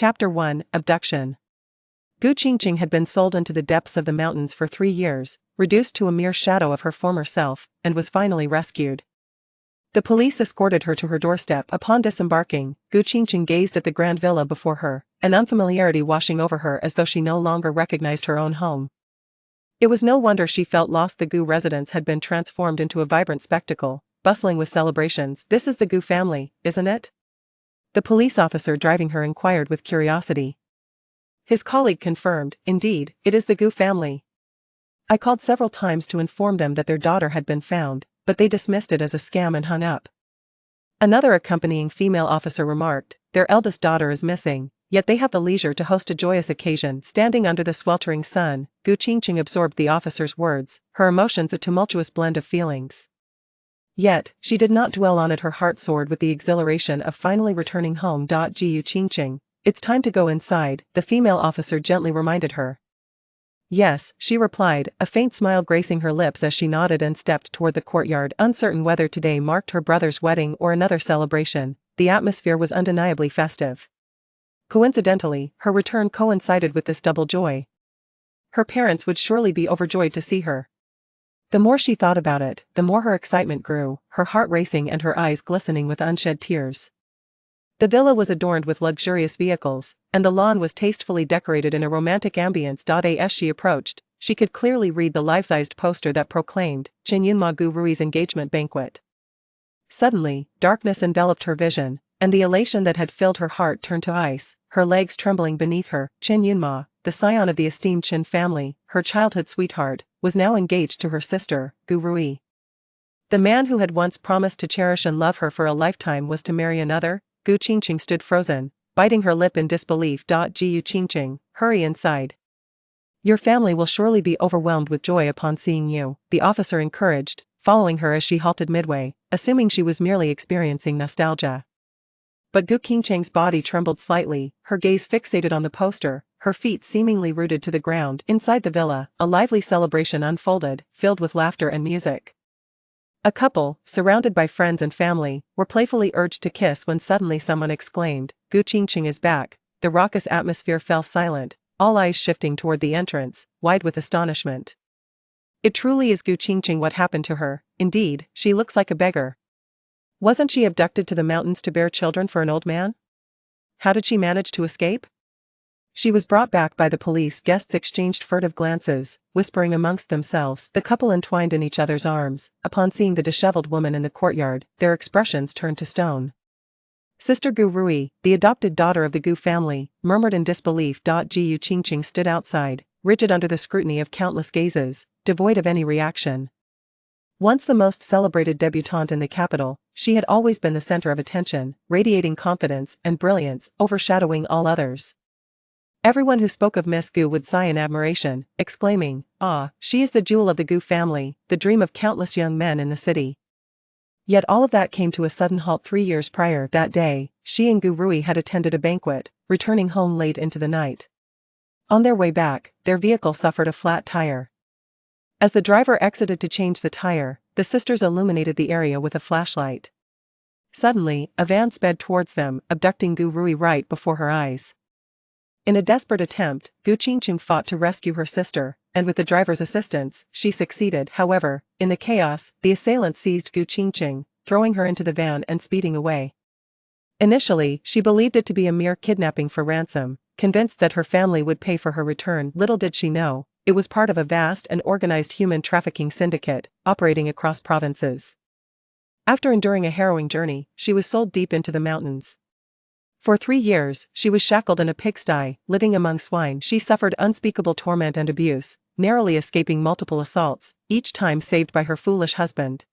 Chapter 1, Abduction. Qingcheng had been sold into the depths of the mountains for 3 years, reduced to a mere shadow of her former self, and was finally rescued. The police escorted her to her doorstep. Upon disembarking, Qingcheng gazed at the grand villa before her, an unfamiliarity washing over her as though she no longer recognized her own home. It was no wonder she felt lost. The Gu residence had been transformed into a vibrant spectacle, bustling with celebrations. "This is the Gu family, isn't it?" The police officer driving her inquired with curiosity. His colleague confirmed, "Indeed, it is the Gu family. I called several times to inform them that their daughter had been found, but they dismissed it as a scam and hung up." Another accompanying female officer remarked, "Their eldest daughter is missing, yet they have the leisure to host a joyous occasion." Standing under the sweltering sun, Qingcheng absorbed the officer's words, her emotions a tumultuous blend of feelings. Yet, she did not dwell on it. Her heart soared with the exhilaration of finally returning home. Qingcheng, it's time to go inside, the female officer gently reminded her. "Yes," she replied, a faint smile gracing her lips as she nodded and stepped toward the courtyard. Uncertain whether today marked her brother's wedding or another celebration, the atmosphere was undeniably festive. Coincidentally, her return coincided with this double joy. Her parents would surely be overjoyed to see her. The more she thought about it, the more her excitement grew, her heart racing and her eyes glistening with unshed tears. The villa was adorned with luxurious vehicles, and the lawn was tastefully decorated in a romantic ambience. As she approached, she could clearly read the life-sized poster that proclaimed, "Qinyunma Gu Rui's engagement banquet." Suddenly, darkness enveloped her vision, and the elation that had filled her heart turned to ice, her legs trembling beneath her. Qinyunma, the scion of the esteemed Qin family, her childhood sweetheart, was now engaged to her sister, Gu Rui. The man who had once promised to cherish and love her for a lifetime was to marry another? Qingcheng stood frozen, biting her lip in disbelief. Qingcheng, hurry inside. Your family will surely be overwhelmed with joy upon seeing you, the officer encouraged, following her as she halted midway, assuming she was merely experiencing nostalgia. But Qingcheng's body trembled slightly, her gaze fixated on the poster, her feet seemingly rooted to the ground. Inside the villa, a lively celebration unfolded, filled with laughter and music. A couple, surrounded by friends and family, were playfully urged to kiss when suddenly someone exclaimed, "Qingcheng is back." The raucous atmosphere fell silent, all eyes shifting toward the entrance, wide with astonishment. "It truly is Qingcheng. What happened to her? Indeed, she looks like a beggar. Wasn't she abducted to the mountains to bear children for an old man? How did she manage to escape?" She was brought back by the police. Guests exchanged furtive glances, whispering amongst themselves. The couple entwined in each other's arms. Upon seeing the disheveled woman in the courtyard, their expressions turned to stone. "Sister Gu Rui, the adopted daughter of the Gu family," murmured in disbelief. Qingcheng stood outside, rigid under the scrutiny of countless gazes, devoid of any reaction. Once the most celebrated debutante in the capital, she had always been the center of attention, radiating confidence and brilliance, overshadowing all others. Everyone who spoke of Miss Gu would sigh in admiration, exclaiming, "Ah, she is the jewel of the Gu family, the dream of countless young men in the city." Yet all of that came to a sudden halt 3 years prior. That day, she and Gu Rui had attended a banquet, returning home late into the night. On their way back, their vehicle suffered a flat tire. As the driver exited to change the tire, the sisters illuminated the area with a flashlight. Suddenly, a van sped towards them, abducting Gu Rui right before her eyes. In a desperate attempt, Qingcheng fought to rescue her sister, and with the driver's assistance, she succeeded. However, in the chaos, the assailants seized Qingcheng, throwing her into the van and speeding away. Initially, she believed it to be a mere kidnapping for ransom, convinced that her family would pay for her return. Little did she know, it was part of a vast and organized human trafficking syndicate, operating across provinces. After enduring a harrowing journey, she was sold deep into the mountains. For 3 years, she was shackled in a pigsty, living among swine. She suffered unspeakable torment and abuse, narrowly escaping multiple assaults, each time saved by her foolish husband.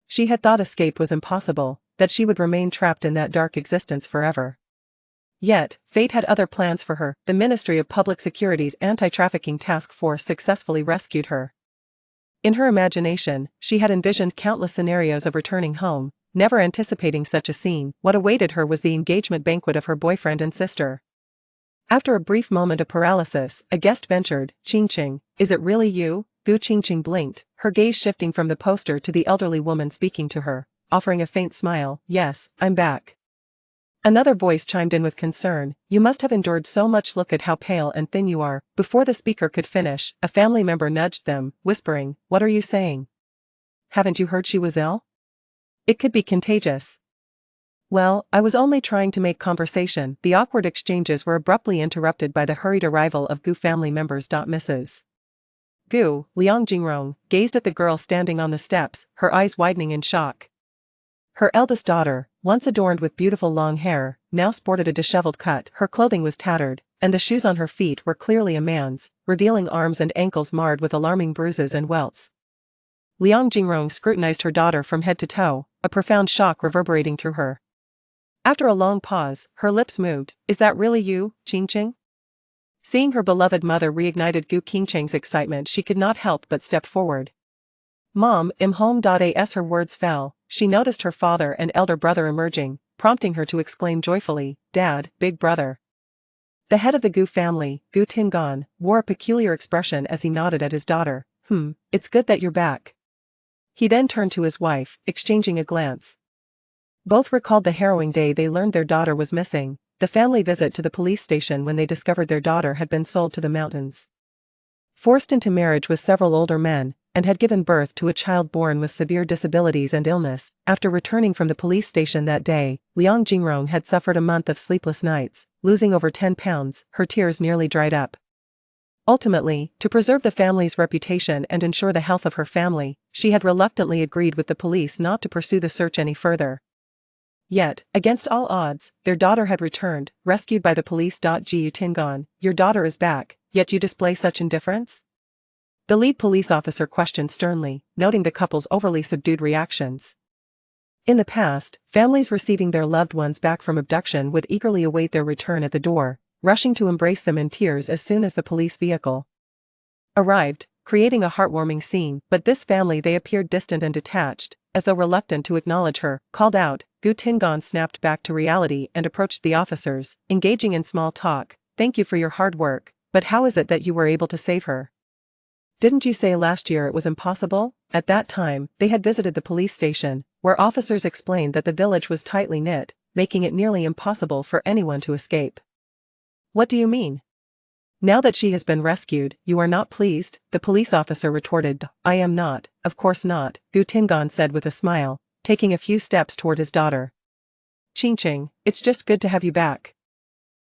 She had thought escape was impossible, that she would remain trapped in that dark existence forever. Yet, fate had other plans for her. The Ministry of Public Security's anti-trafficking task force successfully rescued her. In her imagination, she had envisioned countless scenarios of returning home, never anticipating such a scene. What awaited her was the engagement banquet of her boyfriend and sister. After a brief moment of paralysis, a guest ventured, "Qingcheng, is it really you?" Qingcheng blinked, her gaze shifting from the poster to the elderly woman speaking to her, offering a faint smile. "Yes, I'm back." Another voice chimed in with concern, "You must have endured so much, look at how pale and thin you are." Before the speaker could finish, a family member nudged them, whispering, "What are you saying? Haven't you heard she was ill? It could be contagious." "Well, I was only trying to make conversation." The awkward exchanges were abruptly interrupted by the hurried arrival of Gu family members. Mrs. Gu, Liang Jingrong, gazed at the girl standing on the steps, her eyes widening in shock. Her eldest daughter, once adorned with beautiful long hair, now sported a disheveled cut. Her clothing was tattered, and the shoes on her feet were clearly a man's, revealing arms and ankles marred with alarming bruises and welts. Liang Jingrong scrutinized her daughter from head to toe, a profound shock reverberating through her. After a long pause, her lips moved. "Is that really you, Qingcheng?" Seeing her beloved mother reignited Gu Qingcheng's excitement. She could not help but step forward. "Mom, I'm home." As her words fell, she noticed her father and elder brother emerging, prompting her to exclaim joyfully, "Dad, big brother." The head of the Gu family, Gu Tingan, wore a peculiar expression as he nodded at his daughter. It's good that you're back." He then turned to his wife, exchanging a glance. Both recalled the harrowing day they learned their daughter was missing, the family visit to the police station when they discovered their daughter had been sold to the mountains. Forced into marriage with several older men, and had given birth to a child born with severe disabilities and illness. After returning from the police station that day, Liang Jingrong had suffered a month of sleepless nights, losing over 10 pounds, her tears nearly dried up. Ultimately, to preserve the family's reputation and ensure the health of her family, she had reluctantly agreed with the police not to pursue the search any further. Yet, against all odds, their daughter had returned, rescued by the police. Gu Tingan, your daughter is back, yet you display such indifference? The lead police officer questioned sternly, noting the couple's overly subdued reactions. In the past, families receiving their loved ones back from abduction would eagerly await their return at the door, rushing to embrace them in tears as soon as the police vehicle arrived, creating a heartwarming scene. But this family, they appeared distant and detached, as though reluctant to acknowledge her. Called out, Gu Tingan snapped back to reality and approached the officers, engaging in small talk. "Thank you for your hard work, but how is it that you were able to save her? Didn't you say last year it was impossible?" At that time, they had visited the police station, where officers explained that the village was tightly knit, making it nearly impossible for anyone to escape. "What do you mean? Now that she has been rescued, you are not pleased?" the police officer retorted. "I am not, of course not," Gu Tingan said with a smile, taking a few steps toward his daughter. "Qingcheng, it's just good to have you back.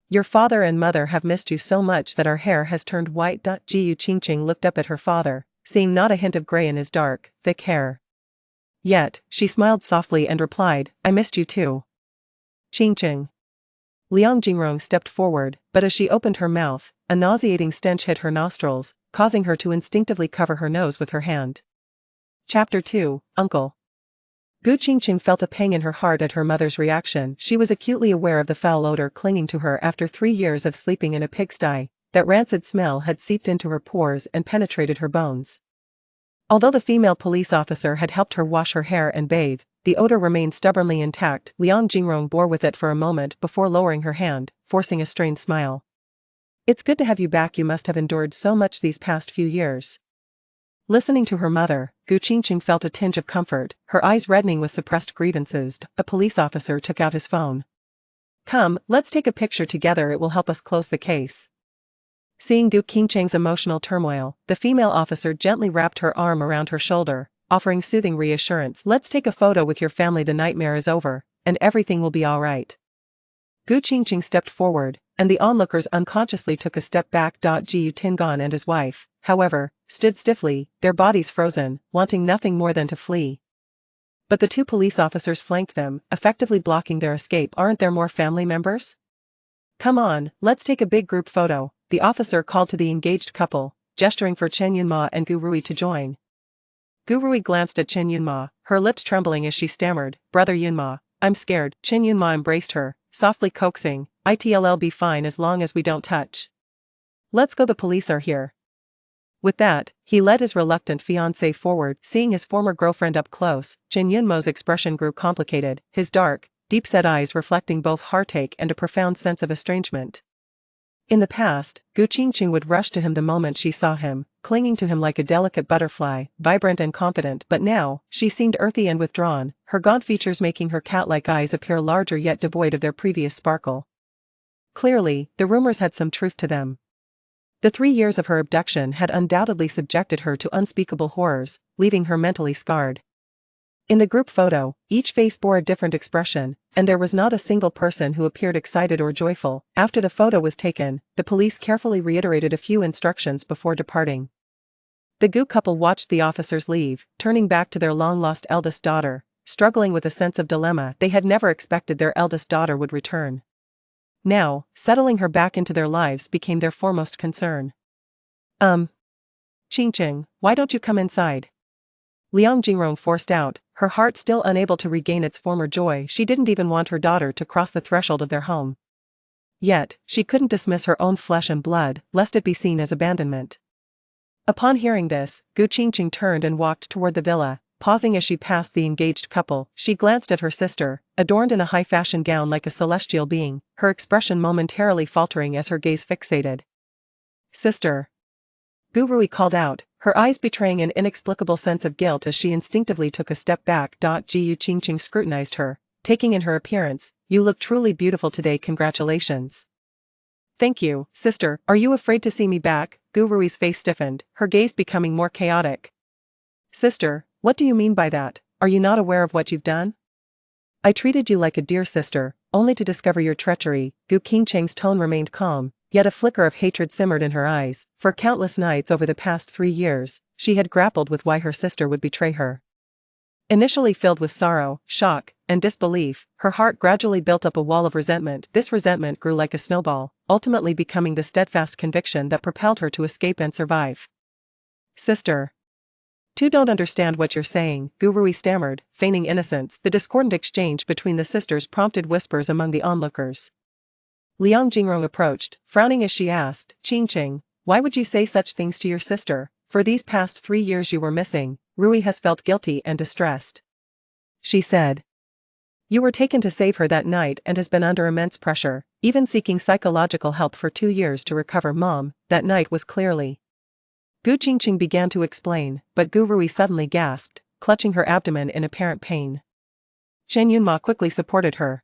Your father and mother have missed you so much that our hair has turned white." Gu Qingcheng looked up at her father, seeing not a hint of gray in his dark, thick hair. Yet, she smiled softly and replied, "I missed you too, Qingcheng." Liang Jingrong stepped forward, but as she opened her mouth, a nauseating stench hit her nostrils, causing her to instinctively cover her nose with her hand. Chapter 2, Uncle. Gu Qingcheng felt a pang in her heart at her mother's reaction. She was acutely aware of the foul odor clinging to her after 3 years of sleeping in a pigsty. That rancid smell had seeped into her pores and penetrated her bones. Although the female police officer had helped her wash her hair and bathe, the odor remained stubbornly intact. Liang Jingrong bore with it for a moment before lowering her hand, forcing a strained smile. "It's good to have you back. You must have endured so much these past few years." Listening to her mother, Gu Qingcheng felt a tinge of comfort, her eyes reddening with suppressed grievances. A police officer took out his phone. "Come, let's take a picture together, it will help us close the case." Seeing Gu Qingcheng's emotional turmoil, the female officer gently wrapped her arm around her shoulder, offering soothing reassurance. "Let's take a photo with your family. The nightmare is over, and everything will be all right." Gu Qingcheng stepped forward, and the onlookers unconsciously took a step back. Gu Tingan and his wife, however, stood stiffly, their bodies frozen, wanting nothing more than to flee. But the 2 police officers flanked them, effectively blocking their escape. "Aren't there more family members? Come on, let's take a big group photo," the officer called to the engaged couple, gesturing for Chen Yunma and Gu Rui to join. Gu Rui glanced at Chen Yunma, her lips trembling as she stammered, "Brother Yunma, I'm scared." Chen Yunma embraced her, softly coaxing, "It'll be fine as long as we don't touch. Let's go, the police are here." With that, he led his reluctant fiancée forward. Seeing his former girlfriend up close, Chen Yunmo's expression grew complicated, his dark, deep-set eyes reflecting both heartache and a profound sense of estrangement. In the past, Gu Qingcheng would rush to him the moment she saw him, clinging to him like a delicate butterfly, vibrant and confident, but now, she seemed earthy and withdrawn, her gaunt features making her cat-like eyes appear larger yet devoid of their previous sparkle. Clearly, the rumors had some truth to them. The 3 years of her abduction had undoubtedly subjected her to unspeakable horrors, leaving her mentally scarred. In the group photo, each face bore a different expression, and there was not a single person who appeared excited or joyful. After the photo was taken, the police carefully reiterated a few instructions before departing. The Gu couple watched the officers leave, turning back to their long-lost eldest daughter, struggling with a sense of dilemma. They had never expected their eldest daughter would return. Now, settling her back into their lives became their foremost concern. Qingcheng, why don't you come inside? Liang Jingrong forced out, her heart still unable to regain its former joy. She didn't even want her daughter to cross the threshold of their home. Yet, she couldn't dismiss her own flesh and blood, lest it be seen as abandonment. Upon hearing this, Gu Qingcheng turned and walked toward the villa, pausing as she passed the engaged couple. She glanced at her sister, adorned in a high-fashion gown like a celestial being, her expression momentarily faltering as her gaze fixated. Sister. Gu Rui called out, her eyes betraying an inexplicable sense of guilt as she instinctively took a step back. Gu Qingcheng scrutinized her, taking in her appearance. You look truly beautiful today. Congratulations. Thank you, sister. Are you afraid to see me back? Gu Rui's face stiffened, her gaze becoming more chaotic. Sister, what do you mean by that? Are you not aware of what you've done? I treated you like a dear sister, only to discover your treachery. Gu Qingcheng's tone remained calm, yet a flicker of hatred simmered in her eyes. For countless nights over the past 3 years, she had grappled with why her sister would betray her. Initially filled with sorrow, shock, and disbelief, her heart gradually built up a wall of resentment. This resentment grew like a snowball, ultimately becoming the steadfast conviction that propelled her to escape and survive. Sister. You don't understand what you're saying, Gu Rui stammered, feigning innocence. The discordant exchange between the sisters prompted whispers among the onlookers. Liang Jingrong approached, frowning as she asked, Qingcheng, why would you say such things to your sister? For these past 3 years you were missing, Rui has felt guilty and distressed. She said. You were taken to save her that night and has been under immense pressure, even seeking psychological help for 2 years to recover. Mom, that night was clearly. Gu Qingcheng began to explain, but Gu Rui suddenly gasped, clutching her abdomen in apparent pain. Chen Yunma quickly supported her.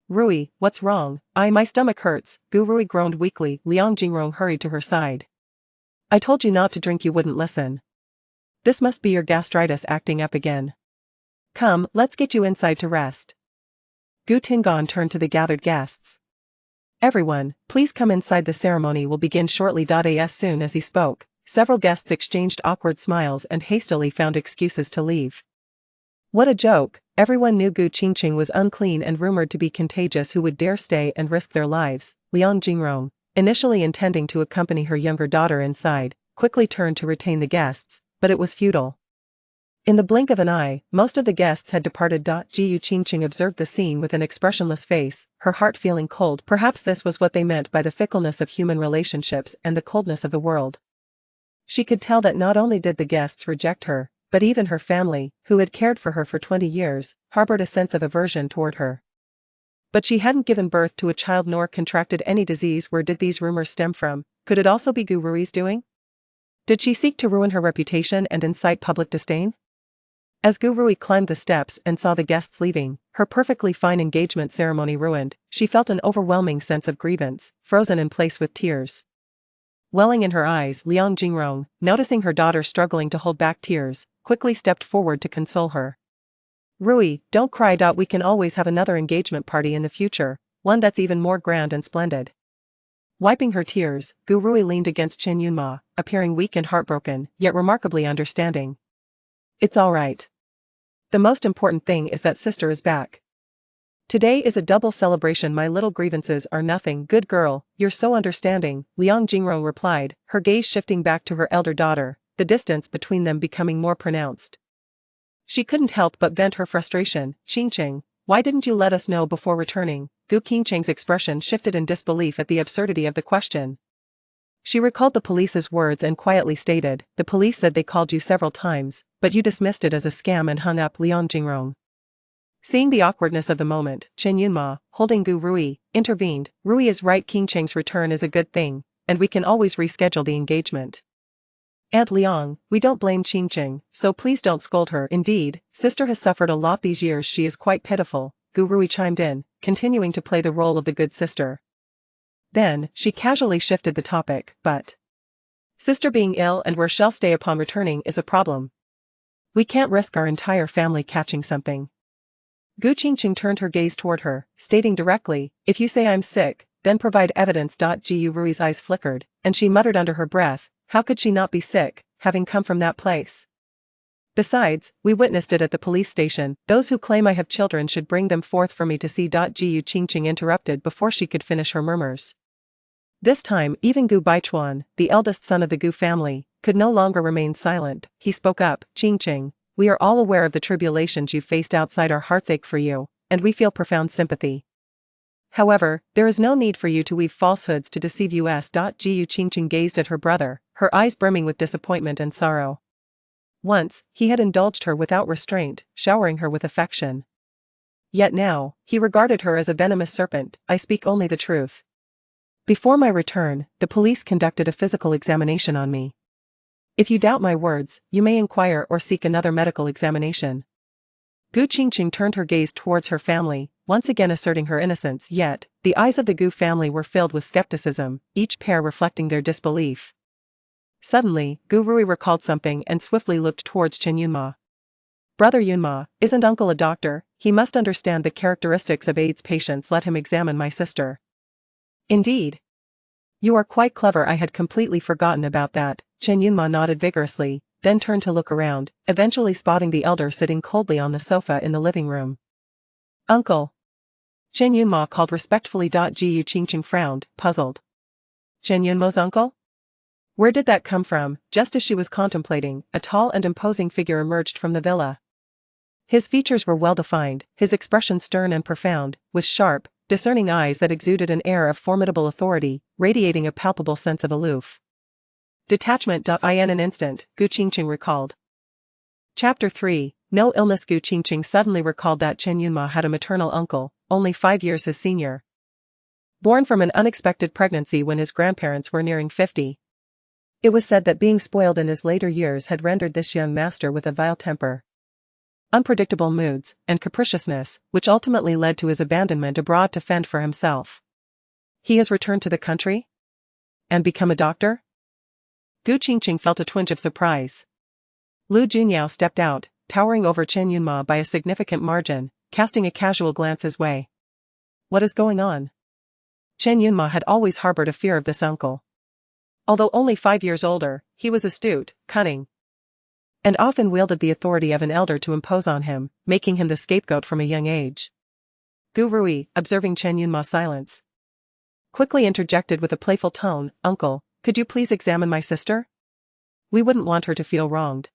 Rui, what's wrong? My stomach hurts, Gu Rui groaned weakly. Liang Jingrong hurried to her side. I told you not to drink, you wouldn't listen. This must be your gastritis acting up again. Come, let's get you inside to rest. Gu Tingon turned to the gathered guests. Everyone, please come inside, the ceremony will begin shortly. As soon as he spoke, several guests exchanged awkward smiles and hastily found excuses to leave. What a joke, everyone knew Gu Qingcheng was unclean and rumored to be contagious. Who would dare stay and risk their lives? Liang Jingrong, initially intending to accompany her younger daughter inside, quickly turned to retain the guests, but it was futile. In the blink of an eye, most of the guests had departed. Gu Qingcheng observed the scene with an expressionless face, her heart feeling cold. Perhaps this was what they meant by the fickleness of human relationships and the coldness of the world. She could tell that not only did the guests reject her, but even her family, who had cared for her for 20 years, harbored a sense of aversion toward her. But she hadn't given birth to a child nor contracted any disease. Where did these rumors stem from? Could it also be Gu Rui's doing? Did she seek to ruin her reputation and incite public disdain? As Gu Rui climbed the steps and saw the guests leaving, her perfectly fine engagement ceremony ruined, she felt an overwhelming sense of grievance, frozen in place with tears welling in her eyes. Liang Jingrong, noticing her daughter struggling to hold back tears, quickly stepped forward to console her. Rui, don't cry. We can always have another engagement party in the future, one that's even more grand and splendid. Wiping her tears, Gu Rui leaned against Chen Yunma, appearing weak and heartbroken, yet remarkably understanding. It's all right. The most important thing is that sister is back. Today is a double celebration. My little grievances are nothing. Good girl, you're so understanding, Liang Jingrong replied, her gaze shifting back to her elder daughter, the distance between them becoming more pronounced. She couldn't help but vent her frustration. Qingcheng, why didn't you let us know before returning? Gu Qingcheng's expression shifted in disbelief at the absurdity of the question. She recalled the police's words and quietly stated, the police said they called you several times, but you dismissed it as a scam and hung up. Liang Jingrong Seeing the awkwardness of the moment, Chen Yunma, holding Gu Rui, intervened. Rui is right, Qingcheng's return is a good thing, and we can always reschedule the engagement. Aunt Liang, we don't blame Qingcheng, so please don't scold her. Indeed, sister has suffered a lot these years, she is quite pitiful, Gu Rui chimed in, continuing to play the role of the good sister. Then, she casually shifted the topic, but sister being ill and where she'll stay upon returning is a problem. We can't risk our entire family catching something. Gu Qingcheng turned her gaze toward her, stating directly, if you say I'm sick, then provide evidence. Gu Rui's eyes flickered, and she muttered under her breath, how could she not be sick, having come from that place? Besides, we witnessed it at the police station. Those who claim I have children should bring them forth for me to see. Gu Qingcheng interrupted before she could finish her murmurs. This time even Gu Baichuan, the eldest son of the Gu family, could no longer remain silent. He spoke up, Qingcheng, we are all aware of the tribulations you faced outside. Our hearts ache for you, and we feel profound sympathy. However, there is no need for you to weave falsehoods to deceive us. Gu Qingcheng gazed at her brother, her eyes brimming with disappointment and sorrow. Once, he had indulged her without restraint, showering her with affection. Yet now, he regarded her as a venomous serpent. I speak only the truth. Before my return, the police conducted a physical examination on me. If you doubt my words, you may inquire or seek another medical examination. Gu Qingcheng turned her gaze towards her family, once again asserting her innocence. Yet, the eyes of the Gu family were filled with skepticism, each pair reflecting their disbelief. Suddenly, Gu Rui recalled something and swiftly looked towards Chen Yunma. Brother Yunma, isn't uncle a doctor? He must understand the characteristics of AIDS patients. Let him examine my sister. Indeed. You are quite clever. I had completely forgotten about that. Chen Yunma nodded vigorously, then turned to look around, eventually spotting the elder sitting coldly on the sofa in the living room. Uncle. Chen Yunma called respectfully. Gu Qingcheng frowned, puzzled. Chen Yunma's uncle? Where did that come from? Just as she was contemplating, a tall and imposing figure emerged from the villa. His features were well defined, his expression stern and profound, with sharp, discerning eyes that exuded an air of formidable authority, radiating a palpable sense of aloof detachment. In an instant, Gu Qingcheng recalled. Chapter 3, No Illness. Gu Qingcheng suddenly recalled that Chen Yunma had a maternal uncle, only 5 years his senior. Born from an unexpected pregnancy when his grandparents were nearing 50. It was said that being spoiled in his later years had rendered this young master with a vile temper, unpredictable moods, and capriciousness, which ultimately led to his abandonment abroad to fend for himself. He has returned to the country? And become a doctor? Gu Qingcheng felt a twinge of surprise. Lu Junyao stepped out, towering over Chen Yunma by a significant margin, casting a casual glance his way. What is going on? Chen Yunma had always harbored a fear of this uncle. Although only 5 years older, he was astute, cunning, and often wielded the authority of an elder to impose on him, making him the scapegoat from a young age. Gu Rui, observing Chen Yunma's silence, quickly interjected with a playful tone, Uncle, could you please examine my sister? We wouldn't want her to feel wronged.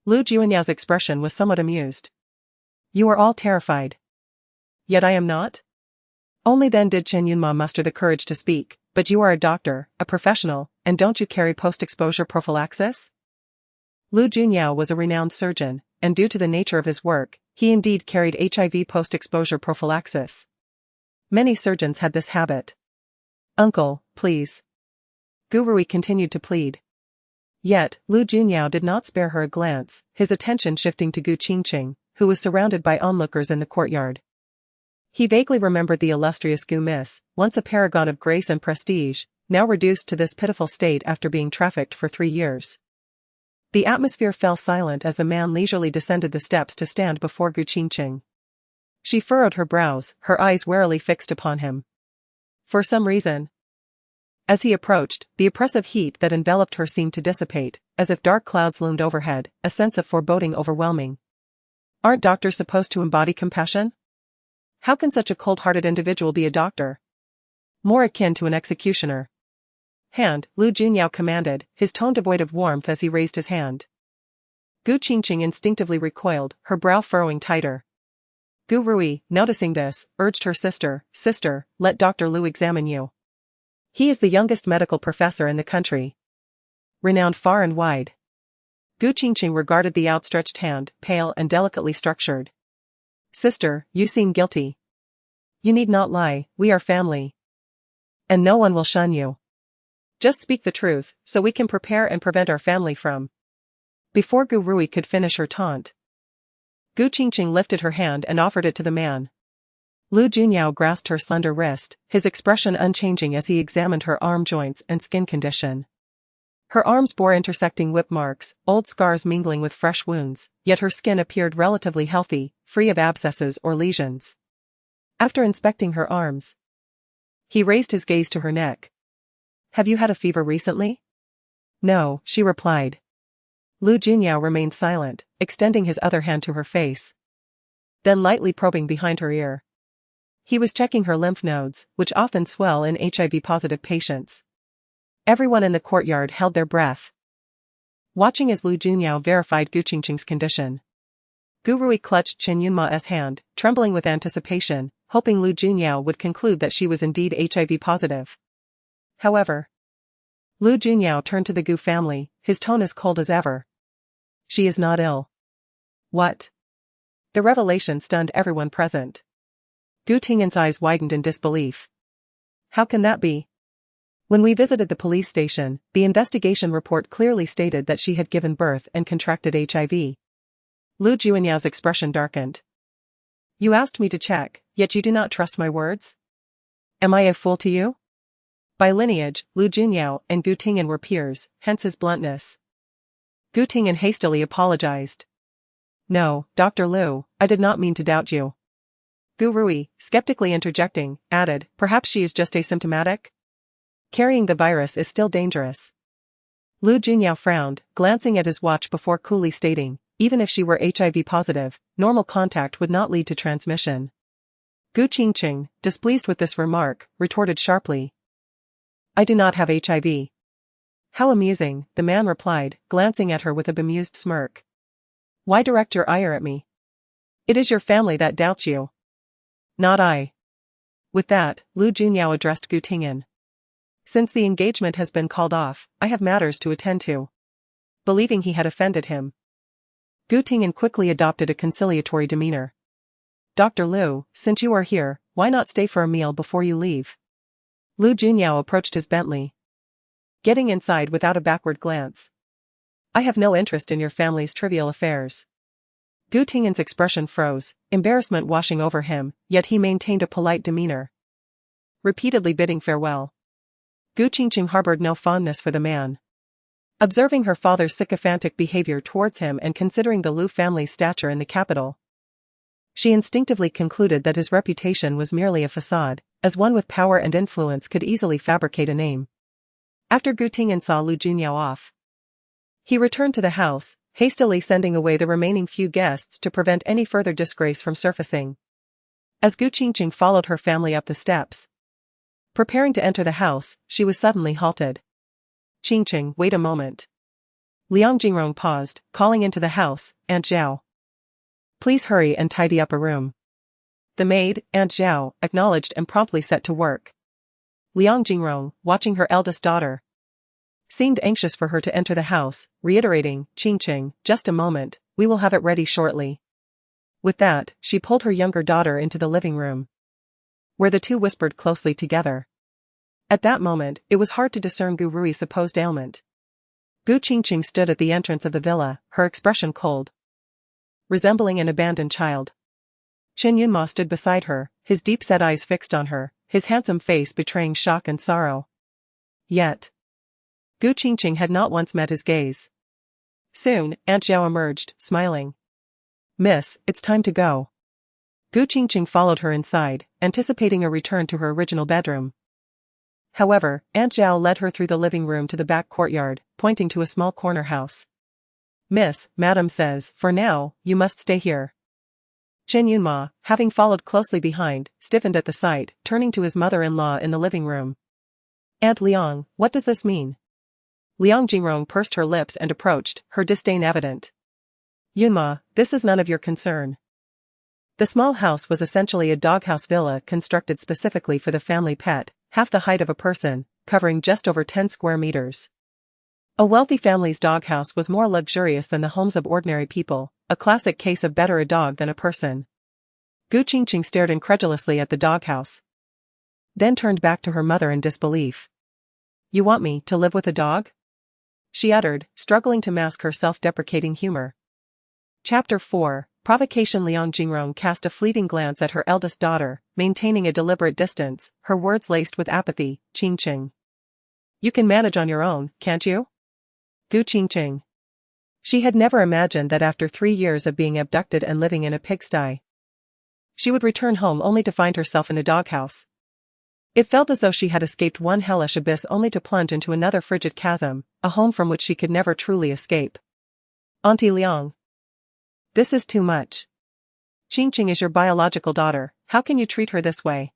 Lu Junyao's expression was somewhat amused. You are all terrified. Yet I am not? Only then did Chen Yunma muster the courage to speak, but you are a doctor, a professional, and don't you carry post-exposure prophylaxis? Lu Junyao was a renowned surgeon, and due to the nature of his work, he indeed carried HIV post-exposure prophylaxis. Many surgeons had this habit. Uncle, please. Gu Rui continued to plead. Yet, Lu Junyao did not spare her a glance, his attention shifting to Gu Qingcheng, who was surrounded by onlookers in the courtyard. He vaguely remembered the illustrious Gu Miss, once a paragon of grace and prestige, now reduced to this pitiful state after being trafficked for 3 years. The atmosphere fell silent as the man leisurely descended the steps to stand before Gu Qingcheng. She furrowed her brows, her eyes warily fixed upon him. For some reason, as he approached, the oppressive heat that enveloped her seemed to dissipate, as if dark clouds loomed overhead, a sense of foreboding overwhelming. Aren't doctors supposed to embody compassion? How can such a cold-hearted individual be a doctor? More akin to an executioner. Hand, Lu Junyao commanded, his tone devoid of warmth as he raised his hand. Gu Qingcheng instinctively recoiled, her brow furrowing tighter. Gu Rui, noticing this, urged her sister, Sister, let Dr. Lu examine you. He is the youngest medical professor in the country, renowned far and wide. Gu Qingcheng regarded the outstretched hand, pale and delicately structured. Sister, you seem guilty. You need not lie, we are family. And no one will shun you. Just speak the truth, so we can prepare and prevent our family from. Before Gu Rui could finish her taunt, Gu Qingcheng lifted her hand and offered it to the man. Lu Junyao grasped her slender wrist, his expression unchanging as he examined her arm joints and skin condition. Her arms bore intersecting whip marks, old scars mingling with fresh wounds, yet her skin appeared relatively healthy, free of abscesses or lesions. After inspecting her arms, he raised his gaze to her neck. Have you had a fever recently? No, she replied. Lu Junyao remained silent, extending his other hand to her face. Then lightly probing behind her ear. He was checking her lymph nodes, which often swell in HIV-positive patients. Everyone in the courtyard held their breath, watching as Lu Junyao verified Gu Qingcheng's condition. Gu Rui clutched Chen Yunma's hand, trembling with anticipation, hoping Lu Junyao would conclude that she was indeed HIV positive. However, Lu Junyao turned to the Gu family, his tone as cold as ever. She is not ill. What? The revelation stunned everyone present. Gu Tingyan's eyes widened in disbelief. How can that be? When we visited the police station, the investigation report clearly stated that she had given birth and contracted HIV. Lu Junyao expression darkened. You asked me to check, yet you do not trust my words? Am I a fool to you? By lineage, Lu Junyao and Gu Tingyan were peers, hence his bluntness. Gu Tingyan hastily apologized. No, Dr. Lu, I did not mean to doubt you. Gu Rui, skeptically interjecting, added, perhaps she is just asymptomatic? Carrying the virus is still dangerous. Lu Junyao frowned, glancing at his watch before coolly stating, even if she were HIV positive, normal contact would not lead to transmission. Gu Qingcheng, displeased with this remark, retorted sharply. I do not have HIV. How amusing, the man replied, glancing at her with a bemused smirk. Why direct your ire at me? It is your family that doubts you. Not I. With that, Lu Junyao addressed Gu Tingyan. Since the engagement has been called off, I have matters to attend to. Believing he had offended him, Gu Tingyan quickly adopted a conciliatory demeanor. Dr. Lu, since you are here, why not stay for a meal before you leave? Lu Junyao approached his Bentley, getting inside without a backward glance. I have no interest in your family's trivial affairs. Gu Tingyan's expression froze, embarrassment washing over him, yet he maintained a polite demeanor, repeatedly bidding farewell. Gu Qingcheng harbored no fondness for the man. Observing her father's sycophantic behavior towards him and considering the Lu family's stature in the capital, she instinctively concluded that his reputation was merely a facade, as one with power and influence could easily fabricate a name. After Gu Tingyan saw Lu Junyao off, he returned to the house, hastily sending away the remaining few guests to prevent any further disgrace from surfacing. As Gu Qingcheng followed her family up the steps, preparing to enter the house, she was suddenly halted. Qingcheng, wait a moment. Liang Jingrong paused, calling into the house, Aunt Zhao. Please hurry and tidy up a room. The maid, Aunt Zhao, acknowledged and promptly set to work. Liang Jingrong, watching her eldest daughter, seemed anxious for her to enter the house, reiterating, Qingcheng, just a moment, we will have it ready shortly. With that, she pulled her younger daughter into the living room, where the two whispered closely together. At that moment, it was hard to discern Gu Rui's supposed ailment. Gu Qingcheng stood at the entrance of the villa, her expression cold, resembling an abandoned child. Chen Yunma stood beside her, his deep-set eyes fixed on her, his handsome face betraying shock and sorrow. Yet, Gu Qingcheng had not once met his gaze. Soon, Aunt Zhao emerged, smiling. Miss, it's time to go. Gu Qingcheng followed her inside, anticipating a return to her original bedroom. However, Aunt Zhao led her through the living room to the back courtyard, pointing to a small corner house. Miss, Madam says, for now, you must stay here. Chen Yunma, having followed closely behind, stiffened at the sight, turning to his mother-in-law in the living room. Aunt Liang, what does this mean? Liang Jingrong pursed her lips and approached, her disdain evident. Yunma, this is none of your concern. The small house was essentially a doghouse villa constructed specifically for the family pet, half the height of a person, covering just over 10 square meters. A wealthy family's doghouse was more luxurious than the homes of ordinary people, a classic case of better a dog than a person. Gu Qingcheng stared incredulously at the doghouse. Then turned back to her mother in disbelief. You want me to live with a dog? She uttered, struggling to mask her self-deprecating humor. Chapter 4, Provocation. Liang Jingrong cast a fleeting glance at her eldest daughter, maintaining a deliberate distance, her words laced with apathy. Qingcheng. You can manage on your own, can't you? Gu Qingcheng. She had never imagined that after 3 years of being abducted and living in a pigsty, she would return home only to find herself in a doghouse. It felt as though she had escaped one hellish abyss only to plunge into another frigid chasm, a home from which she could never truly escape. Auntie Liang. This is too much. Qingcheng is your biological daughter, how can you treat her this way?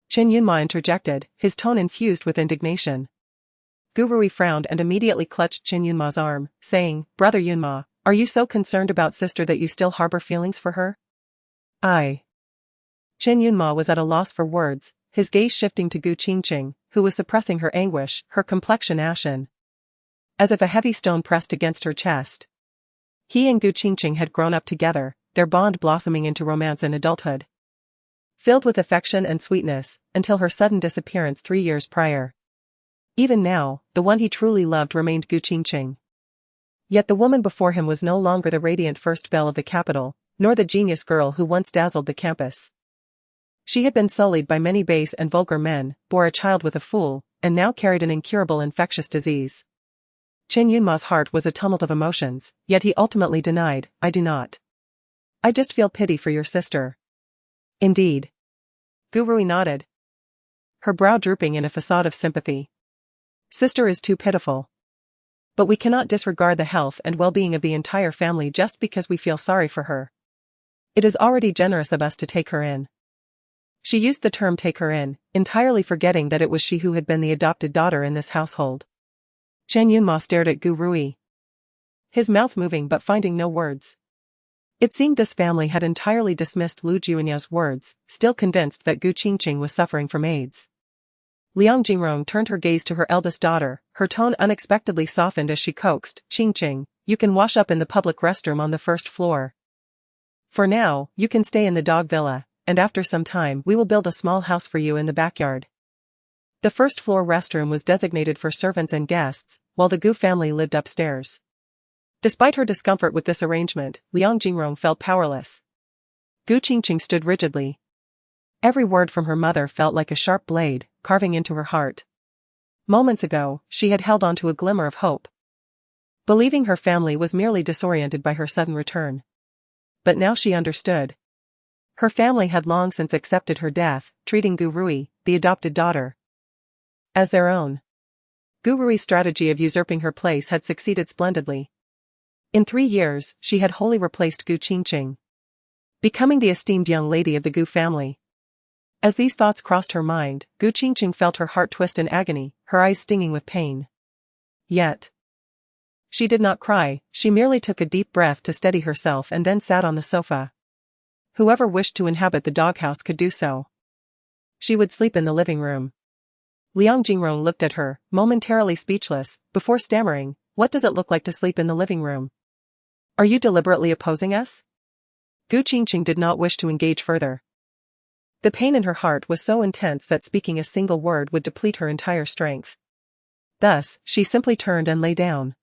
Chen Yunma interjected, his tone infused with indignation. Gu Rui frowned and immediately clutched Chen Yunma's arm, saying, Brother Yunma, are you so concerned about sister that you still harbor feelings for her? Chen Yunma was at a loss for words, his gaze shifting to Gu Qingcheng, who was suppressing her anguish, her complexion ashen, as if a heavy stone pressed against her chest. He and Gu Qingcheng had grown up together, their bond blossoming into romance and adulthood, filled with affection and sweetness, until her sudden disappearance 3 years prior. Even now, the one he truly loved remained Gu Qingcheng. Yet the woman before him was no longer the radiant first belle of the capital, nor the genius girl who once dazzled the campus. She had been sullied by many base and vulgar men, bore a child with a fool, and now carried an incurable infectious disease. Chen Yunma's heart was a tumult of emotions, yet he ultimately denied, I do not. I just feel pity for your sister. Indeed. Gu Rui nodded, her brow drooping in a facade of sympathy. Sister is too pitiful. But we cannot disregard the health and well-being of the entire family just because we feel sorry for her. It is already generous of us to take her in. She used the term take her in, entirely forgetting that it was she who had been the adopted daughter in this household. Chen Yunma stared at Gu Rui, his mouth moving but finding no words. It seemed this family had entirely dismissed Lu Junyao's words, still convinced that Gu Qingcheng was suffering from AIDS. Liang Jingrong turned her gaze to her eldest daughter, her tone unexpectedly softened as she coaxed, Qingcheng, you can wash up in the public restroom on the first floor. For now, you can stay in the dog villa, and after some time we will build a small house for you in the backyard. The first floor restroom was designated for servants and guests, while the Gu family lived upstairs. Despite her discomfort with this arrangement, Liang Jingrong felt powerless. Gu Qingcheng stood rigidly. Every word from her mother felt like a sharp blade, carving into her heart. Moments ago, she had held on to a glimmer of hope, believing her family was merely disoriented by her sudden return. But now she understood. Her family had long since accepted her death, treating Gu Rui, the adopted daughter, as their own. Gu Rui's strategy of usurping her place had succeeded splendidly. In 3 years, she had wholly replaced Gu Qingcheng, becoming the esteemed young lady of the Gu family. As these thoughts crossed her mind, Gu Qingcheng felt her heart twist in agony, her eyes stinging with pain. Yet she did not cry, she merely took a deep breath to steady herself and then sat on the sofa. Whoever wished to inhabit the doghouse could do so. She would sleep in the living room. Liang Jingrong looked at her, momentarily speechless, before stammering, what does it look like to sleep in the living room? Are you deliberately opposing us? Gu Qingcheng did not wish to engage further. The pain in her heart was so intense that speaking a single word would deplete her entire strength. Thus, she simply turned and lay down,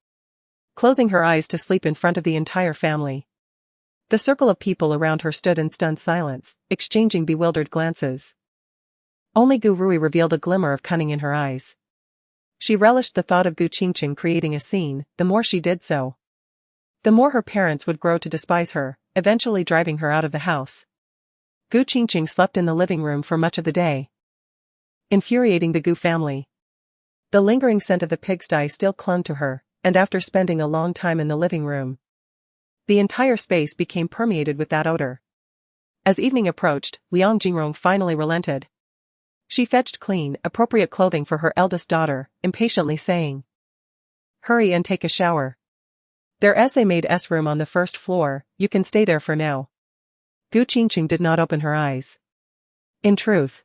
closing her eyes to sleep in front of the entire family. The circle of people around her stood in stunned silence, exchanging bewildered glances. Only Gu Rui revealed a glimmer of cunning in her eyes. She relished the thought of Gu Qingcheng creating a scene, the more she did so, the more her parents would grow to despise her, eventually driving her out of the house. Gu Qingcheng slept in the living room for much of the day, infuriating the Gu family. The lingering scent of the pigsty still clung to her, and after spending a long time in the living room, the entire space became permeated with that odor. As evening approached, Liang Jingrong finally relented. She fetched clean, appropriate clothing for her eldest daughter, impatiently saying, hurry and take a shower. There's a maid's room on the first floor, you can stay there for now. Gu Qingcheng did not open her eyes. In truth,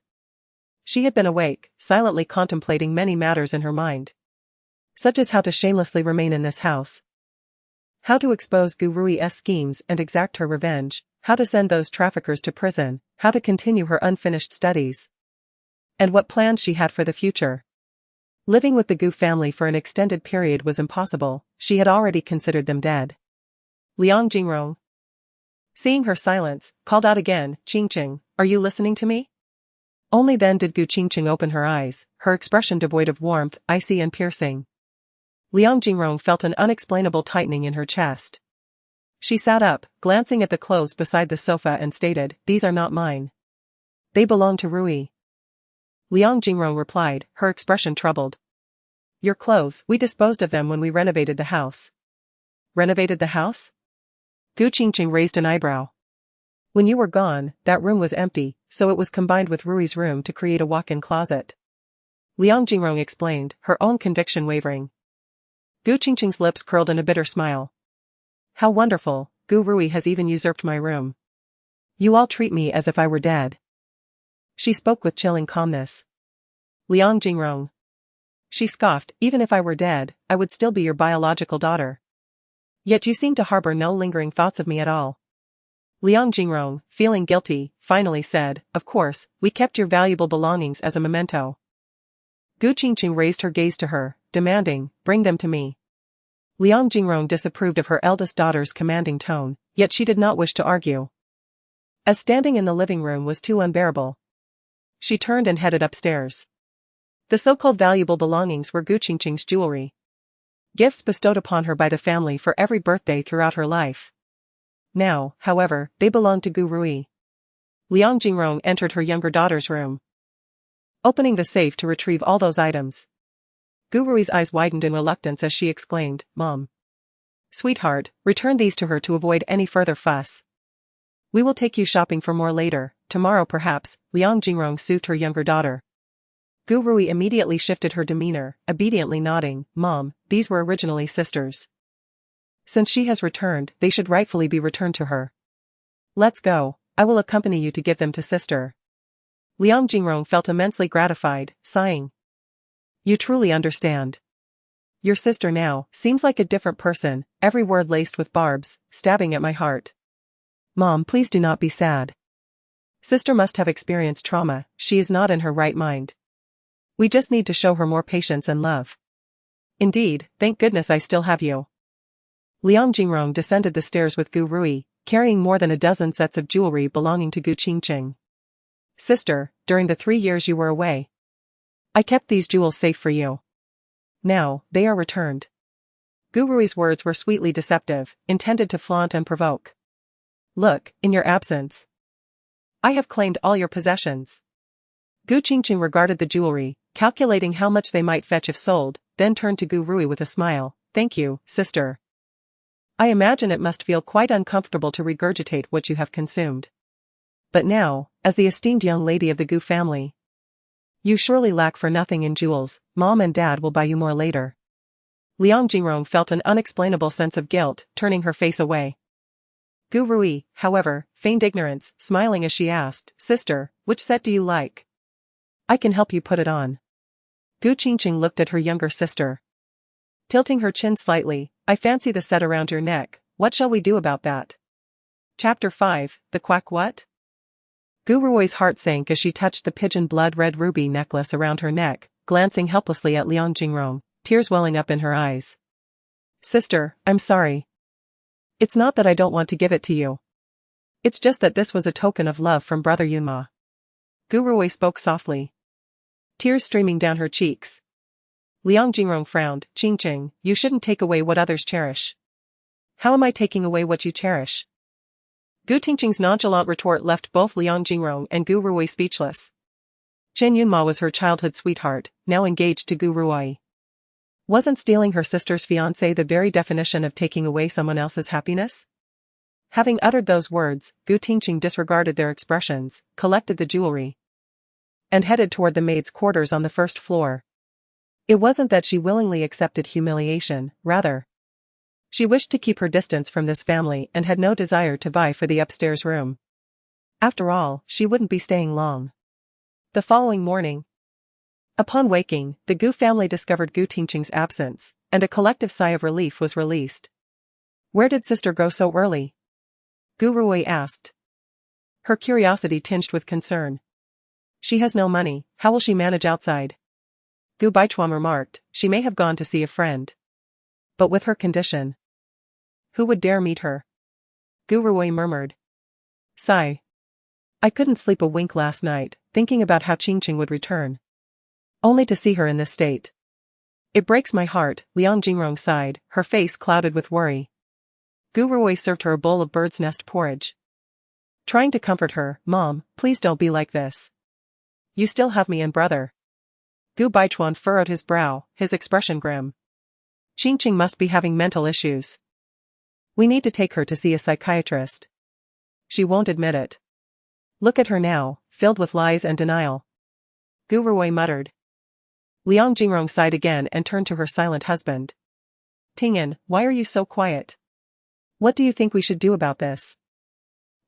she had been awake, silently contemplating many matters in her mind, such as how to shamelessly remain in this house, how to expose Gu Rui's schemes and exact her revenge, how to send those traffickers to prison, how to continue her unfinished studies, and what plans she had for the future. Living with the Gu family for an extended period was impossible, she had already considered them dead. Liang Jingrong, seeing her silence, called out again, Qingcheng, are you listening to me? Only then did Gu Qingcheng open her eyes, her expression devoid of warmth, icy and piercing. Liang Jingrong felt an unexplainable tightening in her chest. She sat up, glancing at the clothes beside the sofa and stated, these are not mine. They belong to Rui. Liang Jingrong replied, her expression troubled. Your clothes, we disposed of them when we renovated the house. Renovated the house? Gu Qingcheng raised an eyebrow. When you were gone, that room was empty, so it was combined with Rui's room to create a walk-in closet. Liang Jingrong explained, her own conviction wavering. Gu Qingcheng's lips curled in a bitter smile. How wonderful, Gu Rui has even usurped my room. You all treat me as if I were dead. She spoke with chilling calmness. Liang Jingrong. She scoffed, even if I were dead, I would still be your biological daughter. Yet you seem to harbor no lingering thoughts of me at all. Liang Jingrong, feeling guilty, finally said, of course, we kept your valuable belongings as a memento. Gu Qingcheng raised her gaze to her, demanding, bring them to me. Liang Jingrong disapproved of her eldest daughter's commanding tone, yet she did not wish to argue. As standing in the living room was too unbearable, she turned and headed upstairs. The so-called valuable belongings were Gu Qingcheng's jewelry. Gifts bestowed upon her by the family for every birthday throughout her life. Now, however, they belonged to Gu Rui. Liang Jingrong entered her younger daughter's room, opening the safe to retrieve all those items. Gu Rui's eyes widened in reluctance as she exclaimed, Mom. Sweetheart, return these to her to avoid any further fuss. We will take you shopping for more later, tomorrow perhaps, Liang Jingrong soothed her younger daughter. Gu Rui immediately shifted her demeanor, obediently nodding, Mom, these were originally sisters. Since she has returned, they should rightfully be returned to her. Let's go, I will accompany you to give them to sister. Liang Jingrong felt immensely gratified, sighing. You truly understand. Your sister now seems like a different person, every word laced with barbs, stabbing at my heart. Mom, please do not be sad. Sister must have experienced trauma, she is not in her right mind. We just need to show her more patience and love. Indeed, thank goodness I still have you. Liang Jingrong descended the stairs with Gu Rui, carrying more than a dozen sets of jewelry belonging to Gu Qingcheng. Sister, during the 3 years you were away, I kept these jewels safe for you. Now, they are returned. Gu Rui's words were sweetly deceptive, intended to flaunt and provoke. Look, in your absence, I have claimed all your possessions. Gu Qingcheng regarded the jewelry, calculating how much they might fetch if sold, then turned to Gu Rui with a smile. Thank you, sister. I imagine it must feel quite uncomfortable to regurgitate what you have consumed. But now, as the esteemed young lady of the Gu family, you surely lack for nothing in jewels, Mom and Dad will buy you more later. Liang Jingrong felt an unexplainable sense of guilt, turning her face away. Gu Rui, however, feigned ignorance, smiling as she asked, Sister, which set do you like? I can help you put it on. Gu Qingcheng looked at her younger sister, tilting her chin slightly. I fancy the set around your neck, what shall we do about that? Chapter 5, The Quack What? Gu Rui's heart sank as she touched the pigeon blood-red ruby necklace around her neck, glancing helplessly at Liang Jingrong, tears welling up in her eyes. Sister, I'm sorry. It's not that I don't want to give it to you. It's just that this was a token of love from brother Yunma. Gu Rui spoke softly, tears streaming down her cheeks. Liang Jingrong frowned. Qingcheng, you shouldn't take away what others cherish. How am I taking away what you cherish? Gu Qingcheng's nonchalant retort left both Liang Jingrong and Gu Rui speechless. Chen Yunma was her childhood sweetheart, now engaged to Gu Rui. Wasn't stealing her sister's fiancé the very definition of taking away someone else's happiness? Having uttered those words, Gu Qingcheng disregarded their expressions, collected the jewelry, and headed toward the maid's quarters on the first floor. It wasn't that she willingly accepted humiliation, rather, she wished to keep her distance from this family and had no desire to vie for the upstairs room. After all, she wouldn't be staying long. The following morning, upon waking, the Gu family discovered Gu Qingcheng's absence, and a collective sigh of relief was released. Where did sister go so early? Gu Rui asked. her curiosity tinged with concern. She has no money, how will she manage outside? Gu Baichuan remarked, she may have gone to see a friend. But with her condition, who would dare meet her? Gu Ruoi murmured. Sigh. I couldn't sleep a wink last night, thinking about how Qingcheng would return. Only to see her in this state. It breaks my heart, Liang Jingrong sighed, her face clouded with worry. Gu Ruoi served her a bowl of bird's nest porridge. Trying to comfort her, Mom, please don't be like this. You still have me and brother. Gu Baichuan furrowed his brow, his expression grim. Qingcheng must be having mental issues. We need to take her to see a psychiatrist. She won't admit it. Look at her now, filled with lies and denial. Gu Ruoi muttered. Liang Jingrong sighed again and turned to her silent husband. Tingyan, why are you so quiet? What do you think we should do about this?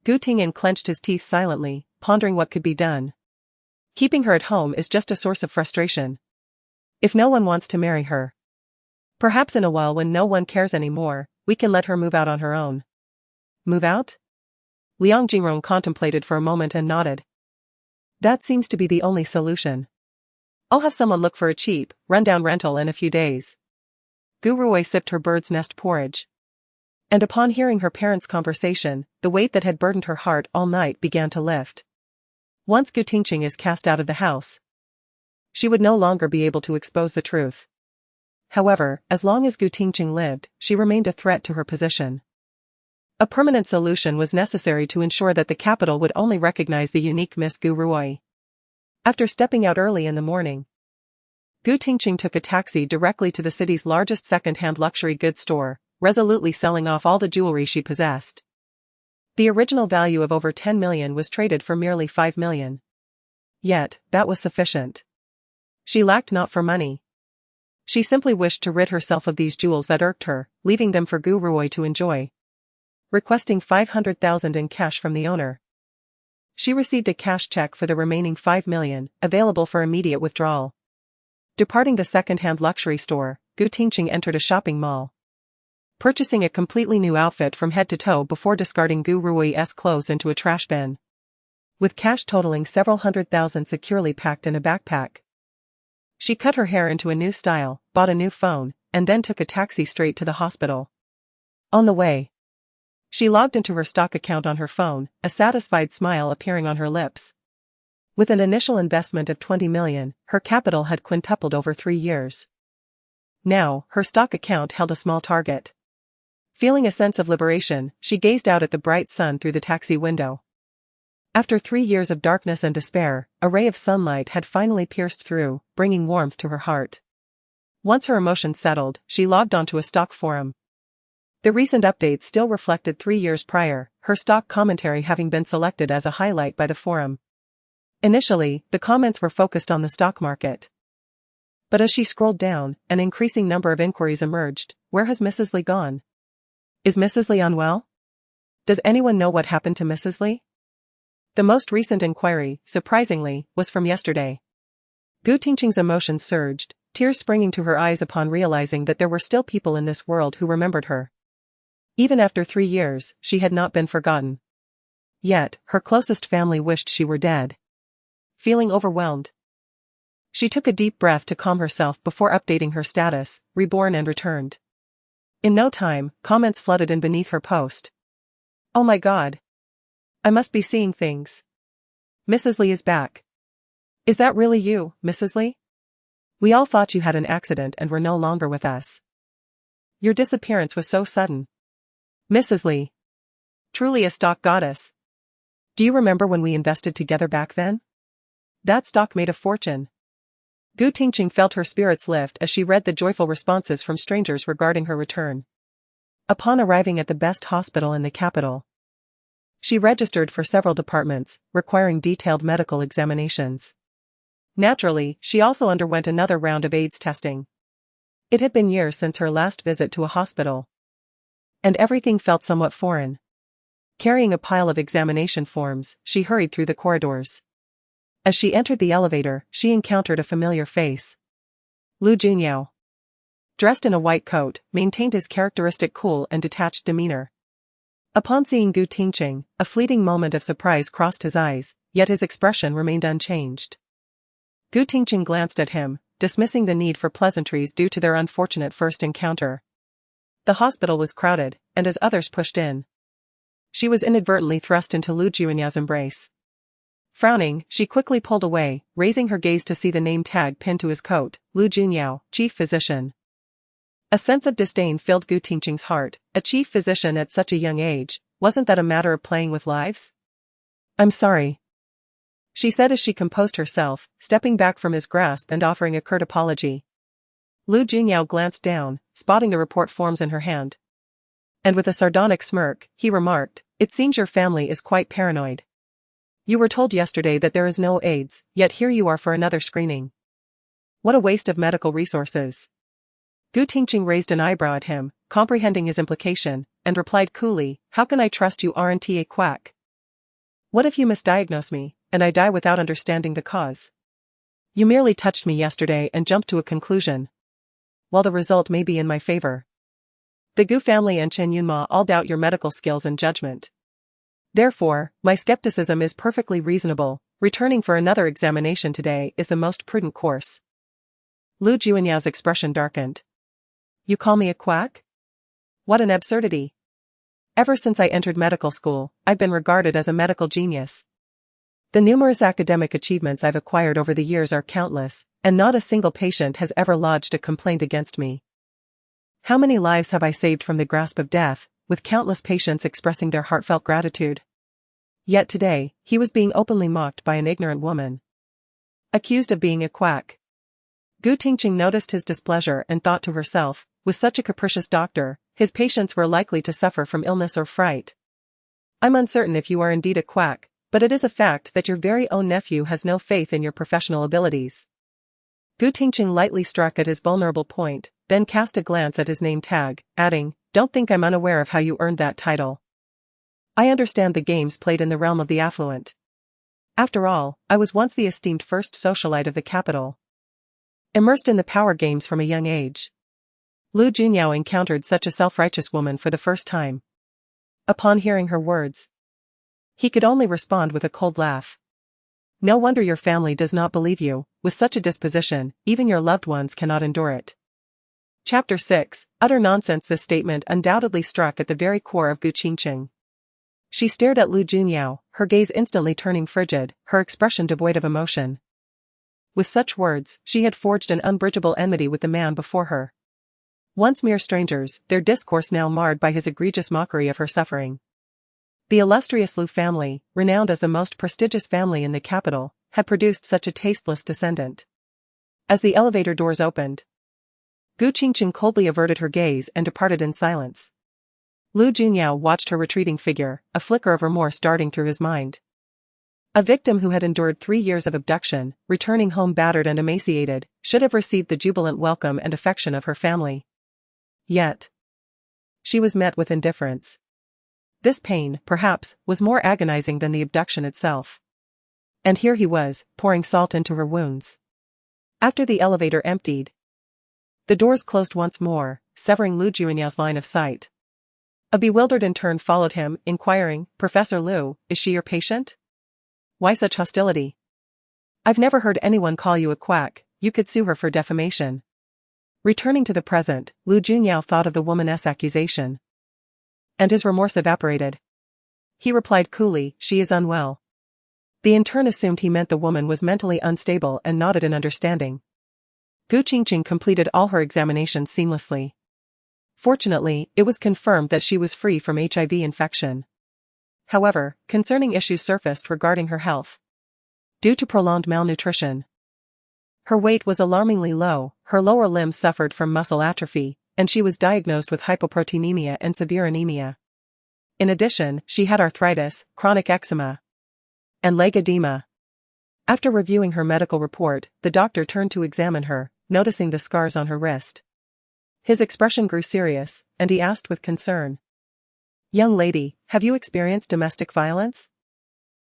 Gu Tingyan clenched his teeth silently, pondering what could be done. Keeping her at home is just a source of frustration. If no one wants to marry her, perhaps in a while when no one cares anymore, we can let her move out on her own. Move out? Liang Jingrong contemplated for a moment and nodded. That seems to be the only solution. I'll have someone look for a cheap, rundown rental in a few days. Gu Ruoi sipped her bird's nest porridge. And upon hearing her parents' conversation, the weight that had burdened her heart all night began to lift. Once Gu Qingcheng is cast out of the house, she would no longer be able to expose the truth. However, as long as Gu Qingcheng lived, she remained a threat to her position. A permanent solution was necessary to ensure that the capital would only recognize the unique Miss Gu Ruoi. After stepping out early in the morning, Gu Qingcheng took a taxi directly to the city's largest second-hand luxury goods store, resolutely selling off all the jewelry she possessed. The original value of over 10 million was traded for merely 5 million. Yet, that was sufficient. She lacked not for money. She simply wished to rid herself of these jewels that irked her, leaving them for Gu Ruoi to enjoy. Requesting 500,000 in cash from the owner, she received a cash check for the remaining 5 million, available for immediate withdrawal. Departing the second-hand luxury store, Gu Qingcheng entered a shopping mall, purchasing a completely new outfit from head to toe before discarding Gu Ruoi's clothes into a trash bin. With cash totaling several 100,000 securely packed in a backpack, she cut her hair into a new style, bought a new phone, and then took a taxi straight to the hospital. On the way, she logged into her stock account on her phone, a satisfied smile appearing on her lips. With an initial investment of 20 million, her capital had quintupled over 3 years. Now, her stock account held a small target. Feeling a sense of liberation, she gazed out at the bright sun through the taxi window. After 3 years of darkness and despair, a ray of sunlight had finally pierced through, bringing warmth to her heart. Once her emotions settled, she logged onto a stock forum. The recent updates still reflected 3 years prior, her stock commentary having been selected as a highlight by the forum. Initially, the comments were focused on the stock market. But as she scrolled down, an increasing number of inquiries emerged. Where has Mrs. Li gone? Is Mrs. Li unwell? Does anyone know what happened to Mrs. Li? The most recent inquiry, surprisingly, was from yesterday. Gu Qingcheng's emotions surged, tears springing to her eyes upon realizing that there were still people in this world who remembered her. Even after 3 years, she had not been forgotten. Yet, her closest family wished she were dead. Feeling overwhelmed, she took a deep breath to calm herself before updating her status, reborn and returned. In no time, comments flooded in beneath her post. Oh my God! I must be seeing things. Mrs. Li is back. Is that really you, Mrs. Li? We all thought you had an accident and were no longer with us. Your disappearance was so sudden. Mrs. Li. Truly a stock goddess. Do you remember when we invested together back then? That stock made a fortune. Gu Qingcheng felt her spirits lift as she read the joyful responses from strangers regarding her return. Upon arriving at the best hospital in the capital, she registered for several departments, requiring detailed medical examinations. Naturally, she also underwent another round of AIDS testing. It had been years since her last visit to a hospital, and everything felt somewhat foreign. Carrying a pile of examination forms, she hurried through the corridors. As she entered the elevator, she encountered a familiar face. Lu Junyao, dressed in a white coat, maintained his characteristic cool and detached demeanor. Upon seeing Gu Qingcheng, a fleeting moment of surprise crossed his eyes, yet his expression remained unchanged. Gu Qingcheng glanced at him, dismissing the need for pleasantries due to their unfortunate first encounter. The hospital was crowded, and as others pushed in, she was inadvertently thrust into Lu Junyao's embrace. Frowning, she quickly pulled away, raising her gaze to see the name tag pinned to his coat, Lu Junyao, chief physician. A sense of disdain filled Gu Qingcheng's heart. A chief physician at such a young age, wasn't that a matter of playing with lives? "I'm sorry," she said as she composed herself, stepping back from his grasp and offering a curt apology. Lu Junyao glanced down, spotting the report forms in her hand. And with a sardonic smirk, he remarked, "It seems your family is quite paranoid. You were told yesterday that there is no AIDS, yet here you are for another screening. What a waste of medical resources." Gu Qingcheng raised an eyebrow at him, comprehending his implication, and replied coolly, "How can I trust you aren't a quack? What if you misdiagnose me, and I die without understanding the cause? You merely touched me yesterday and jumped to a conclusion. While the result may be in my favor, the Gu family and Chen Yunma all doubt your medical skills and judgment. Therefore, my skepticism is perfectly reasonable. Returning for another examination today is the most prudent course." Lu Junyao's expression darkened. "You call me a quack? What an absurdity. Ever since I entered medical school, I've been regarded as a medical genius. The numerous academic achievements I've acquired over the years are countless, and not a single patient has ever lodged a complaint against me. How many lives have I saved from the grasp of death, with countless patients expressing their heartfelt gratitude? Yet today, he was being openly mocked by an ignorant woman. Accused of being a quack. Gu Qingcheng noticed his displeasure and thought to herself, with such a capricious doctor, his patients were likely to suffer from illness or fright. "I'm uncertain if you are indeed a quack, but it is a fact that your very own nephew has no faith in your professional abilities." Gu Qingcheng lightly struck at his vulnerable point, then cast a glance at his name tag, adding, "Don't think I'm unaware of how you earned that title. I understand the games played in the realm of the affluent. After all, I was once the esteemed first socialite of the capital. Immersed in the power games from a young age." Lu Junyao encountered such a self-righteous woman for the first time. Upon hearing her words, he could only respond with a cold laugh. "No wonder your family does not believe you. With such a disposition, even your loved ones cannot endure it." Chapter 6, Utter Nonsense. This statement undoubtedly struck at the very core of Gu Qingcheng. She stared at Lu Junyao, her gaze instantly turning frigid, her expression devoid of emotion. With such words, she had forged an unbridgeable enmity with the man before her. Once mere strangers, their discourse now marred by his egregious mockery of her suffering. The illustrious Lu family, renowned as the most prestigious family in the capital, had produced such a tasteless descendant. As the elevator doors opened, Gu Qingcheng coldly averted her gaze and departed in silence. Lu Junyao watched her retreating figure, a flicker of remorse darting through his mind. A victim who had endured 3 years of abduction, returning home battered and emaciated, should have received the jubilant welcome and affection of her family. Yet, she was met with indifference. This pain, perhaps, was more agonizing than the abduction itself. And here he was, pouring salt into her wounds. After the elevator emptied, the doors closed once more, severing Lu Junyao's line of sight. A bewildered intern followed him, inquiring, "Professor Lu, is she your patient? Why such hostility? I've never heard anyone call you a quack. You could sue her for defamation." Returning to the present, Lu Junyao thought of the woman's accusation, and his remorse evaporated. He replied coolly, "She is unwell." The intern assumed he meant the woman was mentally unstable and nodded in understanding. Gu Qingcheng completed all her examinations seamlessly. Fortunately, it was confirmed that she was free from HIV infection. However, concerning issues surfaced regarding her health. Due to prolonged malnutrition, her weight was alarmingly low, her lower limbs suffered from muscle atrophy, and she was diagnosed with hypoproteinemia and severe anemia. In addition, she had arthritis, chronic eczema, and leg edema. After reviewing her medical report, the doctor turned to examine her, noticing the scars on her wrist. His expression grew serious, and he asked with concern, "Young lady, have you experienced domestic violence?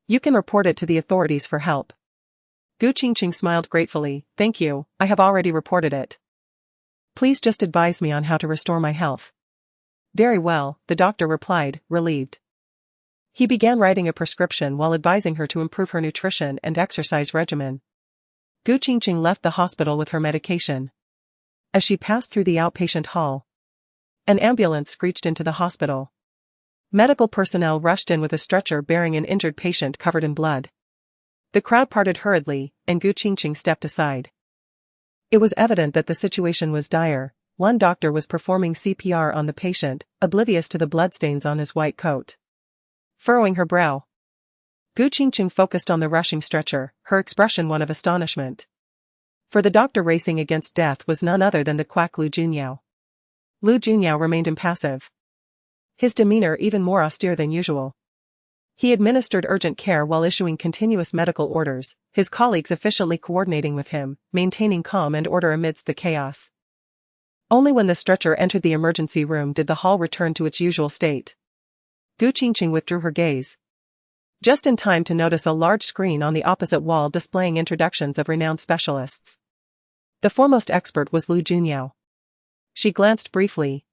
You can report it to the authorities for help." Gu Qingcheng smiled gratefully, "Thank you, I have already reported it. Please just advise me on how to restore my health." "Very well," the doctor replied, relieved. He began writing a prescription while advising her to improve her nutrition and exercise regimen. Gu Qingcheng left the hospital with her medication. As she passed through the outpatient hall, an ambulance screeched into the hospital. Medical personnel rushed in with a stretcher bearing an injured patient covered in blood. The crowd parted hurriedly, and Gu Qingcheng stepped aside. It was evident that the situation was dire. One doctor was performing CPR on the patient, oblivious to the bloodstains on his white coat. Furrowing her brow, Gu Qingcheng focused on the rushing stretcher, her expression one of astonishment. For the doctor racing against death was none other than the quack Lu Junyao. Lu Junyao remained impassive, his demeanor even more austere than usual. He administered urgent care while issuing continuous medical orders, his colleagues efficiently coordinating with him, maintaining calm and order amidst the chaos. Only when the stretcher entered the emergency room did the hall return to its usual state. Gu Qingcheng withdrew her gaze, just in time to notice a large screen on the opposite wall displaying introductions of renowned specialists. The foremost expert was Lu Junyao. She glanced briefly,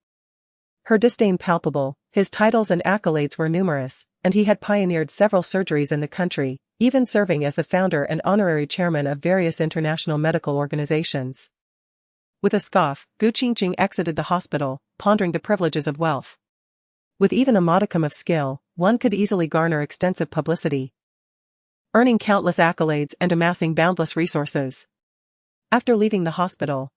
her disdain palpable. His titles and accolades were numerous, and he had pioneered several surgeries in the country, even serving as the founder and honorary chairman of various international medical organizations. With a scoff, Gu Qingcheng exited the hospital, pondering the privileges of wealth. With even a modicum of skill, one could easily garner extensive publicity, earning countless accolades and amassing boundless resources. After leaving the hospital,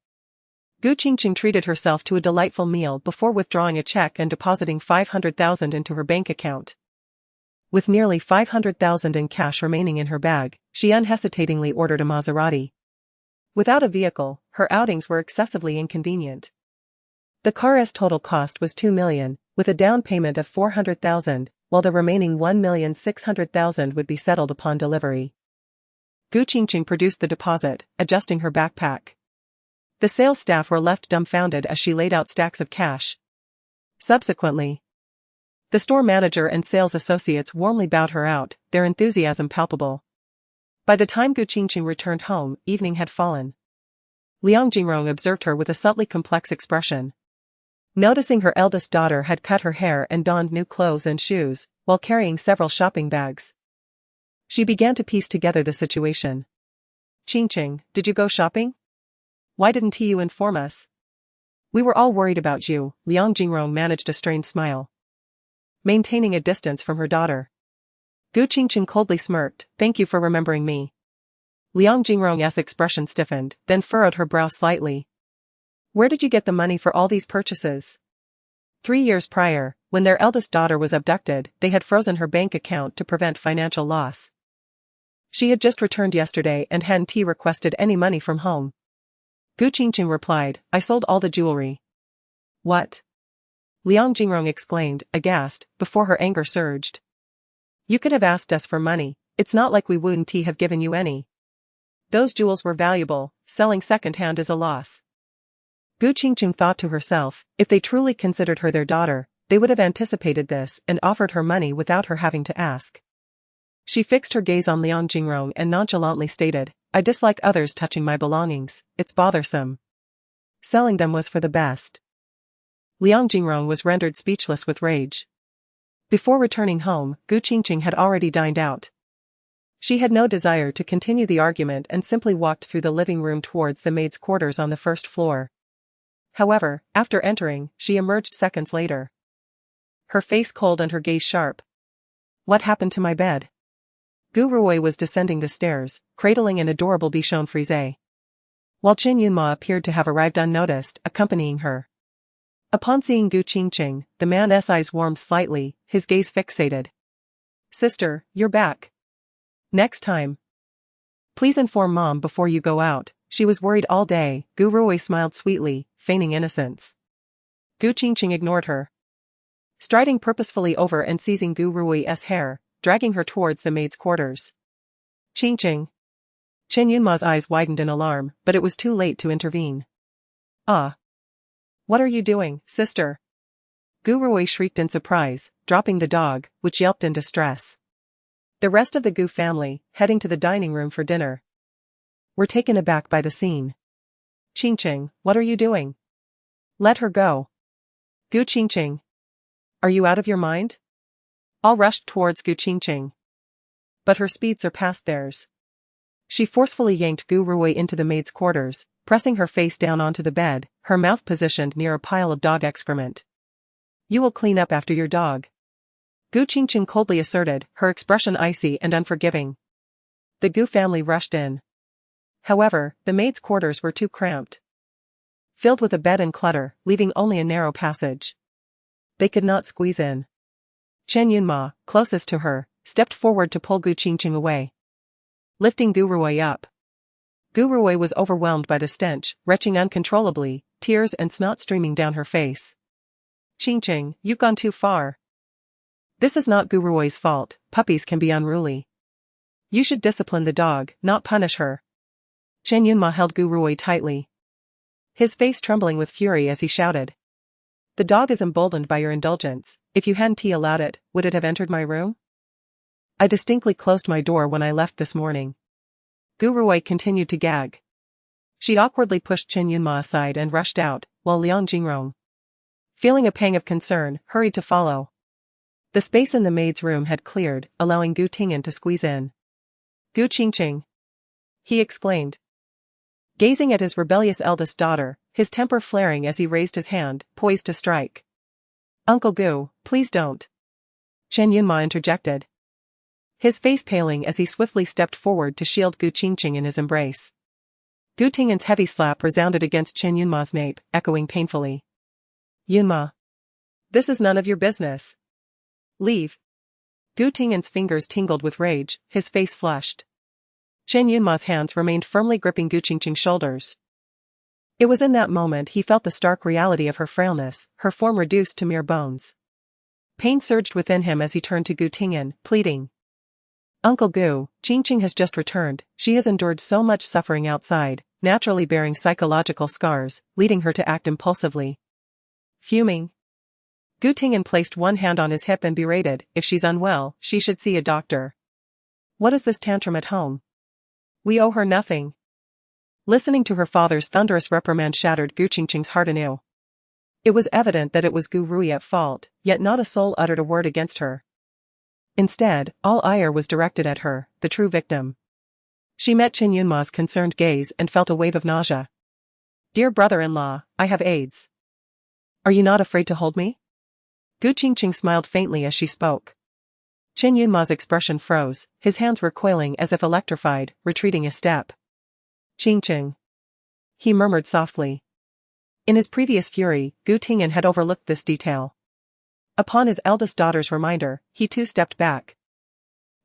Gu Qingcheng treated herself to a delightful meal before withdrawing a check and depositing 500,000 into her bank account. With nearly 500,000 in cash remaining in her bag, she unhesitatingly ordered a Maserati. Without a vehicle, her outings were excessively inconvenient. The car's total cost was 2 million, with a down payment of 400,000, while the remaining 1,600,000 would be settled upon delivery. Gu Qingcheng produced the deposit, adjusting her backpack. The sales staff were left dumbfounded as she laid out stacks of cash. Subsequently, the store manager and sales associates warmly bowed her out, their enthusiasm palpable. By the time Gu Qingcheng returned home, evening had fallen. Liang Jingrong observed her with a subtly complex expression. Noticing her eldest daughter had cut her hair and donned new clothes and shoes, while carrying several shopping bags, she began to piece together the situation. "Qingcheng, did you go shopping? Why didn't you inform us? We were all worried about you." Liang Jingrong managed a strained smile, maintaining a distance from her daughter. Gu Qingcheng coldly smirked. "Thank you for remembering me." Liang Jingrong's expression stiffened, then furrowed her brow slightly. "Where did you get the money for all these purchases?" 3 years prior, when their eldest daughter was abducted, they had frozen her bank account to prevent financial loss. She had just returned yesterday and hadn't requested any money from home. Gu Qingcheng replied, "I sold all the jewelry." "What?" Liang Jingrong exclaimed, aghast, before her anger surged. "You could have asked us for money, it's not like we wouldn't have given you any. Those jewels were valuable, selling second-hand is a loss." Gu Qingcheng thought to herself, if they truly considered her their daughter, they would have anticipated this and offered her money without her having to ask. She fixed her gaze on Liang Jingrong and nonchalantly stated, "I dislike others touching my belongings, it's bothersome. Selling them was for the best." Liang Jingrong was rendered speechless with rage. Before returning home, Gu Qingcheng had already dined out. She had no desire to continue the argument and simply walked through the living room towards the maid's quarters on the first floor. However, after entering, she emerged seconds later, her face cold and her gaze sharp. "What happened to my bed?" Gu Ruoy was descending the stairs, cradling an adorable bichon frise, while Chen Yunma appeared to have arrived unnoticed, accompanying her. Upon seeing Gu Qingcheng, the man's eyes warmed slightly, his gaze fixated. "Sister, you're back. Next time, please inform Mom before you go out, she was worried all day." Gu Ruoy smiled sweetly, feigning innocence. Gu Qingcheng ignored her, striding purposefully over and seizing Gu Ruoy's hair, dragging her towards the maid's quarters. "Qingcheng." Chen Yunma's eyes widened in alarm, but it was too late to intervene. "Ah! What are you doing, sister?" Gu Ruoy shrieked in surprise, dropping the dog, which yelped in distress. The rest of the Gu family, heading to the dining room for dinner, were taken aback by the scene. "Qingcheng, what are you doing? Let her go." "Gu Qingcheng, are you out of your mind? all rushed towards Gu Qingcheng. But her speed surpassed theirs. She forcefully yanked Gu Rui into the maid's quarters, pressing her face down onto the bed, her mouth positioned near a pile of dog excrement. "You will clean up after your dog," Gu Qingcheng coldly asserted, her expression icy and unforgiving. The Gu family rushed in. However, the maid's quarters were too cramped, filled with a bed and clutter, leaving only a narrow passage. They could not squeeze in. Chen Yunma, closest to her, stepped forward to pull Gu Qingcheng away, lifting Gu Rui up. Gu Rui was overwhelmed by the stench, retching uncontrollably, tears and snot streaming down her face. "Qingcheng, you've gone too far. This is not Gu Rui's fault, puppies can be unruly. You should discipline the dog, not punish her." Chen Yunma held Gu Rui tightly, his face trembling with fury as he shouted. "The dog is emboldened by your indulgence. If you hadn't allowed it, would it have entered my room? I distinctly closed my door when I left this morning." Gu Rui continued to gag. She awkwardly pushed Chen Yunma aside and rushed out, while Liang Jingrong, feeling a pang of concern, hurried to follow. The space in the maid's room had cleared, allowing Gu Tingen to squeeze in. "Gu Qingcheng," he exclaimed, gazing at his rebellious eldest daughter, his temper flaring as he raised his hand, poised to strike. "Uncle Gu, please don't," Chen Yunma interjected, his face paling as he swiftly stepped forward to shield Gu Qingcheng in his embrace. Gu Tingen's heavy slap resounded against Chen Yunma's nape, echoing painfully. "Yunma, this is none of your business. Leave." Gu Tingen's fingers tingled with rage, his face flushed. Chen Yunma's hands remained firmly gripping Gu Qingcheng's shoulders. It was in that moment he felt the stark reality of her frailness, her form reduced to mere bones. Pain surged within him as he turned to Gu Tingen, pleading. "Uncle Gu, Qingcheng has just returned. She has endured so much suffering outside, naturally bearing psychological scars, leading her to act impulsively." Fuming, Gu Tingen placed one hand on his hip and berated, "If she's unwell, she should see a doctor. What is this tantrum at home? We owe her nothing." Listening to her father's thunderous reprimand shattered Gu Qingcheng's heart anew. It was evident that it was Gu Rui at fault, yet not a soul uttered a word against her. Instead, all ire was directed at her, the true victim. She met Chen Yunma's concerned gaze and felt a wave of nausea. "Dear brother-in-law, I have AIDS. Are you not afraid to hold me?" Gu Qingcheng smiled faintly as she spoke. Chen Yunma's expression froze, his hands recoiling as if electrified, retreating a step. "Qingcheng," he murmured softly. In his previous fury, Gu Tingen had overlooked this detail. Upon his eldest daughter's reminder, he too stepped back,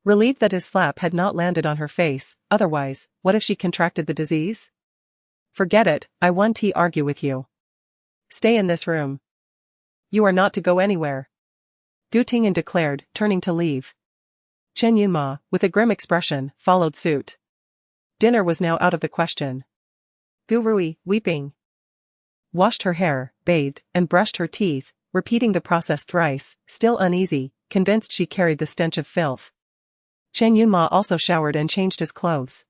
relieved that his slap had not landed on her face. Otherwise, what if she contracted the disease? "Forget it, I won't argue with you. Stay in this room. You are not to go anywhere," Gu Tingen declared, turning to leave. Chen Yunma, with a grim expression, followed suit. Dinner was now out of the question. Gu Rui, weeping, washed her hair, bathed, and brushed her teeth, repeating the process thrice, still uneasy, convinced she carried the stench of filth. Chen Yunma also showered and changed his clothes.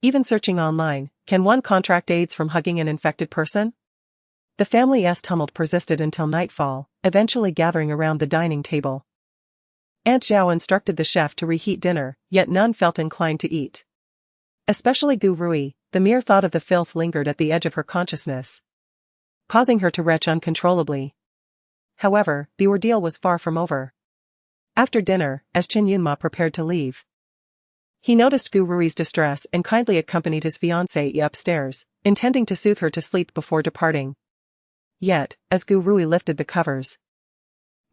Even searching online, can one contract AIDS from hugging an infected person? The family's tumult persisted until nightfall, eventually gathering around the dining table. Aunt Zhao instructed the chef to reheat dinner, yet none felt inclined to eat. Especially Gu Rui, the mere thought of the filth lingered at the edge of her consciousness, causing her to retch uncontrollably. However, the ordeal was far from over. After dinner, as Chen Yunma prepared to leave, he noticed Gu Rui's distress and kindly accompanied his fiancée upstairs, intending to soothe her to sleep before departing. Yet, as Gu Rui lifted the covers,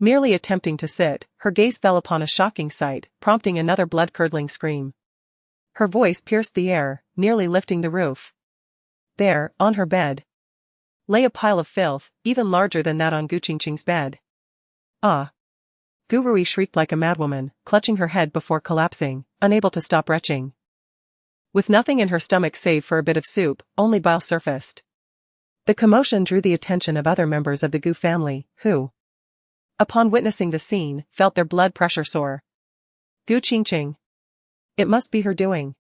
merely attempting to sit, her gaze fell upon a shocking sight, prompting another blood-curdling scream. Her voice pierced the air, nearly lifting the roof. There, on her bed, lay a pile of filth, even larger than that on Gu Qingcheng's bed. "Ah!" Gu Rui shrieked like a madwoman, clutching her head before collapsing, unable to stop retching. With nothing in her stomach save for a bit of soup, only bile surfaced. The commotion drew the attention of other members of the Gu family, who, upon witnessing the scene, felt their blood pressure soar. "Gu Qingcheng. It must be her doing."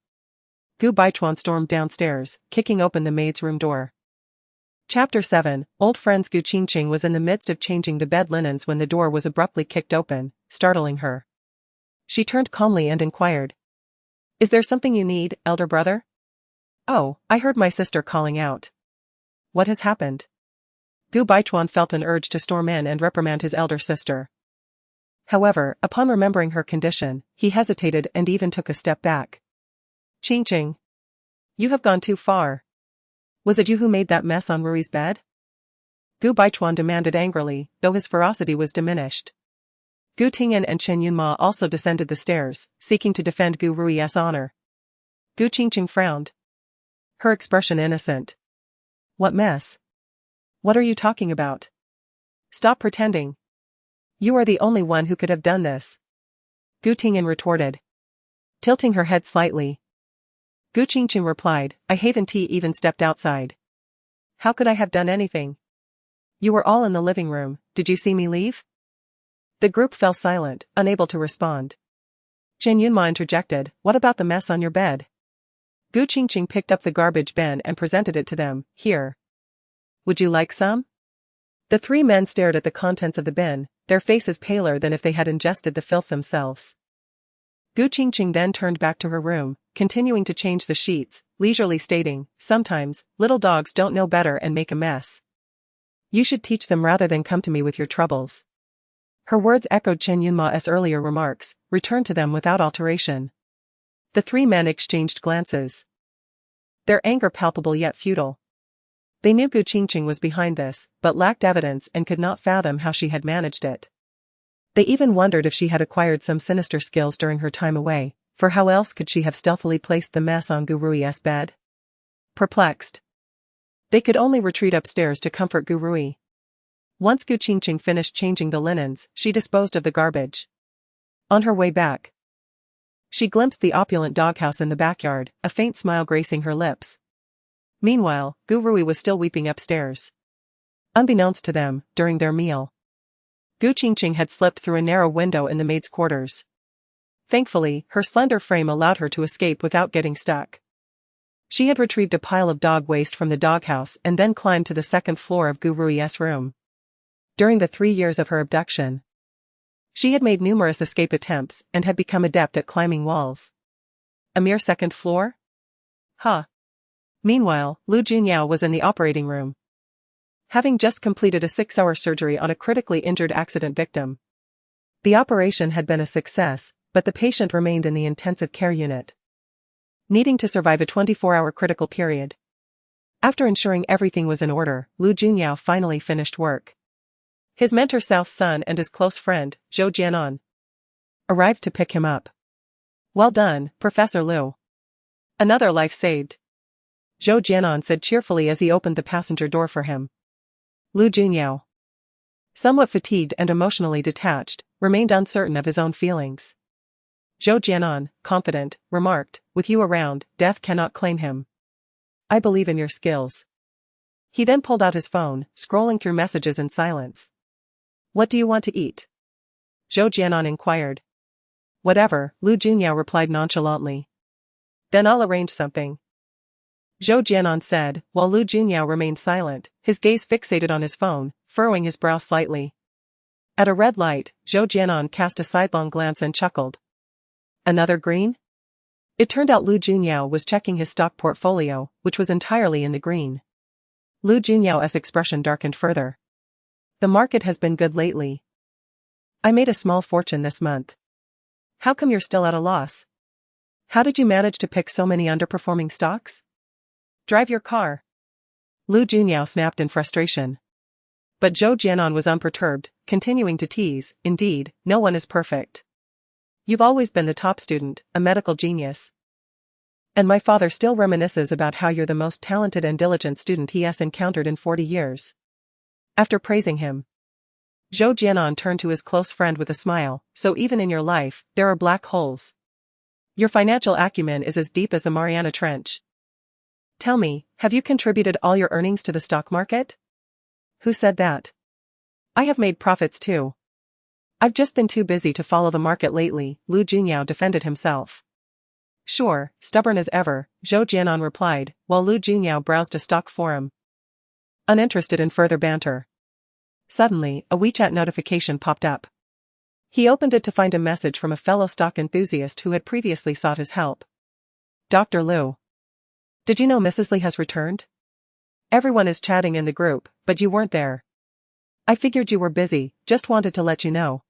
Gu Baichuan stormed downstairs, kicking open the maid's room door. Chapter 7, Old Friends. Gu Qingcheng was in the midst of changing the bed linens when the door was abruptly kicked open, startling her. She turned calmly and inquired. Is there something you need, elder brother? Oh, I heard my sister calling out. What has happened? Gu Baichuan felt an urge to storm in and reprimand his elder sister. However, upon remembering her condition, he hesitated and even took a step back. Qingcheng. You have gone too far. Was it you who made that mess on Rui's bed? Gu Baichuan demanded angrily, though his ferocity was diminished. Gu Tingyan and Chen Yunma also descended the stairs, seeking to defend Gu Rui's honor. Gu Qingcheng frowned. Her expression innocent. What mess? What are you talking about? Stop pretending. You are the only one who could have done this. Gu Tingyan retorted, tilting her head slightly. Gu Qingcheng replied, I haven't even stepped outside. How could I have done anything? You were all in the living room, did you see me leave? The group fell silent, unable to respond. Chen Yunma interjected, what about the mess on your bed? Gu Qingcheng picked up the garbage bin and presented it to them, here. Would you like some? The three men stared at the contents of the bin, their faces paler than if they had ingested the filth themselves. Gu Qingcheng then turned back to her room, continuing to change the sheets, leisurely stating, sometimes, little dogs don't know better and make a mess. You should teach them rather than come to me with your troubles. Her words echoed Chen Yunma's earlier remarks, returned to them without alteration. The three men exchanged glances. Their anger palpable yet futile. They knew Gu Qingcheng was behind this, but lacked evidence and could not fathom how she had managed it. They even wondered if she had acquired some sinister skills during her time away, for how else could she have stealthily placed the mess on Gu Rui's bed? Perplexed, they could only retreat upstairs to comfort Gu Rui. Once Gu Qingcheng finished changing the linens, she disposed of the garbage. On her way back, she glimpsed the opulent doghouse in the backyard, a faint smile gracing her lips. Meanwhile, Gu Rui was still weeping upstairs. Unbeknownst to them, during their meal, Gu Qingcheng had slipped through a narrow window in the maid's quarters. Thankfully, her slender frame allowed her to escape without getting stuck. She had retrieved a pile of dog waste from the doghouse and then climbed to the second floor of Gu Rui's room. During the 3 years of her abduction, she had made numerous escape attempts and had become adept at climbing walls. A mere second floor? Huh. Meanwhile, Lu Junyao was in the operating room, having just completed a 6-hour surgery on a critically injured accident victim. The operation had been a success, but the patient remained in the intensive care unit, needing to survive a 24-hour critical period. After ensuring everything was in order, Lu Junyao finally finished work. His mentor South's son and his close friend, Zhou Jianan, arrived to pick him up. Well done, Professor Lu. Another life saved, Zhou Jianan said cheerfully as he opened the passenger door for him. Lu Junyao, somewhat fatigued and emotionally detached, remained uncertain of his own feelings. Zhou Jianan, confident, remarked, with you around, death cannot claim him. I believe in your skills. He then pulled out his phone, scrolling through messages in silence. What do you want to eat? Zhou Jianan inquired. Whatever, Lu Junyao replied nonchalantly. Then I'll arrange something, Zhou Jianan said, while Lu Junyao remained silent, his gaze fixated on his phone, furrowing his brow slightly. At a red light, Zhou Jianan cast a sidelong glance and chuckled. Another green? It turned out Lu Junyao was checking his stock portfolio, which was entirely in the green. Lu Junyao's expression darkened further. The market has been good lately. I made a small fortune this month. How come you're still at a loss? How did you manage to pick so many underperforming stocks? Drive your car. Lu Junyao snapped in frustration. But Zhou Jianan was unperturbed, continuing to tease, indeed, no one is perfect. You've always been the top student, a medical genius. And my father still reminisces about how you're the most talented and diligent student he has encountered in 40 years. After praising him, Zhou Jianan turned to his close friend with a smile, so even in your life, there are black holes. Your financial acumen is as deep as the Mariana Trench. Tell me, have you contributed all your earnings to the stock market? Who said that? I have made profits too. I've just been too busy to follow the market lately, Lu Junyao defended himself. Sure, stubborn as ever, Zhou Jianan replied, while Lu Junyao browsed a stock forum, uninterested in further banter. Suddenly, a WeChat notification popped up. He opened it to find a message from a fellow stock enthusiast who had previously sought his help. Dr. Lu. Did you know Mrs. Li has returned? Everyone is chatting in the group, but you weren't there. I figured you were busy, just wanted to let you know.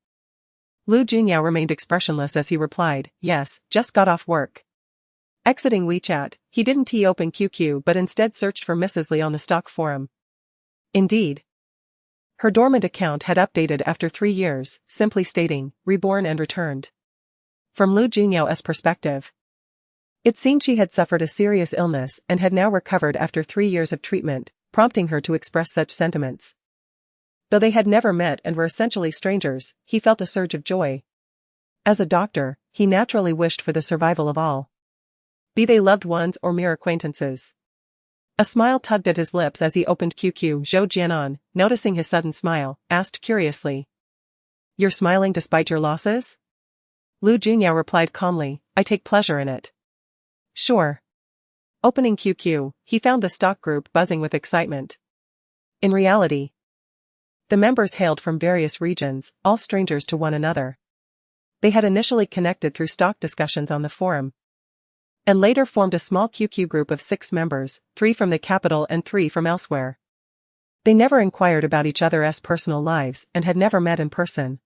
Lu Junyao remained expressionless as he replied, yes, just got off work. Exiting WeChat, he didn't open QQ but instead searched for Mrs. Li on the stock forum. Indeed. Her dormant account had updated after 3 years, simply stating, reborn and returned. From Lu Junyao's perspective, it seemed she had suffered a serious illness and had now recovered after 3 years of treatment, prompting her to express such sentiments. Though they had never met and were essentially strangers, he felt a surge of joy. As a doctor, he naturally wished for the survival of all, be they loved ones or mere acquaintances. A smile tugged at his lips as he opened QQ. Zhou Jianan, noticing his sudden smile, asked curiously. You're smiling despite your losses? Lu Junyao replied calmly, I take pleasure in it. Sure. Opening QQ, he found the stock group buzzing with excitement. In reality, the members hailed from various regions, all strangers to one another. They had initially connected through stock discussions on the forum, and later formed a small QQ group of 6 members, 3 from the capital and 3 from elsewhere. They never inquired about each other's personal lives and had never met in person.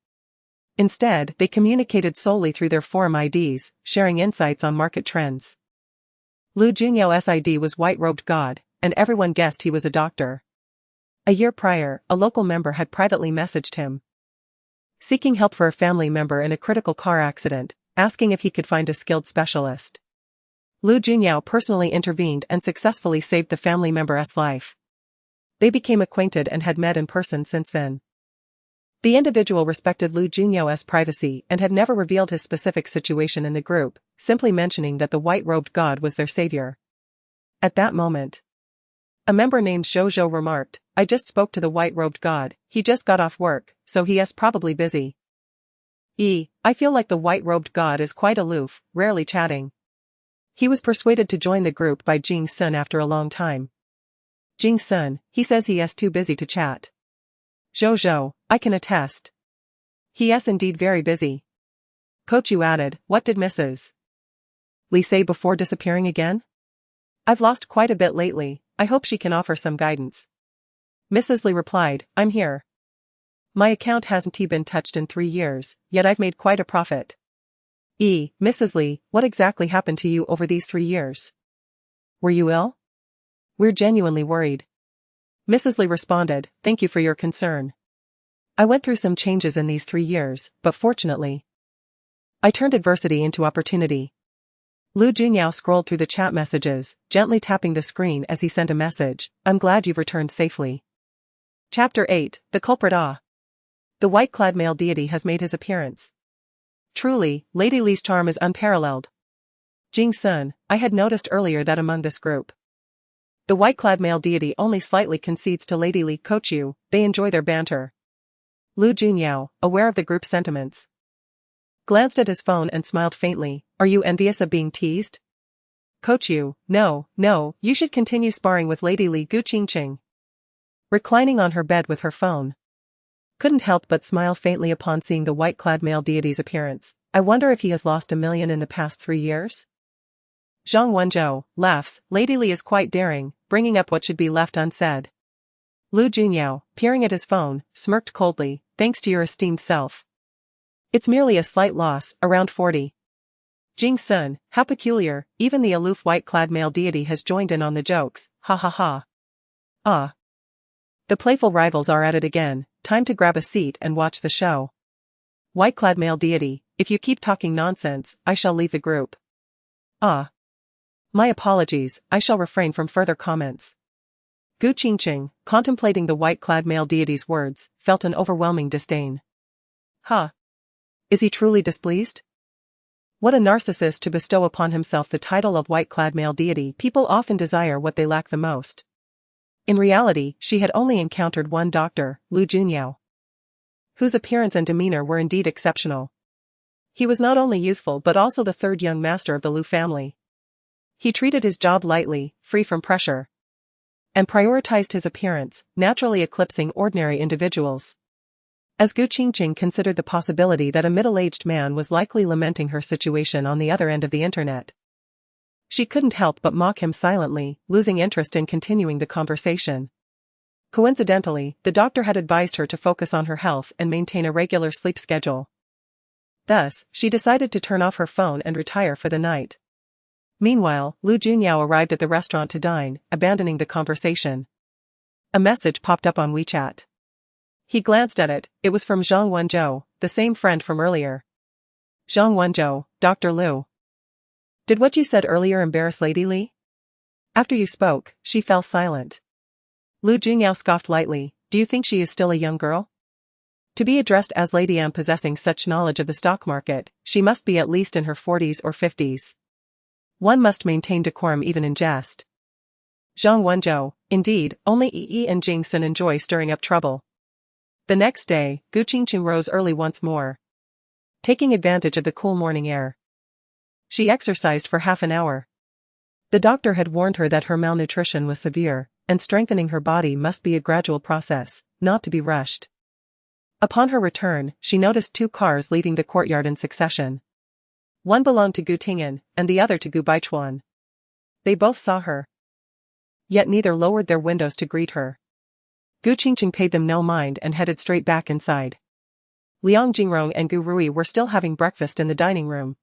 Instead, they communicated solely through their forum IDs, sharing insights on market trends. Lu Junyao's ID was White-Robed God, and everyone guessed he was a doctor. A year prior, a local member had privately messaged him, seeking help for a family member in a critical car accident, asking if he could find a skilled specialist. Lu Junyao personally intervened and successfully saved the family member's life. They became acquainted and had met in person since then. The individual respected Lu Junyao's privacy and had never revealed his specific situation in the group, simply mentioning that the white-robed god was their savior. At that moment, a member named Zhou remarked, I just spoke to the white-robed god, he just got off work, so he is probably busy. I feel like the white-robed god is quite aloof, rarely chatting. He was persuaded to join the group by Jing Sun after a long time. Jing Sun, he says he is too busy to chat. Zhou, I can attest. He is indeed very busy. Coach Yu added, what did Mrs. Li say before disappearing again? I've lost quite a bit lately, I hope she can offer some guidance. Mrs. Li replied, I'm here. My account hasn't been touched in 3 years, yet I've made quite a profit. Mrs. Li, what exactly happened to you over these 3 years? Were you ill? We're genuinely worried. Mrs. Li responded, thank you for your concern. I went through some changes in these 3 years, but fortunately, I turned adversity into opportunity. Lu Junyao scrolled through the chat messages, gently tapping the screen as he sent a message, I'm glad you've returned safely. Chapter 8, The Culprit. The white-clad male deity has made his appearance. Truly, Lady Li's charm is unparalleled. Jing Sun, I had noticed earlier that among this group, the white-clad male deity only slightly concedes to Lady Li. Coach Yu, they enjoy their banter. Lu Junyao, aware of the group's sentiments, glanced at his phone and smiled faintly, are you envious of being teased? Coach Yu, no, you should continue sparring with Lady Li. Qingcheng, reclining on her bed with her phone, couldn't help but smile faintly upon seeing the white-clad male deity's appearance. I wonder if he has lost $1 million in the past 3 years? Zhang Wenzhou laughs, Lady Li is quite daring, bringing up what should be left unsaid. Lu Junyao, peering at his phone, smirked coldly, thanks to your esteemed self. It's merely a slight loss, around 40. Jing Sun, how peculiar, even the aloof white-clad male deity has joined in on the jokes, ha ha ha. Ah. The playful rivals are at it again, time to grab a seat and watch the show. White-clad male deity, if you keep talking nonsense, I shall leave the group. Ah. My apologies, I shall refrain from further comments. Qingcheng, contemplating the white-clad male deity's words, felt an overwhelming disdain. Is he truly displeased? What a narcissist to bestow upon himself the title of white-clad male deity. People often desire what they lack the most. In reality, she had only encountered one doctor, Lu Junyao, whose appearance and demeanor were indeed exceptional. He was not only youthful but also the 3rd young master of the Lu family. He treated his job lightly, free from pressure, and prioritized his appearance, naturally eclipsing ordinary individuals. As Gu Qingcheng considered the possibility that a middle-aged man was likely lamenting her situation on the other end of the internet, she couldn't help but mock him silently, losing interest in continuing the conversation. Coincidentally, the doctor had advised her to focus on her health and maintain a regular sleep schedule. Thus, she decided to turn off her phone and retire for the night. Meanwhile, Lu Junyao arrived at the restaurant to dine, abandoning the conversation. A message popped up on WeChat. He glanced at it. It was from Zhang Wenzhou, the same friend from earlier. Zhang Wenzhou, Dr. Lu. Did what you said earlier embarrass Lady Li? After you spoke, she fell silent. Lu Junyao scoffed lightly. Do you think she is still a young girl? To be addressed as Lady M possessing such knowledge of the stock market, she must be at least in her 40s or 50s. One must maintain decorum even in jest. Zhang Wenzhou, indeed, only Yi and Jing Sun enjoy stirring up trouble. The next day, Gu Qingcheng rose early once more. Taking advantage of the cool morning air, she exercised for half an hour. The doctor had warned her that her malnutrition was severe, and strengthening her body must be a gradual process, not to be rushed. Upon her return, she noticed 2 cars leaving the courtyard in succession. One belonged to Gu Ting'an, and the other to Gu Baichuan. They both saw her. Yet neither lowered their windows to greet her. Gu Qingcheng paid them no mind and headed straight back inside. Liang Jingrong and Gu Rui were still having breakfast in the dining room.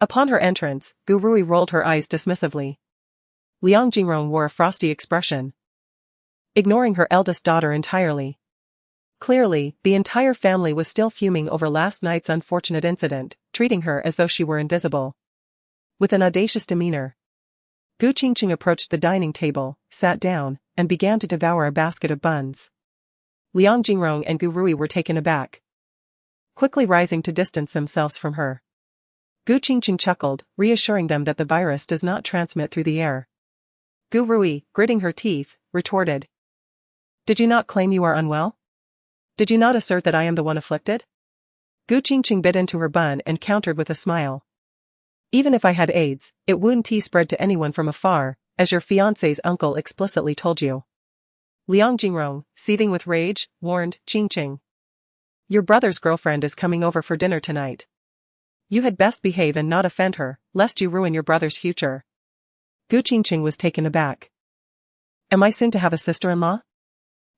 Upon her entrance, Gu Rui rolled her eyes dismissively. Liang Jingrong wore a frosty expression, ignoring her eldest daughter entirely. Clearly, the entire family was still fuming over last night's unfortunate incident, treating her as though she were invisible. With an audacious demeanor, Gu Qingcheng approached the dining table, sat down, and began to devour a basket of buns. Liang Jingrong and Gu Rui were taken aback, quickly rising to distance themselves from her. Gu Qingcheng chuckled, reassuring them that the virus does not transmit through the air. Gu Rui, gritting her teeth, retorted. Did you not claim you are unwell? Did you not assert that I am the one afflicted? Gu Qingcheng bit into her bun and countered with a smile. Even if I had AIDS, it wouldn't spread to anyone from afar, as your fiancé's uncle explicitly told you. Liang Jingrong, seething with rage, warned Qingcheng. Your brother's girlfriend is coming over for dinner tonight. You had best behave and not offend her, lest you ruin your brother's future. Gu Qingcheng was taken aback. Am I soon to have a sister-in-law?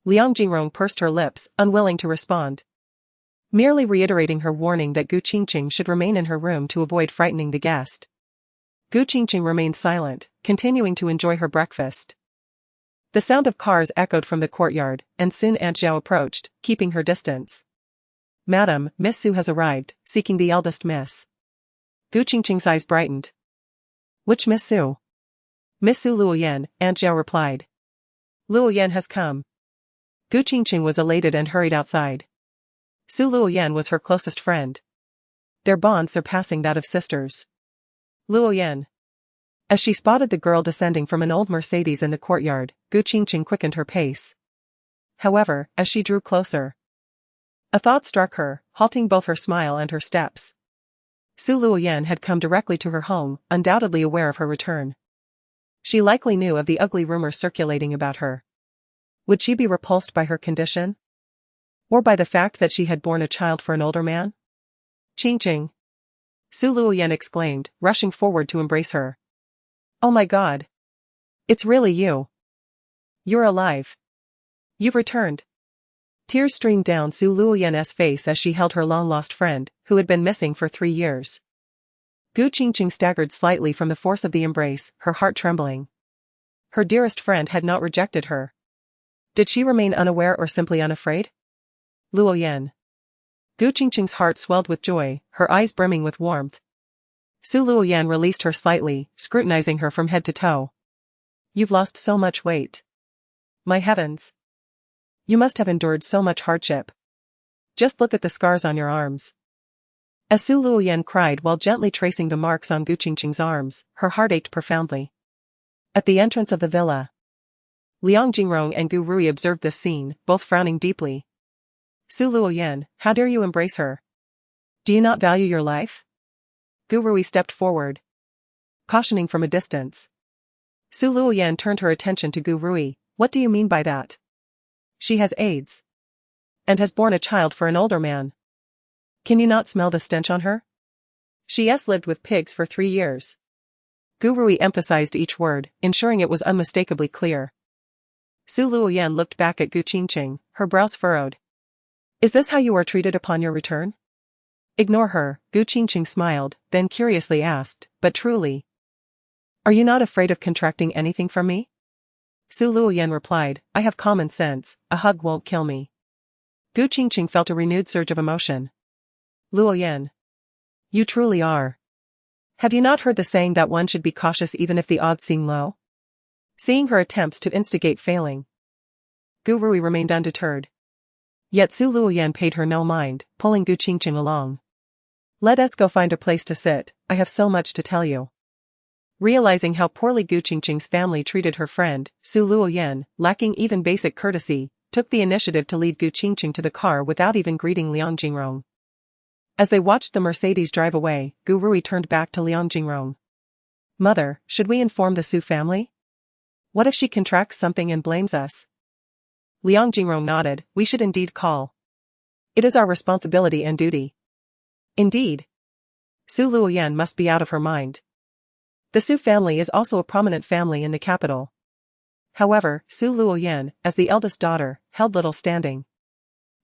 Liang Jingrong pursed her lips, unwilling to respond, merely reiterating her warning that Gu Qingcheng should remain in her room to avoid frightening the guest. Gu Qingcheng remained silent, continuing to enjoy her breakfast. The sound of cars echoed from the courtyard, and soon Aunt Zhao approached, keeping her distance. Madam, Miss Su has arrived, seeking the eldest miss. Gu Qingcheng's eyes brightened. Which Miss Su? Miss Su Luoyan, Aunt Zhao replied. Luoyan has come. Gu Qingcheng was elated and hurried outside. Su Luoyan was her closest friend, their bond surpassing that of sisters. Luoyan. As she spotted the girl descending from an old Mercedes in the courtyard, Gu Qingcheng quickened her pace. However, as she drew closer, a thought struck her, halting both her smile and her steps. Su Luoyan had come directly to her home, undoubtedly aware of her return. She likely knew of the ugly rumors circulating about her. Would she be repulsed by her condition? Or by the fact that she had borne a child for an older man? Qingcheng! Su Luoyan exclaimed, rushing forward to embrace her. Oh my God! It's really you! You're alive! You've returned! Tears streamed down Su Luoyan's face as she held her long-lost friend, who had been missing for 3 years. Gu Qingcheng staggered slightly from the force of the embrace, her heart trembling. Her dearest friend had not rejected her. Did she remain unaware or simply unafraid? Luoyan. Gu Qingcheng's heart swelled with joy, her eyes brimming with warmth. Su Luoyan released her slightly, scrutinizing her from head to toe. You've lost so much weight. My heavens! You must have endured so much hardship. Just look at the scars on your arms. As Su Luoyan cried while gently tracing the marks on Gu Qingcheng's arms, her heart ached profoundly. At the entrance of the villa, Liang Jingrong and Gu Rui observed this scene, both frowning deeply. Su Luoyan, how dare you embrace her? Do you not value your life? Gu Rui stepped forward, cautioning from a distance. Su Luoyan turned her attention to Gu Rui. What do you mean by that? She has AIDS. and has borne a child for an older man. Can you not smell the stench on her? She has lived with pigs for 3 years. Gu Rui emphasized each word, ensuring it was unmistakably clear. Su Luoyan looked back at Gu Qingcheng, her brows furrowed. Is this how you are treated upon your return? Ignore her, Gu Qingcheng smiled, then curiously asked, but truly. Are you not afraid of contracting anything from me? Su Luoyan replied, I have common sense, a hug won't kill me. Gu Qingcheng felt a renewed surge of emotion. Luoyan. You truly are. Have you not heard the saying that one should be cautious even if the odds seem low? Seeing her attempts to instigate failing, Gu Rui remained undeterred. Yet Su Luoyan paid her no mind, pulling Gu Qingcheng along. Let us go find a place to sit, I have so much to tell you. Realizing how poorly Gu Qingcheng's family treated her friend, Su Luoyan, lacking even basic courtesy, took the initiative to lead Gu Qingcheng to the car without even greeting Liang Jingrong. As they watched the Mercedes drive away, Gu Rui turned back to Liang Jingrong. Mother, should we inform the Su family? What if she contracts something and blames us? Liang Jingrong nodded, we should indeed call. It is our responsibility and duty. Indeed. Su Luoyan must be out of her mind. The Su family is also a prominent family in the capital. However, Su Luoyan, as the eldest daughter, held little standing.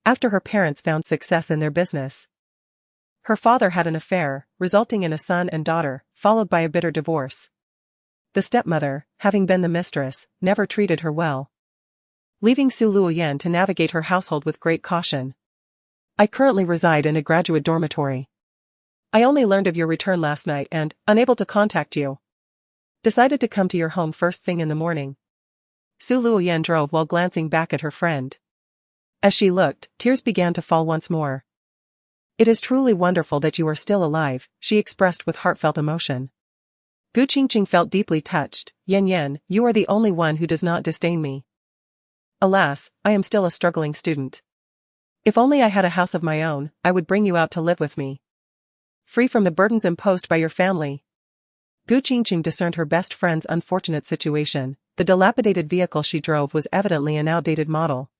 After her parents found success in their business, her father had an affair, resulting in a son and daughter, followed by a bitter divorce. The stepmother, having been the mistress, never treated her well, leaving Su Luoyan to navigate her household with great caution. I currently reside in a graduate dormitory. I only learned of your return last night and, unable to contact you, decided to come to your home first thing in the morning. Su Luoyan drove while glancing back at her friend. As she looked, tears began to fall once more. It is truly wonderful that you are still alive, she expressed with heartfelt emotion. Gu Qingcheng felt deeply touched. Yan, you are the only one who does not disdain me. Alas, I am still a struggling student. If only I had a house of my own, I would bring you out to live with me, free from the burdens imposed by your family. Gu Qingcheng discerned her best friend's unfortunate situation. The dilapidated vehicle she drove was evidently an outdated model,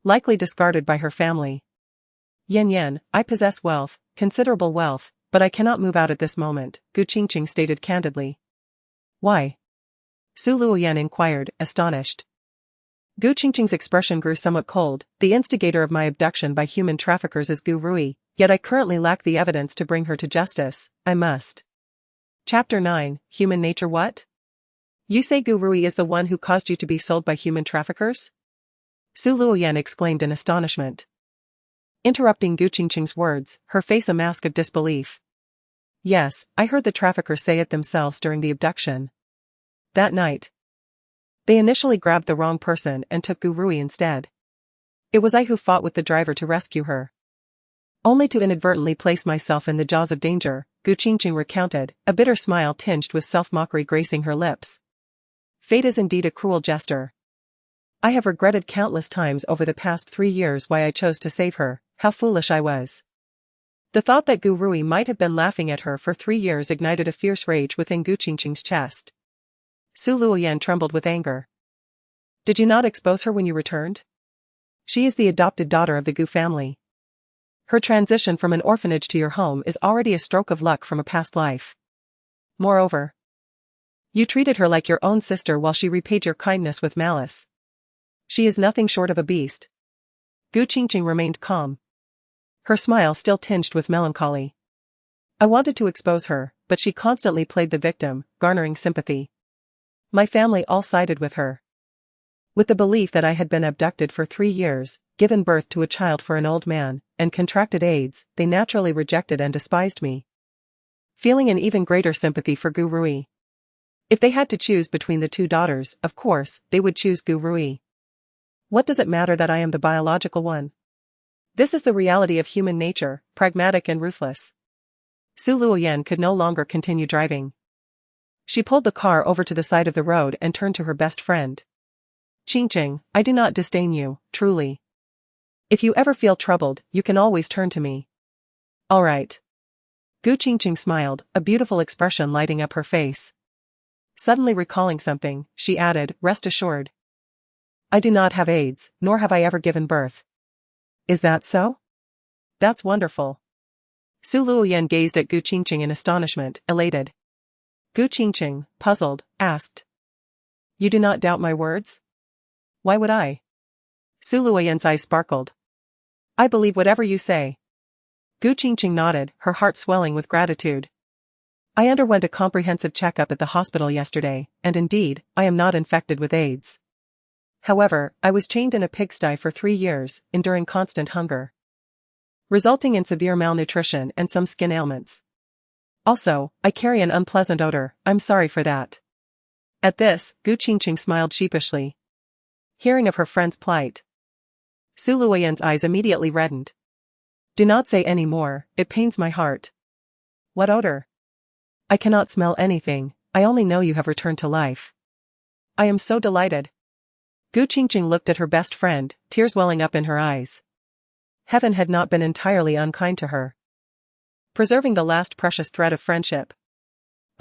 likely discarded by her family. Yan, I possess wealth, considerable wealth, but I cannot move out at this moment, Gu Qingcheng stated candidly. Why? Su Luoyan inquired, astonished. Gu Qingcheng's expression grew somewhat cold. The instigator of my abduction by human traffickers is Gu Rui, yet I currently lack the evidence to bring her to justice. I must. Chapter 9, Human Nature. What? You say Gu Rui is the one who caused you to be sold by human traffickers? Su Luoyan exclaimed in astonishment, interrupting Gu Qingcheng's words, her face a mask of disbelief. Yes, I heard the traffickers say it themselves during the abduction. That night, they initially grabbed the wrong person and took Gu Rui instead. It was I who fought with the driver to rescue her, only to inadvertently place myself in the jaws of danger, Gu Qingcheng recounted, a bitter smile tinged with self-mockery gracing her lips. Fate is indeed a cruel jester. I have regretted countless times over the past 3 years why I chose to save her. How foolish I was. The thought that Gu Rui might have been laughing at her for 3 years ignited a fierce rage within Gu Qingcheng's chest. Su Luoyan trembled with anger. Did you not expose her when you returned? She is the adopted daughter of the Gu family. Her transition from an orphanage to your home is already a stroke of luck from a past life. Moreover, you treated her like your own sister while she repaid your kindness with malice. She is nothing short of a beast. Gu Qingcheng remained calm, her smile still tinged with melancholy. I wanted to expose her, but she constantly played the victim, garnering sympathy. My family all sided with her, with the belief that I had been abducted for 3 years, given birth to a child for an old man, and contracted AIDS. They naturally rejected and despised me, feeling an even greater sympathy for Gu Rui. If they had to choose between the 2 daughters, of course, they would choose Gu Rui. What does it matter that I am the biological one? This is the reality of human nature, pragmatic and ruthless. Su Luoyan could no longer continue driving. She pulled the car over to the side of the road and turned to her best friend. Qingcheng, I do not disdain you, truly. If you ever feel troubled, you can always turn to me. All right. Gu Qingcheng smiled, a beautiful expression lighting up her face. Suddenly recalling something, she added, rest assured. I do not have AIDS, nor have I ever given birth. Is that so? That's wonderful. Su Luoyan gazed at Gu Qingcheng in astonishment, elated. Gu Qingcheng, puzzled, asked. You do not doubt my words? Why would I? Su Luoyan's eyes sparkled. I believe whatever you say. Gu Qingcheng nodded, her heart swelling with gratitude. I underwent a comprehensive checkup at the hospital yesterday, and indeed, I am not infected with AIDS. However, I was chained in a pigsty for 3 years, enduring constant hunger, resulting in severe malnutrition and some skin ailments. Also, I carry an unpleasant odor. I'm sorry for that. At this, Gu Qingcheng smiled sheepishly, hearing of her friend's plight. Su Luoyan's eyes immediately reddened. Do not say any more, it pains my heart. What odor? I cannot smell anything, I only know you have returned to life. I am so delighted. Gu Qingcheng looked at her best friend, tears welling up in her eyes. Heaven had not been entirely unkind to her, preserving the last precious thread of friendship.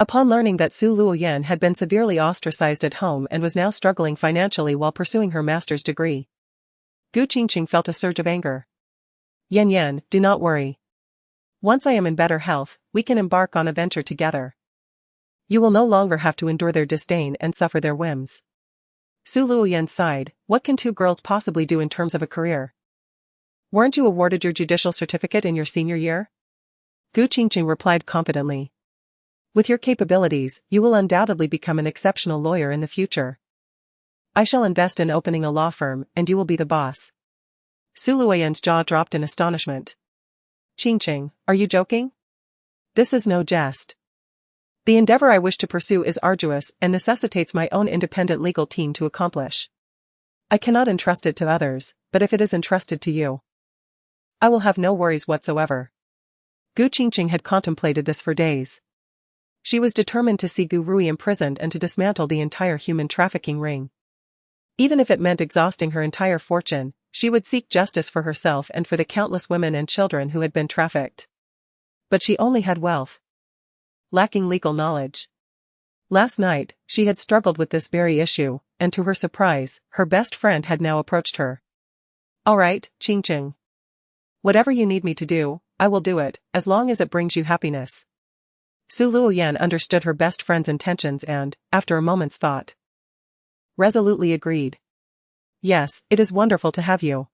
Upon learning that Su Luoyan had been severely ostracized at home and was now struggling financially while pursuing her master's degree, Gu Qingcheng felt a surge of anger. Yan, do not worry. Once I am in better health, we can embark on a venture together. You will no longer have to endure their disdain and suffer their whims. Su Luoyan sighed. What can two girls possibly do in terms of a career? Weren't you awarded your judicial certificate in your senior year? Gu Qingcheng replied confidently. With your capabilities, you will undoubtedly become an exceptional lawyer in the future. I shall invest in opening a law firm, and you will be the boss. Su Luoyan's jaw dropped in astonishment. Qingcheng, are you joking? This is no jest. The endeavor I wish to pursue is arduous and necessitates my own independent legal team to accomplish. I cannot entrust it to others, but if it is entrusted to you, I will have no worries whatsoever. Gu Qingcheng had contemplated this for days. She was determined to see Gu Rui imprisoned and to dismantle the entire human trafficking ring. Even if it meant exhausting her entire fortune, she would seek justice for herself and for the countless women and children who had been trafficked. But she only had wealth, lacking legal knowledge. Last night, she had struggled with this very issue, and to her surprise, her best friend had now approached her. All right, Qingcheng. Whatever you need me to do, I will do it, as long as it brings you happiness. Su Luoyan understood her best friend's intentions and, after a moment's thought, resolutely agreed. Yes, it is wonderful to have you.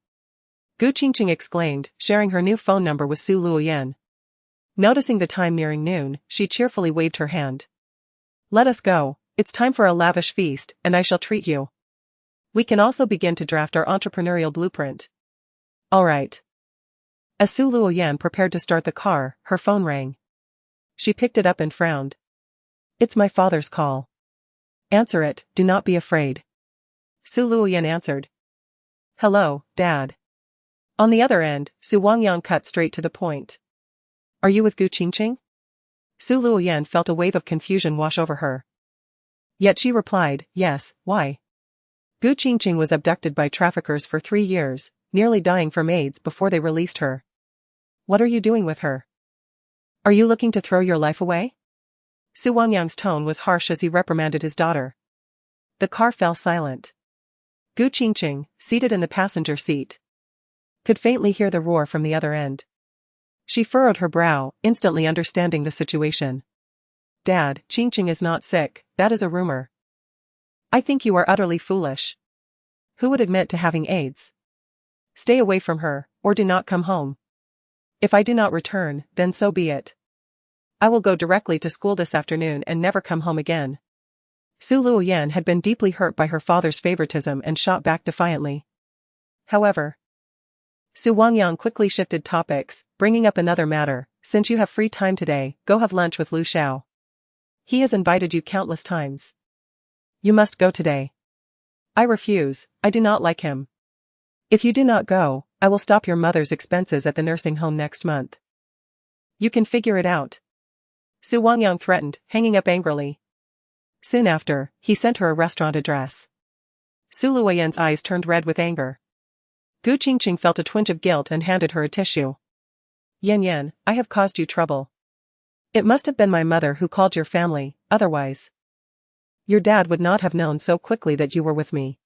Gu Qingcheng exclaimed, sharing her new phone number with Su Luoyan. Noticing the time nearing noon, she cheerfully waved her hand. Let us go, it's time for a lavish feast, and I shall treat you. We can also begin to draft our entrepreneurial blueprint. All right. As Su Luoyan prepared to start the car, her phone rang. She picked it up and frowned. It's my father's call. Answer it, do not be afraid. Su Luoyan answered. Hello, Dad. On the other end, Su Wangyang cut straight to the point. Are you with Gu Qingcheng? Su Luoyan felt a wave of confusion wash over her. Yet she replied, yes, why? Gu Qingcheng was abducted by traffickers for 3 years, nearly dying from AIDS before they released her. What are you doing with her? Are you looking to throw your life away? Su Wangyang's tone was harsh as he reprimanded his daughter. The car fell silent. Gu Qingcheng, seated in the passenger seat, could faintly hear the roar from the other end. She furrowed her brow, instantly understanding the situation. Dad, Qingcheng is not sick, that is a rumor. I think you are utterly foolish. Who would admit to having AIDS? Stay away from her, or do not come home. If I do not return, then so be it. I will go directly to school this afternoon and never come home again. Su Luoyan had been deeply hurt by her father's favoritism and shot back defiantly. However, Su Wangyang quickly shifted topics, bringing up another matter. Since you have free time today, go have lunch with Lu Xiao. He has invited you countless times. You must go today. I refuse, I do not like him. If you do not go, I will stop your mother's expenses at the nursing home next month. You can figure it out. Su Wangyang threatened, hanging up angrily. Soon after, he sent her a restaurant address. Su Luoyan's eyes turned red with anger. Gu Qingcheng felt a twinge of guilt and handed her a tissue. Yan, I have caused you trouble. It must have been my mother who called your family, otherwise your dad would not have known so quickly that you were with me.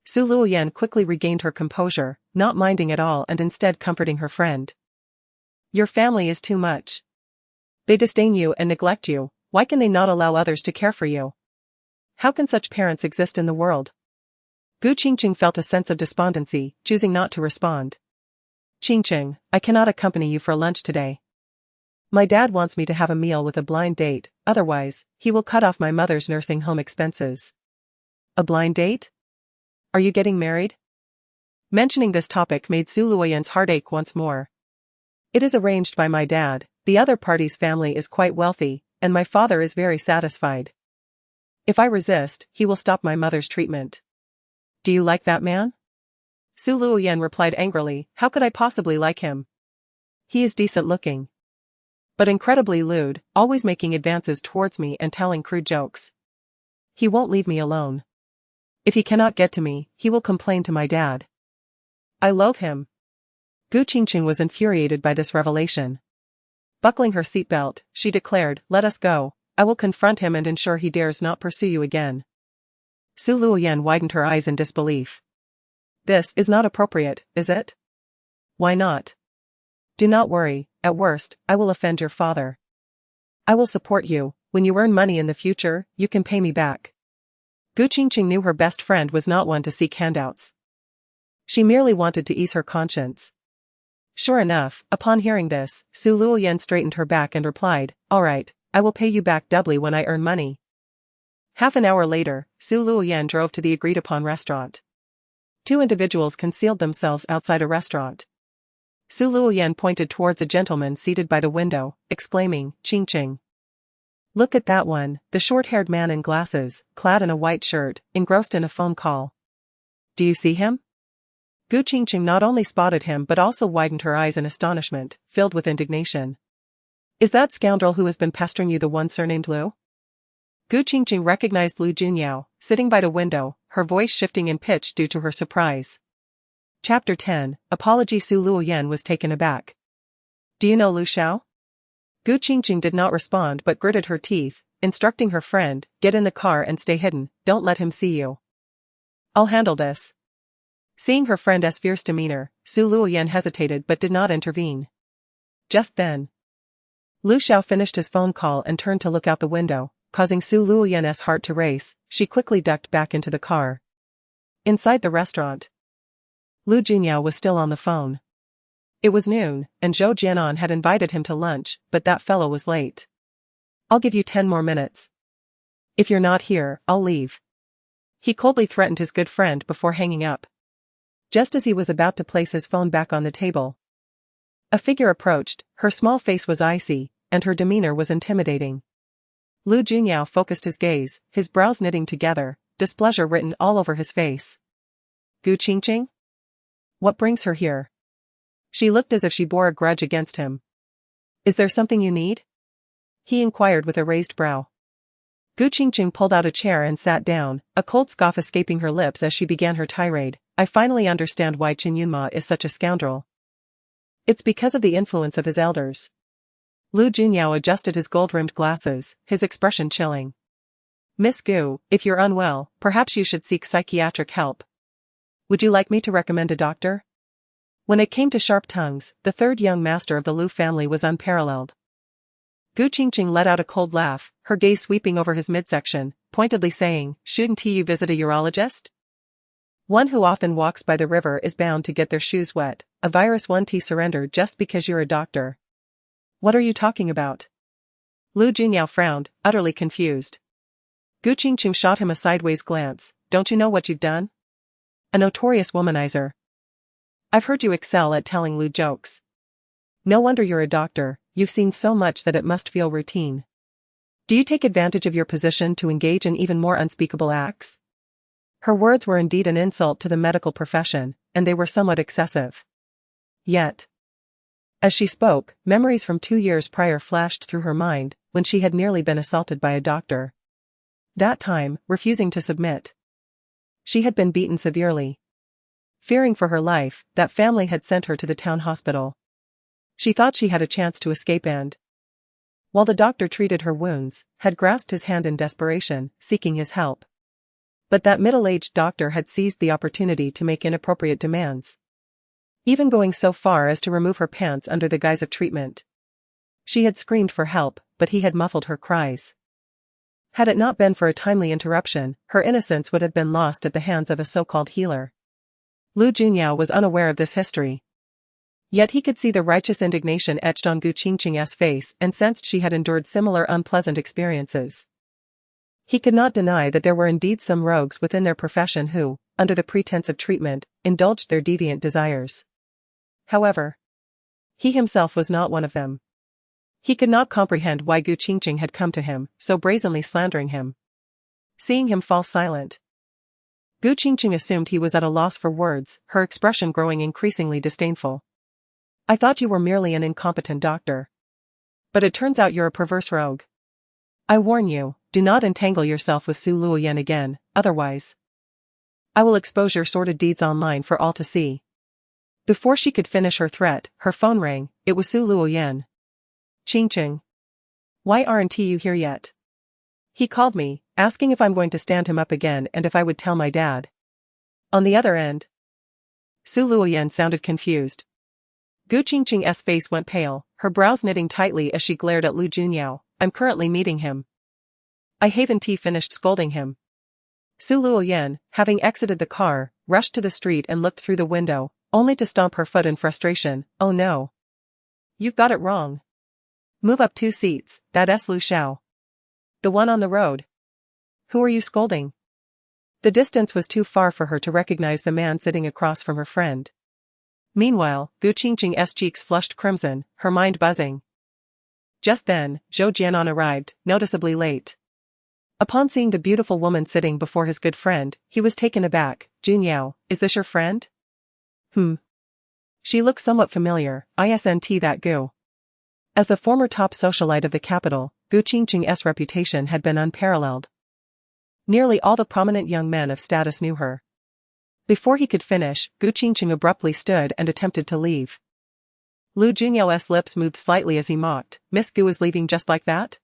Su Luoyan quickly regained her composure, not minding at all and instead comforting her friend. Your family is too much. They disdain you and neglect you, why can they not allow others to care for you? How can such parents exist in the world? Qingcheng felt a sense of despondency, choosing not to respond. Qingcheng, I cannot accompany you for lunch today. My dad wants me to have a meal with a blind date, otherwise, he will cut off my mother's nursing home expenses. A blind date? Are you getting married? Mentioning this topic made Su Luoyan's heart ache once more. It is arranged by my dad, the other party's family is quite wealthy, and my father is very satisfied. If I resist, he will stop my mother's treatment. Do you like that man? Su Luoyan replied angrily, how could I possibly like him? He is decent looking. But incredibly lewd, always making advances towards me and telling crude jokes. He won't leave me alone. If he cannot get to me, he will complain to my dad. I loathe him. Qingcheng was infuriated by this revelation. Buckling her seatbelt, she declared, let us go, I will confront him and ensure he dares not pursue you again. Su Luoyan widened her eyes in disbelief. This is not appropriate, is it? Why not? Do not worry, at worst, I will offend your father. I will support you, when you earn money in the future, you can pay me back. Qingcheng knew her best friend was not one to seek handouts. She merely wanted to ease her conscience. Sure enough, upon hearing this, Su Luoyan straightened her back and replied, all right, I will pay you back doubly when I earn money. Half an hour later, Su Luoyan drove to the agreed-upon restaurant. Two individuals concealed themselves outside a restaurant. Su Luoyan pointed towards a gentleman seated by the window, exclaiming, Qingcheng. Look at that one, the short-haired man in glasses, clad in a white shirt, engrossed in a phone call. Do you see him? Qingcheng not only spotted him but also widened her eyes in astonishment, filled with indignation. Is that scoundrel who has been pestering you the one surnamed Lu? Qingcheng recognized Lu Junyao, sitting by the window, her voice shifting in pitch due to her surprise. Chapter 10, Apology. Su Luoyan was taken aback. Do you know Lu Xiao? Qingcheng did not respond but gritted her teeth, instructing her friend, get in the car and stay hidden, don't let him see you. I'll handle this. Seeing her friend's fierce demeanor, Su Luoyan hesitated but did not intervene. Just then, Lu Xiao finished his phone call and turned to look out the window, causing Su Luoyan's heart to race. She quickly ducked back into the car. Inside the restaurant, Lu Junyao was still on the phone. It was noon, and Zhou Jianan had invited him to lunch, but that fellow was late. I'll give you 10 more minutes. If you're not here, I'll leave. He coldly threatened his good friend before hanging up. Just as he was about to place his phone back on the table, a figure approached, her small face was icy, and her demeanor was intimidating. Lu Junyao focused his gaze, his brows knitting together, displeasure written all over his face. Qingcheng? What brings her here? She looked as if she bore a grudge against him. Is there something you need? He inquired with a raised brow. Qingcheng pulled out a chair and sat down, a cold scoff escaping her lips as she began her tirade. I finally understand why Chen Yunma is such a scoundrel. It's because of the influence of his elders. Lu Junyao adjusted his gold-rimmed glasses, his expression chilling. Miss Gu, if you're unwell, perhaps you should seek psychiatric help. Would you like me to recommend a doctor? When it came to sharp tongues, the third young master of the Lu family was unparalleled. Qingcheng let out a cold laugh, her gaze sweeping over his midsection, pointedly saying, shouldn't you visit a urologist? One who often walks by the river is bound to get their shoes wet, a virus won't surrender just because you're a doctor. What are you talking about? Lu Junyao frowned, utterly confused. Qingcheng shot him a sideways glance, don't you know what you've done? A notorious womanizer. I've heard you excel at telling lewd jokes. No wonder you're a doctor, you've seen so much that it must feel routine. Do you take advantage of your position to engage in even more unspeakable acts? Her words were indeed an insult to the medical profession, and they were somewhat excessive. Yet, as she spoke, memories from 2 years prior flashed through her mind, when she had nearly been assaulted by a doctor. That time, refusing to submit. She had been beaten severely. Fearing for her life, that family had sent her to the town hospital. She thought she had a chance to escape and, while the doctor treated her wounds, had grasped his hand in desperation, seeking his help. But that middle-aged doctor had seized the opportunity to make inappropriate demands, even going so far as to remove her pants under the guise of treatment. She had screamed for help, but he had muffled her cries. Had it not been for a timely interruption, her innocence would have been lost at the hands of a so-called healer. Lu Junyao was unaware of this history. Yet he could see the righteous indignation etched on Qingcheng's face and sensed she had endured similar unpleasant experiences. He could not deny that there were indeed some rogues within their profession who, under the pretense of treatment, indulged their deviant desires. However, he himself was not one of them. He could not comprehend why Qingcheng had come to him, so brazenly slandering him. Seeing him fall silent, Qingcheng assumed he was at a loss for words, her expression growing increasingly disdainful. I thought you were merely an incompetent doctor. But it turns out you're a perverse rogue. I warn you, do not entangle yourself with Su Luoyan again, otherwise I will expose your sordid deeds online for all to see. Before she could finish her threat, her phone rang. It was Su Luoyan. Qingcheng. Why aren't you here yet? He called me, asking if I'm going to stand him up again and if I would tell my dad. On the other end, Su Luoyan sounded confused. Qingcheng's face went pale, her brows knitting tightly as she glared at Lu Junyao. I'm currently meeting him. I haven't finished scolding him. Su Luoyan, having exited the car, rushed to the street and looked through the window, only to stomp her foot in frustration. Oh no. You've got it wrong. Move up 2 seats, that's Lu Xiao. The one on the road. Who are you scolding? The distance was too far for her to recognize the man sitting across from her friend. Meanwhile, Qingcheng's cheeks flushed crimson, her mind buzzing. Just then, Zhou Jianan arrived, noticeably late. Upon seeing the beautiful woman sitting before his good friend, he was taken aback. Junyao, is this your friend? She looks somewhat familiar, isn't that Gu? As the former top socialite of the capital, Qingcheng's reputation had been unparalleled. Nearly all the prominent young men of status knew her. Before he could finish, Qingcheng abruptly stood and attempted to leave. Lu Junyao's lips moved slightly as he mocked. Miss Gu is leaving just like that?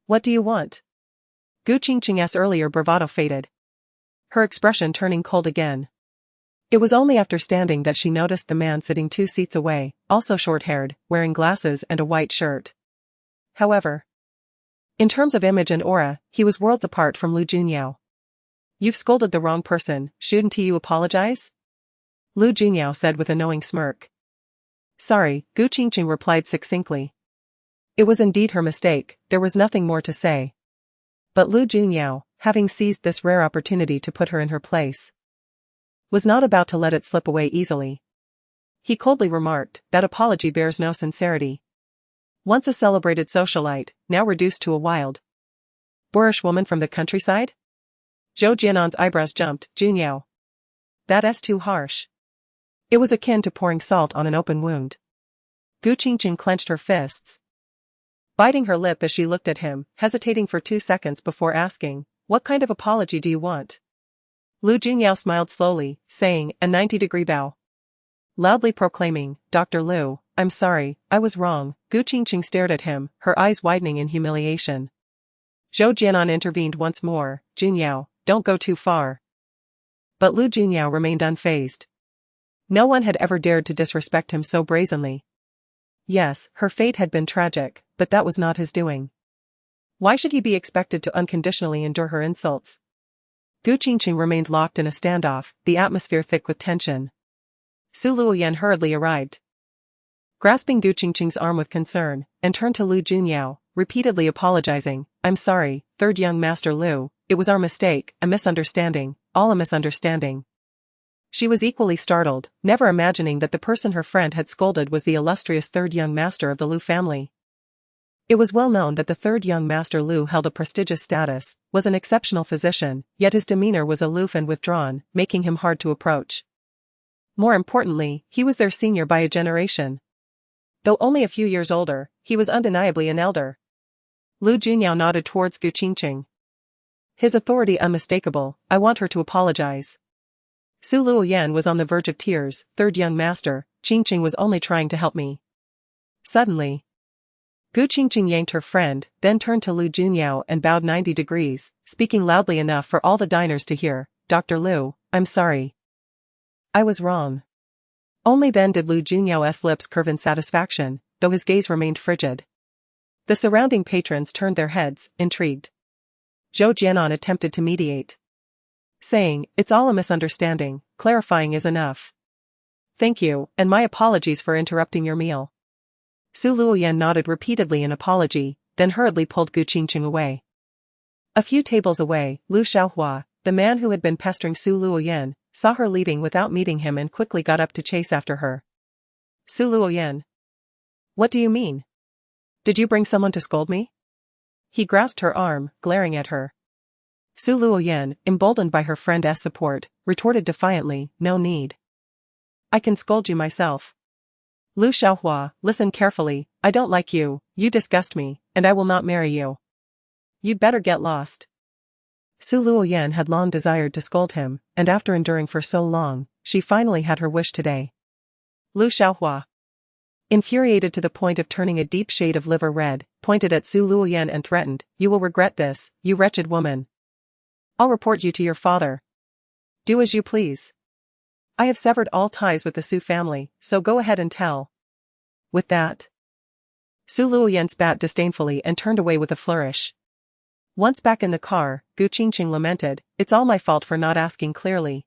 What do you want? Qingcheng's earlier bravado faded, her expression turning cold again. It was only after standing that she noticed the man sitting 2 seats away, also short-haired, wearing glasses and a white shirt. However, in terms of image and aura, he was worlds apart from Lu Junyao. You've scolded the wrong person, shouldn't you apologize? Lu Junyao said with a knowing smirk. Sorry, Qingcheng replied succinctly. It was indeed her mistake, there was nothing more to say. But Lu Junyao, having seized this rare opportunity to put her in her place, was not about to let it slip away easily. He coldly remarked, that apology bears no sincerity. Once a celebrated socialite, now reduced to a wild, boorish woman from the countryside? Zhou Jianan's eyebrows jumped. Junyao. That's too harsh. It was akin to pouring salt on an open wound. Qingcheng clenched her fists, biting her lip as she looked at him, hesitating for 2 seconds before asking, what kind of apology do you want? Lu Junyao smiled slowly, saying, a 90-degree bow. Loudly proclaiming, Dr. Lu, I'm sorry, I was wrong. Qingcheng stared at him, her eyes widening in humiliation. Zhou Jianan intervened once more. Junyao, don't go too far. But Lu Junyao remained unfazed. No one had ever dared to disrespect him so brazenly. Yes, her fate had been tragic, but that was not his doing. Why should he be expected to unconditionally endure her insults? Qingcheng remained locked in a standoff, the atmosphere thick with tension. Su Luoyan hurriedly arrived, grasping Qingcheng's arm with concern, and turned to Lu Junyao, repeatedly apologizing. I'm sorry, third young master Lu, it was our mistake, a misunderstanding, all a misunderstanding. She was equally startled, never imagining that the person her friend had scolded was the illustrious third young master of the Lu family. It was well known that the third young master Lu held a prestigious status, was an exceptional physician, yet his demeanor was aloof and withdrawn, making him hard to approach. More importantly, he was their senior by a generation. Though only a few years older, he was undeniably an elder. Lu Junyao nodded towards Qingcheng. His authority unmistakable. I want her to apologize. Su Luoyan was on the verge of tears. Third young master, Qingcheng was only trying to help me. Suddenly, Gu Qingcheng yanked her friend, then turned to Lu Junyao and bowed 90 degrees, speaking loudly enough for all the diners to hear. Dr. Lu, I'm sorry. I was wrong. Only then did Lu Junyao's lips curve in satisfaction, though his gaze remained frigid. The surrounding patrons turned their heads, intrigued. Zhou Jianan attempted to mediate, saying, it's all a misunderstanding, clarifying is enough. Thank you, and my apologies for interrupting your meal. Su Luoyan nodded repeatedly in apology, then hurriedly pulled Gu Qingcheng away. A few tables away, Lu Xiaohua, the man who had been pestering Su Luoyan, saw her leaving without meeting him and quickly got up to chase after her. Su Luoyan. What do you mean? Did you bring someone to scold me? He grasped her arm, glaring at her. Su Luoyan, emboldened by her friend's support, retorted defiantly, no need. I can scold you myself. Lu Xiaohua, listen carefully, I don't like you, you disgust me, and I will not marry you. You'd better get lost. Su Luoyan had long desired to scold him, and after enduring for so long, she finally had her wish today. Lu Xiaohua, infuriated to the point of turning a deep shade of liver red, pointed at Su Luoyan and threatened, you will regret this, you wretched woman. I'll report you to your father. Do as you please. I have severed all ties with the Su family, so go ahead and tell. With that, Su Luoyan spat disdainfully and turned away with a flourish. Once back in the car, Gu Qingcheng lamented, it's all my fault for not asking clearly.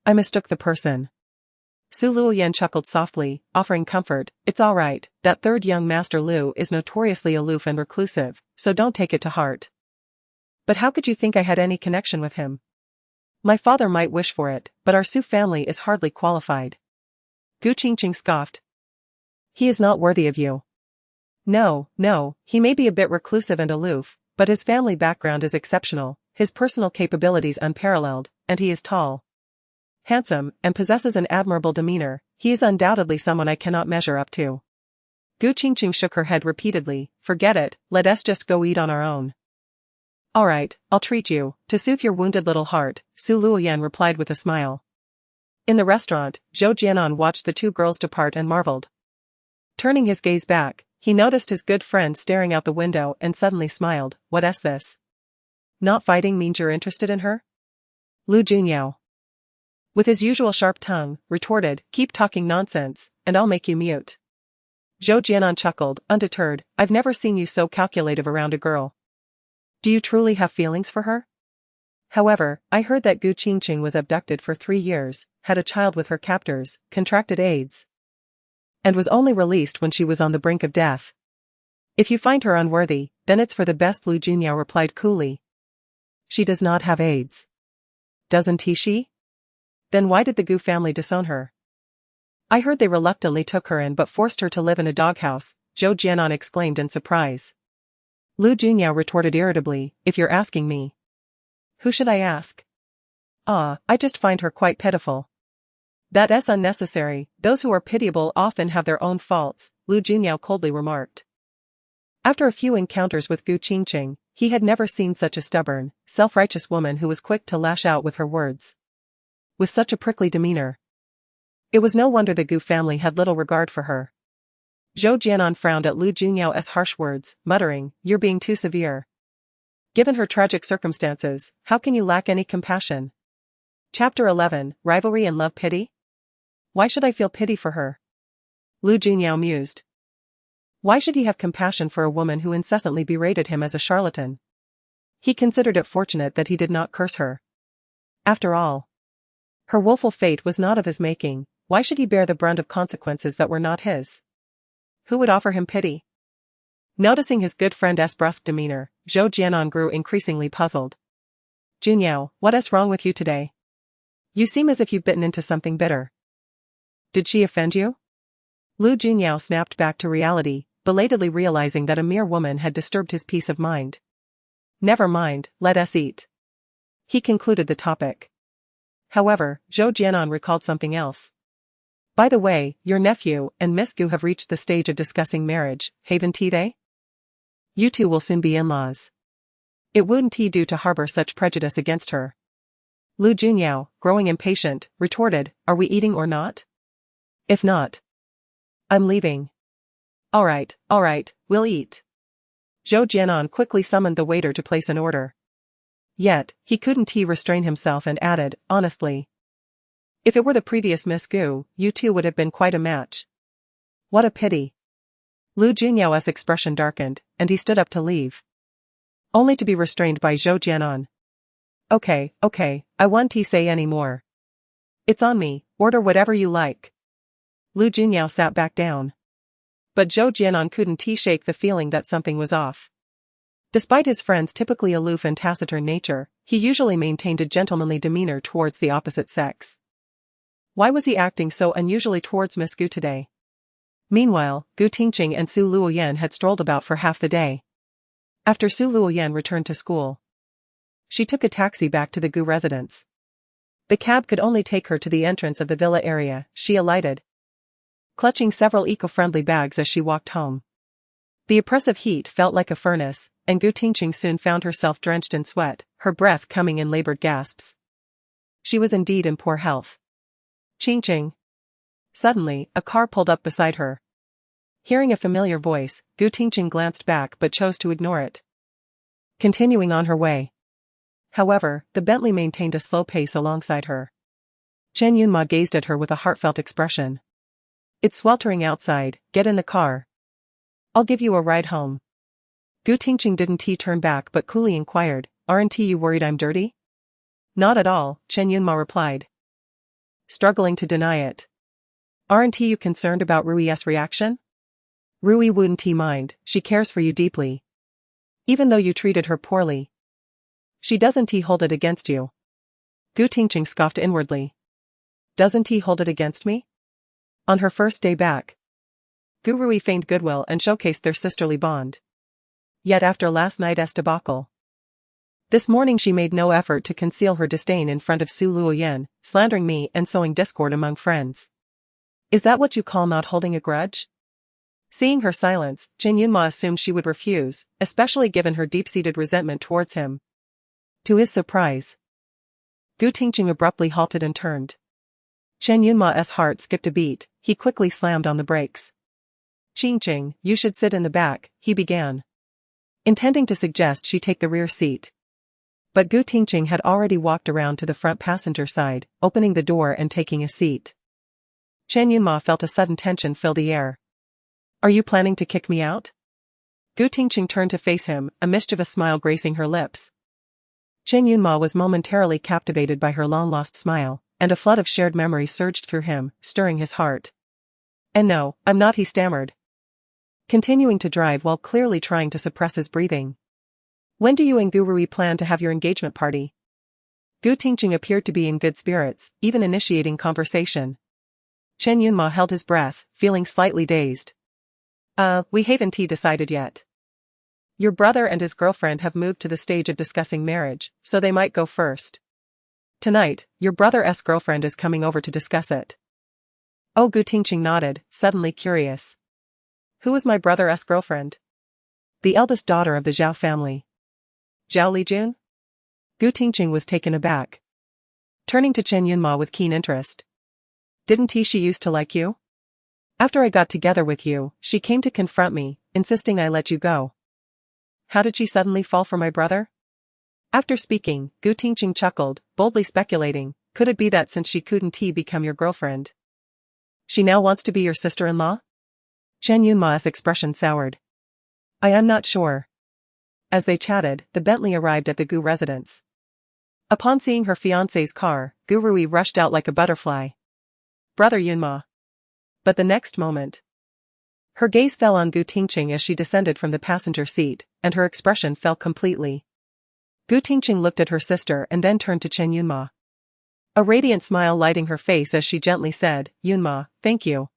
I mistook the person. Su Luoyan chuckled softly, offering comfort, it's all right, that third young master Lu is notoriously aloof and reclusive, so don't take it to heart. But how could you think I had any connection with him? My father might wish for it, but our Su family is hardly qualified. Gu Qingcheng scoffed. He is not worthy of you. No, he may be a bit reclusive and aloof, but his family background is exceptional, his personal capabilities unparalleled, and he is tall, handsome, and possesses an admirable demeanor. He is undoubtedly someone I cannot measure up to. Gu Qingcheng shook her head repeatedly, forget it, let us just go eat on our own. Alright, I'll treat you, to soothe your wounded little heart, Su Luoyan replied with a smile. In the restaurant, Zhou Jianan watched the two girls depart and marveled. Turning his gaze back, he noticed his good friend staring out the window and suddenly smiled, what's this? Not fighting means you're interested in her? Lu Junyao, with his usual sharp tongue, retorted, keep talking nonsense, and I'll make you mute. Zhou Jianan chuckled, undeterred, I've never seen you so calculative around a girl. Do you truly have feelings for her? However, I heard that Gu Qingcheng was abducted for 3 years, had a child with her captors, contracted AIDS, and was only released when she was on the brink of death. If you find her unworthy, then it's for the best, Lu Junyao replied coolly. She does not have AIDS. Doesn't she? Then why did the Gu family disown her? I heard they reluctantly took her in but forced her to live in a doghouse, Zhou Jianan exclaimed in surprise. Lu Junyao retorted irritably, if you're asking me. Who should I ask? I just find her quite pitiful. That's unnecessary, those who are pitiable often have their own faults, Lu Junyao coldly remarked. After a few encounters with Gu Qingcheng, he had never seen such a stubborn, self-righteous woman who was quick to lash out with her words. With such a prickly demeanor. It was no wonder the Gu family had little regard for her. Zhou Jianan frowned at Lu Junyao's harsh words, muttering, you're being too severe. Given her tragic circumstances, how can you lack any compassion? Chapter 11, Rivalry and Love Pity? Why should I feel pity for her? Lu Junyao mused. Why should he have compassion for a woman who incessantly berated him as a charlatan? He considered it fortunate that he did not curse her. After all, her woeful fate was not of his making, why should he bear the brunt of consequences that were not his? Who would offer him pity? Noticing his good friend's brusque demeanor, Zhou Jianan grew increasingly puzzled. Junyao, what's wrong with you today? You seem as if you've bitten into something bitter. Did she offend you? Lu Junyao snapped back to reality, belatedly realizing that a mere woman had disturbed his peace of mind. Never mind, let us eat. He concluded the topic. However, Zhou Jianan recalled something else. By the way, your nephew and Miss Gu have reached the stage of discussing marriage, haven't they? You two will soon be in-laws. It wouldn't he do to harbor such prejudice against her? Lu Junyao, growing impatient, retorted, are we eating or not? If not, I'm leaving. Alright, we'll eat. Zhou Jianan quickly summoned the waiter to place an order. Yet, he couldn't restrain himself and added, honestly. If it were the previous Miss Gu, you two would have been quite a match. What a pity. Lu Junyao's expression darkened, and he stood up to leave. Only to be restrained by Zhou Jianan. Okay, I won't say any more. It's on me, order whatever you like. Lu Junyao sat back down. But Zhou Jianan couldn't shake the feeling that something was off. Despite his friend's typically aloof and taciturn nature, he usually maintained a gentlemanly demeanor towards the opposite sex. Why was he acting so unusually towards Miss Gu today? Meanwhile, Gu Qingcheng and Su Luoyan had strolled about for half the day. After Su Luoyan returned to school, she took a taxi back to the Gu residence. The cab could only take her to the entrance of the villa area. She alighted, clutching several eco-friendly bags as she walked home. The oppressive heat felt like a furnace, and Gu Qingcheng soon found herself drenched in sweat, her breath coming in labored gasps. She was indeed in poor health. Qingcheng. Suddenly, a car pulled up beside her. Hearing a familiar voice, Gu Qingcheng glanced back but chose to ignore it, continuing on her way. However, the Bentley maintained a slow pace alongside her. Chen Yunma gazed at her with a heartfelt expression. It's sweltering outside, get in the car. I'll give you a ride home. Gu Qingcheng didn't turn back but coolly inquired, aren't you worried I'm dirty? Not at all, Chen Yunma replied, struggling to deny it. Aren't you concerned about Rui's reaction? Rui wouldn't mind, she cares for you deeply. Even though you treated her poorly, she doesn't hold it against you. Gu Qingcheng scoffed inwardly. Doesn't he hold it against me? On her first day back, Gu Rui feigned goodwill and showcased their sisterly bond. Yet after last night's debacle, this morning she made no effort to conceal her disdain in front of Su Luoyan, slandering me and sowing discord among friends. Is that what you call not holding a grudge? Seeing her silence, Chen Yunma assumed she would refuse, especially given her deep-seated resentment towards him. To his surprise, Gu Qingcheng abruptly halted and turned. Chen Yunma's heart skipped a beat, he quickly slammed on the brakes. Qingcheng, you should sit in the back, he began, intending to suggest she take the rear seat. But Gu Qingcheng had already walked around to the front passenger side, opening the door and taking a seat. Chen Yunma felt a sudden tension fill the air. Are you planning to kick me out? Gu Qingcheng turned to face him, a mischievous smile gracing her lips. Chen Yunma was momentarily captivated by her long-lost smile, and a flood of shared memories surged through him, stirring his heart. And no, I'm not, he stammered, continuing to drive while clearly trying to suppress his breathing. When do you and Gu Rui plan to have your engagement party? Gu Qingcheng appeared to be in good spirits, even initiating conversation. Chen Yunma held his breath, feeling slightly dazed. We haven't decided yet. Your brother and his girlfriend have moved to the stage of discussing marriage, so they might go first. Tonight, your brother's girlfriend is coming over to discuss it. Oh, Gu Qingcheng nodded, suddenly curious. Who is my brother's girlfriend? The eldest daughter of the Zhao family. Zhao Lijun? Gu Qingcheng was taken aback, turning to Chen Yunma with keen interest. Didn't she used to like you? After I got together with you, she came to confront me, insisting I let you go. How did she suddenly fall for my brother? After speaking, Gu Qingcheng chuckled, boldly speculating, could it be that since she couldn't become your girlfriend, she now wants to be your sister-in-law? Chen Yunma's expression soured. I am not sure. As they chatted, the Bentley arrived at the Gu residence. Upon seeing her fiancé's car, Gu Rui rushed out like a butterfly. Brother Yunma. But the next moment, her gaze fell on Gu Qingcheng as she descended from the passenger seat, and her expression fell completely. Gu Qingcheng looked at her sister and then turned to Chen Yunma, a radiant smile lighting her face as she gently said, Yunma, thank you.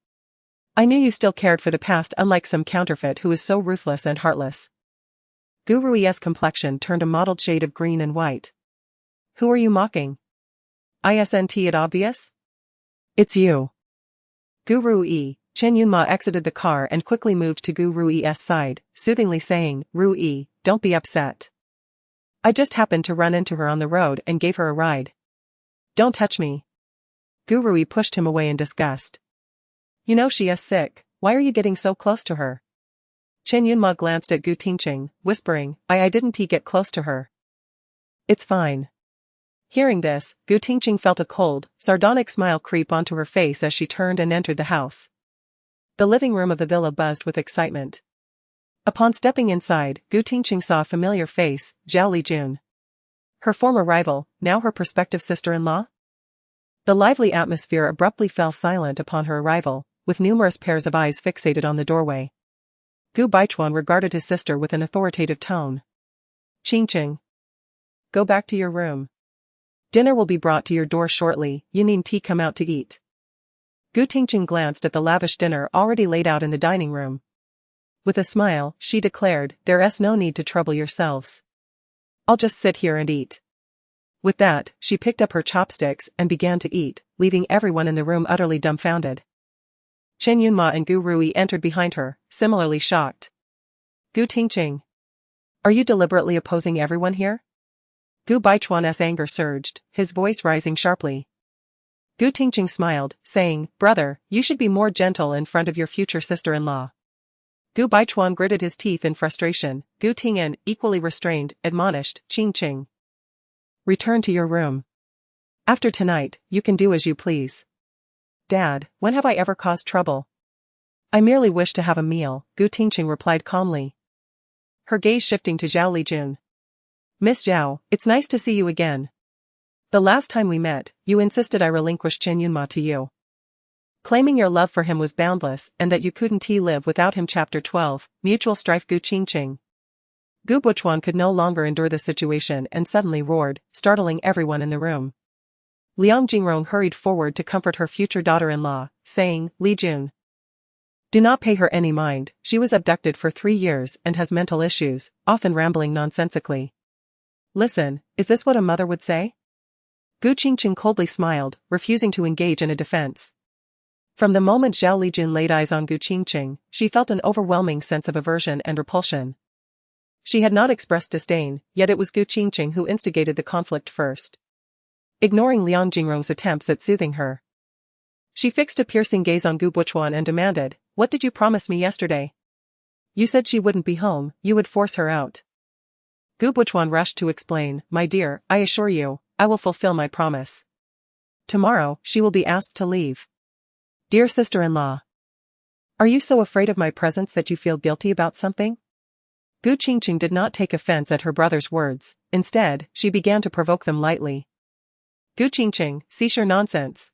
I knew you still cared for the past, unlike some counterfeit who is so ruthless and heartless. Gu Rui's complexion turned a mottled shade of green and white. Who are you mocking? Isn't it obvious? It's you. Gu Rui. Chen Yunma exited the car and quickly moved to Gu Rui's side, soothingly saying, Rui, don't be upset. I just happened to run into her on the road and gave her a ride. Don't touch me. Gu Rui pushed him away in disgust. You know she is sick, Why are you getting so close to her? Chen Yunma glanced at Gu Qingcheng, whispering, I didn't get close to her. It's fine. Hearing this, Gu Qingcheng felt a cold, sardonic smile creep onto her face as she turned and entered the house. The living room of the villa buzzed with excitement. Upon stepping inside, Gu Qingcheng saw a familiar face, Zhao Lijun. Her former rival, now her prospective sister-in-law? The lively atmosphere abruptly fell silent upon her arrival, with numerous pairs of eyes fixated on the doorway. Gu Baichuan regarded his sister with an authoritative tone. Qingcheng. Go back to your room. Dinner will be brought to your door shortly, you need tea come out to eat. Gu Qingcheng glanced at the lavish dinner already laid out in the dining room. With a smile, she declared, there's no need to trouble yourselves. I'll just sit here and eat. With that, she picked up her chopsticks and began to eat, leaving everyone in the room utterly dumbfounded. Chen Yunma and Gu Rui entered behind her, similarly shocked. Gu Qingcheng. Are you deliberately opposing everyone here? Gu Baichuan's anger surged, his voice rising sharply. Gu Qingcheng smiled, saying, Brother, you should be more gentle in front of your future sister-in-law. Gu Baichuan gritted his teeth in frustration. Gu Ting'an, equally restrained, admonished, Qingcheng. Return to your room. After tonight, you can do as you please. Dad, when have I ever caused trouble? I merely wish to have a meal, Gu Qingcheng replied calmly. Her gaze shifting to Zhao Lijun. Miss Zhao, it's nice to see you again. The last time we met, you insisted I relinquish Chen Yunma to you. Claiming your love for him was boundless and that you couldn't live without him. Chapter 12, Mutual Strife. Gu Qingcheng. Gu Baichuan could no longer endure the situation and suddenly roared, startling everyone in the room. Liang Jingrong hurried forward to comfort her future daughter-in-law, saying, Li Jun. Do not pay her any mind, she was abducted for 3 years and has mental issues, often rambling nonsensically. Listen, is this what a mother would say? Gu Qingcheng coldly smiled, refusing to engage in a defense. From the moment Zhao Lijun laid eyes on Gu Qingcheng, she felt an overwhelming sense of aversion and repulsion. She had not expressed disdain, yet it was Gu Qingcheng who instigated the conflict first. Ignoring Liang Jingrong's attempts at soothing her, she fixed a piercing gaze on Gu Baichuan and demanded, What did you promise me yesterday? You said she wouldn't be home, you would force her out. Gu Baichuan rushed to explain, My dear, I assure you, I will fulfill my promise. Tomorrow, she will be asked to leave. Dear sister-in-law. Are you so afraid of my presence that you feel guilty about something? Gu Qingcheng did not take offense at her brother's words, instead, she began to provoke them lightly. Gu Qingcheng, cease your nonsense.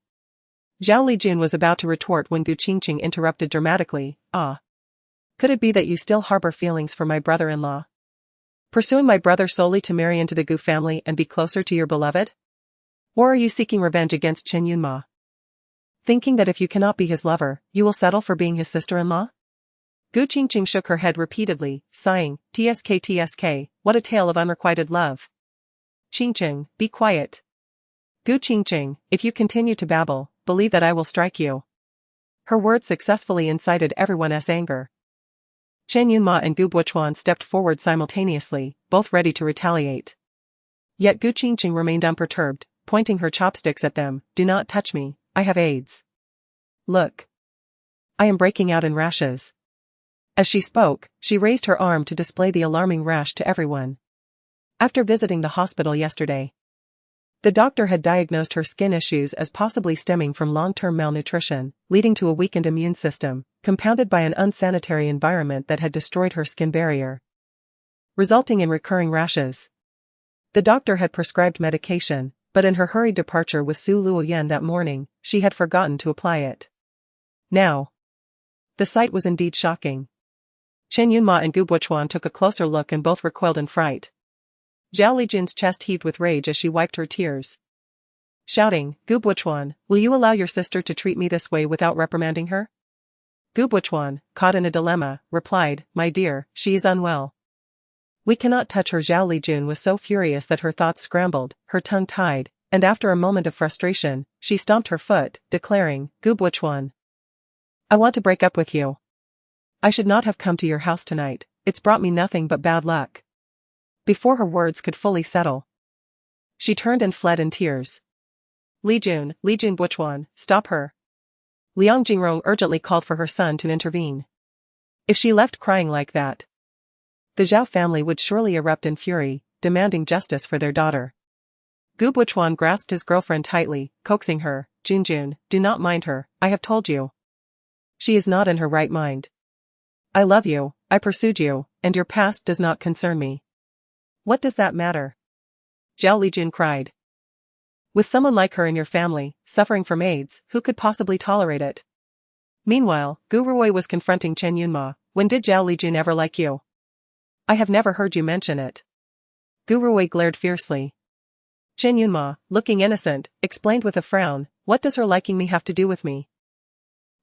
Zhao Lijun was about to retort when Gu Qingcheng interrupted dramatically, Could it be that you still harbor feelings for my brother-in-law? Pursuing my brother solely to marry into the Gu family and be closer to your beloved? Or are you seeking revenge against Chen Yunma? Thinking that if you cannot be his lover, you will settle for being his sister-in-law? Gu Qingcheng shook her head repeatedly, sighing, TSK, what a tale of unrequited love. Qingcheng, be quiet. Gu Qingcheng, if you continue to babble, believe that I will strike you. Her words successfully incited everyone's anger. Chen Yunma and Gu Baichuan stepped forward simultaneously, both ready to retaliate. Yet Gu Qingcheng remained unperturbed, pointing her chopsticks at them, Do not touch me, I have AIDS. Look. I am breaking out in rashes. As she spoke, she raised her arm to display the alarming rash to everyone. After visiting the hospital yesterday, the doctor had diagnosed her skin issues as possibly stemming from long-term malnutrition, leading to a weakened immune system, compounded by an unsanitary environment that had destroyed her skin barrier, resulting in recurring rashes. The doctor had prescribed medication, but in her hurried departure with Su Luoyan that morning, she had forgotten to apply it. Now, the sight was indeed shocking. Chen Yunma and Gu Baichuan took a closer look and both recoiled in fright. Zhao Lijun's chest heaved with rage as she wiped her tears. Shouting, Gu Baichuan, will you allow your sister to treat me this way without reprimanding her? Gu Baichuan, caught in a dilemma, replied, My dear, she is unwell. We cannot touch her. Zhao Lijun was so furious that her thoughts scrambled, her tongue tied, and after a moment of frustration, she stomped her foot, declaring, Gu Baichuan, I want to break up with you. I should not have come to your house tonight, it's brought me nothing but bad luck. Before her words could fully settle, she turned and fled in tears. Li Jun Baichuan, stop her. Liang Jingrong urgently called for her son to intervene. If she left crying like that, the Zhao family would surely erupt in fury, demanding justice for their daughter. Gu Buchuan grasped his girlfriend tightly, coaxing her, Junjun, do not mind her, I have told you. She is not in her right mind. I love you, I pursued you, and your past does not concern me. What does that matter? Zhao Lijun cried. With someone like her in your family, suffering from AIDS, who could possibly tolerate it? Meanwhile, Gu Ruoi was confronting Chen Yunma. When did Zhao Lijun ever like you? I have never heard you mention it. Gu Ruoi glared fiercely. Chen Yunma, looking innocent, explained with a frown, what does her liking me have to do with me?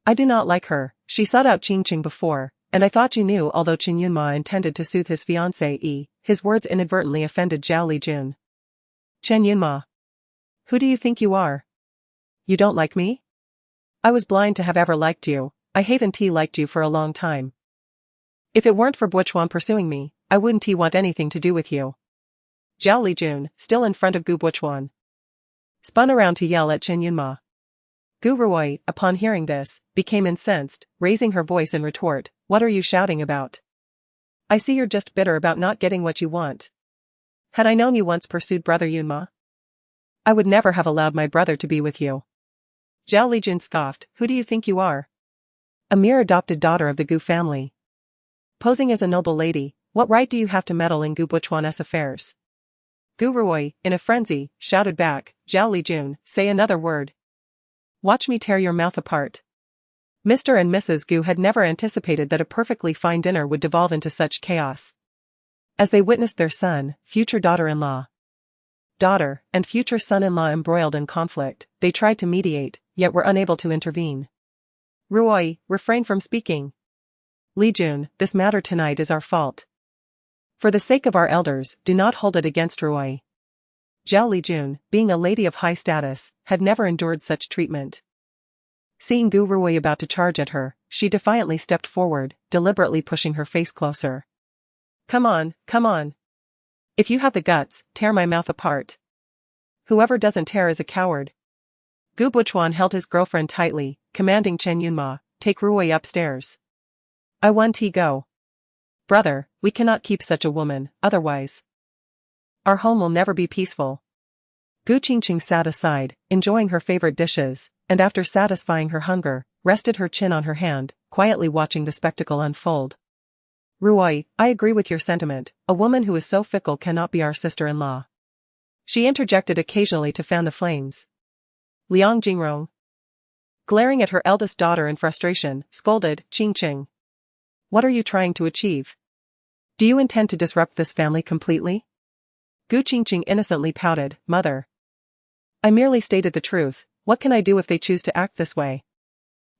I do not like her, she sought out Qingcheng before, and I thought you knew. Although Chen Yunma intended to soothe his fiancée, his words inadvertently offended Zhao Lijun. Chen Yunma. Who do you think you are? You don't like me? I was blind to have ever liked you, I haven't liked you for a long time. If it weren't for Buchuan pursuing me, I wouldn't want anything to do with you. Zhao Lijun, still in front of Gu Buchuan, spun around to yell at Chen Yunma. Gu Ruoi, upon hearing this, became incensed, raising her voice in retort, what are you shouting about? I see you're just bitter about not getting what you want. Had I known you once pursued brother Yunma, I would never have allowed my brother to be with you. Zhao Lijun scoffed, who do you think you are? A mere adopted daughter of the Gu family. Posing as a noble lady, what right do you have to meddle in Gu Buchuan's affairs? Gu Ruoi, in a frenzy, shouted back, Zhao Lijun, say another word. Watch me tear your mouth apart. Mr. and Mrs. Gu had never anticipated that a perfectly fine dinner would devolve into such chaos. As they witnessed their son, future daughter-in-law, and future son-in-law embroiled in conflict, they tried to mediate, yet were unable to intervene. Ruoi, refrain from speaking. Lijun, this matter tonight is our fault. For the sake of our elders, do not hold it against Ruoi. Zhao Lijun, being a lady of high status, had never endured such treatment. Seeing Gu Ruoi about to charge at her, she defiantly stepped forward, deliberately pushing her face closer. Come on, come on. If you have the guts, tear my mouth apart. Whoever doesn't tear is a coward. Gu Buchuan held his girlfriend tightly, commanding Chen Yunma, take Ruoi upstairs. I want to go. Brother, we cannot keep such a woman, otherwise our home will never be peaceful. Gu Qingcheng sat aside, enjoying her favorite dishes, and after satisfying her hunger, rested her chin on her hand, quietly watching the spectacle unfold. Ruoi, I agree with your sentiment, a woman who is so fickle cannot be our sister-in-law. She interjected occasionally to fan the flames. Liang Jingrong, glaring at her eldest daughter in frustration, scolded, Qingcheng. What are you trying to achieve? Do you intend to disrupt this family completely? Gu Qingcheng innocently pouted, Mother. I merely stated the truth, what can I do if they choose to act this way?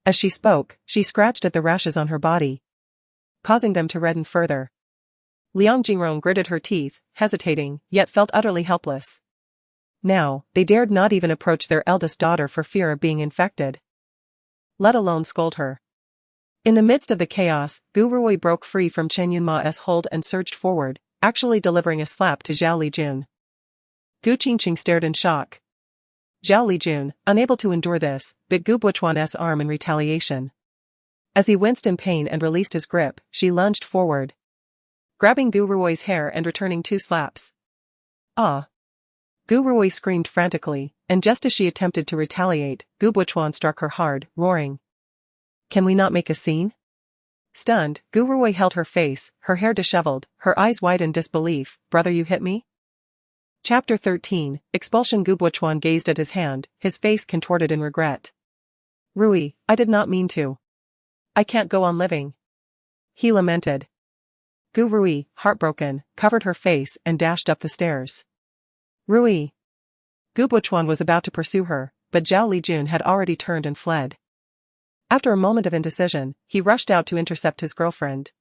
As she spoke, she scratched at the rashes on her body, causing them to redden further. Liang Jingrong gritted her teeth, hesitating, yet felt utterly helpless. Now, they dared not even approach their eldest daughter for fear of being infected, let alone scold her. In the midst of the chaos, Gu Ruoi broke free from Chen Yunma's hold and surged forward, actually delivering a slap to Zhao Lijun. Gu Qingcheng stared in shock. Zhao Lijun, unable to endure this, bit Gu Buchuan's arm in retaliation. As he winced in pain and released his grip, she lunged forward, grabbing Gu Ruoi's hair and returning 2 slaps. Ah! Gu Ruoi screamed frantically, and just as she attempted to retaliate, Gu Buchuan struck her hard, roaring. Can we not make a scene? Stunned, Gu Ruoi held her face, her hair disheveled, her eyes wide in disbelief. Brother, you hit me? Chapter 13, Expulsion. Gu Buchuan gazed at his hand, his face contorted in regret. Ruoi, I did not mean to. I can't go on living. He lamented. Gu Ruoi, heartbroken, covered her face and dashed up the stairs. Ruoi. Gu Buchuan was about to pursue her, but Zhao Lijun had already turned and fled. After a moment of indecision, he rushed out to intercept his girlfriend.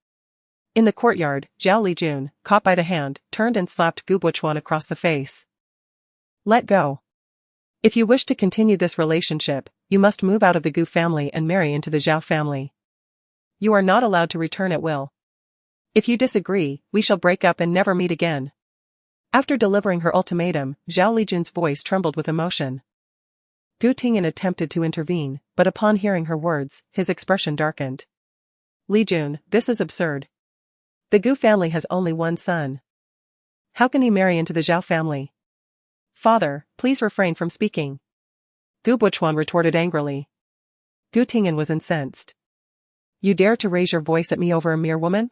In the courtyard, Zhao Lijun, caught by the hand, turned and slapped Gu Buchuan across the face. Let go. If you wish to continue this relationship, you must move out of the Gu family and marry into the Zhao family. You are not allowed to return at will. If you disagree, we shall break up and never meet again. After delivering her ultimatum, Zhao Lijun's voice trembled with emotion. Gu Tingyan attempted to intervene, but upon hearing her words, his expression darkened. Li Jun, this is absurd. The Gu family has only one son. How can he marry into the Zhao family? Father, please refrain from speaking. Gu Buchuan retorted angrily. Gu Tingyan was incensed. You dare to raise your voice at me over a mere woman?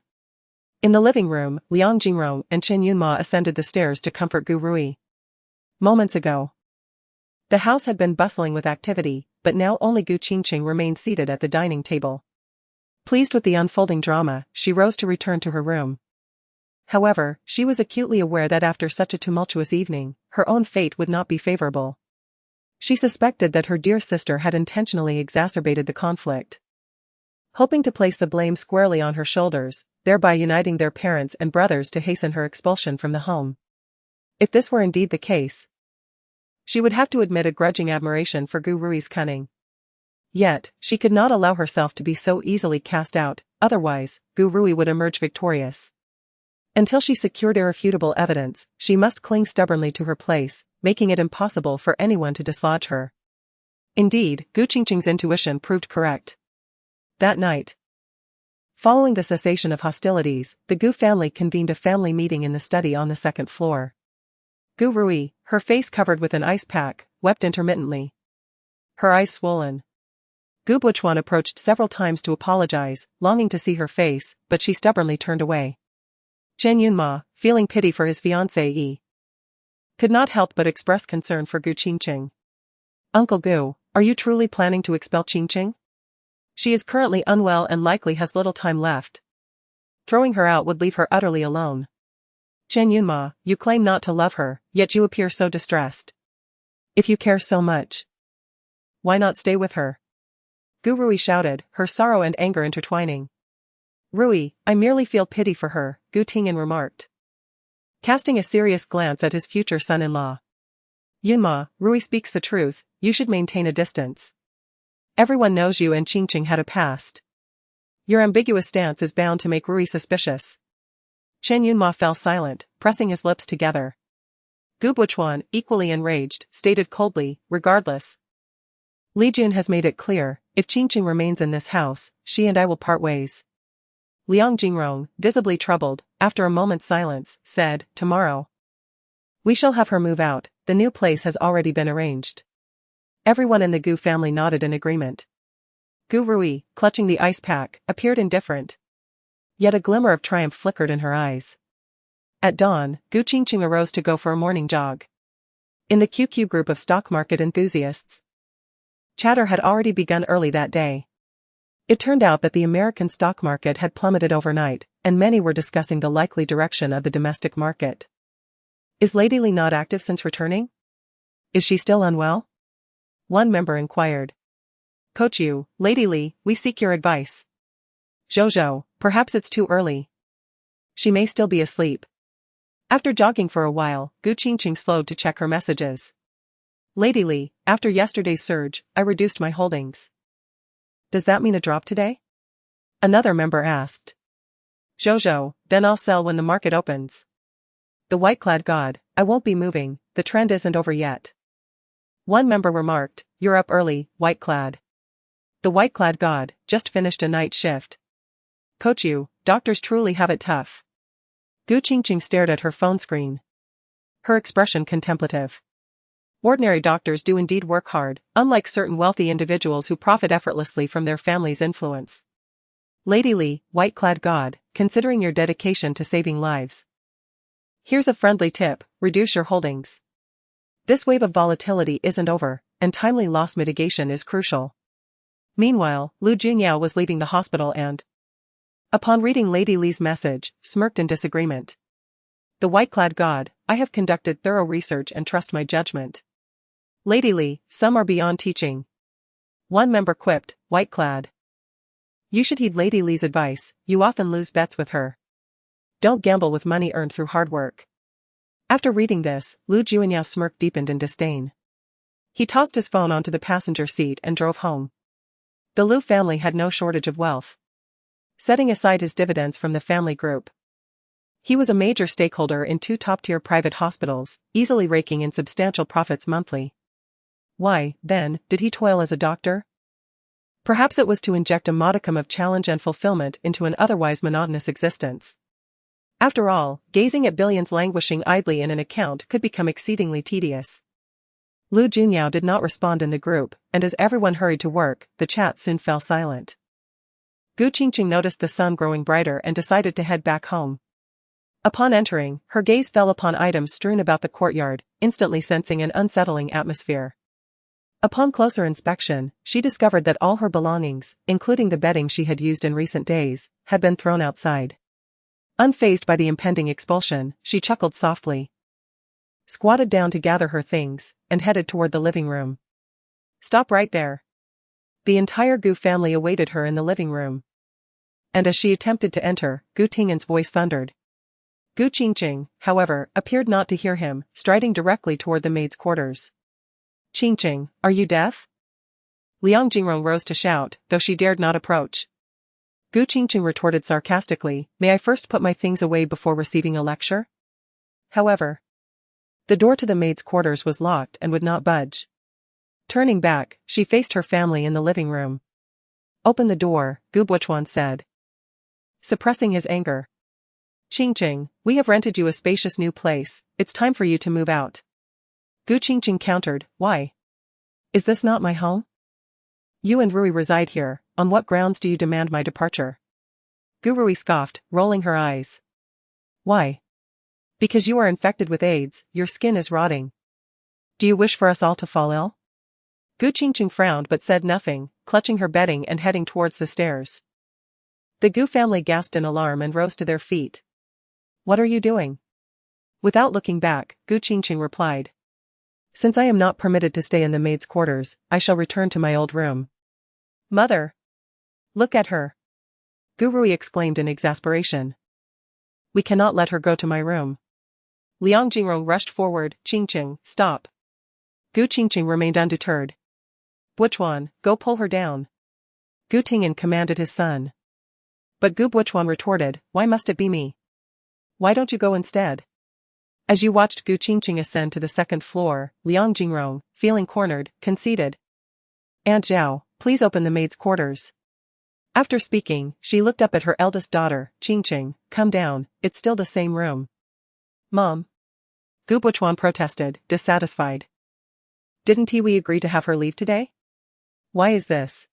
In the living room, Liang Jingrong and Chen Yunma ascended the stairs to comfort Gu Rui. Moments ago, the house had been bustling with activity, but now only Gu Qingcheng remained seated at the dining table. Pleased with the unfolding drama, she rose to return to her room. However, she was acutely aware that after such a tumultuous evening, her own fate would not be favorable. She suspected that her dear sister had intentionally exacerbated the conflict, hoping to place the blame squarely on her shoulders, thereby uniting their parents and brothers to hasten her expulsion from the home. If this were indeed the case, she would have to admit a grudging admiration for Gu Rui's cunning. Yet, she could not allow herself to be so easily cast out, otherwise, Gu Rui would emerge victorious. Until she secured irrefutable evidence, she must cling stubbornly to her place, making it impossible for anyone to dislodge her. Indeed, Gu Qingcheng's intuition proved correct. That night, following the cessation of hostilities, the Gu family convened a family meeting in the study on the second floor. Gu Rui, her face covered with an ice pack, wept intermittently, her eyes swollen. Gu Buchuan approached several times to apologize, longing to see her face, but she stubbornly turned away. Chen Yunma, feeling pity for his fiancée, could not help but express concern for Gu Qingcheng. Uncle Gu, are you truly planning to expel Qingcheng? She is currently unwell and likely has little time left. Throwing her out would leave her utterly alone. Chen Yunma, you claim not to love her, yet you appear so distressed. If you care so much, why not stay with her? Gu Rui shouted, her sorrow and anger intertwining. Rui, I merely feel pity for her, Gu Tingyan remarked, casting a serious glance at his future son-in-law. Yunma, Rui speaks the truth, you should maintain a distance. Everyone knows you and Qingcheng had a past. Your ambiguous stance is bound to make Rui suspicious. Chen Yunma fell silent, pressing his lips together. Gu Buchuan, equally enraged, stated coldly, regardless. Li Jun has made it clear, if Qingcheng remains in this house, she and I will part ways. Liang Jingrong, visibly troubled, after a moment's silence, said, tomorrow. We shall have her move out, the new place has already been arranged. Everyone in the Gu family nodded in agreement. Gu Rui, clutching the ice pack, appeared indifferent. Yet a glimmer of triumph flickered in her eyes. At dawn, Gu Qingcheng arose to go for a morning jog. In the QQ group of stock market enthusiasts, chatter had already begun early that day. It turned out that the American stock market had plummeted overnight, and many were discussing the likely direction of the domestic market. Is Lady Li not active since returning? Is she still unwell? One member inquired. Coach Yu, Lady Li, we seek your advice. Zhou, perhaps it's too early. She may still be asleep. After jogging for a while, Gu Qingcheng slowed to check her messages. Lady Li, after yesterday's surge, I reduced my holdings. Does that mean a drop today? Another member asked. Zhou, then I'll sell when the market opens. The white-clad god, I won't be moving, the trend isn't over yet. One member remarked, you're up early, white-clad. The white-clad god, just finished a night shift. Coach Yu, doctors truly have it tough. Gu Qingcheng stared at her phone screen, her expression contemplative. Ordinary doctors do indeed work hard, unlike certain wealthy individuals who profit effortlessly from their family's influence. Lady Li, white-clad god, considering your dedication to saving lives, here's a friendly tip, reduce your holdings. This wave of volatility isn't over, and timely loss mitigation is crucial. Meanwhile, Lu Junyao was leaving the hospital and, upon reading Lady Li's message, smirked in disagreement. The white-clad god, I have conducted thorough research and trust my judgment. Lady Li, some are beyond teaching. One member quipped, white-clad. You should heed Lady Li's advice, you often lose bets with her. Don't gamble with money earned through hard work. After reading this, Lu Junyao smirk deepened in disdain. He tossed his phone onto the passenger seat and drove home. The Lu family had no shortage of wealth. Setting aside his dividends from the family group, he was a major stakeholder in 2 top-tier private hospitals, easily raking in substantial profits monthly. Why, then, did he toil as a doctor? Perhaps it was to inject a modicum of challenge and fulfillment into an otherwise monotonous existence. After all, gazing at billions languishing idly in an account could become exceedingly tedious. Lu Junyao did not respond in the group, and as everyone hurried to work, the chat soon fell silent. Qingcheng noticed the sun growing brighter and decided to head back home. Upon entering, her gaze fell upon items strewn about the courtyard, instantly sensing an unsettling atmosphere. Upon closer inspection, she discovered that all her belongings, including the bedding she had used in recent days, had been thrown outside. Unfazed by the impending expulsion, she chuckled softly, squatted down to gather her things, and headed toward the living room. "Stop right there." The entire Gu family awaited her in the living room. And as she attempted to enter, Gu Tingan's voice thundered. Qingcheng, however, appeared not to hear him, striding directly toward the maid's quarters. "Qingcheng, are you deaf?" Liang Jingrong rose to shout, though she dared not approach. Qingcheng retorted sarcastically, "May I first put my things away before receiving a lecture?" However, the door to the maid's quarters was locked and would not budge. Turning back, she faced her family in the living room. "Open the door," Gu Buchuan said, suppressing his anger. "Qingcheng, we have rented you a spacious new place, it's time for you to move out." Qingcheng countered, "Why? Is this not my home? You and Rui reside here, on what grounds do you demand my departure?" Rui scoffed, rolling her eyes. "Why? Because you are infected with AIDS, your skin is rotting. Do you wish for us all to fall ill?" Qingcheng frowned but said nothing, clutching her bedding and heading towards the stairs. The Gu family gasped in alarm and rose to their feet. "What are you doing?" Without looking back, Qingcheng replied. "Since I am not permitted to stay in the maid's quarters, I shall return to my old room." "Mother! Look at her!" Rui exclaimed in exasperation. "We cannot let her go to my room." Liang Jingrong rushed forward. "Qingcheng, stop." Qingcheng remained undeterred. "Buchuan, go pull her down." Gu Tingan commanded his son. But Gu Buchuan retorted, "Why must it be me? Why don't you go instead?" As you watched Qingcheng ascend to the second floor, Liang Jingrong, feeling cornered, conceded, "Aunt Zhao, please open the maid's quarters." After speaking, she looked up at her eldest daughter. "Qingcheng, come down, it's still the same room." "Mom." Gu Buchuan protested, dissatisfied. "Didn't we agree to have her leave today? Why is this?"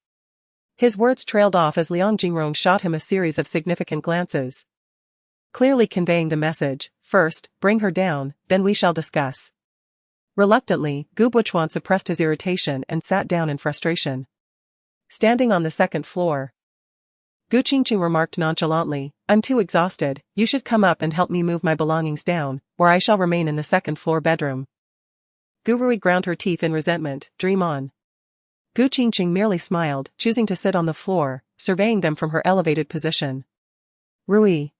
His words trailed off as Liang Jingrong shot him a series of significant glances, clearly conveying the message, "First, bring her down, then we shall discuss." Reluctantly, Gu Buchuan suppressed his irritation and sat down in frustration. Standing on the second floor, Qingcheng remarked nonchalantly, "I'm too exhausted, you should come up and help me move my belongings down, or I shall remain in the second floor bedroom." Rui ground her teeth in resentment, "Dream on." Qingcheng merely smiled, choosing to sit on the floor, surveying them from her elevated position. "Rui,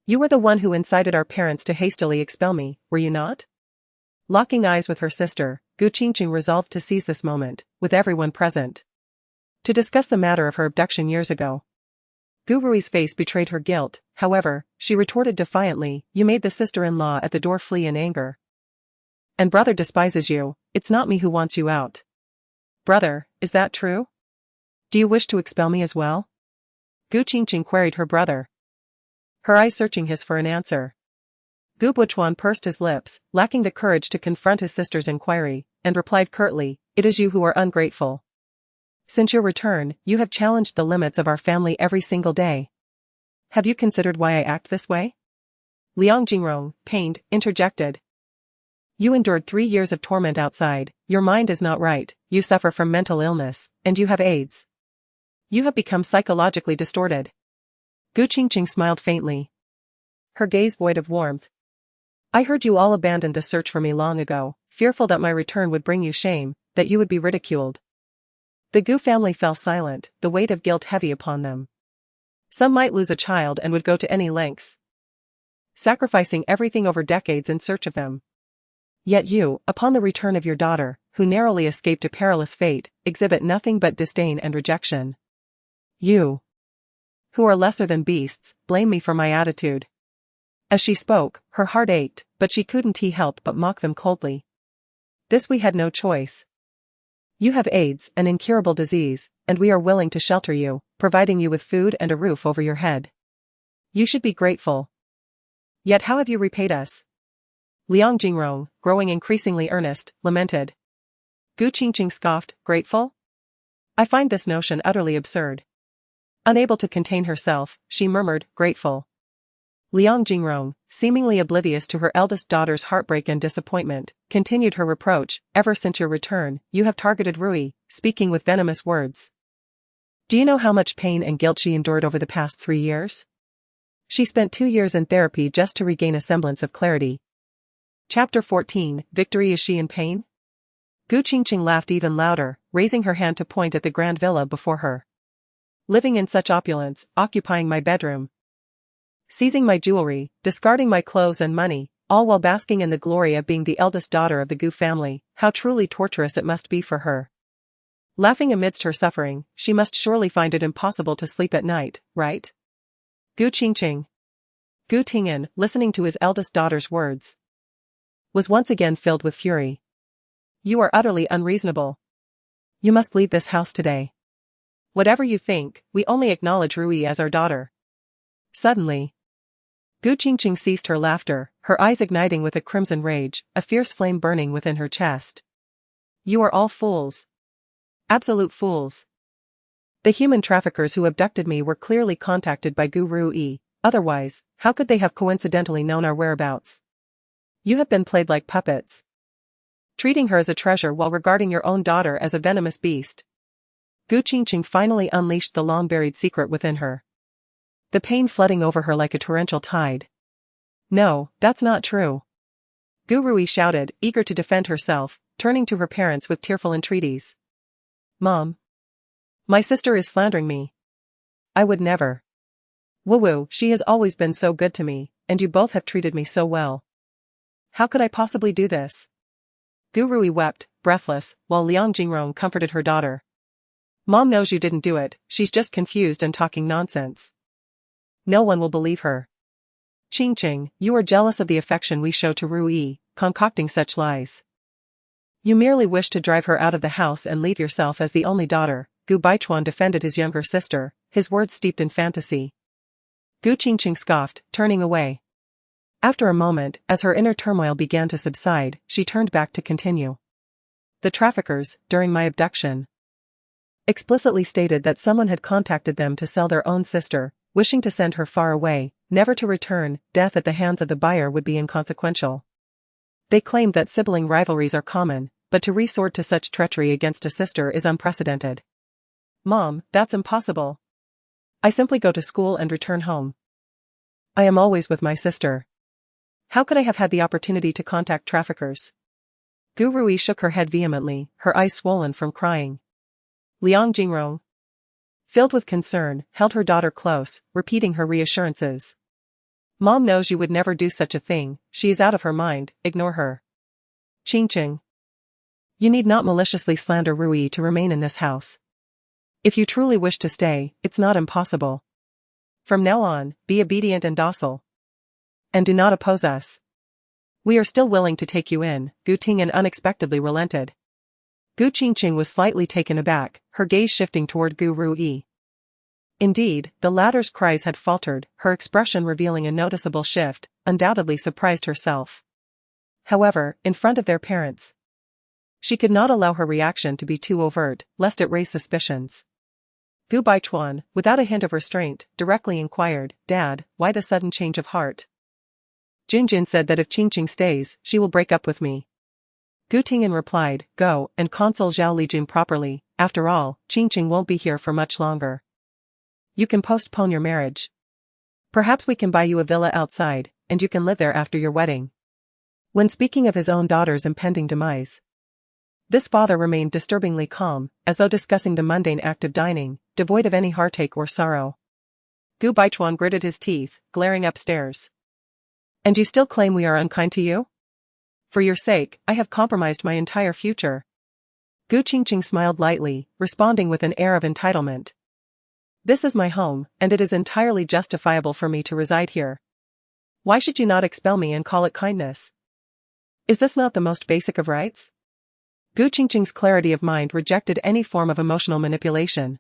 you were the one who incited our parents to hastily expel me, were you not?" Locking eyes with her sister, Qingcheng resolved to seize this moment, with everyone present, to discuss the matter of her abduction years ago. Rui's face betrayed her guilt, however, she retorted defiantly, "You made the sister-in-law at the door flee in anger. And brother despises you, it's not me who wants you out." "Brother, is that true? Do you wish to expel me as well?" Qingcheng queried her brother, her eyes searching his for an answer. Gu Buchuan pursed his lips, lacking the courage to confront his sister's inquiry, and replied curtly, "It is you who are ungrateful. Since your return, you have challenged the limits of our family every single day. Have you considered why I act this way?" Liang Jingrong, pained, interjected. "You endured 3 years of torment outside, your mind is not right, you suffer from mental illness, and you have AIDS. You have become psychologically distorted." Qingcheng smiled faintly, her gaze void of warmth. "I heard you all abandoned the search for me long ago, fearful that my return would bring you shame, that you would be ridiculed." The Gu family fell silent, the weight of guilt heavy upon them. Some might lose a child and would go to any lengths, sacrificing everything over decades in search of them. Yet you, upon the return of your daughter, who narrowly escaped a perilous fate, exhibit nothing but disdain and rejection. You, who are lesser than beasts, blame me for my attitude." As she spoke, her heart ached, but she couldn't help but mock them coldly. "This we had no choice. You have AIDS, an incurable disease, and we are willing to shelter you, providing you with food and a roof over your head. You should be grateful. Yet how have you repaid us? Liang Jingrong, growing increasingly earnest, lamented. Gu Qingcheng scoffed, grateful? I find this notion utterly absurd. Unable to contain herself, she murmured, grateful. Liang Jingrong, seemingly oblivious to her eldest daughter's heartbreak and disappointment, continued her reproach, ever since your return, you have targeted Rui, speaking with venomous words. Do you know how much pain and guilt she endured over the past 3 years? She spent 2 years in therapy just to regain a semblance of clarity. Chapter 14, Victory. Is she in pain? Gu Qingcheng laughed even louder, raising her hand to point at the grand villa before her. Living in such opulence, occupying my bedroom, seizing my jewelry, discarding my clothes and money, all while basking in the glory of being the eldest daughter of the Gu family, how truly torturous it must be for her. Laughing amidst her suffering, she must surely find it impossible to sleep at night, right? Gu Qingcheng. Gu Ting'an, listening to his eldest daughter's words, was once again filled with fury. You are utterly unreasonable. You must leave this house today. Whatever you think, we only acknowledge Rui as our daughter. Suddenly, Gu Qingcheng ceased her laughter, her eyes igniting with a crimson rage, a fierce flame burning within her chest. You are all fools. Absolute fools. The human traffickers who abducted me were clearly contacted by Gu Rui, otherwise, how could they have coincidentally known our whereabouts? You have been played like puppets, treating her as a treasure while regarding your own daughter as a venomous beast. Gu Qingcheng finally unleashed the long-buried secret within her, the pain flooding over her like a torrential tide. No, that's not true. Gu Rui shouted, eager to defend herself, turning to her parents with tearful entreaties. Mom. My sister is slandering me. I would never. Woo-woo, she has always been so good to me, and you both have treated me so well. How could I possibly do this? Gu Rui wept, breathless, while Liang Jingrong comforted her daughter. Mom knows you didn't do it, she's just confused and talking nonsense. No one will believe her. Qingcheng, you are jealous of the affection we show to Rui, concocting such lies. You merely wish to drive her out of the house and leave yourself as the only daughter. Gu Baichuan defended his younger sister, his words steeped in fantasy. Gu Qingcheng scoffed, turning away. After a moment, as her inner turmoil began to subside, she turned back to continue. The traffickers, during my abduction, explicitly stated that someone had contacted them to sell their own sister, wishing to send her far away, never to return. Death at the hands of the buyer would be inconsequential. They claimed that sibling rivalries are common, but to resort to such treachery against a sister is unprecedented. Mom, that's impossible. I simply go to school and return home. I am always with my sister. How could I have had the opportunity to contact traffickers? Gu Rui shook her head vehemently, her eyes swollen from crying. Liang Jingrong, filled with concern, held her daughter close, repeating her reassurances. Mom knows you would never do such a thing, she is out of her mind, ignore her. Qingcheng, you need not maliciously slander Rui to remain in this house. If you truly wish to stay, it's not impossible. From now on, be obedient and docile. And do not oppose us. We are still willing to take you in. Gu Ting'an unexpectedly relented. Gu Qingcheng was slightly taken aback, her gaze shifting toward Gu Rui. Indeed, the latter's cries had faltered, her expression revealing a noticeable shift, undoubtedly surprised herself. However, in front of their parents, she could not allow her reaction to be too overt, lest it raise suspicions. Gu Baichuan, without a hint of restraint, directly inquired, Dad, why the sudden change of heart? Junjin said that if Qingcheng stays, she will break up with me. Gu Ting'an replied, go, and console Zhao Lijun properly, after all, Qingcheng won't be here for much longer. You can postpone your marriage. Perhaps we can buy you a villa outside, and you can live there after your wedding. When speaking of his own daughter's impending demise, this father remained disturbingly calm, as though discussing the mundane act of dining, devoid of any heartache or sorrow. Gu Baichuan gritted his teeth, glaring upstairs. And you still claim we are unkind to you? For your sake, I have compromised my entire future. Gu Qingcheng smiled lightly, responding with an air of entitlement. This is my home, and it is entirely justifiable for me to reside here. Why should you not expel me and call it kindness? Is this not the most basic of rights? Gu Qingcheng's clarity of mind rejected any form of emotional manipulation.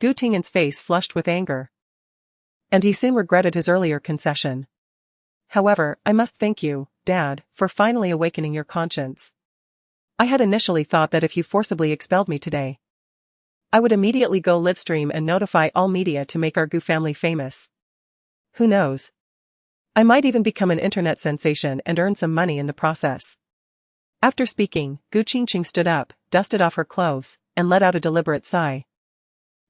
Gu Tingyan's face flushed with anger. And he soon regretted his earlier concession. However, I must thank you, Dad, for finally awakening your conscience. I had initially thought that if you forcibly expelled me today, I would immediately go livestream and notify all media to make our Gu family famous. Who knows? I might even become an internet sensation and earn some money in the process. After speaking, Gu Qingcheng stood up, dusted off her clothes, and let out a deliberate sigh.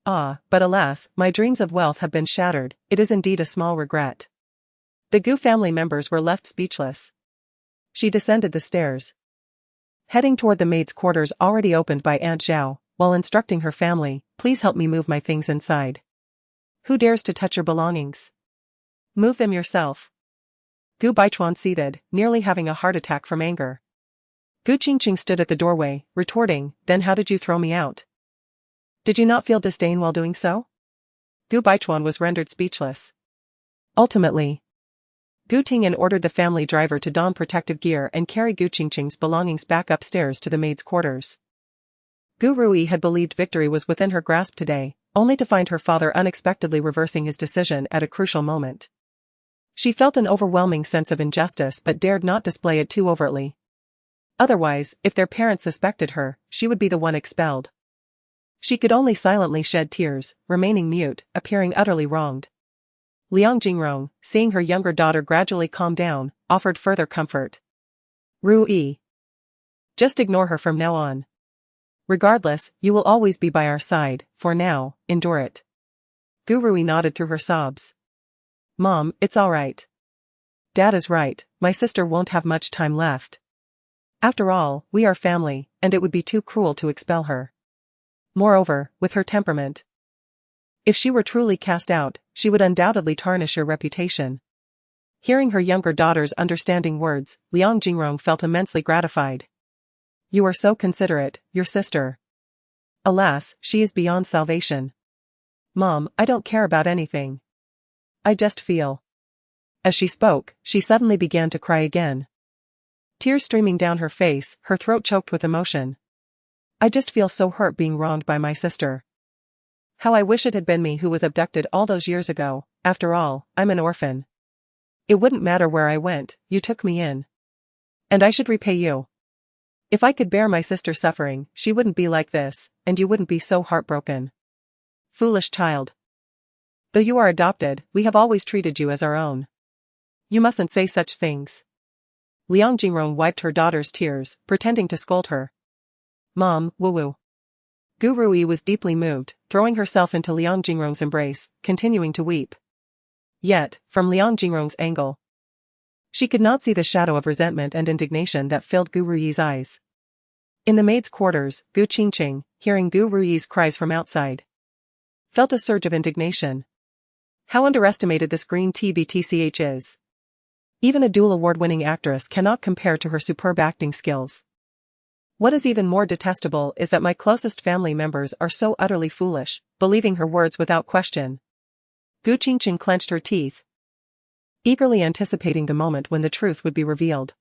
Ah, but alas, my dreams of wealth have been shattered. It is indeed a small regret. The Gu family members were left speechless. She descended the stairs, heading toward the maid's quarters already opened by Aunt Zhao, while instructing her family, please help me move my things inside. Who dares to touch your belongings? Move them yourself. Gu Baichuan seethed, nearly having a heart attack from anger. Gu Qingcheng stood at the doorway, retorting, then how did you throw me out? Did you not feel disdain while doing so? Gu Baichuan was rendered speechless. Ultimately, Gu Tingyan ordered the family driver to don protective gear and carry Gu Qingcheng's belongings back upstairs to the maid's quarters. Gu Rui had believed victory was within her grasp today, only to find her father unexpectedly reversing his decision at a crucial moment. She felt an overwhelming sense of injustice but dared not display it too overtly. Otherwise, if their parents suspected her, she would be the one expelled. She could only silently shed tears, remaining mute, appearing utterly wronged. Liang Jingrong, seeing her younger daughter gradually calm down, offered further comfort. Rui. Just ignore her from now on. Regardless, you will always be by our side, for now, endure it. Gu Rui nodded through her sobs. Mom, it's alright. Dad is right, my sister won't have much time left. After all, we are family, and it would be too cruel to expel her. Moreover, with her temperament, if she were truly cast out, she would undoubtedly tarnish your reputation. Hearing her younger daughter's understanding words, Liang Jingrong felt immensely gratified. You are so considerate, your sister. Alas, she is beyond salvation. Mom, I don't care about anything. I just feel. As she spoke, she suddenly began to cry again. Tears streaming down her face, her throat choked with emotion. I just feel so hurt being wronged by my sister. How I wish it had been me who was abducted all those years ago. After all, I'm an orphan. It wouldn't matter where I went, you took me in. And I should repay you. If I could bear my sister suffering, she wouldn't be like this, and you wouldn't be so heartbroken. Foolish child. Though you are adopted, we have always treated you as our own. You mustn't say such things. Liang Jingrong wiped her daughter's tears, pretending to scold her. Mom, woo-woo. Gu Rui was deeply moved, throwing herself into Liang Jingrong's embrace, continuing to weep. Yet, from Liang Jingrong's angle, she could not see the shadow of resentment and indignation that filled Gu Rui's eyes. In the maid's quarters, Gu Qingcheng, hearing Gu Rui's cries from outside, felt a surge of indignation. How underestimated this green TBTCH is. Even a dual award-winning actress cannot compare to her superb acting skills. What is even more detestable is that my closest family members are so utterly foolish, believing her words without question. Gu Qingcheng clenched her teeth, eagerly anticipating the moment when the truth would be revealed.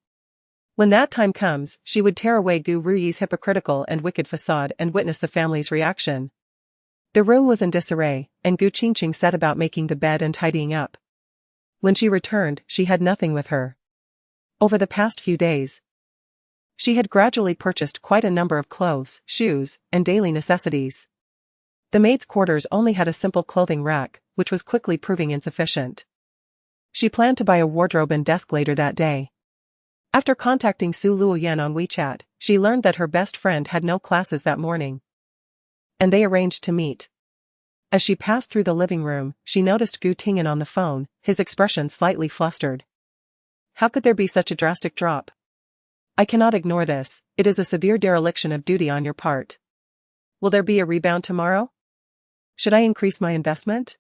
When that time comes, she would tear away Gu Rui's hypocritical and wicked facade and witness the family's reaction. The room was in disarray, and Gu Qingcheng set about making the bed and tidying up. When she returned, she had nothing with her. Over the past few days, she had gradually purchased quite a number of clothes, shoes, and daily necessities. The maid's quarters only had a simple clothing rack, which was quickly proving insufficient. She planned to buy a wardrobe and desk later that day. After contacting Su Luoyan on WeChat, she learned that her best friend had no classes that morning, and they arranged to meet. As she passed through the living room, she noticed Gu Tingyan on the phone, his expression slightly flustered. How could there be such a drastic drop? I cannot ignore this, it is a severe dereliction of duty on your part. Will there be a rebound tomorrow? Should I increase my investment?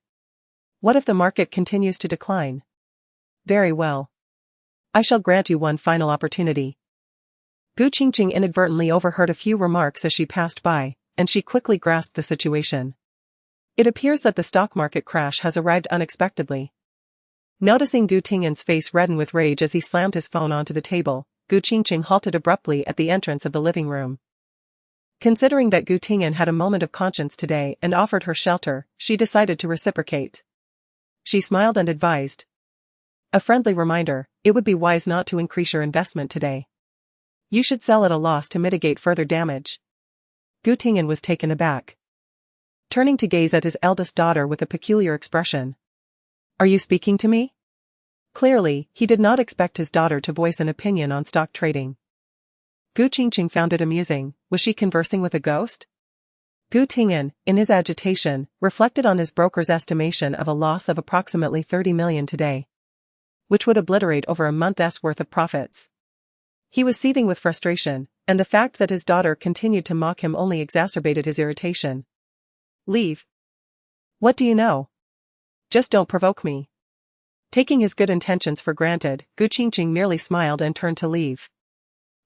What if the market continues to decline? Very well. I shall grant you one final opportunity. Gu Qingcheng inadvertently overheard a few remarks as she passed by, and she quickly grasped the situation. It appears that the stock market crash has arrived unexpectedly. Noticing Gu Tingyan's face redden with rage as he slammed his phone onto the table, Gu Qingcheng halted abruptly at the entrance of the living room. Considering that Gu Tingyan had a moment of conscience today and offered her shelter, she decided to reciprocate. She smiled and advised. A friendly reminder, it would be wise not to increase your investment today. You should sell at a loss to mitigate further damage. Gu Tingyan was taken aback, turning to gaze at his eldest daughter with a peculiar expression. Are you speaking to me? Clearly, he did not expect his daughter to voice an opinion on stock trading. Gu Qingcheng found it amusing. Was she conversing with a ghost? Gu Tingyan, in his agitation, reflected on his broker's estimation of a loss of approximately 30 million today, which would obliterate over a month's worth of profits. He was seething with frustration, and the fact that his daughter continued to mock him only exacerbated his irritation. Leave. What do you know? Just don't provoke me. Taking his good intentions for granted, Gu Qingcheng merely smiled and turned to leave.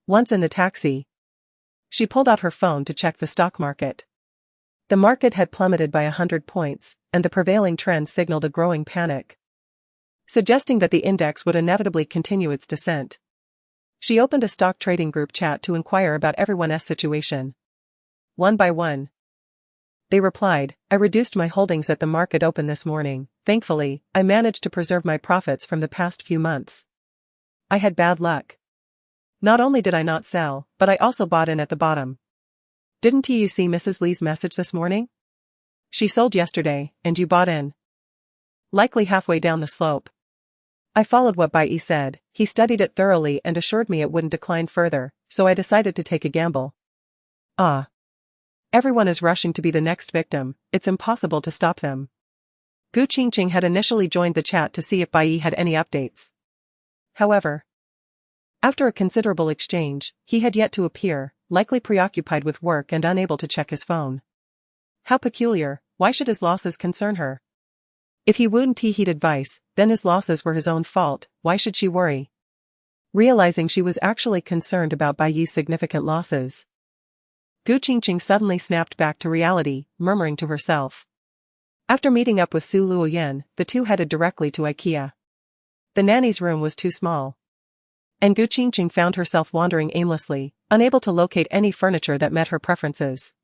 Once in the taxi, she pulled out her phone to check the stock market. The market had plummeted by 100 points, and the prevailing trend signaled a growing panic, suggesting that the index would inevitably continue its descent. She opened a stock trading group chat to inquire about everyone's situation. One by one, they replied, I reduced my holdings at the market open this morning. Thankfully, I managed to preserve my profits from the past few months. I had bad luck. Not only did I not sell, but I also bought in at the bottom. Didn't you see Mrs. Lee's message this morning? She sold yesterday, and you bought in. Likely halfway down the slope. I followed what Bai Yi said. He studied it thoroughly and assured me it wouldn't decline further, so I decided to take a gamble. Ah. Everyone is rushing to be the next victim, it's impossible to stop them. Gu Qingcheng had initially joined the chat to see if Bai Yi had any updates. However, after a considerable exchange, he had yet to appear, likely preoccupied with work and unable to check his phone. How peculiar, why should his losses concern her? If he wouldn't heed advice, then his losses were his own fault, why should she worry? Realizing she was actually concerned about Bai Yi's significant losses, Gu Qingcheng suddenly snapped back to reality, murmuring to herself. After meeting up with Su Luoyan, the two headed directly to IKEA. The nanny's room was too small, and Gu Qingcheng found herself wandering aimlessly, unable to locate any furniture that met her preferences.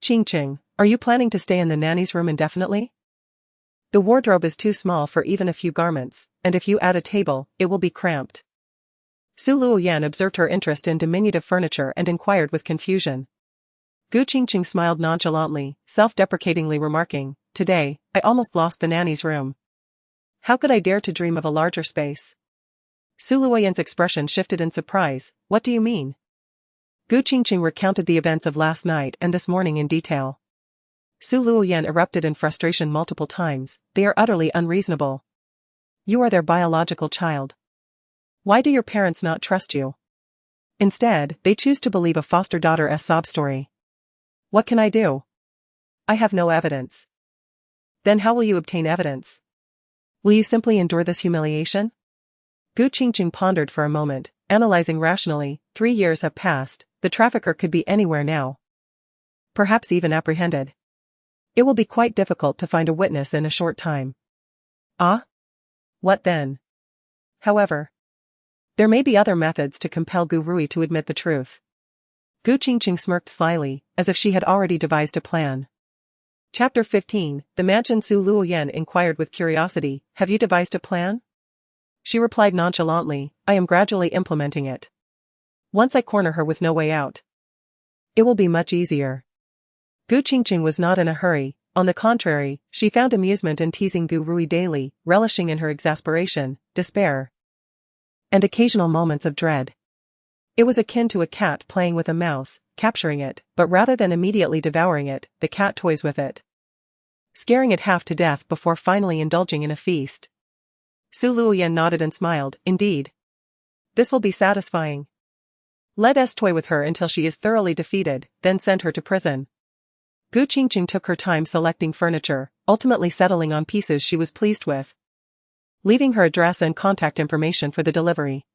Qingcheng, are you planning to stay in the nanny's room indefinitely? The wardrobe is too small for even a few garments, and if you add a table, it will be cramped. Su Luoyan observed her interest in diminutive furniture and inquired with confusion. Gu Qingcheng smiled nonchalantly, self-deprecatingly remarking, Today, I almost lost the nanny's room. How could I dare to dream of a larger space? Su Luoyan's expression shifted in surprise. What do you mean? Gu Qingcheng recounted the events of last night and this morning in detail. Su Luoyan erupted in frustration multiple times. They are utterly unreasonable. You are their biological child. Why do your parents not trust you? Instead, they choose to believe a foster daughter's sob story. What can I do? I have no evidence. Then how will you obtain evidence? Will you simply endure this humiliation? Gu Qingcheng pondered for a moment, analyzing rationally. 3 years have passed, the trafficker could be anywhere now. Perhaps even apprehended. It will be quite difficult to find a witness in a short time. Ah? What then? However, there may be other methods to compel Gu Rui to admit the truth. Gu Qingcheng smirked slyly, as if she had already devised a plan. Chapter 15, The Mansion. Su Luoyan inquired with curiosity, Have you devised a plan? She replied nonchalantly, I am gradually implementing it. Once I corner her with no way out, it will be much easier. Gu Qingcheng was not in a hurry. On the contrary, she found amusement in teasing Gu Rui daily, relishing in her exasperation, despair, and occasional moments of dread. It was akin to a cat playing with a mouse, capturing it, but rather than immediately devouring it, the cat toys with it, scaring it half to death before finally indulging in a feast. Su Luoyan nodded and smiled, Indeed. This will be satisfying. Let us toy with her until she is thoroughly defeated, then send her to prison. Gu Qingcheng took her time selecting furniture, ultimately settling on pieces she was pleased with, leaving her address and contact information for the delivery.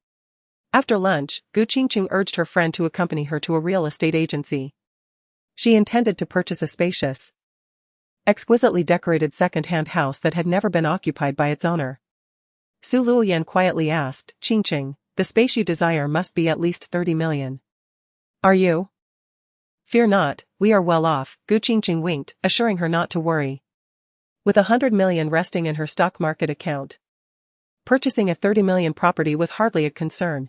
After lunch, Gu Qingcheng urged her friend to accompany her to a real estate agency. She intended to purchase a spacious, exquisitely decorated second-hand house that had never been occupied by its owner. Su Luoyan quietly asked, Qingcheng, the space you desire must be at least 30 million. Are you Fear not, we are well off, Gu Qingcheng winked, assuring her not to worry. With 100 million resting in her stock market account, purchasing a 30 million property was hardly a concern.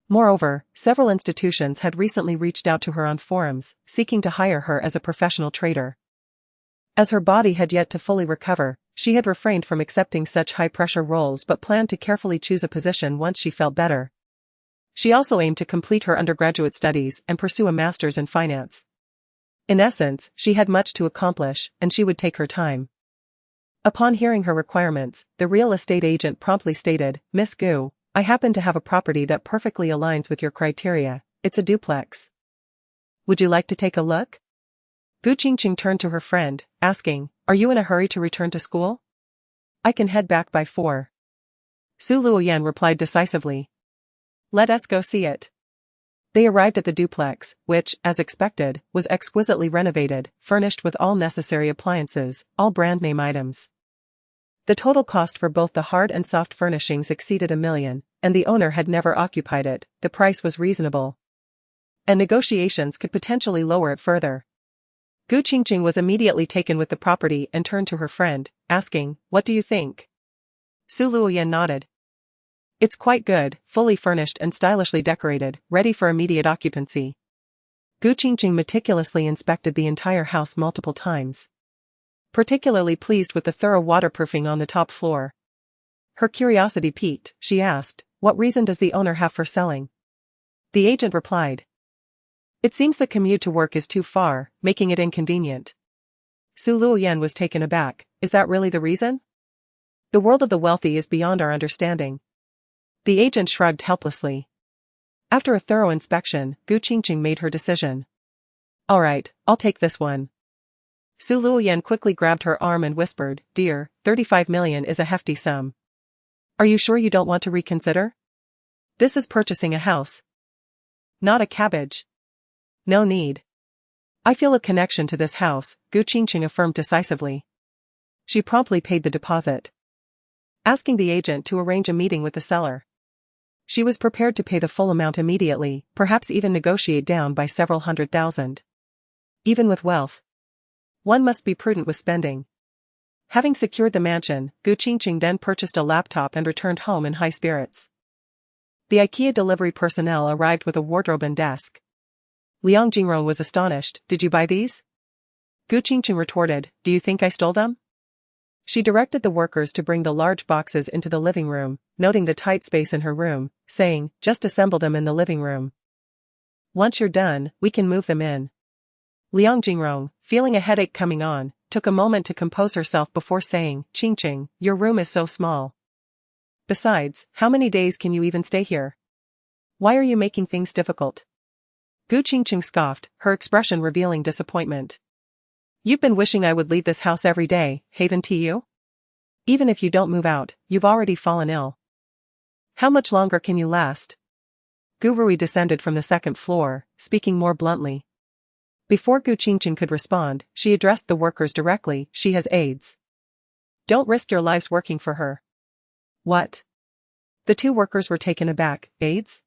Moreover, several institutions had recently reached out to her on forums, seeking to hire her as a professional trader. As her body had yet to fully recover, she had refrained from accepting such high-pressure roles but planned to carefully choose a position once she felt better. She also aimed to complete her undergraduate studies and pursue a master's in finance. In essence, she had much to accomplish, and she would take her time. Upon hearing her requirements, the real estate agent promptly stated, "Miss Gu, I happen to have a property that perfectly aligns with your criteria. It's a duplex. Would you like to take a look?" Gu Qingcheng turned to her friend, asking, "Are you in a hurry to return to school? I can head back by 4. Su Luoyan replied decisively. "Let us go see it." They arrived at the duplex, which, as expected, was exquisitely renovated, furnished with all necessary appliances, all brand-name items. The total cost for both the hard and soft furnishings exceeded $1 million, and the owner had never occupied it. The price was reasonable, and negotiations could potentially lower it further. Gu Qingcheng was immediately taken with the property and turned to her friend, asking, "What do you think?" Su Luoyan nodded. "It's quite good, fully furnished and stylishly decorated, ready for immediate occupancy." Gu Qingcheng meticulously inspected the entire house multiple times, particularly pleased with the thorough waterproofing on the top floor. Her curiosity piqued, she asked, "What reason does the owner have for selling?" The agent replied, "It seems the commute to work is too far, making it inconvenient." Su Luoyan was taken aback. "Is that really the reason? The world of the wealthy is beyond our understanding." The agent shrugged helplessly. After a thorough inspection, Gu Qingcheng made her decision. "All right, I'll take this one." Su Luoyan quickly grabbed her arm and whispered, "Dear, 35 million is a hefty sum. Are you sure you don't want to reconsider? This is purchasing a house, not a cabbage. No need. I feel a connection to this house," Gu Qingcheng affirmed decisively. She promptly paid the deposit, asking the agent to arrange a meeting with the seller. She was prepared to pay the full amount immediately, perhaps even negotiate down by several $100,000. Even with wealth, one must be prudent with spending. Having secured the mansion, Gu Qingcheng then purchased a laptop and returned home in high spirits. The IKEA delivery personnel arrived with a wardrobe and desk. Liang Jingrong was astonished. "Did you buy these?" Gu Qingcheng retorted, "Do you think I stole them?" She directed the workers to bring the large boxes into the living room, noting the tight space in her room, saying, "Just assemble them in the living room. Once you're done, we can move them in." Liang Jingrong, feeling a headache coming on, took a moment to compose herself before saying, "Qingcheng, your room is so small. Besides, how many days can you even stay here? Why are you making things difficult?" Gu Qingcheng scoffed, her expression revealing disappointment. "You've been wishing I would leave this house every day, haven't you? Even if you don't move out, you've already fallen ill. How much longer can you last?" Gu Rui descended from the second floor, speaking more bluntly. Before Gu Qingcheng could respond, she addressed the workers directly. "She has AIDS. Don't risk your lives working for her." "What?" The two workers were taken aback. "AIDS?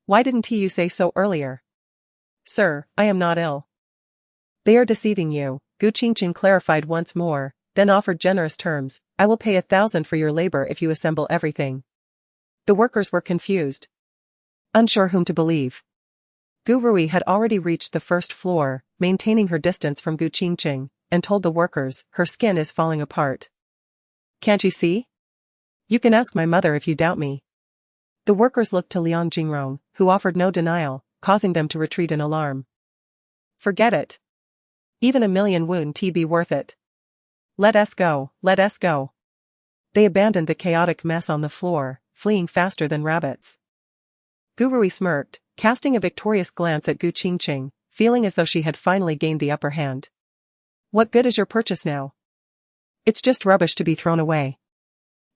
Why didn't you say so earlier?" "Sir, I am not ill." "They are deceiving you," Gu Qingcheng clarified once more, then offered generous terms. "I will pay 1,000 for your labor if you assemble everything." The workers were confused, unsure whom to believe. Gu Rui had already reached the first floor, maintaining her distance from Gu Qingcheng, and told the workers, "Her skin is falling apart. Can't you see? You can ask my mother if you doubt me." The workers looked to Liang Jingrong, who offered no denial, causing them to retreat in alarm. "Forget it. Even $1 million won't be worth it. Let us go, let us go." They abandoned the chaotic mess on the floor, fleeing faster than rabbits. Gu Rui smirked, casting a victorious glance at Gu Qingcheng, feeling as though she had finally gained the upper hand. "What good is your purchase now? It's just rubbish to be thrown away."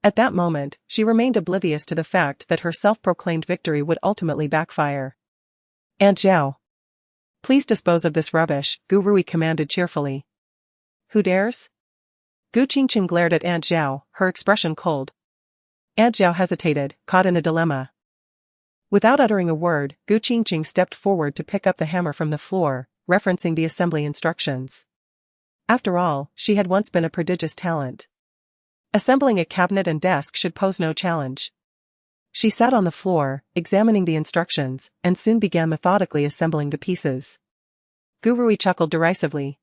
At that moment, she remained oblivious to the fact that her self-proclaimed victory would ultimately backfire. "Aunt Zhao, please dispose of this rubbish," Gu Rui commanded cheerfully. "Who dares?" Gu Qingcheng glared at Aunt Zhao, her expression cold. Aunt Zhao hesitated, caught in a dilemma. Without uttering a word, Gu Qingcheng stepped forward to pick up the hammer from the floor, referencing the assembly instructions. After all, she had once been a prodigious talent. Assembling a cabinet and desk should pose no challenge. She sat on the floor, examining the instructions, and soon began methodically assembling the pieces. Gurui chuckled derisively.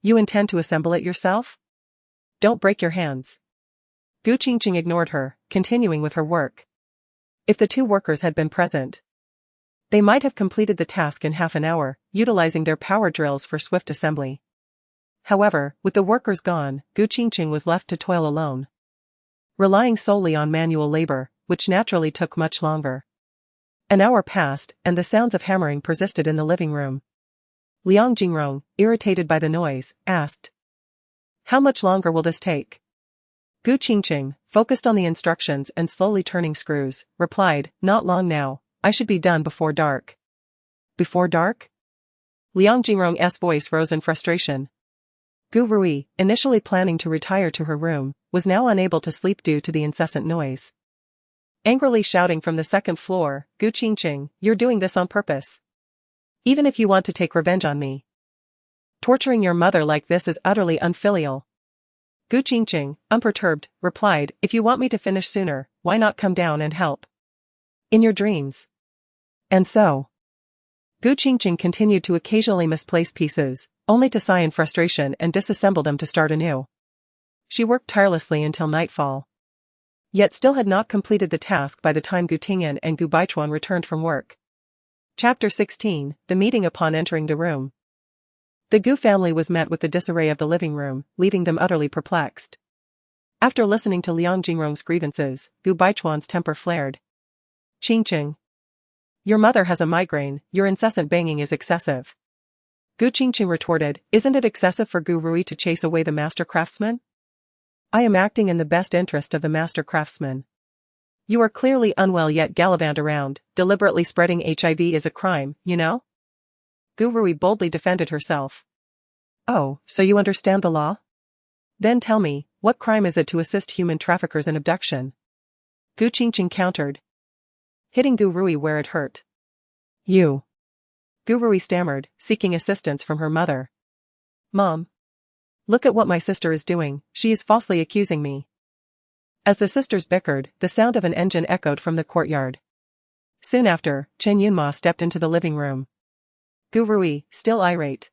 You intend to assemble it yourself? Don't break your hands. Qingcheng ignored her, continuing with her work. If the two workers had been present, they might have completed the task in half an hour, utilizing their power drills for swift assembly. However, with the workers gone, Qingcheng was left to toil alone, relying solely on manual labor, which naturally took much longer. An hour passed, and the sounds of hammering persisted in the living room. Liang Jingrong, irritated by the noise, asked, "How much longer will this take?" Qingcheng, focused on the instructions and slowly turning screws, replied, "Not long now. I should be done before dark." Before dark? Liang Jingrong's voice rose in frustration. Gurui, initially planning to retire to her room, was now unable to sleep due to the incessant noise. Angrily shouting from the second floor, "Qingcheng, you're doing this on purpose. Even if you want to take revenge on me. Torturing your mother like this is utterly unfilial." Qingcheng, unperturbed, replied, "If you want me to finish sooner, why not come down and help? In your dreams." And so, Qingcheng continued to occasionally misplace pieces, only to sigh in frustration and disassemble them to start anew. She worked tirelessly until nightfall, yet still had not completed the task by the time Gu Tingyan and Gu Baichuan returned from work. Chapter 16, The Meeting. Upon entering the room, the Gu family was met with the disarray of the living room, leaving them utterly perplexed. After listening to Liang Jingrong's grievances, Gu Baichuan's temper flared. "Qingcheng, your mother has a migraine, your incessant banging is excessive." Qingcheng retorted, "Isn't it excessive for Gurui to chase away the master craftsman? I am acting in the best interest of the master craftsman. You are clearly unwell yet gallivant around, deliberately spreading HIV is a crime, you know?" Gurui boldly defended herself. "Oh, so you understand the law? Then tell me, what crime is it to assist human traffickers in abduction?" Qingcheng countered, hitting Gurui where it hurt. "You." Gurui stammered, seeking assistance from her mother. "Mom, look at what my sister is doing, she is falsely accusing me." As the sisters bickered, the sound of an engine echoed from the courtyard. Soon after, Chen Yunma stepped into the living room. Gurui, still irate,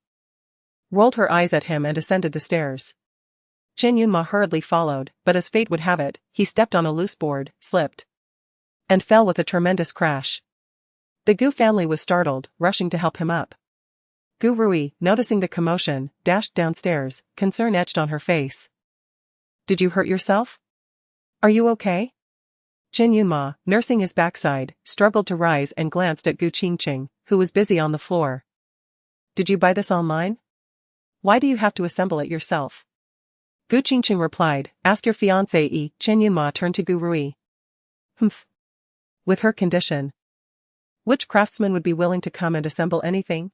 rolled her eyes at him and ascended the stairs. Chen Yunma hurriedly followed, but as fate would have it, he stepped on a loose board, slipped, and fell with a tremendous crash. The Gu family was startled, rushing to help him up. Gurui, noticing the commotion, dashed downstairs, concern etched on her face. "Did you hurt yourself? Are you okay?" Chen Yunma, nursing his backside, struggled to rise and glanced at Qingcheng, who was busy on the floor. "Did you buy this online? Why do you have to assemble it yourself?" Qingcheng replied, "Ask your fiancé." Chen Yunma turned to Gurui. "Humph. With her condition, which craftsman would be willing to come and assemble anything?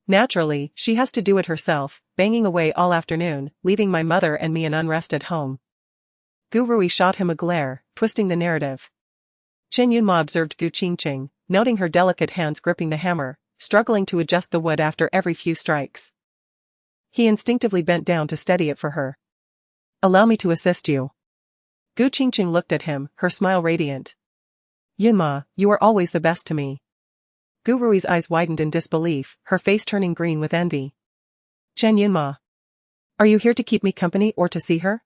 Naturally, she has to do it herself, banging away all afternoon, leaving my mother and me in unrest at home." Gurui shot him a glare, twisting the narrative. Chen Yunma observed Qingcheng, noting her delicate hands gripping the hammer, struggling to adjust the wood after every few strikes. He instinctively bent down to steady it for her. "Allow me to assist you." Qingcheng looked at him, her smile radiant. "Yunma, you are always the best to me." Gurui's eyes widened in disbelief, her face turning green with envy. "Chen Yunma, are you here to keep me company or to see her?"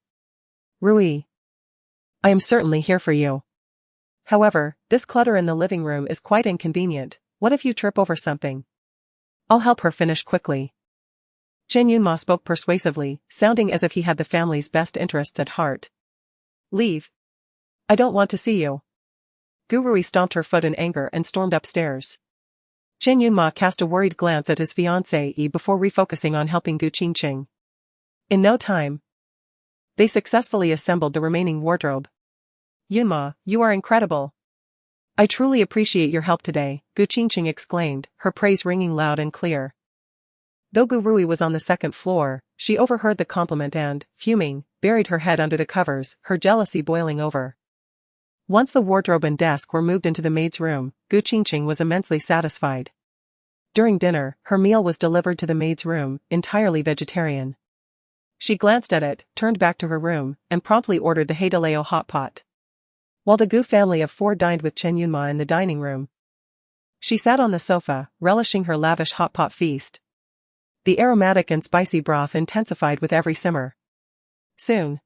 "Rui, I am certainly here for you. However, this clutter in the living room is quite inconvenient. What if you trip over something? I'll help her finish quickly." Chen Yunma spoke persuasively, sounding as if he had the family's best interests at heart. "Leave. I don't want to see you." Gurui stomped her foot in anger and stormed upstairs. Chen Yunma cast a worried glance at his fiancée before refocusing on helping Qingcheng. In no time, they successfully assembled the remaining wardrobe. "Yunma, you are incredible. I truly appreciate your help today," Qingcheng exclaimed, her praise ringing loud and clear. Though Gurui was on the second floor, she overheard the compliment and, fuming, buried her head under the covers, her jealousy boiling over. Once the wardrobe and desk were moved into the maid's room, Qingcheng was immensely satisfied. During dinner, her meal was delivered to the maid's room, entirely vegetarian. She glanced at it, turned back to her room, and promptly ordered the Heidaleo hot pot. While the Gu family of 4 dined with Chen Yunma in the dining room, she sat on the sofa, relishing her lavish hot pot feast. The aromatic and spicy broth intensified with every simmer. Soon,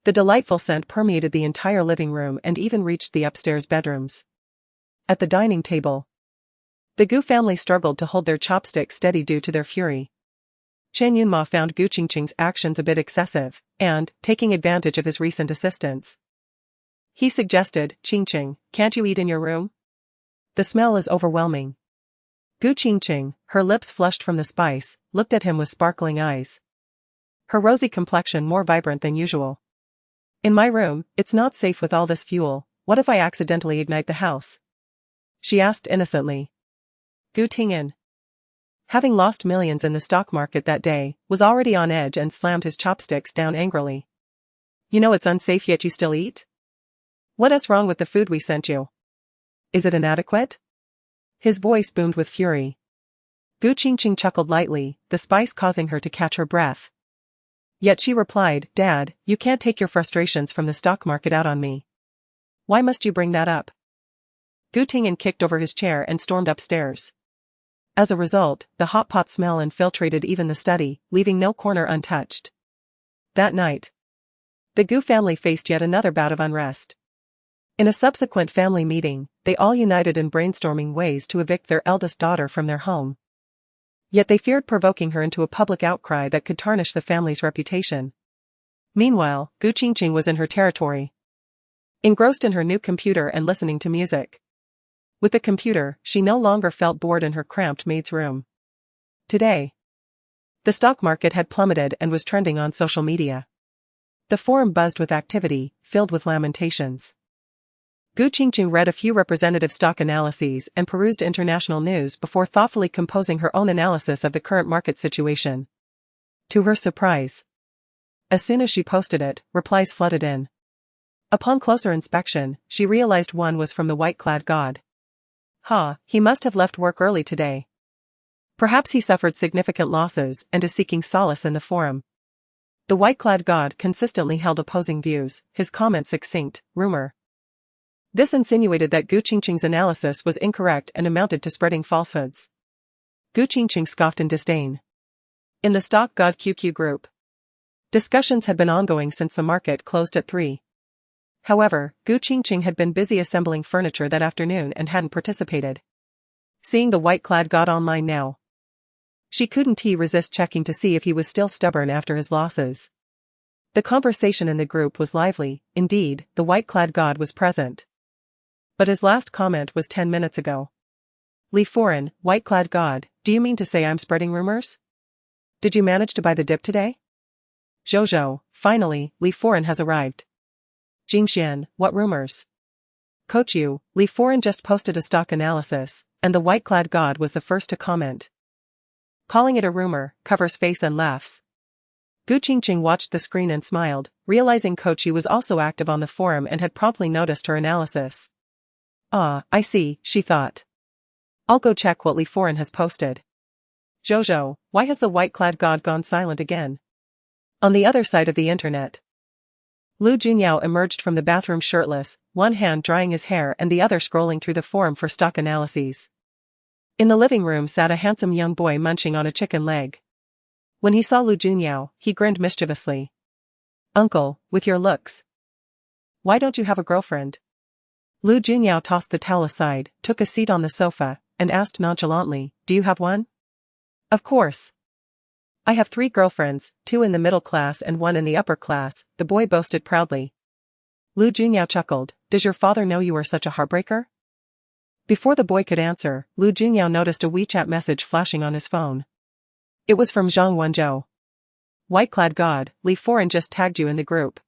the delightful scent permeated the entire living room and even reached the upstairs bedrooms. At the dining table, the Gu family struggled to hold their chopsticks steady due to their fury. Chen Yunma found Gu Qingcheng's actions a bit excessive, and, taking advantage of his recent assistance, he suggested, "Qingcheng, can't you eat in your room? The smell is overwhelming." Gu Qingcheng, her lips flushed from the spice, looked at him with sparkling eyes, her rosy complexion more vibrant than usual. "In my room, it's not safe with all this fuel. What if I accidentally ignite the house?" she asked innocently. Gu Ting'an, having lost millions in the stock market that day, was already on edge and slammed his chopsticks down angrily. "You know it's unsafe yet you still eat? What is wrong with the food we sent you? Is it inadequate?" His voice boomed with fury. Gu Qingcheng chuckled lightly, the spice causing her to catch her breath. Yet she replied, "Dad, you can't take your frustrations from the stock market out on me. Why must you bring that up?" Gu Ting'an kicked over his chair and stormed upstairs. As a result, the hot pot smell infiltrated even the study, leaving no corner untouched. That night, the Gu family faced yet another bout of unrest. In a subsequent family meeting, they all united in brainstorming ways to evict their eldest daughter from their home. Yet they feared provoking her into a public outcry that could tarnish the family's reputation. Meanwhile, Gu Qingcheng was in her territory, engrossed in her new computer and listening to music. With the computer, she no longer felt bored in her cramped maid's room. Today, the stock market had plummeted and was trending on social media. The forum buzzed with activity, filled with lamentations. Gu Qingcheng read a few representative stock analyses and perused international news before thoughtfully composing her own analysis of the current market situation. To her surprise, as soon as she posted it, replies flooded in. Upon closer inspection, she realized one was from the white-clad god. He must have left work early today. Perhaps he suffered significant losses and is seeking solace in the forum. The white-clad god consistently held opposing views, his comment succinct, rumor. This insinuated that Gu Qingcheng's analysis was incorrect and amounted to spreading falsehoods. Gu Qingcheng scoffed in disdain. In the stock god QQ group, discussions had been ongoing since the market closed at 3. However, Gu Qingcheng had been busy assembling furniture that afternoon and hadn't participated. Seeing the white-clad god online now, she couldn't resist checking to see if he was still stubborn after his losses. The conversation in the group was lively. Indeed, the white-clad god was present, but his last comment was 10 minutes ago. "Li Foreign, white-clad god, do you mean to say I'm spreading rumors? Did you manage to buy the dip today? Zhou, finally, Li Foreign has arrived. Jingxian, what rumors? Coach Yu, Li Foreign just posted a stock analysis, and the white-clad god was the first to comment. Calling it a rumor, covers face and laughs." Gu Qingcheng watched the screen and smiled, realizing Coach Yu was also active on the forum and had promptly noticed her analysis. I see, she thought. I'll go check what Li Foreign has posted. Zhou, why has the white-clad god gone silent again? On the other side of the internet, Lu Junyao emerged from the bathroom shirtless, one hand drying his hair and the other scrolling through the forum for stock analyses. In the living room sat a handsome young boy munching on a chicken leg. When he saw Lu Junyao, he grinned mischievously. "Uncle, with your looks, why don't you have a girlfriend?" Lu Junyao tossed the towel aside, took a seat on the sofa, and asked nonchalantly, "Do you have one?" "Of course. I have 3 girlfriends, 2 in the middle class and 1 in the upper class," the boy boasted proudly. Lu Junyao chuckled, "Does your father know you are such a heartbreaker?" Before the boy could answer, Lu Junyao noticed a WeChat message flashing on his phone. It was from Zhang Wenzhou. "White-clad god, Li Foreign just tagged you in the group."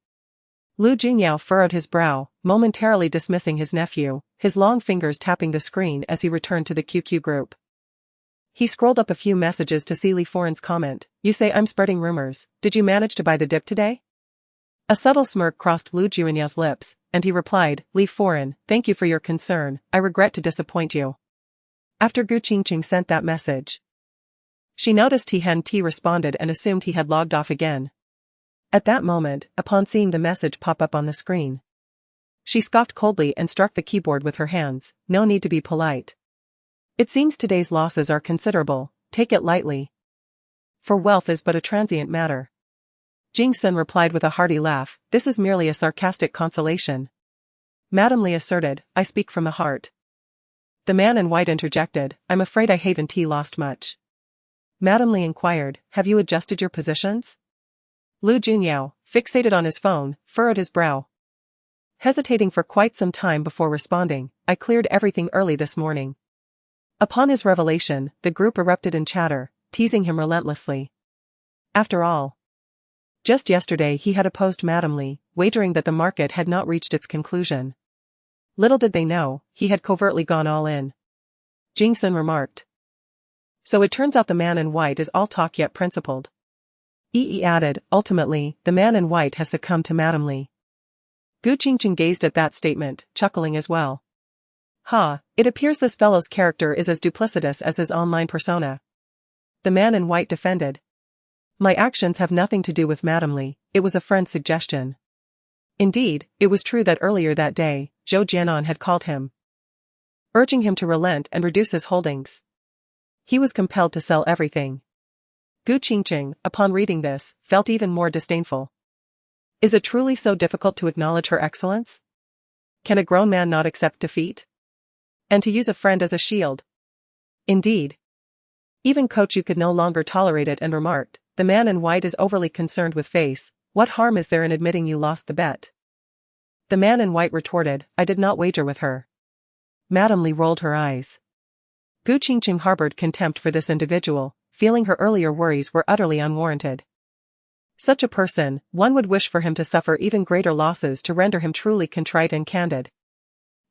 Lu Junyao furrowed his brow, momentarily dismissing his nephew, his long fingers tapping the screen as he returned to the QQ group. He scrolled up a few messages to see Li Foreign's comment. "You say I'm spreading rumors. Did you manage to buy the dip today?" A subtle smirk crossed Lu Junyao's lips, and he replied, "Li Foreign, thank you for your concern. I regret to disappoint you. after Gu Qingcheng sent that message. She noticed he hadn't responded and assumed he had logged off again. At that moment, upon seeing the message pop up on the screen, she scoffed coldly and struck the keyboard with her hands. No need to be polite. It seems today's losses are considerable, take it lightly. For wealth is but a transient matter. Jing Sun replied with a hearty laugh, this is merely a sarcastic consolation. Madame Li asserted, I speak from the heart. The man in white interjected, I'm afraid I haven't lost much. Madame Li inquired, have you adjusted your positions? Lu Junyao, fixated on his phone, furrowed his brow. Hesitating for quite some time before responding, I cleared everything early this morning. Upon his revelation, the group erupted in chatter, teasing him relentlessly. After all, just yesterday he had opposed Madame Li, wagering that the market had not reached its conclusion. Little did they know, he had covertly gone all in. Jing Sun remarked. So it turns out the man in white is all talk yet principled. Yi added, ultimately, the man in white has succumbed to Madame Li. Gu Qingcheng gazed at that statement, chuckling as well. It appears this fellow's character is as duplicitous as his online persona. The man in white defended. My actions have nothing to do with Madame Li, it was a friend's suggestion. Indeed, it was true that earlier that day, Zhou Jianan had called him, urging him to relent and reduce his holdings. He was compelled to sell everything. Gu Qingcheng, upon reading this, felt even more disdainful. Is it truly so difficult to acknowledge her excellence? Can a grown man not accept defeat? And to use a friend as a shield? Indeed. Even Kochu could no longer tolerate it and remarked, the man in white is overly concerned with face, what harm is there in admitting you lost the bet? The man in white retorted, I did not wager with her. Madame Li rolled her eyes. Gu Qingcheng harbored contempt for this individual, feeling her earlier worries were utterly unwarranted. Such a person, one would wish for him to suffer even greater losses to render him truly contrite and candid.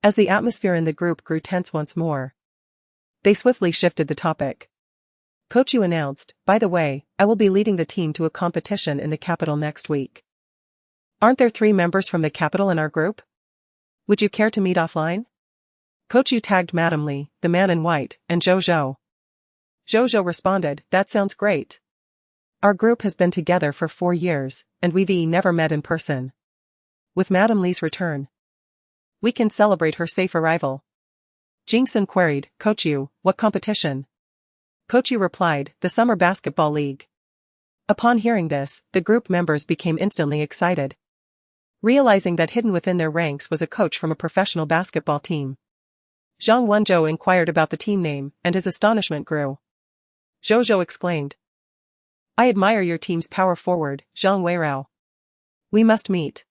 As the atmosphere in the group grew tense once more, they swiftly shifted the topic. Kochu announced, by the way, I will be leading the team to a competition in the capital next week. Aren't there 3 members from the capital in our group? Would you care to meet offline? Kochu tagged Madame Li, the man in white, and Zhou. Zhou responded, that sounds great. Our group has been together for 4 years, and we've never met in person. With Madame Li's return, we can celebrate her safe arrival. Jing Sun queried, Kochu, what competition? Kochu replied, the Summer Basketball League. Upon hearing this, the group members became instantly excited. Realizing that hidden within their ranks was a coach from a professional basketball team, Zhang Wenzhou inquired about the team name, and his astonishment grew. Zhou exclaimed, I admire your team's power forward, Zhang Weirao. We must meet.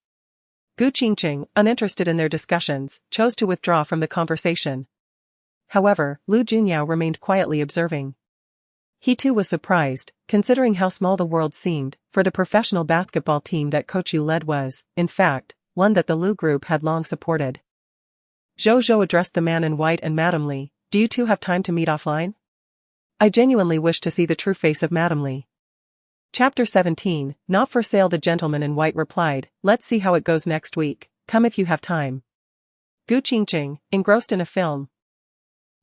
Gu Qingcheng, uninterested in their discussions, chose to withdraw from the conversation. However, Lu Junyao remained quietly observing. He too was surprised, considering how small the world seemed, for the professional basketball team that Kochu led was, in fact, one that the Lu group had long supported. Zhou addressed the man in white and Madame Li, do you two have time to meet offline? I genuinely wish to see the true face of Madame Li. Chapter 17, Not for Sale. The gentleman in white replied, let's see how it goes next week, come if you have time. Gu Qingcheng, engrossed in a film,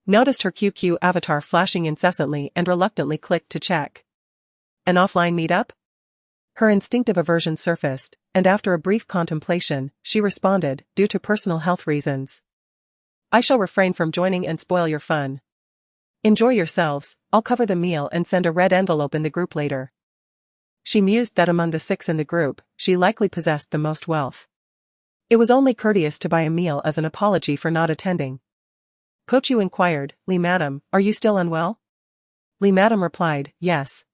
noticed her QQ avatar flashing incessantly and reluctantly clicked to check. An offline meetup? Her instinctive aversion surfaced, and after a brief contemplation, she responded, due to personal health reasons. I shall refrain from joining and spoil your fun. Enjoy yourselves, I'll cover the meal and send a red envelope in the group later. She mused that among the 6 in the group, she likely possessed the most wealth. It was only courteous to buy a meal as an apology for not attending. Kochu inquired, Li madam, are you still unwell? Li madam replied, yes.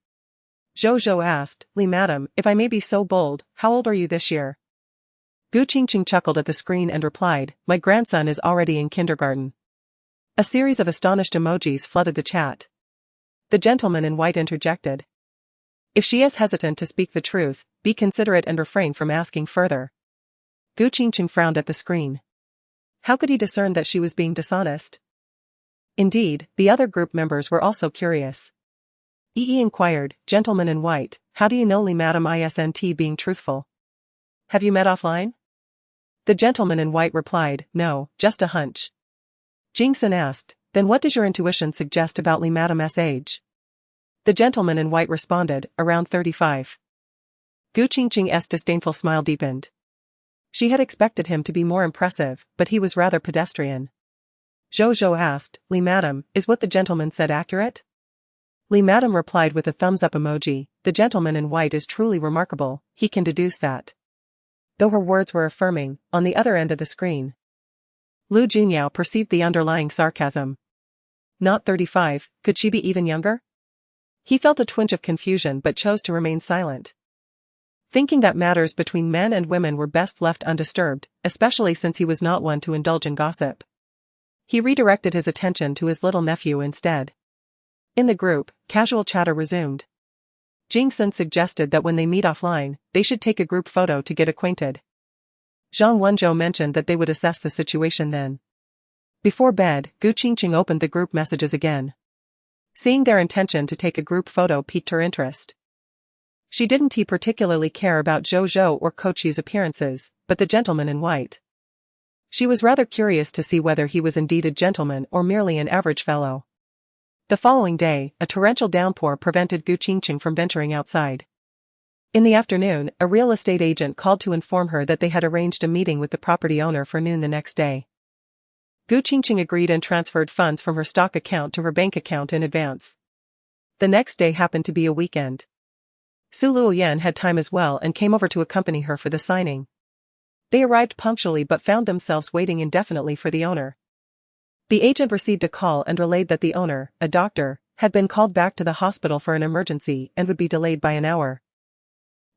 Zhou asked, Li madam, if I may be so bold, how old are you this year? Gu Qingcheng chuckled at the screen and replied, my grandson is already in kindergarten. A series of astonished emojis flooded the chat. The gentleman in white interjected. If she is hesitant to speak the truth, be considerate and refrain from asking further. Gu Qingcheng frowned at the screen. How could he discern that she was being dishonest? Indeed, the other group members were also curious. Yi inquired, gentleman in white, how do you know Li madam isn't being truthful? Have you met offline? The gentleman in white replied, no, just a hunch. Jing Sun asked, Then what does your intuition suggest about Madame's age? The gentleman in white responded, around 35. Gu Qingcheng's disdainful smile deepened. She had expected him to be more impressive, but he was rather pedestrian. Zhou asked, Madame, is what the gentleman said accurate? Madame replied with a thumbs-up emoji, the gentleman in white is truly remarkable, he can deduce that. Though her words were affirming, on the other end of the screen, Lu Junyao perceived the underlying sarcasm. Not 35, could she be even younger? He felt a twinge of confusion but chose to remain silent, thinking that matters between men and women were best left undisturbed, especially since he was not one to indulge in gossip. He redirected his attention to his little nephew instead. In the group, casual chatter resumed. Jingsun suggested that when they meet offline, they should take a group photo to get acquainted. Zhang Wenzhou mentioned that they would assess the situation then. Before bed, Gu Qingcheng opened the group messages again. Seeing their intention to take a group photo piqued her interest. She didn't particularly care about Zhou or Kochi's appearances, but the gentleman in white. She was rather curious to see whether he was indeed a gentleman or merely an average fellow. The following day, a torrential downpour prevented Gu Qingcheng from venturing outside. In the afternoon, a real estate agent called to inform her that they had arranged a meeting with the property owner for noon the next day. Gu Qingcheng agreed and transferred funds from her stock account to her bank account in advance. The next day happened to be a weekend. Su Luoyan had time as well and came over to accompany her for the signing. They arrived punctually but found themselves waiting indefinitely for the owner. The agent received a call and relayed that the owner, a doctor, had been called back to the hospital for an emergency and would be delayed by an hour.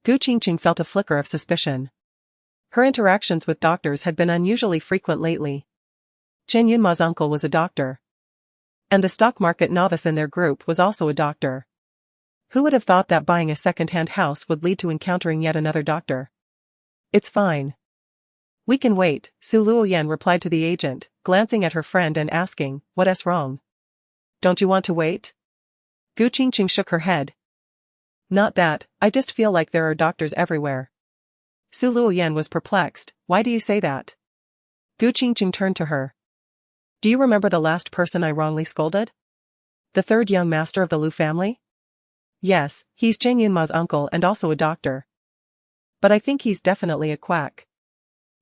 Gu Qingcheng felt a flicker of suspicion. Her interactions with doctors had been unusually frequent lately. Chen Yunma's uncle was a doctor. And the stock market novice in their group was also a doctor. Who would have thought that buying a second-hand house would lead to encountering yet another doctor? It's fine. We can wait, Su Luoyan replied to the agent, glancing at her friend and asking, what's wrong? Don't you want to wait? Gu Qingcheng shook her head. Not that, I just feel like there are doctors everywhere. Su Luoyan was perplexed, why do you say that? Gu Qingcheng turned to her. Do you remember the last person I wrongly scolded? The third young master of the Lu family? Yes, he's Chen Yunma's uncle and also a doctor. But I think he's definitely a quack.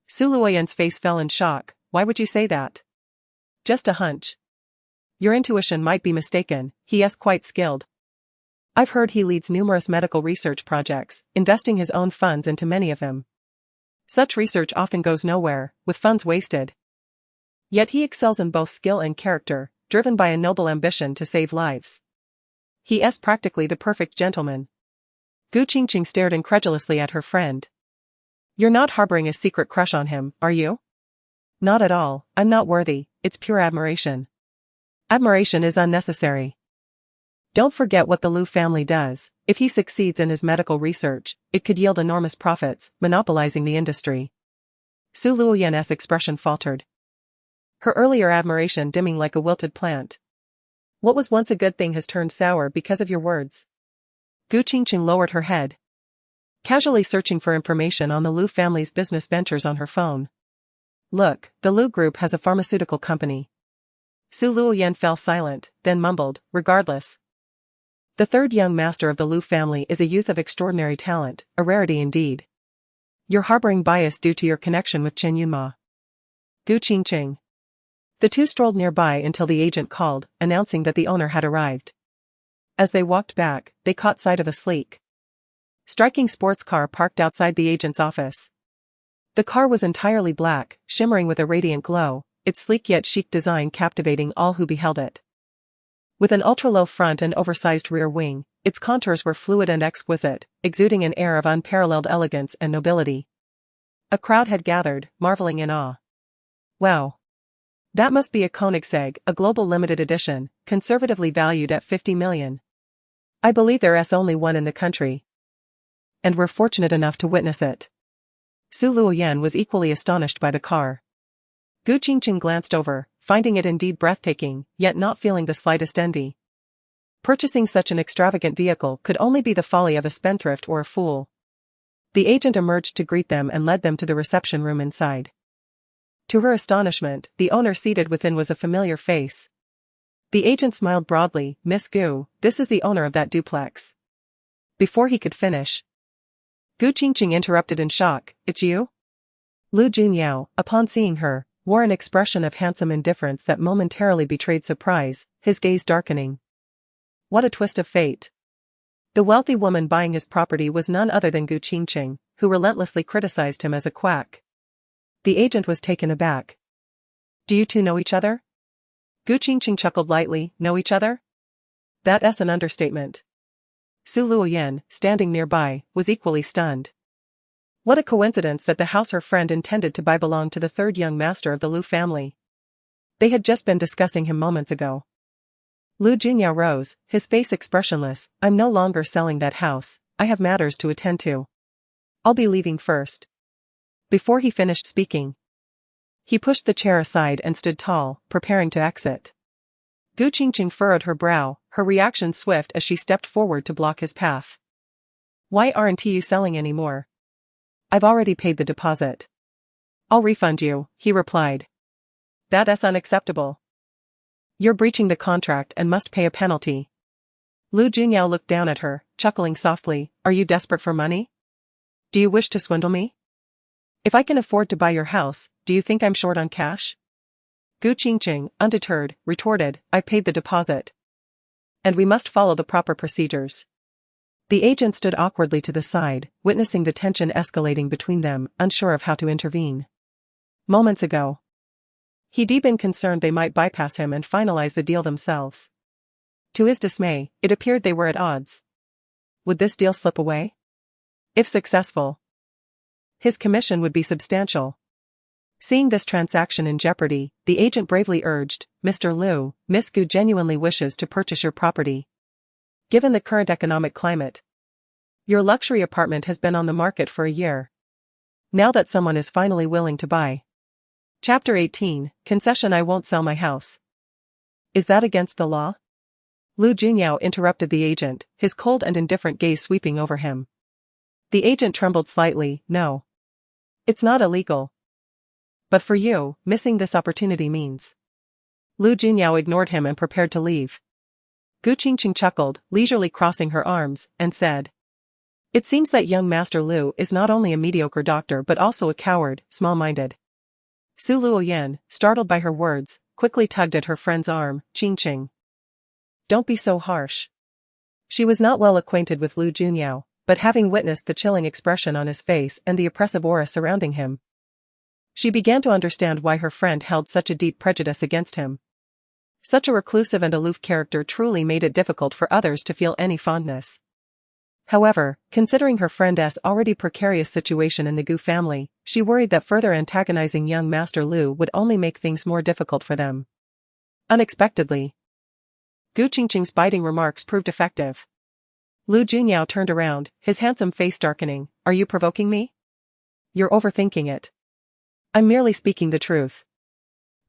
Su Luoyan's face fell in shock, why would you say that? Just a hunch. Your intuition might be mistaken, he's quite skilled. I've heard he leads numerous medical research projects, investing his own funds into many of them. Such research often goes nowhere, with funds wasted. Yet he excels in both skill and character, driven by a noble ambition to save lives. He's practically the perfect gentleman. Gu Qingcheng stared incredulously at her friend. You're not harboring a secret crush on him, are you? Not at all, I'm not worthy, it's pure admiration. Admiration is unnecessary. Don't forget what the Lu family does, if he succeeds in his medical research, it could yield enormous profits, monopolizing the industry. Su Luoyan's expression faltered. Her earlier admiration dimming like a wilted plant. What was once a good thing has turned sour because of your words. Gu Qingcheng lowered her head, casually searching for information on the Lu family's business ventures on her phone. Look, the Lu group has a pharmaceutical company. Su Luoyan fell silent, then mumbled, regardless. The third young master of the Lu family is a youth of extraordinary talent, a rarity indeed. You're harboring bias due to your connection with Chen Yunma. Gu Qingcheng. The two strolled nearby until the agent called, announcing that the owner had arrived. As they walked back, they caught sight of a sleek, striking sports car parked outside the agent's office. The car was entirely black, shimmering with a radiant glow, its sleek yet chic design captivating all who beheld it. With an ultra-low front and oversized rear wing, its contours were fluid and exquisite, exuding an air of unparalleled elegance and nobility. A crowd had gathered, marveling in awe. Wow! That must be a Koenigsegg, a global limited edition, conservatively valued at 50 million. I believe there's only one in the country. And we're fortunate enough to witness it. Su Luoyan was equally astonished by the car. Gu Qingcheng glanced over, finding it indeed breathtaking, yet not feeling the slightest envy. Purchasing such an extravagant vehicle could only be the folly of a spendthrift or a fool. The agent emerged to greet them and led them to the reception room inside. To her astonishment, the owner seated within was a familiar face. The agent smiled broadly. Miss Gu, this is the owner of that duplex. Before he could finish, Gu Qingcheng interrupted in shock. It's you? Lu Junyao, upon seeing her, wore an expression of handsome indifference that momentarily betrayed surprise, his gaze darkening. What a twist of fate. The wealthy woman buying his property was none other than Gu Qingcheng, who relentlessly criticized him as a quack. The agent was taken aback. Do you two know each other? Gu Qingcheng chuckled lightly. Know each other? That's an understatement. Su Luoyan, standing nearby, was equally stunned. What a coincidence that the house her friend intended to buy belonged to the third young master of the Lu family. They had just been discussing him moments ago. Lu Junyao rose, his face expressionless. I'm no longer selling that house, I have matters to attend to. I'll be leaving first. Before he finished speaking, he pushed the chair aside and stood tall, preparing to exit. Gu Qingcheng furrowed her brow, her reaction swift as she stepped forward to block his path. Why aren't you selling anymore? I've already paid the deposit. I'll refund you, he replied. That's unacceptable. You're breaching the contract and must pay a penalty. Lu Junyao looked down at her, chuckling softly. Are you desperate for money? Do you wish to swindle me? If I can afford to buy your house, do you think I'm short on cash? Gu Qingcheng, undeterred, retorted, I paid the deposit. And we must follow the proper procedures. The agent stood awkwardly to the side, witnessing the tension escalating between them, unsure of how to intervene. Moments ago, he'd been concerned they might bypass him and finalize the deal themselves. To his dismay, it appeared they were at odds. Would this deal slip away? If successful, his commission would be substantial. Seeing this transaction in jeopardy, the agent bravely urged, Mr. Lu, Miss Gu genuinely wishes to purchase your property. Given the current economic climate, your luxury apartment has been on the market for a year. Now that someone is finally willing to buy. Chapter 18, Concession. I won't sell my house. Is that against the law? Lu Junyao interrupted the agent, his cold and indifferent gaze sweeping over him. The agent trembled slightly. No. It's not illegal. But for you, missing this opportunity means. Lu Junyao ignored him and prepared to leave. Gu Qingcheng chuckled, leisurely crossing her arms, and said, It seems that young Master Lu is not only a mediocre doctor but also a coward, small-minded. Su Luoyan, startled by her words, quickly tugged at her friend's arm. Qingcheng, don't be so harsh. She was not well acquainted with Lu Junyao, but having witnessed the chilling expression on his face and the oppressive aura surrounding him, she began to understand why her friend held such a deep prejudice against him. Such a reclusive and aloof character truly made it difficult for others to feel any fondness. However, considering her friend's already precarious situation in the Gu family, she worried that further antagonizing young Master Lu would only make things more difficult for them. Unexpectedly, Gu Qingcheng's biting remarks proved effective. Lu Junyao turned around, his handsome face darkening. Are you provoking me? You're overthinking it. I'm merely speaking the truth.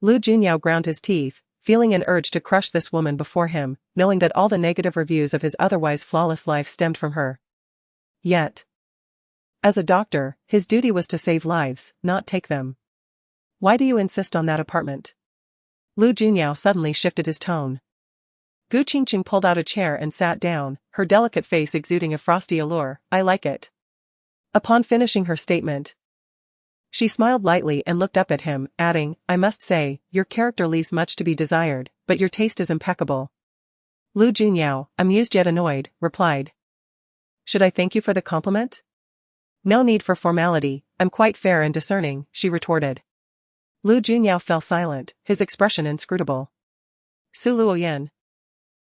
Lu Junyao ground his teeth, feeling an urge to crush this woman before him, knowing that all the negative reviews of his otherwise flawless life stemmed from her. Yet, as a doctor, his duty was to save lives, not take them. Why do you insist on that apartment? Lu Junyao suddenly shifted his tone. Gu Qingcheng pulled out a chair and sat down, her delicate face exuding a frosty allure. I like it. Upon finishing her statement, she smiled lightly and looked up at him, adding, I must say, your character leaves much to be desired, but your taste is impeccable. Lu Junyao, amused yet annoyed, replied. Should I thank you for the compliment? No need for formality, I'm quite fair and discerning, she retorted. Lu Junyao fell silent, his expression inscrutable. Su Luoyan,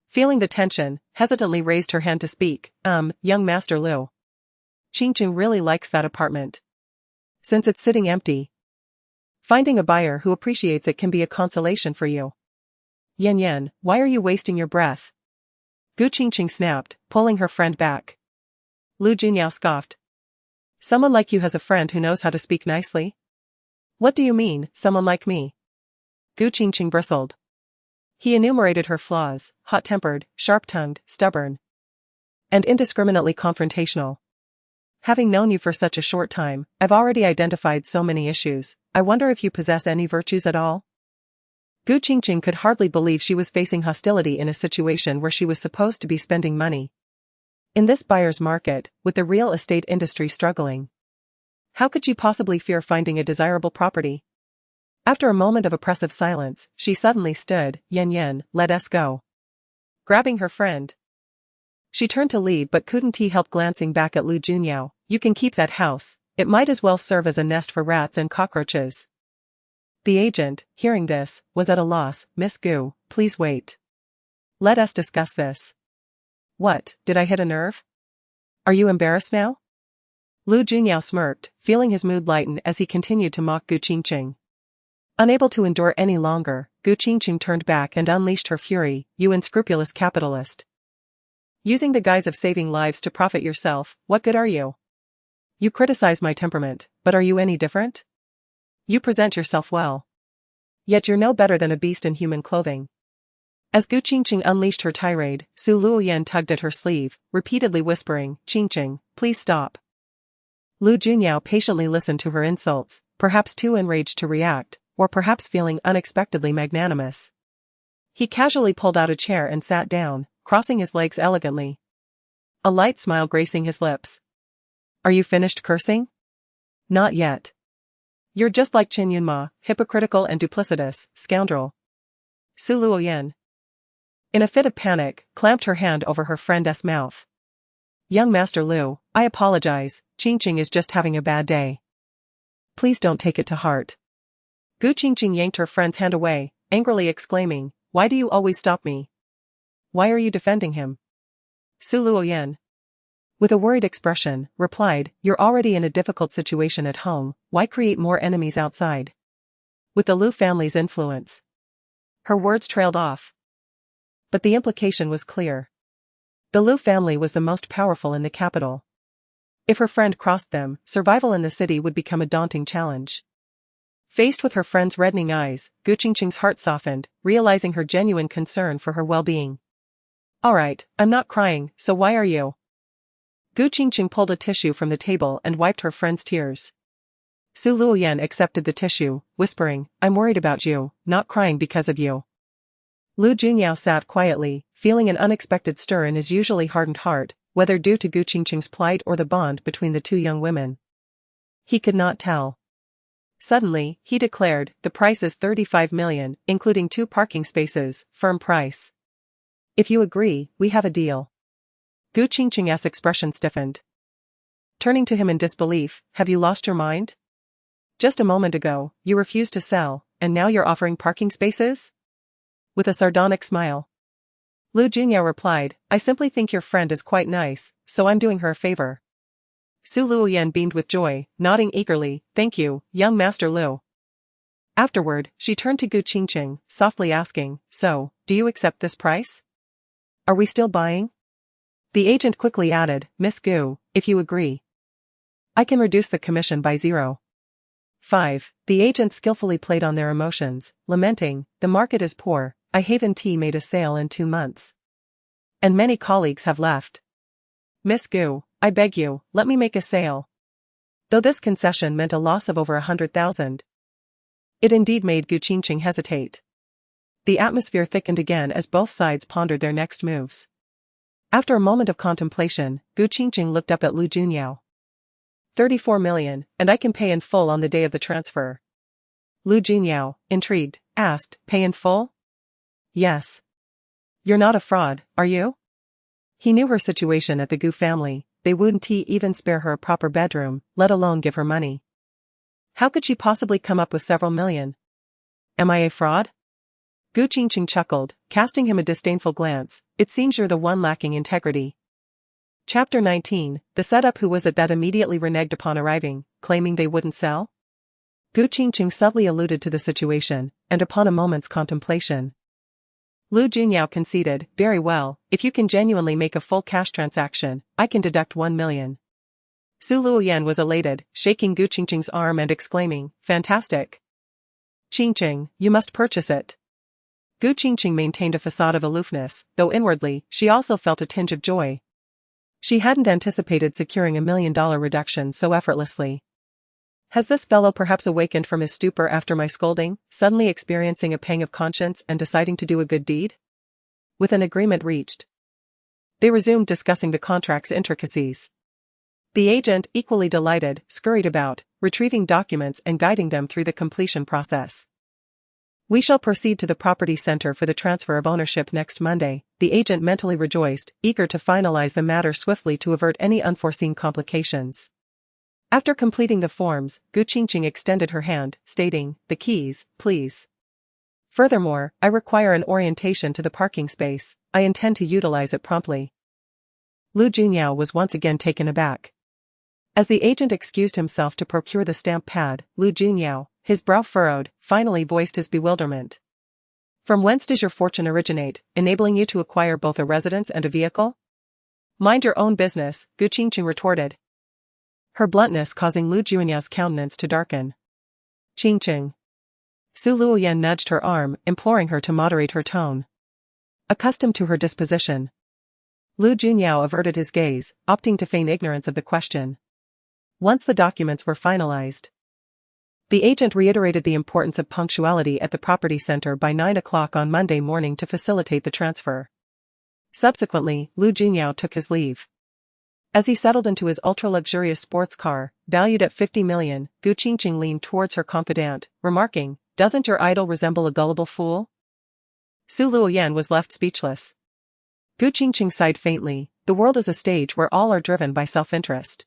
feeling the tension, hesitantly raised her hand to speak. Young Master Lu, Qingcheng really likes that apartment. Since it's sitting empty, finding a buyer who appreciates it can be a consolation for you. Yan, why are you wasting your breath? Gu Qingcheng snapped, pulling her friend back. Lu Junyao scoffed. Someone like you has a friend who knows how to speak nicely? What do you mean, someone like me? Gu Qingcheng bristled. He enumerated her flaws: hot-tempered, sharp-tongued, stubborn, and indiscriminately confrontational. Having known you for such a short time, I've already identified so many issues. I wonder if you possess any virtues at all? Gu Qingcheng could hardly believe she was facing hostility in a situation where she was supposed to be spending money. In this buyer's market, with the real estate industry struggling, how could she possibly fear finding a desirable property? After a moment of oppressive silence, she suddenly stood. Yen, let us go. Grabbing her friend, she turned to leave but couldn't help glancing back at Lu Junyao. You can keep that house, it might as well serve as a nest for rats and cockroaches. The agent, hearing this, was at a loss. Miss Gu, please wait. Let us discuss this. What, did I hit a nerve? Are you embarrassed now? Lu Junyao smirked, feeling his mood lighten as he continued to mock Gu Qingcheng. Unable to endure any longer, Gu Qingcheng turned back and unleashed her fury. You unscrupulous capitalist. Using the guise of saving lives to profit yourself, what good are you? You criticize my temperament, but are you any different? You present yourself well. Yet you're no better than a beast in human clothing. As Gu Qingcheng unleashed her tirade, Su Luoyan tugged at her sleeve, repeatedly whispering, Qingcheng, please stop. Lu Junyao patiently listened to her insults, perhaps too enraged to react, or perhaps feeling unexpectedly magnanimous. He casually pulled out a chair and sat down, crossing his legs elegantly. A light smile gracing his lips. Are you finished cursing? Not yet. You're just like Chen Yunma, hypocritical and duplicitous, scoundrel. Su Luoyan, in a fit of panic, clamped her hand over her friend's mouth. Young Master Lu, I apologize, Qingcheng is just having a bad day. Please don't take it to heart. Gu Qingcheng yanked her friend's hand away, angrily exclaiming, why do you always stop me? Why are you defending him? Su Luoyan, with a worried expression, replied, you're already in a difficult situation at home, why create more enemies outside? With the Lu family's influence. Her words trailed off. But the implication was clear. The Lu family was the most powerful in the capital. If her friend crossed them, survival in the city would become a daunting challenge. Faced with her friend's reddening eyes, Gu Qingcheng's heart softened, realizing her genuine concern for her well-being. Alright, I'm not crying, so why are you? Gu Qingcheng pulled a tissue from the table and wiped her friend's tears. Su Luoyan accepted the tissue, whispering, I'm worried about you, not crying because of you. Lu Junyao sat quietly, feeling an unexpected stir in his usually hardened heart, whether due to Gu Qingcheng's plight or the bond between the two young women. He could not tell. Suddenly, he declared, the price is 35 million, including 2 parking spaces, firm price. If you agree, we have a deal. Gu Qingcheng's expression stiffened. Turning to him in disbelief, have you lost your mind? Just a moment ago, you refused to sell, and now you're offering parking spaces? With a sardonic smile. Lu Junyao replied, I simply think your friend is quite nice, so I'm doing her a favor. Su Luoyan beamed with joy, nodding eagerly, thank you, young Master Lu. Afterward, she turned to Gu Qingcheng, softly asking, so, do you accept this price? Are we still buying? The agent quickly added, Miss Gu, if you agree, I can reduce the commission by 0.5. The agent skillfully played on their emotions, lamenting, the market is poor, I haven't made a sale in 2 months. And many colleagues have left. Miss Gu, I beg you, let me make a sale. Though this concession meant a loss of over 100,000. It indeed made Gu Qingcheng hesitate. The atmosphere thickened again as both sides pondered their next moves. After a moment of contemplation, Gu Qingcheng looked up at Lu Junyao. 34 million, and I can pay in full on the day of the transfer. Lu Junyao, intrigued, asked, pay in full? Yes. You're not a fraud, are you? He knew her situation at the Gu family, they wouldn't even spare her a proper bedroom, let alone give her money. How could she possibly come up with several million? Am I a fraud? Gu Qingcheng chuckled, casting him a disdainful glance, it seems you're the one lacking integrity. Chapter 19, the setup. Who was it that immediately reneged upon arriving, claiming they wouldn't sell? Gu Qingcheng subtly alluded to the situation, and upon a moment's contemplation, Lu Junyao conceded, very well, if you can genuinely make a full cash transaction, I can deduct 1 million. Su Luoyan was elated, shaking Gu Qingcheng's arm and exclaiming, fantastic. Qingcheng, you must purchase it. Gu Qingcheng maintained a facade of aloofness, though inwardly, she also felt a tinge of joy. She hadn't anticipated securing $1 million reduction so effortlessly. Has this fellow perhaps awakened from his stupor after my scolding, suddenly experiencing a pang of conscience and deciding to do a good deed? With an agreement reached, they resumed discussing the contract's intricacies. The agent, equally delighted, scurried about, retrieving documents and guiding them through the completion process. We shall proceed to the property center for the transfer of ownership next Monday, the agent mentally rejoiced, eager to finalize the matter swiftly to avert any unforeseen complications. After completing the forms, Qingcheng extended her hand, stating, "The keys, please. Furthermore, I require an orientation to the parking space. I intend to utilize it promptly." Lu Junyao was once again taken aback. As the agent excused himself to procure the stamp pad, Lu Junyao, his brow furrowed, finally voiced his bewilderment. "From whence does your fortune originate, enabling you to acquire both a residence and a vehicle?" "Mind your own business," Qingcheng retorted, her bluntness causing Lu Junyao's countenance to darken. "Qingcheng." Su Luoyan nudged her arm, imploring her to moderate her tone. Accustomed to her disposition, Lu Junyao averted his gaze, opting to feign ignorance of the question. Once the documents were finalized, the agent reiterated the importance of punctuality at the property center by 9 o'clock on Monday morning to facilitate the transfer. Subsequently, Lu Junyao took his leave. As he settled into his ultra-luxurious sports car, valued at 50 million, Qingcheng leaned towards her confidant, remarking, "Doesn't your idol resemble a gullible fool?" Su Luoyan was left speechless. Qingcheng sighed faintly, the world is a stage where all are driven by self-interest.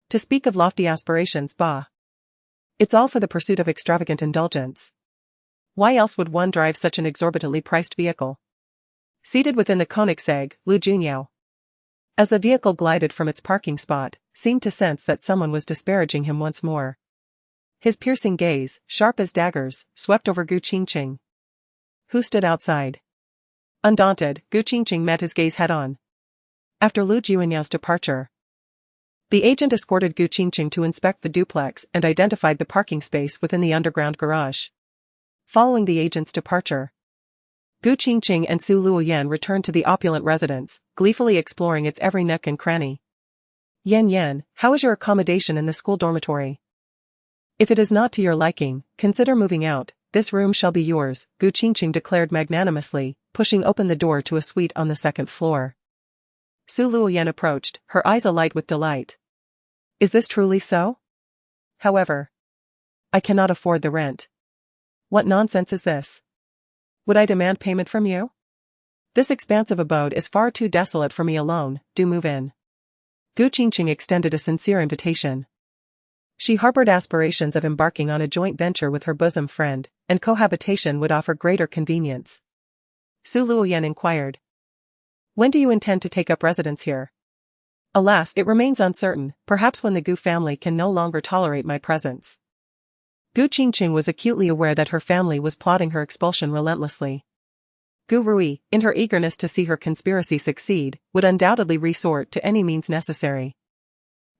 To speak of lofty aspirations, bah! It's all for the pursuit of extravagant indulgence. Why else would one drive such an exorbitantly priced vehicle? Seated within the Koenigsegg, Lu Junyao, as the vehicle glided from its parking spot, seemed to sense that someone was disparaging him once more. His piercing gaze, sharp as daggers, swept over Qingcheng, who stood outside. Undaunted, Qingcheng met his gaze head-on. After Lu Junyao's departure, the agent escorted Qingcheng to inspect the duplex and identified the parking space within the underground garage. Following the agent's departure, Qingcheng and Su Luoyan returned to the opulent residence, gleefully exploring its every nook and cranny. "Yan, how is your accommodation in the school dormitory? If it is not to your liking, consider moving out. This room shall be yours," Qingcheng declared magnanimously, pushing open the door to a suite on the second floor. Su Luoyan approached, her eyes alight with delight. "Is this truly so? However, I cannot afford the rent." "What nonsense is this? Would I demand payment from you? This expansive abode is far too desolate for me alone, do move in." Qingcheng extended a sincere invitation. She harbored aspirations of embarking on a joint venture with her bosom friend, and cohabitation would offer greater convenience. Su Luoyan inquired, "When do you intend to take up residence here?" "Alas, it remains uncertain, perhaps when the Gu family can no longer tolerate my presence." Qingcheng was acutely aware that her family was plotting her expulsion relentlessly. Gu Rui, in her eagerness to see her conspiracy succeed, would undoubtedly resort to any means necessary.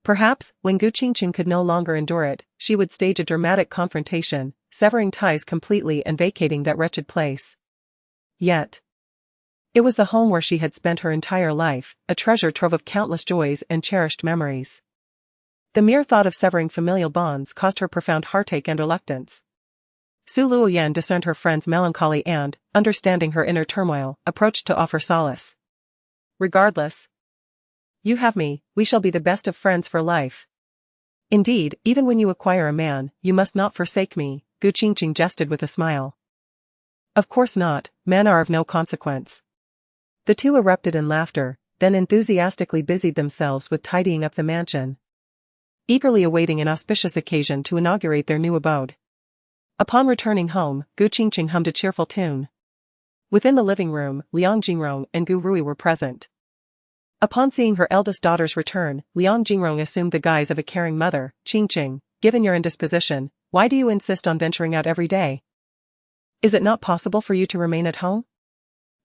Perhaps, when Qingcheng could no longer endure it, she would stage a dramatic confrontation, severing ties completely and vacating that wretched place. Yet, it was the home where she had spent her entire life, a treasure trove of countless joys and cherished memories. The mere thought of severing familial bonds caused her profound heartache and reluctance. Su Luoyan discerned her friend's melancholy and, understanding her inner turmoil, approached to offer solace. "Regardless, you have me, we shall be the best of friends for life. Indeed, even when you acquire a man, you must not forsake me," Qingcheng jested with a smile. "Of course not, men are of no consequence." The two erupted in laughter, then enthusiastically busied themselves with tidying up the mansion, eagerly awaiting an auspicious occasion to inaugurate their new abode. Upon returning home, Qingcheng hummed a cheerful tune. Within the living room, Liang Jingrong and Gu Rui were present. Upon seeing her eldest daughter's return, Liang Jingrong assumed the guise of a caring mother. "Qingcheng, given your indisposition, why do you insist on venturing out every day? Is it not possible for you to remain at home?"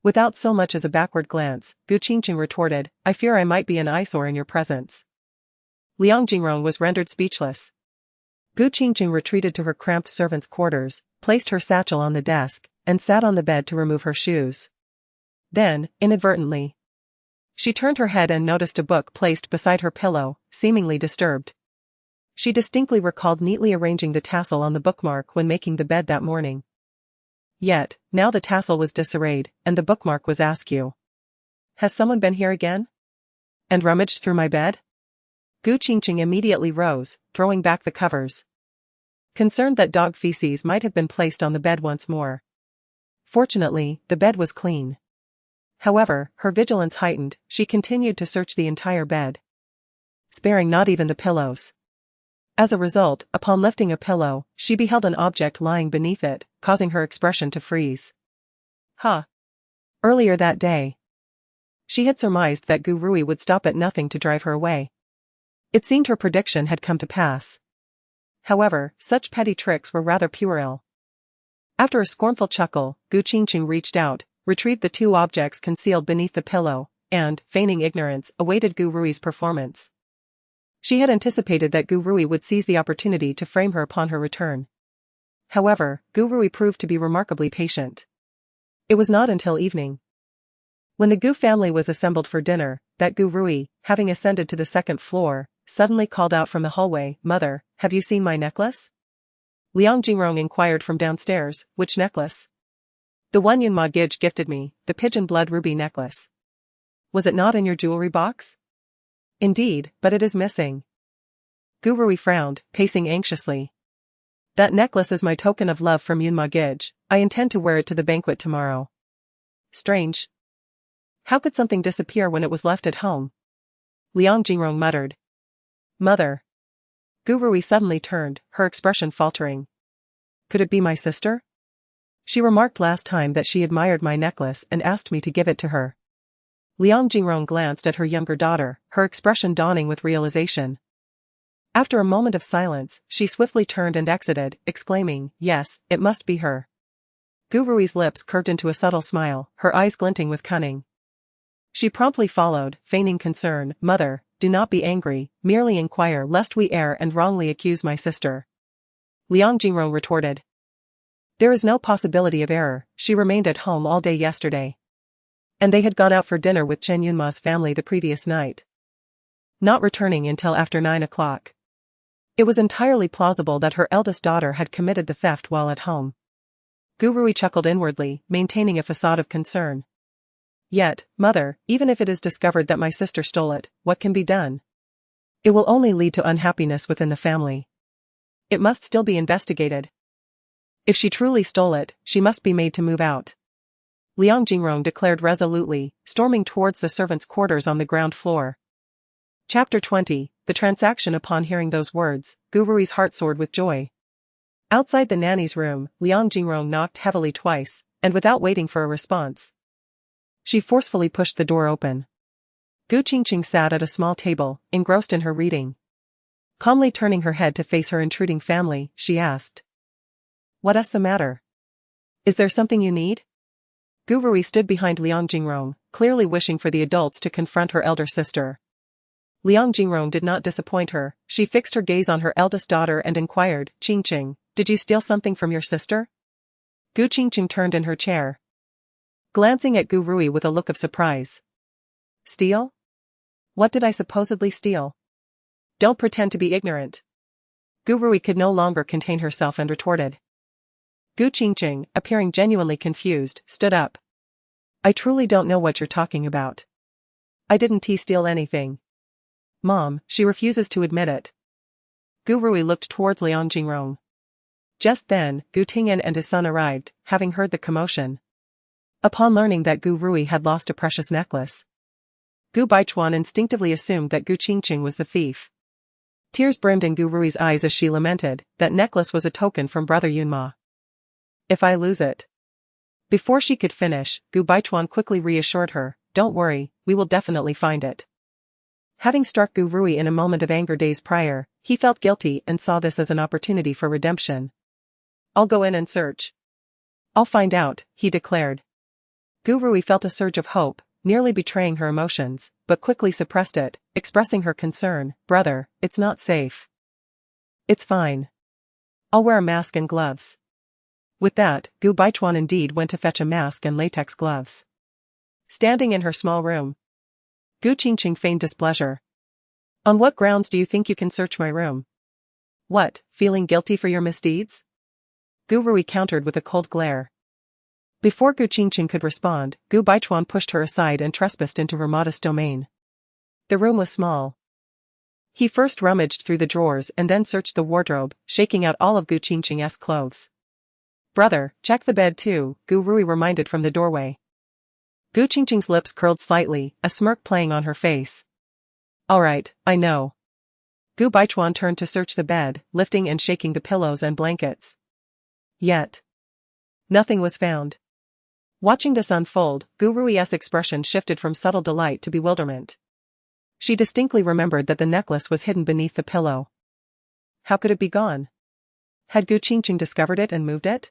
Without so much as a backward glance, Qingcheng retorted, "I fear I might be an eyesore in your presence." Liang Jingrong was rendered speechless. Qingcheng retreated to her cramped servant's quarters, placed her satchel on the desk, and sat on the bed to remove her shoes. Then, inadvertently, she turned her head and noticed a book placed beside her pillow, seemingly disturbed. She distinctly recalled neatly arranging the tassel on the bookmark when making the bed that morning. Yet, now the tassel was disarrayed, and the bookmark was askew. Has someone been here again? And rummaged through my bed? Qingcheng immediately rose, throwing back the covers. Concerned that dog feces might have been placed on the bed once more. Fortunately, the bed was clean. However, her vigilance heightened, she continued to search the entire bed, sparing not even the pillows. As a result, upon lifting a pillow, she beheld an object lying beneath it, causing her expression to freeze. Earlier that day, she had surmised that Gu Rui would stop at nothing to drive her away. It seemed her prediction had come to pass. However, such petty tricks were rather puerile. After a scornful chuckle, Qingcheng reached out, retrieved the two objects concealed beneath the pillow, and, feigning ignorance, awaited Gu Rui's performance. She had anticipated that Gu Rui would seize the opportunity to frame her upon her return. However, Gu Rui proved to be remarkably patient. It was not until evening, when the Gu family was assembled for dinner, that Gu Rui, having ascended to the second floor, suddenly called out from the hallway, "Mother, have you seen my necklace?" Liang Jingrong inquired from downstairs, "Which necklace?" "The one Yunma Gij gifted me, the pigeon blood ruby necklace." "Was it not in your jewelry box?" "Indeed, but it is missing." Gu Rui frowned, pacing anxiously. "That necklace is my token of love from Yunma Gij. I intend to wear it to the banquet tomorrow." "Strange. How could something disappear when it was left at home?" Liang Jingrong muttered. "Mother." Gu Rui suddenly turned, her expression faltering. "Could it be my sister? She remarked last time that she admired my necklace and asked me to give it to her." Liang Jingrong glanced at her younger daughter, her expression dawning with realization. After a moment of silence, she swiftly turned and exited, exclaiming, "Yes, it must be her." Gu Rui's lips curved into a subtle smile, her eyes glinting with cunning. She promptly followed, feigning concern, "Mother, do not be angry, merely inquire lest we err and wrongly accuse my sister." Liang Jingrong retorted. "There is no possibility of error, she remained at home all day yesterday. And they had gone out for dinner with Chen Yunma's family the previous night, not returning until after 9 o'clock. It was entirely plausible that her eldest daughter had committed the theft while at home." Gu Rui chuckled inwardly, maintaining a facade of concern. "Yet, mother, even if it is discovered that my sister stole it, what can be done? It will only lead to unhappiness within the family. It must still be investigated. If she truly stole it, she must be made to move out," Liang Jingrong declared resolutely, storming towards the servants' quarters on the ground floor. Chapter 20, The Transaction. Upon hearing those words, Gu Rui's heart soared with joy. Outside the nanny's room, Liang Jingrong knocked heavily twice, and without waiting for a response, she forcefully pushed the door open. Qingcheng sat at a small table, engrossed in her reading. Calmly turning her head to face her intruding family, she asked, "What's the matter? Is there something you need?" Gu Rui stood behind Liang Jingrong, clearly wishing for the adults to confront her elder sister. Liang Jingrong did not disappoint her, she fixed her gaze on her eldest daughter and inquired, "Qingcheng, did you steal something from your sister?" Qingcheng turned in her chair, glancing at Gu Rui with a look of surprise. "Steal? What did I supposedly steal? Don't pretend to be ignorant." Gu Rui could no longer contain herself and retorted. Qingcheng, appearing genuinely confused, stood up. "I truly don't know what you're talking about. I didn't steal anything. Mom, she refuses to admit it." Gu Rui looked towards Liang Jingrong. Just then, Gu Tingyan and his son arrived, having heard the commotion. Upon learning that Gu Rui had lost a precious necklace, Gu Baichuan instinctively assumed that Qingcheng was the thief. Tears brimmed in Gu Rui's eyes as she lamented, that necklace was a token from brother Yunma. "If I lose it." Before she could finish, Gu Baichuan quickly reassured her, "Don't worry, we will definitely find it." Having struck Gu Rui in a moment of anger days prior, he felt guilty and saw this as an opportunity for redemption. "I'll go in and search. I'll find out," he declared. Gu Rui felt a surge of hope, nearly betraying her emotions, but quickly suppressed it, expressing her concern, "Brother, it's not safe." "It's fine. I'll wear a mask and gloves." With that, Gu Baichuan indeed went to fetch a mask and latex gloves. Standing in her small room, Qingcheng feigned displeasure. "On what grounds do you think you can search my room?" What, feeling guilty for your misdeeds? Gu Rui countered with a cold glare. Before Gu Qingcheng could respond, Gu Baichuan pushed her aside and trespassed into her modest domain. The room was small. He first rummaged through the drawers and then searched the wardrobe, shaking out all of Gu Qingcheng's clothes. Brother, check the bed too, Gu Rui reminded from the doorway. Gu Qingcheng's lips curled slightly, a smirk playing on her face. All right, I know. Gu Baichuan turned to search the bed, lifting and shaking the pillows and blankets. Yet nothing was found. Watching this unfold, Gu Rui's expression shifted from subtle delight to bewilderment. She distinctly remembered that the necklace was hidden beneath the pillow. How could it be gone? Had Gu Qingcheng discovered it and moved it?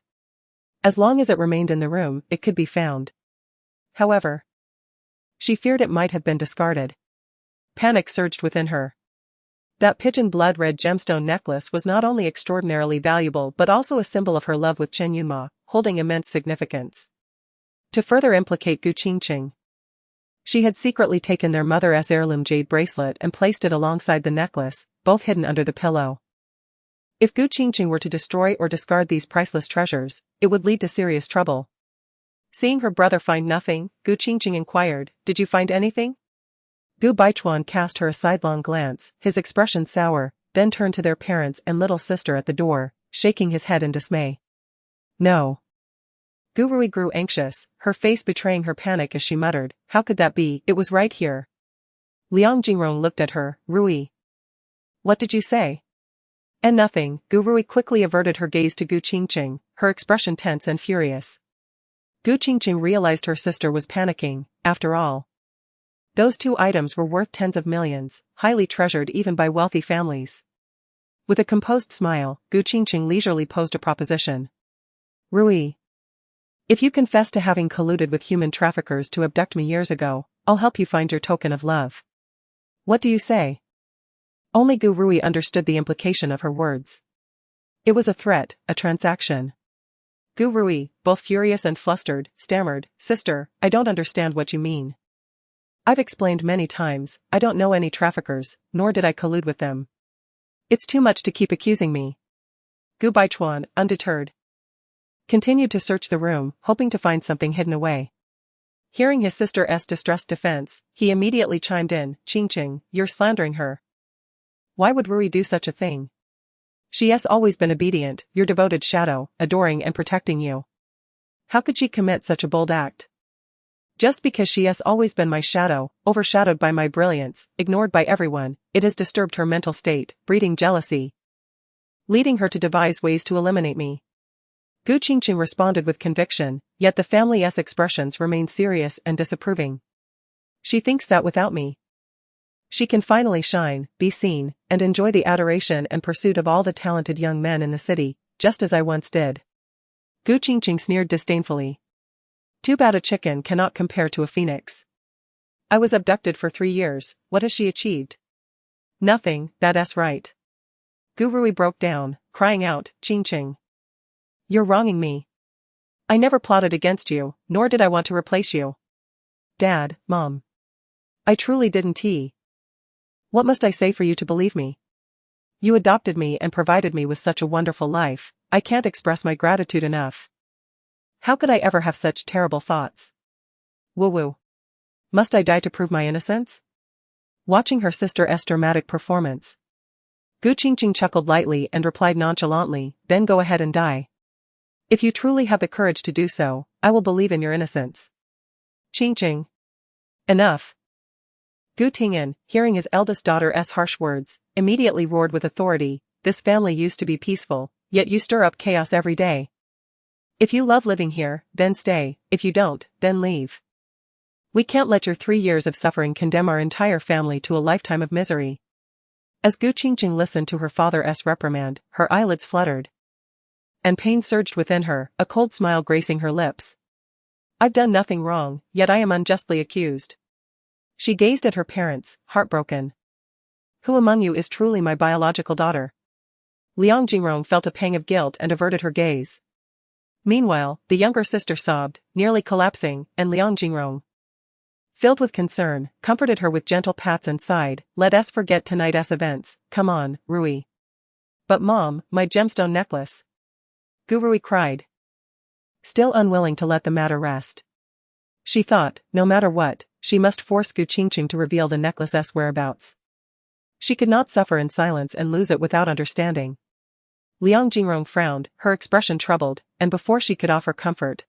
As long as it remained in the room, it could be found. However, she feared it might have been discarded. Panic surged within her. That pigeon blood-red gemstone necklace was not only extraordinarily valuable but also a symbol of her love with Chen Yunma, holding immense significance. To further implicate Gu Qingcheng, she had secretly taken their mother's heirloom jade bracelet and placed it alongside the necklace, both hidden under the pillow. If Gu Qingcheng were to destroy or discard these priceless treasures, it would lead to serious trouble. Seeing her brother find nothing, Gu Qingcheng inquired, "Did you find anything?" Gu Baichuan cast her a sidelong glance, his expression sour, then turned to their parents and little sister at the door, shaking his head in dismay. No. Gu Rui grew anxious, her face betraying her panic as she muttered, "How could that be? It was right here." Liang Jingrong looked at her, "Rui. What did you say?" And nothing, Gu Rui quickly averted her gaze to Gu Qingcheng, her expression tense and furious. Gu Qingcheng realized her sister was panicking, after all. Those two items were worth tens of millions, highly treasured even by wealthy families. With a composed smile, Gu Qingcheng leisurely posed a proposition. "Rui. If you confess to having colluded with human traffickers to abduct me years ago, I'll help you find your token of love. What do you say?" Only Gu Rui understood the implication of her words. It was a threat, a transaction. Gu Rui, both furious and flustered, stammered, "Sister, I don't understand what you mean. I've explained many times, I don't know any traffickers, nor did I collude with them. It's too much to keep accusing me." Gu Baichuan, undeterred, continued to search the room, hoping to find something hidden away. Hearing his sister's distressed defense, he immediately chimed in, "Qingcheng, you're slandering her. Why would Rui do such a thing? She has always been obedient, your devoted shadow, adoring and protecting you. How could she commit such a bold act? Just because she has always been my shadow, overshadowed by my brilliance, ignored by everyone, it has disturbed her mental state, breeding jealousy, leading her to devise ways to eliminate me." Gu Qingcheng responded with conviction, yet the family's expressions remained serious and disapproving. "She thinks that without me, she can finally shine, be seen, and enjoy the adoration and pursuit of all the talented young men in the city, just as I once did." Gu Qingcheng sneered disdainfully. "Too bad a chicken cannot compare to a phoenix. I was abducted for 3 years, what has she achieved? Nothing, that's right." Gu Rui broke down, crying out, "Qingcheng. You're wronging me. I never plotted against you, nor did I want to replace you. Dad, Mom. I truly didn't. What must I say for you to believe me? You adopted me and provided me with such a wonderful life, I can't express my gratitude enough. How could I ever have such terrible thoughts? Woo-woo. Must I die to prove my innocence?" Watching her sister's dramatic performance, Gu Qingcheng chuckled lightly and replied nonchalantly, "Then go ahead and die. If you truly have the courage to do so, I will believe in your innocence." Qingcheng. Enough. Gu Tingyan, hearing his eldest daughter's harsh words, immediately roared with authority, "This family used to be peaceful, yet you stir up chaos every day. If you love living here, then stay, if you don't, then leave. We can't let your 3 years of suffering condemn our entire family to a lifetime of misery." As Gu Qingcheng listened to her father's reprimand, her eyelids fluttered, and pain surged within her, a cold smile gracing her lips. "I've done nothing wrong, yet I am unjustly accused." She gazed at her parents, heartbroken. "Who among you is truly my biological daughter?" Liang Jingrong felt a pang of guilt and averted her gaze. Meanwhile, the younger sister sobbed, nearly collapsing, and Liang Jingrong, filled with concern, comforted her with gentle pats and sighed, "Let us forget tonight's events, come on, Rui. But mom, my gemstone necklace. Gu Rui cried, still unwilling to let the matter rest. She thought, no matter what, she must force Qingcheng to reveal the necklace's whereabouts. She could not suffer in silence and lose it without understanding. Liang Jingrong frowned, her expression troubled, and before she could offer comfort,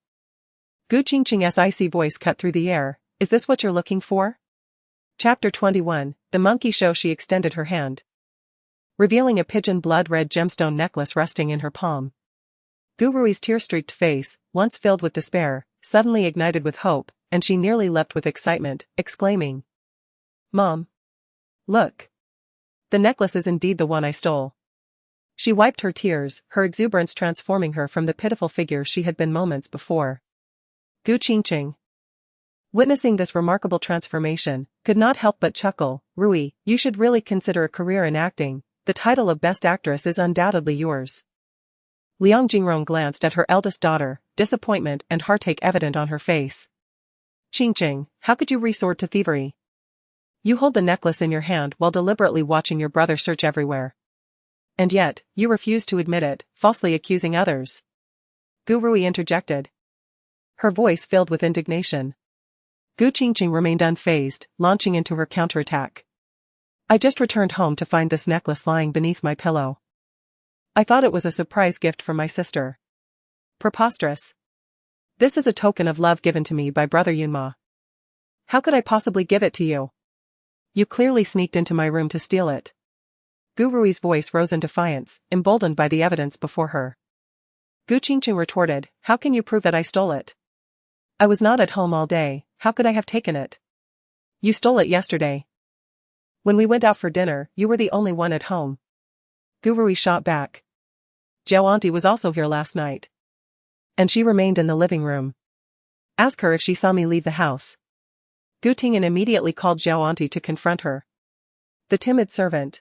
Qingcheng's icy voice cut through the air, is this what you're looking for? Chapter 21, The Monkey Show. She extended her hand, revealing a pigeon blood-red gemstone necklace resting in her palm. Gu Rui's tear-streaked face, once filled with despair, suddenly ignited with hope, and she nearly leapt with excitement, exclaiming, Mom! Look! The necklace is indeed the one I stole. She wiped her tears, her exuberance transforming her from the pitiful figure she had been moments before. Qingcheng, witnessing this remarkable transformation, could not help but chuckle. Rui, you should really consider a career in acting. The title of Best Actress is undoubtedly yours. Liang Jingrong glanced at her eldest daughter, disappointment and heartache evident on her face. Qingcheng, how could you resort to thievery? You hold the necklace in your hand while deliberately watching your brother search everywhere. And yet, you refuse to admit it, falsely accusing others. Gu Rui interjected, her voice filled with indignation. Qingcheng remained unfazed, launching into her counterattack. I just returned home to find this necklace lying beneath my pillow. I thought it was a surprise gift from my sister. Preposterous. This is a token of love given to me by brother Yunma. How could I possibly give it to you? You clearly sneaked into my room to steal it. Gu Rui's voice rose in defiance, emboldened by the evidence before her. Qingcheng retorted, how can you prove that I stole it? I was not at home all day, how could I have taken it? You stole it yesterday. When we went out for dinner, you were the only one at home. Gu Rui shot back. Jiao Auntie was also here last night. And she remained in the living room. Ask her if she saw me leave the house. Gu Tingyan immediately called Jiao Auntie to confront her. The timid servant,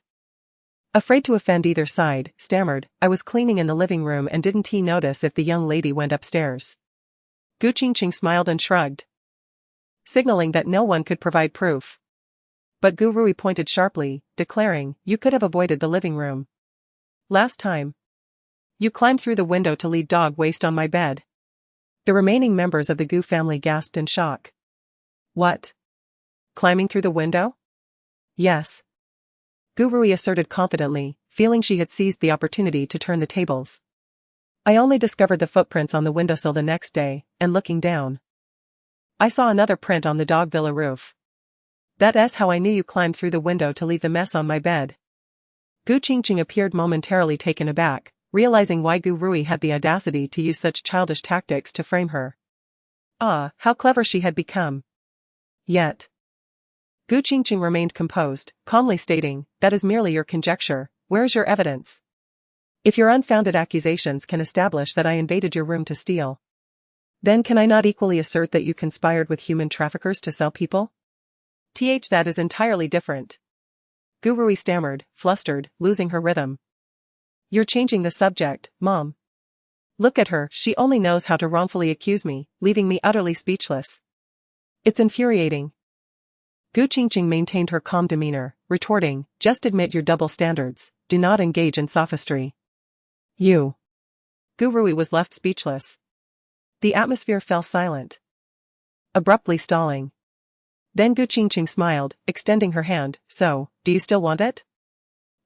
afraid to offend either side, stammered, I was cleaning in the living room and didn't notice if the young lady went upstairs. Qingcheng smiled and shrugged, signaling that no one could provide proof. But Gu Rui pointed sharply, declaring, you could have avoided the living room. Last time, you climbed through the window to leave dog waste on my bed. The remaining members of the Gu family gasped in shock. What? Climbing through the window? Yes. Gu Rui asserted confidently, feeling she had seized the opportunity to turn the tables. I only discovered the footprints on the windowsill the next day, and looking down, I saw another print on the dog villa roof. That's how I knew you climbed through the window to leave the mess on my bed. Qingcheng appeared momentarily taken aback, realizing why Gu Rui had the audacity to use such childish tactics to frame her. Ah, how clever she had become. Yet, Qingcheng remained composed, calmly stating, that is merely your conjecture, where is your evidence? If your unfounded accusations can establish that I invaded your room to steal, then can I not equally assert that you conspired with human traffickers to sell people? That is entirely different. Gu Rui stammered, flustered, losing her rhythm. You're changing the subject, Mom. Look at her, she only knows how to wrongfully accuse me, leaving me utterly speechless. It's infuriating. Qingcheng maintained her calm demeanor, retorting, just admit your double standards, do not engage in sophistry. You. Gu Rui was left speechless. The atmosphere fell silent, abruptly stalling. Then Qingcheng smiled, extending her hand, so, do you still want it?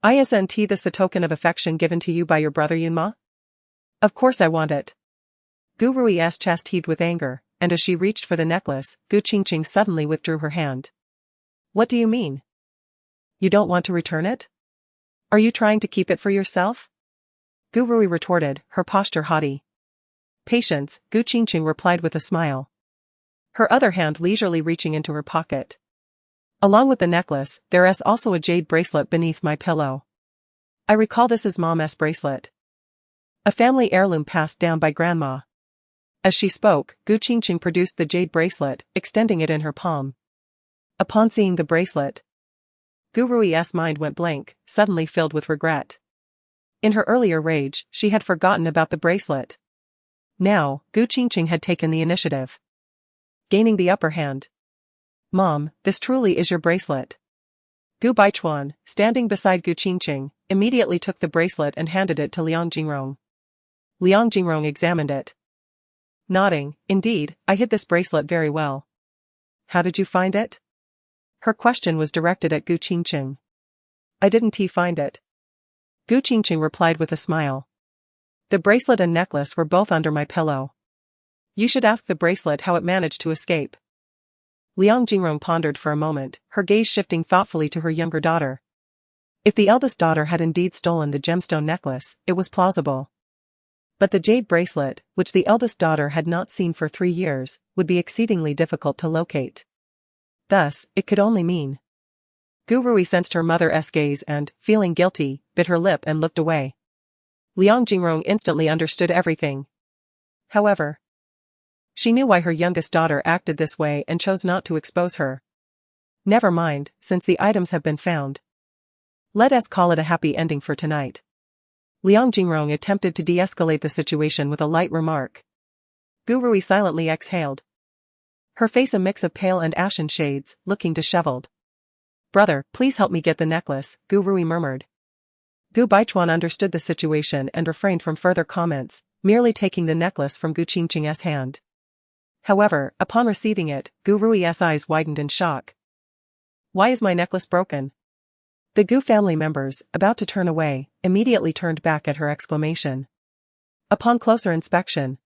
Isn't this the token of affection given to you by your brother Yunma? Of course I want it. Gu Rui's chest heaved with anger, and as she reached for the necklace, Qingcheng suddenly withdrew her hand. What do you mean? You don't want to return it? Are you trying to keep it for yourself? Gu Rui retorted, her posture haughty. Patience, Qingcheng replied with a smile, her other hand leisurely reaching into her pocket. Along with the necklace, there is also a jade bracelet beneath my pillow. I recall this as Mom's bracelet, a family heirloom passed down by Grandma. As she spoke, Qingcheng produced the jade bracelet, extending it in her palm. Upon seeing the bracelet, Gu Rui's mind went blank, suddenly filled with regret. In her earlier rage, she had forgotten about the bracelet. Now, Qingcheng had taken the initiative, gaining the upper hand. Mom, this truly is your bracelet. Gu Baichuan, standing beside Qingcheng, immediately took the bracelet and handed it to Liang Jingrong. Liang Jingrong examined it. Nodding, indeed, I hid this bracelet very well. How did you find it? Her question was directed at Gu Qingcheng. I didn't find it. Gu Qingcheng replied with a smile. The bracelet and necklace were both under my pillow. You should ask the bracelet how it managed to escape. Liang Jingrong pondered for a moment, her gaze shifting thoughtfully to her younger daughter. If the eldest daughter had indeed stolen the gemstone necklace, it was plausible. But the jade bracelet, which the eldest daughter had not seen for 3 years, would be exceedingly difficult to locate. Thus, it could only mean. Gu Rui sensed her mother's gaze and, feeling guilty, bit her lip and looked away. Liang Jingrong instantly understood everything. However, she knew why her youngest daughter acted this way and chose not to expose her. Never mind, since the items have been found. Let us call it a happy ending for tonight. Liang Jingrong attempted to de-escalate the situation with a light remark. Gu Rui silently exhaled. Her face a mix of pale and ashen shades, looking disheveled. Brother, please help me get the necklace, Gu Rui murmured. Gu Baichuan understood the situation and refrained from further comments, merely taking the necklace from Gu Qingcheng's hand. However, upon receiving it, Gu Rui's eyes widened in shock. Why is my necklace broken? The Gu family members, about to turn away, immediately turned back at her exclamation. Upon closer inspection,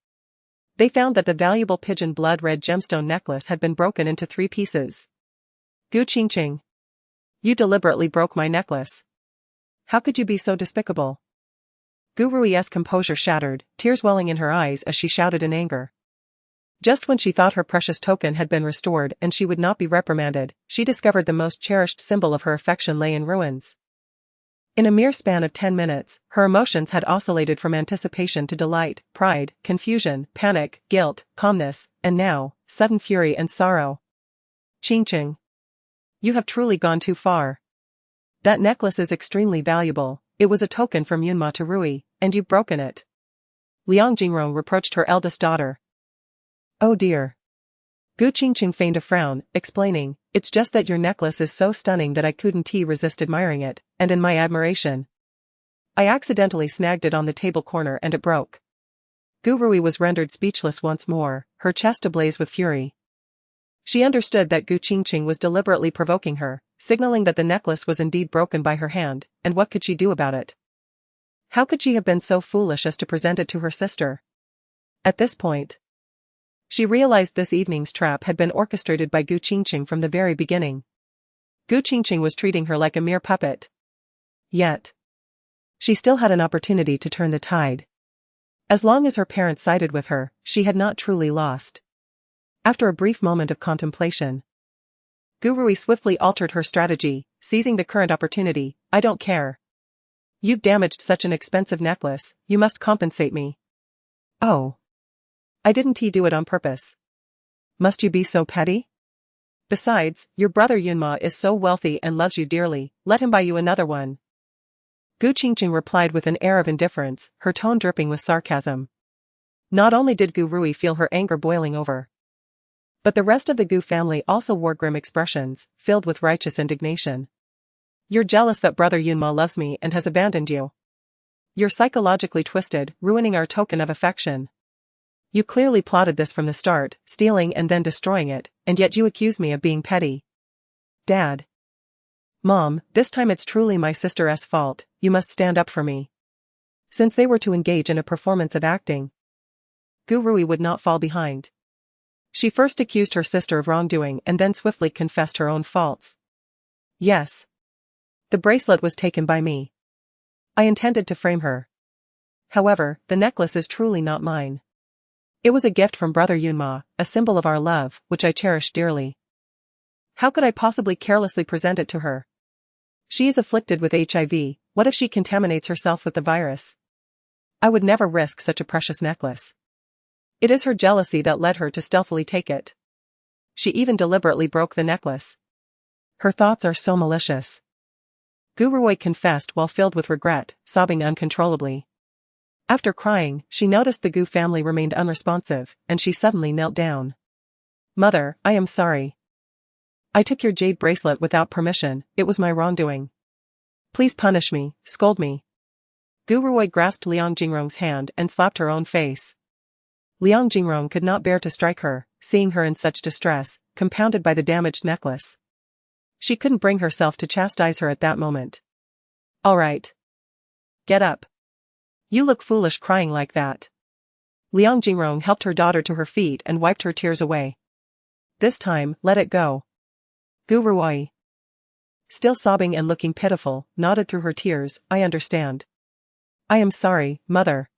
they found that the valuable pigeon blood-red gemstone necklace had been broken into 3 pieces. Gu Qingcheng, you deliberately broke my necklace. How could you be so despicable? Gu Rui's composure shattered, tears welling in her eyes as she shouted in anger. Just when she thought her precious token had been restored and she would not be reprimanded, she discovered the most cherished symbol of her affection lay in ruins. In a mere span of 10 minutes, her emotions had oscillated from anticipation to delight, pride, confusion, panic, guilt, calmness, and now, sudden fury and sorrow. Qingcheng, you have truly gone too far. That necklace is extremely valuable, it was a token from Yunma to Rui, and you've broken it. Liang Jingrong reproached her eldest daughter. Oh dear. Gu Qingcheng feigned a frown, explaining, it's just that your necklace is so stunning that I couldn't resist admiring it, and in my admiration, I accidentally snagged it on the table corner and it broke. Gu Rui was rendered speechless once more, her chest ablaze with fury. She understood that Gu Qingcheng was deliberately provoking her, signaling that the necklace was indeed broken by her hand, and what could she do about it? How could she have been so foolish as to present it to her sister? At this point, she realized this evening's trap had been orchestrated by Gu Qingcheng from the very beginning. Gu Qingcheng was treating her like a mere puppet. Yet, she still had an opportunity to turn the tide. As long as her parents sided with her, she had not truly lost. After a brief moment of contemplation, Gu Rui swiftly altered her strategy, seizing the current opportunity. I don't care. You've damaged such an expensive necklace, you must compensate me. Oh. I didn't do it on purpose. Must you be so petty? Besides, your brother Yunma is so wealthy and loves you dearly, let him buy you another one. Gu Qingcheng replied with an air of indifference, her tone dripping with sarcasm. Not only did Gu Rui feel her anger boiling over, but the rest of the Gu family also wore grim expressions, filled with righteous indignation. You're jealous that brother Yunma loves me and has abandoned you. You're psychologically twisted, ruining our token of affection. You clearly plotted this from the start, stealing and then destroying it, and yet you accuse me of being petty. Dad. Mom, this time it's truly my sister's fault, you must stand up for me. Since they were to engage in a performance of acting, Gu Rui would not fall behind. She first accused her sister of wrongdoing and then swiftly confessed her own faults. Yes. The bracelet was taken by me. I intended to frame her. However, the necklace is truly not mine. It was a gift from brother Yunma, a symbol of our love, which I cherish dearly. How could I possibly carelessly present it to her? She is afflicted with HIV, what if she contaminates herself with the virus? I would never risk such a precious necklace. It is her jealousy that led her to stealthily take it. She even deliberately broke the necklace. Her thoughts are so malicious. Gu Rui confessed while filled with regret, sobbing uncontrollably. After crying, she noticed the Gu family remained unresponsive, and she suddenly knelt down. Mother, I am sorry. I took your jade bracelet without permission, it was my wrongdoing. Please punish me, scold me. Gu Ruoi grasped Liang Jingrong's hand and slapped her own face. Liang Jingrong could not bear to strike her, seeing her in such distress, compounded by the damaged necklace. She couldn't bring herself to chastise her at that moment. All right. Get up. You look foolish crying like that. Liang Jingrong helped her daughter to her feet and wiped her tears away. This time, let it go. Gu Ruoi, still sobbing and looking pitiful, nodded through her tears, I understand. I am sorry, mother.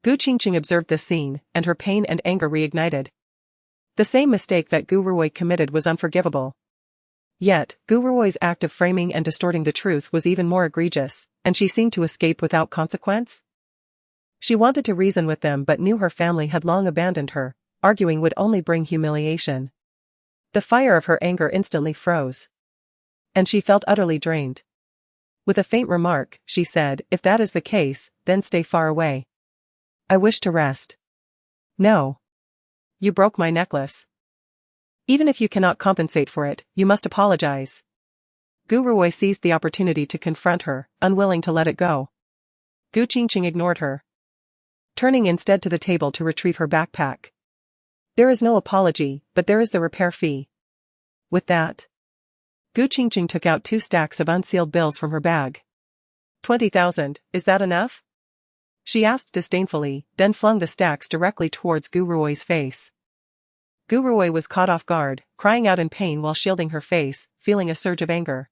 Gu Qingcheng observed this scene, and her pain and anger reignited. The same mistake that Gu Ruoi committed was unforgivable. Yet, Gu Ruoi's act of framing and distorting the truth was even more egregious, and she seemed to escape without consequence. She wanted to reason with them but knew her family had long abandoned her, arguing would only bring humiliation. The fire of her anger instantly froze. And she felt utterly drained. With a faint remark, she said, if that is the case, then stay far away. I wish to rest. No. You broke my necklace. Even if you cannot compensate for it, you must apologize. Gu Ruoi seized the opportunity to confront her, unwilling to let it go. Gu Qingcheng ignored her, turning instead to the table to retrieve her backpack. There is no apology, but there is the repair fee. With that, Gu Qingcheng took out 2 stacks of unsealed bills from her bag. 20,000, is that enough? She asked disdainfully, then flung the stacks directly towards Gu Ruoi's face. Gu Ruoi was caught off guard, crying out in pain while shielding her face, feeling a surge of anger.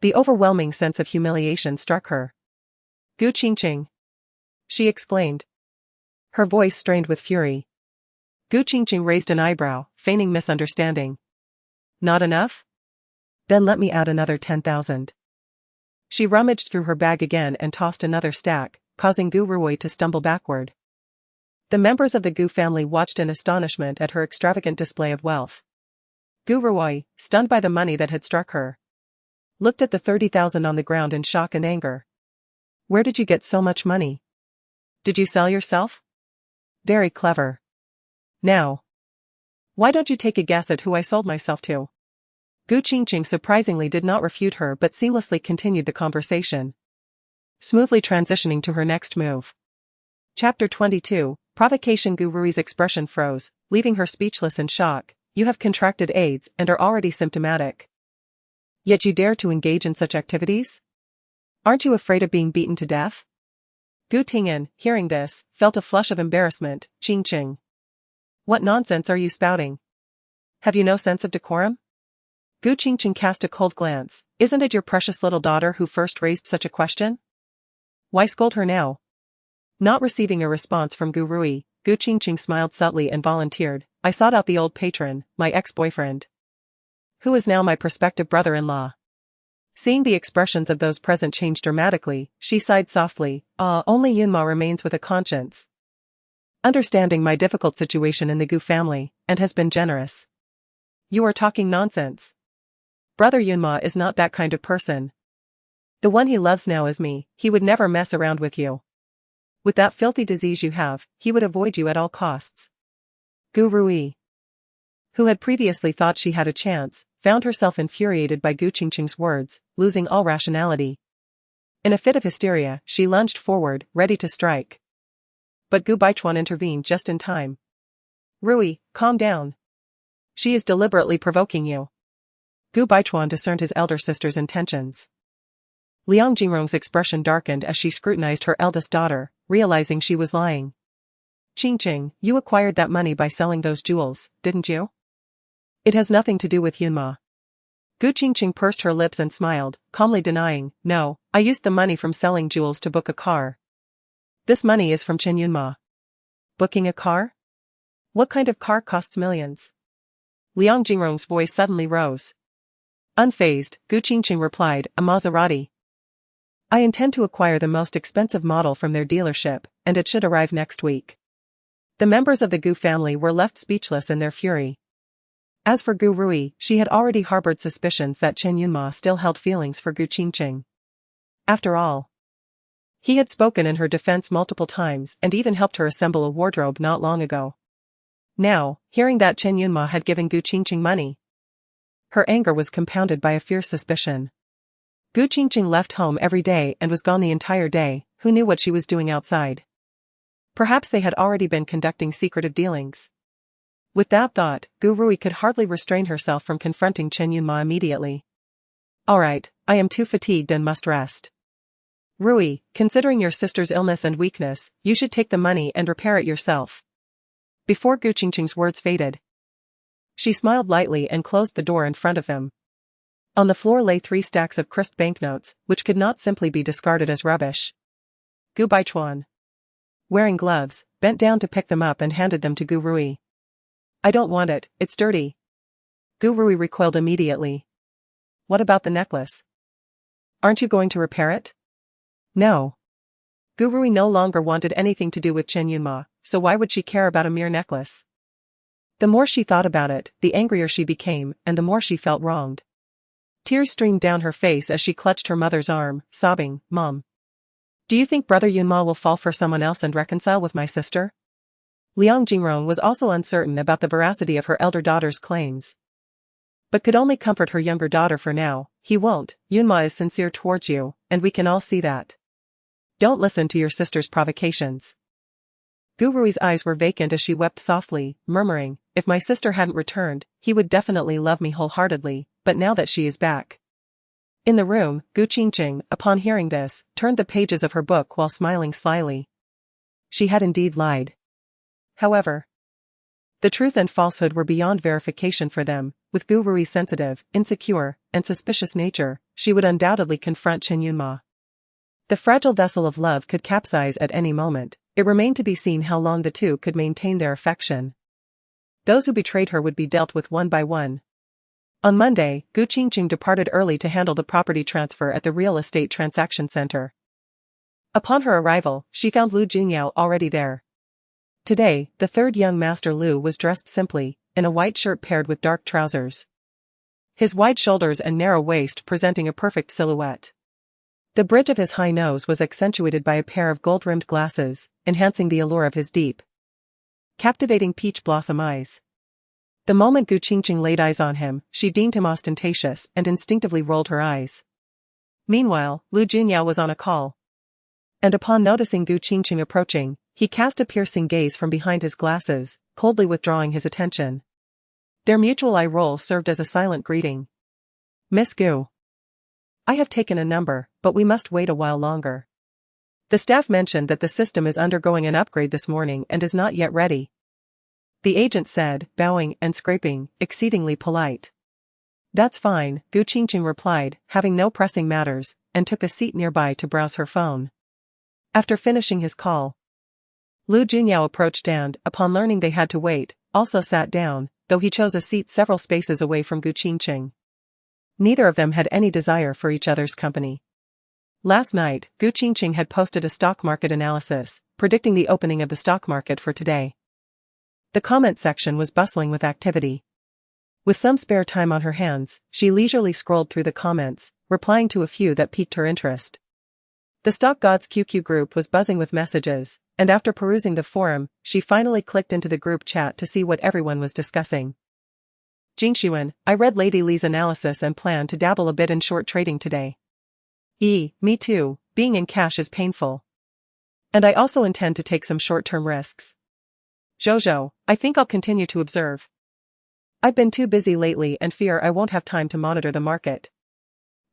The overwhelming sense of humiliation struck her. Gu Qingcheng, she exclaimed, her voice strained with fury. Gu Qingcheng raised an eyebrow, feigning misunderstanding. Not enough? Then let me add another 10,000. She rummaged through her bag again and tossed another stack, causing Gu Ruoi to stumble backward. The members of the Gu family watched in astonishment at her extravagant display of wealth. Gu Ruoi, stunned by the money that had struck her, looked at the 30,000 on the ground in shock and anger. Where did you get so much money? Did you sell yourself? Very clever. Now, why don't you take a guess at who I sold myself to? Gu Qingcheng surprisingly did not refute her but seamlessly continued the conversation, smoothly transitioning to her next move. Chapter 22, Provocation. Gu Rui's expression froze, leaving her speechless in shock. You have contracted AIDS and are already symptomatic. Yet you dare to engage in such activities? Aren't you afraid of being beaten to death? Gu Ting'an, hearing this, felt a flush of embarrassment. Qingcheng, what nonsense are you spouting? Have you no sense of decorum? Gu Qingcheng cast a cold glance. Isn't it your precious little daughter who first raised such a question? Why scold her now? Not receiving a response from Gu Ruoi, Gu Qingcheng smiled subtly and volunteered. I sought out the old patron, my ex-boyfriend, who is now my prospective brother-in-law. Seeing the expressions of those present change dramatically, she sighed softly. Only Yunma remains with a conscience, understanding my difficult situation in the Gu family, and has been generous. You are talking nonsense. Brother Yunma is not that kind of person. The one he loves now is me. He would never mess around with you. With that filthy disease you have, he would avoid you at all costs. Gu Ruoi, who had previously thought she had a chance, found herself infuriated by Gu Qingcheng's words, losing all rationality. In a fit of hysteria, she lunged forward, ready to strike. But Gu Baichuan intervened just in time. Ruoi, calm down. She is deliberately provoking you. Gu Baichuan discerned his elder sister's intentions. Liang Jingrong's expression darkened as she scrutinized her eldest daughter, realizing she was lying. Qingcheng, you acquired that money by selling those jewels, didn't you? It has nothing to do with Yunma. Gu Qingcheng pursed her lips and smiled, calmly denying, no, I used the money from selling jewels to book a car. This money is from Chen Yunma. Booking a car? What kind of car costs millions? Liang Jingrong's voice suddenly rose. Unfazed, Gu Qingcheng replied, a Maserati. I intend to acquire the most expensive model from their dealership, and it should arrive next week. The members of the Gu family were left speechless in their fury. As for Gu Ruoi, she had already harbored suspicions that Chen Yunma still held feelings for Gu Qingcheng. After all, he had spoken in her defense multiple times and even helped her assemble a wardrobe not long ago. Now, hearing that Chen Yunma had given Gu Qingcheng money, her anger was compounded by a fierce suspicion. Gu Qingcheng left home every day and was gone the entire day. Who knew what she was doing outside? Perhaps they had already been conducting secretive dealings. With that thought, Gu Rui could hardly restrain herself from confronting Chen Yunma immediately. Alright, I am too fatigued and must rest. Rui, considering your sister's illness and weakness, you should take the money and repair it yourself. Before Gu Qingcheng's words faded, she smiled lightly and closed the door in front of them. On the floor lay 3 stacks of crisp banknotes, which could not simply be discarded as rubbish. Gu Baichuan, wearing gloves, bent down to pick them up and handed them to Gu Rui. I don't want it, it's dirty. Gu Rui recoiled immediately. What about the necklace? Aren't you going to repair it? No. Gu Rui no longer wanted anything to do with Chen Yunma, so why would she care about a mere necklace? The more she thought about it, the angrier she became, and the more she felt wronged. Tears streamed down her face as she clutched her mother's arm, sobbing, Mom. Do you think Brother Yunma will fall for someone else and reconcile with my sister? Liang Jingrong was also uncertain about the veracity of her elder daughter's claims, but could only comfort her younger daughter for now. He won't. Yunma is sincere towards you, and we can all see that. Don't listen to your sister's provocations. Gu Rui's eyes were vacant as she wept softly, murmuring, if my sister hadn't returned, he would definitely love me wholeheartedly, but now that she is back. In the room, Gu Qingcheng, upon hearing this, turned the pages of her book while smiling slyly. She had indeed lied. However, the truth and falsehood were beyond verification for them. With Gu Rui's sensitive, insecure, and suspicious nature, she would undoubtedly confront Chen Yunma. The fragile vessel of love could capsize at any moment. It remained to be seen how long the two could maintain their affection. Those who betrayed her would be dealt with one by one. On Monday, Gu Qingcheng departed early to handle the property transfer at the real estate transaction center. Upon her arrival, she found Lu Junyao already there. Today, the third young master Lu was dressed simply, in a white shirt paired with dark trousers. His wide shoulders and narrow waist presenting a perfect silhouette. The bridge of his high nose was accentuated by a pair of gold-rimmed glasses, enhancing the allure of his deep, captivating peach blossom eyes. The moment Gu Qingcheng laid eyes on him, she deemed him ostentatious and instinctively rolled her eyes. Meanwhile, Lu Junyao was on a call. And upon noticing Gu Qingcheng approaching, he cast a piercing gaze from behind his glasses, coldly withdrawing his attention. Their mutual eye roll served as a silent greeting. Miss Gu. I have taken a number, but we must wait a while longer. The staff mentioned that the system is undergoing an upgrade this morning and is not yet ready. The agent said, bowing and scraping, exceedingly polite. That's fine, Gu Qingcheng replied, having no pressing matters, and took a seat nearby to browse her phone. After finishing his call, Lu Junyao approached and, upon learning they had to wait, also sat down, though he chose a seat several spaces away from Gu Qingcheng. Neither of them had any desire for each other's company. Last night, Gu Qingcheng had posted a stock market analysis, predicting the opening of the stock market for today. The comment section was bustling with activity. With some spare time on her hands, she leisurely scrolled through the comments, replying to a few that piqued her interest. The Stock Gods QQ group was buzzing with messages, and after perusing the forum, she finally clicked into the group chat to see what everyone was discussing. Jingxuan, I read Lady Li's analysis and plan to dabble a bit in short trading today. Me too, being in cash is painful. And I also intend to take some short-term risks. Jojo, I think I'll continue to observe. I've been too busy lately and fear I won't have time to monitor the market.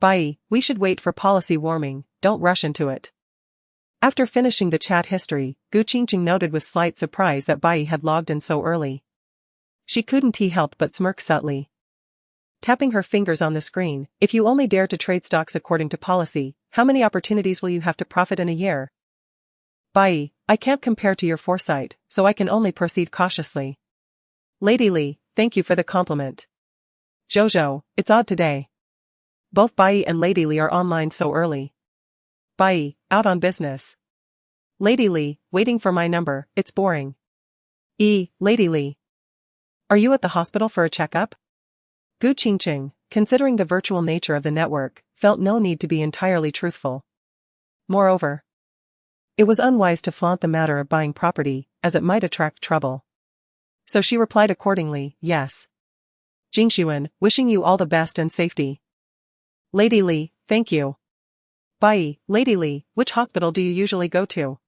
Bai, we should wait for policy warming, don't rush into it. After finishing the chat history, Gu Qingcheng noted with slight surprise that Bai had logged in so early. She couldn't help but smirk subtly. Tapping her fingers on the screen, if you only dare to trade stocks according to policy, how many opportunities will you have to profit in a year? Bai, I can't compare to your foresight, so I can only proceed cautiously. Lady Li, thank you for the compliment. Jojo, it's odd today. Both Bai and Lady Li are online so early. Bai, out on business. Lady Li, waiting for my number, it's boring. Lady Li. Are you at the hospital for a checkup? Gu Qingcheng, considering the virtual nature of the network, felt no need to be entirely truthful. Moreover, it was unwise to flaunt the matter of buying property, as it might attract trouble. So she replied accordingly, yes. Jingxuan, wishing you all the best and safety. Lady Li, thank you. Bye, Lady Li, which hospital do you usually go to?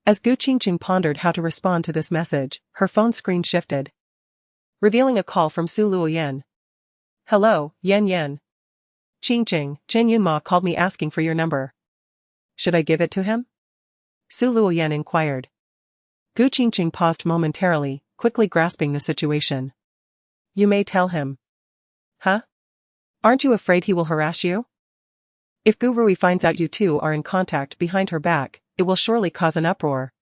As Qingcheng pondered how to respond to this message, her phone screen shifted, revealing a call from Su Luoyan. Hello, Yan Yan. Qingcheng, Chen Yunma called me asking for your number. Should I give it to him? Su Luoyan inquired. Qingcheng paused momentarily, quickly grasping the situation. You may tell him. Huh? Aren't you afraid he will harass you? If Gu Rui finds out you two are in contact behind her back, it will surely cause an uproar.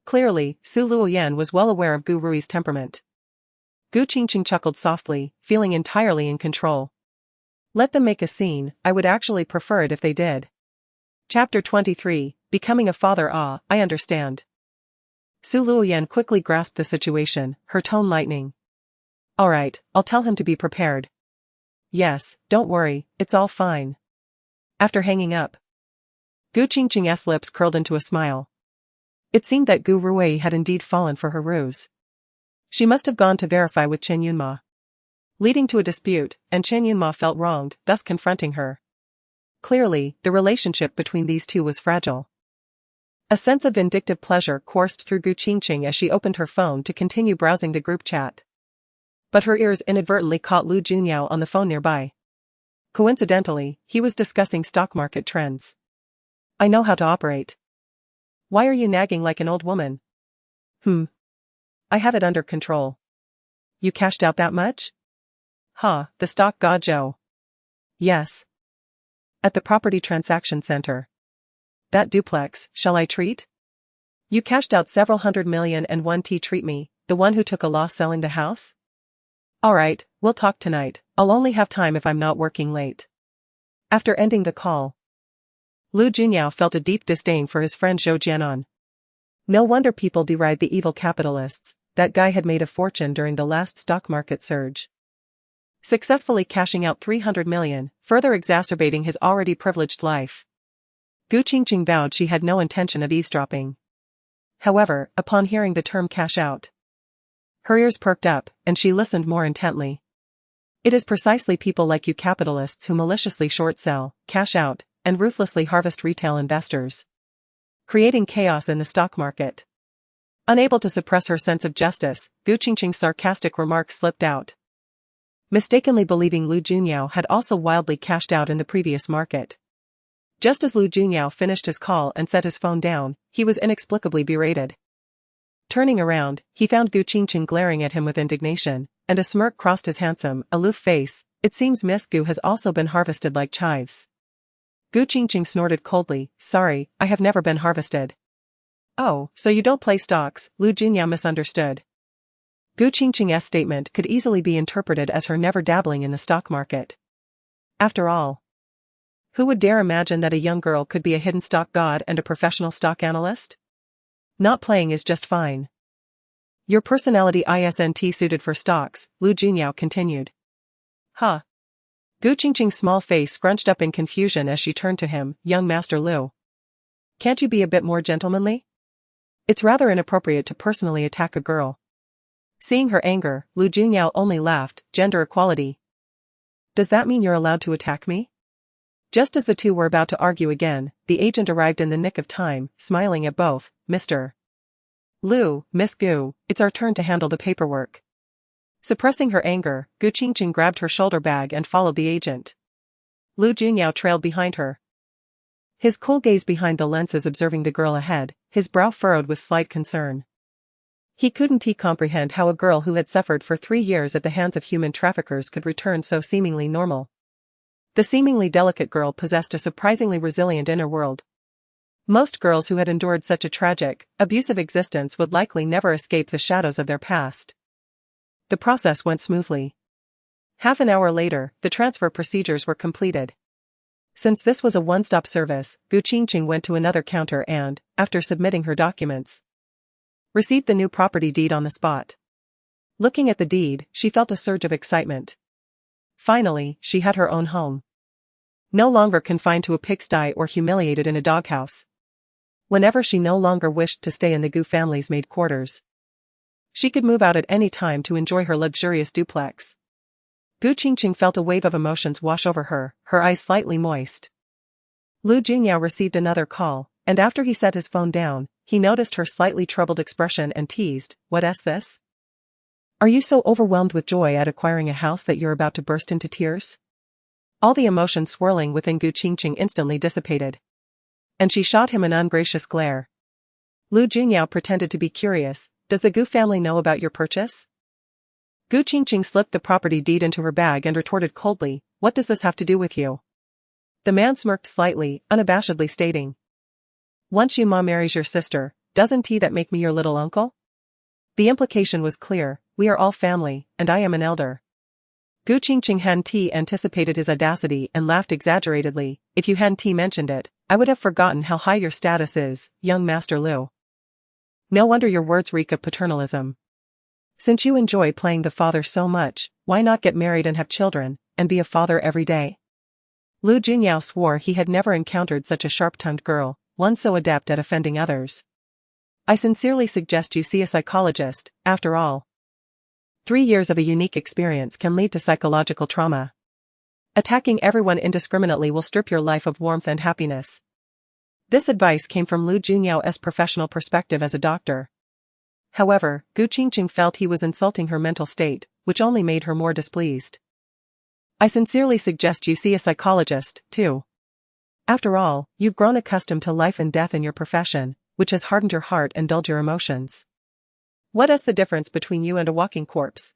Clearly, Su Luoyan was well aware of Gu Rui's temperament. Qingcheng chuckled softly, feeling entirely in control. Let them make a scene, I would actually prefer it if they did. Chapter 23, Becoming a Father. I understand. Su Luoyan quickly grasped the situation, her tone lightening. Alright, I'll tell him to be prepared. Yes, don't worry, it's all fine. After hanging up, Qingcheng's lips curled into a smile. It seemed that Gu Rui had indeed fallen for her ruse. She must have gone to verify with Chen Yunma, leading to a dispute, and Chen Yunma felt wronged, thus confronting her. Clearly, the relationship between these two was fragile. A sense of vindictive pleasure coursed through Qingcheng as she opened her phone to continue browsing the group chat. But her ears inadvertently caught Lu Junyao on the phone nearby. Coincidentally, he was discussing stock market trends. I know how to operate. Why are you nagging like an old woman? I have it under control. You cashed out that much? The stock god Zhou. Yes. At the property transaction center. That duplex, shall I treat? You cashed out several $100 million and one T treat me, the one who took a loss selling the house? Alright, we'll talk tonight, I'll only have time if I'm not working late. After ending the call, Lu Junyao felt a deep disdain for his friend Zhou Jianan. No wonder people deride the evil capitalists, that guy had made a fortune during the last stock market surge, successfully cashing out $300 million, further exacerbating his already privileged life. Qingcheng vowed she had no intention of eavesdropping. However, upon hearing the term cash out, her ears perked up, and she listened more intently. It is precisely people like you capitalists who maliciously short sell, cash out, and ruthlessly harvest retail investors, creating chaos in the stock market. Unable to suppress her sense of justice, Qingcheng's sarcastic remark slipped out, mistakenly believing Lu Junyao had also wildly cashed out in the previous market. Just as Lu Junyao finished his call and set his phone down, he was inexplicably berated. Turning around, he found Qingcheng glaring at him with indignation, and a smirk crossed his handsome, aloof face. It seems Miss Gu has also been harvested like chives. Qingcheng snorted coldly, sorry, I have never been harvested. Oh, so you don't play stocks, Lu Junyao misunderstood. Qingcheng's statement could easily be interpreted as her never dabbling in the stock market. After all, who would dare imagine that a young girl could be a hidden stock god and a professional stock analyst? Not playing is just fine. Your personality isn't suited for stocks, Lu Junyao continued. Qingcheng's small face scrunched up in confusion as she turned to him, young Master Lu. Can't you be a bit more gentlemanly? It's rather inappropriate to personally attack a girl. Seeing her anger, Lu Junyao only laughed, gender equality. Does that mean you're allowed to attack me? Just as the two were about to argue again, the agent arrived in the nick of time, smiling at both. Mr. Lu, Miss Gu, it's our turn to handle the paperwork. Suppressing her anger, Qingcheng grabbed her shoulder bag and followed the agent. Lu Junyao trailed behind her, his cool gaze behind the lenses observing the girl ahead, his brow furrowed with slight concern. He couldn't comprehend how a girl who had suffered for 3 years at the hands of human traffickers could return so seemingly normal. The seemingly delicate girl possessed a surprisingly resilient inner world. Most girls who had endured such a tragic, abusive existence would likely never escape the shadows of their past. The process went smoothly. Half an hour later, the transfer procedures were completed. Since this was a one-stop service, Qingcheng went to another counter and, after submitting her documents, received the new property deed on the spot. Looking at the deed, she felt a surge of excitement. Finally, she had her own home. No longer confined to a pigsty or humiliated in a doghouse. Whenever she no longer wished to stay in the Gu family's maid quarters, she could move out at any time to enjoy her luxurious duplex. Gu Qingcheng felt a wave of emotions wash over her, her eyes slightly moist. Lu Junyao received another call, and after he set his phone down, he noticed her slightly troubled expression and teased, "What's this? Are you so overwhelmed with joy at acquiring a house that you're about to burst into tears?" All the emotion swirling within Gu Qingcheng instantly dissipated. And she shot him an ungracious glare. Lu Junyao pretended to be curious, "Does the Gu family know about your purchase?" Gu Qingcheng slipped the property deed into her bag and retorted coldly, "What does this have to do with you?" The man smirked slightly, unabashedly stating, "Once your mom marries your sister, doesn't that make me your little uncle?" The implication was clear, we are all family, and I am an elder. Gu Qingcheng hadn't anticipated his audacity and laughed exaggeratedly, "If you hadn't mentioned it, I would have forgotten how high your status is, young Master Lu. No wonder your words reek of paternalism. Since you enjoy playing the father so much, why not get married and have children, and be a father every day?" Lu Junyao swore he had never encountered such a sharp-tongued girl, one so adept at offending others. "I sincerely suggest you see a psychologist, after all. 3 years of a unique experience can lead to psychological trauma. Attacking everyone indiscriminately will strip your life of warmth and happiness." This advice came from Lu Junyao's professional perspective as a doctor. However, Gu Qingcheng felt he was insulting her mental state, which only made her more displeased. "I sincerely suggest you see a psychologist, too. After all, you've grown accustomed to life and death in your profession, which has hardened your heart and dulled your emotions. What is the difference between you and a walking corpse?"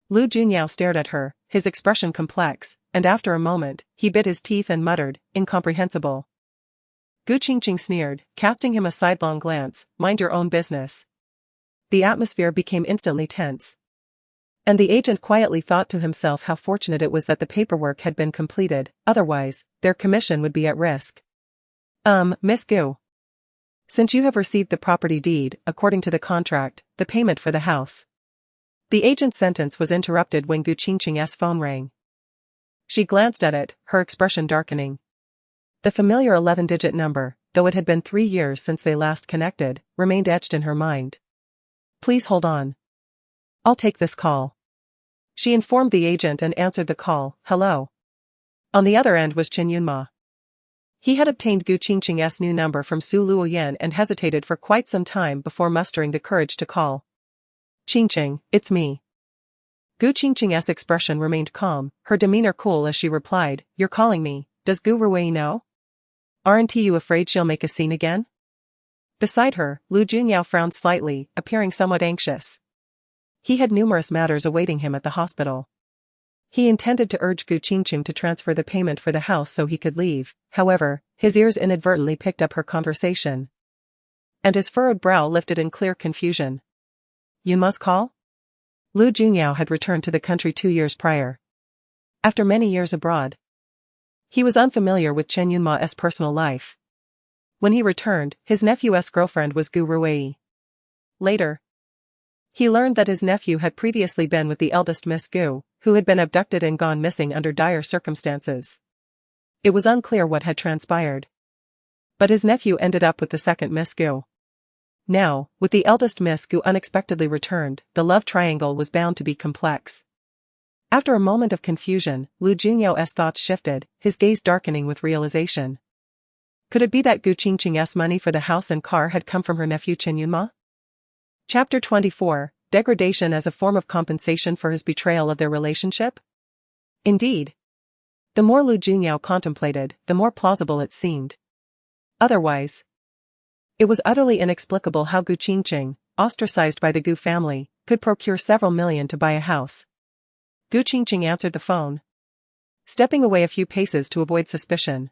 Lu Junyao stared at her, his expression complex, and after a moment, he bit his teeth and muttered, "Incomprehensible." Gu Qingcheng sneered, casting him a sidelong glance, "Mind your own business." The atmosphere became instantly tense. And the agent quietly thought to himself how fortunate it was that the paperwork had been completed, otherwise, their commission would be at risk. Miss Gu. Since you have received the property deed, according to the contract, the payment for the house." The agent's sentence was interrupted when Gu Qingcheng's phone rang. She glanced at it, her expression darkening. The familiar 11-digit number, though it had been 3 years since they last connected, remained etched in her mind. "Please hold on. I'll take this call." She informed the agent and answered the call, "Hello." On the other end was Chen Yunma. He had obtained Gu Qingcheng's new number from Su Luoyan and hesitated for quite some time before mustering the courage to call. "Qingcheng, it's me." Gu Qingcheng's expression remained calm, her demeanor cool as she replied, "You're calling me, does Gu Ruwei know? Aren't you afraid she'll make a scene again?" Beside her, Lu Junyao frowned slightly, appearing somewhat anxious. He had numerous matters awaiting him at the hospital. He intended to urge Gu Qingcheng to transfer the payment for the house so he could leave, however, his ears inadvertently picked up her conversation. And his furrowed brow lifted in clear confusion. "You must call?" Lu Junyao had returned to the country 2 years prior. After many years abroad, he was unfamiliar with Chen Yunma's personal life. When he returned, his nephew's girlfriend was Gu Ruwei. Later, he learned that his nephew had previously been with the eldest Miss Gu, who had been abducted and gone missing under dire circumstances. It was unclear what had transpired. But his nephew ended up with the second Miss Gu. Now, with the eldest Miss Gu unexpectedly returned, the love triangle was bound to be complex. After a moment of confusion, Lu Junyao's thoughts shifted, his gaze darkening with realization. Could it be that Gu Qingcheng's money for the house and car had come from her nephew Chen Yunma? Chapter 24, Degradation as a form of compensation for his betrayal of their relationship? Indeed. The more Lu Junyao contemplated, the more plausible it seemed. Otherwise, it was utterly inexplicable how Gu Qingcheng, ostracized by the Gu family, could procure several million to buy a house. Gu Qingcheng answered the phone, stepping away a few paces to avoid suspicion.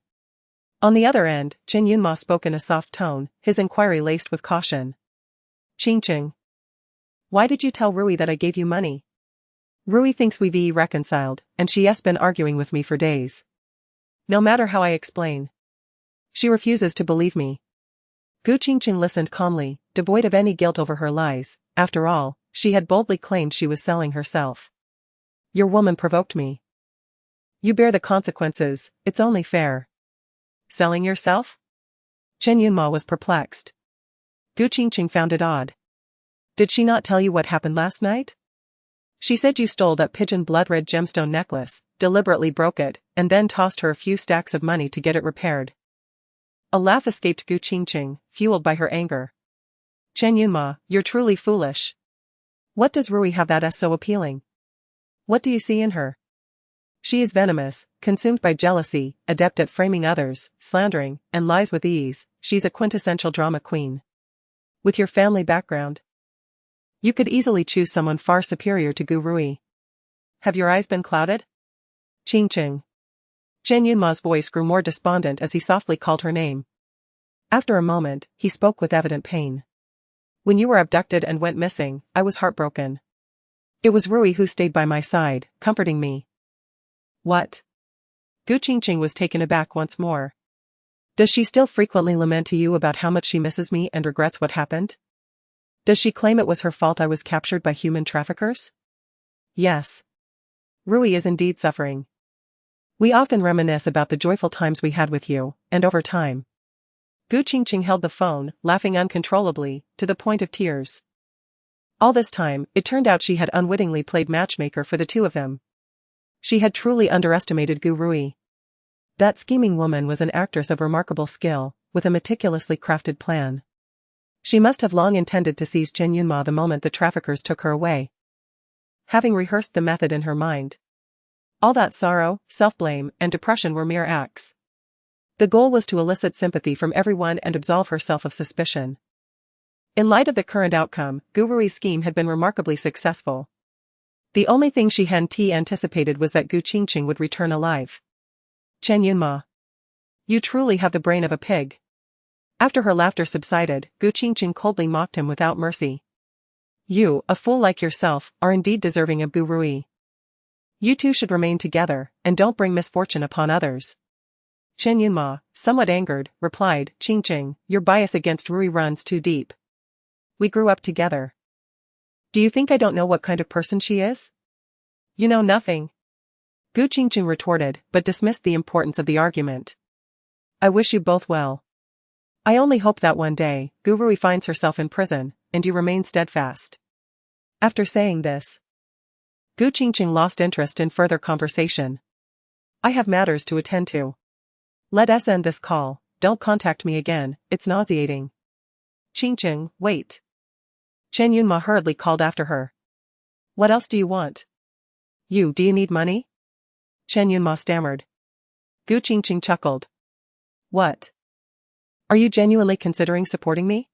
On the other end, Chen Yunma spoke in a soft tone, his inquiry laced with caution. "Qingcheng, why did you tell Rui that I gave you money? Rui thinks we've reconciled, and she's been arguing with me for days. No matter how I explain, she refuses to believe me." Gu Qingcheng listened calmly, devoid of any guilt over her lies. After all, she had boldly claimed she was selling herself. "Your woman provoked me. You bear the consequences, it's only fair." "Selling yourself?" Chen Yunma was perplexed. Gu Qingcheng found it odd. "Did she not tell you what happened last night?" She said you stole that pigeon blood-red gemstone necklace, deliberately broke it, and then tossed her a few stacks of money to get it repaired. A laugh escaped Qingcheng, fueled by her anger. Chen Yunma, you're truly foolish. What does Rui have that is so appealing? What do you see in her? She is venomous, consumed by jealousy, adept at framing others, slandering, and lies with ease. She's a quintessential drama queen. With your family background, you could easily choose someone far superior to Gu Rui. Have your eyes been clouded? Qingcheng. Chen Yunma's voice grew more despondent as he softly called her name. After a moment, he spoke with evident pain. When you were abducted and went missing, I was heartbroken. It was Rui who stayed by my side, comforting me. What? Qingcheng was taken aback once more. Does she still frequently lament to you about how much she misses me and regrets what happened? Does she claim it was her fault I was captured by human traffickers? Yes. Rui is indeed suffering. We often reminisce about the joyful times we had with you, and over time. Qingcheng held the phone, laughing uncontrollably, to the point of tears. All this time, it turned out she had unwittingly played matchmaker for the two of them. She had truly underestimated Gu Rui. That scheming woman was an actress of remarkable skill, with a meticulously crafted plan. She must have long intended to seize Chen Yunma the moment the traffickers took her away. Having rehearsed the method in her mind, all that sorrow, self-blame, and depression were mere acts. The goal was to elicit sympathy from everyone and absolve herself of suspicion. In light of the current outcome, Gu Rui's scheme had been remarkably successful. The only thing she hadn't anticipated was that Qingcheng would return alive. Chen Yunma. You truly have the brain of a pig. After her laughter subsided, Qingcheng coldly mocked him without mercy. You, a fool like yourself, are indeed deserving of Gu Rui. You two should remain together, and don't bring misfortune upon others. Chen Yunma, somewhat angered, replied, Qingcheng, your bias against Rui runs too deep. We grew up together. Do you think I don't know what kind of person she is? You know nothing. Qingcheng retorted, but dismissed the importance of the argument. I wish you both well. I only hope that one day, Gu Rui finds herself in prison, and you remain steadfast. After saying this, Qingcheng lost interest in further conversation. I have matters to attend to. Let us end this call. Don't contact me again, it's nauseating. Qingcheng, wait. Chen Yunma hurriedly called after her. What else do you want? Do you need money? Chen Yunma stammered. Qingcheng chuckled. What? Are you genuinely considering supporting me?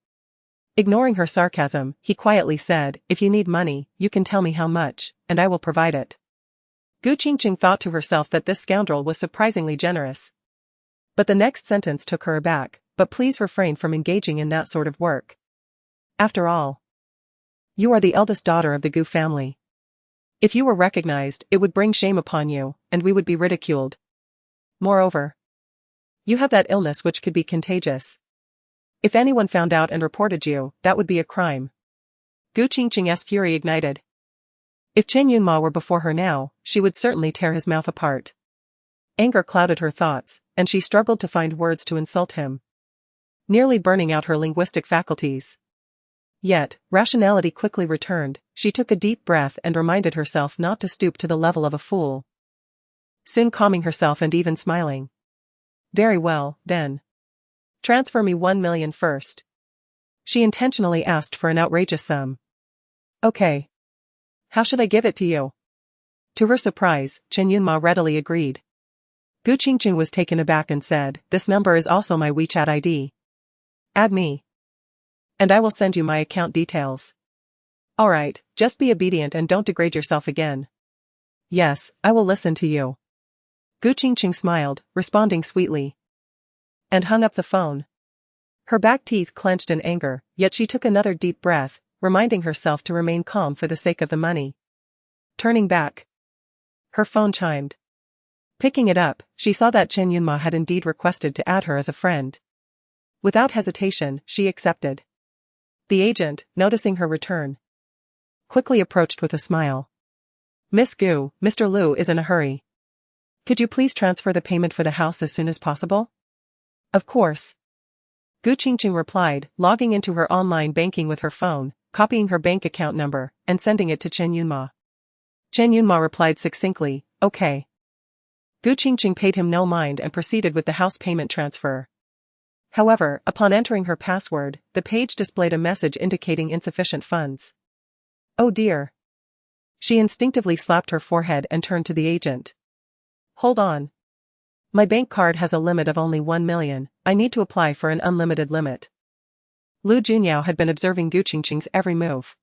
Ignoring her sarcasm, he quietly said, if you need money, you can tell me how much, and I will provide it. Qingcheng thought to herself that this scoundrel was surprisingly generous. But the next sentence took her aback, but please refrain from engaging in that sort of work. After all, you are the eldest daughter of the Gu family. If you were recognized, it would bring shame upon you, and we would be ridiculed. Moreover, you have that illness which could be contagious. If anyone found out and reported you, that would be a crime. Qingcheng's fury ignited. If Chen Yunma were before her now, she would certainly tear his mouth apart. Anger clouded her thoughts, and she struggled to find words to insult him, nearly burning out her linguistic faculties. Yet, rationality quickly returned. She took a deep breath and reminded herself not to stoop to the level of a fool. Soon calming herself and even smiling. Very well, then. Transfer me 1 million first. She intentionally asked for an outrageous sum. Okay. How should I give it to you? To her surprise, Chen Yunma readily agreed. Qingcheng was taken aback and said, this number is also my WeChat ID. Add me. And I will send you my account details. Alright, just be obedient and don't degrade yourself again. Yes, I will listen to you. Qingcheng smiled, responding sweetly. And hung up the phone. Her back teeth clenched in anger, yet she took another deep breath, reminding herself to remain calm for the sake of the money. Turning back, her phone chimed. Picking it up, she saw that Chen Yunma had indeed requested to add her as a friend. Without hesitation, she accepted. The agent, noticing her return, quickly approached with a smile. Miss Gu, Mr. Lu is in a hurry. Could you please transfer the payment for the house as soon as possible? Of course. Qingcheng replied, logging into her online banking with her phone, copying her bank account number, and sending it to Chen Yunma. Chen Yunma replied succinctly, okay. Gu Qingcheng paid him no mind and proceeded with the house payment transfer. However, upon entering her password, the page displayed a message indicating insufficient funds. Oh dear. She instinctively slapped her forehead and turned to the agent. Hold on. My bank card has a limit of only 1 million, I need to apply for an unlimited limit. Lu Junyao had been observing Gu Qingcheng's every move.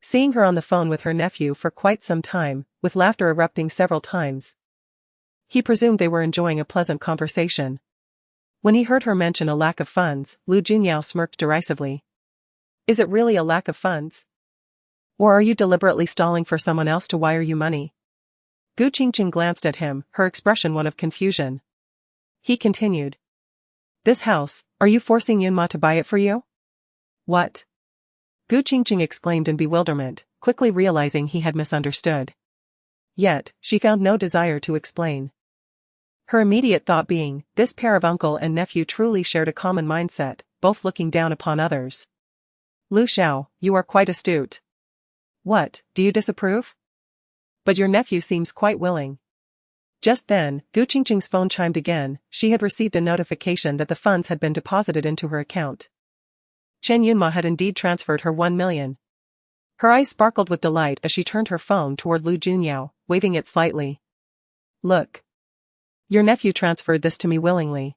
Seeing her on the phone with her nephew for quite some time, with laughter erupting several times. He presumed they were enjoying a pleasant conversation. When he heard her mention a lack of funds, Lu Junyao smirked derisively. Is it really a lack of funds? Or are you deliberately stalling for someone else to wire you money? Gu Qingcheng glanced at him, her expression one of confusion. He continued. This house, are you forcing Yunma to buy it for you? What? Gu Qingcheng exclaimed in bewilderment, quickly realizing he had misunderstood. Yet, she found no desire to explain. Her immediate thought being, this pair of uncle and nephew truly shared a common mindset, both looking down upon others. Lu Xiao, you are quite astute. What, do you disapprove? But your nephew seems quite willing. Just then, Gu Qingcheng's phone chimed again. She had received a notification that the funds had been deposited into her account. Chen Yunma had indeed transferred her 1 million. Her eyes sparkled with delight as she turned her phone toward Lu Junyao, waving it slightly. Look. Your nephew transferred this to me willingly.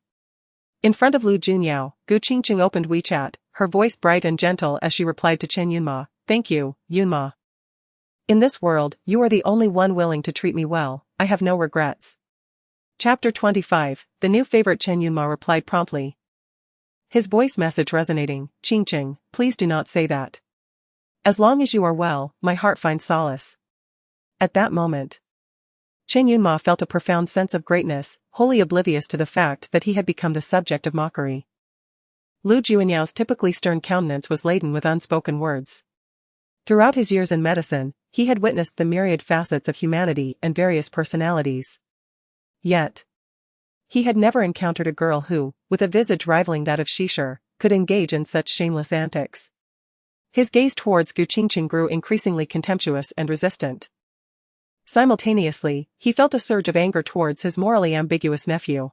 In front of Lu Junyao, Gu Qingcheng opened WeChat, her voice bright and gentle as she replied to Chen Yunma. Thank you, Yunma. In this world, you are the only one willing to treat me well, I have no regrets. Chapter 25, the new favorite. Chen Yunma replied promptly. His voice message resonating, Qingcheng, please do not say that. As long as you are well, my heart finds solace. At that moment, Chen Yunma felt a profound sense of greatness, wholly oblivious to the fact that he had become the subject of mockery. Lu Junyao's typically stern countenance was laden with unspoken words. Throughout his years in medicine, he had witnessed the myriad facets of humanity and various personalities. Yet, he had never encountered a girl who, with a visage rivaling that of Shishir, could engage in such shameless antics. His gaze towards Gu Qingcheng grew increasingly contemptuous and resistant. Simultaneously, he felt a surge of anger towards his morally ambiguous nephew.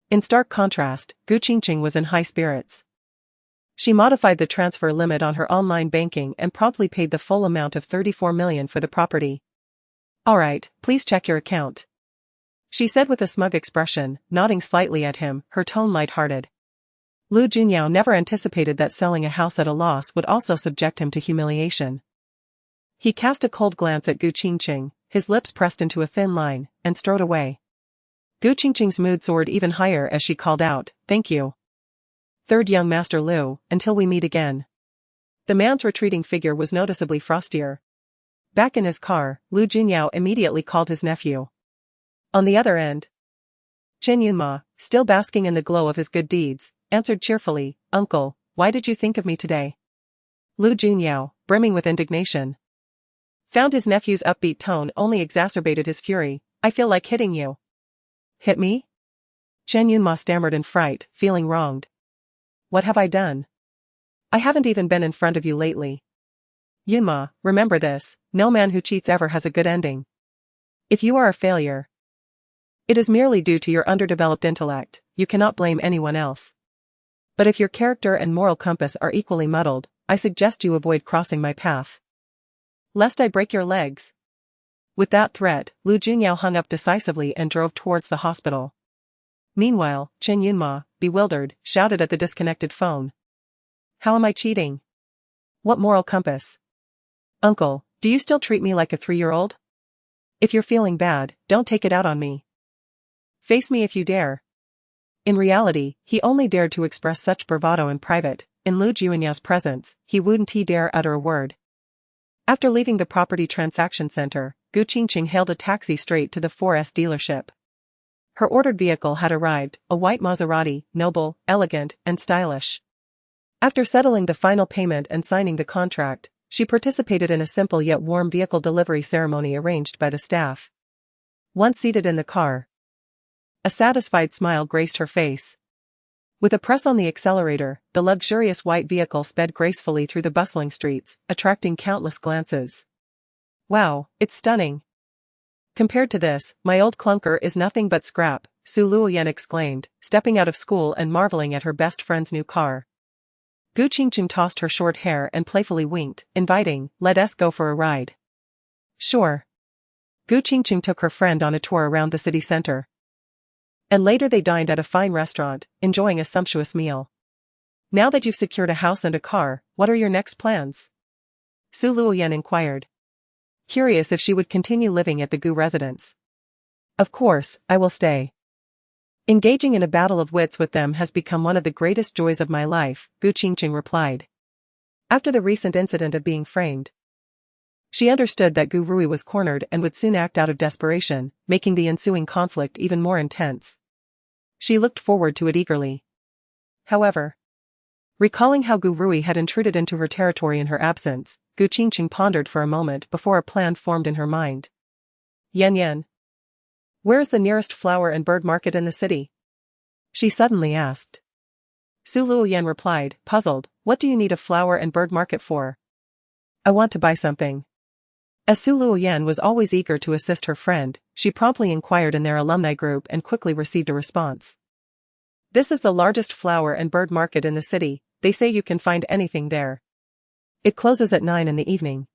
In stark contrast, Gu Qingcheng was in high spirits. She modified the transfer limit on her online banking and promptly paid the full amount of 34 million for the property. Alright, please check your account. She said with a smug expression, nodding slightly at him, her tone light-hearted. Lu Junyao never anticipated that selling a house at a loss would also subject him to humiliation. He cast a cold glance at Gu Qingcheng, his lips pressed into a thin line, and strode away. Gu Qingcheng's mood soared even higher as she called out, thank you. Third young Master Lu, until we meet again. The man's retreating figure was noticeably frostier. Back in his car, Lu Junyao immediately called his nephew. On the other end, Chen Yunma, still basking in the glow of his good deeds, answered cheerfully, Uncle, why did you think of me today? Lu Junyao, brimming with indignation, found his nephew's upbeat tone only exacerbated his fury. I feel like hitting you. Hit me? Chen Yunma stammered in fright, feeling wronged. What have I done? I haven't even been in front of you lately. Yunma, remember this, no man who cheats ever has a good ending. If you are a failure, it is merely due to your underdeveloped intellect, you cannot blame anyone else. But if your character and moral compass are equally muddled, I suggest you avoid crossing my path. Lest I break your legs. With that threat, Lu Junyao hung up decisively and drove towards the hospital. Meanwhile, Chen Yunma, bewildered, shouted at the disconnected phone. How am I cheating? What moral compass? Uncle, do you still treat me like a 3-year-old? If you're feeling bad, don't take it out on me. Face me if you dare. In reality, he only dared to express such bravado in private. In Lu Junyao's presence, he wouldn't dare utter a word. After leaving the property transaction center, Gu Qingcheng hailed a taxi straight to the 4S dealership. Her ordered vehicle had arrived, a white Maserati, noble, elegant, and stylish. After settling the final payment and signing the contract, she participated in a simple yet warm vehicle delivery ceremony arranged by the staff. Once seated in the car, a satisfied smile graced her face. With a press on the accelerator, the luxurious white vehicle sped gracefully through the bustling streets, attracting countless glances. Wow, it's stunning. Compared to this, my old clunker is nothing but scrap, Su Luoyan exclaimed, stepping out of school and marveling at her best friend's new car. Gu Qingcheng tossed her short hair and playfully winked, inviting, "Let us go for a ride." Sure. Gu Qingcheng took her friend on a tour around the city center. And later they dined at a fine restaurant, enjoying a sumptuous meal. Now that you've secured a house and a car, what are your next plans? Su Luoyan inquired, curious if she would continue living at the Gu residence. Of course, I will stay. Engaging in a battle of wits with them has become one of the greatest joys of my life, Gu Qingcheng replied. After the recent incident of being framed, she understood that Gu Rui was cornered and would soon act out of desperation, making the ensuing conflict even more intense. She looked forward to it eagerly. However, recalling how Gu Rui had intruded into her territory in her absence, Gu Qingcheng pondered for a moment before a plan formed in her mind. Yan. Where is the nearest flower and bird market in the city? She suddenly asked. Su Luoyan replied, puzzled, what do you need a flower and bird market for? I want to buy something. As Su Luoyan was always eager to assist her friend, she promptly inquired in their alumni group and quickly received a response. This is the largest flower and bird market in the city, they say you can find anything there. It closes at 9 in the evening.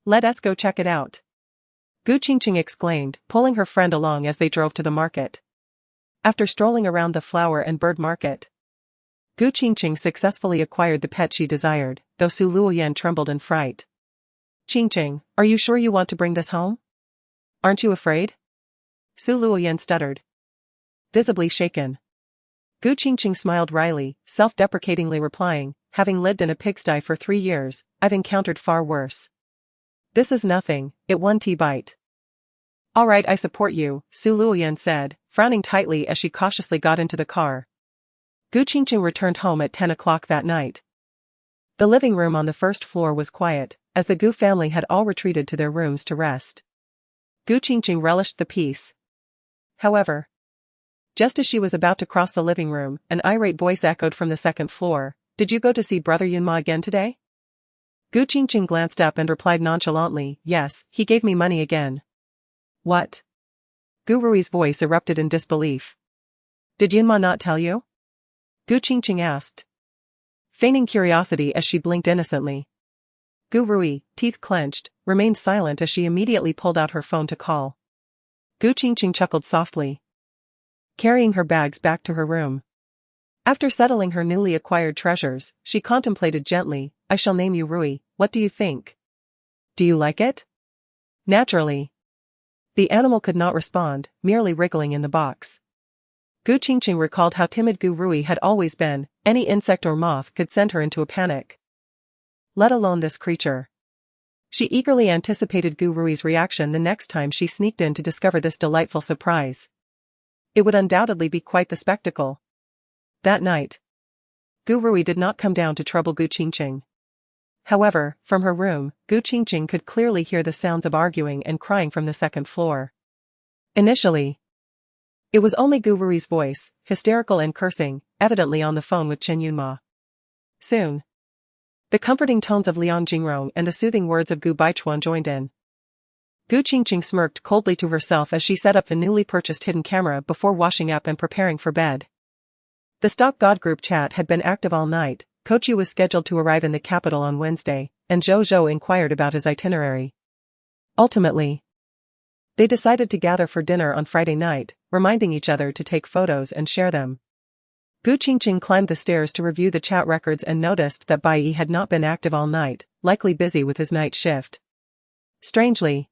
Let us go check it out. Gu Qingcheng exclaimed, pulling her friend along as they drove to the market. After strolling around the flower and bird market, Gu Qingcheng successfully acquired the pet she desired, though Su Luoyan trembled in fright. Qingcheng, are you sure you want to bring this home? Aren't you afraid? Su Luoyan stuttered, visibly shaken. Gu Qingcheng smiled wryly, self-deprecatingly replying, having lived in a pigsty for 3 years, I've encountered far worse. This is nothing, it one tea bite. All right, I support you, Su Luoyan said, frowning tightly as she cautiously got into the car. Gu Qingcheng returned home at 10 o'clock that night. The living room on the first floor was quiet, as the Gu family had all retreated to their rooms to rest. Gu Qingcheng relished the peace. However, just as she was about to cross the living room, an irate voice echoed from the second floor, "Did you go to see Brother Yunma again today?" Gu Qingcheng glanced up and replied nonchalantly, "Yes, he gave me money again." "What?" Gu Rui's voice erupted in disbelief. "Did Yunma not tell you?" Gu Qingcheng asked, feigning curiosity as she blinked innocently. Gu Rui, teeth clenched, remained silent as she immediately pulled out her phone to call. Gu Qingcheng chuckled softly, carrying her bags back to her room. After settling her newly acquired treasures, she contemplated gently, "I shall name you Rui, what do you think? Do you like it?" Naturally. The animal could not respond, merely wriggling in the box. Gu Qingcheng recalled how timid Gu Rui had always been, any insect or moth could send her into a panic. Let alone this creature. She eagerly anticipated Gu Rui's reaction the next time she sneaked in to discover this delightful surprise. It would undoubtedly be quite the spectacle. That night, Gu Rui did not come down to trouble Gu Qingcheng. However, from her room, Gu Qingcheng could clearly hear the sounds of arguing and crying from the second floor. Initially, it was only Gu Rui's voice, hysterical and cursing, evidently on the phone with Chen Yunma. Soon, the comforting tones of Liang Jingrong and the soothing words of Gu Baichuan joined in. Gu Qingcheng smirked coldly to herself as she set up the newly purchased hidden camera before washing up and preparing for bed. The Stock God group chat had been active all night. Kochi was scheduled to arrive in the capital on Wednesday, and Zhou Zhou inquired about his itinerary. Ultimately, they decided to gather for dinner on Friday night, reminding each other to take photos and share them. Gu Qingcheng climbed the stairs to review the chat records and noticed that Bai Yi had not been active all night, likely busy with his night shift. Strangely,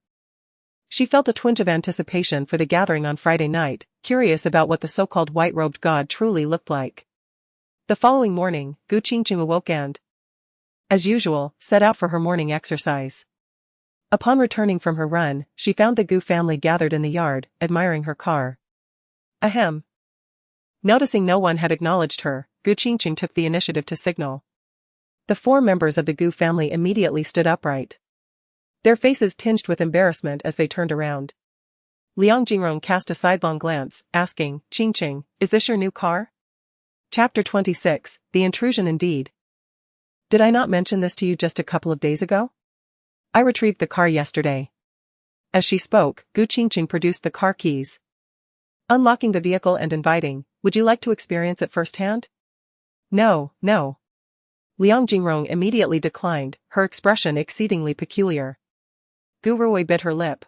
she felt a twinge of anticipation for the gathering on Friday night, curious about what the so-called white-robed god truly looked like. The following morning, Gu Qingcheng awoke and, as usual, set out for her morning exercise. Upon returning from her run, she found the Gu family gathered in the yard, admiring her car. Ahem. Noticing no one had acknowledged her, Gu Qingcheng took the initiative to signal. The 4 members of the Gu family immediately stood upright, their faces tinged with embarrassment as they turned around. Liang Jingrong cast a sidelong glance, asking, "Qingcheng, is this your new car?" Chapter 26, The Intrusion Indeed. Did I not mention this to you just a couple of days ago? I retrieved the car yesterday. As she spoke, Gu Qingcheng produced the car keys, unlocking the vehicle and inviting, "Would you like to experience it firsthand?" "No, no." Liang Jingrong immediately declined, her expression exceedingly peculiar. Gu Ruoyi bit her lip,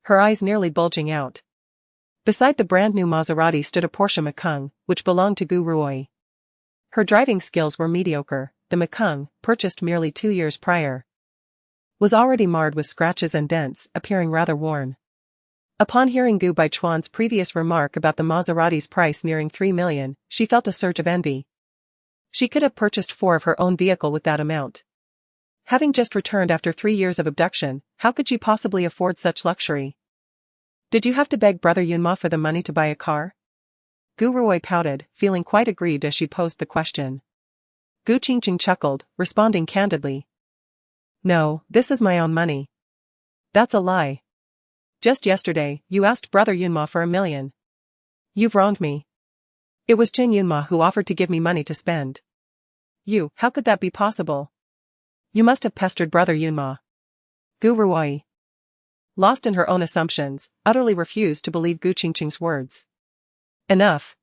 her eyes nearly bulging out. Beside the brand-new Maserati stood a Porsche Macan, which belonged to Gu Ruoyi. Her driving skills were mediocre. The Macan, purchased merely 2 years prior, was already marred with scratches and dents, appearing rather worn. Upon hearing Gu Baichuan's previous remark about the Maserati's price nearing 3 million, she felt a surge of envy. She could have purchased 4 of her own vehicle with that amount. Having just returned after 3 years of abduction, how could she possibly afford such luxury? "Did you have to beg Brother Yunma for the money to buy a car?" Gu Ruoyi pouted, feeling quite aggrieved as she posed the question. Gu Qingcheng chuckled, responding candidly. "No, this is my own money." "That's a lie. Just yesterday, you asked Brother Yunma for 1 million. You've wronged me. It was Qing Yunma who offered to give me money to spend." How could that be possible?" "You must have pestered Brother Yunma." Gu Ruoyi, lost in her own assumptions, utterly refused to believe Gu Qingcheng's words. "Enough.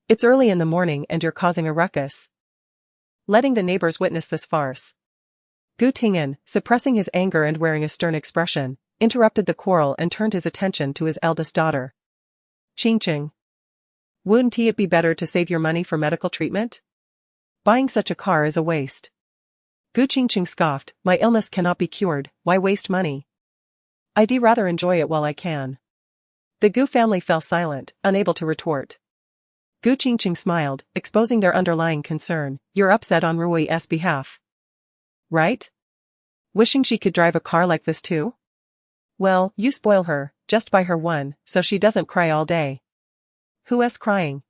It's early in the morning and you're causing a ruckus. Letting the neighbors witness this farce." Gu Ting'an, suppressing his anger and wearing a stern expression, interrupted the quarrel and turned his attention to his eldest daughter. "Qingcheng, wouldn't it be better to save your money for medical treatment? Buying such a car is a waste." Gu Qingcheng scoffed, "My illness cannot be cured, why waste money? I'd rather enjoy it while I can." The Gu family fell silent, unable to retort. Gu Qingcheng smiled, exposing their underlying concern. "You're upset on Ruoyi's behalf, right? Wishing she could drive a car like this too? Well, you spoil her, just buy her one, so she doesn't cry all day." "Who's crying?"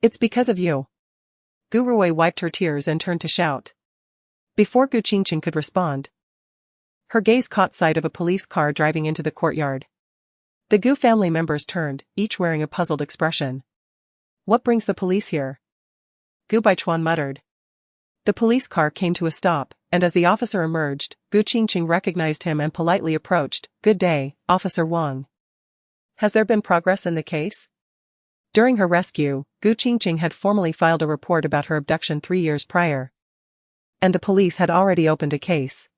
"It's because of you." Gu Ruoyi wiped her tears and turned to shout. Before Gu Qingcheng could respond, her gaze caught sight of a police car driving into the courtyard. The Gu family members turned, each wearing a puzzled expression. "What brings the police here?" Gu Baichuan muttered. The police car came to a stop, and as the officer emerged, Gu Qingcheng recognized him and politely approached. "Good day, Officer Wang. Has there been progress in the case?" During her rescue, Gu Qingcheng had formally filed a report about her abduction 3 years prior, and the police had already opened a case.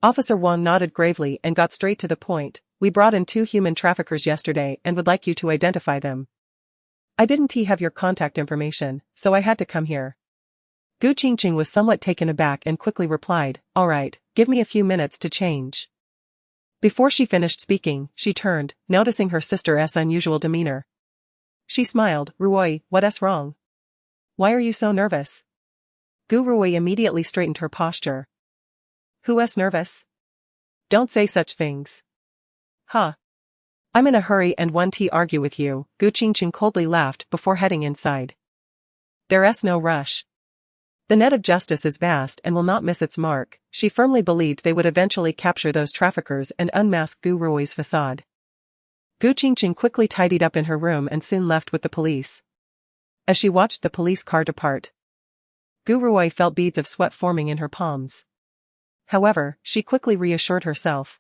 Officer Wang nodded gravely and got straight to the point. "We brought in 2 human traffickers yesterday and would like you to identify them. I didn't have your contact information, so I had to come here." Gu Qingcheng was somewhat taken aback and quickly replied, "All right, give me a few minutes to change." Before she finished speaking, she turned, noticing her sister's unusual demeanor. She smiled. "Ruoyi, what's wrong? Why are you so nervous?" Gu Ruoyi immediately straightened her posture. "Who's nervous? Don't say such things." "Huh. I'm in a hurry and want to argue with you." Gu Qingcheng coldly laughed before heading inside. "There's no rush. The net of justice is vast and will not miss its mark." She firmly believed they would eventually capture those traffickers and unmask Gu Ruoyi's facade. Gu Qingcheng quickly tidied up in her room and soon left with the police. As she watched the police car depart, Gu Ruoyi felt beads of sweat forming in her palms. However, she quickly reassured herself,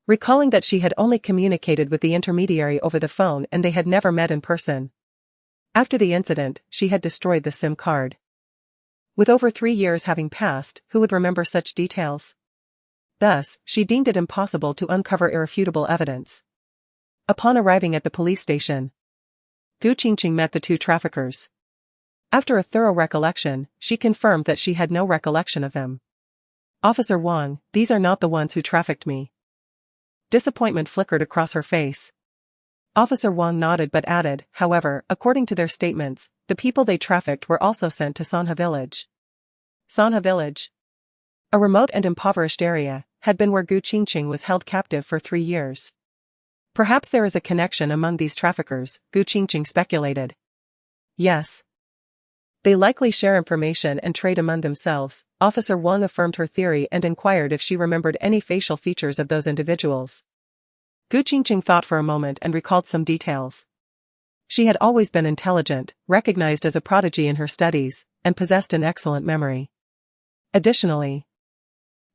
recalling that she had only communicated with the intermediary over the phone and they had never met in person. After the incident, she had destroyed the SIM card. With over 3 years having passed, who would remember such details? Thus, she deemed it impossible to uncover irrefutable evidence. Upon arriving at the police station, Gu Qingcheng met the 2 traffickers. After a thorough recollection, she confirmed that she had no recollection of them. "Officer Wang, these are not the ones who trafficked me." Disappointment flickered across her face. Officer Wang nodded but added, "However, according to their statements, the people they trafficked were also sent to Sanha village." Sanha village, a remote and impoverished area, had been where Gu Qingcheng was held captive for 3 years. Perhaps there is a connection among these traffickers, Gu Qingcheng speculated. Yes. They likely share information and trade among themselves. Officer Wang affirmed her theory and inquired if she remembered any facial features of those individuals. Gu Qingcheng thought for a moment and recalled some details. She had always been intelligent, recognized as a prodigy in her studies, and possessed an excellent memory. Additionally,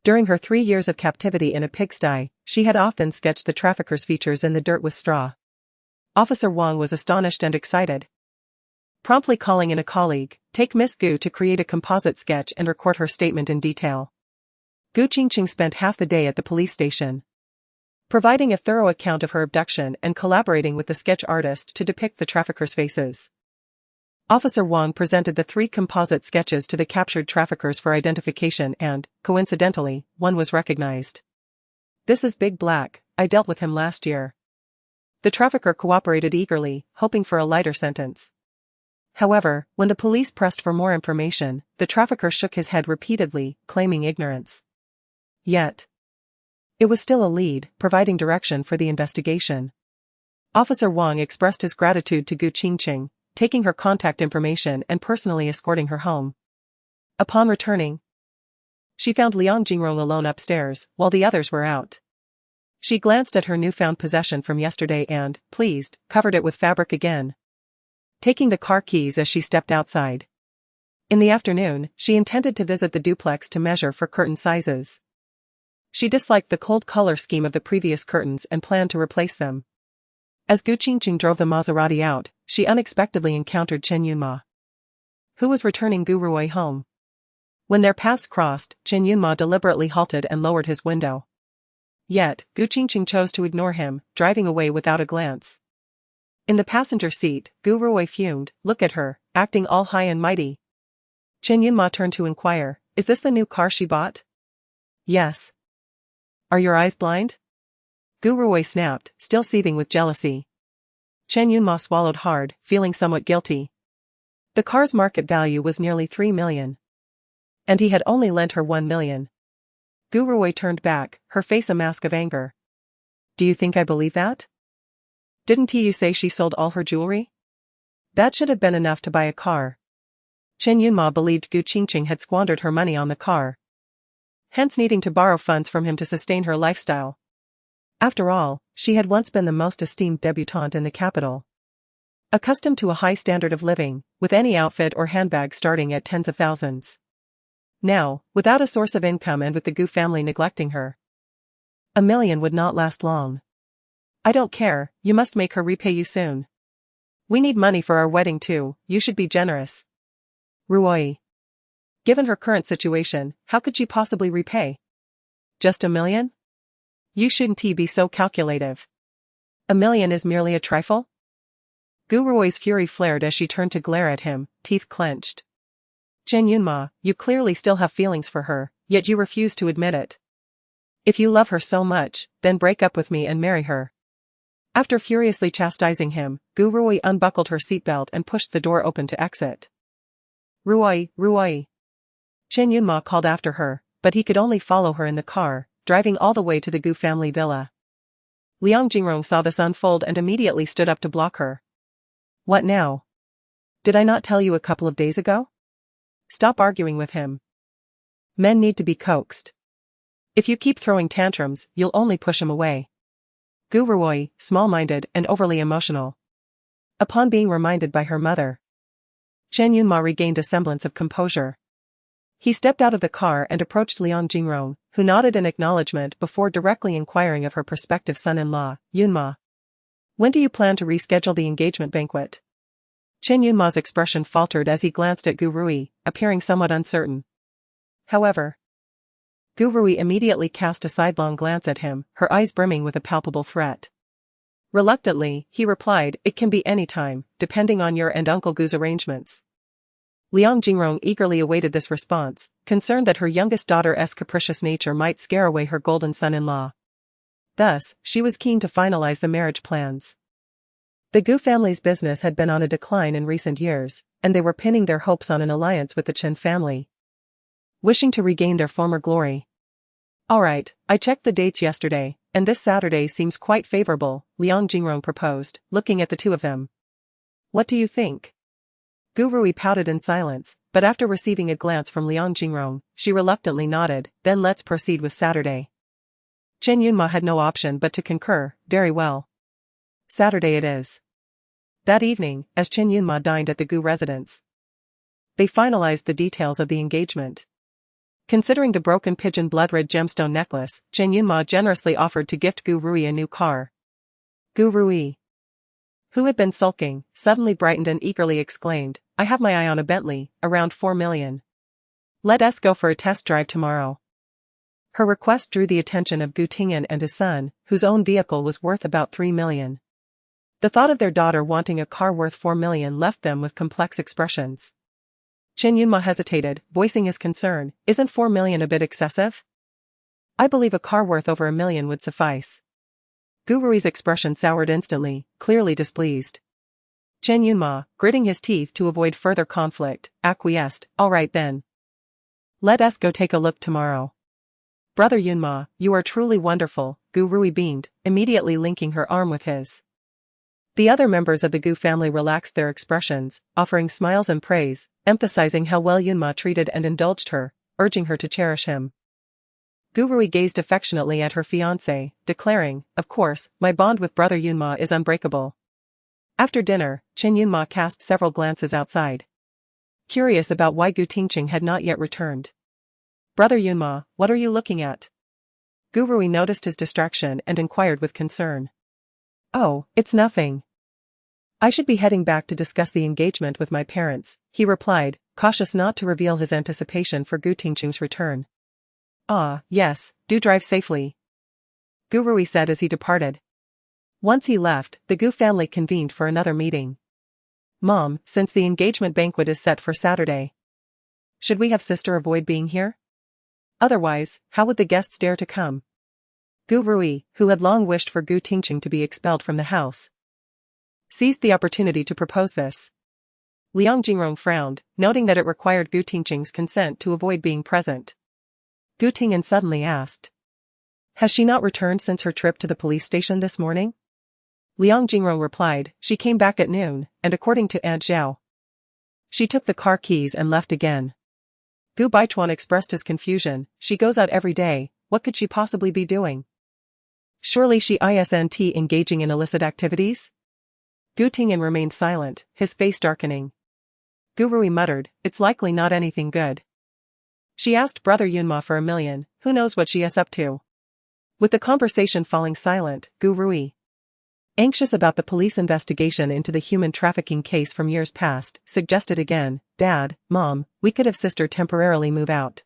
During her 3 years of captivity in a pigsty, she had often sketched the trafficker's features in the dirt with straw. Officer Wang was astonished and excited. Promptly calling in a colleague, take Miss Gu to create a composite sketch and record her statement in detail. Gu Qingcheng spent half the day at the police station, providing a thorough account of her abduction and collaborating with the sketch artist to depict the traffickers' faces. Officer Wang presented the 3 composite sketches to the captured traffickers for identification and, coincidentally, one was recognized. This is Big Black, I dealt with him last year. The trafficker cooperated eagerly, hoping for a lighter sentence. However, when the police pressed for more information, the trafficker shook his head repeatedly, claiming ignorance. Yet, it was still a lead, providing direction for the investigation. Officer Wang expressed his gratitude to Gu Qingcheng, taking her contact information and personally escorting her home. Upon returning, she found Liang Jingrong alone upstairs, while the others were out. She glanced at her newfound possession from yesterday and, pleased, covered it with fabric again, taking the car keys as she stepped outside. In the afternoon, she intended to visit the duplex to measure for curtain sizes. She disliked the cold color scheme of the previous curtains and planned to replace them. As Gu Qingcheng drove the Maserati out, she unexpectedly encountered Chen Yunma, who was returning Gu Ruoyi home. When their paths crossed, Chen Yunma deliberately halted and lowered his window. Yet, Gu Qingcheng chose to ignore him, driving away without a glance. In the passenger seat, Gu Ruoyi fumed, look at her, acting all high and mighty. Chen Yunma turned to inquire, is this the new car she bought? Yes. Are your eyes blind? Gu Ruoyi snapped, still seething with jealousy. Chen Yunma swallowed hard, feeling somewhat guilty. The car's market value was nearly 3 million. And he had only lent her 1 million. Gu Ruoyi turned back, her face a mask of anger. Do you think I believe that? Didn't you say she sold all her jewelry? That should have been enough to buy a car. Chen Yunma believed Gu Qingcheng had squandered her money on the car, hence needing to borrow funds from him to sustain her lifestyle. After all, she had once been the most esteemed debutante in the capital, accustomed to a high standard of living, with any outfit or handbag starting at tens of thousands. Now, without a source of income and with the Gu family neglecting her, 1 million would not last long. I don't care, you must make her repay you soon. We need money for our wedding too, you should be generous. Ruoyi. Given her current situation, how could she possibly repay? Just 1 million? You shouldn't be so calculative. 1 million is merely a trifle? Gu Ruoyi's fury flared as she turned to glare at him, teeth clenched. Chen Yunma, you clearly still have feelings for her, yet you refuse to admit it. If you love her so much, then break up with me and marry her. After furiously chastising him, Gu Ruoyi unbuckled her seatbelt and pushed the door open to exit. Ruoyi, Ruoyi. Chen Yunma called after her, but he could only follow her in the car, driving all the way to the Gu family villa. Liang Jingrong saw this unfold and immediately stood up to block her. What now? Did I not tell you a couple of days ago? Stop arguing with him. Men need to be coaxed. If you keep throwing tantrums, you'll only push him away. Gu Ruoyi, small-minded and overly emotional. Upon being reminded by her mother, Chen Yunma regained a semblance of composure. He stepped out of the car and approached Liang Jingrong, who nodded in acknowledgement before directly inquiring of her prospective son-in-law, Yunma. When do you plan to reschedule the engagement banquet? Chen Yunma's expression faltered as he glanced at Gu Ruoyi, appearing somewhat uncertain. However, Gu Ruoyi immediately cast a sidelong glance at him, her eyes brimming with a palpable threat. Reluctantly, he replied, it can be any time, depending on your and Uncle Gu's arrangements. Liang Jingrong eagerly awaited this response, concerned that her youngest daughter's capricious nature might scare away her golden son-in-law. Thus, she was keen to finalize the marriage plans. The Gu family's business had been on a decline in recent years, and they were pinning their hopes on an alliance with the Chen family, wishing to regain their former glory. Alright, I checked the dates yesterday, and this Saturday seems quite favorable, Liang Jingrong proposed, looking at the two of them. What do you think? Gu Ruoyi pouted in silence, but after receiving a glance from Liang Jingrong, she reluctantly nodded, then let's proceed with Saturday. Chen Yunma had no option but to concur, very well. Saturday it is. That evening, as Chen Yunma dined at the Gu residence, they finalized the details of the engagement. Considering the broken pigeon blood-red gemstone necklace, Chen Yunma generously offered to gift Gu Rui a new car. Gu Rui, who had been sulking, suddenly brightened and eagerly exclaimed, I have my eye on a Bentley, around 4 million. Let us go for a test drive tomorrow. Her request drew the attention of Gu Tingyan and his son, whose own vehicle was worth about 3 million. The thought of their daughter wanting a car worth 4 million left them with complex expressions. Chen Yunma hesitated, voicing his concern, isn't 4 million a bit excessive? I believe a car worth over 1 million would suffice. Gu Rui's expression soured instantly, clearly displeased. Chen Yunma, gritting his teeth to avoid further conflict, acquiesced, all right then. Let us go take a look tomorrow. Brother Yunma, you are truly wonderful, Gu Rui beamed, immediately linking her arm with his. The other members of the Gu family relaxed their expressions, offering smiles and praise, emphasizing how well Yunma treated and indulged her, urging her to cherish him. Gu Rui gazed affectionately at her fiancé, declaring, of course, my bond with Brother Yunma is unbreakable. After dinner, Chen Yunma cast several glances outside. Curious about why Gu Qingcheng had not yet returned. Brother Yunma, what are you looking at? Gu Rui noticed his distraction and inquired with concern. Oh, it's nothing. I should be heading back to discuss the engagement with my parents, he replied, cautious not to reveal his anticipation for Gu Qingcheng's return. Ah, yes, do drive safely. Gu Rui said as he departed. Once he left, the Gu family convened for another meeting. Mom, since the engagement banquet is set for Saturday, should we have sister avoid being here? Otherwise, how would the guests dare to come? Gu Rui, who had long wished for Gu Qingcheng to be expelled from the house, seized the opportunity to propose this. Liang Jingrong frowned, noting that it required Gu Qingcheng's consent to avoid being present. Gu Tingyan suddenly asked. Has she not returned since her trip to the police station this morning? Liang Jingrong replied, she came back at noon, and according to Aunt Zhao, she took the car keys and left again. Gu Baichuan expressed his confusion, she goes out every day, what could she possibly be doing? Surely she isn't engaging in illicit activities? Gu Tingyan remained silent, his face darkening. Gu Rui muttered, it's likely not anything good. She asked Brother Yunma for 1 million, who knows what she is up to? With the conversation falling silent, Gu Rui, anxious about the police investigation into the human trafficking case from years past, suggested again, Dad, Mom, we could have sister temporarily move out.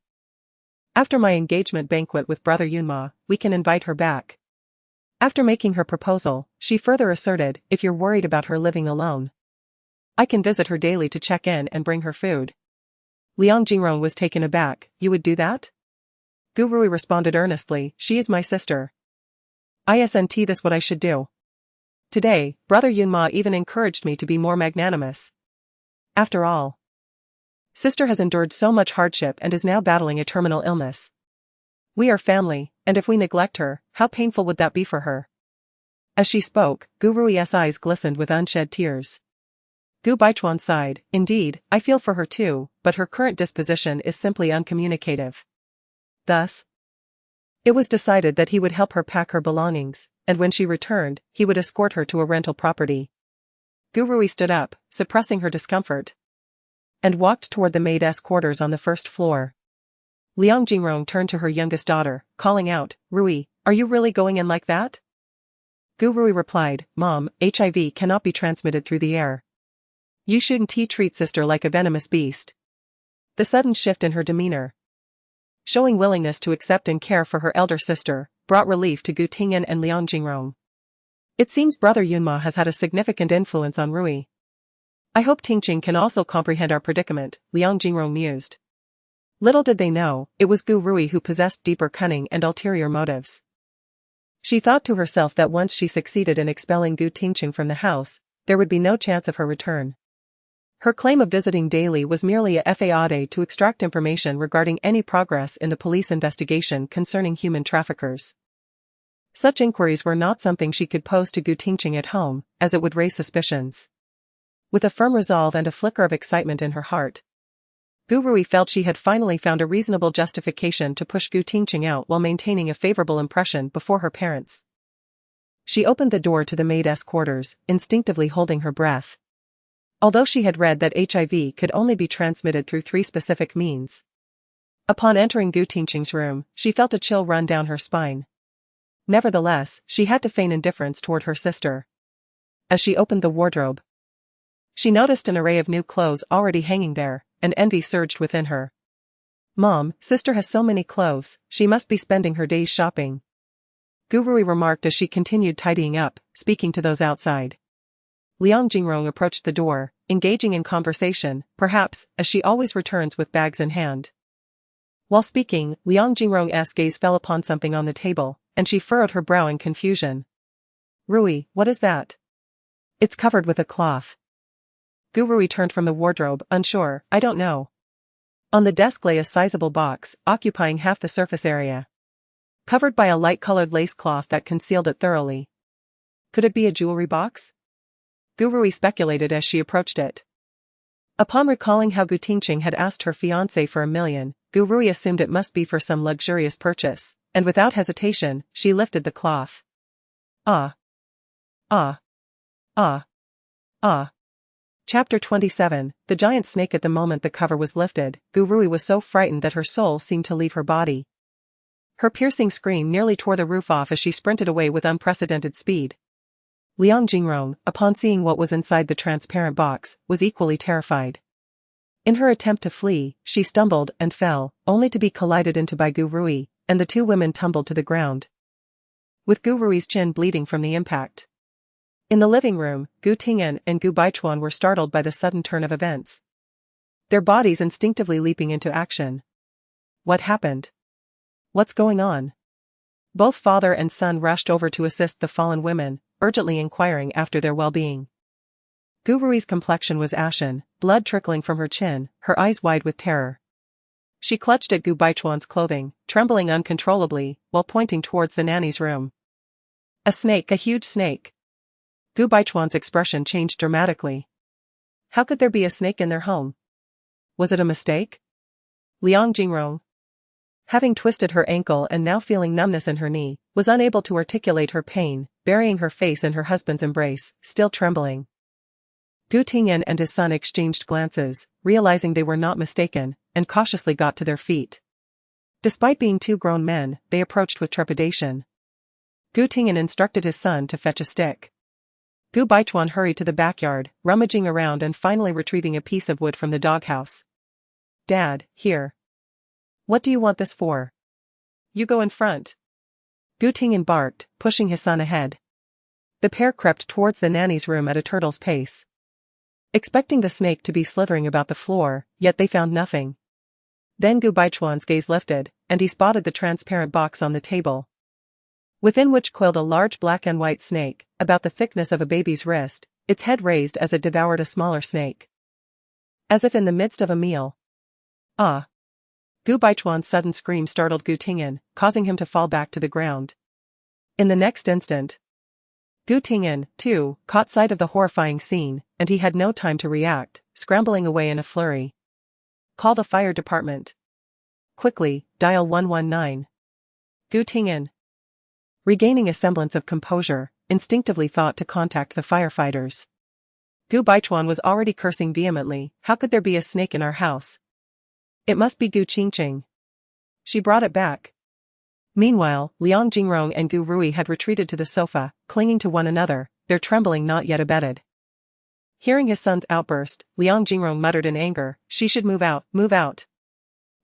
After my engagement banquet with Brother Yunma, we can invite her back. After making her proposal, she further asserted, if you're worried about her living alone, I can visit her daily to check in and bring her food. Liang Jingrong was taken aback, you would do that? Gu Rui responded earnestly, she is my sister. Isn't this what I should do? Today, Brother Yunma even encouraged me to be more magnanimous. After all, sister has endured so much hardship and is now battling a terminal illness. We are family, and if we neglect her, how painful would that be for her? As she spoke, Gu Rui's eyes glistened with unshed tears. Gu Baichuan sighed, indeed, I feel for her too, but her current disposition is simply uncommunicative. Thus, it was decided that he would help her pack her belongings, and when she returned, he would escort her to a rental property. Gu Rui stood up, suppressing her discomfort, and walked toward the maid's quarters on the first floor. Liang Jingrong turned to her youngest daughter, calling out, Rui, are you really going in like that? Gu Rui replied, Mom, HIV cannot be transmitted through the air. You shouldn't treat sister like a venomous beast. The sudden shift in her demeanor, showing willingness to accept and care for her elder sister, brought relief to Gu Tingyan and Liang Jingrong. It seems Brother Yunma has had a significant influence on Rui. I hope Qingcheng can also comprehend our predicament, Liang Jingrong mused. Little did they know, it was Gu Rui who possessed deeper cunning and ulterior motives. She thought to herself that once she succeeded in expelling Gu Qingcheng from the house, there would be no chance of her return. Her claim of visiting daily was merely a faade to extract information regarding any progress in the police investigation concerning human traffickers. Such inquiries were not something she could pose to Gu Qingcheng at home, as it would raise suspicions. With a firm resolve and a flicker of excitement in her heart, Gu Rui felt she had finally found a reasonable justification to push Gu Qingcheng out while maintaining a favorable impression before her parents. She opened the door to the maid's quarters, instinctively holding her breath. Although she had read that HIV could only be transmitted through 3 specific means, Upon entering Gu Qingcheng's room, she felt a chill run down her spine. Nevertheless, she had to feign indifference toward her sister. As she opened the wardrobe, she noticed an array of new clothes already hanging there, and envy surged within her. Mom, sister has so many clothes, she must be spending her days shopping. Gu Rui remarked as she continued tidying up, speaking to those outside. Liang Jingrong approached the door, engaging in conversation, perhaps, as she always returns with bags in hand. While speaking, Liang Jingrong's gaze fell upon something on the table, and she furrowed her brow in confusion. Rui, what is that? It's covered with a cloth. Gu Rui turned from the wardrobe, unsure, I don't know. On the desk lay a sizable box, occupying half the surface area, covered by a light-colored lace cloth that concealed it thoroughly. Could it be a jewelry box? Gu Rui speculated as she approached it. Upon recalling how Gu Qingcheng had asked her fiancé for $1 million, Gu Rui assumed it must be for some luxurious purchase, and without hesitation, she lifted the cloth. Ah. Ah. Ah. Ah. Chapter 27, The Giant Snake. At the moment the cover was lifted, Gu Rui was so frightened that her soul seemed to leave her body. Her piercing scream nearly tore the roof off as she sprinted away with unprecedented speed. Liang Jingrong, upon seeing what was inside the transparent box, was equally terrified. In her attempt to flee, she stumbled and fell, only to be collided into by Gu Rui, and the two women tumbled to the ground, with Gu Rui's chin bleeding from the impact. In the living room, Gu Tingyan and Gu Baichuan were startled by the sudden turn of events, their bodies instinctively leaping into action. What happened? What's going on? Both father and son rushed over to assist the fallen women, urgently inquiring after their well-being. Gu Rui's complexion was ashen, blood trickling from her chin, her eyes wide with terror. She clutched at Gu Baichuan's clothing, trembling uncontrollably, while pointing towards the nanny's room. A snake, a huge snake. Gu Baichuan's expression changed dramatically. How could there be a snake in their home? Was it a mistake? Liang Jingrong, having twisted her ankle and now feeling numbness in her knee, was unable to articulate her pain, burying her face in her husband's embrace, still trembling. Gu Tingyan and his son exchanged glances, realizing they were not mistaken, and cautiously got to their feet. Despite being two grown men, they approached with trepidation. Gu Tingyan instructed his son to fetch a stick. Gu Baichuan hurried to the backyard, rummaging around and finally retrieving a piece of wood from the doghouse. Dad, here. What do you want this for? You go in front. Gu Tingyan barked, pushing his son ahead. The pair crept towards the nanny's room at a turtle's pace, expecting the snake to be slithering about the floor, yet they found nothing. Then Gu Baichuan's gaze lifted, and he spotted the transparent box on the table, within which coiled a large black and white snake, about the thickness of a baby's wrist, its head raised as it devoured a smaller snake, as if in the midst of a meal. Ah! Gu Baichuan's sudden scream startled Gu Tingyan, causing him to fall back to the ground. In the next instant, Gu Tingyan, too, caught sight of the horrifying scene, and he had no time to react, scrambling away in a flurry. Call the fire department. Quickly, dial 119. Gu Tingyan, regaining a semblance of composure, instinctively thought to contact the firefighters. Gu Baichuan was already cursing vehemently. How could there be a snake in our house? It must be Gu Qingcheng. She brought it back. Meanwhile, Liang Jingrong and Gu Rui had retreated to the sofa, clinging to one another, their trembling not yet abated. Hearing his son's outburst, Liang Jingrong muttered in anger, she should move out, move out.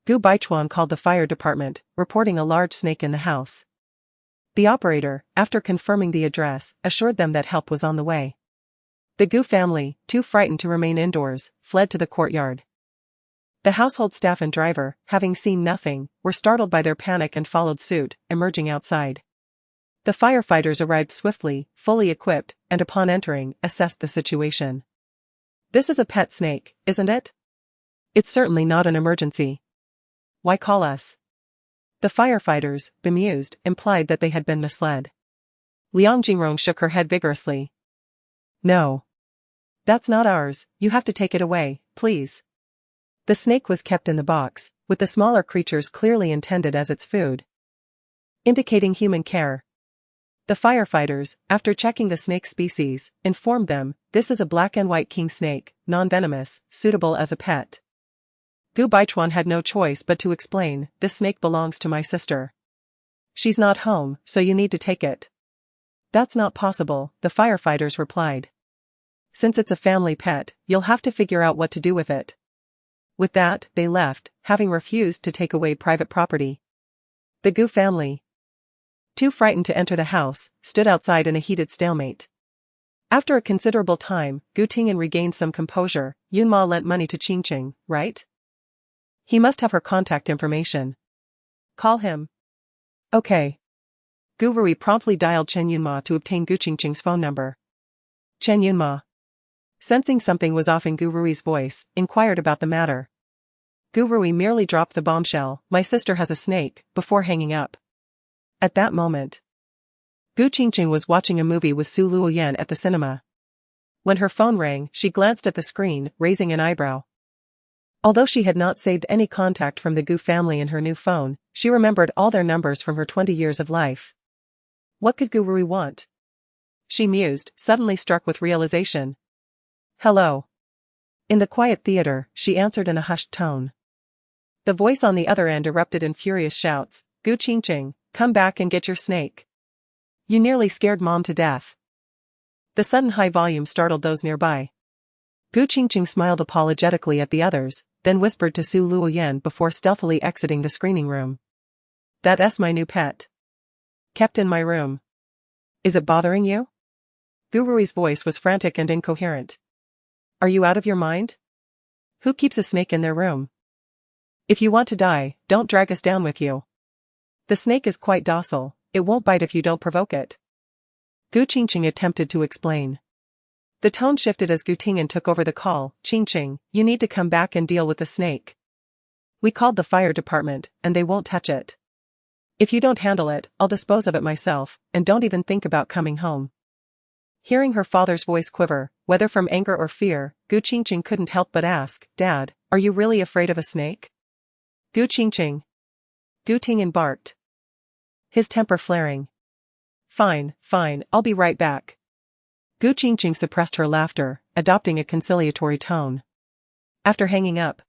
Gu Baichuan called the fire department, reporting a large snake in the house. The operator, after confirming the address, assured them that help was on the way. The Gu family, too frightened to remain indoors, fled to the courtyard. The household staff and driver, having seen nothing, were startled by their panic and followed suit, emerging outside. The firefighters arrived swiftly, fully equipped, and upon entering, assessed the situation. This is a pet snake, isn't it? It's certainly not an emergency. Why call us? The firefighters, bemused, implied that they had been misled. Liang Jingrong shook her head vigorously. No. That's not ours, you have to take it away, please. The snake was kept in the box, with the smaller creatures clearly intended as its food, indicating human care. The firefighters, after checking the snake species, informed them, this is a black and white king snake, non-venomous, suitable as a pet. Gu Baichuan had no choice but to explain, this snake belongs to my sister. She's not home, so you need to take it. That's not possible, the firefighters replied. Since it's a family pet, you'll have to figure out what to do with it. With that, they left, having refused to take away private property. The Gu family, too frightened to enter the house, stood outside in a heated stalemate. After a considerable time, Gu Tingyan regained some composure. Yunma lent money to Qingcheng, right? He must have her contact information. Call him. Okay. Gu Rui promptly dialed Chen Yunma to obtain Gu Qingcheng's phone number. Chen Yunma, sensing something was off in Gu Rui's voice, inquired about the matter. Gu Rui merely dropped the bombshell, my sister has a snake, before hanging up. At that moment, Gu Qingcheng was watching a movie with Su Luoyan at the cinema. When her phone rang, she glanced at the screen, raising an eyebrow. Although she had not saved any contact from the Gu family in her new phone, she remembered all their numbers from her 20 years of life. What could Gu Rui want? She mused, suddenly struck with realization. Hello. In the quiet theater, she answered in a hushed tone. The voice on the other end erupted in furious shouts. Gu Qingcheng, come back and get your snake. You nearly scared Mom to death. The sudden high volume startled those nearby. Gu Qingcheng smiled apologetically at the others, then whispered to Su Luoyan before stealthily exiting the screening room. That's my new pet. Kept in my room. Is it bothering you? Gu Rui's voice was frantic and incoherent. Are you out of your mind? Who keeps a snake in their room? If you want to die, don't drag us down with you. The snake is quite docile, it won't bite if you don't provoke it. Gu Qingcheng attempted to explain. The tone shifted as Gu Tingyan took over the call. Qingcheng, you need to come back and deal with the snake. We called the fire department, and they won't touch it. If you don't handle it, I'll dispose of it myself, and don't even think about coming home. Hearing her father's voice quiver, whether from anger or fear, Gu Qingcheng couldn't help but ask, Dad, are you really afraid of a snake? Gu Qingcheng. Gu Tingyan barked, his temper flaring. Fine, I'll be right back. Gu Qingcheng suppressed her laughter, adopting a conciliatory tone. After hanging up,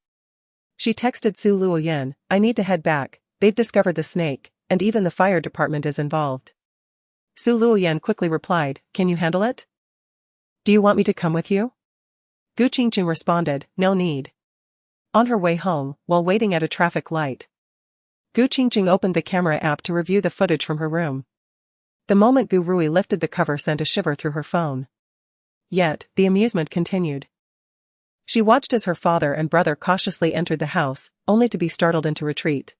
she texted Su Luoyan, I need to head back, they've discovered the snake, and even the fire department is involved. Su Luoyan quickly replied, can you handle it? Do you want me to come with you? Gu Qingcheng responded, no need. On her way home, while waiting at a traffic light, Gu Qingcheng opened the camera app to review the footage from her room. The moment Gu Rui lifted the cover sent a shiver through her phone. Yet, the amusement continued. She watched as her father and brother cautiously entered the house, only to be startled into retreat.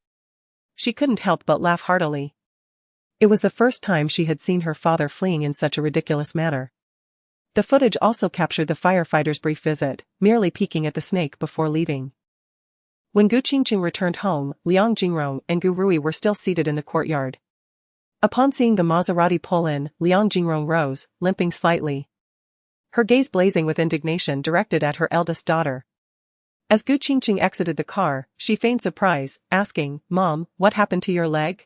She couldn't help but laugh heartily. It was the first time she had seen her father fleeing in such a ridiculous manner. The footage also captured the firefighters' brief visit, merely peeking at the snake before leaving. When Gu Qingcheng returned home, Liang Jingrong and Gu Rui were still seated in the courtyard. Upon seeing the Maserati pull in, Liang Jingrong rose, limping slightly. Her gaze blazing with indignation directed at her eldest daughter. As Gu Qingcheng exited the car, she feigned surprise, asking, Mom, what happened to your leg?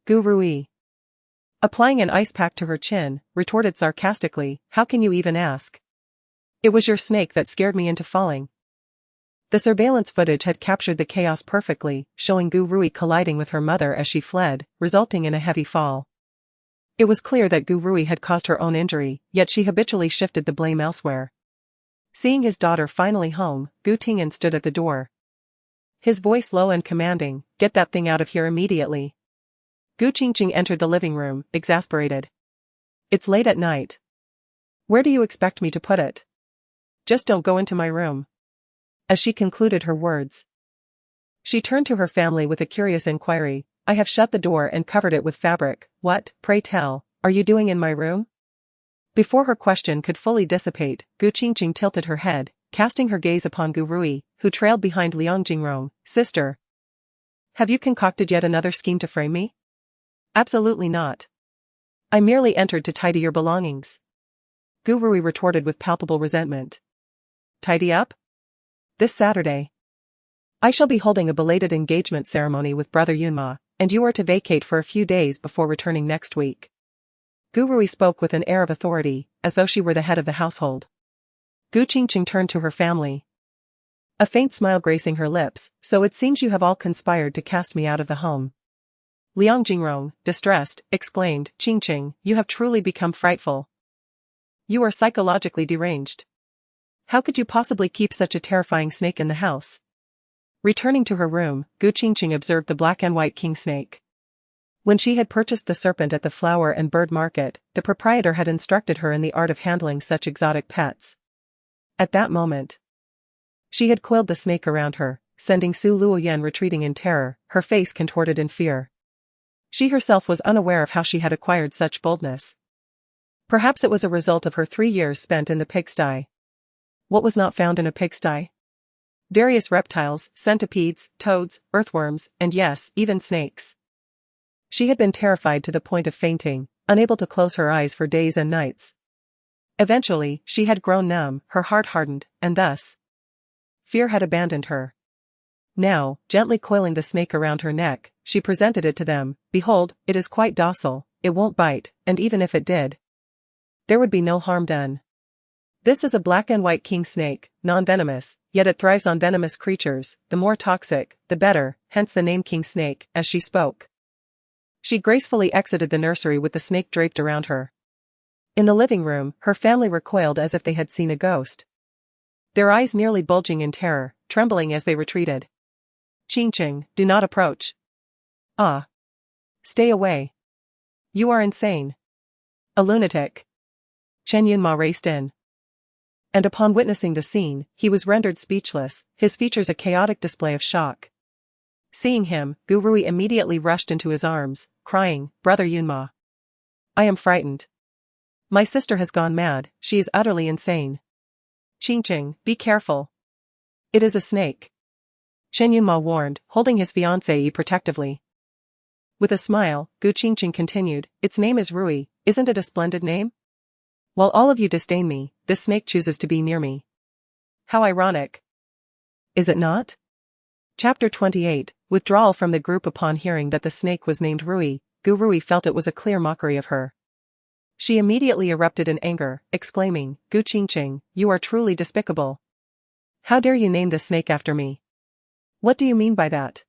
Gu Rui, applying an ice pack to her chin, retorted sarcastically, how can you even ask? It was your snake that scared me into falling. The surveillance footage had captured the chaos perfectly, showing Gu Rui colliding with her mother as she fled, resulting in a heavy fall. It was clear that Gu Rui had caused her own injury, yet she habitually shifted the blame elsewhere. Seeing his daughter finally home, Gu Tingyan stood at the door. His voice low and commanding, get that thing out of here immediately. Gu Qingcheng entered the living room, exasperated. It's late at night. Where do you expect me to put it? Just don't go into my room. As she concluded her words, she turned to her family with a curious inquiry, I have shut the door and covered it with fabric, what, pray tell, are you doing in my room? Before her question could fully dissipate, Gu Qingcheng tilted her head, casting her gaze upon Gu Rui, who trailed behind Liang Jingrong. Sister, have you concocted yet another scheme to frame me? Absolutely not. I merely entered to tidy your belongings. Gu Rui retorted with palpable resentment. Tidy up? This Saturday, I shall be holding a belated engagement ceremony with Brother Yunma, and you are to vacate for a few days before returning next week. Gu Rui spoke with an air of authority, as though she were the head of the household. Gu Qingcheng turned to her family. A faint smile gracing her lips, so it seems you have all conspired to cast me out of the home. Liang Jingrong, distressed, exclaimed, Qingcheng, you have truly become frightful. You are psychologically deranged. How could you possibly keep such a terrifying snake in the house? Returning to her room, Gu Qingcheng observed the black and white king snake. When she had purchased the serpent at the flower and bird market, the proprietor had instructed her in the art of handling such exotic pets. At that moment, she had coiled the snake around her, sending Su Luoyan retreating in terror, her face contorted in fear. She herself was unaware of how she had acquired such boldness. Perhaps it was a result of her 3 years spent in the pigsty. What was not found in a pigsty? Various reptiles, centipedes, toads, earthworms, and yes, even snakes. She had been terrified to the point of fainting, unable to close her eyes for days and nights. Eventually, she had grown numb, her heart hardened, and thus, fear had abandoned her. Now, gently coiling the snake around her neck, she presented it to them. Behold, it is quite docile, it won't bite, and even if it did, there would be no harm done. This is a black and white king snake, non-venomous, yet it thrives on venomous creatures, the more toxic, the better, hence the name king snake. As she spoke, she gracefully exited the nursery with the snake draped around her. In the living room, her family recoiled as if they had seen a ghost. Their eyes nearly bulging in terror, trembling as they retreated. Qingcheng, do not approach. Ah. Stay away. You are insane. A lunatic. Chen Yunma raced in. And upon witnessing the scene, he was rendered speechless, his features a chaotic display of shock. Seeing him, Gu Rui immediately rushed into his arms, crying, Brother Yunma. I am frightened. My sister has gone mad, she is utterly insane. Qingcheng, be careful. It is a snake. Chen Yunma warned, holding his fiancée protectively. With a smile, Gu Qingcheng continued, its name is Rui, isn't it a splendid name? While all of you disdain me, this snake chooses to be near me. How ironic. Is it not? Chapter 28, Withdrawal from the group. Upon hearing that the snake was named Rui, Gu Rui felt it was a clear mockery of her. She immediately erupted in anger, exclaiming, Gu Qingcheng, you are truly despicable. How dare you name the snake after me? What do you mean by that?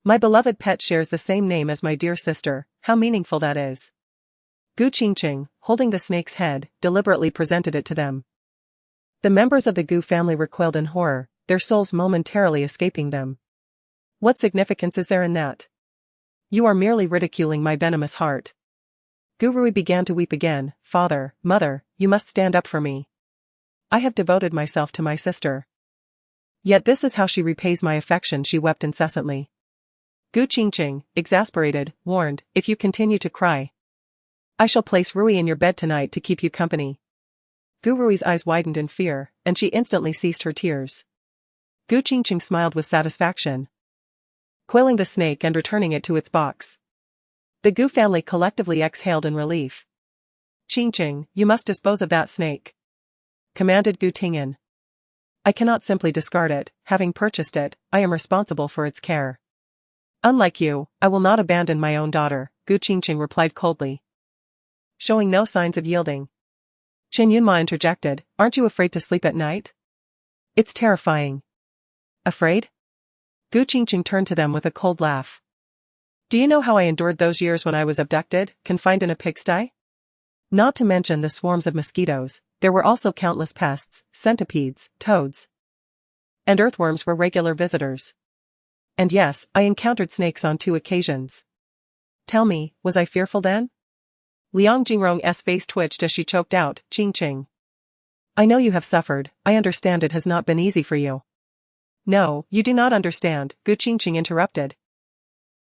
My beloved pet shares the same name as my dear sister, how meaningful that is. Gu Qingcheng, holding the snake's head, deliberately presented it to them. The members of the Gu family recoiled in horror, their souls momentarily escaping them. What significance is there in that? You are merely ridiculing my venomous heart. Gu Rui began to weep again. Father, mother, you must stand up for me. I have devoted myself to my sister. Yet this is how she repays my affection, she wept incessantly. Gu Qingcheng, exasperated, warned, if you continue to cry, I shall place Rui in your bed tonight to keep you company. Gu Rui's eyes widened in fear, and she instantly ceased her tears. Gu Qingcheng smiled with satisfaction, coiling the snake and returning it to its box. The Gu family collectively exhaled in relief. Qingcheng, you must dispose of that snake, commanded Gu Tingyan. I cannot simply discard it, having purchased it, I am responsible for its care. Unlike you, I will not abandon my own daughter, Gu Qingcheng replied coldly, showing no signs of yielding. Chen Yunma interjected, aren't you afraid to sleep at night? It's terrifying. Afraid? Gu Qingcheng turned to them with a cold laugh. Do you know how I endured those years when I was abducted, confined in a pigsty? Not to mention the swarms of mosquitoes, there were also countless pests, centipedes, toads, and earthworms were regular visitors. And yes, I encountered snakes on 2 occasions. Tell me, was I fearful then? Liang Jingrong's face twitched as she choked out, Qingcheng. I know you have suffered, I understand it has not been easy for you. No, you do not understand, Gu Qingcheng interrupted,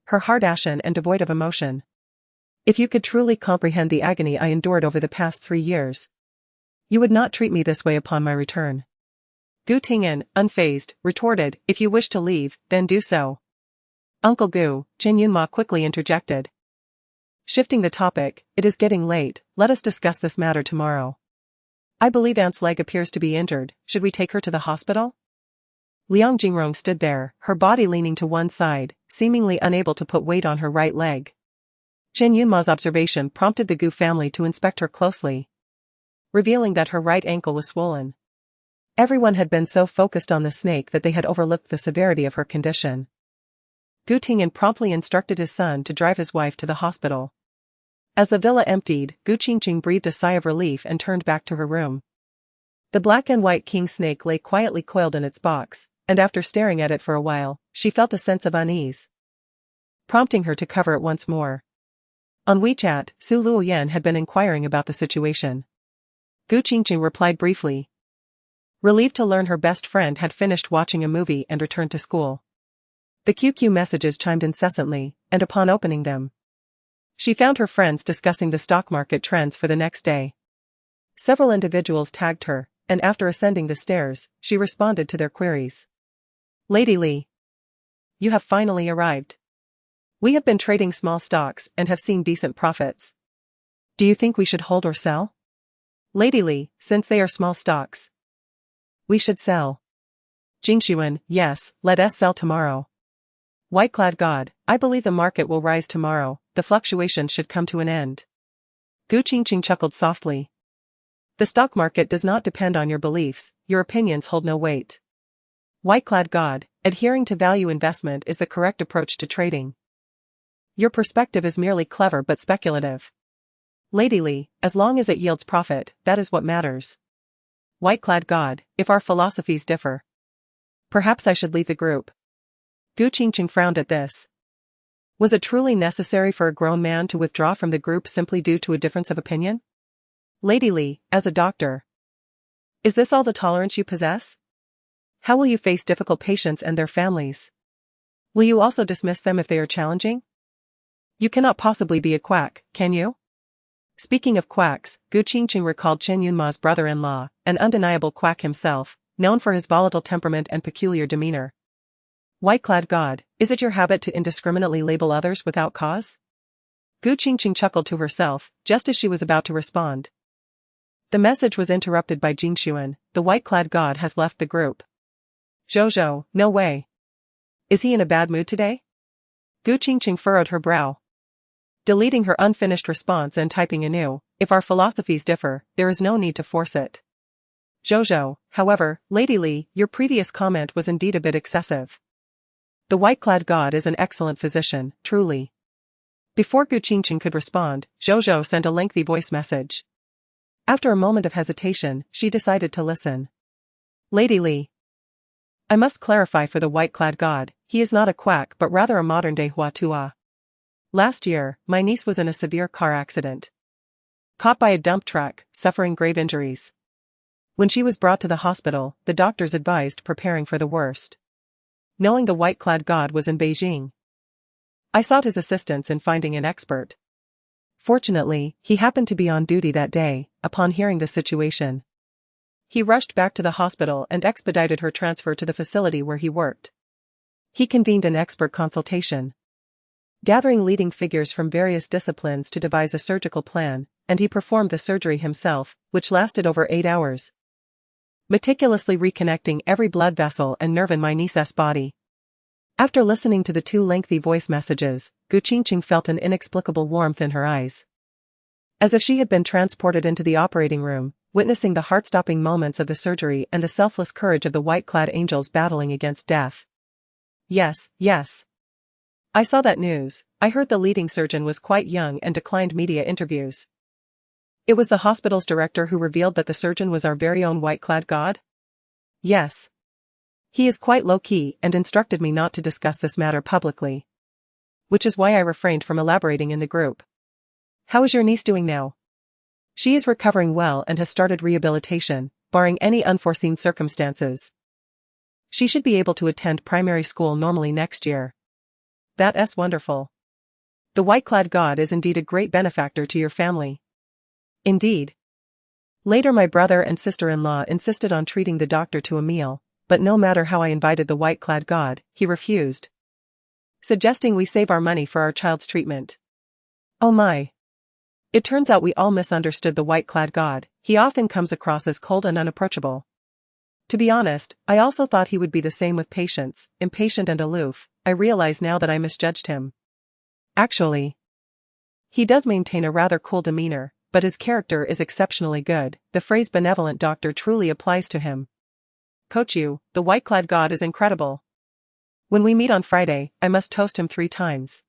her heart ashen and devoid of emotion. If you could truly comprehend the agony I endured over the past 3 years, you would not treat me this way upon my return. Gu Tingyan, unfazed, retorted, if you wish to leave, then do so. Uncle Gu, Chen Yunma quickly interjected. Shifting the topic, it is getting late, let us discuss this matter tomorrow. I believe Aunt's leg appears to be injured, should we take her to the hospital? Liang Jingrong stood there, her body leaning to one side, seemingly unable to put weight on her right leg. Chen Yunma's observation prompted the Gu family to inspect her closely, revealing that her right ankle was swollen. Everyone had been so focused on the snake that they had overlooked the severity of her condition. Gu Tingyan promptly instructed his son to drive his wife to the hospital. As the villa emptied, Gu Qingcheng breathed a sigh of relief and turned back to her room. The black and white king snake lay quietly coiled in its box, and after staring at it for a while, she felt a sense of unease, prompting her to cover it once more. On WeChat, Su Luoyan had been inquiring about the situation. Gu Qingcheng replied briefly, relieved to learn her best friend had finished watching a movie and returned to school. The QQ messages chimed incessantly, and upon opening them, she found her friends discussing the stock market trends for the next day. Several individuals tagged her, and after ascending the stairs, she responded to their queries. Lady Li, you have finally arrived. We have been trading small stocks and have seen decent profits. Do you think we should hold or sell? Lady Li, since they are small stocks, we should sell. Jingxuan, yes, let us sell tomorrow. White-clad god, I believe the market will rise tomorrow, the fluctuation should come to an end. Gu Qingcheng chuckled softly. The stock market does not depend on your beliefs, your opinions hold no weight. White-clad god, adhering to value investment is the correct approach to trading. Your perspective is merely clever but speculative. Lady Li, as long as it yields profit, that is what matters. White-clad god, if our philosophies differ, perhaps I should leave the group. Gu Qingcheng frowned at this. Was it truly necessary for a grown man to withdraw from the group simply due to a difference of opinion? Lady Li, as a doctor, is this all the tolerance you possess? How will you face difficult patients and their families? Will you also dismiss them if they are challenging? You cannot possibly be a quack, can you? Speaking of quacks, Gu Qingcheng recalled Chen Yunma's brother-in-law, an undeniable quack himself, known for his volatile temperament and peculiar demeanor. White-clad god, is it your habit to indiscriminately label others without cause? Gu Qingcheng chuckled to herself, just as she was about to respond. The message was interrupted by Jingxuan, the white-clad god has left the group. Zhou, no way. Is he in a bad mood today? Gu Qingcheng furrowed her brow, deleting her unfinished response and typing anew, if our philosophies differ, there is no need to force it. Zhou, however, Lady Li, your previous comment was indeed a bit excessive. The white-clad god is an excellent physician, truly. Before Gu Qingcheng could respond, Zhou sent a lengthy voice message. After a moment of hesitation, she decided to listen. Lady Li, I must clarify for the white-clad god, he is not a quack but rather a modern-day Huatua. Last year, my niece was in a severe car accident. Caught by a dump truck, suffering grave injuries. When she was brought to the hospital, the doctors advised preparing for the worst. Knowing the white-clad god was in Beijing, I sought his assistance in finding an expert. Fortunately, he happened to be on duty that day. Upon hearing the situation, he rushed back to the hospital and expedited her transfer to the facility where he worked. He convened an expert consultation, gathering leading figures from various disciplines to devise a surgical plan, and he performed the surgery himself, which lasted over 8 hours. Meticulously reconnecting every blood vessel and nerve in my niece's body. After listening to the 2 lengthy voice messages, Gu Qingcheng felt an inexplicable warmth in her eyes. As if she had been transported into the operating room, witnessing the heart-stopping moments of the surgery and the selfless courage of the white-clad angels battling against death. Yes. I saw that news. I heard the leading surgeon was quite young and declined media interviews. It was the hospital's director who revealed that the surgeon was our very own white-clad god? Yes. He is quite low-key and instructed me not to discuss this matter publicly, which is why I refrained from elaborating in the group. How is your niece doing now? She is recovering well and has started rehabilitation, barring any unforeseen circumstances. She should be able to attend primary school normally next year. That's wonderful. The white-clad god is indeed a great benefactor to your family. Indeed. Later my brother and sister-in-law insisted on treating the doctor to a meal, but no matter how I invited the white-clad god, he refused, suggesting we save our money for our child's treatment. Oh my. It turns out we all misunderstood the white-clad god. He often comes across as cold and unapproachable. To be honest, I also thought he would be the same with patients, impatient and aloof. I realize now that I misjudged him. Actually, he does maintain a rather cool demeanor, but his character is exceptionally good. The phrase benevolent doctor truly applies to him. Coach you, the white-clad god is incredible. When we meet on Friday, I must toast him 3 times.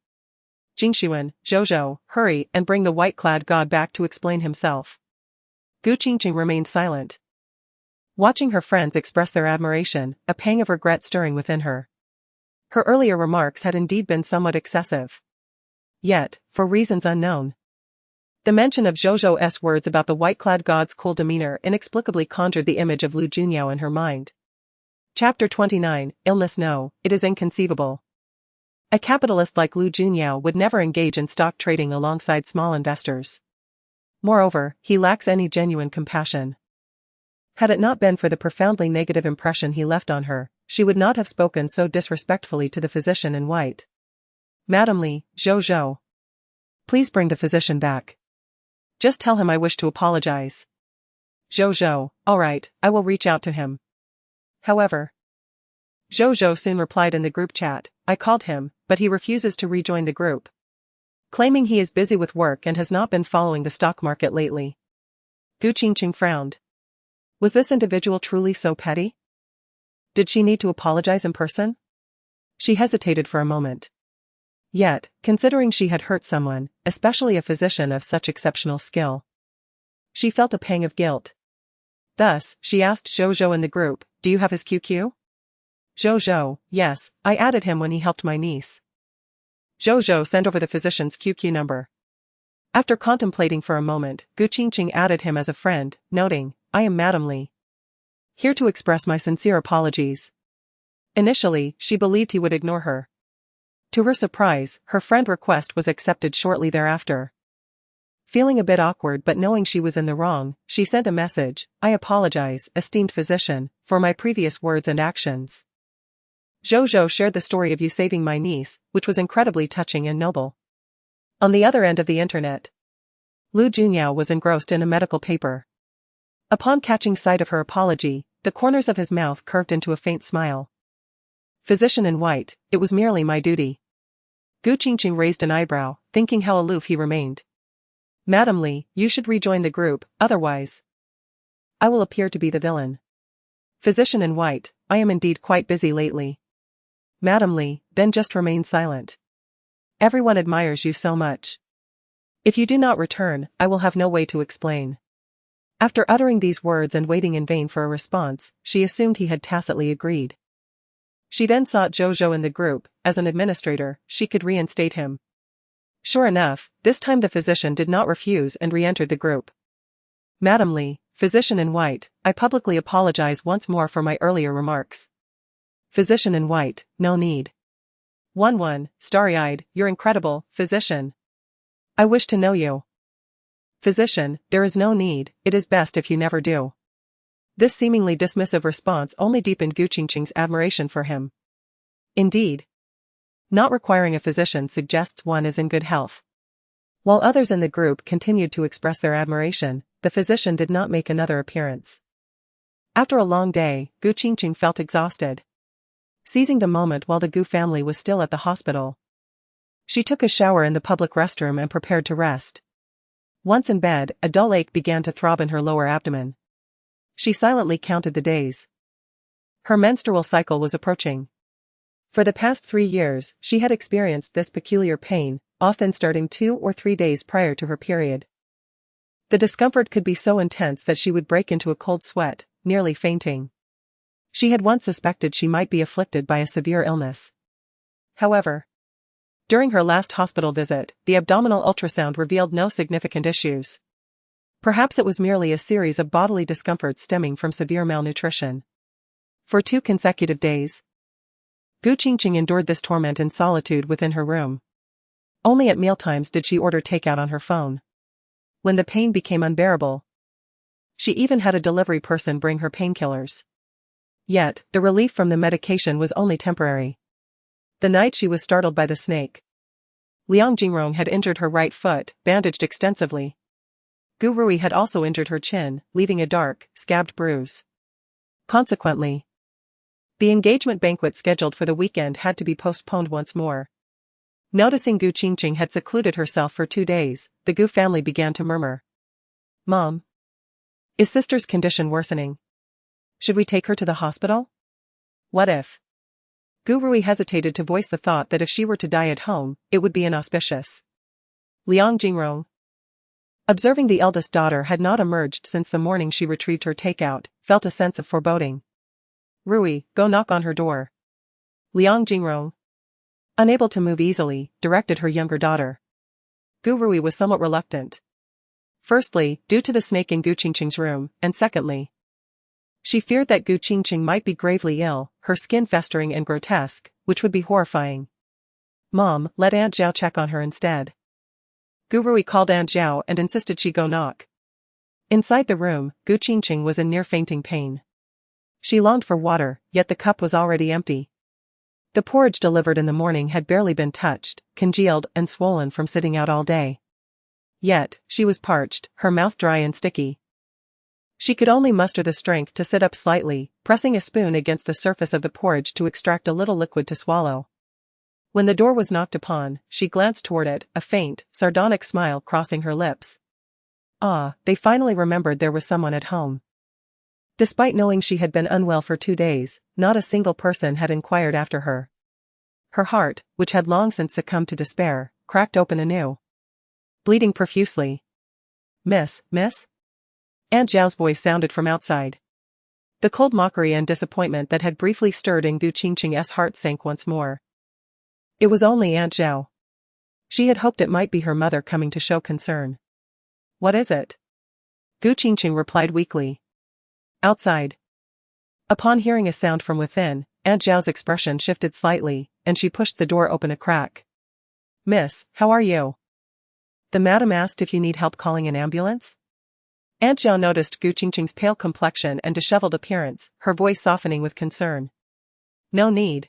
Jingxuan, Zhou, hurry and bring the white-clad god back to explain himself. Gu Qingcheng remained silent. Watching her friends express their admiration, a pang of regret stirring within her. Her earlier remarks had indeed been somewhat excessive. Yet, for reasons unknown, the mention of Zhou's words about the white-clad god's cool demeanor inexplicably conjured the image of Lu Junyao in her mind. Chapter 29, Illness. No, it is inconceivable. A capitalist like Lu Junyao would never engage in stock trading alongside small investors. Moreover, he lacks any genuine compassion. Had it not been for the profoundly negative impression he left on her, she would not have spoken so disrespectfully to the physician in white. Madam Li, Zhou. Please bring the physician back. Just tell him I wish to apologize. Zhou, all right, I will reach out to him. However, Zhou soon replied in the group chat, I called him, but he refuses to rejoin the group, claiming he is busy with work and has not been following the stock market lately. Gu Qingcheng frowned. Was this individual truly so petty? Did she need to apologize in person? She hesitated for a moment. Yet, considering she had hurt someone, especially a physician of such exceptional skill, she felt a pang of guilt. Thus, she asked Zhou in the group, do you have his QQ? Zhou, yes, I added him when he helped my niece. Zhou sent over the physician's QQ number. After contemplating for a moment, Gu Qingcheng added him as a friend, noting, I am Madam Li, here to express my sincere apologies. Initially, she believed he would ignore her. To her surprise, her friend request was accepted shortly thereafter. Feeling a bit awkward but knowing she was in the wrong, she sent a message, I apologize, esteemed physician, for my previous words and actions. Zhou shared the story of you saving my niece, which was incredibly touching and noble. On the other end of the internet, Lu Junyao was engrossed in a medical paper. Upon catching sight of her apology, the corners of his mouth curved into a faint smile. Physician in white, it was merely my duty. Gu Qingcheng raised an eyebrow, thinking how aloof he remained. Madam Li, you should rejoin the group, otherwise I will appear to be the villain. Physician in white, I am indeed quite busy lately. Madam Li, then just remain silent. Everyone admires you so much. If you do not return, I will have no way to explain. After uttering these words and waiting in vain for a response, she assumed he had tacitly agreed. She then sought Zhou in the group, as an administrator, she could reinstate him. Sure enough, this time the physician did not refuse and re-entered the group. Madam Li, physician in white, I publicly apologize once more for my earlier remarks. Physician in white, no need. 1 starry-eyed, you're incredible, physician. I wish to know you. Physician, there is no need, it is best if you never do. This seemingly dismissive response only deepened Gu Qingcheng's admiration for him. Indeed, not requiring a physician suggests one is in good health. While others in the group continued to express their admiration, the physician did not make another appearance. After a long day, Gu Qingcheng felt exhausted. Seizing the moment while the Gu family was still at the hospital, she took a shower in the public restroom and prepared to rest. Once in bed, a dull ache began to throb in her lower abdomen. She silently counted the days. Her menstrual cycle was approaching. For the past 3 years, she had experienced this peculiar pain, often starting 2 or 3 days prior to her period. The discomfort could be so intense that she would break into a cold sweat, nearly fainting. She had once suspected she might be afflicted by a severe illness. However, during her last hospital visit, the abdominal ultrasound revealed no significant issues. Perhaps it was merely a series of bodily discomforts stemming from severe malnutrition. For 2 consecutive days, Gu Qingcheng endured this torment in solitude within her room. Only at mealtimes did she order takeout on her phone. When the pain became unbearable, she even had a delivery person bring her painkillers. Yet, the relief from the medication was only temporary. The night she was startled by the snake, Liang Jingrong had injured her right foot, bandaged extensively. Gu Rui had also injured her chin, leaving a dark, scabbed bruise. Consequently, the engagement banquet scheduled for the weekend had to be postponed once more. Noticing Gu Qingcheng had secluded herself for 2 days, the Gu family began to murmur. Mom, is sister's condition worsening? Should we take her to the hospital? What if? Gu Rui hesitated to voice the thought that if she were to die at home, it would be inauspicious. Liang Jingrong, observing the eldest daughter had not emerged since the morning she retrieved her takeout, felt a sense of foreboding. Rui, go knock on her door. Liang Jingrong, unable to move easily, directed her younger daughter. Gu Rui was somewhat reluctant. Firstly, due to the snake in Gu Qingcheng's room, and secondly, she feared that Gu Qingcheng might be gravely ill, her skin festering and grotesque, which would be horrifying. Mom, let Aunt Zhao check on her instead. Gu Rui called Aunt Zhao and insisted she go knock. Inside the room, Gu Qingcheng was in near-fainting pain. She longed for water, yet the cup was already empty. The porridge delivered in the morning had barely been touched, congealed and swollen from sitting out all day. Yet, she was parched, her mouth dry and sticky. She could only muster the strength to sit up slightly, pressing a spoon against the surface of the porridge to extract a little liquid to swallow. When the door was knocked upon, she glanced toward it, a faint, sardonic smile crossing her lips. Ah, they finally remembered there was someone at home. Despite knowing she had been unwell for 2 days, not a single person had inquired after her. Her heart, which had long since succumbed to despair, cracked open anew, bleeding profusely. Miss? Aunt Zhao's voice sounded from outside. The cold mockery and disappointment that had briefly stirred in Gu Qingcheng's heart sank once more. It was only Aunt Zhao. She had hoped it might be her mother coming to show concern. What is it? Gu Qingcheng replied weakly. Outside. Upon hearing a sound from within, Aunt Zhao's expression shifted slightly, and she pushed the door open a crack. Miss, how are you? The madam asked if you need help calling an ambulance. Aunt Zhao noticed Gu Qingcheng's pale complexion and disheveled appearance, her voice softening with concern. No need.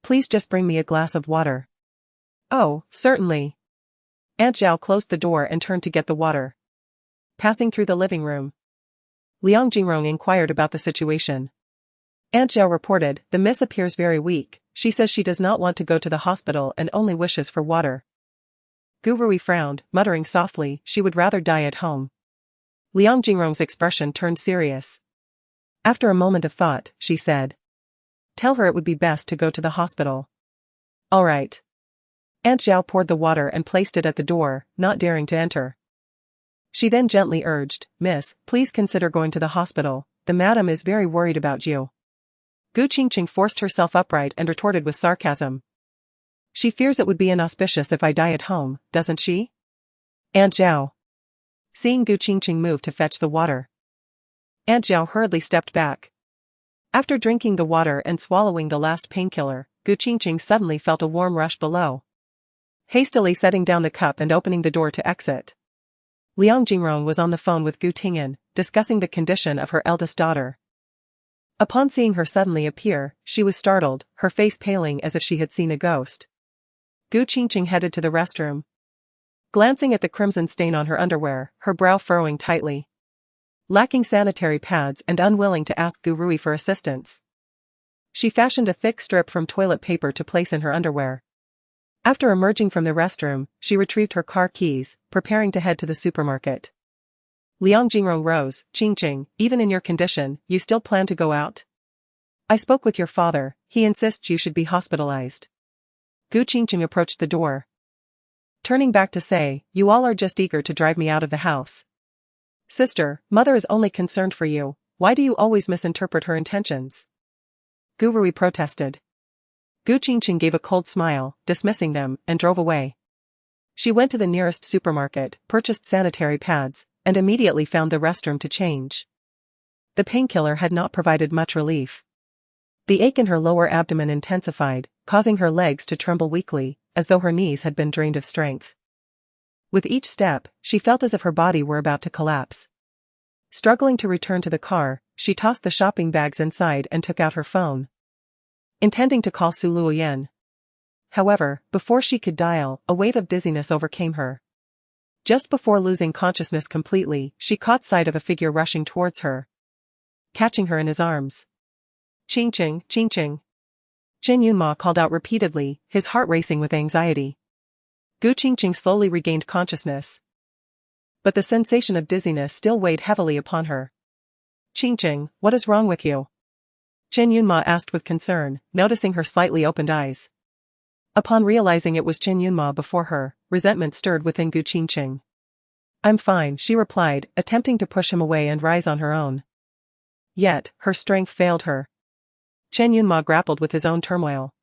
Please just bring me a glass of water. Oh, certainly. Aunt Zhao closed the door and turned to get the water. Passing through the living room, Liang Jingrong inquired about the situation. Aunt Zhao reported, the miss appears very weak, she says she does not want to go to the hospital and only wishes for water. Gu Rui frowned, muttering softly, she would rather die at home. Liang Jingrong's expression turned serious. After a moment of thought, she said, tell her it would be best to go to the hospital. All right. Aunt Zhao poured the water and placed it at the door, not daring to enter. She then gently urged, Miss, please consider going to the hospital, the madam is very worried about you. Gu Qingcheng forced herself upright and retorted with sarcasm. She fears it would be inauspicious if I die at home, doesn't she? Aunt Zhao. Seeing Gu Qingcheng move to fetch the water, Aunt Zhao hurriedly stepped back. After drinking the water and swallowing the last painkiller, Gu Qingcheng suddenly felt a warm rush below. Hastily setting down the cup and opening the door to exit, Liang Jingrong was on the phone with Gu Tingyan, discussing the condition of her eldest daughter. Upon seeing her suddenly appear, she was startled, her face paling as if she had seen a ghost. Gu Qingcheng headed to the restroom. Glancing at the crimson stain on her underwear, her brow furrowing tightly. Lacking sanitary pads and unwilling to ask Gu Rui for assistance, she fashioned a thick strip from toilet paper to place in her underwear. After emerging from the restroom, she retrieved her car keys, preparing to head to the supermarket. Liang Jingrong rose. Qingcheng, even in your condition, you still plan to go out? I spoke with your father, he insists you should be hospitalized. Gu Qingcheng approached the door, turning back to say, you all are just eager to drive me out of the house. Sister, mother is only concerned for you, why do you always misinterpret her intentions? Gu Rui protested. Gu Qingcheng gave a cold smile, dismissing them, and drove away. She went to the nearest supermarket, purchased sanitary pads, and immediately found the restroom to change. The painkiller had not provided much relief. The ache in her lower abdomen intensified, causing her legs to tremble weakly, as though her knees had been drained of strength. With each step, she felt as if her body were about to collapse. Struggling to return to the car, she tossed the shopping bags inside and took out her phone, intending to call Su Luoyan. However, before she could dial, a wave of dizziness overcame her. Just before losing consciousness completely, she caught sight of a figure rushing towards her, catching her in his arms. Qingcheng. Jin Yunma called out repeatedly, his heart racing with anxiety. Gu Qingcheng slowly regained consciousness, but the sensation of dizziness still weighed heavily upon her. Qingcheng, what is wrong with you? Chen Yunma asked with concern, noticing her slightly opened eyes. Upon realizing it was Chen Yunma before her, resentment stirred within Gu Qingcheng. I'm fine, she replied, attempting to push him away and rise on her own. Yet, her strength failed her. Chen Yunma grappled with his own turmoil.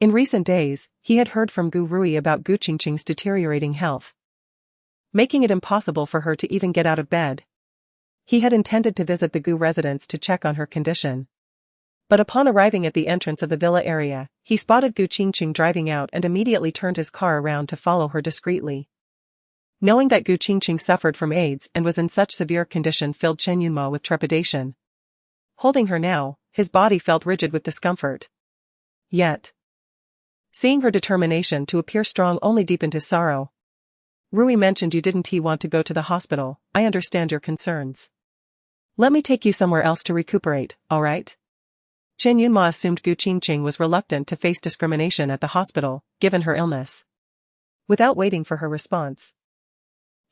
In recent days, he had heard from Gu Rui about Gu Qingcheng's deteriorating health, making it impossible for her to even get out of bed. He had intended to visit the Gu residence to check on her condition. But upon arriving at the entrance of the villa area, he spotted Gu Qingcheng driving out and immediately turned his car around to follow her discreetly. Knowing that Gu Qingcheng suffered from AIDS and was in such severe condition filled Chen Yunma with trepidation. Holding her now, his body felt rigid with discomfort. Yet, seeing her determination to appear strong only deepened his sorrow. Rui mentioned you didn't want to go to the hospital. I understand your concerns. Let me take you somewhere else to recuperate, alright? Chen Yunma assumed Gu Qingcheng was reluctant to face discrimination at the hospital, given her illness. Without waiting for her response,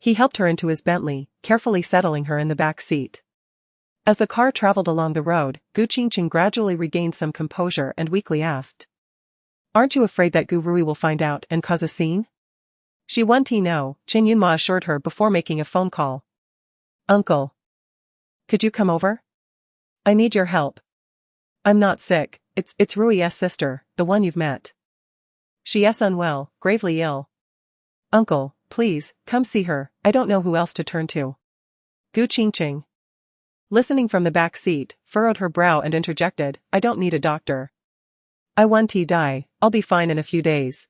he helped her into his Bentley, carefully settling her in the back seat. As the car traveled along the road, Gu Qingcheng gradually regained some composure and weakly asked, "Aren't you afraid that Gu Rui will find out and cause a scene?" She won't know, Chen Yunma assured her before making a phone call. "Uncle, could you come over? I need your help. I'm not sick, it's Rui's sister, the one you've met. She's unwell, gravely ill. Uncle, please, come see her, I don't know who else to turn to." Gu Qingcheng, listening from the back seat, furrowed her brow and interjected, "I don't need a doctor. I won't die, I'll be fine in a few days."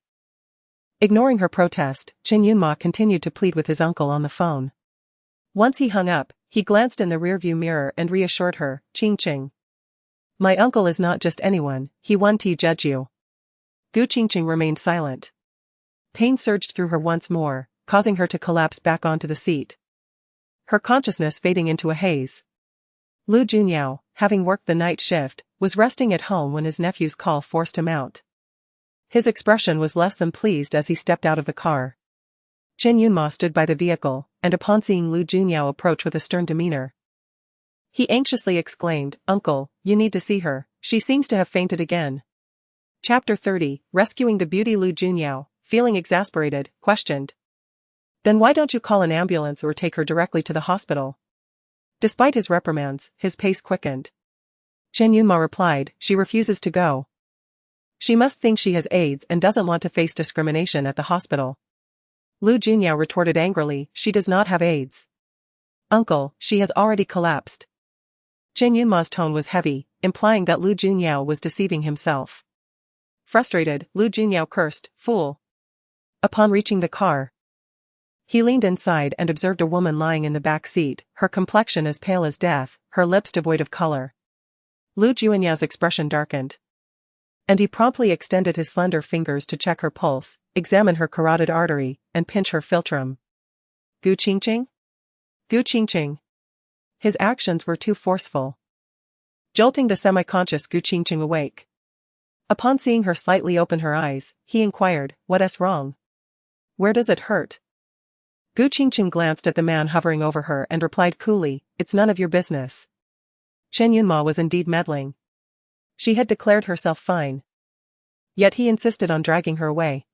Ignoring her protest, Chen Yunma continued to plead with his uncle on the phone. Once he hung up, he glanced in the rearview mirror and reassured her, "Qingcheng, my uncle is not just anyone, he won't judge you." Gu Qingcheng remained silent. Pain surged through her once more, causing her to collapse back onto the seat, her consciousness fading into a haze. Lu Junyao, having worked the night shift, was resting at home when his nephew's call forced him out. His expression was less than pleased as he stepped out of the car. Chen Yunma stood by the vehicle, and upon seeing Lu Junyao approach with a stern demeanor, he anxiously exclaimed, "Uncle, you need to see her, she seems to have fainted again." Chapter 30, Rescuing the Beauty. Lu Junyao, feeling exasperated, questioned, "Then why don't you call an ambulance or take her directly to the hospital?" Despite his reprimands, his pace quickened. Chen Yunma replied, "She refuses to go. She must think she has AIDS and doesn't want to face discrimination at the hospital." Lu Junyao retorted angrily, "She does not have AIDS. Uncle, she has already collapsed." Chen Yunma's tone was heavy, implying that Lu Junyao was deceiving himself. Frustrated, Lu Junyao cursed, "Fool." Upon reaching the car, he leaned inside and observed a woman lying in the back seat, her complexion as pale as death, her lips devoid of color. Lu Junyao's expression darkened, and he promptly extended his slender fingers to check her pulse, examine her carotid artery, and pinch her philtrum. Gu Qingcheng? Gu Qingcheng. His actions were too forceful, jolting the semi-conscious Gu Qingcheng awake. Upon seeing her slightly open her eyes, he inquired, "What's wrong? Where does it hurt?" Gu Qingcheng glanced at the man hovering over her and replied coolly, "It's none of your business." Chen Yunma was indeed meddling. She had declared herself fine, yet he insisted on dragging her away.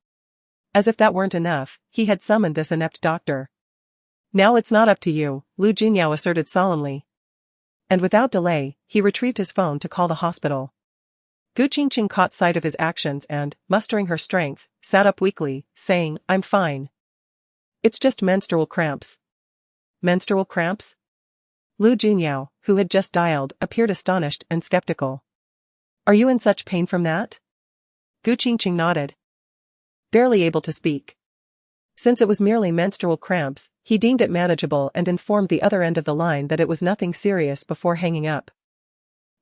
As if that weren't enough, he had summoned this inept doctor. "Now it's not up to you," Lu Junyao asserted solemnly. And without delay, he retrieved his phone to call the hospital. Gu Qingcheng caught sight of his actions and, mustering her strength, sat up weakly, saying, "I'm fine. It's just menstrual cramps." Menstrual cramps? Lu Junyao, who had just dialed, appeared astonished and skeptical. "Are you in such pain from that?" Gu Qingcheng nodded, barely able to speak. Since it was merely menstrual cramps, he deemed it manageable and informed the other end of the line that it was nothing serious before hanging up.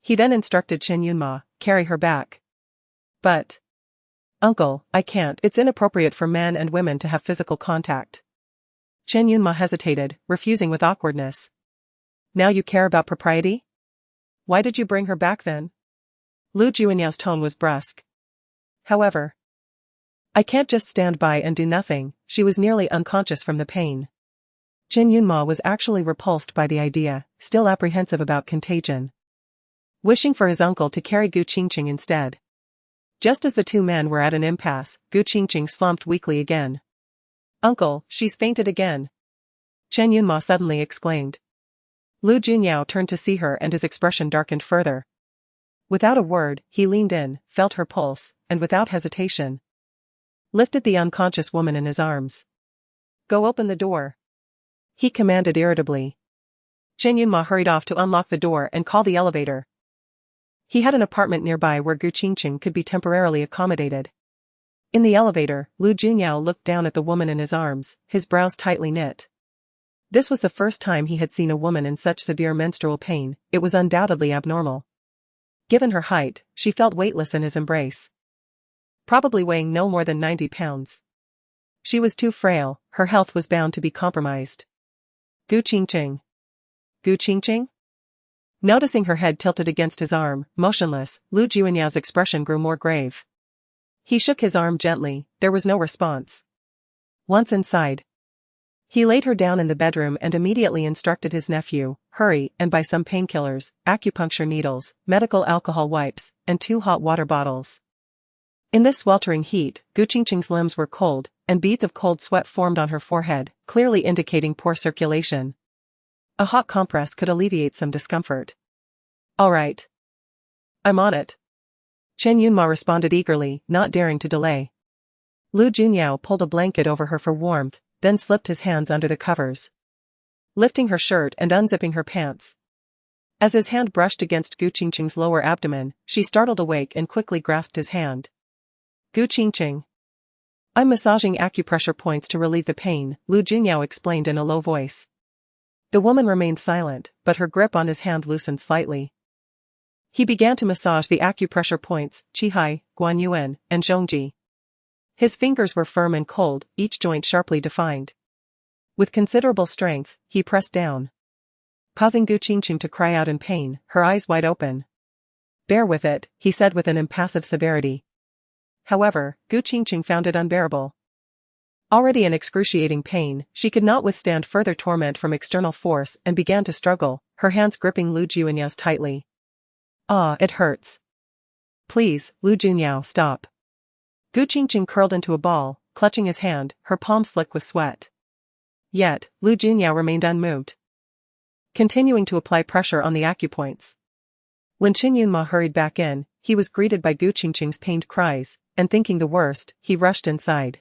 He then instructed Chen Yunma, "Carry her back." "But, uncle, I can't. It's inappropriate for men and women to have physical contact." Chen Yunma hesitated, refusing with awkwardness. "Now you care about propriety? Why did you bring her back then?" Lu Junyao's tone was brusque. "However, I can't just stand by and do nothing, she was nearly unconscious from the pain." Chen Yunma was actually repulsed by the idea, still apprehensive about contagion. Wishing for his uncle to carry Gu Qingcheng instead. Just as the two men were at an impasse, Gu Qingcheng slumped weakly again. "Uncle, she's fainted again," Chen Yunma suddenly exclaimed. Lu Junyao turned to see her and his expression darkened further. Without a word, he leaned in, felt her pulse, and without hesitation, lifted the unconscious woman in his arms. "Go open the door," he commanded irritably. Chen Yunma hurried off to unlock the door and call the elevator. He had an apartment nearby where Gu Qingcheng could be temporarily accommodated. In the elevator, Lu Junyao looked down at the woman in his arms, his brows tightly knit. This was the first time he had seen a woman in such severe menstrual pain. It was undoubtedly abnormal. Given her height, she felt weightless in his embrace. Probably weighing no more than 90 pounds. She was too frail, her health was bound to be compromised. Gu Qingcheng. Gu Qingcheng? Noticing her head tilted against his arm, motionless, Lu Junyao's expression grew more grave. He shook his arm gently, there was no response. Once inside, he laid her down in the bedroom and immediately instructed his nephew, "Hurry and buy some painkillers, acupuncture needles, medical alcohol wipes, and 2 hot water bottles." In this sweltering heat, Gu Qingcheng's limbs were cold, and beads of cold sweat formed on her forehead, clearly indicating poor circulation. A hot compress could alleviate some discomfort. "All right. I'm on it," Chen Yunma responded eagerly, not daring to delay. Lu Junyao pulled a blanket over her for warmth, then slipped his hands under the covers, lifting her shirt and unzipping her pants. As his hand brushed against Gu Qingcheng's lower abdomen, she startled awake and quickly grasped his hand. "Gu Qingcheng. I'm massaging acupressure points to relieve the pain," Lu Junyao explained in a low voice. The woman remained silent, but her grip on his hand loosened slightly. He began to massage the acupressure points, Qihai, Guanyuan, and Zhongji. His fingers were firm and cold, each joint sharply defined. With considerable strength, he pressed down, causing Gu Qingcheng to cry out in pain, her eyes wide open. "Bear with it," he said with an impassive severity. However, Gu Qingcheng found it unbearable. Already in excruciating pain, she could not withstand further torment from external force and began to struggle, her hands gripping Lu Junyao's tightly. "Ah, it hurts. Please, Lu Junyao, stop." Gu Qingcheng curled into a ball, clutching his hand, her palm slick with sweat. Yet, Lu Junyao remained unmoved, continuing to apply pressure on the acupoints. When Chen Yunma hurried back in, he was greeted by Gu Qingcheng's pained cries, and thinking the worst, he rushed inside.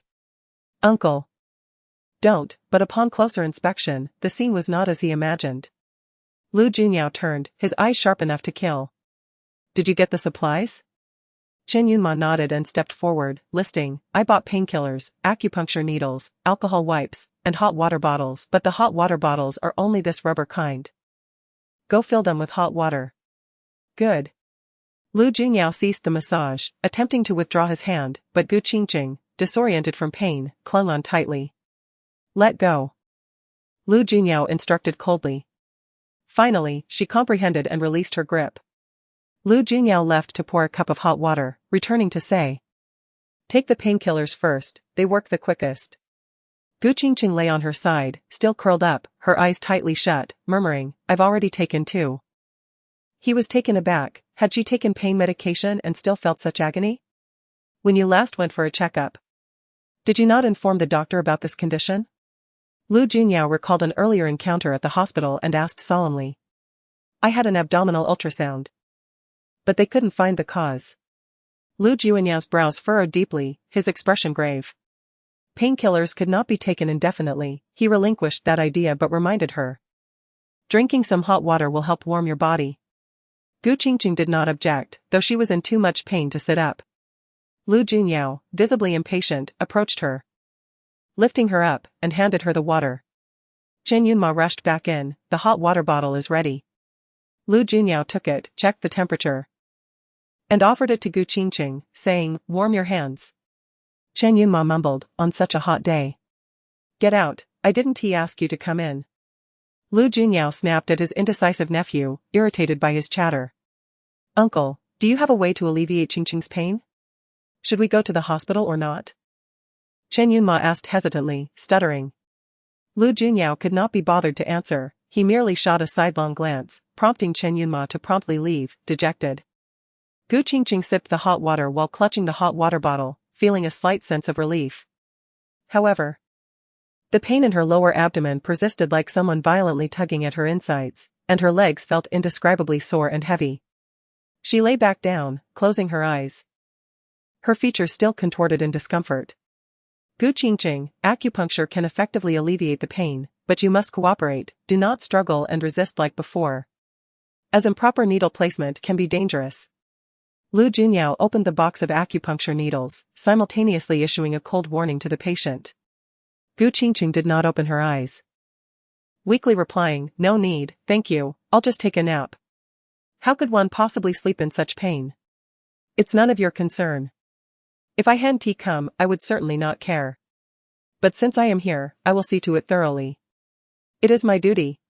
"Uncle." "Don't," but upon closer inspection, the scene was not as he imagined. Lu Junyao turned, his eyes sharp enough to kill. "Did you get the supplies?" Chen Yunma nodded and stepped forward, listing, "I bought painkillers, acupuncture needles, alcohol wipes, and hot water bottles, but the hot water bottles are only this rubber kind. Go fill them with hot water." "Good." Lu Junyao ceased the massage, attempting to withdraw his hand, but Gu Qingcheng, disoriented from pain, clung on tightly. "Let go," Lu Junyao instructed coldly. Finally, she comprehended and released her grip. Lu Junyao left to pour a cup of hot water, returning to say, "Take the painkillers first, they work the quickest." Gu Qingcheng lay on her side, still curled up, her eyes tightly shut, murmuring, "I've already taken 2. He was taken aback. Had she taken pain medication and still felt such agony? "When you last went for a checkup, did you not inform the doctor about this condition?" Lu Junyao recalled an earlier encounter at the hospital and asked solemnly. "I had an abdominal ultrasound. But they couldn't find the cause." Lu Junyao's brows furrowed deeply, his expression grave. Painkillers could not be taken indefinitely, he relinquished that idea but reminded her. "Drinking some hot water will help warm your body." Gu Qingcheng did not object, though she was in too much pain to sit up. Lu Junyao, visibly impatient, approached her, lifting her up, and handed her the water. Chen Yunma rushed back in, "The hot water bottle is ready." Lu Junyao took it, checked the temperature, and offered it to Gu Qingcheng, saying, "Warm your hands." Chen Yunma mumbled, "On such a hot day." "Get out, I didn't he ask you to come in?" Lu Junyao snapped at his indecisive nephew, irritated by his chatter. "Uncle, do you have a way to alleviate Qingcheng's pain? Should we go to the hospital or not?" Chen Yunma asked hesitantly, stuttering. Lu Junyao could not be bothered to answer, he merely shot a sidelong glance, prompting Chen Yunma to promptly leave, dejected. Gu Qingcheng sipped the hot water while clutching the hot water bottle, feeling a slight sense of relief. However, the pain in her lower abdomen persisted like someone violently tugging at her insides, and her legs felt indescribably sore and heavy. She lay back down, closing her eyes. Her features still contorted in discomfort. Gu Qingcheng, acupuncture can effectively alleviate the pain, but you must cooperate, do not struggle and resist like before, as improper needle placement can be dangerous. Lu Junyao opened the box of acupuncture needles, simultaneously issuing a cold warning to the patient. Gu Qingcheng did not open her eyes, weakly replying, "No need, thank you, I'll just take a nap." How could one possibly sleep in such pain? It's none of your concern. If I hadn't come, I would certainly not care. But since I am here, I will see to it thoroughly. It is my duty.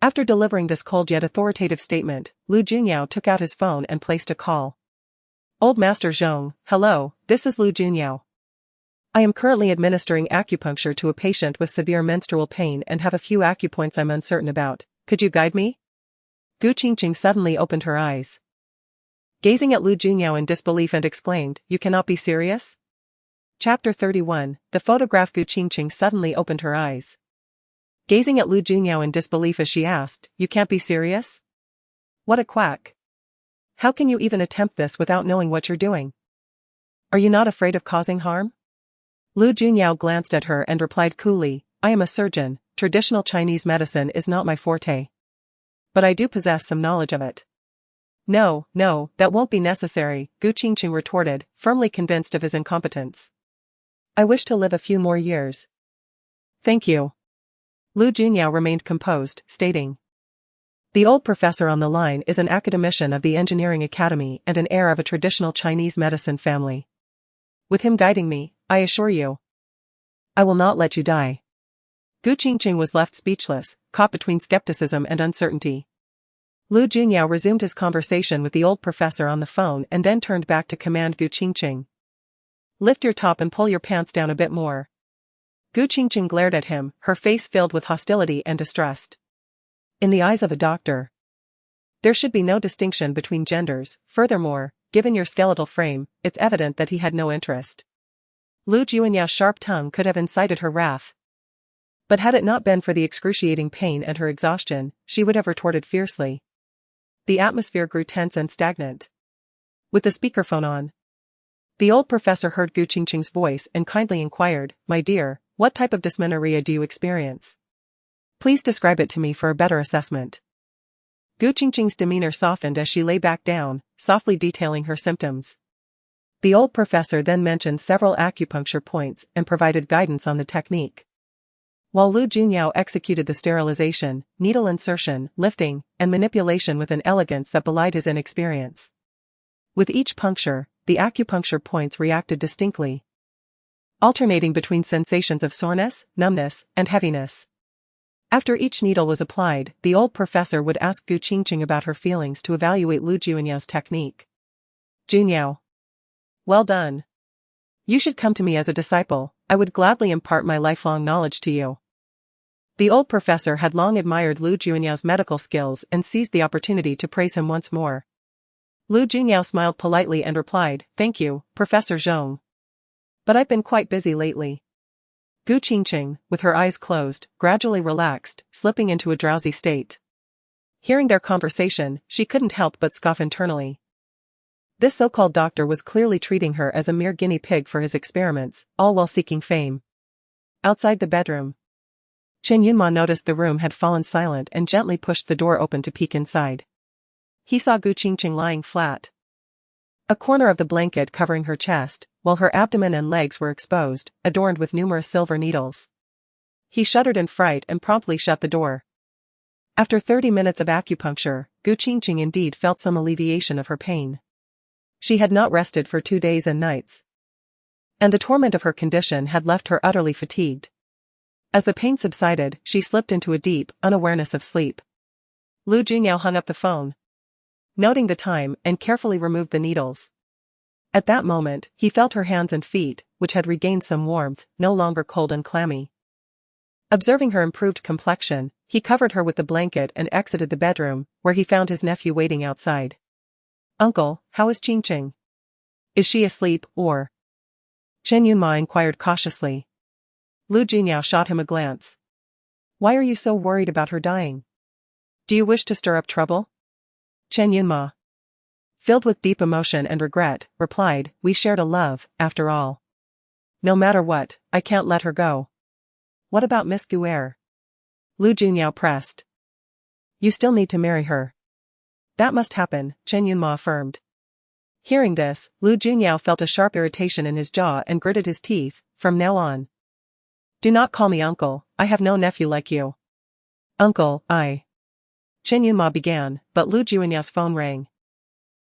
After delivering this cold yet authoritative statement, Lu Junyao took out his phone and placed a call. Old Master Zhong, hello, this is Lu Junyao. I am currently administering acupuncture to a patient with severe menstrual pain and have a few acupoints I'm uncertain about. Could you guide me? Gu Qingcheng suddenly opened her eyes, gazing at Lu Junyao in disbelief, and exclaimed, "You cannot be serious?" Chapter 31, the photograph. Gu Qingcheng suddenly opened her eyes, gazing at Lu Junyao in disbelief as she asked, "You can't be serious? What a quack. How can you even attempt this without knowing what you're doing? Are you not afraid of causing harm?" Lu Junyao glanced at her and replied coolly, "I am a surgeon, traditional Chinese medicine is not my forte. But I do possess some knowledge of it." No, that won't be necessary, Gu Qingcheng retorted, firmly convinced of his incompetence. "I wish to live a few more years." "Thank you." Lu Junyao remained composed, stating, "The old professor on the line is an academician of the Engineering Academy and an heir of a traditional Chinese medicine family. With him guiding me, I assure you, I will not let you die." Gu Qingcheng was left speechless, caught between skepticism and uncertainty. Lu Junyao resumed his conversation with the old professor on the phone and then turned back to command Gu Qingcheng, "Lift your top and pull your pants down a bit more." Gu Qingcheng glared at him, her face filled with hostility and distrust. In the eyes of a doctor, there should be no distinction between genders. Furthermore, given your skeletal frame, it's evident that he had no interest. Lu Junyao's sharp tongue could have incited her wrath. But had it not been for the excruciating pain and her exhaustion, she would have retorted fiercely. The atmosphere grew tense and stagnant. With the speakerphone on, the old professor heard Gu Qingcheng's voice and kindly inquired, "My dear, what type of dysmenorrhea do you experience? Please describe it to me for a better assessment." Gu Qingcheng's demeanor softened as she lay back down, softly detailing her symptoms. The old professor then mentioned several acupuncture points and provided guidance on the technique, while Lu Junyao executed the sterilization, needle insertion, lifting, and manipulation with an elegance that belied his inexperience. With each puncture, the acupuncture points reacted distinctly, alternating between sensations of soreness, numbness, and heaviness. After each needle was applied, the old professor would ask Gu Qingcheng about her feelings to evaluate Lu Junyao's technique. "Junyao, well done. You should come to me as a disciple, I would gladly impart my lifelong knowledge to you." The old professor had long admired Lu Junyao's medical skills and seized the opportunity to praise him once more. Lu Junyao smiled politely and replied, "Thank you, Professor Zhong. But I've been quite busy lately." Gu Qingcheng, with her eyes closed, gradually relaxed, slipping into a drowsy state. Hearing their conversation, she couldn't help but scoff internally. This so-called doctor was clearly treating her as a mere guinea pig for his experiments, all while seeking fame. Outside the bedroom, Chen Yunma noticed the room had fallen silent and gently pushed the door open to peek inside. He saw Gu Qingcheng lying flat, a corner of the blanket covering her chest, while her abdomen and legs were exposed, adorned with numerous silver needles. He shuddered in fright and promptly shut the door. After 30 minutes of acupuncture, Gu Qingcheng indeed felt some alleviation of her pain. She had not rested for 2 days and nights, and the torment of her condition had left her utterly fatigued. As the pain subsided, she slipped into a deep unawareness of sleep. Lu Junyao hung up the phone, noting the time, and carefully removed the needles. At that moment, he felt her hands and feet, which had regained some warmth, no longer cold and clammy. Observing her improved complexion, he covered her with the blanket and exited the bedroom, where he found his nephew waiting outside. "Uncle, how is Qingcheng? Is she asleep, or?" Chen Yunma inquired cautiously. Lu Junyao shot him a glance. "Why are you so worried about her dying? Do you wish to stir up trouble?" Chen Yunma, filled with deep emotion and regret, replied, "We shared a love, after all. No matter what, I can't let her go." "What about Miss Guerre?" Lu Junyao pressed. "You still need to marry her." "That must happen," Chen Yunma affirmed. Hearing this, Lu Junyao felt a sharp irritation in his jaw and gritted his teeth. "From now on, do not call me uncle, I have no nephew like you." "Uncle, Chen Yunma began, but Lu Junyao's phone rang.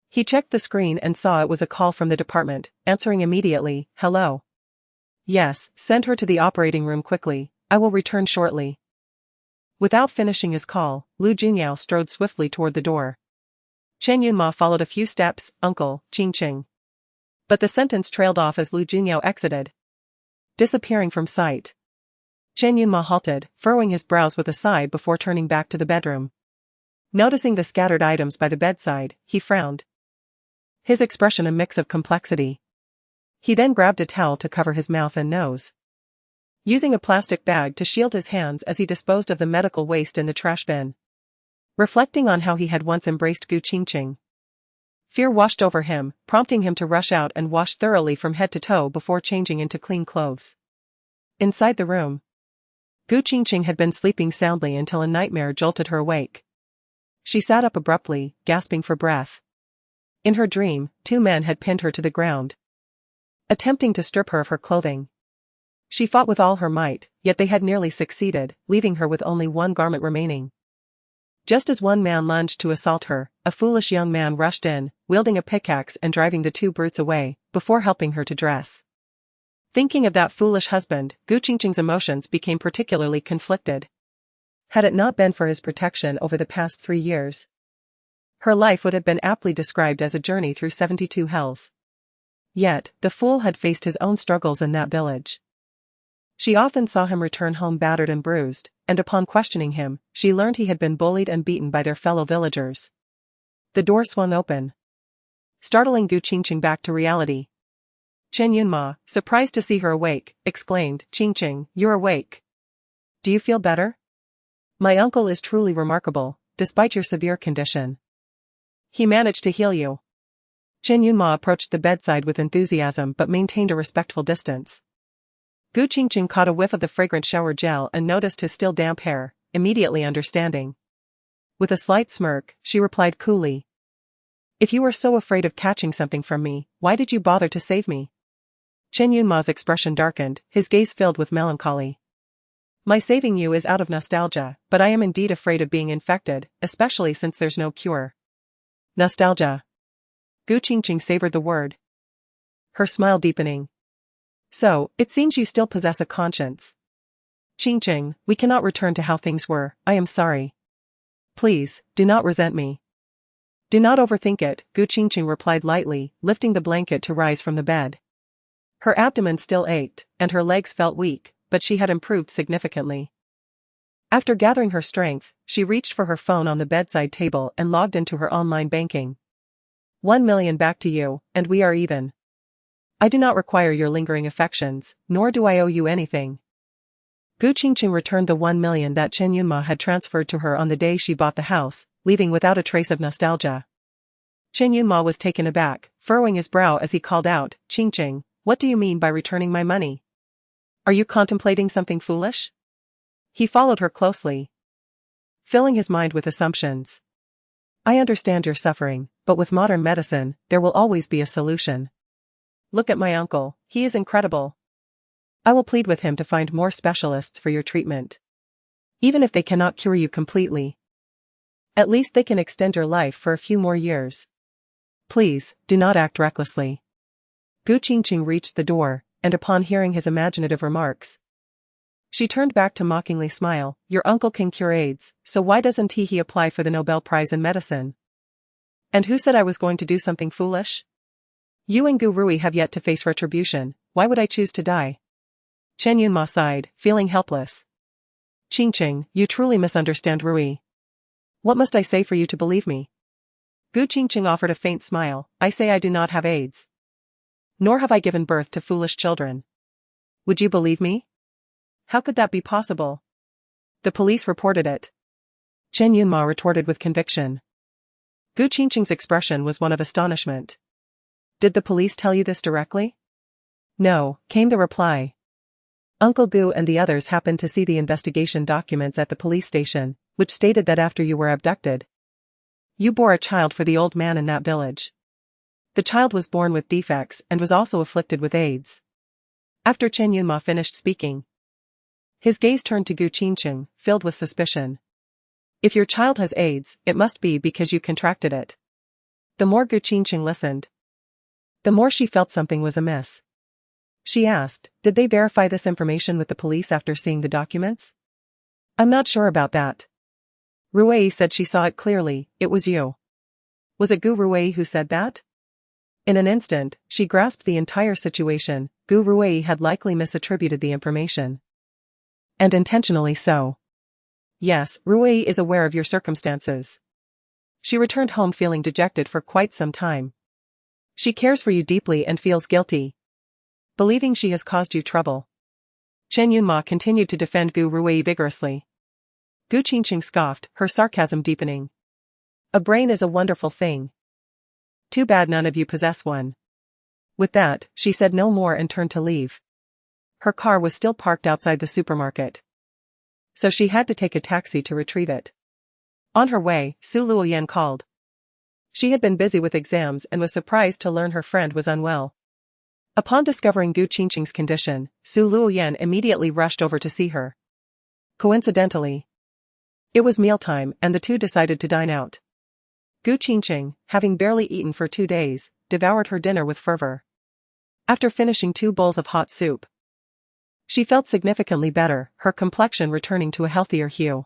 He checked the screen and saw it was a call from the department, answering immediately, "Hello." "Yes, send her to the operating room quickly, I will return shortly." Without finishing his call, Lu Junyao strode swiftly toward the door. Chen Yunma followed a few steps, "Uncle, Qingcheng." But the sentence trailed off as Lu Junyao exited, disappearing from sight. Chen Yunma halted, furrowing his brows with a sigh before turning back to the bedroom. Noticing the scattered items by the bedside, he frowned, his expression a mix of complexity. He then grabbed a towel to cover his mouth and nose, using a plastic bag to shield his hands as he disposed of the medical waste in the trash bin. Reflecting on how he had once embraced Qingcheng, fear washed over him, prompting him to rush out and wash thoroughly from head to toe before changing into clean clothes. Inside the room, Qingcheng had been sleeping soundly until a nightmare jolted her awake. She sat up abruptly, gasping for breath. In her dream, two men had pinned her to the ground, attempting to strip her of her clothing. She fought with all her might, yet they had nearly succeeded, leaving her with only one garment remaining. Just as one man lunged to assault her, a foolish young man rushed in, wielding a pickaxe and driving the two brutes away, before helping her to dress. Thinking of that foolish husband, Qingcheng's emotions became particularly conflicted. Had it not been for his protection over the past 3 years, her life would have been aptly described as a journey through 72 hells. Yet, the fool had faced his own struggles in that village. She often saw him return home battered and bruised, and upon questioning him, she learned he had been bullied and beaten by their fellow villagers. The door swung open, startling Qingcheng back to reality. Chen Yunma, surprised to see her awake, exclaimed, "Qingcheng, you're awake. Do you feel better? My uncle is truly remarkable, despite your severe condition. He managed to heal you." Chen Yunma approached the bedside with enthusiasm but maintained a respectful distance. Qingcheng caught a whiff of the fragrant shower gel and noticed his still damp hair, immediately understanding. With a slight smirk, she replied coolly, "If you were so afraid of catching something from me, why did you bother to save me?" Chen Yunma's expression darkened, his gaze filled with melancholy. "My saving you is out of nostalgia, but I am indeed afraid of being infected, especially since there's no cure." Nostalgia. Qingcheng savored the word, her smile deepening. "So, it seems you still possess a conscience. Qingcheng, we cannot return to how things were, I am sorry. Please, do not resent me." "Do not overthink it," Qingcheng replied lightly, lifting the blanket to rise from the bed. Her abdomen still ached, and her legs felt weak, but she had improved significantly. After gathering her strength, she reached for her phone on the bedside table and logged into her online banking. 1 million back to you, and we are even. I do not require your lingering affections, nor do I owe you anything." Qingcheng returned the 1 million that Chen Yunma had transferred to her on the day she bought the house, leaving without a trace of nostalgia. Chen Yunma was taken aback, furrowing his brow as he called out, "Qingcheng, what do you mean by returning my money? Are you contemplating something foolish?" He followed her closely, filling his mind with assumptions. "I understand your suffering, but with modern medicine, there will always be a solution. Look at my uncle, he is incredible. I will plead with him to find more specialists for your treatment. Even if they cannot cure you completely, at least they can extend your life for a few more years. Please, do not act recklessly." Qingcheng reached the door, and upon hearing his imaginative remarks, she turned back to mockingly smile. "Your uncle can cure AIDS, so why doesn't he apply for the Nobel Prize in Medicine? And who said I was going to do something foolish? You and Gu Rui have yet to face retribution, why would I choose to die?" Chen Yunma sighed, feeling helpless. Qingcheng, you truly misunderstand Rui. What must I say for you to believe me? Gu Qingcheng offered a faint smile. I say I do not have AIDS. Nor have I given birth to foolish children. Would you believe me? How could that be possible? The police reported it. Chen Yunma retorted with conviction. Gu Qingcheng's expression was one of astonishment. Did the police tell you this directly? No, came the reply. Uncle Gu and the others happened to see the investigation documents at the police station, which stated that after you were abducted, you bore a child for the old man in that village. The child was born with defects and was also afflicted with AIDS. After Chen Yunma finished speaking, his gaze turned to Gu Qingcheng, filled with suspicion. If your child has AIDS, it must be because you contracted it. The more Gu Qingcheng listened, the more she felt something was amiss. She asked, did they verify this information with the police after seeing the documents? I'm not sure about that. Rui said she saw it clearly. It was you. Was it Gu Rui who said that? In an instant, she grasped the entire situation. Gu Rui had likely misattributed the information. And intentionally so. Yes, Rui is aware of your circumstances. She returned home feeling dejected for quite some time. She cares for you deeply and feels guilty, believing she has caused you trouble. Chen Yunma continued to defend Gu Rui vigorously. Gu Qingcheng scoffed, her sarcasm deepening. A brain is a wonderful thing. Too bad none of you possess one. With that, she said no more and turned to leave. Her car was still parked outside the supermarket, so she had to take a taxi to retrieve it. On her way, Su Luoyan called. She had been busy with exams and was surprised to learn her friend was unwell. Upon discovering Gu Qingcheng's condition, Su Luoyan immediately rushed over to see her. Coincidentally, it was mealtime and the two decided to dine out. Gu Qingcheng, having barely eaten for 2 days, devoured her dinner with fervor. After finishing 2 bowls of hot soup, she felt significantly better, her complexion returning to a healthier hue.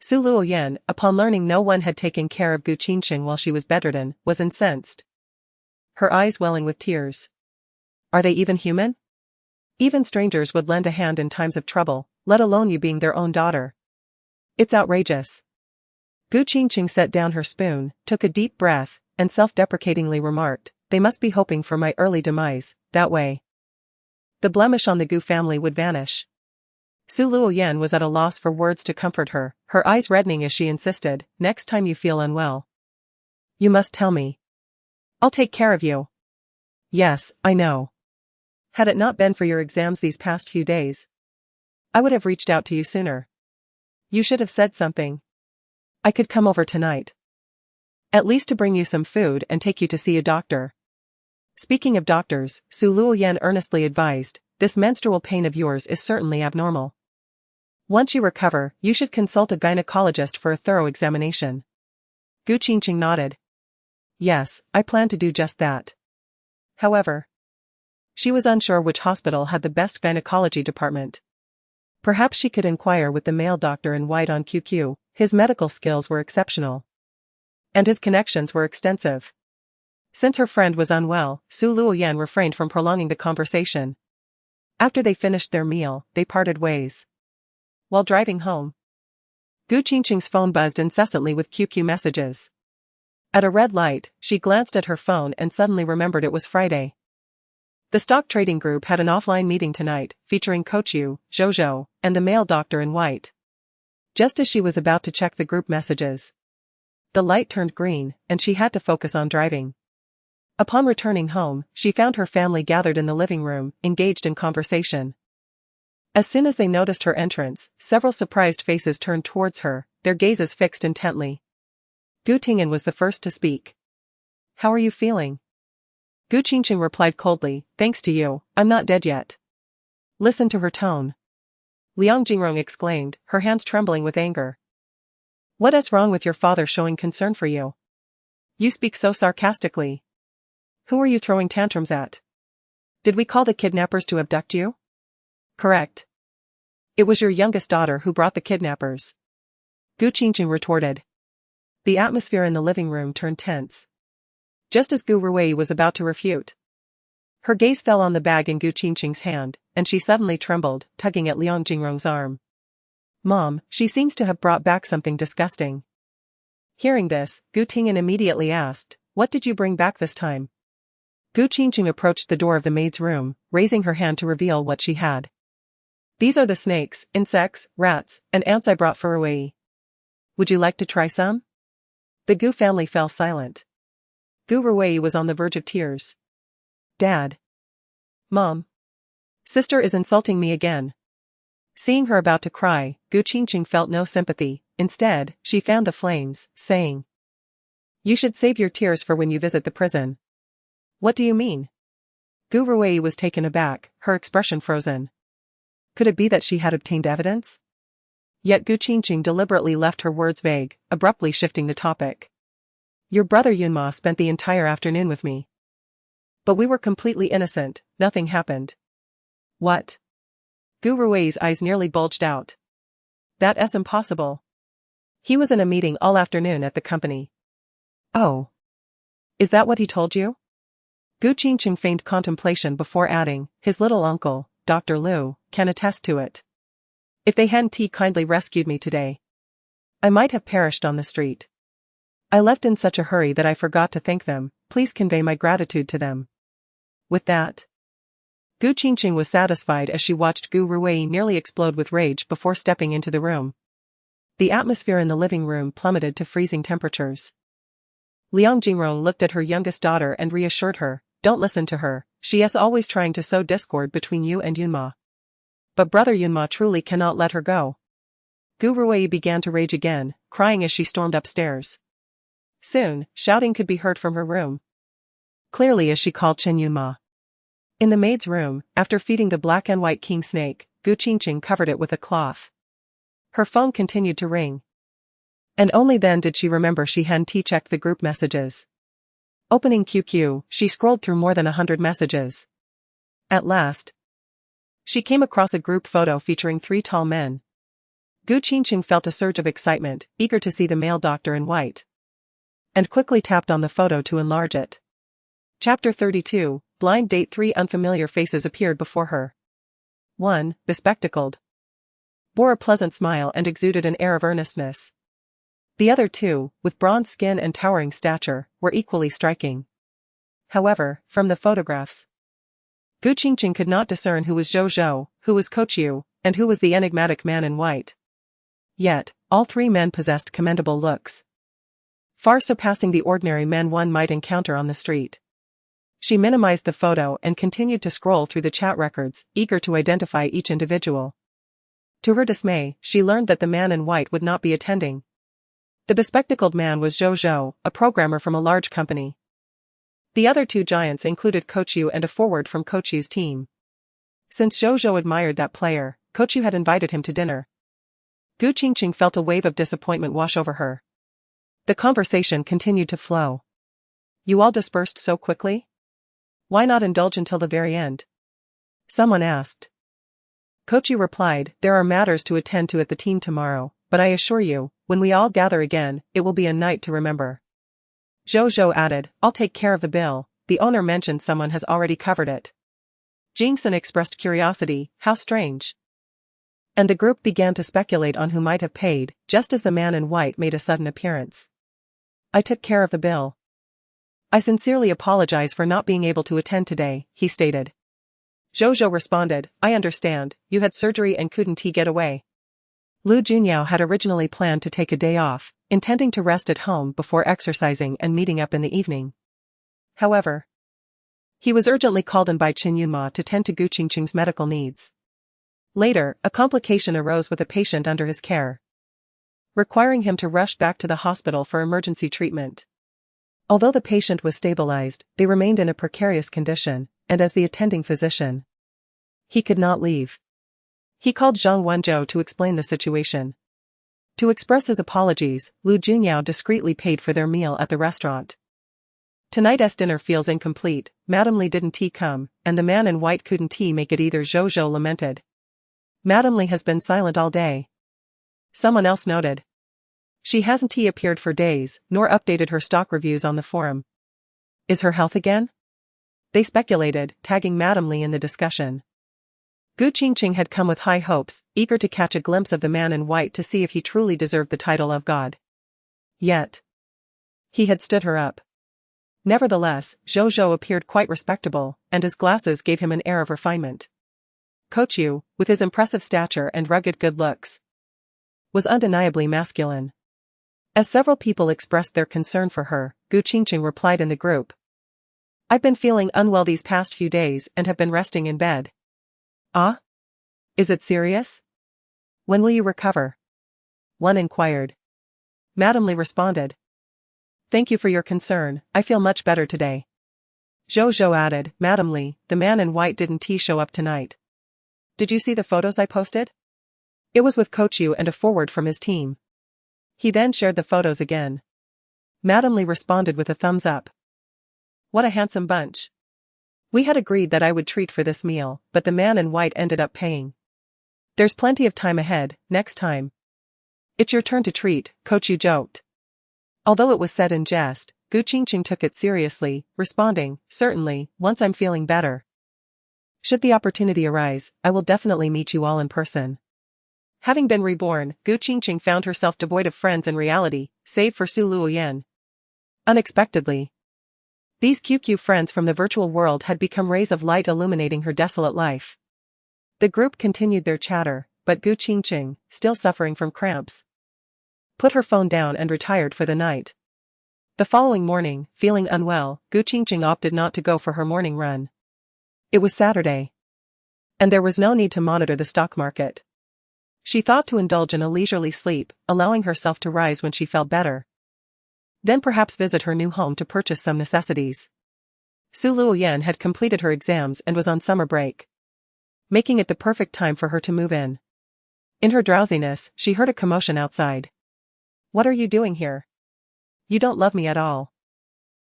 Su Luoyan, upon learning no one had taken care of Gu Qingcheng while she was bedridden, was incensed, her eyes welling with tears. Are they even human? Even strangers would lend a hand in times of trouble, let alone you being their own daughter. It's outrageous. Gu Qingcheng set down her spoon, took a deep breath, and self-deprecatingly remarked, they must be hoping for my early demise, that way the blemish on the Gu family would vanish. Su Luoyan was at a loss for words to comfort her, her eyes reddening as she insisted, next time you feel unwell, you must tell me. I'll take care of you. Yes, I know. Had it not been for your exams these past few days, I would have reached out to you sooner. You should have said something. I could come over tonight. At least to bring you some food and take you to see a doctor. Speaking of doctors, Su Luoyan earnestly advised, this menstrual pain of yours is certainly abnormal. Once you recover, you should consult a gynecologist for a thorough examination. Gu Qingcheng nodded. Yes, I plan to do just that. However, she was unsure which hospital had the best gynecology department. Perhaps she could inquire with the male doctor in white on QQ, his medical skills were exceptional. And his connections were extensive. Since her friend was unwell, Su Luoyan refrained from prolonging the conversation. After they finished their meal, they parted ways. While driving home, Gu Qingcheng's phone buzzed incessantly with QQ messages. At a red light, she glanced at her phone and suddenly remembered it was Friday. The stock trading group had an offline meeting tonight, featuring Coach Yu, Zhou, and the male doctor in white. Just as she was about to check the group messages, the light turned green, and she had to focus on driving. Upon returning home, she found her family gathered in the living room, engaged in conversation. As soon as they noticed her entrance, several surprised faces turned towards her, their gazes fixed intently. Gu Tingen was the first to speak. How are you feeling? Gu Qingcheng replied coldly, thanks to you, I'm not dead yet. Listen to her tone. Liang Jingrong exclaimed, her hands trembling with anger. What is wrong with your father showing concern for you? You speak so sarcastically. Who are you throwing tantrums at? Did we call the kidnappers to abduct you? Correct. It was your youngest daughter who brought the kidnappers. Gu Qingcheng retorted. The atmosphere in the living room turned tense. Just as Gu Rui was about to refute, her gaze fell on the bag in Gu Qingcheng's hand, and she suddenly trembled, tugging at Liang Jingrong's arm. Mom, she seems to have brought back something disgusting. Hearing this, Gu Tingyan immediately asked, what did you bring back this time? Gu Qingcheng approached the door of the maid's room, raising her hand to reveal what she had. These are the snakes, insects, rats, and ants I brought for Ruwei. Would you like to try some? The Gu family fell silent. Gu Ruwei was on the verge of tears. Dad. Mom. Sister is insulting me again. Seeing her about to cry, Gu Qingcheng felt no sympathy. Instead, she fanned the flames, saying, you should save your tears for when you visit the prison. What do you mean? Gu Ruwei was taken aback, her expression frozen. Could it be that she had obtained evidence? Yet Gu Qingcheng deliberately left her words vague, abruptly shifting the topic. Your brother Yunma spent the entire afternoon with me. But we were completely innocent, nothing happened. What? Gu Ruwei's eyes nearly bulged out. That's impossible. He was in a meeting all afternoon at the company. Oh. Is that what he told you? Gu Qingcheng feigned contemplation before adding, his little uncle, Dr. Lu, can attest to it. If they hadn't kindly rescued me today, I might have perished on the street. I left in such a hurry that I forgot to thank them. Please convey my gratitude to them. With that, Gu Qingcheng was satisfied as she watched Gu Ruwei nearly explode with rage before stepping into the room. The atmosphere in the living room plummeted to freezing temperatures. Liang Jingrong looked at her youngest daughter and reassured her, don't listen to her, she is always trying to sow discord between you and Yunma. But brother Yunma truly cannot let her go. Gu Ruwei began to rage again, crying as she stormed upstairs. Soon, shouting could be heard from her room. Clearly as she called Chen Yunma. In the maid's room, after feeding the black and white king snake, Gu Qingcheng covered it with a cloth. Her phone continued to ring. And only then did she remember she hadn't checked the group messages. Opening QQ, she scrolled through more than 100 messages. At last, she came across a group photo featuring 3 tall men. Gu Qingcheng felt a surge of excitement, eager to see the male doctor in white. And quickly tapped on the photo to enlarge it. Chapter 32, Blind Date. 3 unfamiliar faces appeared before her. One, bespectacled, bore a pleasant smile and exuded an air of earnestness. The other 2, with bronze skin and towering stature, were equally striking. However, from the photographs, Gu Qingcheng could not discern who was Zhou Zhou, who was Kochiu, and who was the enigmatic man in white. Yet, all 3 men possessed commendable looks, far surpassing the ordinary men one might encounter on the street. She minimized the photo and continued to scroll through the chat records, eager to identify each individual. To her dismay, she learned that the man in white would not be attending. The bespectacled man was Zhou Zhou, a programmer from a large company. The other 2 giants included Kochiu and a forward from Kochiu's team. Since Zhou Zhou admired that player, Kochiu had invited him to dinner. Gu Qingcheng felt a wave of disappointment wash over her. The conversation continued to flow. You all dispersed so quickly? Why not indulge until the very end? Someone asked. Kochiu replied, there are matters to attend to at the team tomorrow, but I assure you, when we all gather again, it will be a night to remember. Zhou Zhou added, I'll take care of the bill, the owner mentioned someone has already covered it. Jingsun expressed curiosity, how strange. And the group began to speculate on who might have paid, just as the man in white made a sudden appearance. I took care of the bill. I sincerely apologize for not being able to attend today, he stated. Zhou Zhou responded, I understand, you had surgery and couldn't get away. Lu Junyao had originally planned to take a day off, intending to rest at home before exercising and meeting up in the evening. However, he was urgently called in by Chen Yunma to tend to Gu Qingcheng's medical needs. Later, a complication arose with a patient under his care, requiring him to rush back to the hospital for emergency treatment. Although the patient was stabilized, they remained in a precarious condition, and as the attending physician, he could not leave. He called Zhang Wenzhou to explain the situation. To express his apologies, Lu Junyao discreetly paid for their meal at the restaurant. Tonight's dinner feels incomplete, Madame Li didn't come, and the man in white couldn't make it either, Zhou Zhou lamented. Madame Li has been silent all day. Someone else noted. She hasn't appeared for days, nor updated her stock reviews on the forum. Is her health again? They speculated, tagging Madame Li in the discussion. Gu Qingcheng had come with high hopes, eager to catch a glimpse of the man in white to see if he truly deserved the title of God. Yet, he had stood her up. Nevertheless, Zhou appeared quite respectable, and his glasses gave him an air of refinement. Kochu, with his impressive stature and rugged good looks, was undeniably masculine. As several people expressed their concern for her, Gu Qingcheng replied in the group. I've been feeling unwell these past few days and have been resting in bed. Ah? Is it serious? When will you recover? One inquired. Madame Li responded. Thank you for your concern, I feel much better today. Zhou added, Madame Li, the man in white didn't show up tonight. Did you see the photos I posted? It was with Kochu and a forward from his team. He then shared the photos again. Madame Li responded with a thumbs up. What a handsome bunch. We had agreed that I would treat for this meal, but the man in white ended up paying. There's plenty of time ahead, next time. It's your turn to treat, Kochu joked. Although it was said in jest, Gu Qingcheng took it seriously, responding, certainly, once I'm feeling better. Should the opportunity arise, I will definitely meet you all in person. Having been reborn, Gu Qingcheng found herself devoid of friends in reality, save for Su Luoyan. Unexpectedly, these QQ friends from the virtual world had become rays of light illuminating her desolate life. The group continued their chatter, but Gu Qingcheng, still suffering from cramps, put her phone down and retired for the night. The following morning, feeling unwell, Gu Qingcheng opted not to go for her morning run. It was Saturday, and there was no need to monitor the stock market. She thought to indulge in a leisurely sleep, allowing herself to rise when she felt better. Then perhaps visit her new home to purchase some necessities. Su Luoyan had completed her exams and was on summer break, making it the perfect time for her to move in. In her drowsiness, she heard a commotion outside. What are you doing here? You don't love me at all.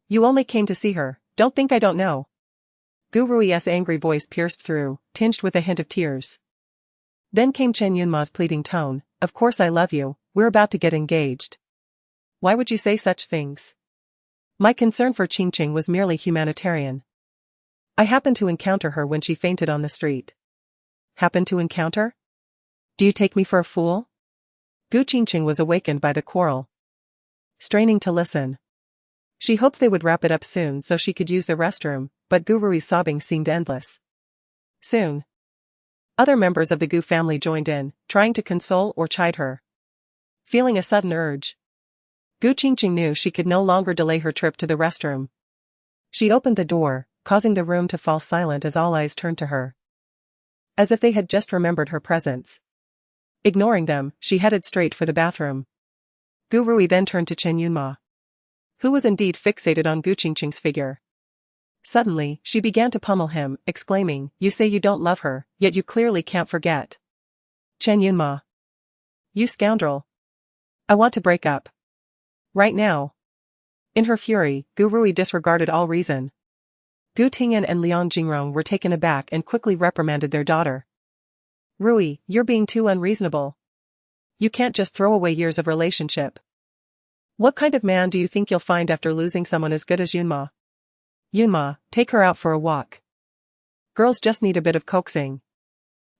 You only came to see her, don't think I don't know. Gu Rui's angry voice pierced through, tinged with a hint of tears. Then came Chen Yunma's pleading tone, of course I love you, we're about to get engaged. Why would you say such things? My concern for Qingcheng was merely humanitarian. I happened to encounter her when she fainted on the street. Happened to encounter? Do you take me for a fool? Gu Qingcheng was awakened by the quarrel. Straining to listen. She hoped they would wrap it up soon so she could use the restroom, but Gu Rui's sobbing seemed endless. Soon, other members of the Gu family joined in, trying to console or chide her. Feeling a sudden urge, Gu Qingcheng knew she could no longer delay her trip to the restroom. She opened the door, causing the room to fall silent as all eyes turned to her, as if they had just remembered her presence. Ignoring them, she headed straight for the bathroom. Gu Rui then turned to Chen Yunma, who was indeed fixated on Gu Qingcheng's figure. Suddenly, she began to pummel him, exclaiming, you say you don't love her, yet you clearly can't forget. Chen Yunma. You scoundrel. I want to break up. Right now. In her fury, Gu Rui disregarded all reason. Gu Tingyan and Liang Jingrong were taken aback and quickly reprimanded their daughter. Rui, you're being too unreasonable. You can't just throw away years of relationship. What kind of man do you think you'll find after losing someone as good as Yunma? Yunma, take her out for a walk. Girls just need a bit of coaxing.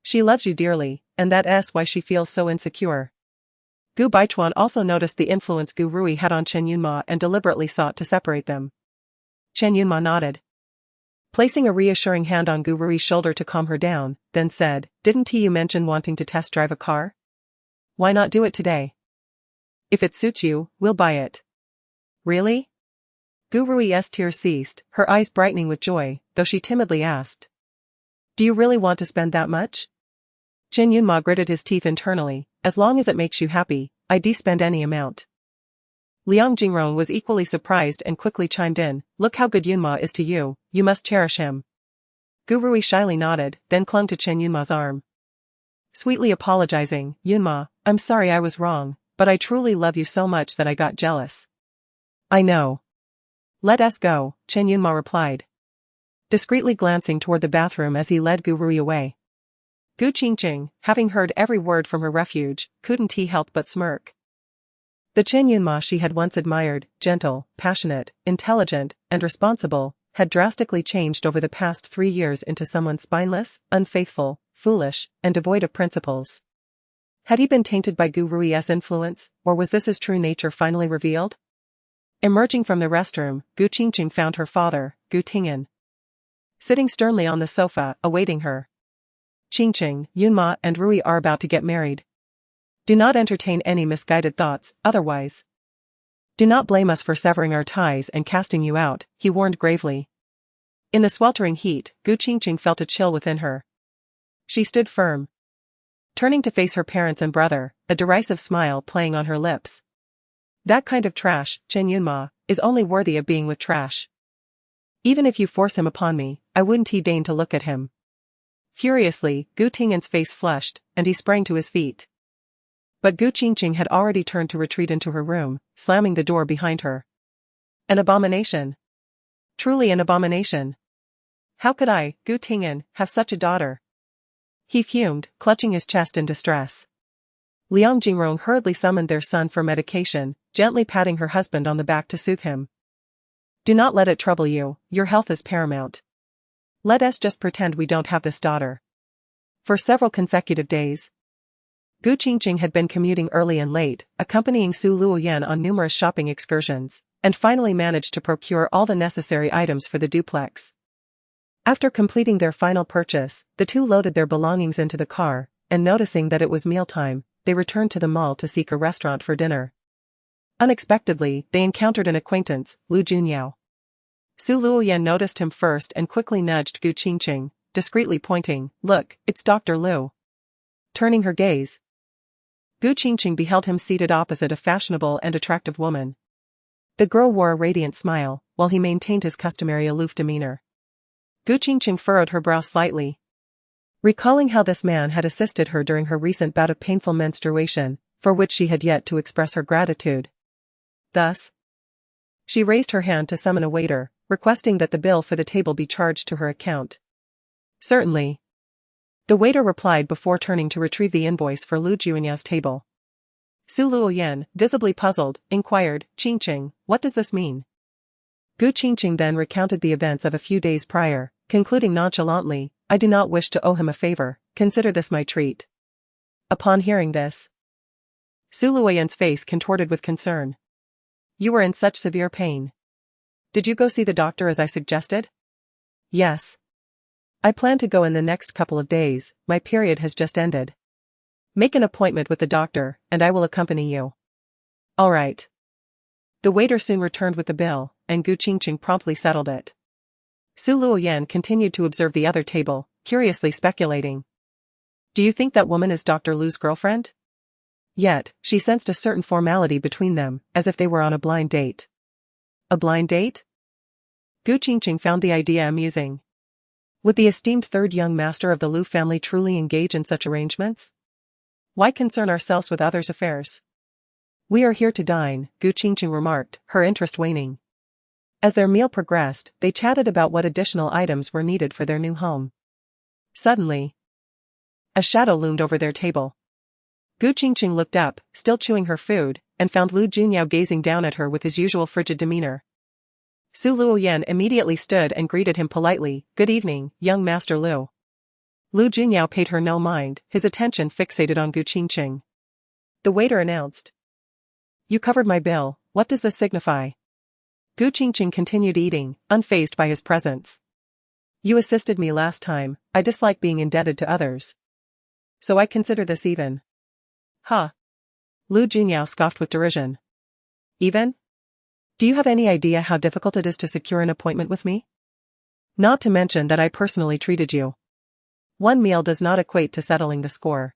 She loves you dearly, and that's why she feels so insecure. Gu Baichuan also noticed the influence Gu Rui had on Chen Yunma and deliberately sought to separate them. Chen Yunma nodded, placing a reassuring hand on Gu Rui's shoulder to calm her down, then said, didn't you mention wanting to test drive a car? Why not do it today? If it suits you, we'll buy it. Really? Gu Rui's tears ceased, her eyes brightening with joy, though she timidly asked, do you really want to spend that much? Chen Yunma gritted his teeth internally, as long as it makes you happy, I'd spend any amount. Liang Jingrong was equally surprised and quickly chimed in, look how good Yunma is to you, you must cherish him. Gu Rui shyly nodded, then clung to Chen Yunma's arm. Sweetly apologizing, Yunma, I'm sorry I was wrong, but I truly love you so much that I got jealous. I know. Let us go, Chen Yunma replied, discreetly glancing toward the bathroom as he led Gu Rui away. Gu Qingcheng, having heard every word from her refuge, couldn't help but smirk. The Chen Yunma she had once admired, gentle, passionate, intelligent, and responsible, had drastically changed over the past 3 years into someone spineless, unfaithful, foolish, and devoid of principles. Had he been tainted by Gu Rui's influence, or was this his true nature finally revealed? Emerging from the restroom, Gu Qingcheng found her father, Gu Tingyan, sitting sternly on the sofa, awaiting her. Qingcheng, Yunma and Rui are about to get married. Do not entertain any misguided thoughts, otherwise. Do not blame us for severing our ties and casting you out, he warned gravely. In the sweltering heat, Gu Qingcheng felt a chill within her. She stood firm, turning to face her parents and brother, a derisive smile playing on her lips. That kind of trash, Chen Yunma, is only worthy of being with trash. Even if you force him upon me, I wouldn't deign to look at him. Furiously, Gu Tingyan's face flushed, and he sprang to his feet. But Gu Qingcheng had already turned to retreat into her room, slamming the door behind her. An abomination. Truly an abomination. How could I, Gu Tingyan, have such a daughter? He fumed, clutching his chest in distress. Liang Jingrong hurriedly summoned their son for medication, gently patting her husband on the back to soothe him. Do not let it trouble you, your health is paramount. Let us just pretend we don't have this daughter. For several consecutive days, Gu Qingcheng had been commuting early and late, accompanying Su Luoyan on numerous shopping excursions, and finally managed to procure all the necessary items for the duplex. After completing their final purchase, the two loaded their belongings into the car, and noticing that it was mealtime, they returned to the mall to seek a restaurant for dinner. Unexpectedly, they encountered an acquaintance, Lu Junyao. Su Luoyan noticed him first and quickly nudged Gu Qingcheng, discreetly pointing, "Look, it's Dr. Lu." Turning her gaze, Gu Qingcheng beheld him seated opposite a fashionable and attractive woman. The girl wore a radiant smile, while he maintained his customary aloof demeanor. Gu Qingcheng furrowed her brow slightly, recalling how this man had assisted her during her recent bout of painful menstruation, for which she had yet to express her gratitude. Thus, she raised her hand to summon a waiter, requesting that the bill for the table be charged to her account. Certainly. The waiter replied before turning to retrieve the invoice for Lu Junyao's table. Su Luoyan, visibly puzzled, inquired, "Qingcheng, what does this mean?" Gu Qingcheng then recounted the events of a few days prior, concluding nonchalantly, "I do not wish to owe him a favor, consider this my treat." Upon hearing this, Su Luoyan's face contorted with concern. "You were in such severe pain. Did you go see the doctor as I suggested?" "Yes. I plan to go in the next couple of days, my period has just ended." "Make an appointment with the doctor, and I will accompany you." "All right." The waiter soon returned with the bill, and Gu Qingcheng promptly settled it. Su Luoyan continued to observe the other table, curiously speculating. "Do you think that woman is Dr. Lu's girlfriend?" Yet, she sensed a certain formality between them, as if they were on a blind date. A blind date? Gu Qingcheng found the idea amusing. Would the esteemed third young master of the Lu family truly engage in such arrangements? Why concern ourselves with others' affairs? "We are here to dine," Gu Qingcheng remarked, her interest waning. As their meal progressed, they chatted about what additional items were needed for their new home. Suddenly, a shadow loomed over their table. Gu Qingcheng looked up, still chewing her food, and found Lu Junyao gazing down at her with his usual frigid demeanor. Su Luoyan immediately stood and greeted him politely, "Good evening, young Master Lu." Lu Junyao paid her no mind, his attention fixated on Gu Qingcheng. The waiter announced, "You covered my bill, what does this signify?" Gu Qingcheng continued eating, unfazed by his presence. "You assisted me last time, I dislike being indebted to others. So I consider this even." "Huh." Lu Junyao scoffed with derision. "Even? Do you have any idea how difficult it is to secure an appointment with me? Not to mention that I personally treated you. One meal does not equate to settling the score."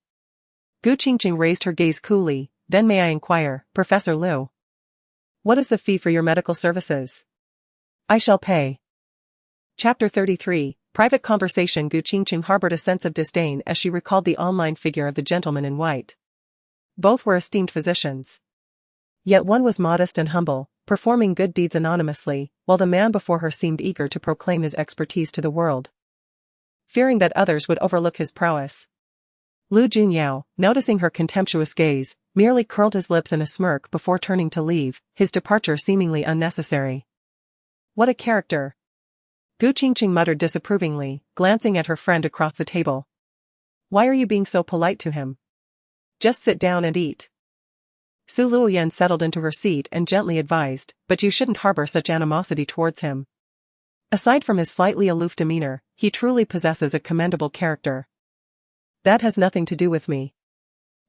Gu Qingcheng raised her gaze coolly, "Then may I inquire, Professor Lu? What is the fee for your medical services?" "I shall pay." Chapter 33, Private Conversation. Gu Qingcheng harbored a sense of disdain as she recalled the online figure of the gentleman in white. Both were esteemed physicians. Yet one was modest and humble, performing good deeds anonymously, while the man before her seemed eager to proclaim his expertise to the world. Fearing that others would overlook his prowess, Lu Junyao, noticing her contemptuous gaze, merely curled his lips in a smirk before turning to leave, his departure seemingly unnecessary. "What a character!" Gu Qingcheng muttered disapprovingly, glancing at her friend across the table. Why are you being so polite to him? Just sit down and eat. Su Luoyan settled into her seat and gently advised, but you shouldn't harbor such animosity towards him. Aside from his slightly aloof demeanor, he truly possesses a commendable character. That has nothing to do with me.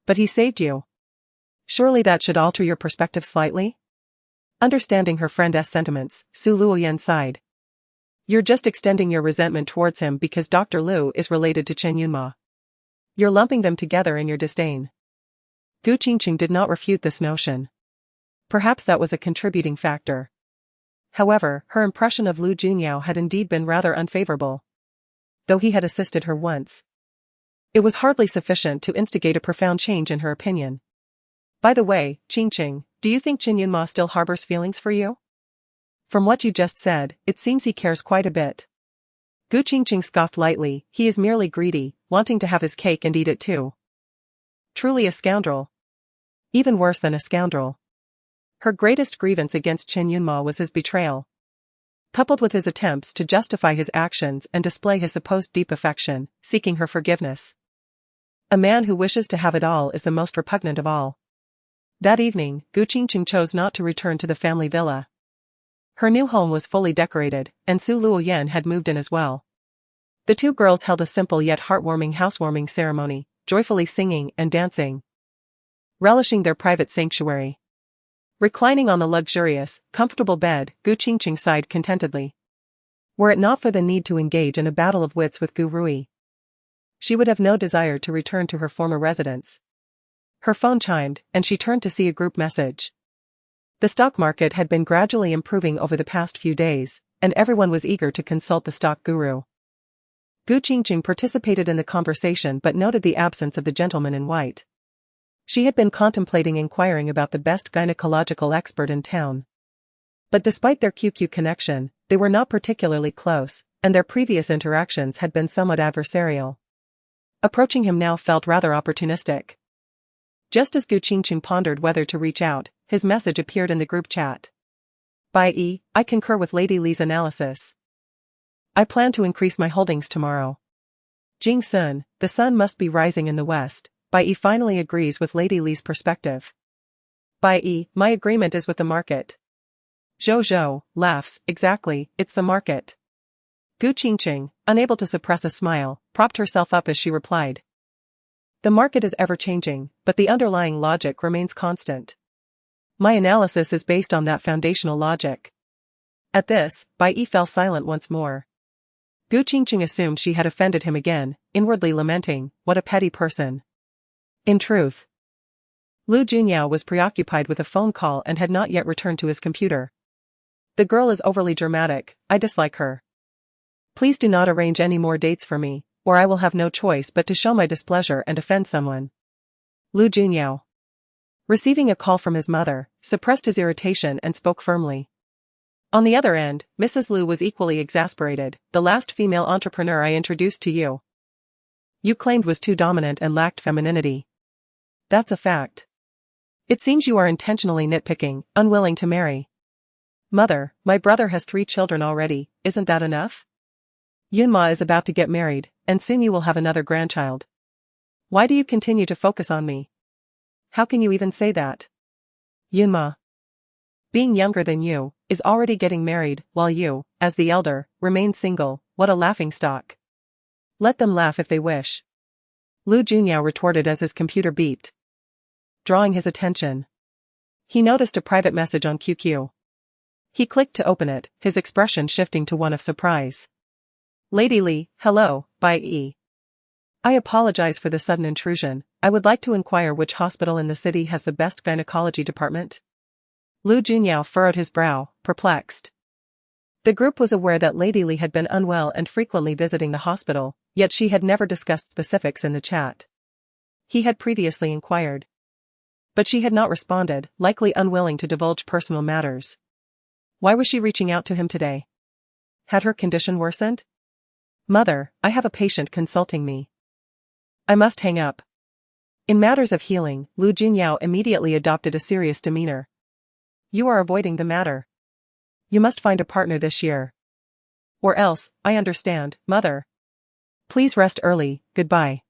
But he saved you. Surely that should alter your perspective slightly? Understanding her friend's sentiments, Su Luoyan sighed. You're just extending your resentment towards him because Dr. Lu is related to Chen Yunma. You're lumping them together in your disdain. Gu Qingcheng did not refute this notion. Perhaps that was a contributing factor. However, her impression of Lu Junyao had indeed been rather unfavorable. Though he had assisted her once, it was hardly sufficient to instigate a profound change in her opinion. By the way, Qingcheng, do you think Chen Yunma still harbors feelings for you? From what you just said, it seems he cares quite a bit. Gu Qingcheng scoffed lightly. He is merely greedy, wanting to have his cake and eat it too. Truly a scoundrel. Even worse than a scoundrel. Her greatest grievance against Chen Yunma was his betrayal. Coupled with his attempts to justify his actions and display his supposed deep affection, seeking her forgiveness. A man who wishes to have it all is the most repugnant of all. That evening, Gu Qingcheng chose not to return to the family villa. Her new home was fully decorated, and Su Luoyan had moved in as well. The two girls held a simple yet heartwarming housewarming ceremony, joyfully singing and dancing. Relishing their private sanctuary. Reclining on the luxurious, comfortable bed, Gu Qingcheng sighed contentedly. Were it not for the need to engage in a battle of wits with Gu Rui, she would have no desire to return to her former residence. Her phone chimed, and she turned to see a group message. The stock market had been gradually improving over the past few days, and everyone was eager to consult the stock guru. Gu Qingcheng participated in the conversation but noted the absence of the gentleman in white. She had been contemplating inquiring about the best gynecological expert in town. But despite their QQ connection, they were not particularly close, and their previous interactions had been somewhat adversarial. Approaching him now felt rather opportunistic. Just as Gu Qingcheng pondered whether to reach out, his message appeared in the group chat. I concur with Lady Li's analysis. I plan to increase my holdings tomorrow. Jing Sun, the sun must be rising in the west. Finally agrees with Lady Li's perspective. My agreement is with the market. Zhou laughs, exactly, it's the market. Gu Qingcheng, unable to suppress a smile, propped herself up as she replied. The market is ever-changing, but the underlying logic remains constant. My analysis is based on that foundational logic. At this, Bai fell silent once more. Gu Qingcheng assumed she had offended him again, inwardly lamenting, what a petty person. In truth, Lu Junyao was preoccupied with a phone call and had not yet returned to his computer. The girl is overly dramatic, I dislike her. Please do not arrange any more dates for me, or I will have no choice but to show my displeasure and offend someone. Lu Junyao, receiving a call from his mother, suppressed his irritation and spoke firmly. On the other end, Mrs. Lu was equally exasperated. The last female entrepreneur I introduced to you claimed was too dominant and lacked femininity. That's a fact. It seems you are intentionally nitpicking, unwilling to marry. Mother, my brother has 3 children already, isn't that enough? Yunma is about to get married, and soon you will have another grandchild. Why do you continue to focus on me? How can you even say that? Yunma, being younger than you, is already getting married, while you, as the elder, remain single. What a laughingstock. Let them laugh if they wish. Lu Junyao retorted as his computer beeped, drawing his attention. He noticed a private message on QQ. He clicked to open it, his expression shifting to one of surprise. Lady Li, hello, Bai. I apologize for the sudden intrusion. I would like to inquire which hospital in the city has the best gynecology department. Lu Junyao furrowed his brow, perplexed. The group was aware that Lady Li had been unwell and frequently visiting the hospital, yet she had never discussed specifics in the chat. He had previously inquired, but she had not responded, likely unwilling to divulge personal matters. Why was she reaching out to him today? Had her condition worsened? Mother, I have a patient consulting me. I must hang up. In matters of healing, Lu Junyao immediately adopted a serious demeanor. You are avoiding the matter. You must find a partner this year. Or else, I understand, mother. Please rest early, goodbye.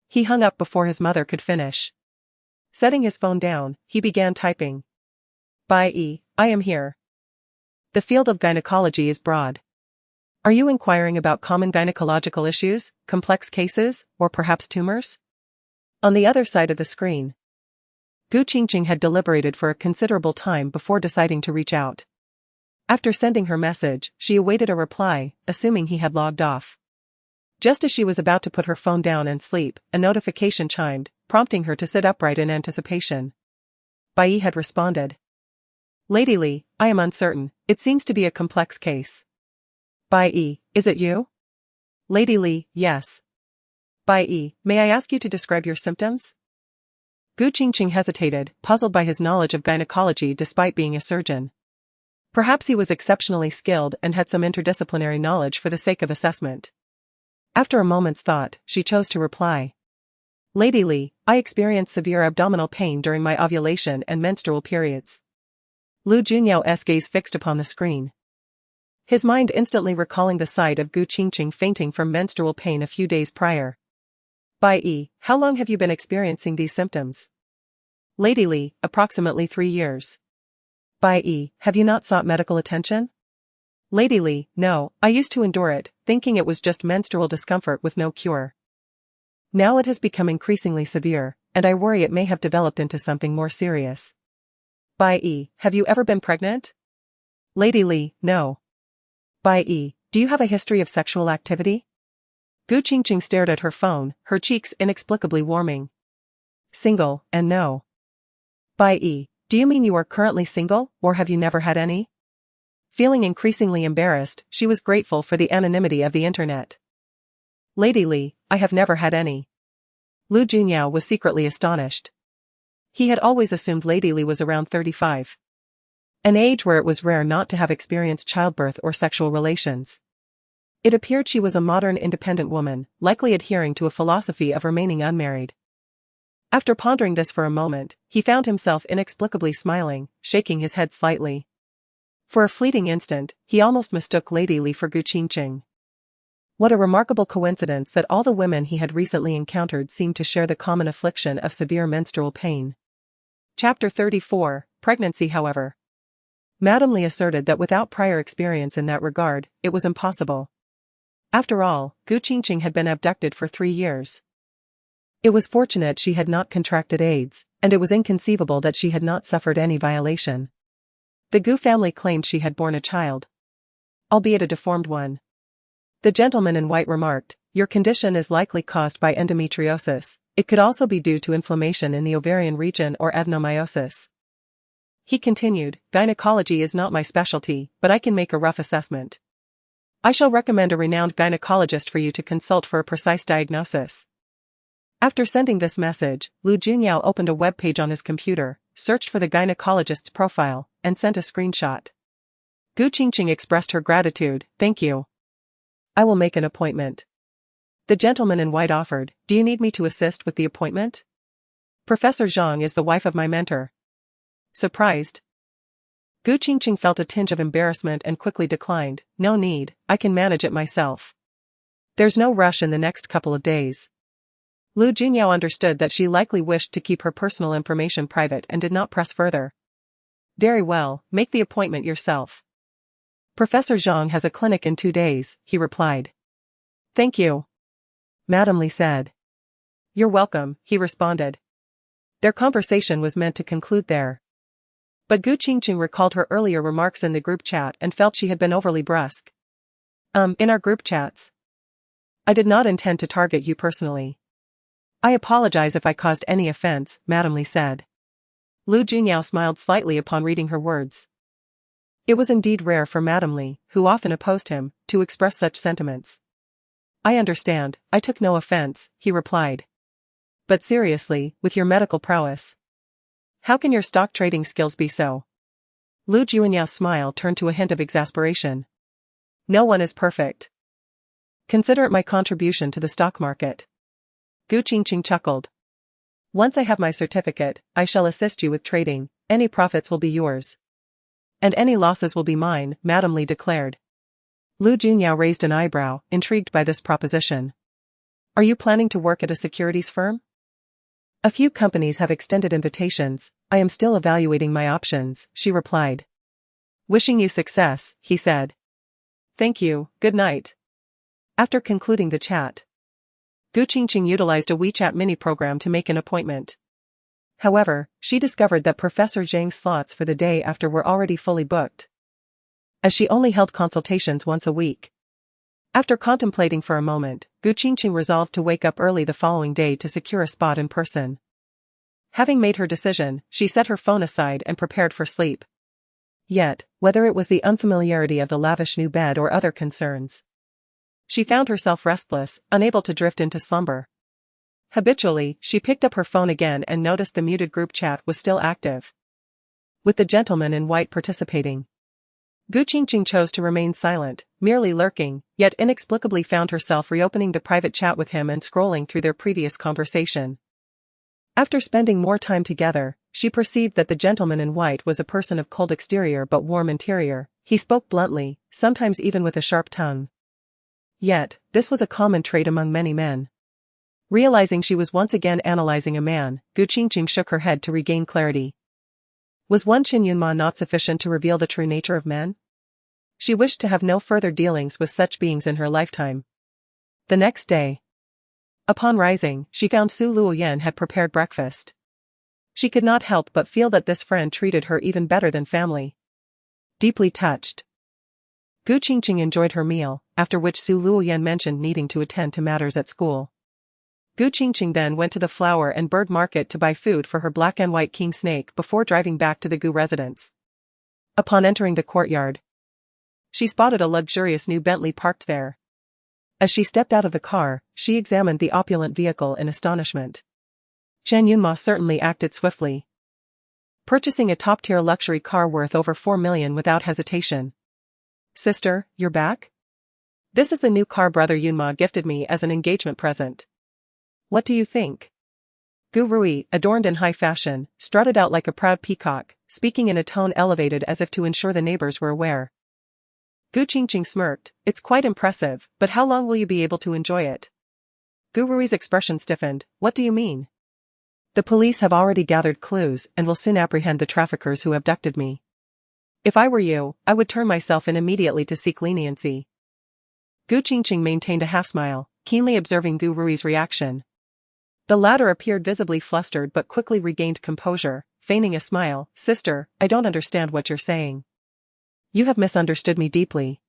He hung up before his mother could finish. Setting his phone down, he began typing. I am here. The field of gynecology is broad. Are you inquiring about common gynecological issues, complex cases, or perhaps tumors? On the other side of the screen, Qingcheng had deliberated for a considerable time before deciding to reach out. After sending her message, she awaited a reply, assuming he had logged off. Just as she was about to put her phone down and sleep, a notification chimed, prompting her to sit upright in anticipation. Bai had responded. Lady Li, I am uncertain, it seems to be a complex case. Bai, is it you? Lady Li, yes. Bai, may I ask you to describe your symptoms? Qingcheng hesitated, puzzled by his knowledge of gynecology despite being a surgeon. Perhaps he was exceptionally skilled and had some interdisciplinary knowledge for the sake of assessment. After a moment's thought, she chose to reply. Lady Li, I experience severe abdominal pain during my ovulation and menstrual periods. Lu Junyao's gaze fixed upon the screen. His mind instantly recalling the sight of Qingcheng fainting from menstrual pain a few days prior. Bai, how long have you been experiencing these symptoms? Lady Li, approximately 3 years. Bai, have you not sought medical attention? Lady Li, no, I used to endure it, thinking it was just menstrual discomfort with no cure. Now it has become increasingly severe, and I worry it may have developed into something more serious. Bai, have you ever been pregnant? Lady Li, no. Bai, do you have a history of sexual activity? Qingcheng stared at her phone, her cheeks inexplicably warming. Single, and no. Bai, do you mean you are currently single, or have you never had any? Feeling increasingly embarrassed, she was grateful for the anonymity of the internet. Lady Li, I have never had any. Lu Junyao was secretly astonished. He had always assumed Lady Li was around 35. An age where it was rare not to have experienced childbirth or sexual relations. It appeared she was a modern independent woman, likely adhering to a philosophy of remaining unmarried. After pondering this for a moment, he found himself inexplicably smiling, shaking his head slightly. For a fleeting instant, he almost mistook Lady Li for Qingcheng. What a remarkable coincidence that all the women he had recently encountered seemed to share the common affliction of severe menstrual pain. Chapter 34, Pregnancy. However, Madame Li asserted that without prior experience in that regard, it was impossible. After all, Qingcheng had been abducted for 3 years. It was fortunate she had not contracted AIDS, and it was inconceivable that she had not suffered any violation. The Gu family claimed she had borne a child, albeit a deformed one. The gentleman in white remarked, "Your condition is likely caused by endometriosis. It could also be due to inflammation in the ovarian region or adenomyosis." He continued, "Gynecology is not my specialty, but I can make a rough assessment. I shall recommend a renowned gynecologist for you to consult for a precise diagnosis." After sending this message, Lu Junyao opened a web page on his computer, searched for the gynecologist's profile, and sent a screenshot. Qingcheng expressed her gratitude, "Thank you. I will make an appointment." The gentleman in white offered, "Do you need me to assist with the appointment? Professor Zhang is the wife of my mentor." Surprised, Qingcheng felt a tinge of embarrassment and quickly declined, "No need, I can manage it myself. There's no rush in the next couple of days." Lu Junyao understood that she likely wished to keep her personal information private and did not press further. "Very well, make the appointment yourself. Professor Zhang has a clinic in 2 days," he replied. "Thank you," Madame Li said. "You're welcome," he responded. Their conversation was meant to conclude there. But Qingcheng recalled her earlier remarks in the group chat and felt she had been overly brusque. In our group chats. I did not intend to target you personally. I apologize if I caused any offense," Madame Li said. Lu Junyao smiled slightly upon reading her words. It was indeed rare for Madame Li, who often opposed him, to express such sentiments. "I understand, I took no offense," he replied. "But seriously, with your medical prowess, how can your stock trading skills be so?" Lu Junyao's smile turned to a hint of exasperation. "No one is perfect. Consider it my contribution to the stock market." Qingcheng chuckled. "Once I have my certificate, I shall assist you with trading. Any profits will be yours. And any losses will be mine," Madame Li declared. Lu Junyao raised an eyebrow, intrigued by this proposition. Are you planning to work at a securities firm? A few companies have extended invitations. I am still evaluating my options, she replied. Wishing you success, he said. Thank you, good night. After concluding the chat, Qingcheng utilized a WeChat mini program to make an appointment. However, she discovered that Professor Zhang's slots for the day after were already fully booked, as she only held consultations once a week. After contemplating for a moment, Qingcheng resolved to wake up early the following day to secure a spot in person. Having made her decision, she set her phone aside and prepared for sleep. Yet, whether it was the unfamiliarity of the lavish new bed or other concerns, she found herself restless, unable to drift into slumber. Habitually, she picked up her phone again and noticed the muted group chat was still active, with the gentleman in white participating. Qingcheng chose to remain silent, merely lurking, yet inexplicably found herself reopening the private chat with him and scrolling through their previous conversation. After spending more time together, she perceived that the gentleman in white was a person of cold exterior but warm interior. He spoke bluntly, sometimes even with a sharp tongue. Yet, this was a common trait among many men. Realizing she was once again analyzing a man, Qingcheng shook her head to regain clarity. Was one Qin Yunma not sufficient to reveal the true nature of men? She wished to have no further dealings with such beings in her lifetime. The next day, upon rising, she found Su Luoyan had prepared breakfast. She could not help but feel that this friend treated her even better than family. Deeply touched, Qingcheng enjoyed her meal, after which Su Luoyan mentioned needing to attend to matters at school. Qingcheng then went to the flower and bird market to buy food for her black and white king snake before driving back to the Gu residence. Upon entering the courtyard, she spotted a luxurious new Bentley parked there. As she stepped out of the car, she examined the opulent vehicle in astonishment. Chen Yunma certainly acted swiftly, purchasing a top-tier luxury car worth over 4 million without hesitation. Sister, you're back? This is the new car brother Yunma gifted me as an engagement present. What do you think? Gu Rui, adorned in high fashion, strutted out like a proud peacock, speaking in a tone elevated as if to ensure the neighbors were aware. Qingcheng smirked. It's quite impressive, but how long will you be able to enjoy it? Gu Rui's expression stiffened. What do you mean? The police have already gathered clues and will soon apprehend the traffickers who abducted me. If I were you, I would turn myself in immediately to seek leniency. Qingcheng maintained a half-smile, keenly observing Gu Rui's reaction. The latter appeared visibly flustered but quickly regained composure, feigning a smile. Sister, I don't understand what you're saying. You have misunderstood me deeply.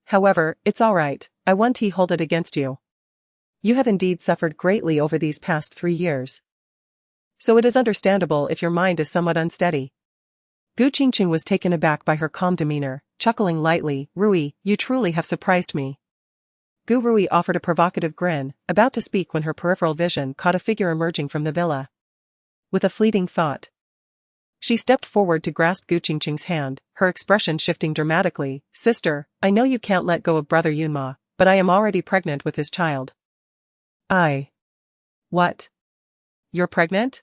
However, it's all right, I won't hold it against you. You have indeed suffered greatly over these past 3 years. So it is understandable if your mind is somewhat unsteady. Qingcheng was taken aback by her calm demeanor, chuckling lightly. Rui, you truly have surprised me. Gu Rui offered a provocative grin, about to speak when her peripheral vision caught a figure emerging from the villa. With a fleeting thought, she stepped forward to grasp Qingcheng's hand, her expression shifting dramatically. Sister, I know you can't let go of brother Yunma, but I am already pregnant with his child. What? You're pregnant?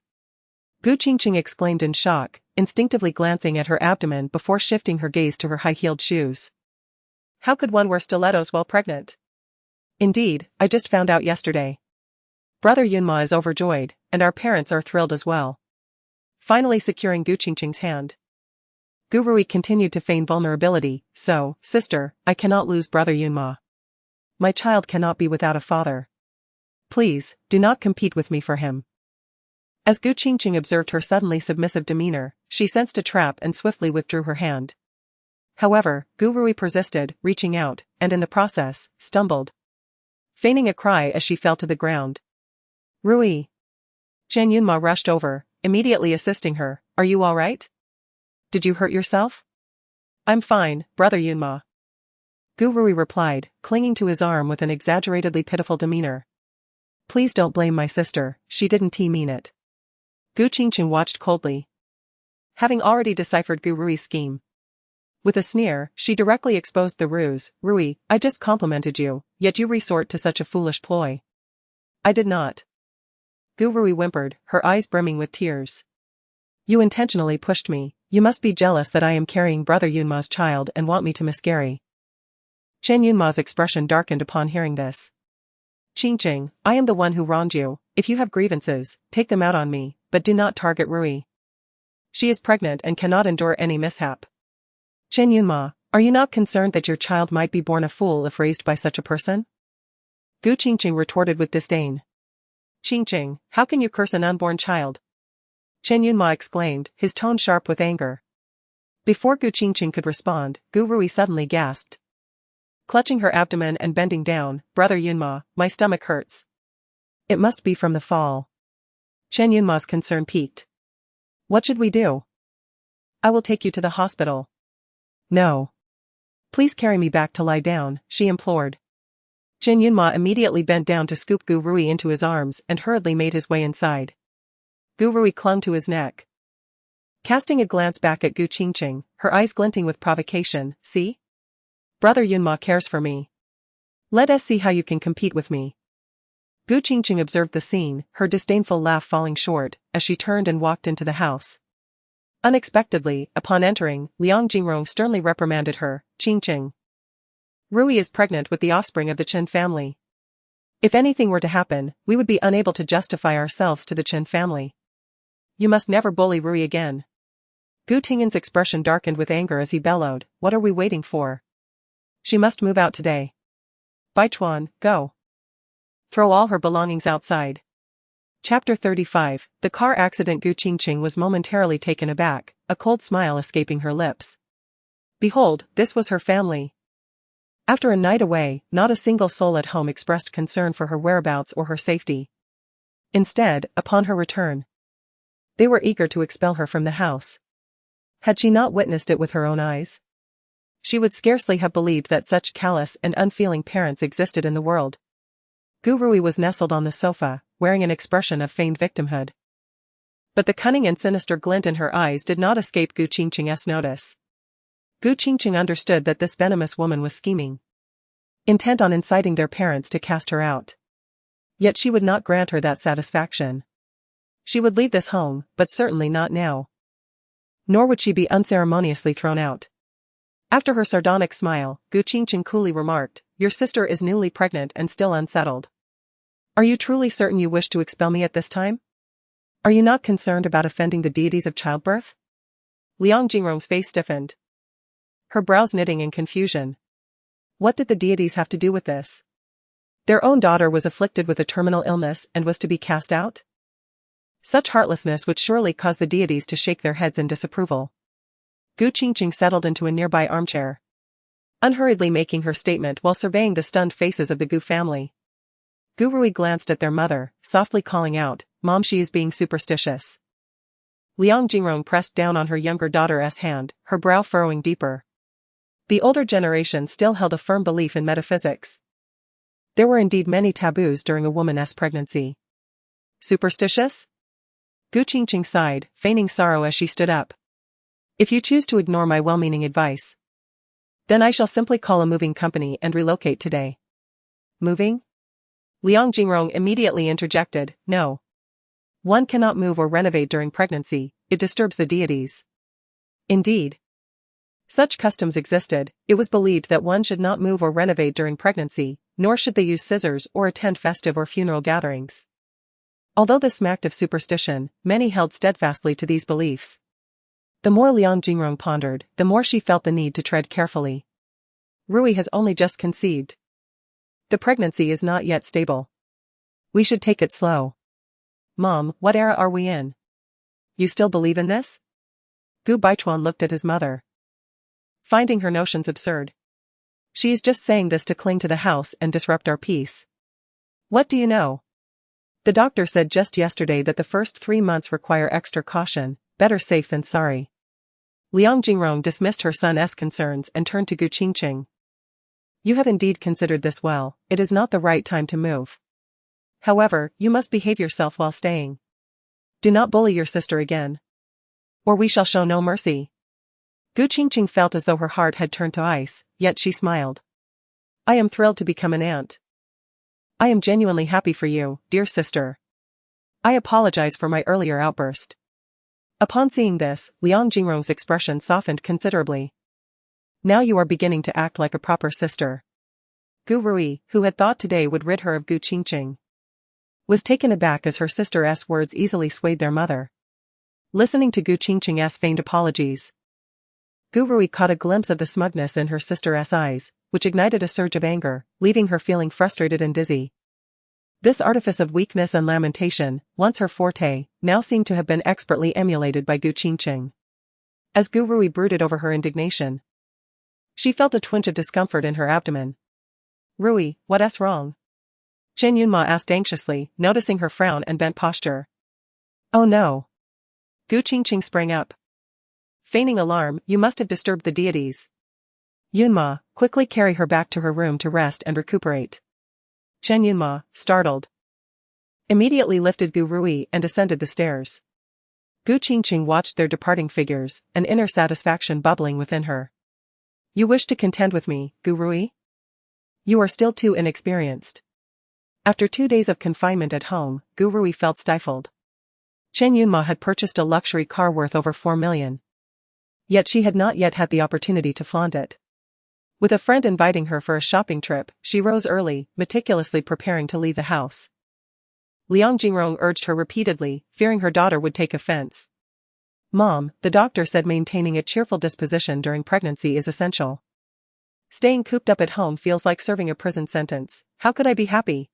Qingcheng exclaimed in shock, instinctively glancing at her abdomen before shifting her gaze to her high-heeled shoes. How could one wear stilettos while pregnant? Indeed, I just found out yesterday. Brother Yunma is overjoyed, and our parents are thrilled as well. Finally securing Qingcheng's hand, Gu Rui continued to feign vulnerability. So, sister, I cannot lose brother Yunma. My child cannot be without a father. Please, do not compete with me for him. As Qingcheng observed her suddenly submissive demeanor, she sensed a trap and swiftly withdrew her hand. However, Gu Rui persisted, reaching out, and in the process, stumbled, feigning a cry as she fell to the ground. Rui. Chen Yunma rushed over, immediately assisting her. Are you all right? Did you hurt yourself? I'm fine, brother Yunma. Gu Rui replied, clinging to his arm with an exaggeratedly pitiful demeanor. Please don't blame my sister, she didn't mean it. Qingcheng watched coldly, having already deciphered Gu Rui's scheme. With a sneer, she directly exposed the ruse. Rui, I just complimented you, yet you resort to such a foolish ploy. I did not. Gu Rui whimpered, her eyes brimming with tears. You intentionally pushed me. You must be jealous that I am carrying brother Yunma's child and want me to miscarry. Chen Yunma's expression darkened upon hearing this. Qingcheng, I am the one who wronged you. If you have grievances, take them out on me, but do not target Rui. She is pregnant and cannot endure any mishap. Chen Yunma, are you not concerned that your child might be born a fool if raised by such a person? Gu Qingcheng retorted with disdain. Qingcheng, how can you curse an unborn child? Chen Yunma exclaimed, his tone sharp with anger. Before Gu Qingcheng could respond, Gu Rui suddenly gasped. Clutching her abdomen and bending down, Brother Yunma, my stomach hurts. It must be from the fall. Chen Yunma's concern peaked. What should we do? I will take you to the hospital. No. Please carry me back to lie down, she implored. Chen Yunma immediately bent down to scoop Gu Rui into his arms and hurriedly made his way inside. Gu Rui clung to his neck. Casting a glance back at Gu Qingcheng, her eyes glinting with provocation, see? Brother Yunma cares for me. Let us see how you can compete with me. Gu Qingcheng observed the scene, her disdainful laugh falling short, as she turned and walked into the house. Unexpectedly, upon entering, Liang Jingrong sternly reprimanded her, Qingcheng. Rui is pregnant with the offspring of the Chen family. If anything were to happen, we would be unable to justify ourselves to the Chen family. You must never bully Rui again. Gu Tingen's expression darkened with anger as he bellowed, what are we waiting for? She must move out today. Baichuan, go. Throw all her belongings outside. Chapter 35, The car accident. Gu Qingcheng was momentarily taken aback, a cold smile escaping her lips. Behold, this was her family. After a night away, not a single soul at home expressed concern for her whereabouts or her safety. Instead, upon her return, they were eager to expel her from the house. Had she not witnessed it with her own eyes? She would scarcely have believed that such callous and unfeeling parents existed in the world. Gu Rui was nestled on the sofa, wearing an expression of feigned victimhood. But the cunning and sinister glint in her eyes did not escape Gu Qingcheng's notice. Gu Qingcheng understood that this venomous woman was scheming, intent on inciting their parents to cast her out. Yet she would not grant her that satisfaction. She would leave this home, but certainly not now. Nor would she be unceremoniously thrown out. After her sardonic smile, Gu Qingcheng coolly remarked, your sister is newly pregnant and still unsettled. Are you truly certain you wish to expel me at this time? Are you not concerned about offending the deities of childbirth? Liang Jingrong's face stiffened, her brows knitting in confusion. What did the deities have to do with this? Their own daughter was afflicted with a terminal illness and was to be cast out? Such heartlessness would surely cause the deities to shake their heads in disapproval. Gu Qingcheng settled into a nearby armchair, unhurriedly making her statement while surveying the stunned faces of the Gu family. Gu Rui glanced at their mother, softly calling out, Mom, she is being superstitious. Liang Jingrong pressed down on her younger daughter's hand, her brow furrowing deeper. The older generation still held a firm belief in metaphysics. There were indeed many taboos during a woman's pregnancy. Superstitious? Gu Qingcheng sighed, feigning sorrow as she stood up. If you choose to ignore my well-meaning advice, then I shall simply call a moving company and relocate today. Moving? Liang Jingrong immediately interjected, no. One cannot move or renovate during pregnancy, it disturbs the deities. Indeed. Such customs existed, it was believed that one should not move or renovate during pregnancy, nor should they use scissors or attend festive or funeral gatherings. Although this smacked of superstition, many held steadfastly to these beliefs. The more Liang Jingrong pondered, the more she felt the need to tread carefully. Rui has only just conceived. The pregnancy is not yet stable. We should take it slow. Mom, what era are we in? You still believe in this? Gu Baichuan looked at his mother, finding her notions absurd. She is just saying this to cling to the house and disrupt our peace. What do you know? The doctor said just yesterday that the first 3 months require extra caution, better safe than sorry. Liang Jingrong dismissed her son's concerns and turned to Gu Qingcheng. You have indeed considered this well, it is not the right time to move. However, you must behave yourself while staying. Do not bully your sister again, or we shall show no mercy. Gu Qingcheng felt as though her heart had turned to ice, yet she smiled. I am thrilled to become an aunt. I am genuinely happy for you, dear sister. I apologize for my earlier outburst. Upon seeing this, Liang Jingrong's expression softened considerably. Now you are beginning to act like a proper sister. Gu Rui, who had thought today would rid her of Gu Qingcheng, was taken aback as her sister's words easily swayed their mother. Listening to Gu Qingcheng's feigned apologies, Gu Rui caught a glimpse of the smugness in her sister's eyes, which ignited a surge of anger, leaving her feeling frustrated and dizzy. This artifice of weakness and lamentation, once her forte, now seemed to have been expertly emulated by Gu Qingcheng. As Gu Rui brooded over her indignation, she felt a twinge of discomfort in her abdomen. "Rui, what's wrong?" Chen Yunma asked anxiously, noticing her frown and bent posture. "Oh no." Gu Qingcheng sprang up. Feigning alarm, "You must have disturbed the deities." "Yunma, quickly carry her back to her room to rest and recuperate." Chen Yunma, startled, immediately lifted Gu Rui and ascended the stairs. Gu Qingcheng watched their departing figures, an inner satisfaction bubbling within her. "You wish to contend with me, Gu Rui? You are still too inexperienced." After 2 days of confinement at home, Gu Rui felt stifled. Chen Yunma had purchased a luxury car worth over 4 million. Yet she had not yet had the opportunity to flaunt it. With a friend inviting her for a shopping trip, she rose early, meticulously preparing to leave the house. Liang Jingrong urged her repeatedly, fearing her daughter would take offense. "Mom, the doctor said maintaining a cheerful disposition during pregnancy is essential. Staying cooped up at home feels like serving a prison sentence. How could I be happy?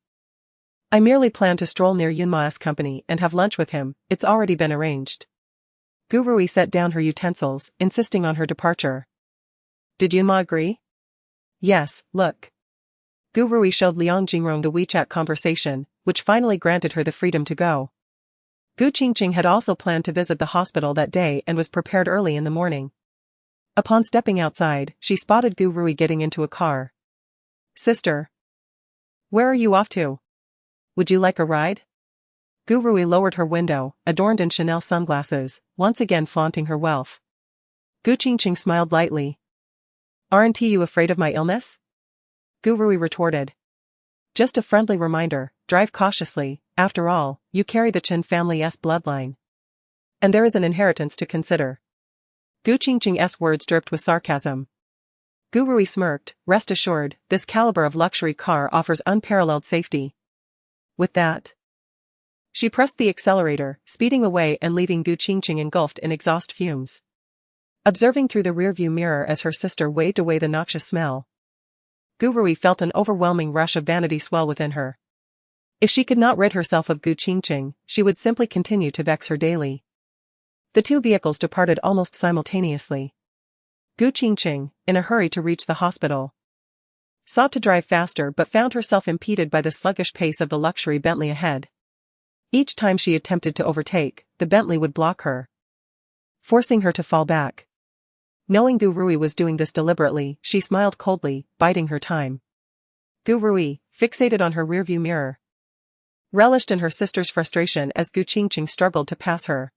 I merely plan to stroll near Yunma's company and have lunch with him, it's already been arranged." Gu Rui set down her utensils, insisting on her departure. "Did Yunma agree?" "Yes, look." Gu Rui showed Liang Jingrong the WeChat conversation, which finally granted her the freedom to go. Gu Qingcheng had also planned to visit the hospital that day and was prepared early in the morning. Upon stepping outside, she spotted Gu Rui getting into a car. "Sister, where are you off to? Would you like a ride?" Gu Rui lowered her window, adorned in Chanel sunglasses, once again flaunting her wealth. Gu Qingcheng smiled lightly. "Aren't you afraid of my illness?" Gu Rui retorted. "Just a friendly reminder, drive cautiously, after all, you carry the Chen family's bloodline. And there is an inheritance to consider." Gu Qingcheng's words dripped with sarcasm. Gu Rui smirked, "Rest assured, this caliber of luxury car offers unparalleled safety." With that, she pressed the accelerator, speeding away and leaving Gu Qingcheng engulfed in exhaust fumes. Observing through the rearview mirror as her sister waved away the noxious smell, Gu Rui felt an overwhelming rush of vanity swell within her. If she could not rid herself of Gu Qingcheng, she would simply continue to vex her daily. The two vehicles departed almost simultaneously. Gu Qingcheng, in a hurry to reach the hospital, sought to drive faster but found herself impeded by the sluggish pace of the luxury Bentley ahead. Each time she attempted to overtake, the Bentley would block her, forcing her to fall back. Knowing Gu Rui was doing this deliberately, she smiled coldly, biding her time. Gu Rui, fixated on her rearview mirror, relished in her sister's frustration as Gu Qingcheng struggled to pass her.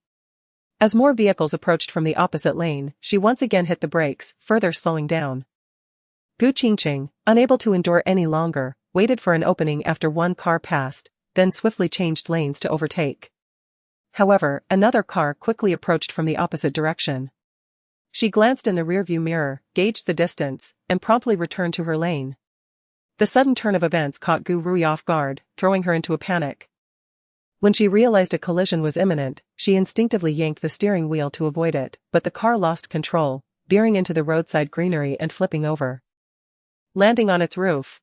As more vehicles approached from the opposite lane, she once again hit the brakes, further slowing down. Gu Qingcheng, unable to endure any longer, waited for an opening after one car passed, then swiftly changed lanes to overtake. However, another car quickly approached from the opposite direction. She glanced in the rearview mirror, gauged the distance, and promptly returned to her lane. The sudden turn of events caught Gu Rui off guard, throwing her into a panic. When she realized a collision was imminent, she instinctively yanked the steering wheel to avoid it, but the car lost control, veering into the roadside greenery and flipping over, landing on its roof.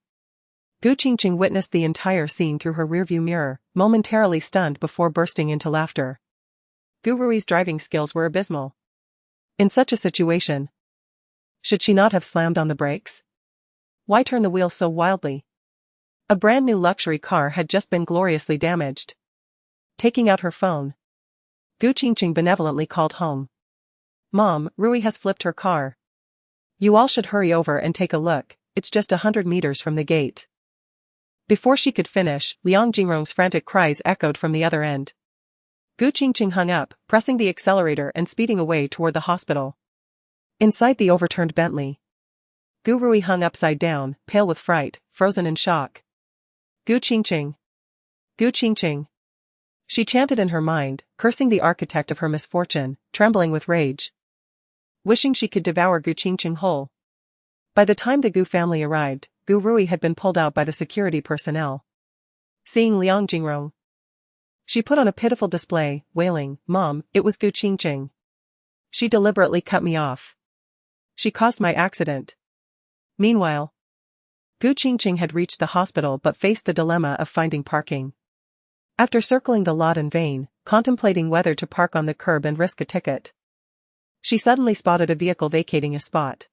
Gu Qingcheng witnessed the entire scene through her rearview mirror, momentarily stunned before bursting into laughter. Gu Rui's driving skills were abysmal. In such a situation, should she not have slammed on the brakes? Why turn the wheel so wildly? A brand new luxury car had just been gloriously damaged. Taking out her phone, Gu Qingcheng benevolently called home. "Mom, Rui has flipped her car. You all should hurry over and take a look, it's just 100 meters from the gate." Before she could finish, Liang Jingrong's frantic cries echoed from the other end. Gu Qingcheng hung up, pressing the accelerator and speeding away toward the hospital. Inside the overturned Bentley, Gu Rui hung upside down, pale with fright, frozen in shock. "Gu Qingcheng! Gu Qingcheng!" She chanted in her mind, cursing the architect of her misfortune, trembling with rage, wishing she could devour Gu Qingcheng whole. By the time the Gu family arrived, Gu Rui had been pulled out by the security personnel. Seeing Liang Jingrong, she put on a pitiful display, wailing, "Mom, it was Gu Qingcheng. She deliberately cut me off. She caused my accident." Meanwhile, Gu Qingcheng had reached the hospital but faced the dilemma of finding parking. After circling the lot in vain, contemplating whether to park on the curb and risk a ticket, she suddenly spotted a vehicle vacating a spot.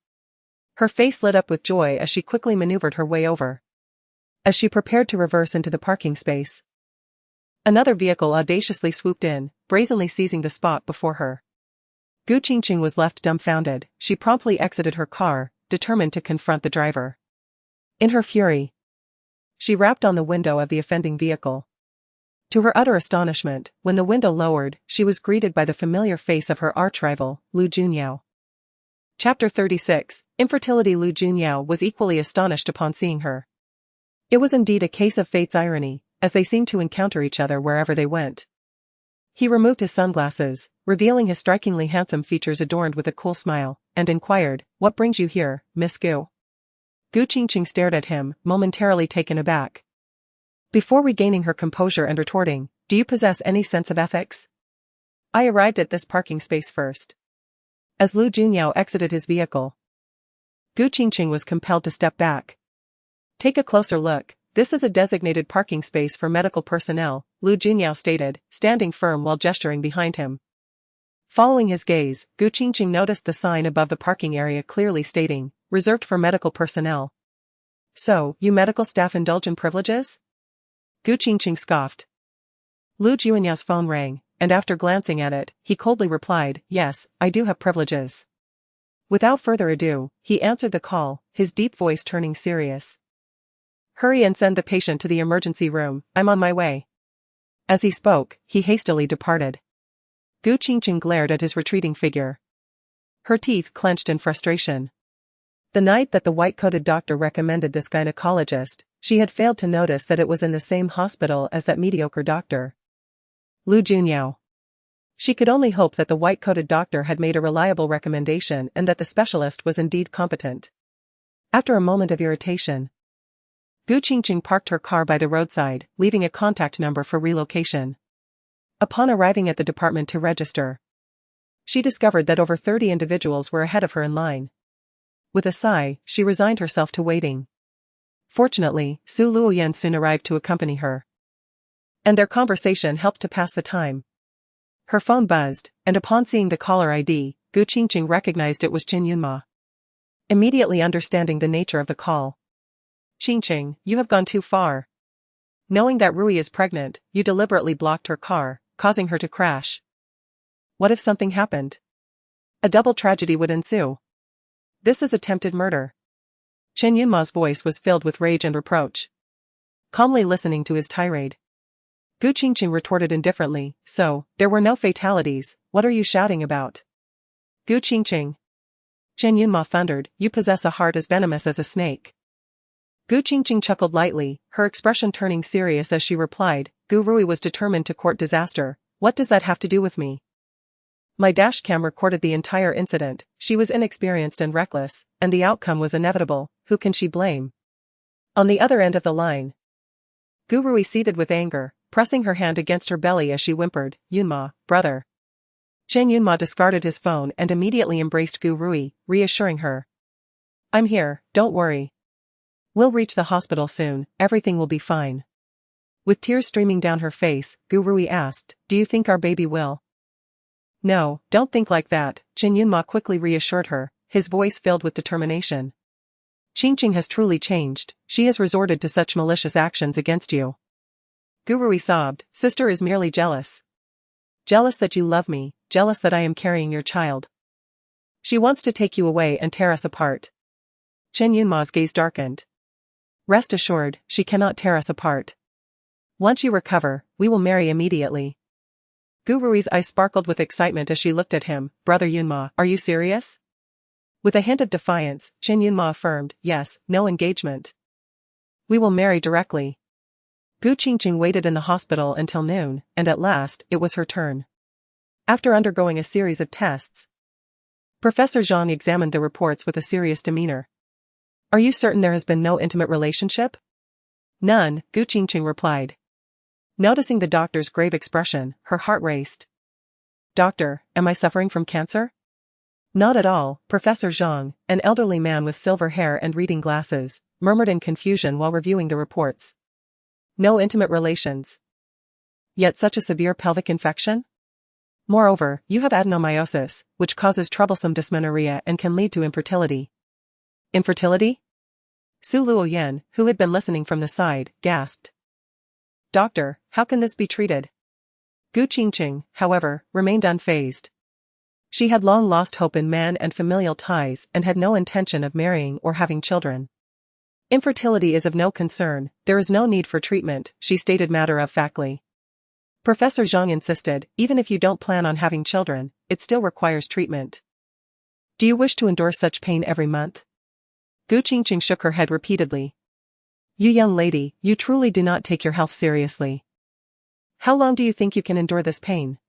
Her face lit up with joy as she quickly maneuvered her way over. As she prepared to reverse into the parking space, another vehicle audaciously swooped in, brazenly seizing the spot before her. Gu Qingcheng was left dumbfounded. She promptly exited her car, determined to confront the driver. In her fury, she rapped on the window of the offending vehicle. To her utter astonishment, when the window lowered, she was greeted by the familiar face of her arch-rival, Lu Junyao. Chapter 36, Infertility. Lu Junyao was equally astonished upon seeing her. It was indeed a case of fate's irony, as they seemed to encounter each other wherever they went. He removed his sunglasses, revealing his strikingly handsome features adorned with a cool smile, and inquired, "What brings you here, Miss Gu?" Gu Qingcheng stared at him, momentarily taken aback. Before regaining her composure and retorting, "Do you possess any sense of ethics? I arrived at this parking space first." As Lu Junyao exited his vehicle, Gu Qingcheng was compelled to step back. "Take a closer look. This is a designated parking space for medical personnel," Lu Junyao stated, standing firm while gesturing behind him. Following his gaze, Gu Qingcheng noticed the sign above the parking area clearly stating, "Reserved for medical personnel." "So, you medical staff indulge in privileges?" Gu Qingcheng scoffed. Lu Junyao's phone rang, and after glancing at it, he coldly replied, "Yes, I do have privileges." Without further ado, he answered the call, his deep voice turning serious. "Hurry and send the patient to the emergency room, I'm on my way." As he spoke, he hastily departed. Gu Qingcheng glared at his retreating figure. Her teeth clenched in frustration. The night that the white-coated doctor recommended this gynecologist, she had failed to notice that it was in the same hospital as that mediocre doctor, Lu Junyao. She could only hope that the white-coated doctor had made a reliable recommendation and that the specialist was indeed competent. After a moment of irritation, Gu Qingcheng parked her car by the roadside, leaving a contact number for relocation. Upon arriving at the department to register, she discovered that over 30 individuals were ahead of her in line. With a sigh, she resigned herself to waiting. Fortunately, Su Luoyan soon arrived to accompany her, and their conversation helped to pass the time. Her phone buzzed, and upon seeing the caller ID, Gu Qingcheng recognized it was Qin Yunma. Immediately understanding the nature of the call, "Qingcheng, you have gone too far. Knowing that Rui is pregnant, you deliberately blocked her car, causing her to crash. What if something happened? A double tragedy would ensue. This is attempted murder." Qin Yunma's voice was filled with rage and reproach. Calmly listening to his tirade, Gu Qingcheng retorted indifferently, "So, there were no fatalities, what are you shouting about?" "Gu Qingcheng," Qin Yunma thundered, "you possess a heart as venomous as a snake." Gu Qingcheng chuckled lightly, her expression turning serious as she replied, "Gu Rui was determined to court disaster, what does that have to do with me? My dashcam recorded the entire incident, she was inexperienced and reckless, and the outcome was inevitable, who can she blame?" On the other end of the line, Gu Rui seethed with anger, pressing her hand against her belly as she whimpered, "Yunma, brother." Qin Yunma discarded his phone and immediately embraced Gu Rui, reassuring her, "I'm here, don't worry. We'll reach the hospital soon, everything will be fine." With tears streaming down her face, Gu Rui asked, "Do you think our baby will?" "No, don't think like that," Qin Yunma quickly reassured her, his voice filled with determination. "Qingcheng has truly changed, she has resorted to such malicious actions against you." Gu Rui sobbed, "Sister is merely jealous. Jealous that you love me, jealous that I am carrying your child. She wants to take you away and tear us apart." Qin Yunma's gaze darkened. "Rest assured, she cannot tear us apart. Once you recover, we will marry immediately." Gu Rui's eyes sparkled with excitement as she looked at him, "Brother Yunma, are you serious?" With a hint of defiance, Qin Yunma affirmed, "Yes, no engagement. We will marry directly." Gu Qingcheng waited in the hospital until noon, and at last, it was her turn. After undergoing a series of tests, Professor Zhang examined the reports with a serious demeanor. Are you certain there has been no intimate relationship? None, Gu Qingcheng replied. Noticing the doctor's grave expression, her heart raced. Doctor, am I suffering from cancer? Not at all, Professor Zhang, an elderly man with silver hair and reading glasses, murmured in confusion while reviewing the reports. No intimate relations. Yet such a severe pelvic infection? Moreover, you have adenomyosis, which causes troublesome dysmenorrhea and can lead to infertility. Infertility? Su Luoyan, who had been listening from the side, gasped. Doctor, how can this be treated? Gu Qingcheng, however, remained unfazed. She had long lost hope in man and familial ties and had no intention of marrying or having children. Infertility is of no concern, there is no need for treatment, she stated matter-of-factly. Professor Zhang insisted, even if you don't plan on having children, it still requires treatment. Do you wish to endure such pain every month? Gu Qingcheng shook her head repeatedly. You young lady, you truly do not take your health seriously. How long do you think you can endure this pain?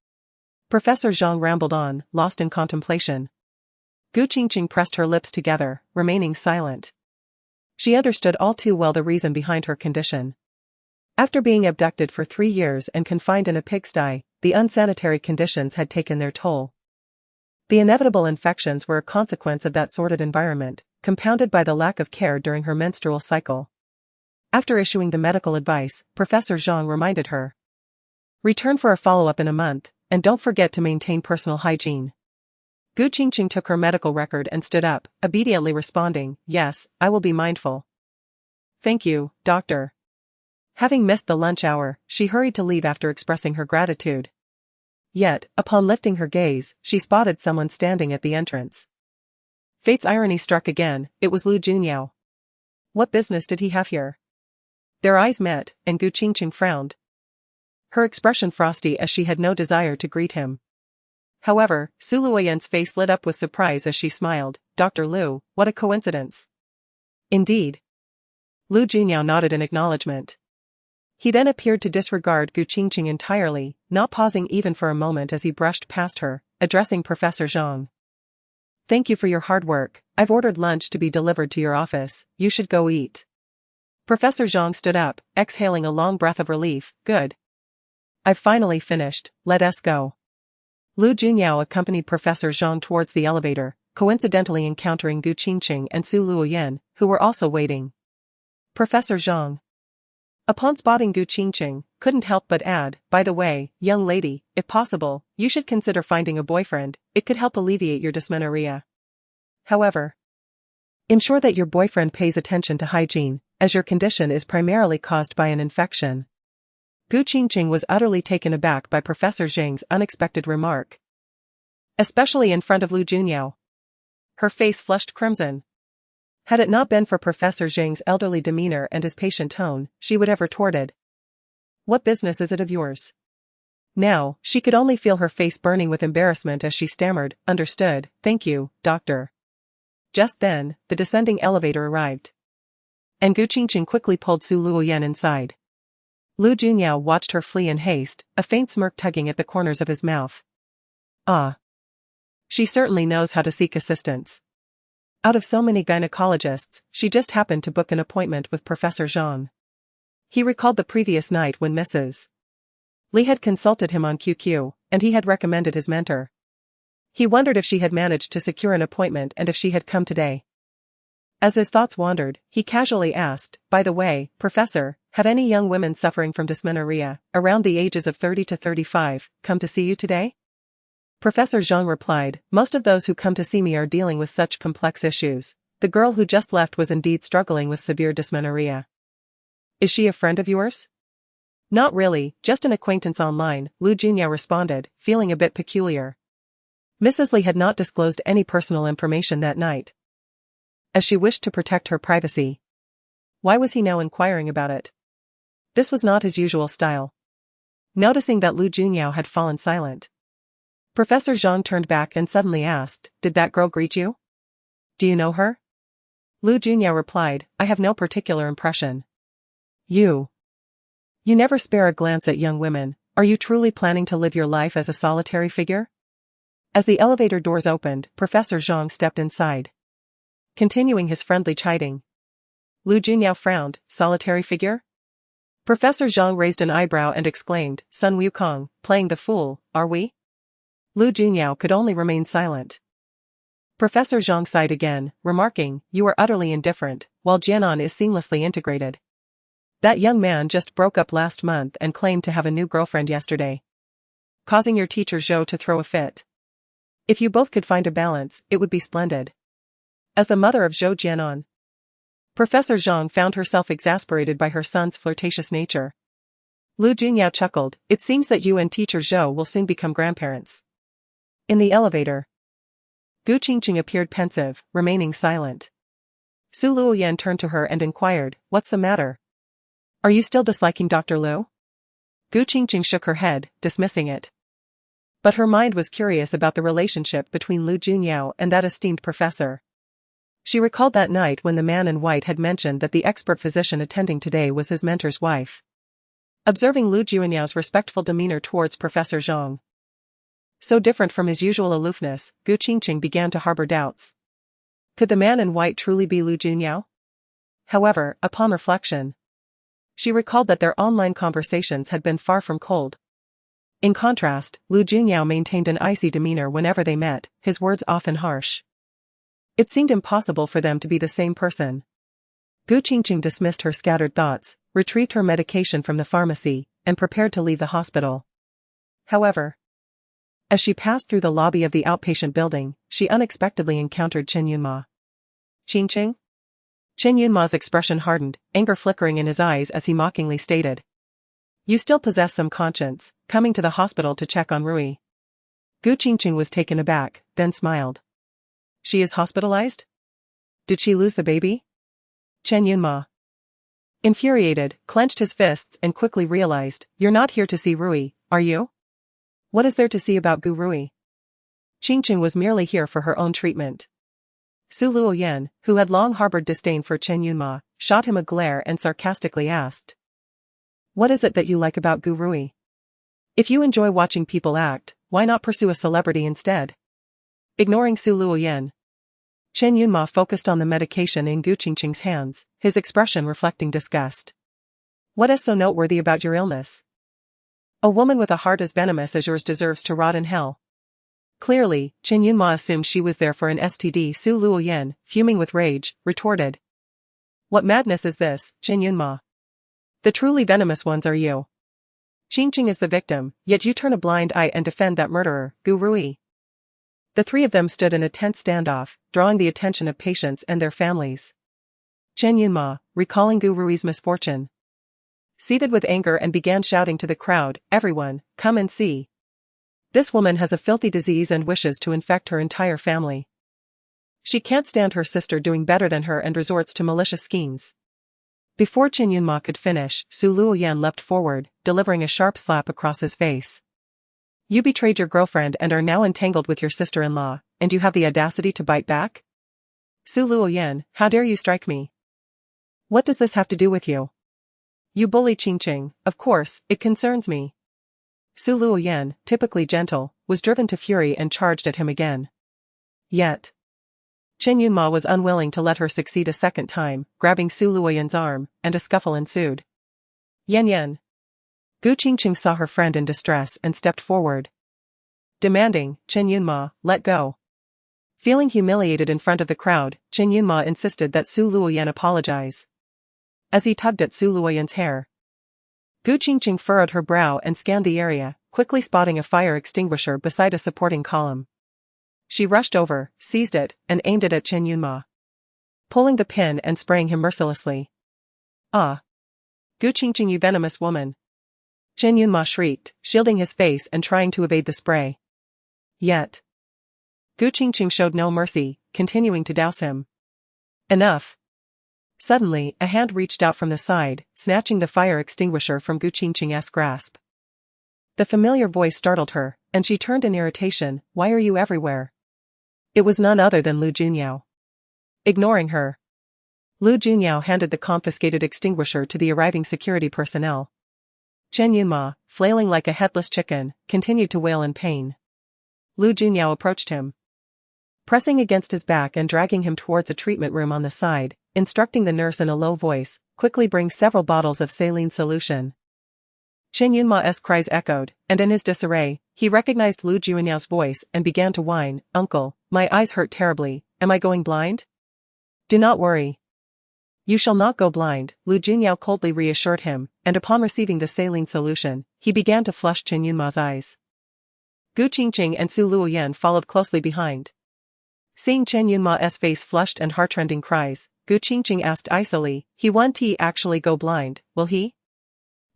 Professor Zhang rambled on, lost in contemplation. Gu Qingcheng pressed her lips together, remaining silent. She understood all too well the reason behind her condition. After being abducted for 3 years and confined in a pigsty, the unsanitary conditions had taken their toll. The inevitable infections were a consequence of that sordid environment, compounded by the lack of care during her menstrual cycle. After issuing the medical advice, Professor Zhang reminded her. Return for a follow-up in a month, and don't forget to maintain personal hygiene. Gu Qingcheng took her medical record and stood up, obediently responding, yes, I will be mindful. Thank you, doctor. Having missed the lunch hour, she hurried to leave after expressing her gratitude. Yet, upon lifting her gaze, she spotted someone standing at the entrance. Fate's irony struck again, it was Lu Junyao. What business did he have here? Their eyes met, and Gu Qingcheng frowned. Her expression frosty as she had no desire to greet him. However, Su Luoyan's face lit up with surprise as she smiled. Dr. Lu, what a coincidence. Indeed. Lu Junyao nodded in acknowledgement. He then appeared to disregard Gu Qingcheng entirely, not pausing even for a moment as he brushed past her, addressing Professor Zhang. Thank you for your hard work, I've ordered lunch to be delivered to your office, you should go eat. Professor Zhang stood up, exhaling a long breath of relief. Good. I've finally finished, let us go. Lu Junyao accompanied Professor Zhang towards the elevator, coincidentally encountering Gu Qingcheng and Su Luoyan, who were also waiting. Professor Zhang. Upon spotting Gu Qingcheng, couldn't help but add, by the way, young lady, if possible, you should consider finding a boyfriend, it could help alleviate your dysmenorrhea. However, ensure that your boyfriend pays attention to hygiene, as your condition is primarily caused by an infection. Gu Qingcheng was utterly taken aback by Professor Zhang's unexpected remark. Especially in front of Lu Junyao. Her face flushed crimson. Had it not been for Professor Zhang's elderly demeanor and his patient tone, she would have retorted. What business is it of yours? Now, she could only feel her face burning with embarrassment as she stammered, understood, thank you, doctor. Just then, the descending elevator arrived. And Gu Qingcheng quickly pulled Su Luoyan inside. Lu Junyao watched her flee in haste, a faint smirk tugging at the corners of his mouth. Ah. She certainly knows how to seek assistance. Out of so many gynecologists, she just happened to book an appointment with Professor Zhang. He recalled the previous night when Mrs. Li had consulted him on QQ, and he had recommended his mentor. He wondered if she had managed to secure an appointment and if she had come today. As his thoughts wandered, he casually asked, by the way, Professor, have any young women suffering from dysmenorrhea, around the ages of 30 to 35, come to see you today? Professor Zhang replied, most of those who come to see me are dealing with such complex issues. The girl who just left was indeed struggling with severe dysmenorrhea. Is she a friend of yours? Not really, just an acquaintance online, Lu Junyao responded, feeling a bit peculiar. Mrs. Li had not disclosed any personal information that night, as she wished to protect her privacy. Why was he now inquiring about it? This was not his usual style. Noticing that Lu Junyao had fallen silent, Professor Zhang turned back and suddenly asked, did that girl greet you? Do you know her? Lu Junyao replied, I have no particular impression. You never spare a glance at young women, are you truly planning to live your life as a solitary figure? As the elevator doors opened, Professor Zhang stepped inside. Continuing his friendly chiding, Lu Junyao frowned. Solitary figure? Professor Zhang raised an eyebrow and exclaimed, Sun Wukong, playing the fool, are we? Lu Junyao could only remain silent. Professor Zhang sighed again, remarking, you are utterly indifferent, while Jianan is seamlessly integrated. That young man just broke up last month and claimed to have a new girlfriend yesterday, causing your teacher Zhou to throw a fit. If you both could find a balance, it would be splendid. As the mother of Zhou Jianan, Professor Zhang found herself exasperated by her son's flirtatious nature. Lu Junyao chuckled, it seems that you and teacher Zhou will soon become grandparents. In the elevator, Qingcheng appeared pensive, remaining silent. Su Luoyan turned to her and inquired, what's the matter? Are you still disliking Dr. Lu? Qingcheng shook her head, dismissing it. But her mind was curious about the relationship between Lu Junyao and that esteemed professor. She recalled that night when the man in white had mentioned that the expert physician attending today was his mentor's wife. Observing Lu Junyao's respectful demeanor towards Professor Zhang, so different from his usual aloofness, Qingcheng began to harbor doubts. Could the man in white truly be Lu Junyao? However, upon reflection, she recalled that their online conversations had been far from cold. In contrast, Lu Junyao maintained an icy demeanor whenever they met, his words often harsh. It seemed impossible for them to be the same person. Qingcheng dismissed her scattered thoughts, retrieved her medication from the pharmacy, and prepared to leave the hospital. However, as she passed through the lobby of the outpatient building, she unexpectedly encountered Chen Yunma. Qingcheng? Chen Yunma's expression hardened, anger flickering in his eyes as he mockingly stated, you still possess some conscience, coming to the hospital to check on Rui. Qingcheng was taken aback, then smiled. She is hospitalized? Did she lose the baby? Chen Yunma, infuriated, clenched his fists and quickly realized, you're not here to see Rui, are you? What is there to see about Gu Rui? Qingcheng was merely here for her own treatment. Su Luoyan, who had long harbored disdain for Chen Yunma, shot him a glare and sarcastically asked, what is it that you like about Gu Rui? If you enjoy watching people act, why not pursue a celebrity instead? Ignoring Su Luoyan, Chen Yunma focused on the medication in Qingcheng's hands, his expression reflecting disgust. What is so noteworthy about your illness? A woman with a heart as venomous as yours deserves to rot in hell. Clearly, Chen Yunma assumed she was there for an STD. Su Luoyan, fuming with rage, retorted. What madness is this, Chen Yunma? The truly venomous ones are you. Qingcheng is the victim, yet you turn a blind eye and defend that murderer, Gu Rui. The three of them stood in a tense standoff, drawing the attention of patients and their families. Chen Yunma, recalling Gu Rui's misfortune, seethed with anger and began shouting to the crowd, everyone, come and see. This woman has a filthy disease and wishes to infect her entire family. She can't stand her sister doing better than her and resorts to malicious schemes. Before Chen Yunma could finish, Su Luoyan leapt forward, delivering a sharp slap across his face. You betrayed your girlfriend and are now entangled with your sister-in-law, and you have the audacity to bite back? Su Luoyan, how dare you strike me? What does this have to do with you? You bully Qingcheng, of course, it concerns me. Su Luoyan, typically gentle, was driven to fury and charged at him again. Yet, Chen Yunma was unwilling to let her succeed a second time, grabbing Su Luoyan's arm, and a scuffle ensued. Yan. Qingcheng saw her friend in distress and stepped forward, demanding, Chen Yunma, let go. Feeling humiliated in front of the crowd, Chen Yunma insisted that Su Luoyan apologize. As he tugged at Su Luoyan's hair, Qingcheng furrowed her brow and scanned the area, quickly spotting a fire extinguisher beside a supporting column. She rushed over, seized it, and aimed it at Chen Yunma, pulling the pin and spraying him mercilessly. Ah! Qingcheng, you venomous woman! Chen Yunma shrieked, shielding his face and trying to evade the spray. Yet, Qingcheng showed no mercy, continuing to douse him. Enough! Suddenly, a hand reached out from the side, snatching the fire extinguisher from Qingcheng's grasp. The familiar voice startled her, and she turned in irritation, why are you everywhere? It was none other than Lu Junyao. Ignoring her, Lu Junyao handed the confiscated extinguisher to the arriving security personnel. Chen Yunma, flailing like a headless chicken, continued to wail in pain. Lu Junyao approached him, pressing against his back and dragging him towards a treatment room on the side. instructing the nurse in a low voice, quickly bring several bottles of saline solution. Chen Yunma's cries echoed, and in his disarray, he recognized Lu Junyao's voice and began to whine, "Uncle, my eyes hurt terribly, am I going blind?" "Do not worry. You shall not go blind," Lu Junyao coldly reassured him, and upon receiving the saline solution, he began to flush Chen Yunma's eyes. Gu Qingcheng and Su Luoyan followed closely behind. Seeing Chen Yunma's face flushed and heartrending cries, Gu Qingcheng asked icily, "Won't he actually go blind, will he?"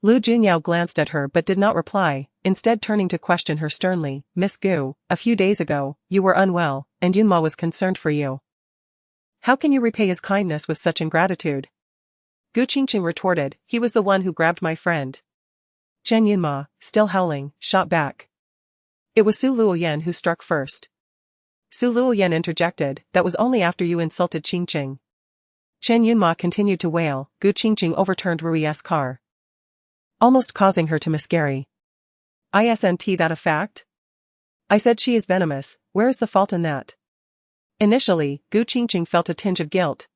Lu Junyao glanced at her but did not reply, instead turning to question her sternly, "Miss Gu, a few days ago, you were unwell, and Yunma was concerned for you. How can you repay his kindness with such ingratitude?" Gu Qingcheng retorted, "He was the one who grabbed my friend." Chen Yunma, still howling, shot back. "It was Su Luoyan who struck first." Su Luoyan interjected, "That was only after you insulted Qingcheng." Chen Yunma continued to wail. Gu Qingcheng overturned Rui's car, almost causing her to miscarry. "Isn't that a fact? I said she is venomous, where is the fault in that?" Initially, Gu Qingcheng felt a tinge of guilt.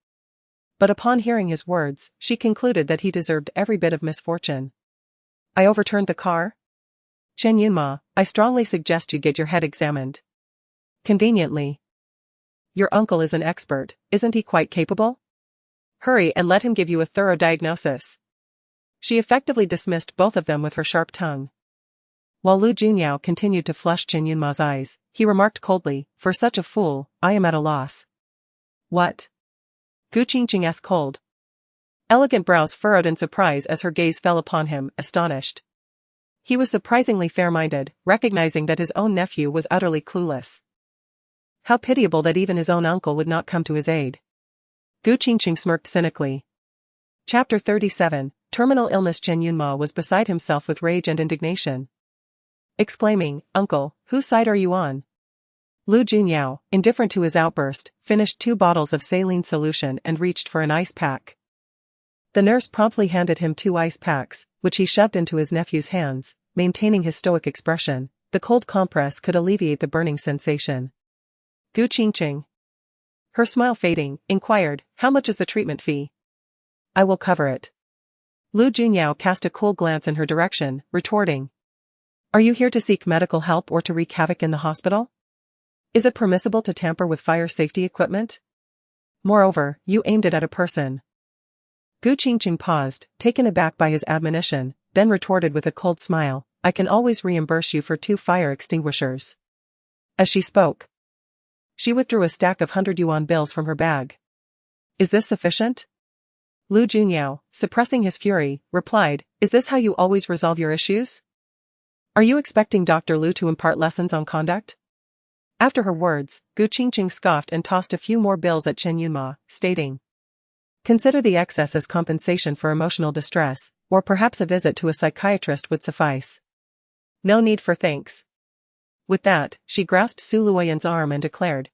But upon hearing his words, she concluded that he deserved every bit of misfortune. "I overturned the car? Chen Yunma, I strongly suggest you get your head examined." "Conveniently. Your uncle is an expert, isn't he quite capable? Hurry and let him give you a thorough diagnosis." She effectively dismissed both of them with her sharp tongue. While Lu Junyao continued to flush Chen Yunma's eyes, he remarked coldly, "For such a fool, I am at a loss." "What?" Gu Qingcheng's cold, elegant brows furrowed in surprise as her gaze fell upon him, astonished. He was surprisingly fair-minded, recognizing that his own nephew was utterly clueless. How pitiable that even his own uncle would not come to his aid. Gu Qingcheng smirked cynically. Chapter 37, Terminal Illness. Chen Yunma was beside himself with rage and indignation, exclaiming, "Uncle, whose side are you on?" Lu Junyao, indifferent to his outburst, finished 2 bottles of saline solution and reached for an ice pack. The nurse promptly handed him 2 ice packs, which he shoved into his nephew's hands, maintaining his stoic expression. The cold compress could alleviate the burning sensation. Gu Qingcheng, her smile fading, inquired, "How much is the treatment fee?" "I will cover it." Lu Junyao cast a cool glance in her direction, retorting, "Are you here to seek medical help or to wreak havoc in the hospital? Is it permissible to tamper with fire safety equipment? Moreover, you aimed it at a person." Gu Qingcheng paused, taken aback by his admonition, then retorted with a cold smile, "I can always reimburse you for 2 fire extinguishers." As she spoke, she withdrew a stack of 100 yuan bills from her bag. "Is this sufficient?" Lu Junyao, suppressing his fury, replied, "Is this how you always resolve your issues? Are you expecting Dr. Lu to impart lessons on conduct?" After her words, Gu Qingcheng scoffed and tossed a few more bills at Chen Yunma, stating, "Consider the excess as compensation for emotional distress, or perhaps a visit to a psychiatrist would suffice. No need for thanks." With that, she grasped Su Luoyan's arm and declared,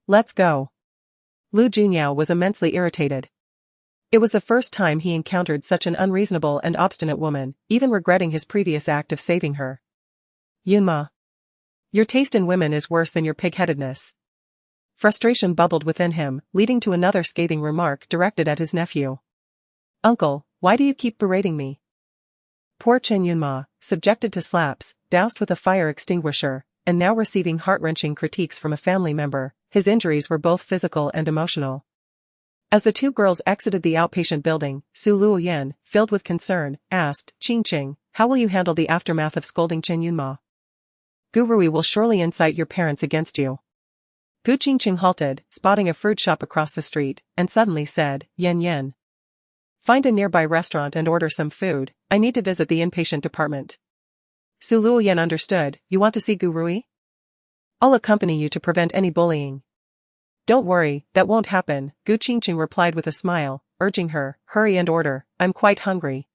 "Let's go." Lu Junyao was immensely irritated. It was the first time he encountered such an unreasonable and obstinate woman, even regretting his previous act of saving her. "Yunma, your taste in women is worse than your pig-headedness." Frustration bubbled within him, leading to another scathing remark directed at his nephew. "Uncle, why do you keep berating me?" Poor Chen Yunma, subjected to slaps, doused with a fire extinguisher, and now receiving heart-wrenching critiques from a family member, his injuries were both physical and emotional. As the 2 girls exited the outpatient building, Su Luoyan, filled with concern, asked, "Qingcheng, how will you handle the aftermath of scolding Chen Yunma? Gu Rui will surely incite your parents against you." Gu Qingcheng halted, spotting a fruit shop across the street, and suddenly said, "Yen Yen. Find a nearby restaurant and order some food, I need to visit the inpatient department." Su Luoyan understood, "You want to see Gu Rui? I'll accompany you to prevent any bullying." "Don't worry, that won't happen," Gu Qingcheng replied with a smile, urging her, "Hurry and order, I'm quite hungry."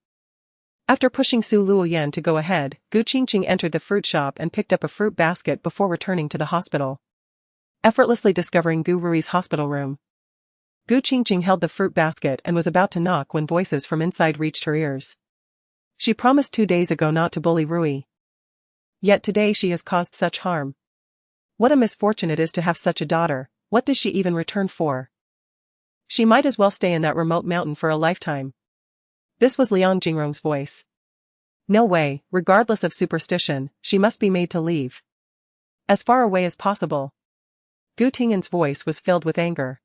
After pushing Su Luoyan to go ahead, Gu Qingcheng entered the fruit shop and picked up a fruit basket before returning to the hospital, effortlessly discovering Gu Rui's hospital room. Gu Qingcheng held the fruit basket and was about to knock when voices from inside reached her ears. She promised 2 days ago not to bully Rui. Yet today she has caused such harm. What a misfortune it is to have such a daughter. What does she even return for? She might as well stay in that remote mountain for a lifetime. This was Liang Jingrong's voice. No way, regardless of superstition, she must be made to leave. As far away as possible. Gu Tingyan's voice was filled with anger.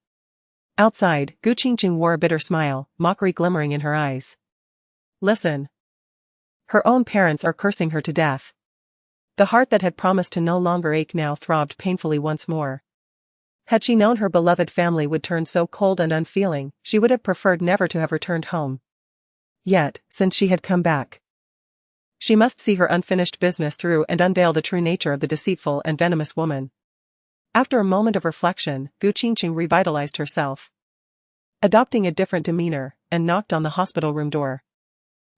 Outside, Gu Qingcheng wore a bitter smile, mockery glimmering in her eyes. Listen. Her own parents are cursing her to death. The heart that had promised to no longer ache now throbbed painfully once more. Had she known her beloved family would turn so cold and unfeeling, she would have preferred never to have returned home. Yet, since she had come back, she must see her unfinished business through and unveil the true nature of the deceitful and venomous woman. After a moment of reflection, Gu Qingcheng revitalized herself, adopting a different demeanor, and knocked on the hospital room door.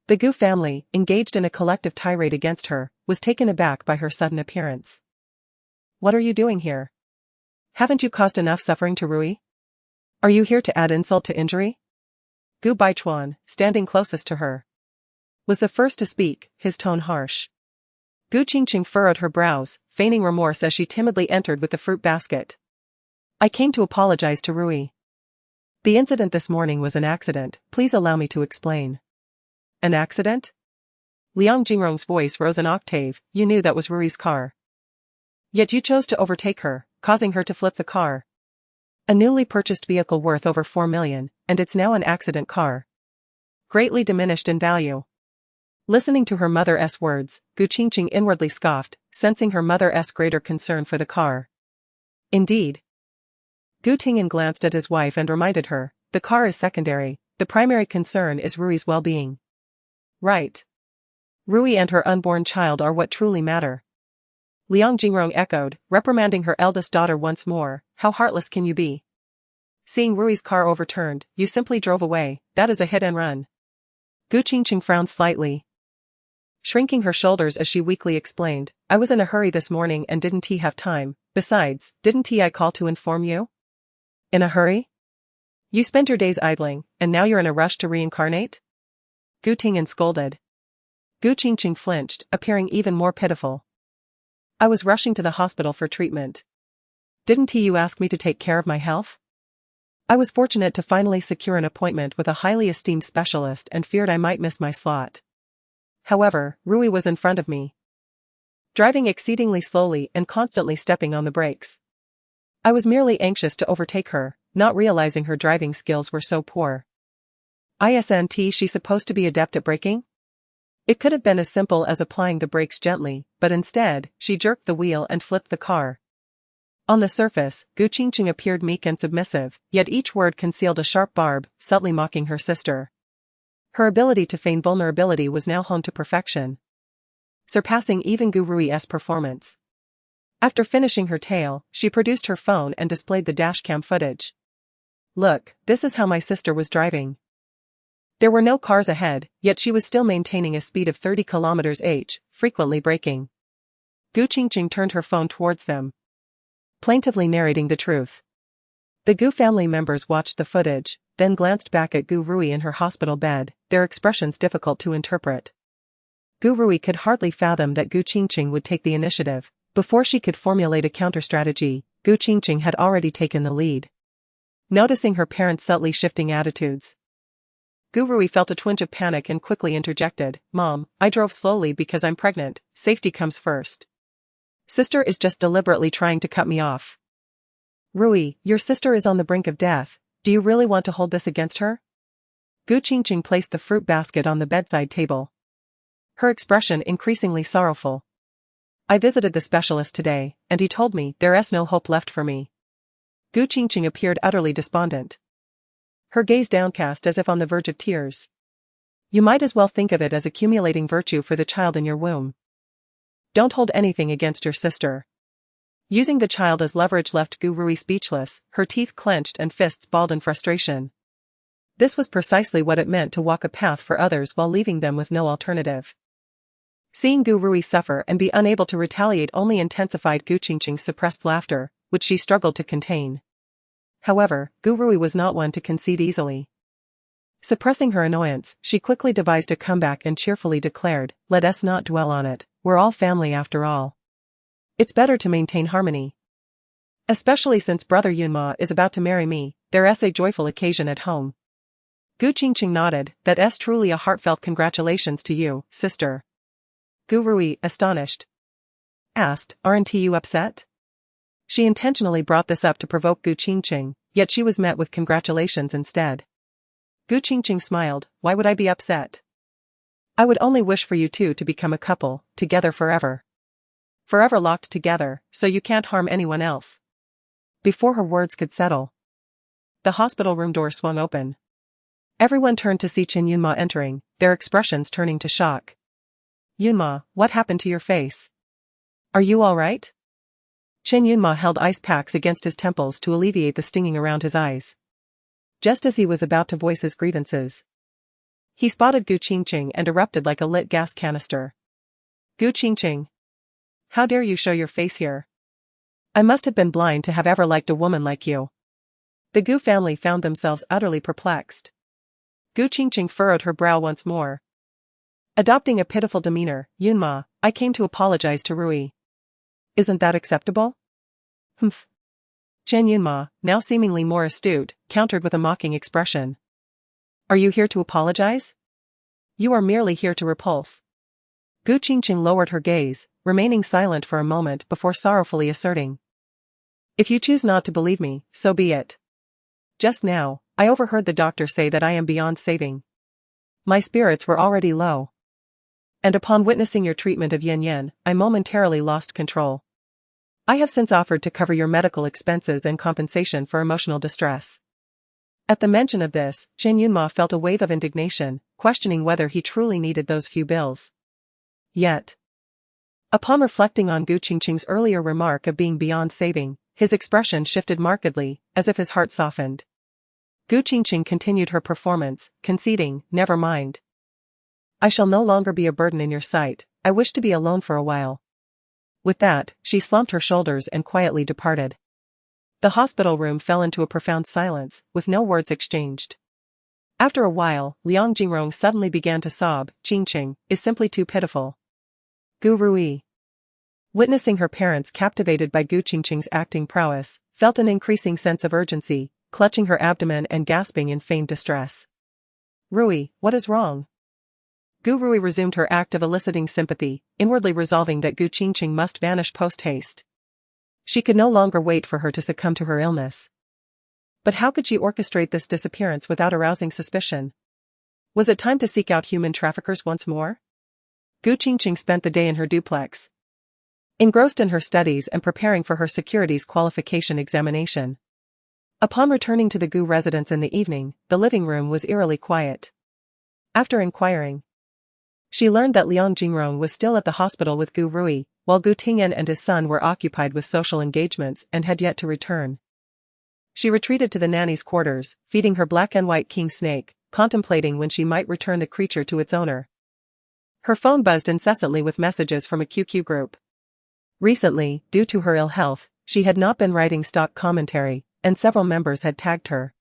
The Gu family, engaged in a collective tirade against her, was taken aback by her sudden appearance. What are you doing here? Haven't you caused enough suffering to Rui? Are you here to add insult to injury? Gu Baichuan, standing closest to her, was the first to speak, his tone harsh. Gu Qingcheng furrowed her brows, feigning remorse as she timidly entered with the fruit basket. I came to apologize to Rui. The incident this morning was an accident, please allow me to explain. An accident? Liang Jingrong's voice rose an octave, you knew that was Rui's car. Yet you chose to overtake her, causing her to flip the car. A newly purchased vehicle worth over 4 million, and it's now an accident car. Greatly diminished in value. Listening to her mother's words, Gu Qingcheng inwardly scoffed, sensing her mother's greater concern for the car. Indeed. Gu Tingyan glanced at his wife and reminded her, the car is secondary, the primary concern is Rui's well-being. Right. Rui and her unborn child are what truly matter. Liang Jingrong echoed, reprimanding her eldest daughter once more, how heartless can you be? Seeing Rui's car overturned, you simply drove away, that is a hit and run. Gu Qingcheng frowned slightly, shrinking her shoulders as she weakly explained, I was in a hurry this morning and didn't have time, besides, didn't I call to inform you? In a hurry? You spent your days idling, and now you're in a rush to reincarnate? Gu Tingyan scolded. Gu Qingcheng flinched, appearing even more pitiful. I was rushing to the hospital for treatment. Didn't you ask me to take care of my health? I was fortunate to finally secure an appointment with a highly esteemed specialist and feared I might miss my slot. However, Rui was in front of me, driving exceedingly slowly and constantly stepping on the brakes. I was merely anxious to overtake her, not realizing her driving skills were so poor. Isn't she supposed to be adept at braking? It could have been as simple as applying the brakes gently, but instead, she jerked the wheel and flipped the car. On the surface, Gu Qingcheng appeared meek and submissive, yet each word concealed a sharp barb, subtly mocking her sister. Her ability to feign vulnerability was now honed to perfection, surpassing even Gu Rui's performance. After finishing her tale, she produced her phone and displayed the dashcam footage. Look, this is how my sister was driving. There were no cars ahead, yet she was still maintaining a speed of 30 km/h, frequently braking. Gu Qingcheng turned her phone towards them, plaintively narrating the truth. The Gu family members watched the footage, then glanced back at Gu Rui in her hospital bed, their expressions difficult to interpret. Gu Rui could hardly fathom that Gu Qingcheng would take the initiative. Before she could formulate a counter-strategy, Gu Qingcheng had already taken the lead. Noticing her parents' subtly shifting attitudes, Gu Rui felt a twinge of panic and quickly interjected, Mom, I drove slowly because I'm pregnant, safety comes first. Sister is just deliberately trying to cut me off. Rui, your sister is on the brink of death, do you really want to hold this against her? Gu Qingcheng placed the fruit basket on the bedside table, her expression increasingly sorrowful. I visited the specialist today, and he told me there's no hope left for me. Gu Qingcheng appeared utterly despondent, her gaze downcast as if on the verge of tears. You might as well think of it as accumulating virtue for the child in your womb. Don't hold anything against your sister. Using the child as leverage left Gu Rui speechless, her teeth clenched and fists balled in frustration. This was precisely what it meant to walk a path for others while leaving them with no alternative. Seeing Gu Rui suffer and be unable to retaliate only intensified Gu Qingcheng's suppressed laughter, which she struggled to contain. However, Gu Rui was not one to concede easily. Suppressing her annoyance, she quickly devised a comeback and cheerfully declared, let us not dwell on it, we're all family after all. It's better to maintain harmony. Especially since brother Yunma is about to marry me, there's a joyful occasion at home. Gu Qingcheng nodded, that's truly a heartfelt congratulations to you, sister. Gu Rui, astonished, asked, aren't you upset? She intentionally brought this up to provoke Gu Qingcheng, yet she was met with congratulations instead. Gu Qingcheng smiled, why would I be upset? I would only wish for you two to become a couple, together forever. Forever locked together, so you can't harm anyone else. Before her words could settle, the hospital room door swung open. Everyone turned to see Chen Yunma entering, their expressions turning to shock. Yunma, what happened to your face? Are you all right? Chen Yunma held ice packs against his temples to alleviate the stinging around his eyes. Just as he was about to voice his grievances, he spotted Gu Qingcheng and erupted like a lit gas canister. Gu Qingcheng, how dare you show your face here? I must have been blind to have ever liked a woman like you. The Gu family found themselves utterly perplexed. Gu Qingcheng furrowed her brow once more. Adopting a pitiful demeanor, Yunma, I came to apologize to Rui. Isn't that acceptable? Humph. Chen Yunma, now seemingly more astute, countered with a mocking expression. Are you here to apologize? You are merely here to repulse. Gu Qingcheng lowered her gaze, remaining silent for a moment before sorrowfully asserting. If you choose not to believe me, so be it. Just now, I overheard the doctor say that I am beyond saving. My spirits were already low. And upon witnessing your treatment of Yan Yan, I momentarily lost control. I have since offered to cover your medical expenses and compensation for emotional distress. At the mention of this, Chen Yunma felt a wave of indignation, questioning whether he truly needed those few bills. Yet, upon reflecting on Gu Qingcheng's earlier remark of being beyond saving, his expression shifted markedly, as if his heart softened. Gu Qingcheng continued her performance, conceding, never mind. I shall no longer be a burden in your sight, I wish to be alone for a while. With that, she slumped her shoulders and quietly departed. The hospital room fell into a profound silence, with no words exchanged. After a while, Liang Jingrong suddenly began to sob, Qingcheng is simply too pitiful. Gu Rui, witnessing her parents captivated by Gu Qingcheng's acting prowess, felt an increasing sense of urgency, clutching her abdomen and gasping in feigned distress. Rui, what is wrong? Gu Rui resumed her act of eliciting sympathy, inwardly resolving that Gu Qingcheng must vanish post-haste. She could no longer wait for her to succumb to her illness. But how could she orchestrate this disappearance without arousing suspicion? Was it time to seek out human traffickers once more? Gu Qingcheng spent the day in her duplex, engrossed in her studies and preparing for her securities qualification examination. Upon returning to the Gu residence in the evening, the living room was eerily quiet. After inquiring, she learned that Liang Jingrong was still at the hospital with Gu Rui, while Gu Tingyan and his son were occupied with social engagements and had yet to return. She retreated to the nanny's quarters, feeding her black and white king snake, contemplating when she might return the creature to its owner. Her phone buzzed incessantly with messages from a QQ group. Recently, due to her ill health, she had not been writing stock commentary, and several members had tagged her,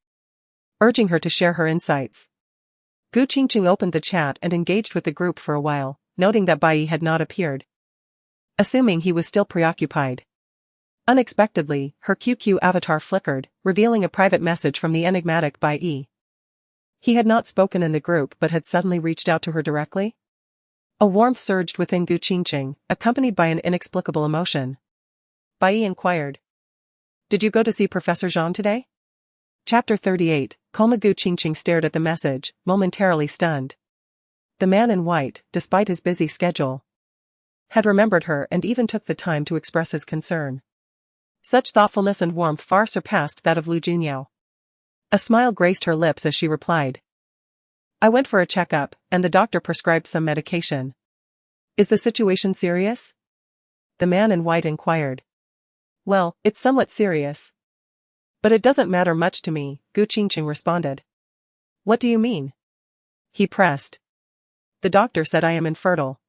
urging her to share her insights. Gu Qingcheng opened the chat and engaged with the group for a while, noting that Bai had not appeared. Assuming he was still preoccupied. Unexpectedly, her QQ avatar flickered, revealing a private message from the enigmatic Bai. He had not spoken in the group but had suddenly reached out to her directly? A warmth surged within Gu Qingcheng, accompanied by an inexplicable emotion. Bai inquired. Did you go to see Professor Zhang today? Chapter 38, Gu Qingcheng stared at the message, momentarily stunned. The man in white, despite his busy schedule, had remembered her and even took the time to express his concern. Such thoughtfulness and warmth far surpassed that of Lu Junyao. A smile graced her lips as she replied. I went for a checkup, and the doctor prescribed some medication. Is the situation serious? The man in white inquired. Well, it's somewhat serious. But it doesn't matter much to me, Gu Qingcheng responded. What do you mean? He pressed. The doctor said I am infertile.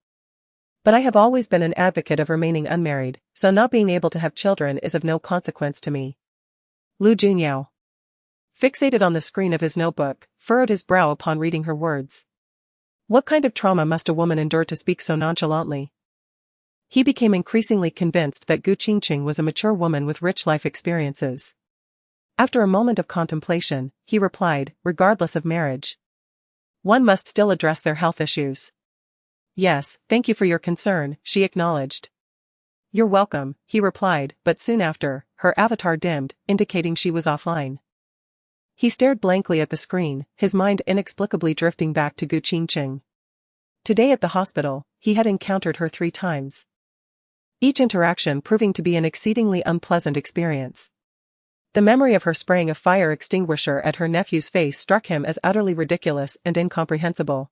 But I have always been an advocate of remaining unmarried, so not being able to have children is of no consequence to me. Lu Junyao, fixated on the screen of his notebook, furrowed his brow upon reading her words. What kind of trauma must a woman endure to speak so nonchalantly? He became increasingly convinced that Gu Qingcheng was a mature woman with rich life experiences. After a moment of contemplation, he replied, regardless of marriage. One must still address their health issues. Yes, thank you for your concern, she acknowledged. You're welcome, he replied, but soon after, her avatar dimmed, indicating she was offline. He stared blankly at the screen, his mind inexplicably drifting back to Qingcheng. Today at the hospital, he had encountered her 3 times. Each interaction proving to be an exceedingly unpleasant experience. The memory of her spraying a fire extinguisher at her nephew's face struck him as utterly ridiculous and incomprehensible.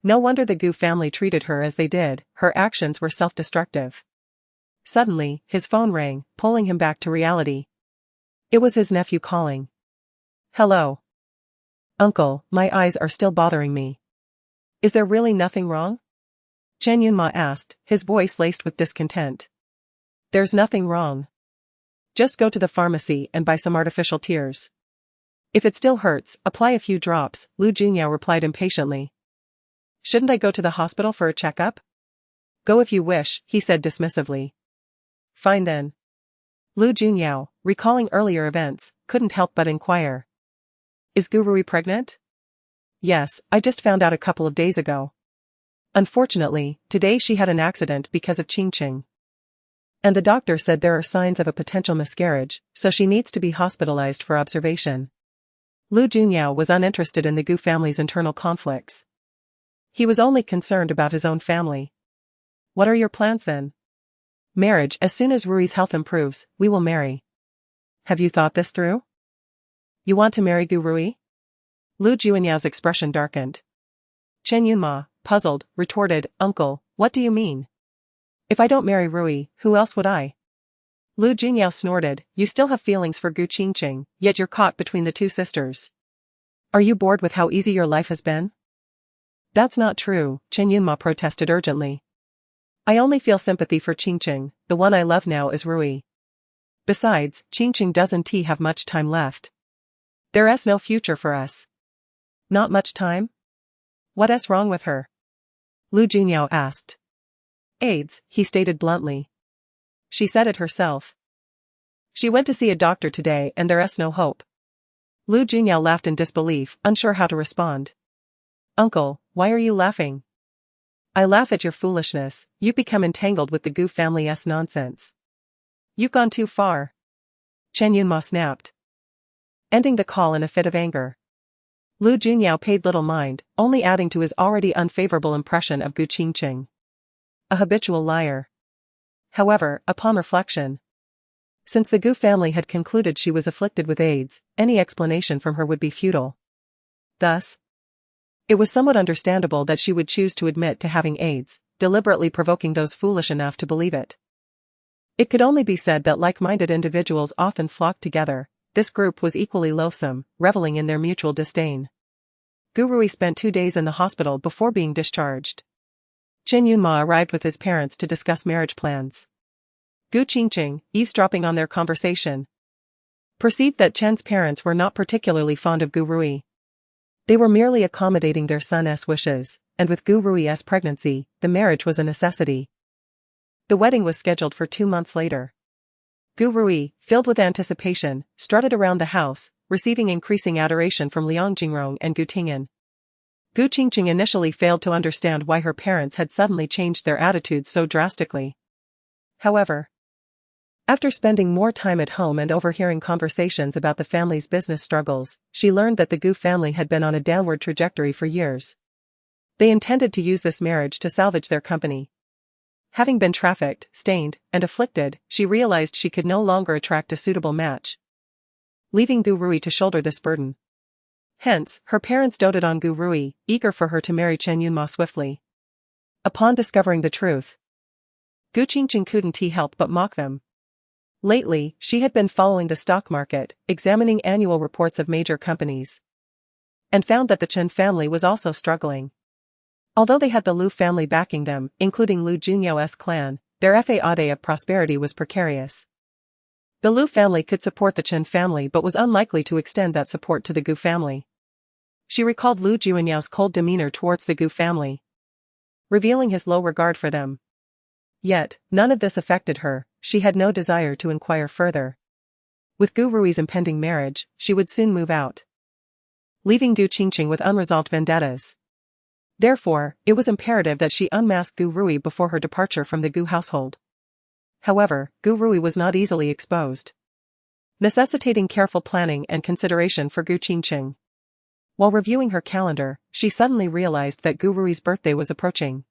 No wonder the Gu family treated her as they did, her actions were self-destructive. Suddenly, his phone rang, pulling him back to reality. It was his nephew calling. Hello. Uncle, my eyes are still bothering me. Is there really nothing wrong? Chen Yunma asked, his voice laced with discontent. There's nothing wrong. Just go to the pharmacy and buy some artificial tears. If it still hurts, apply a few drops, Lu Junyao replied impatiently. Shouldn't I go to the hospital for a checkup? Go if you wish, he said dismissively. Fine then. Lu Junyao, recalling earlier events, couldn't help but inquire. Is Gurui pregnant? Yes, I just found out a couple of days ago. Unfortunately, today she had an accident because of Qingcheng. And the doctor said there are signs of a potential miscarriage, so she needs to be hospitalized for observation. Lu Junyao was uninterested in the Gu family's internal conflicts. He was only concerned about his own family. What are your plans then? Marriage. As soon as Rui's health improves, we will marry. Have you thought this through? You want to marry Gu Rui? Lu Junyao's expression darkened. Chen Yunma, puzzled, retorted, Uncle, what do you mean? If I don't marry Rui, who else would I? Lu Junyao snorted, you still have feelings for Gu Qingcheng, yet you're caught between the 2 sisters. Are you bored with how easy your life has been? That's not true, Chen Yunma protested urgently. I only feel sympathy for Qingcheng, the one I love now is Rui. Besides, Qingcheng doesn't have much time left. There's no future for us. Not much time? What's wrong with her? Lu Junyao asked. AIDS, he stated bluntly. She said it herself. She went to see a doctor today and there's no hope. Lu Junyao laughed in disbelief, unsure how to respond. Uncle, why are you laughing? I laugh at your foolishness, you've become entangled with the Gu family's nonsense. You've gone too far. Chen Yunma snapped, ending the call in a fit of anger. Lu Junyao paid little mind, only adding to his already unfavorable impression of Gu Qingcheng. A habitual liar. However, upon reflection, since the Gu family had concluded she was afflicted with AIDS, any explanation from her would be futile. Thus, it was somewhat understandable that she would choose to admit to having AIDS, deliberately provoking those foolish enough to believe it. It could only be said that like-minded individuals often flocked together. This group was equally loathsome, reveling in their mutual disdain. Gu Rui spent 2 days in the hospital before being discharged. Chen Yunma arrived with his parents to discuss marriage plans. Gu Qingcheng, eavesdropping on their conversation, perceived that Chen's parents were not particularly fond of Gu Rui. They were merely accommodating their son's wishes, and with Gu Rui's pregnancy, the marriage was a necessity. The wedding was scheduled for 2 months later. Gu Rui, filled with anticipation, strutted around the house, receiving increasing adoration from Liang Jingrong and Gu Tingyan. Gu Qingcheng initially failed to understand why her parents had suddenly changed their attitudes so drastically. However, after spending more time at home and overhearing conversations about the family's business struggles, she learned that the Gu family had been on a downward trajectory for years. They intended to use this marriage to salvage their company. Having been trafficked, stained, and afflicted, she realized she could no longer attract a suitable match, leaving Gu Rui to shoulder this burden. Hence, her parents doted on Gu Rui, eager for her to marry Chen Yunma swiftly. Upon discovering the truth, Gu Qingcheng couldn't help but mock them. Lately, she had been following the stock market, examining annual reports of major companies, and found that the Chen family was also struggling. Although they had the Lu family backing them, including Lu Junyao's clan, their fade of prosperity was precarious. The Lu family could support the Chen family but was unlikely to extend that support to the Gu family. She recalled Lu Junyao's cold demeanor towards the Gu family, revealing his low regard for them. Yet, none of this affected her, she had no desire to inquire further. With Gu Rui's impending marriage, she would soon move out, leaving Gu Qingcheng with unresolved vendettas. Therefore, it was imperative that she unmask Gu Rui before her departure from the Gu household. However, Gu Rui was not easily exposed, necessitating careful planning and consideration for Gu Qingcheng. While reviewing her calendar, she suddenly realized that Gu Rui's birthday was approaching.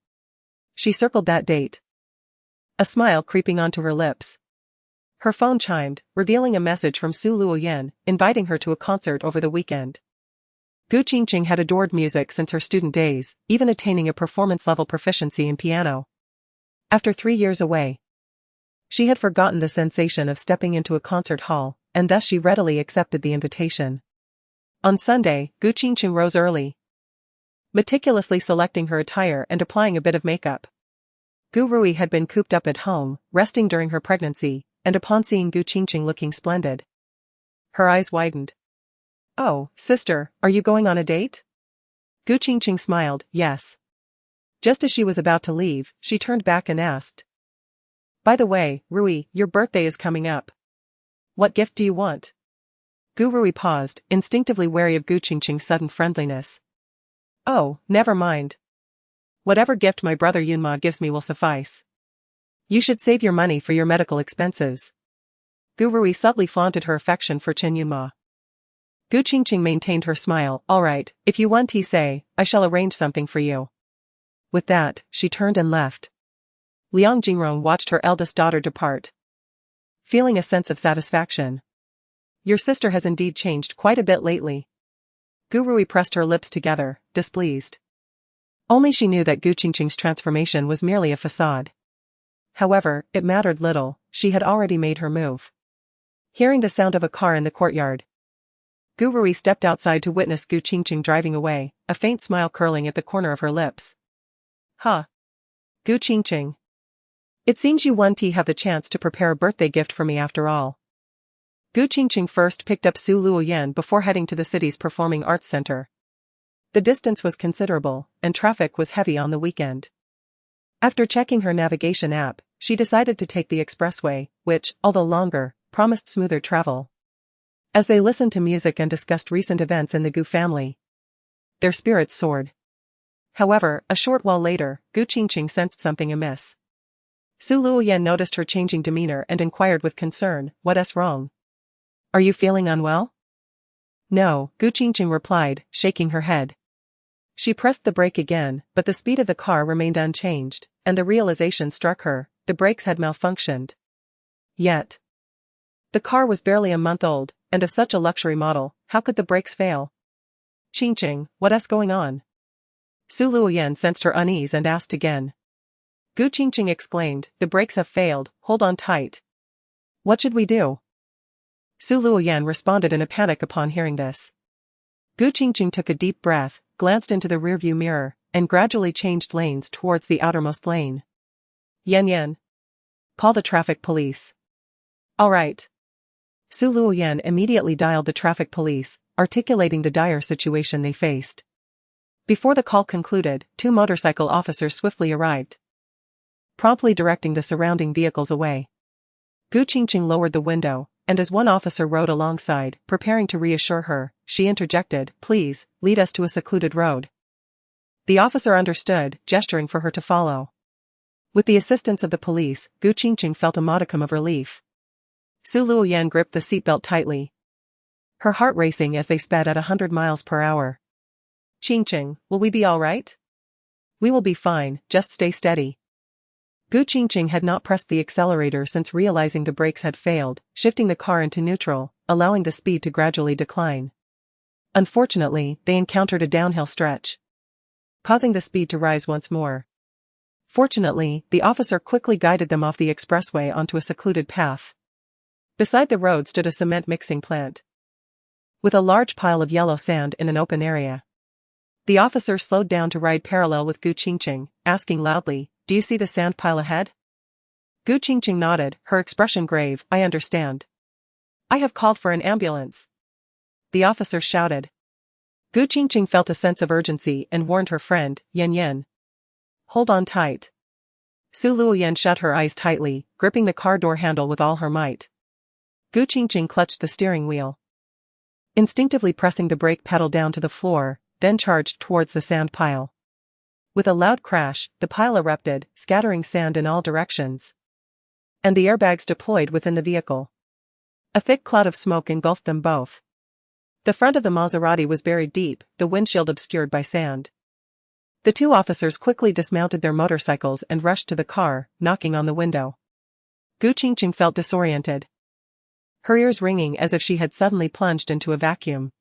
She circled that date, a smile creeping onto her lips. Her phone chimed, revealing a message from Su Luoyan, inviting her to a concert over the weekend. Gu Qingcheng had adored music since her student days, even attaining a performance-level proficiency in piano. After 3 years away, she had forgotten the sensation of stepping into a concert hall, and thus she readily accepted the invitation. On Sunday, Gu Qingcheng rose early, meticulously selecting her attire and applying a bit of makeup. Gu Rui had been cooped up at home, resting during her pregnancy, and upon seeing Gu Qingcheng looking splendid, her eyes widened. "Oh, sister, are you going on a date?" Gu Qingcheng smiled, "Yes." Just as she was about to leave, she turned back and asked, "By the way, Rui, your birthday is coming up. What gift do you want?" Gu Rui paused, instinctively wary of Gu Qingcheng's sudden friendliness. "Oh, never mind. Whatever gift my brother Yunma gives me will suffice. You should save your money for your medical expenses." Gu Rui subtly flaunted her affection for Chen Yunma. Gu Qingcheng maintained her smile. "All right, if you want to say, I shall arrange something for you." With that, she turned and left. Liang Jingrong watched her eldest daughter depart, feeling a sense of satisfaction. "Your sister has indeed changed quite a bit lately." Gu Rui pressed her lips together, displeased. Only she knew that Gu Qingcheng's transformation was merely a facade. However, it mattered little, she had already made her move. Hearing the sound of a car in the courtyard, Gu Rui stepped outside to witness Gu Qingcheng driving away, a faint smile curling at the corner of her lips. "Huh. Gu Qingcheng. It seems you want to have the chance to prepare a birthday gift for me after all." Gu Qingcheng first picked up Su Luoyan before heading to the city's performing arts center. The distance was considerable, and traffic was heavy on the weekend. After checking her navigation app, she decided to take the expressway, which, although longer, promised smoother travel. As they listened to music and discussed recent events in the Gu family, their spirits soared. However, a short while later, Gu Qingcheng sensed something amiss. Su Luoyan noticed her changing demeanor and inquired with concern, "What's wrong? Are you feeling unwell?" "No," Gu Qingcheng replied, shaking her head. She pressed the brake again, but the speed of the car remained unchanged, and the realization struck her, the brakes had malfunctioned. Yet, the car was barely a month old, and of such a luxury model, how could the brakes fail? "Qingcheng, what's going on?" Su Luoyan sensed her unease and asked again. Gu Qingcheng exclaimed, "The brakes have failed, hold on tight." "What should we do?" Su Luoyan responded in a panic upon hearing this. Gu Qingcheng took a deep breath, glanced into the rearview mirror, and gradually changed lanes towards the outermost lane. "Yan. Call the traffic police." "All right." Su Luoyan immediately dialed the traffic police, articulating the dire situation they faced. Before the call concluded, 2 motorcycle officers swiftly arrived, promptly directing the surrounding vehicles away. Gu Qingcheng lowered the window, and as one officer rode alongside, preparing to reassure her, she interjected, "Please, lead us to a secluded road." The officer understood, gesturing for her to follow. With the assistance of the police, Gu Qingcheng felt a modicum of relief. Su Luoyan gripped the seatbelt tightly, her heart racing as they sped at 100 miles per hour. "Qingcheng, will we be all right?" "We will be fine, just stay steady." Gu Qingcheng had not pressed the accelerator since realizing the brakes had failed, shifting the car into neutral, allowing the speed to gradually decline. Unfortunately, they encountered a downhill stretch, causing the speed to rise once more. Fortunately, the officer quickly guided them off the expressway onto a secluded path. Beside the road stood a cement mixing plant, with a large pile of yellow sand in an open area. The officer slowed down to ride parallel with Gu Qingcheng, asking loudly, "Do you see the sand pile ahead?" Gu Qingcheng nodded, her expression grave, "I understand. I have called for an ambulance." The officer shouted. Gu Qingcheng felt a sense of urgency and warned her friend, Yan. "Hold on tight." Su Luoyan shut her eyes tightly, gripping the car door handle with all her might. Gu Qingcheng clutched the steering wheel, instinctively pressing the brake pedal down to the floor, then charged towards the sand pile. With a loud crash, the pile erupted, scattering sand in all directions. And the airbags deployed within the vehicle. A thick cloud of smoke engulfed them both. The front of the Maserati was buried deep, the windshield obscured by sand. The two officers quickly dismounted their motorcycles and rushed to the car, knocking on the window. Gu Qingcheng felt disoriented, her ears ringing as if she had suddenly plunged into a vacuum.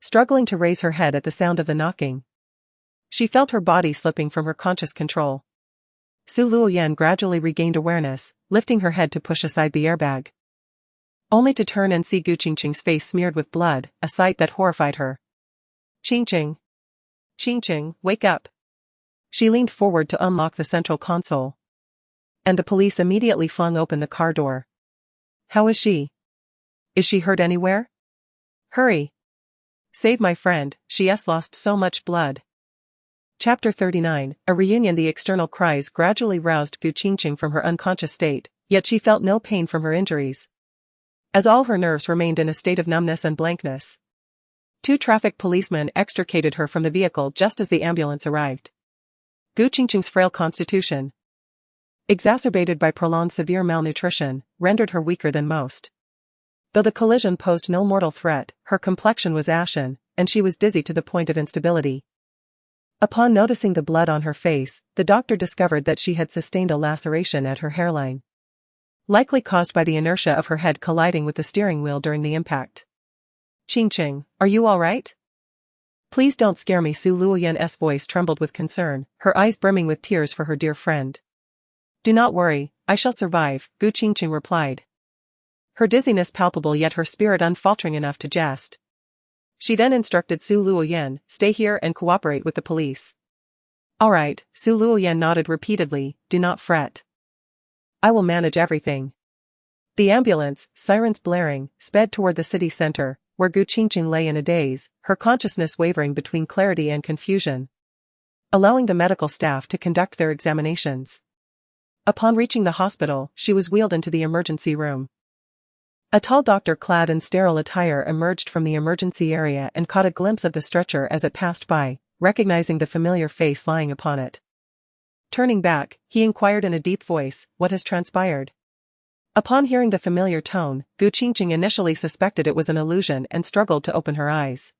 Struggling to raise her head at the sound of the knocking, she felt her body slipping from her conscious control. Su Luoyan gradually regained awareness, lifting her head to push aside the airbag, only to turn and see Gu Qingcheng's face smeared with blood, a sight that horrified her. Qingcheng! Qingcheng, wake up! She leaned forward to unlock the central console. And the police immediately flung open the car door. How is she? Is she hurt anywhere? Hurry! Save my friend, she has lost so much blood. Chapter 39, A Reunion. The external cries gradually roused Gu Qingcheng from her unconscious state, yet she felt no pain from her injuries, as all her nerves remained in a state of numbness and blankness. Two traffic policemen extricated her from the vehicle just as the ambulance arrived. Gu Qingcheng's frail constitution, exacerbated by prolonged severe malnutrition, rendered her weaker than most. Though the collision posed no mortal threat, her complexion was ashen, and she was dizzy to the point of instability. Upon noticing the blood on her face, the doctor discovered that she had sustained a laceration at her hairline, likely caused by the inertia of her head colliding with the steering wheel during the impact. Qingcheng, are you all right? Please don't scare me. Su Luoyan's voice trembled with concern, her eyes brimming with tears for her dear friend. Do not worry, I shall survive, Gu Qingcheng replied, her dizziness palpable yet her spirit unfaltering enough to jest. She then instructed Su Luoyan, stay here and cooperate with the police. All right, Su Luoyan nodded repeatedly, do not fret. I will manage everything. The ambulance, sirens blaring, sped toward the city center, where Gu Qingcheng lay in a daze, her consciousness wavering between clarity and confusion, allowing the medical staff to conduct their examinations. Upon reaching the hospital, she was wheeled into the emergency room. A tall doctor clad in sterile attire emerged from the emergency area and caught a glimpse of the stretcher as it passed by, recognizing the familiar face lying upon it. Turning back, he inquired in a deep voice, what has transpired? Upon hearing the familiar tone, Gu Qingcheng initially suspected it was an illusion and struggled to open her eyes.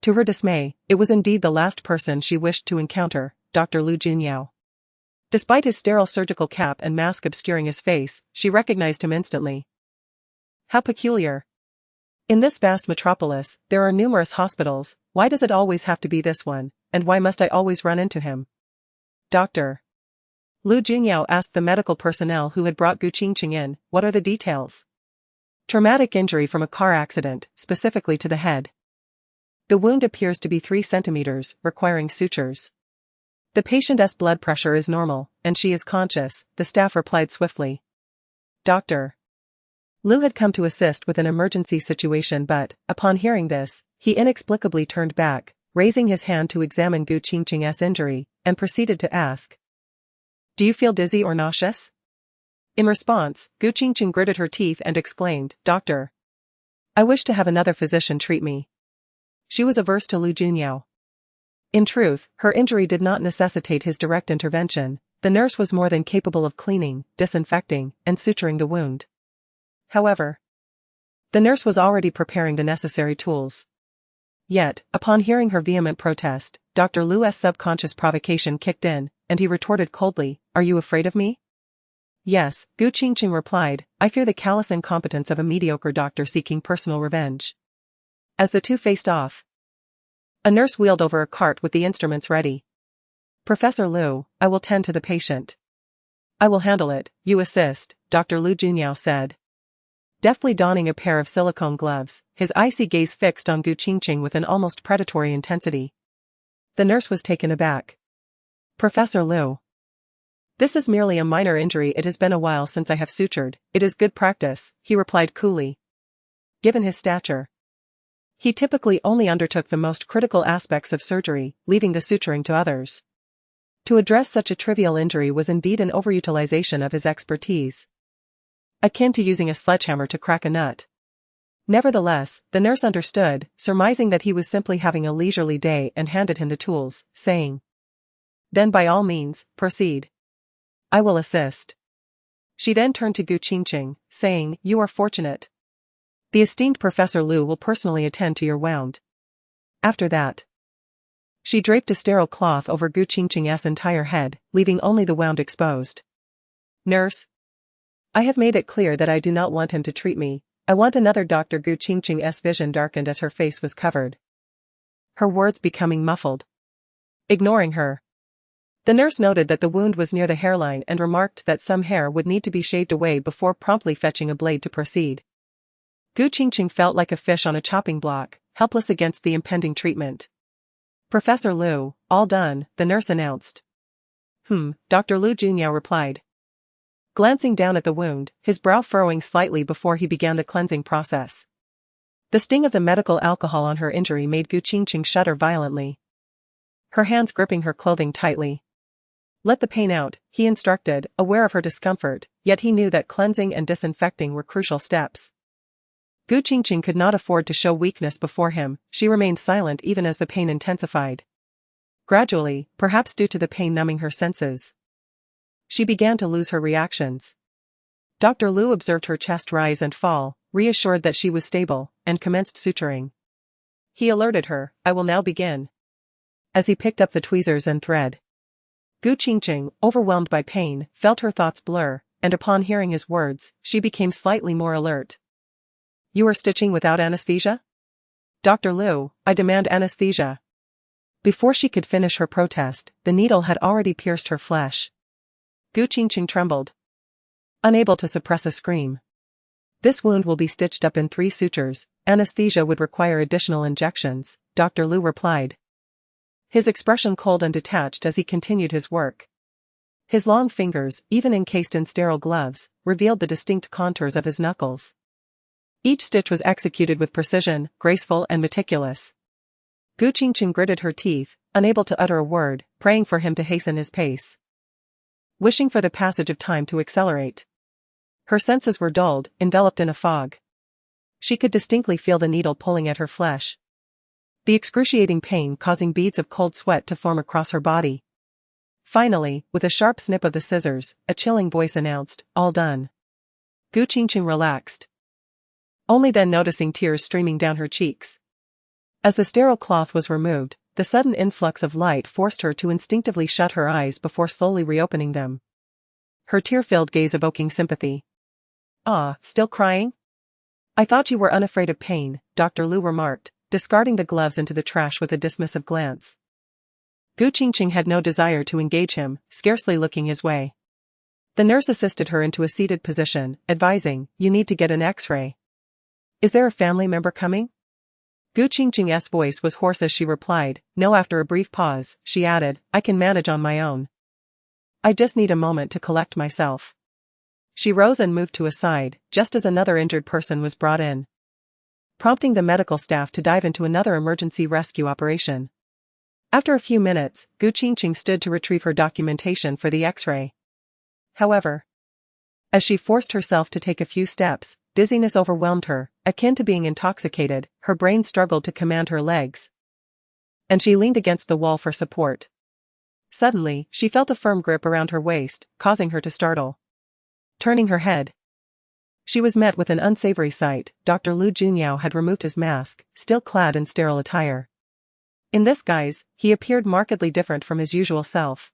To her dismay, it was indeed the last person she wished to encounter, Dr. Lu Junyao. Despite his sterile surgical cap and mask obscuring his face, she recognized him instantly. How peculiar. In this vast metropolis, there are numerous hospitals, why does it always have to be this one, and why must I always run into him? Doctor. Lu Junyao asked the medical personnel who had brought Gu Qingcheng in, what are the details? Traumatic injury from a car accident, specifically to the head. The wound appears to be 3 centimeters, requiring sutures. The patient's blood pressure is normal, and she is conscious, the staff replied swiftly. Doctor. Lu had come to assist with an emergency situation but, upon hearing this, he inexplicably turned back, raising his hand to examine Gu Qingcheng's injury, and proceeded to ask. Do you feel dizzy or nauseous? In response, Gu Qingcheng gritted her teeth and exclaimed, Doctor. I wish to have another physician treat me. She was averse to Lu Junyao. In truth, her injury did not necessitate his direct intervention, the nurse was more than capable of cleaning, disinfecting, and suturing the wound. However, the nurse was already preparing the necessary tools. Yet, upon hearing her vehement protest, Dr. Lu's subconscious provocation kicked in, and he retorted coldly, Are you afraid of me? Yes, Gu Qingcheng replied, I fear the callous incompetence of a mediocre doctor seeking personal revenge. As the two faced off, a nurse wheeled over a cart with the instruments ready. Professor Lu, I will tend to the patient. I will handle it, you assist, Dr. Lu Junyao said, deftly donning a pair of silicone gloves, his icy gaze fixed on Gu Qingcheng with an almost predatory intensity. The nurse was taken aback. Professor Lu. This is merely a minor injury. It has been a while since I have sutured. It is good practice, he replied coolly. Given his stature, he typically only undertook the most critical aspects of surgery, leaving the suturing to others. To address such a trivial injury was indeed an overutilization of his expertise. akin to using a sledgehammer to crack a nut. Nevertheless, the nurse understood, surmising that he was simply having a leisurely day and handed him the tools, saying, "Then by all means, proceed. I will assist." She then turned to Qingcheng, saying, "You are fortunate. The esteemed Professor Lu will personally attend to your wound." After that, she draped a sterile cloth over Qingcheng's entire head, leaving only the wound exposed. "Nurse, I have made it clear that I do not want him to treat me. I want another doctor." Qingcheng's vision darkened as her face was covered, her words becoming muffled. Ignoring her, the nurse noted that the wound was near the hairline and remarked that some hair would need to be shaved away before promptly fetching a blade to proceed. Qingcheng felt like a fish on a chopping block, helpless against the impending treatment. "Professor Lu, all done," the nurse announced. Dr. Lu Junyao replied, glancing down at the wound, his brow furrowing slightly before he began the cleansing process. The sting of the medical alcohol on her injury made Qingcheng shudder violently, her hands gripping her clothing tightly. "Let the pain out," he instructed, aware of her discomfort, yet he knew that cleansing and disinfecting were crucial steps. Qingcheng could not afford to show weakness before him. She remained silent even as the pain intensified. Gradually, perhaps due to the pain numbing her senses, she began to lose her reactions. Dr. Lu observed her chest rise and fall, reassured that she was stable, and commenced suturing. He alerted her, "I will now begin," as he picked up the tweezers and thread. Qingcheng, overwhelmed by pain, felt her thoughts blur, and upon hearing his words, she became slightly more alert. "You are stitching without anesthesia?" "Dr. Lu, I demand anesthesia." Before she could finish her protest, the needle had already pierced her flesh. Qingcheng trembled, unable to suppress a scream. "This wound will be stitched up in 3 sutures, anesthesia would require additional injections," Dr. Lu replied, his expression cold and detached as he continued his work. His long fingers, even encased in sterile gloves, revealed the distinct contours of his knuckles. Each stitch was executed with precision, graceful and meticulous. Qingcheng gritted her teeth, unable to utter a word, praying for him to hasten his pace, wishing for the passage of time to accelerate. Her senses were dulled, enveloped in a fog. She could distinctly feel the needle pulling at her flesh, the excruciating pain causing beads of cold sweat to form across her body. Finally, with a sharp snip of the scissors, a chilling voice announced, "All done." Qingcheng relaxed, only then noticing tears streaming down her cheeks. As the sterile cloth was removed, the sudden influx of light forced her to instinctively shut her eyes before slowly reopening them, her tear-filled gaze evoking sympathy. "Ah, still crying? I thought you were unafraid of pain," Dr. Lu remarked, discarding the gloves into the trash with a dismissive glance. Qingcheng had no desire to engage him, scarcely looking his way. The nurse assisted her into a seated position, advising, "You need to get an X-ray. Is there a family member coming?" Qingcheng's voice was hoarse as she replied, "No." After a brief pause, she added, "I can manage on my own. I just need a moment to collect myself." She rose and moved to a side, just as another injured person was brought in, prompting the medical staff to dive into another emergency rescue operation. After a few minutes, Qingcheng stood to retrieve her documentation for the X-ray. However, as she forced herself to take a few steps, dizziness overwhelmed her, akin to being intoxicated. Her brain struggled to command her legs, and she leaned against the wall for support. Suddenly, she felt a firm grip around her waist, causing her to startle. Turning her head, she was met with an unsavory sight. Dr. Lu Junyao had removed his mask, still clad in sterile attire. In this guise, he appeared markedly different from his usual self.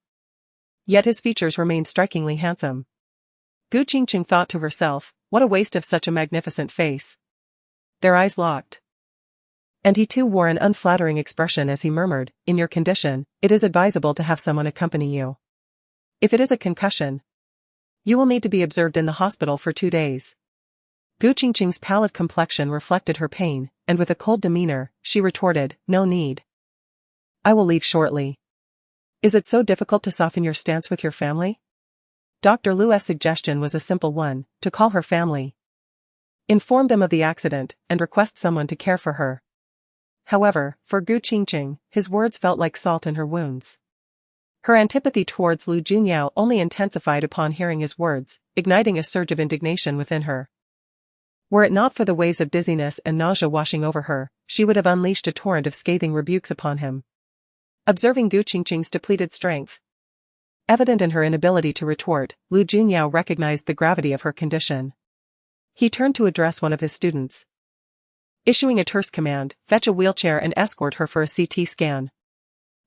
Yet his features remained strikingly handsome. Qingcheng thought to herself, what a waste of such a magnificent face. Their eyes locked, and he too wore an unflattering expression as he murmured, "In your condition, it is advisable to have someone accompany you. If it is a concussion, you will need to be observed in the hospital for 2 days." Qingcheng's pallid complexion reflected her pain, and with a cold demeanor, she retorted, "No need. I will leave shortly." "Is it so difficult to soften your stance with your family?" Dr. Lu's suggestion was a simple one, to call her family, inform them of the accident, and request someone to care for her. However, for Qingcheng, his words felt like salt in her wounds. Her antipathy towards Lu Junyao only intensified upon hearing his words, igniting a surge of indignation within her. Were it not for the waves of dizziness and nausea washing over her, she would have unleashed a torrent of scathing rebukes upon him. Observing Gu Qingcheng's depleted strength, evident in her inability to retort, Lu Junyao recognized the gravity of her condition. He turned to address one of his students. Issuing a terse command, fetch a wheelchair and escort her for a CT scan.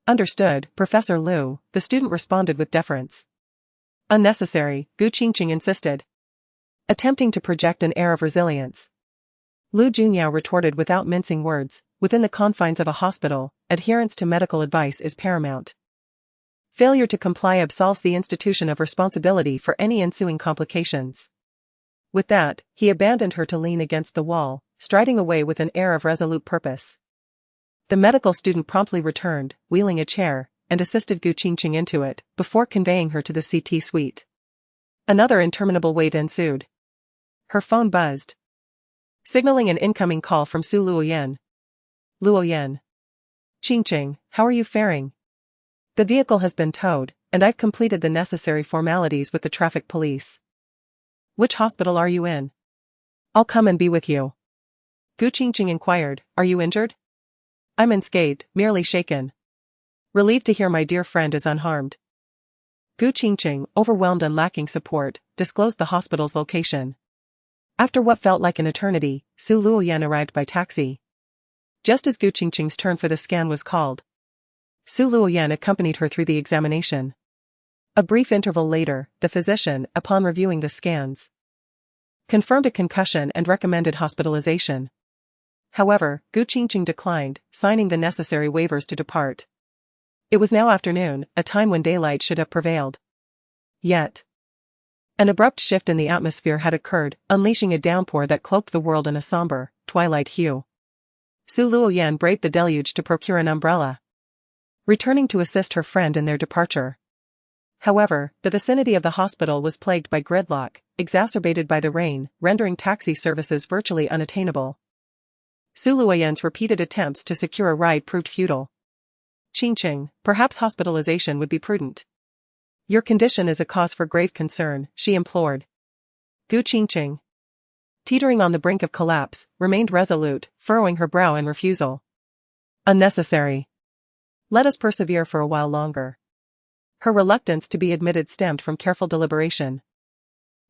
Understood, Professor Lu, the student responded with deference. Unnecessary, Gu Qingcheng insisted, attempting to project an air of resilience. Lu Junyao retorted without mincing words, within the confines of a hospital, adherence to medical advice is paramount. Failure to comply absolves the institution of responsibility for any ensuing complications. With that, he abandoned her to lean against the wall, striding away with an air of resolute purpose. The medical student promptly returned, wheeling a chair, and assisted Gu Qingcheng into it, before conveying her to the CT suite. Another interminable wait ensued. Her phone buzzed, signaling an incoming call from Su Luoyan. Luoyan. Qingcheng, how are you faring? The vehicle has been towed, and I've completed the necessary formalities with the traffic police. Which hospital are you in? I'll come and be with you. Gu Qingcheng inquired, are you injured? I'm unscathed, merely shaken. Relieved to hear my dear friend is unharmed. Gu Qingcheng, overwhelmed and lacking support, disclosed the hospital's location. After what felt like an eternity, Su Luoyan arrived by taxi. Just as Gu Qingcheng's turn for the scan was called, Su Luoyan accompanied her through the examination. A brief interval later, the physician, upon reviewing the scans, confirmed a concussion and recommended hospitalization. However, Gu Qingcheng declined, signing the necessary waivers to depart. It was now afternoon, a time when daylight should have prevailed. Yet, an abrupt shift in the atmosphere had occurred, unleashing a downpour that cloaked the world in a somber, twilight hue. Su Luoyan braved the deluge to procure an umbrella, returning to assist her friend in their departure. However, the vicinity of the hospital was plagued by gridlock, exacerbated by the rain, rendering taxi services virtually unattainable. Su Luoyan's repeated attempts to secure a ride proved futile. Qingcheng, perhaps hospitalization would be prudent. Your condition is a cause for grave concern, she implored. Gu Qingcheng, teetering on the brink of collapse, remained resolute, furrowing her brow in refusal. Unnecessary. Let us persevere for a while longer. Her reluctance to be admitted stemmed from careful deliberation.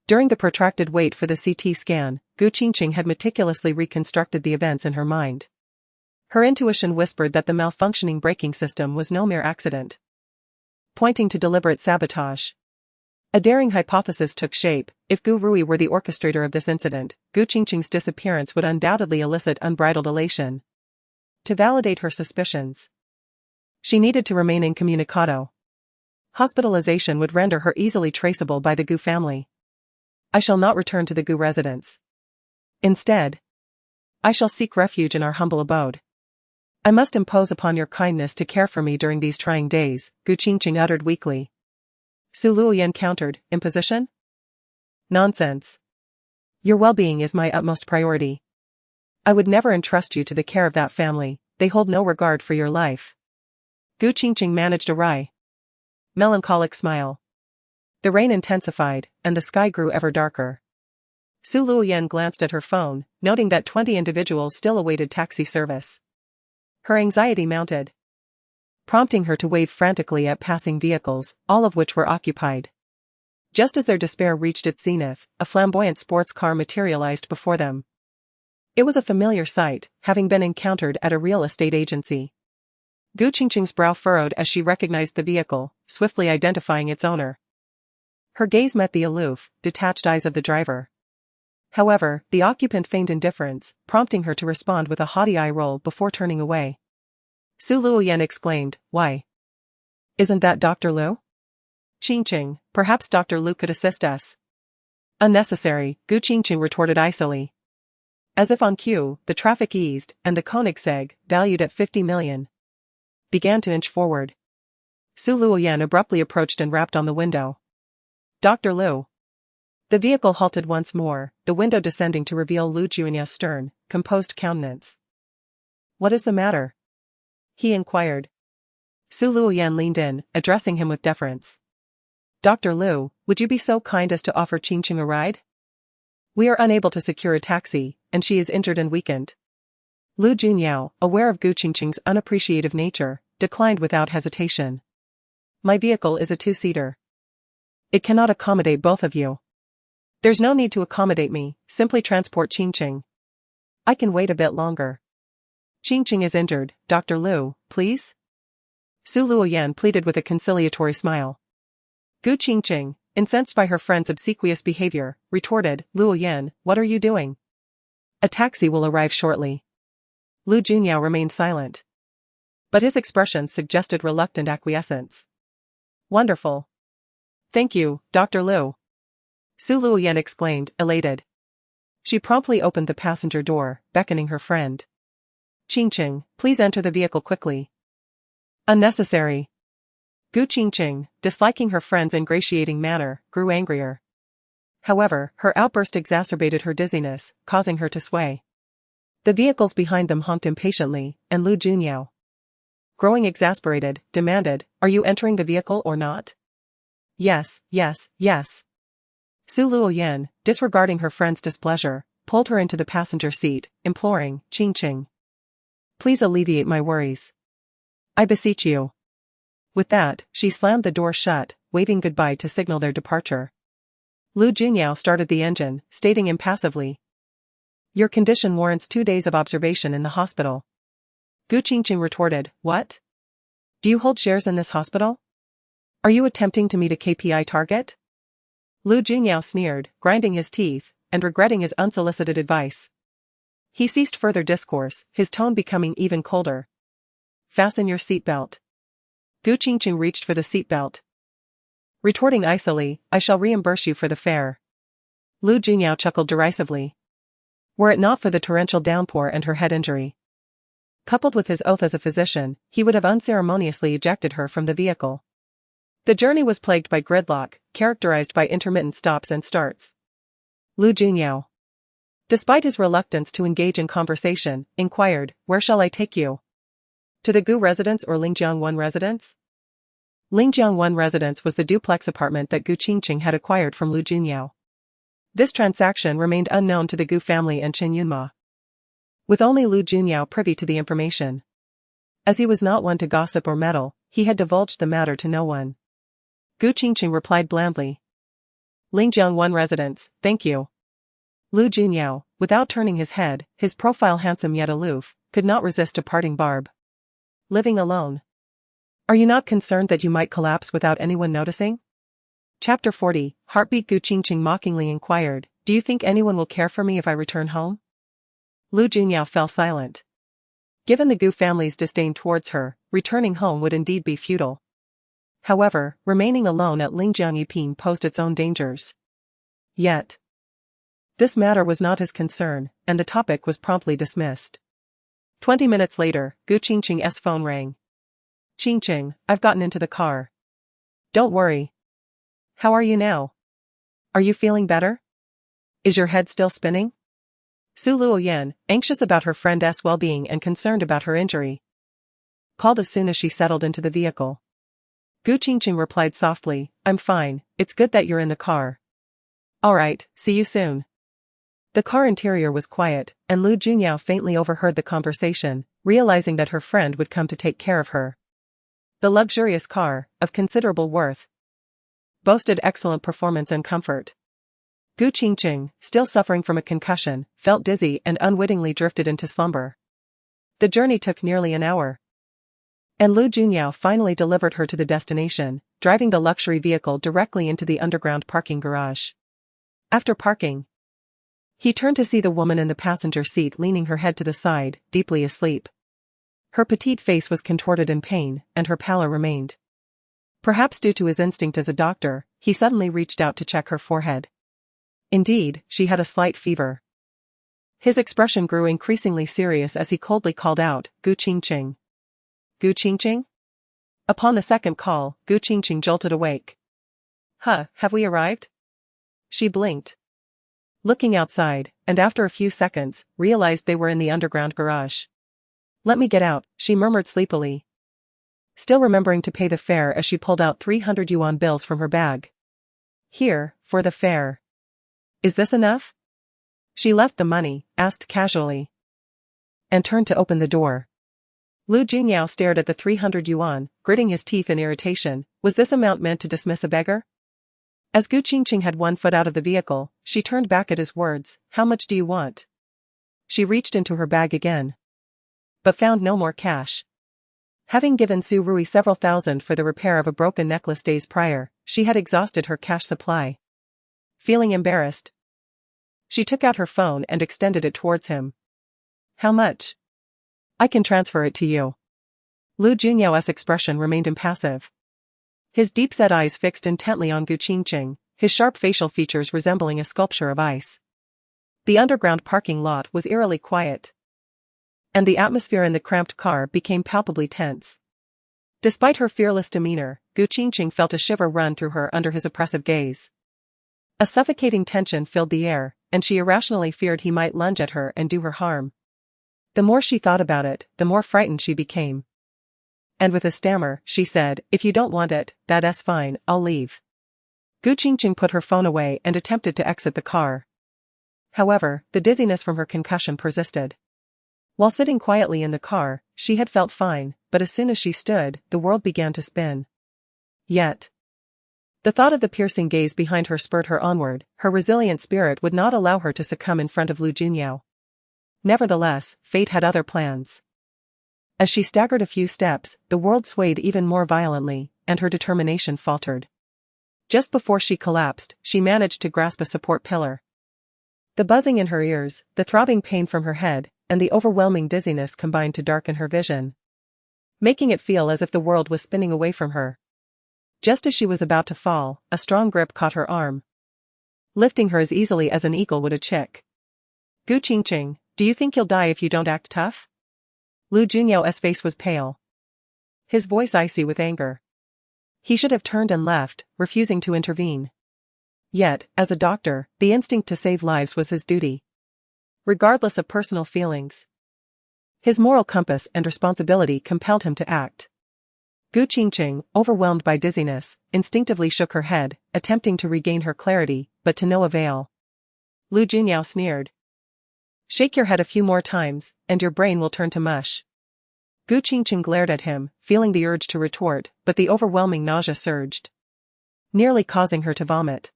During the protracted wait for the CT scan, Gu Qingcheng had meticulously reconstructed the events in her mind. Her intuition whispered that the malfunctioning braking system was no mere accident, pointing to deliberate sabotage. A daring hypothesis took shape. If Gu Rui were the orchestrator of this incident, Gu Qingcheng's disappearance would undoubtedly elicit unbridled elation. To validate her suspicions, she needed to remain incommunicado. Hospitalization would render her easily traceable by the Gu family. I shall not return to the Gu residence. Instead, I shall seek refuge in our humble abode. I must impose upon your kindness to care for me during these trying days, Gu Qingcheng uttered weakly. Su Luoyan countered, imposition? Nonsense. Your well-being is my utmost priority. I would never entrust you to the care of that family, they hold no regard for your life. Gu Qingcheng managed a wry, melancholic smile. The rain intensified, and the sky grew ever darker. Su Luoyan glanced at her phone, noting that 20 individuals still awaited taxi service. Her anxiety mounted, prompting her to wave frantically at passing vehicles, all of which were occupied. Just as their despair reached its zenith, a flamboyant sports car materialized before them. It was a familiar sight, having been encountered at a real estate agency. Gu Qingcheng's brow furrowed as she recognized the vehicle, swiftly identifying its owner. Her gaze met the aloof, detached eyes of the driver. However, the occupant feigned indifference, prompting her to respond with a haughty eye roll before turning away. Su Luoyan exclaimed, why? Isn't that Dr. Lu? Qingcheng, perhaps Dr. Lu could assist us. Unnecessary, Gu Qingcheng retorted icily. As if on cue, the traffic eased, and the Koenigsegg, valued at 50 million, began to inch forward. Su Luoyan abruptly approached and rapped on the window. Dr. Lu. The vehicle halted once more, the window descending to reveal Lu Junyao's stern, composed countenance. What is the matter? He inquired. Su Luoyan leaned in, addressing him with deference. Dr. Lu, would you be so kind as to offer Qingcheng a ride? We are unable to secure a taxi, and she is injured and weakened. Lu Junyao, aware of Qingcheng's unappreciative nature, declined without hesitation. My vehicle is a two-seater. It cannot accommodate both of you. There's no need to accommodate me, simply transport Qingcheng. I can wait a bit longer. Qingcheng is injured, Dr. Lu, please? Su Luoyan pleaded with a conciliatory smile. Qingcheng, incensed by her friend's obsequious behavior, retorted, Luoyan, what are you doing? A taxi will arrive shortly. Lu Junyao remained silent. But his expression suggested reluctant acquiescence. Wonderful. Thank you, Dr. Lu. Su Luoyan exclaimed, elated. She promptly opened the passenger door, beckoning her friend. Qingcheng, please enter the vehicle quickly. Unnecessary. Qingcheng, disliking her friend's ingratiating manner, grew angrier. However, her outburst exacerbated her dizziness, causing her to sway. The vehicles behind them honked impatiently, and Lu Junyao, growing exasperated, demanded, are you entering the vehicle or not? Yes, yes, yes. Su Luoyan, disregarding her friend's displeasure, pulled her into the passenger seat, imploring, Qingcheng, please alleviate my worries. I beseech you. With that, she slammed the door shut, waving goodbye to signal their departure. Lu Junyao started the engine, stating impassively, your condition warrants 2 days of observation in the hospital. Qingcheng retorted, what? Do you hold shares in this hospital? Are you attempting to meet a KPI target? Lu Junyao sneered, grinding his teeth, and regretting his unsolicited advice. He ceased further discourse, his tone becoming even colder. Fasten your seatbelt. Qingcheng reached for the seatbelt. Retorting icily, I shall reimburse you for the fare. Lu Junyao chuckled derisively. Were it not for the torrential downpour and her head injury, coupled with his oath as a physician, he would have unceremoniously ejected her from the vehicle. The journey was plagued by gridlock, characterized by intermittent stops and starts. Lu Junyao, despite his reluctance to engage in conversation, inquired, where shall I take you? To the Gu residence or Lingjiang 1 residence? Lingjiang 1 residence was the duplex apartment that Qingcheng had acquired from Lu Junyao. This transaction remained unknown to the Gu family and Chen Yunma, with only Lu Junyao privy to the information. As he was not one to gossip or meddle, he had divulged the matter to no one. Qingcheng replied blandly. Lingjiang 1 residence, thank you. Lu Junyao, without turning his head, his profile handsome yet aloof, could not resist a parting barb. Living alone. Are you not concerned that you might collapse without anyone noticing? Chapter 40, Heartbeat. Qingcheng mockingly inquired, do you think anyone will care for me if I return home? Lu Junyao fell silent. Given the Gu family's disdain towards her, returning home would indeed be futile. However, remaining alone at Lingjiang Yiping posed its own dangers. Yet, this matter was not his concern, and the topic was promptly dismissed. 20 minutes later, Qingcheng's phone rang. Qingcheng, I've gotten into the car. Don't worry. How are you now? Are you feeling better? Is your head still spinning? Su Luoyan, anxious about her friend's well-being and concerned about her injury, called as soon as she settled into the vehicle. Qingcheng replied softly, I'm fine, it's good that you're in the car. Alright, see you soon. The car interior was quiet, and Lu Junyao faintly overheard the conversation, realizing that her friend would come to take care of her. The luxurious car, of considerable worth, boasted excellent performance and comfort. Qingcheng, still suffering from a concussion, felt dizzy and unwittingly drifted into slumber. The journey took nearly an hour, and Lu Junyao finally delivered her to the destination, driving the luxury vehicle directly into the underground parking garage. After parking, he turned to see the woman in the passenger seat leaning her head to the side, deeply asleep. Her petite face was contorted in pain, and her pallor remained. Perhaps due to his instinct as a doctor, he suddenly reached out to check her forehead. Indeed, she had a slight fever. His expression grew increasingly serious as he coldly called out, Qingcheng. Qingcheng? Upon the second call, Qingcheng jolted awake. Have we arrived? She blinked, looking outside, and after a few seconds, realized they were in the underground garage. Let me get out, she murmured sleepily. still remembering to pay the fare as she pulled out 300 yuan bills from her bag. Here, for the fare. Is this enough? She left the money, asked casually, and turned to open the door. Lu Junyao stared at the 300 yuan, gritting his teeth in irritation. Was this amount meant to dismiss a beggar? As Qingcheng had one foot out of the vehicle, she turned back at his words. How much do you want? She reached into her bag again, but found no more cash. Having given Su Rui several thousand for the repair of a broken necklace days prior, she had exhausted her cash supply. Feeling embarrassed, she took out her phone and extended it towards him. How much? I can transfer it to you. Lu Junyao's expression remained impassive. His deep-set eyes fixed intently on Qingcheng, his sharp facial features resembling a sculpture of ice. The underground parking lot was eerily quiet, and the atmosphere in the cramped car became palpably tense. Despite her fearless demeanor, Qingcheng felt a shiver run through her under his oppressive gaze. A suffocating tension filled the air, and she irrationally feared he might lunge at her and do her harm. The more she thought about it, the more frightened she became. And with a stammer, she said, if you don't want it, that's fine, I'll leave. Qingcheng put her phone away and attempted to exit the car. However, the dizziness from her concussion persisted. While sitting quietly in the car, she had felt fine, but as soon as she stood, the world began to spin. Yet, the thought of the piercing gaze behind her spurred her onward. Her resilient spirit would not allow her to succumb in front of Lu Junyao. Nevertheless, fate had other plans. As she staggered a few steps, the world swayed even more violently, and her determination faltered. Just before she collapsed, she managed to grasp a support pillar. The buzzing in her ears, the throbbing pain from her head, and the overwhelming dizziness combined to darken her vision, making it feel as if the world was spinning away from her. Just as she was about to fall, a strong grip caught her arm, lifting her as easily as an eagle would a chick. Qingcheng, do you think you'll die if you don't act tough? Lu Junyao's face was pale, his voice icy with anger. He should have turned and left, refusing to intervene. Yet, as a doctor, the instinct to save lives was his duty, regardless of personal feelings. His moral compass and responsibility compelled him to act. Qingcheng, overwhelmed by dizziness, instinctively shook her head, attempting to regain her clarity, but to no avail. Lu Junyao sneered. Shake your head a few more times, and your brain will turn to mush. Qingcheng glared at him, feeling the urge to retort, but the overwhelming nausea surged, nearly causing her to vomit.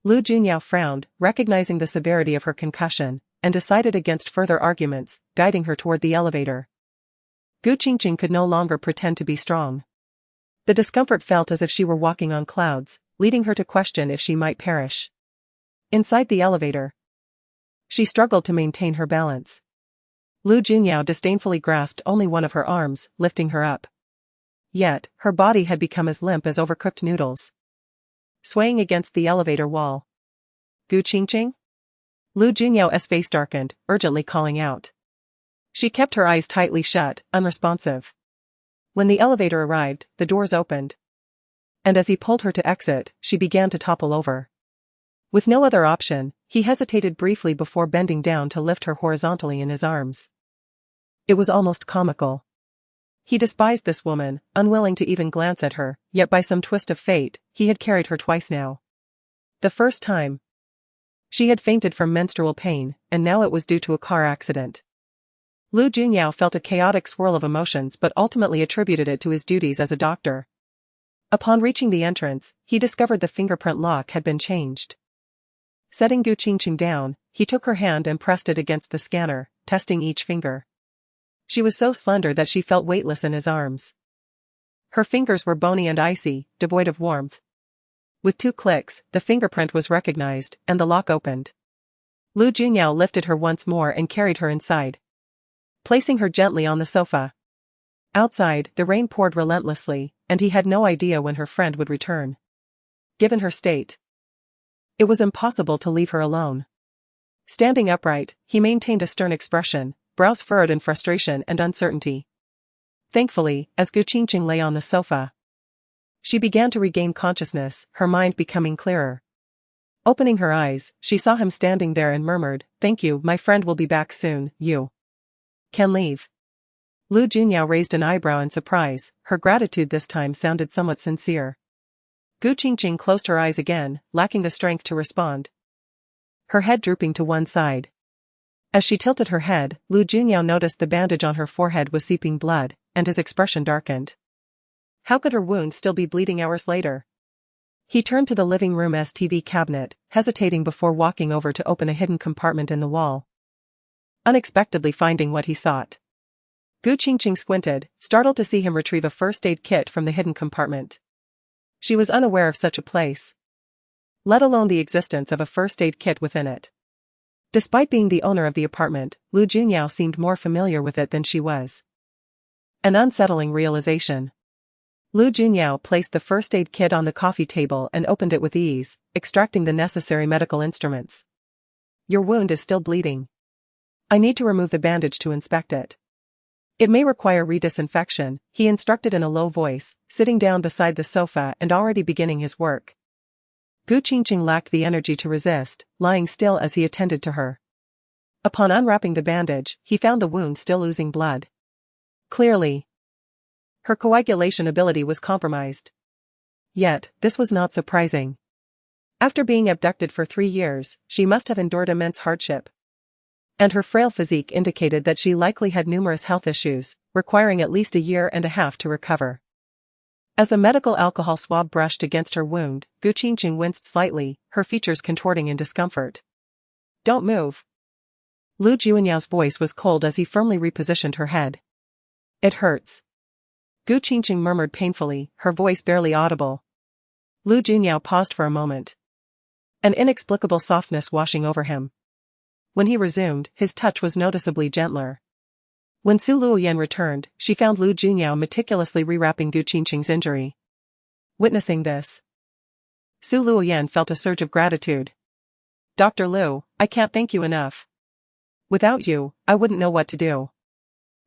Lu Junyao frowned, recognizing the severity of her concussion, and decided against further arguments, guiding her toward the elevator. Qingcheng could no longer pretend to be strong. The discomfort felt as if she were walking on clouds, leading her to question if she might perish. Inside the elevator, she struggled to maintain her balance. Lu Junyao disdainfully grasped only one of her arms, lifting her up. Yet, her body had become as limp as overcooked noodles, swaying against the elevator wall. Qingcheng? Lu Junyao's face darkened, urgently calling out. She kept her eyes tightly shut, unresponsive. When the elevator arrived, the doors opened, and as he pulled her to exit, she began to topple over. With no other option, he hesitated briefly before bending down to lift her horizontally in his arms. It was almost comical. He despised this woman, unwilling to even glance at her, yet by some twist of fate, he had carried her twice now. The first time, she had fainted from menstrual pain, and now it was due to a car accident. Lu Junyao felt a chaotic swirl of emotions but ultimately attributed it to his duties as a doctor. Upon reaching the entrance, he discovered the fingerprint lock had been changed. Setting Qingcheng down, he took her hand and pressed it against the scanner, testing each finger. She was so slender that she felt weightless in his arms. Her fingers were bony and icy, devoid of warmth. With 2 clicks, the fingerprint was recognized, and the lock opened. Lu Junyao lifted her once more and carried her inside, placing her gently on the sofa. Outside, the rain poured relentlessly, and he had no idea when her friend would return. Given her state, it was impossible to leave her alone. Standing upright, he maintained a stern expression, brows furrowed in frustration and uncertainty. Thankfully, as Qingcheng lay on the sofa, she began to regain consciousness, her mind becoming clearer. Opening her eyes, she saw him standing there and murmured, "Thank you, my friend will be back soon, you can leave." Lu Junyao raised an eyebrow in surprise, her gratitude this time sounded somewhat sincere. Qingcheng closed her eyes again, lacking the strength to respond, her head drooping to one side. As she tilted her head, Lu Junyao noticed the bandage on her forehead was seeping blood, and his expression darkened. How could her wound still be bleeding hours later? He turned to the living room's TV cabinet, hesitating before walking over to open a hidden compartment in the wall, unexpectedly finding what he sought. Qingcheng squinted, startled to see him retrieve a first aid kit from the hidden compartment. She was unaware of such a place, let alone the existence of a first aid kit within it. Despite being the owner of the apartment, Lu Junyao seemed more familiar with it than she was. An unsettling realization. Lu Junyao placed the first aid kit on the coffee table and opened it with ease, extracting the necessary medical instruments. Your wound is still bleeding. I need to remove the bandage to inspect it. It may require redisinfection, he instructed in a low voice, sitting down beside the sofa and already beginning his work. Qingcheng lacked the energy to resist, lying still as he attended to her. Upon unwrapping the bandage, he found the wound still oozing blood. Clearly, her coagulation ability was compromised. Yet, this was not surprising. After being abducted for 3 years, she must have endured immense hardship. And her frail physique indicated that she likely had numerous health issues, requiring at least 1.5 years to recover. As the medical alcohol swab brushed against her wound, Qingcheng winced slightly, her features contorting in discomfort. Don't move. Lu Junyao's voice was cold as he firmly repositioned her head. It hurts. Qingcheng murmured painfully, her voice barely audible. Lu Junyao paused for a moment, an inexplicable softness washing over him. When he resumed, his touch was noticeably gentler. When Su Luoyan returned, she found Lu Junyao meticulously rewrapping Qingcheng's injury. Witnessing this, Su Luoyan felt a surge of gratitude. Dr. Lu, I can't thank you enough. Without you, I wouldn't know what to do.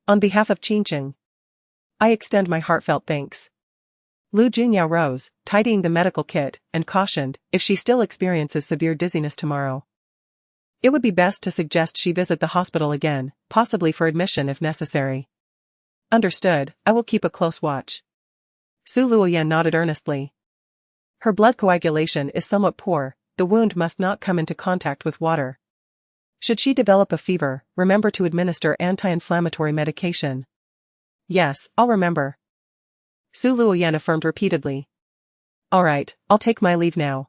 On behalf of Qingcheng, I extend my heartfelt thanks. Lu Junyao rose, tidying the medical kit, and cautioned, if she still experiences severe dizziness tomorrow, it would be best to suggest she visit the hospital again, possibly for admission if necessary. Understood, I will keep a close watch. Su Luoyan nodded earnestly. Her blood coagulation is somewhat poor, the wound must not come into contact with water. Should she develop a fever, remember to administer anti-inflammatory medication. Yes, I'll remember. Su Luoyan affirmed repeatedly. Alright, I'll take my leave now.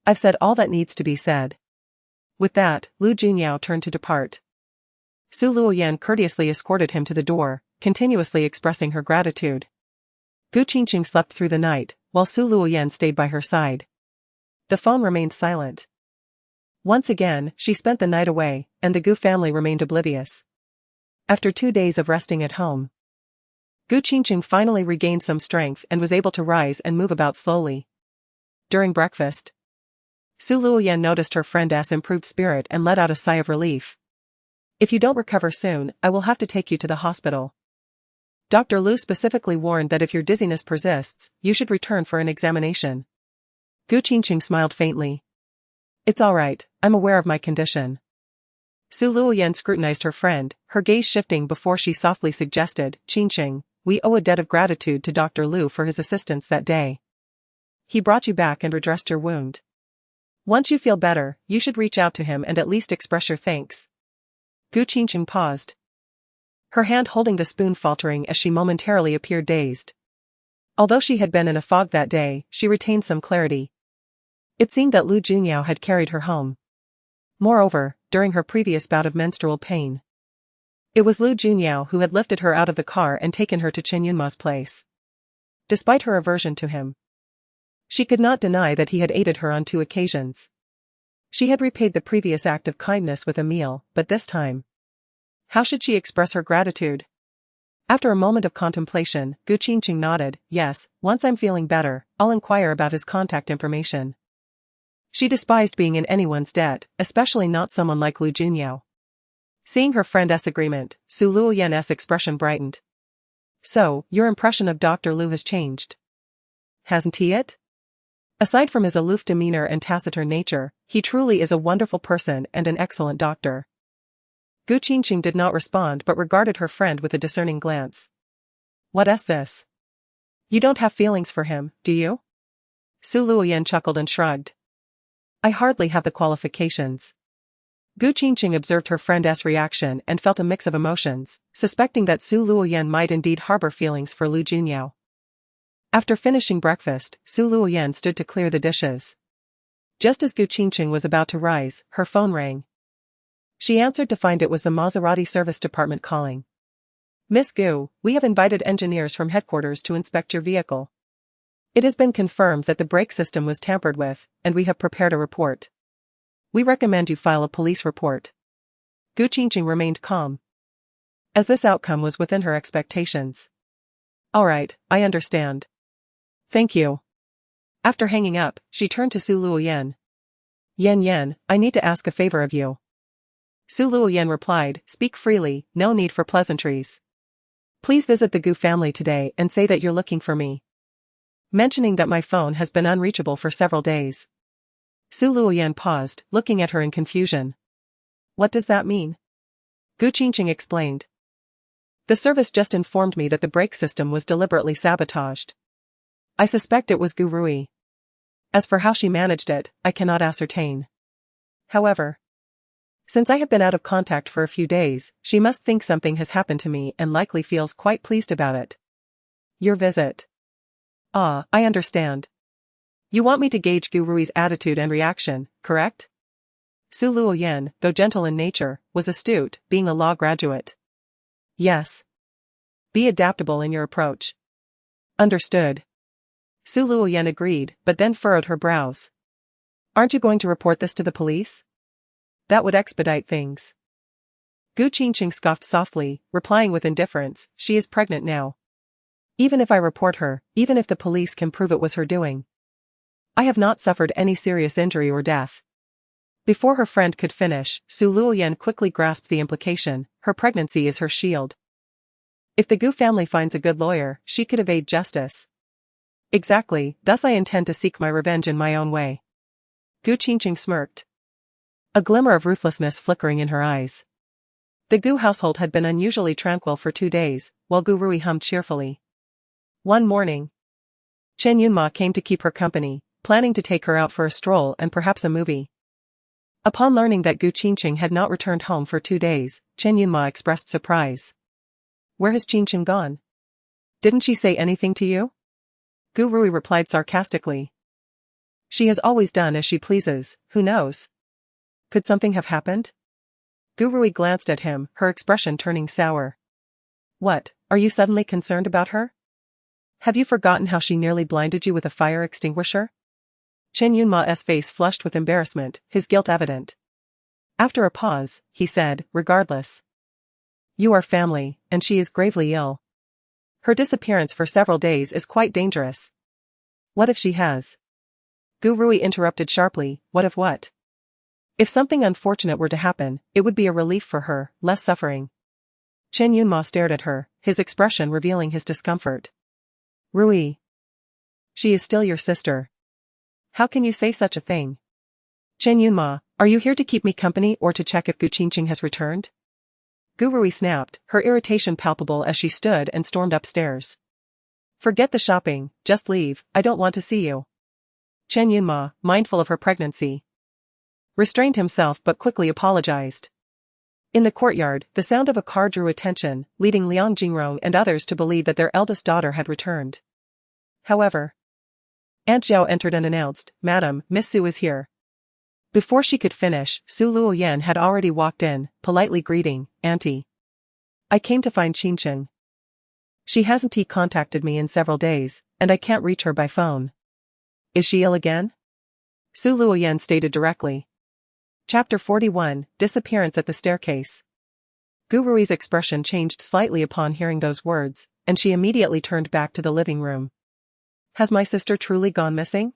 I've said all that needs to be said. With that, Lu Junyao turned to depart. Su Luoyan courteously escorted him to the door, continuously expressing her gratitude. Qingcheng slept through the night, while Su Luoyan stayed by her side. The phone remained silent. Once again, she spent the night away, and the Gu family remained oblivious. After 2 days of resting at home, Qingcheng finally regained some strength and was able to rise and move about slowly. During breakfast, Su Luoyan noticed her friend's improved spirit and let out a sigh of relief. If you don't recover soon, I will have to take you to the hospital. Dr. Lu specifically warned that if your dizziness persists, you should return for an examination. Qingcheng smiled faintly. It's alright, I'm aware of my condition. Su Luoyan scrutinized her friend, her gaze shifting before she softly suggested, Qingcheng, we owe a debt of gratitude to Dr. Lu for his assistance that day. He brought you back and redressed your wound. Once you feel better, you should reach out to him and at least express your thanks. Qingcheng paused, her hand holding the spoon faltering as she momentarily appeared dazed. Although she had been in a fog that day, she retained some clarity. It seemed that Lu Junyao had carried her home. Moreover, during her previous bout of menstrual pain, it was Lu Junyao who had lifted her out of the car and taken her to Chen Yunma's place. Despite her aversion to him, she could not deny that he had aided her on 2 occasions. She had repaid the previous act of kindness with a meal, but this time, how should she express her gratitude? After a moment of contemplation, Qingcheng nodded, yes, once I'm feeling better, I'll inquire about his contact information. She despised being in anyone's debt, especially not someone like Lu Junyao. Seeing her friend's agreement, Su Luoyan's expression brightened. So, your impression of Dr. Lu has changed. Hasn't he it? Aside from his aloof demeanor and taciturn nature, he truly is a wonderful person and an excellent doctor. Gu Qingcheng did not respond but regarded her friend with a discerning glance. What's this? You don't have feelings for him, do you? Su Luoyan chuckled and shrugged. I hardly have the qualifications. Gu Qingcheng observed her friend's reaction and felt a mix of emotions, suspecting that Su Luoyan might indeed harbor feelings for Lu Junyao. After finishing breakfast, Su Luoyan stood to clear the dishes. Just as Gu Qingcheng was about to rise, her phone rang. She answered to find it was the Maserati service department calling. Miss Gu, we have invited engineers from headquarters to inspect your vehicle. It has been confirmed that the brake system was tampered with, and we have prepared a report. We recommend you file a police report. Gu Qingcheng remained calm, as this outcome was within her expectations. Alright, I understand. Thank you. After hanging up, she turned to Su Luoyan. Yan, I need to ask a favor of you. Su Luoyan replied, speak freely, no need for pleasantries. Please visit the Gu family today and say that you're looking for me. Mentioning that my phone has been unreachable for several days. Su Luoyan paused, looking at her in confusion. What does that mean? Gu Qingcheng explained. The service just informed me that the brake system was deliberately sabotaged. I suspect it was Gu Rui. As for how she managed it, I cannot ascertain. However, since I have been out of contact for a few days, she must think something has happened to me and likely feels quite pleased about it. Your visit. Ah, I understand. You want me to gauge Gu Rui's attitude and reaction, correct? Su Luoyan, though gentle in nature, was astute, being a law graduate. Yes. Be adaptable in your approach. Understood. Su Luoyan agreed, but then furrowed her brows. Aren't you going to report this to the police? That would expedite things. Gu Qingcheng scoffed softly, replying with indifference, she is pregnant now. Even if I report her, even if the police can prove it was her doing, I have not suffered any serious injury or death. Before her friend could finish, Su Luoyan quickly grasped the implication, her pregnancy is her shield. If the Gu family finds a good lawyer, she could evade justice. Exactly, thus I intend to seek my revenge in my own way. Gu Qingcheng smirked, a glimmer of ruthlessness flickering in her eyes. The Gu household had been unusually tranquil for 2 days, while Gu Rui hummed cheerfully. One morning, Chen Yunma came to keep her company, planning to take her out for a stroll and perhaps a movie. Upon learning that Gu Qingcheng had not returned home for 2 days, Chen Yunma expressed surprise. Where has Qingcheng gone? Didn't she say anything to you? Gu Rui replied sarcastically. She has always done as she pleases, who knows? Could something have happened? Gu Rui glanced at him, her expression turning sour. What, are you suddenly concerned about her? Have you forgotten how she nearly blinded you with a fire extinguisher? Chen Yunma's face flushed with embarrassment, his guilt evident. After a pause, he said, regardless. You are family, and she is gravely ill. Her disappearance for several days is quite dangerous. What if she has? Gu Rui interrupted sharply, what if what? If something unfortunate were to happen, it would be a relief for her, less suffering. Chen Yunma stared at her, his expression revealing his discomfort. Rui. She is still your sister. How can you say such a thing? Chen Yunma, are you here to keep me company or to check if Gu Qingcheng has returned? Gu Rui snapped, her irritation palpable as she stood and stormed upstairs. Forget the shopping, just leave, I don't want to see you. Chen Yunma, mindful of her pregnancy, restrained himself but quickly apologized. In the courtyard, the sound of a car drew attention, leading Liang Jingrong and others to believe that their eldest daughter had returned. However, Aunt Zhao entered and announced, Madam, Miss Su is here. Before she could finish, Su Luoyan had already walked in, politely greeting, Auntie. I came to find Qingcheng. She hasn't contacted me in several days, and I can't reach her by phone. Is she ill again? Su Luoyan stated directly. Chapter 41, Disappearance at the Staircase. Gu Rui's expression changed slightly upon hearing those words, and she immediately turned back to the living room. Has my sister truly gone missing?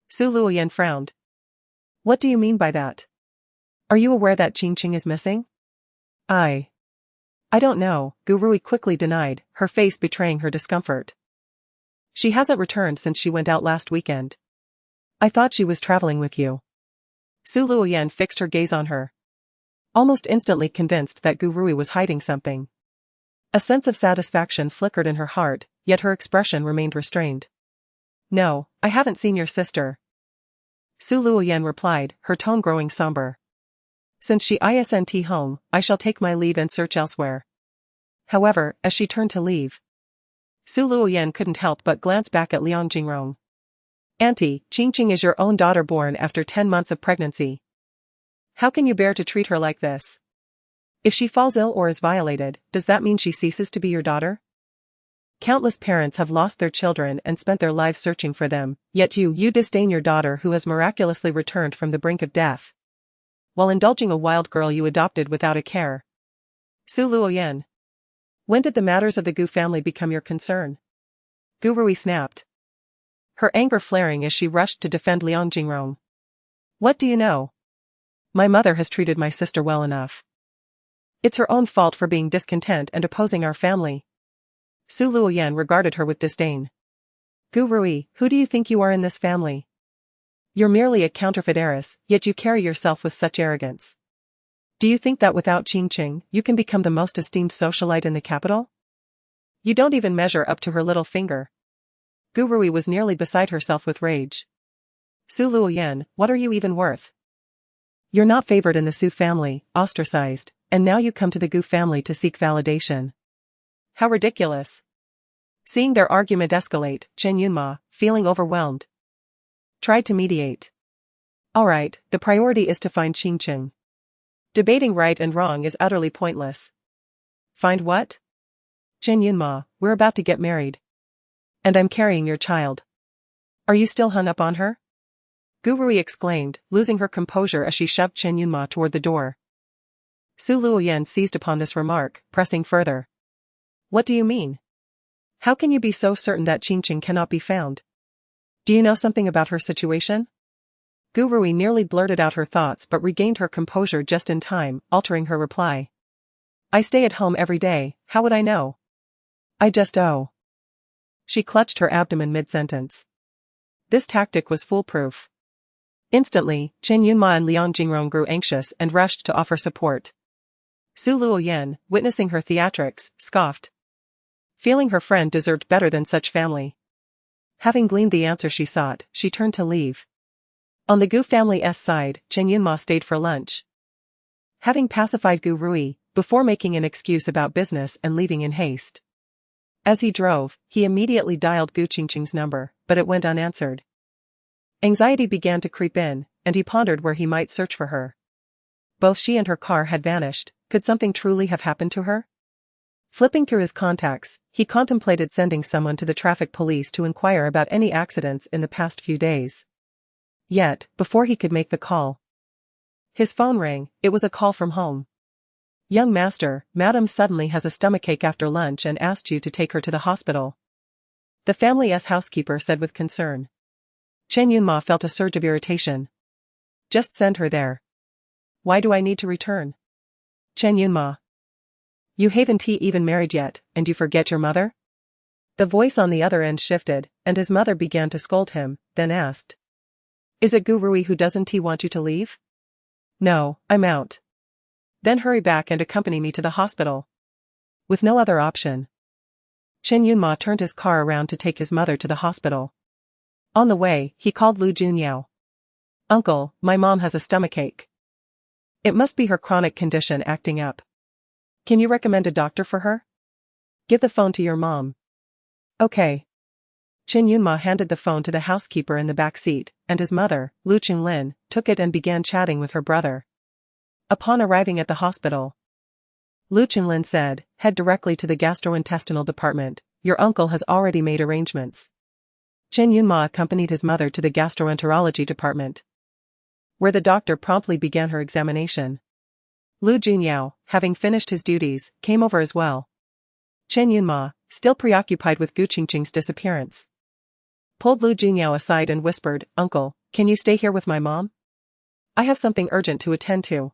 Su Luoyan frowned. What do you mean by that? Are you aware that Qingcheng is missing? I don't know, Gu Rui quickly denied, her face betraying her discomfort. She hasn't returned since she went out last weekend. I thought she was traveling with you. Su Luoyan fixed her gaze on her. almost instantly convinced that Gu Rui was hiding something. A sense of satisfaction flickered in her heart, yet her expression remained restrained. "No, I haven't seen your sister," Su Luoyan replied, her tone growing somber. "Since she isn't home, I shall take my leave and search elsewhere." However, as she turned to leave, Su Luoyan couldn't help but glance back at Liang Jingrong. "Auntie, Qingcheng is your own daughter born after 10 months of pregnancy. How can you bear to treat her like this? If she falls ill or is violated, does that mean she ceases to be your daughter? Countless parents have lost their children and spent their lives searching for them, yet you disdain your daughter who has miraculously returned from the brink of death, while indulging a wild girl you adopted without a care. Su Luoyan. When did the matters of the Gu family become your concern?" Gu Rui snapped, her anger flaring as she rushed to defend Liang Jingrong. "What do you know? My mother has treated my sister well enough. It's her own fault for being discontent and opposing our family." Su Luoyan regarded her with disdain. "Gu Rui, who do you think you are in this family? You're merely a counterfeit heiress, yet you carry yourself with such arrogance. Do you think that without Qingcheng, you can become the most esteemed socialite in the capital? You don't even measure up to her little finger." Gu Rui was nearly beside herself with rage. "Su Luoyan, what are you even worth? You're not favored in the Su family, ostracized, and now you come to the Gu family to seek validation. How ridiculous." Seeing their argument escalate, Chen Yunma, feeling overwhelmed, tried to mediate. "Alright, the priority is to find Qingcheng. Debating right and wrong is utterly pointless." "Find what?" "Chen Yunma, we're about to get married. And I'm carrying your child. Are you still hung up on her?" Gu Rui exclaimed, losing her composure as she shoved Chen Yunma toward the door. Su Luoyan seized upon this remark, pressing further. "What do you mean? How can you be so certain that Qingcheng cannot be found? Do you know something about her situation?" Gu Rui nearly blurted out her thoughts but regained her composure just in time, altering her reply. "I stay at home every day, how would I know? I just oh." She clutched her abdomen mid-sentence. This tactic was foolproof. Instantly, Chen Yunma and Liang Jingrong grew anxious and rushed to offer support. Su Luoyan, witnessing her theatrics, scoffed, feeling her friend deserved better than such family. Having gleaned the answer she sought, she turned to leave. On the Gu family's side, Chen Yunma stayed for lunch. Having pacified Gu Rui, before making an excuse about business and leaving in haste. As he drove, he immediately dialed Gu Qingcheng's number, but it went unanswered. Anxiety began to creep in, and he pondered where he might search for her. Both she and her car had vanished. Could something truly have happened to her? Flipping through his contacts, he contemplated sending someone to the traffic police to inquire about any accidents in the past few days. Yet, before he could make the call, his phone rang. It was a call from home. "Young master, madam suddenly has a stomachache after lunch and asked you to take her to the hospital," the family's housekeeper said with concern. Chen Yunma felt a surge of irritation. "Just send her there. Why do I need to return?" "Chen Yunma. You haven't even married yet, and you forget your mother?" The voice on the other end shifted, and his mother began to scold him, then asked. "Is it Gu Rui who doesn't want you to leave?" "No, I'm out." "Then hurry back and accompany me to the hospital." With no other option, Chen Yunma turned his car around to take his mother to the hospital. On the way, he called Lu Junyao. "Uncle, my mom has a stomachache. It must be her chronic condition acting up. Can you recommend a doctor for her? Give the phone to your mom." "Okay." Chen Yunma handed the phone to the housekeeper in the back seat, and his mother, Lu Qinglin, took it and began chatting with her brother. Upon arriving at the hospital, Lu Qinglin said, "Head directly to the gastrointestinal department. Your uncle has already made arrangements." Chen Yunma accompanied his mother to the gastroenterology department, where the doctor promptly began her examination. Lu Junyao, having finished his duties, came over as well. Chen Yunma, still preoccupied with Gu Qingcheng's disappearance, pulled Lu Junyao aside and whispered, "Uncle, can you stay here with my mom? I have something urgent to attend to."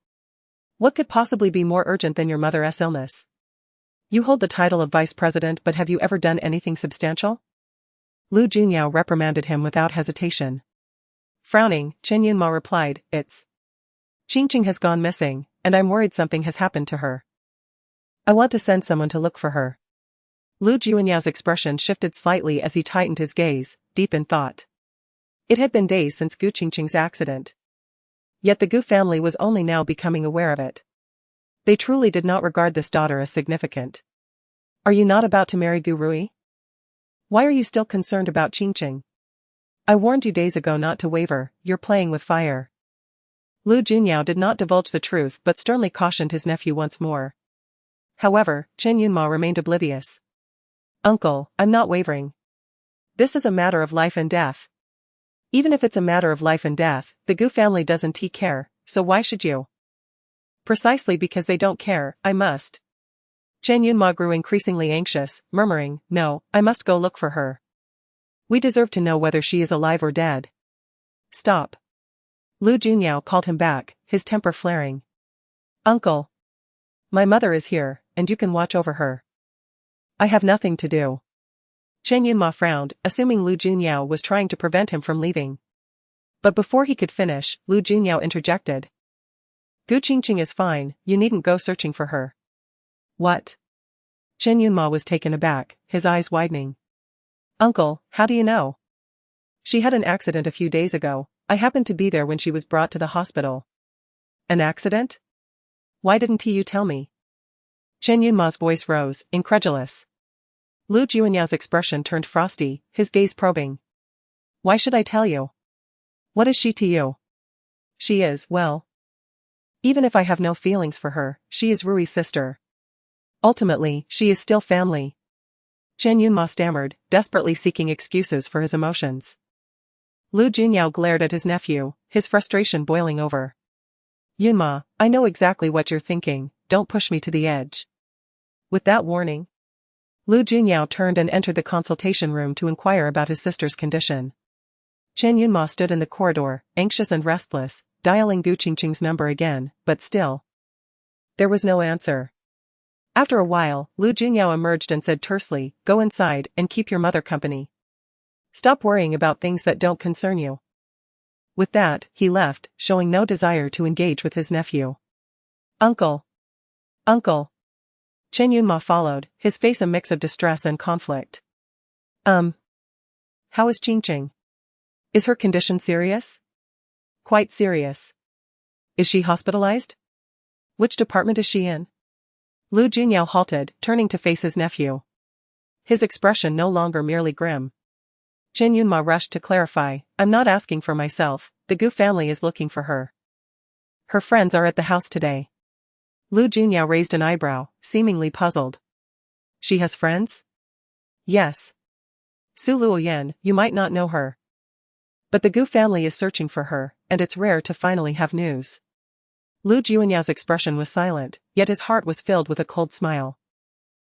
"What could possibly be more urgent than your mother's illness? You hold the title of vice president, but have you ever done anything substantial?" Lu Junyao reprimanded him without hesitation. Frowning, Chen Yunma replied, "It's Qingcheng has gone missing, and I'm worried something has happened to her. I want to send someone to look for her. Lu Junyao's expression shifted slightly as he tightened his gaze, deep in thought. It had been days since Qingcheng's accident. Yet the Gu family was only now becoming aware of it. They truly did not regard this daughter as significant. Are you not about to marry Gu Rui? Why are you still concerned about Qingcheng? I warned you days ago not to waver, you're playing with fire. Lu Junyao did not divulge the truth but sternly cautioned his nephew once more. However, Chen Yunma remained oblivious. Uncle, I'm not wavering. This is a matter of life and death. Even if it's a matter of life and death, the Gu family doesn't care, so why should you? Precisely because they don't care, I must. Chen Yunma grew increasingly anxious, murmuring, no, I must go look for her. We deserve to know whether she is alive or dead. Stop. Lu Junyao called him back, his temper flaring. Uncle. My mother is here, and you can watch over her. I have nothing to do. Chen Yunma frowned, assuming Lu Junyao was trying to prevent him from leaving. But before he could finish, Lu Junyao interjected. Gu Qingcheng is fine, you needn't go searching for her. What? Chen Yunma was taken aback, his eyes widening. Uncle, how do you know? She had an accident a few days ago. I happened to be there when she was brought to the hospital. An accident? Why didn't you tell me? Chen Yunma's voice rose, incredulous. Lu Junyao expression turned frosty, his gaze probing. Why should I tell you? What is she to you? She is, well. Even if I have no feelings for her, she is Rui's sister. Ultimately, she is still family. Chen Yunma stammered, desperately seeking excuses for his emotions. Lu Junyao glared at his nephew, his frustration boiling over. Yunma, I know exactly what you're thinking, don't push me to the edge. With that warning, Lu Junyao turned and entered the consultation room to inquire about his sister's condition. Chen Yunma stood in the corridor, anxious and restless, dialing Gu Qingcheng's number again, but still. There was no answer. After a while, Lu Junyao emerged and said tersely, go inside and keep your mother company. Stop worrying about things that don't concern you. With that, he left, showing no desire to engage with his nephew. Uncle. Uncle. Chen Yunma followed, his face a mix of distress and conflict. How is Qingcheng? Is her condition serious? Quite serious. Is she hospitalized? Which department is she in? Lu Junyao halted, turning to face his nephew. His expression no longer merely grim. Chen Yunma rushed to clarify, I'm not asking for myself, the Gu family is looking for her. Her friends are at the house today. Lu Junyao raised an eyebrow, seemingly puzzled. She has friends? Yes. Su Luoyan, you might not know her. But the Gu family is searching for her, and it's rare to finally have news. Lu Junyao's expression was silent, yet his heart was filled with a cold smile.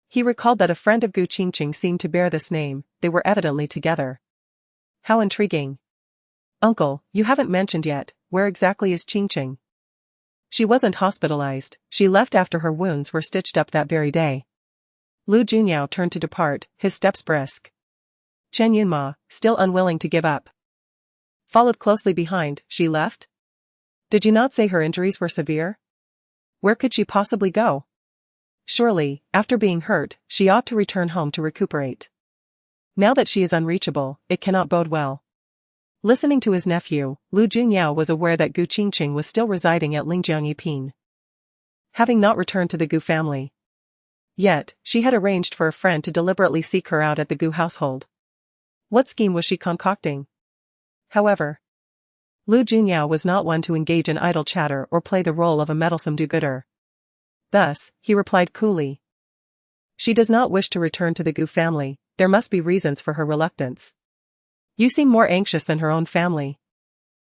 He recalled that a friend of Gu Qingcheng seemed to bear this name, they were evidently together. How intriguing. Uncle, you haven't mentioned yet, where exactly is Qingcheng? She wasn't hospitalized, she left after her wounds were stitched up that very day. Lu Junyao turned to depart, his steps brisk. Chen Yunma, still unwilling to give up, followed closely behind. She left? Did you not say her injuries were severe? Where could she possibly go? Surely, after being hurt, she ought to return home to recuperate. Now that she is unreachable, it cannot bode well. Listening to his nephew, Lu Junyao was aware that Gu Qingcheng was still residing at Lingjiang Yiping, having not returned to the Gu family. Yet, she had arranged for a friend to deliberately seek her out at the Gu household. What scheme was she concocting? However, Lu Junyao was not one to engage in idle chatter or play the role of a meddlesome do-gooder. Thus, he replied coolly. She does not wish to return to the Gu family, there must be reasons for her reluctance. You seem more anxious than her own family.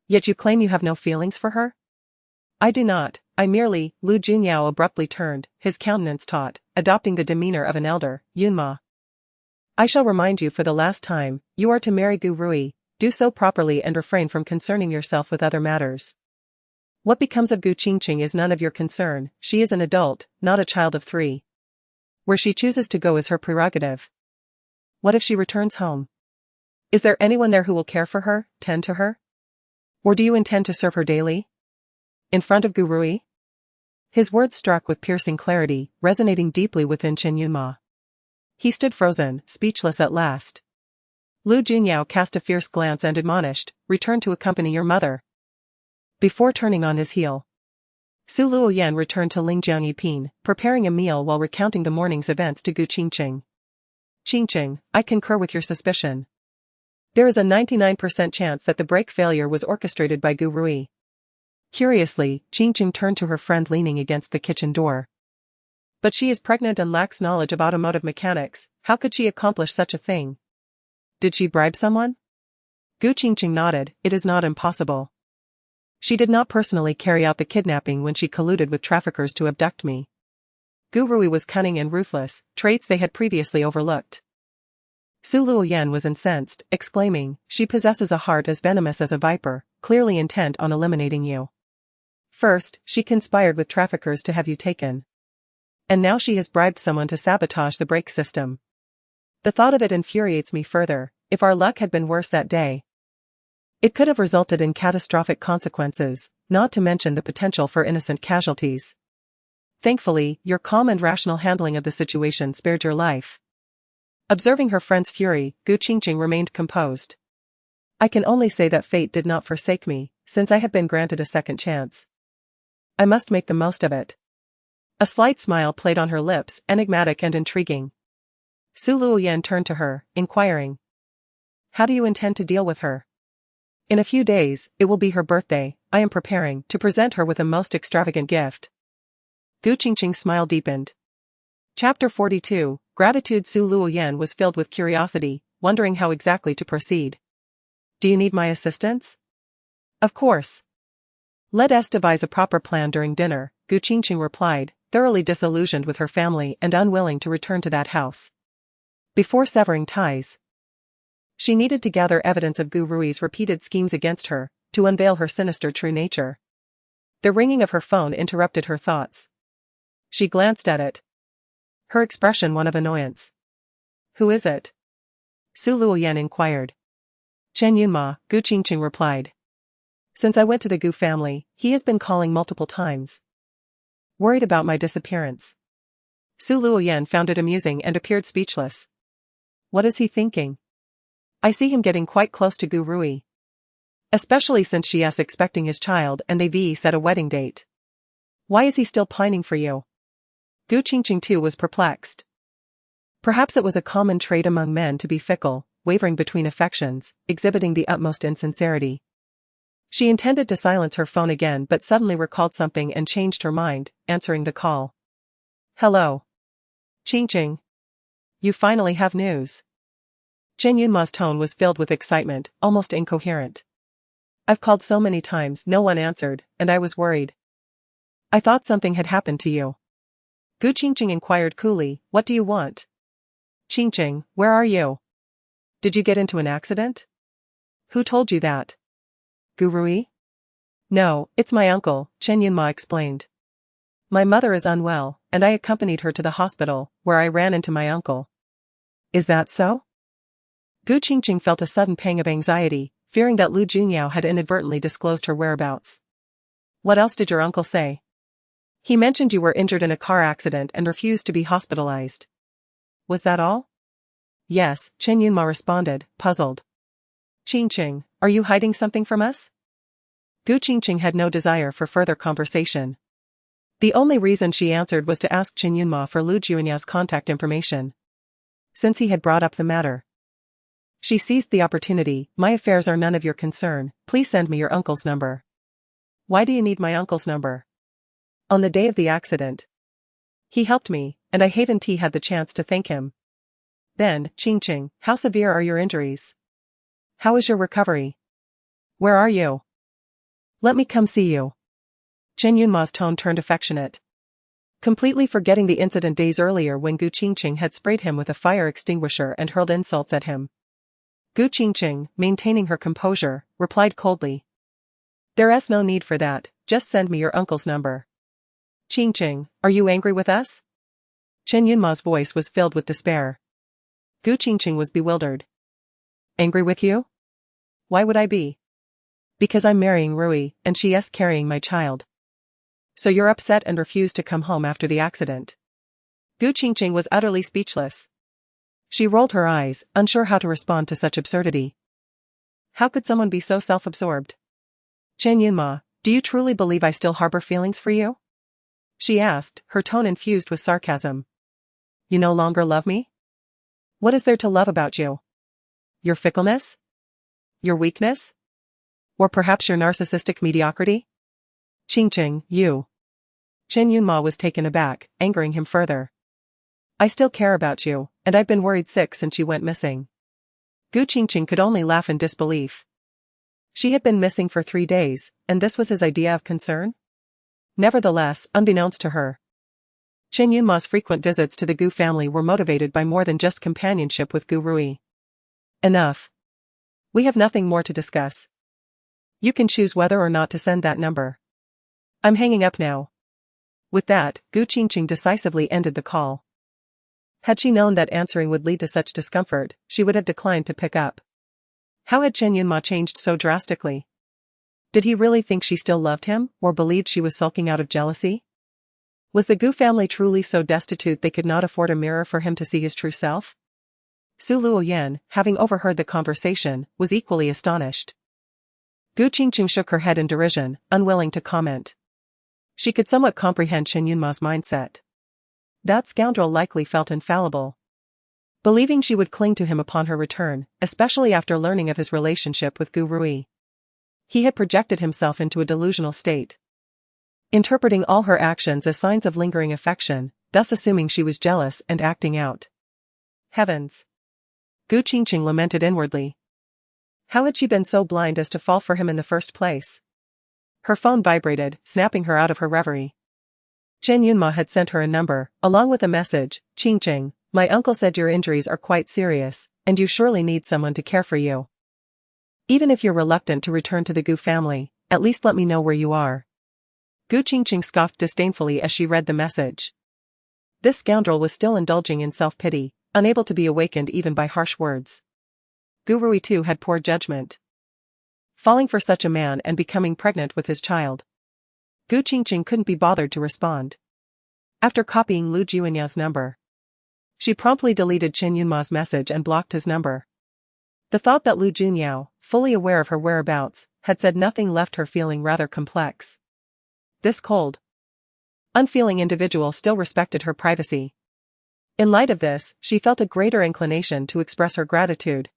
Yet you claim you have no feelings for her? I do not, I merely, Lu Junyao abruptly turned, his countenance taut, adopting the demeanor of an elder, Yunma. I shall remind you for the last time, you are to marry Gu Rui, do so properly and refrain from concerning yourself with other matters. What becomes of Gu Qingcheng is none of your concern, she is an adult, not a child of 3. Where she chooses to go is her prerogative. What if she returns home? Is there anyone there who will care for her, tend to her? Or do you intend to serve her daily? In front of Gu Rui? His words struck with piercing clarity, resonating deeply within Yunma. He stood frozen, speechless at last. Lu Junyao cast a fierce glance and admonished, "Return to accompany your mother." Before turning on his heel, Su Luoyan returned to Lingjiang Yiping, preparing a meal while recounting the morning's events to Qingcheng. "Qingcheng, I concur with your suspicion. There is a 99% chance that the brake failure was orchestrated by Gu Rui." Curiously, Qingcheng turned to her friend leaning against the kitchen door. "But she is pregnant and lacks knowledge of automotive mechanics. How could she accomplish such a thing? Did she bribe someone?" Qingcheng nodded. "It is not impossible. She did not personally carry out the kidnapping when she colluded with traffickers to abduct me. Gu Rui was cunning and ruthless, traits they had previously overlooked." Su Luoyan was incensed, exclaiming, "She possesses a heart as venomous as a viper, clearly intent on eliminating you. First, she conspired with traffickers to have you taken. And now she has bribed someone to sabotage the brake system. The thought of it infuriates me further. If our luck had been worse that day, it could have resulted in catastrophic consequences, not to mention the potential for innocent casualties. Thankfully, your calm and rational handling of the situation spared your life." Observing her friend's fury, Qingcheng remained composed. "I can only say that fate did not forsake me, since I have been granted a second chance. I must make the most of it." A slight smile played on her lips, enigmatic and intriguing. Su Luoyan turned to her, inquiring, "How do you intend to deal with her?" "In a few days, it will be her birthday. I am preparing to present her with a most extravagant gift." Qingcheng's smile deepened. Chapter 42, Gratitude. Su Luoyan was filled with curiosity, wondering how exactly to proceed. "Do you need my assistance?" "Of course. Let us devise a proper plan during dinner," Qingcheng replied, thoroughly disillusioned with her family and unwilling to return to that house. Before severing ties, she needed to gather evidence of Gu Rui's repeated schemes against her, to unveil her sinister true nature. The ringing of her phone interrupted her thoughts. She glanced at it, her expression one of annoyance. "Who is it?" Su Luoyan inquired. "Yunma," Qingcheng replied. "Since I went to the Gu family, he has been calling multiple times. Worried about my disappearance." Su Luoyan found it amusing and appeared speechless. "What is he thinking? I see him getting quite close to Gu Rui. Especially since she is expecting his child and they set a wedding date. Why is he still pining for you?" Qingcheng too was perplexed. Perhaps it was a common trait among men to be fickle, wavering between affections, exhibiting the utmost insincerity. She intended to silence her phone again but suddenly recalled something and changed her mind, answering the call. "Hello. Qingcheng. You finally have news." Yunma's tone was filled with excitement, almost incoherent. "I've called so many times, no one answered, and I was worried. I thought something had happened to you." Qingcheng inquired coolly, "What do you want?" "Qingcheng, where are you? Did you get into an accident?" "Who told you that?" "Gu Rui?" "No, it's my uncle," Yunma explained. "My mother is unwell, and I accompanied her to the hospital, where I ran into my uncle." "Is that so?" Qingcheng felt a sudden pang of anxiety, fearing that Lu Junyao had inadvertently disclosed her whereabouts. "What else did your uncle say?" "He mentioned you were injured in a car accident and refused to be hospitalized." "Was that all?" "Yes," Yunma responded, puzzled. "Qingcheng, are you hiding something from us?" Qingcheng had no desire for further conversation. The only reason she answered was to ask Yunma for Lu Junyao's contact information. Since he had brought up the matter, she seized the opportunity. "My affairs are none of your concern, please send me your uncle's number." "Why do you need my uncle's number?" "On the day of the accident, he helped me, and I haven't had the chance to thank him." "Then, Qingcheng, how severe are your injuries? How is your recovery? Where are you? Let me come see you." Yunma's tone turned affectionate. Completely forgetting the incident days earlier when Qingcheng had sprayed him with a fire extinguisher and hurled insults at him, Qingcheng, maintaining her composure, replied coldly. "There's no need for that, just send me your uncle's number." "Qingcheng, are you angry with us?" Yunma's voice was filled with despair. Qingcheng was bewildered. "Angry with you? Why would I be?" "Because I'm marrying Rui, and she is carrying my child." So you're upset and refused to come home after the accident. Gu Qingcheng was utterly speechless. She rolled her eyes, unsure how to respond to such absurdity. How could someone be so self-absorbed? Chen Yunma, do you truly believe I still harbor feelings for you? She asked, her tone infused with sarcasm. You no longer love me? What is there to love about you? Your fickleness? Your weakness? Or perhaps your narcissistic mediocrity? Qingcheng, you. Chen Yunma was taken aback, angering him further. I still care about you, and I've been worried sick since you went missing. Gu Qingcheng could only laugh in disbelief. She had been missing for 3 days, and this was his idea of concern? Nevertheless, unbeknownst to her, Chen Yunma's frequent visits to the Gu family were motivated by more than just companionship with Gu Rui. Enough. We have nothing more to discuss. You can choose whether or not to send that number. I'm hanging up now. With that, Gu Qingcheng decisively ended the call. Had she known that answering would lead to such discomfort, she would have declined to pick up. How had Chen Yunma changed so drastically? Did he really think she still loved him, or believed she was sulking out of jealousy? Was the Gu family truly so destitute they could not afford a mirror for him to see his true self? Su Luoyan, having overheard the conversation, was equally astonished. Gu Qingcheng shook her head in derision, unwilling to comment. She could somewhat comprehend Chen Yunma's mindset. That scoundrel likely felt infallible. Believing she would cling to him upon her return, especially after learning of his relationship with Gu Rui. He had projected himself into a delusional state, interpreting all her actions as signs of lingering affection, thus assuming she was jealous and acting out. Heavens! Gu Qingcheng lamented inwardly. How had she been so blind as to fall for him in the first place? Her phone vibrated, snapping her out of her reverie. Chen Yunma had sent her a number, along with a message. Qingcheng, my uncle said your injuries are quite serious, and you surely need someone to care for you. Even if you're reluctant to return to the Gu family, at least let me know where you are. Gu Qingcheng scoffed disdainfully as she read the message. This scoundrel was still indulging in self-pity, unable to be awakened even by harsh words. Gu Rui too had poor judgment. Falling for such a man and becoming pregnant with his child. Gu Qingcheng couldn't be bothered to respond. After copying Lu Junyao number, she promptly deleted Chen Yunma's message and blocked his number. The thought that Lu Junyao, fully aware of her whereabouts, had said nothing left her feeling rather complex. This cold, unfeeling individual still respected her privacy. In light of this, she felt a greater inclination to express her gratitude.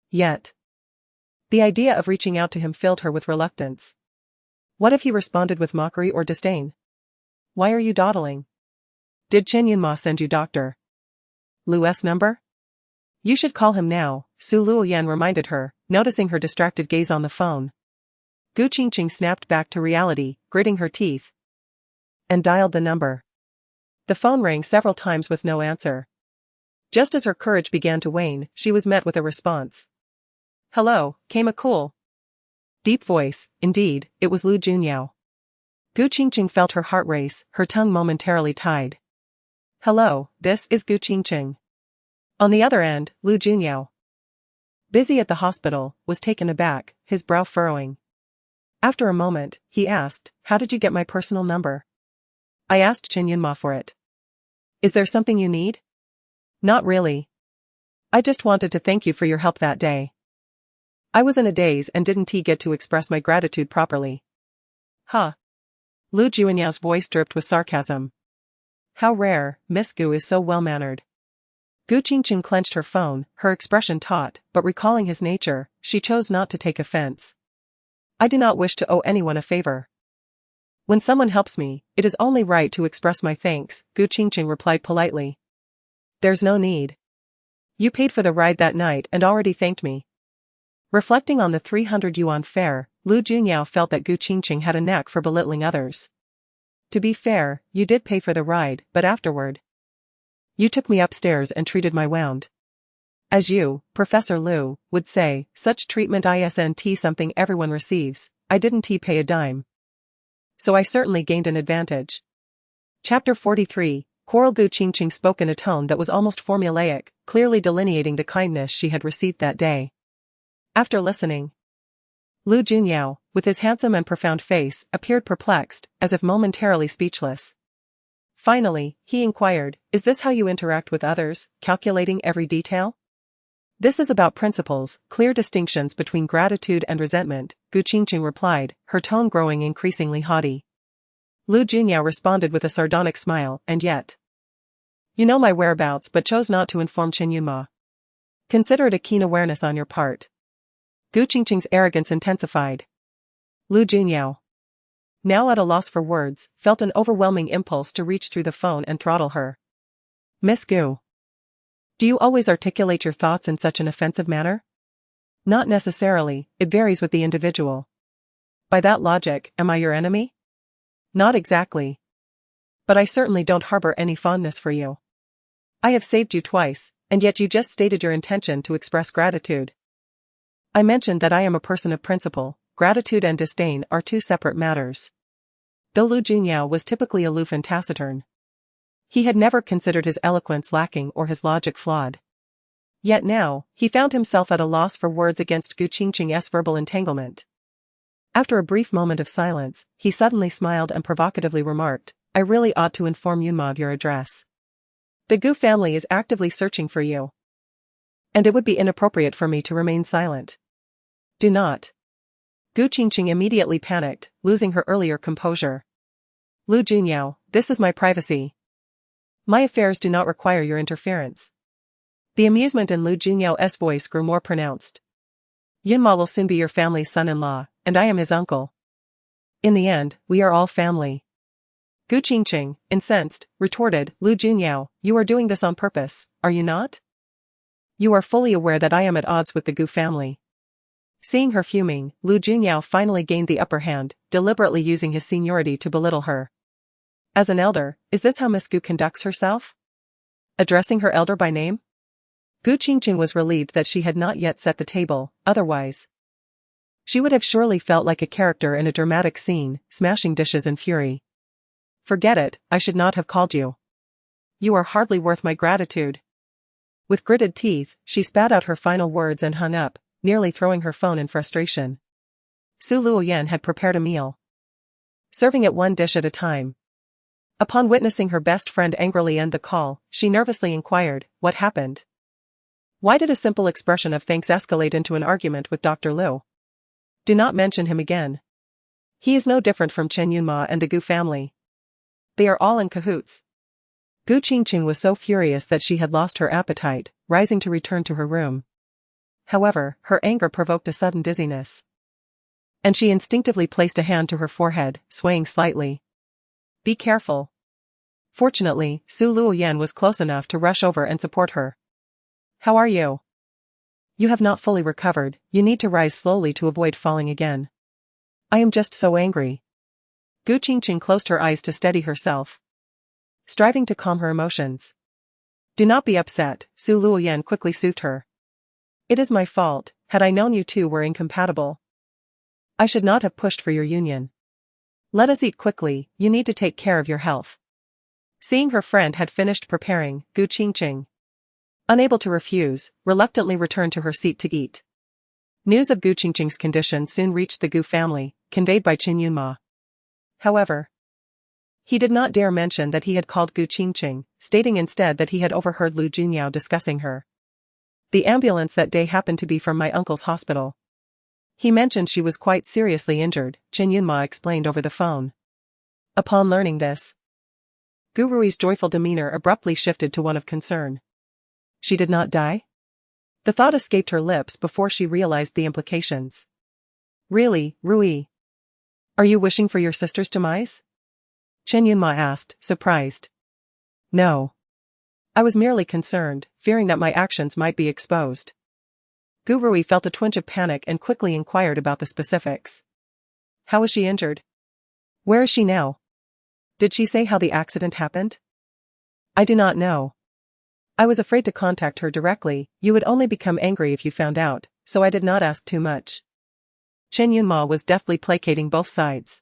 Yet, the idea of reaching out to him filled her with reluctance. What if he responded with mockery or disdain? Why are you dawdling? Did Chen Yunma send you Dr. Lu's number? You should call him now, Su Luoyan reminded her, noticing her distracted gaze on the phone. Gu Qingcheng snapped back to reality, gritting her teeth, and dialed the number. The phone rang several times with no answer. Just as her courage began to wane, she was met with a response. Hello, came a cool, deep voice. Indeed, it was Lu Junyao. Gu Qingcheng felt her heart race, her tongue momentarily tied. Hello, this is Gu Qingcheng. On the other end, Lu Junyao, busy at the hospital, was taken aback, his brow furrowing. After a moment, he asked, how did you get my personal number? I asked Chen Yunma for it. Is there something you need? Not really. I just wanted to thank you for your help that day. I was in a daze and didn't get to express my gratitude properly. Huh. Lu Junyao's voice dripped with sarcasm. How rare, Miss Gu is so well-mannered. Gu Qingcheng clenched her phone, her expression taut, but recalling his nature, she chose not to take offense. I do not wish to owe anyone a favor. When someone helps me, it is only right to express my thanks, Gu Qingcheng replied politely. There's no need. You paid for the ride that night and already thanked me. Reflecting on the 300 yuan fare, Lu Junyao felt that Gu Qingcheng had a knack for belittling others. To be fair, you did pay for the ride, but afterward, you took me upstairs and treated my wound. As you, Professor Lu, would say, such treatment isn't something everyone receives. I didn't pay a dime. So I certainly gained an advantage. Chapter 43, Quarrel. Gu Qingcheng spoke in a tone that was almost formulaic, clearly delineating the kindness she had received that day. After listening, Lu Junyao, with his handsome and profound face, appeared perplexed, as if momentarily speechless. Finally, he inquired, "Is this how you interact with others, calculating every detail?" "This is about principles, clear distinctions between gratitude and resentment," Qingcheng replied, her tone growing increasingly haughty. Lu Junyao responded with a sardonic smile, "And yet, you know my whereabouts but chose not to inform Qingcheng. Consider it a keen awareness on your part." Qingcheng's arrogance intensified. Lu Junyao, now at a loss for words, felt an overwhelming impulse to reach through the phone and throttle her. "Miss Gu, do you always articulate your thoughts in such an offensive manner?" "Not necessarily, it varies with the individual." "By that logic, am I your enemy?" "Not exactly. But I certainly don't harbor any fondness for you. I have saved you twice, and yet you just stated your intention to express gratitude." "I mentioned that I am a person of principle. Gratitude and disdain are two separate matters." Though Lu Junyao was typically aloof and taciturn, he had never considered his eloquence lacking or his logic flawed. Yet now, he found himself at a loss for words against Qingcheng's verbal entanglement. After a brief moment of silence, he suddenly smiled and provocatively remarked, "I really ought to inform Yunma of your address. The Gu family is actively searching for you. And it would be inappropriate for me to remain silent." "Do not." Qingcheng immediately panicked, losing her earlier composure. "Lu Junyao, this is my privacy. My affairs do not require your interference." The amusement in Lu Junyao's voice grew more pronounced. "Yunma will soon be your family's son-in-law, and I am his uncle. In the end, we are all family." Qingcheng, incensed, retorted, "Lu Junyao, you are doing this on purpose, are you not? You are fully aware that I am at odds with the Gu family." Seeing her fuming, Lu Junyao finally gained the upper hand, deliberately using his seniority to belittle her. "As an elder, is this how Miss Gu conducts herself? Addressing her elder by name?" Qingcheng was relieved that she had not yet set the table, otherwise she would have surely felt like a character in a dramatic scene, smashing dishes in fury. "Forget it, I should not have called you. You are hardly worth my gratitude." With gritted teeth, she spat out her final words and hung up, nearly throwing her phone in frustration. Su Luoyan had prepared a meal, serving it one dish at a time. Upon witnessing her best friend angrily end the call, she nervously inquired, "What happened? Why did a simple expression of thanks escalate into an argument with Dr. Lu? Do not mention him again. He is no different from Chen Yunma and the Gu family. They are all in cahoots." Qingcheng was so furious that she had lost her appetite, rising to return to her room. However, her anger provoked a sudden dizziness, and she instinctively placed a hand to her forehead, swaying slightly. "Be careful." Fortunately, Su Luoyan was close enough to rush over and support her. "How are you? You have not fully recovered, you need to rise slowly to avoid falling again." "I am just so angry." Qingcheng closed her eyes to steady herself, striving to calm her emotions. "Do not be upset," Su Luoyan quickly soothed her. "It is my fault. Had I known you two were incompatible, I should not have pushed for your union. Let us eat quickly, you need to take care of your health." Seeing her friend had finished preparing, Qingcheng, unable to refuse, reluctantly returned to her seat to eat. News of Qingcheng's condition soon reached the Gu family, conveyed by Qin Yunma. However, he did not dare mention that he had called Qingcheng, stating instead that he had overheard Lu Junyao discussing her. "The ambulance that day happened to be from my uncle's hospital. He mentioned she was quite seriously injured," Qin Yunma explained over the phone. Upon learning this, Gu Rui's joyful demeanor abruptly shifted to one of concern. She did not die? The thought escaped her lips before she realized the implications. "Really, Rui? Are you wishing for your sister's demise?" Qin Yunma asked, surprised. "No. I was merely concerned, fearing that my actions might be exposed." Gu Rui felt a twinge of panic and quickly inquired about the specifics. "How is she injured? Where is she now? Did she say how the accident happened?" "I do not know. I was afraid to contact her directly, you would only become angry if you found out, so I did not ask too much." Qin Yunma was deftly placating both sides.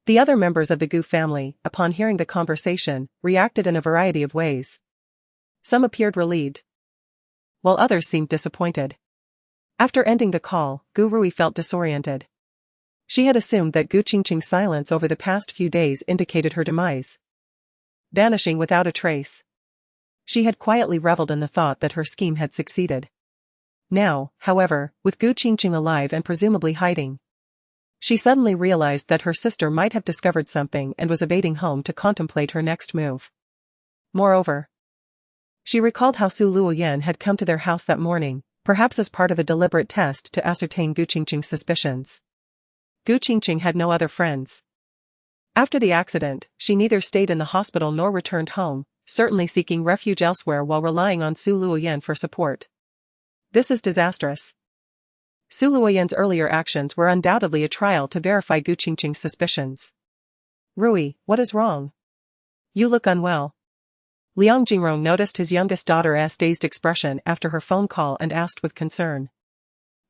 The other members of the Gu family, upon hearing the conversation, reacted in a variety of ways. Some appeared relieved, while others seemed disappointed. After ending the call, Gu Rui felt disoriented. She had assumed that Gu Qingcheng's silence over the past few days indicated her demise. Vanishing without a trace. She had quietly reveled in the thought that her scheme had succeeded. Now, however, with Gu Qingcheng alive and presumably hiding, she suddenly realized that her sister might have discovered something and was evading home to contemplate her next move. Moreover, she recalled how Su Luoyan had come to their house that morning, perhaps as part of a deliberate test to ascertain Gu Qingcheng's suspicions. Gu Qingcheng had no other friends. After the accident, she neither stayed in the hospital nor returned home, certainly seeking refuge elsewhere while relying on Su Luoyan for support. This is disastrous. Su Luoyan's earlier actions were undoubtedly a trial to verify Gu Qingcheng's suspicions. Rui, what is wrong? You look unwell. Liang Jingrong noticed his youngest daughter's dazed expression after her phone call and asked with concern.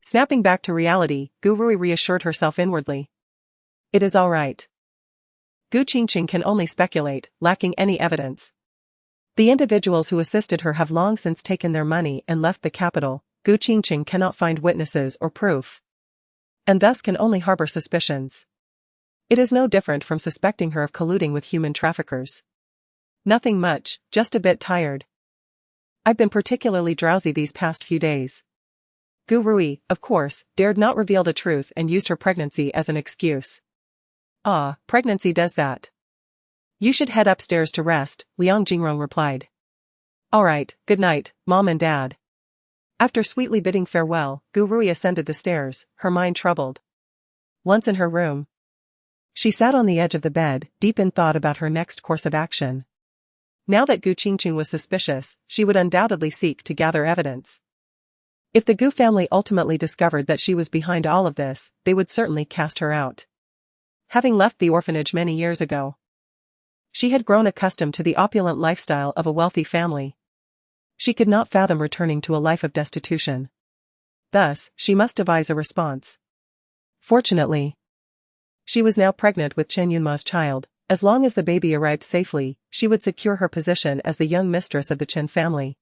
Snapping back to reality, Gu Rui reassured herself inwardly. It is all right. Gu Qingcheng can only speculate, lacking any evidence. The individuals who assisted her have long since taken their money and left the capital. Gu Qingcheng cannot find witnesses or proof, and thus can only harbor suspicions. It is no different from suspecting her of colluding with human traffickers. Nothing much, just a bit tired. I've been particularly drowsy these past few days. Gu Rui, of course, dared not reveal the truth and used her pregnancy as an excuse. Ah, pregnancy does that. You should head upstairs to rest, Liang Jingrong replied. Alright, good night, Mom and Dad. After sweetly bidding farewell, Gu Rui ascended the stairs, her mind troubled. Once in her room, she sat on the edge of the bed, deep in thought about her next course of action. Now that Gu Qingcheng was suspicious, she would undoubtedly seek to gather evidence. If the Gu family ultimately discovered that she was behind all of this, they would certainly cast her out. Having left the orphanage many years ago, she had grown accustomed to the opulent lifestyle of a wealthy family. She could not fathom returning to a life of destitution. Thus, she must devise a response. Fortunately, she was now pregnant with Chen Yunma's child. As long as the baby arrived safely, she would secure her position as the young mistress of the Chen family.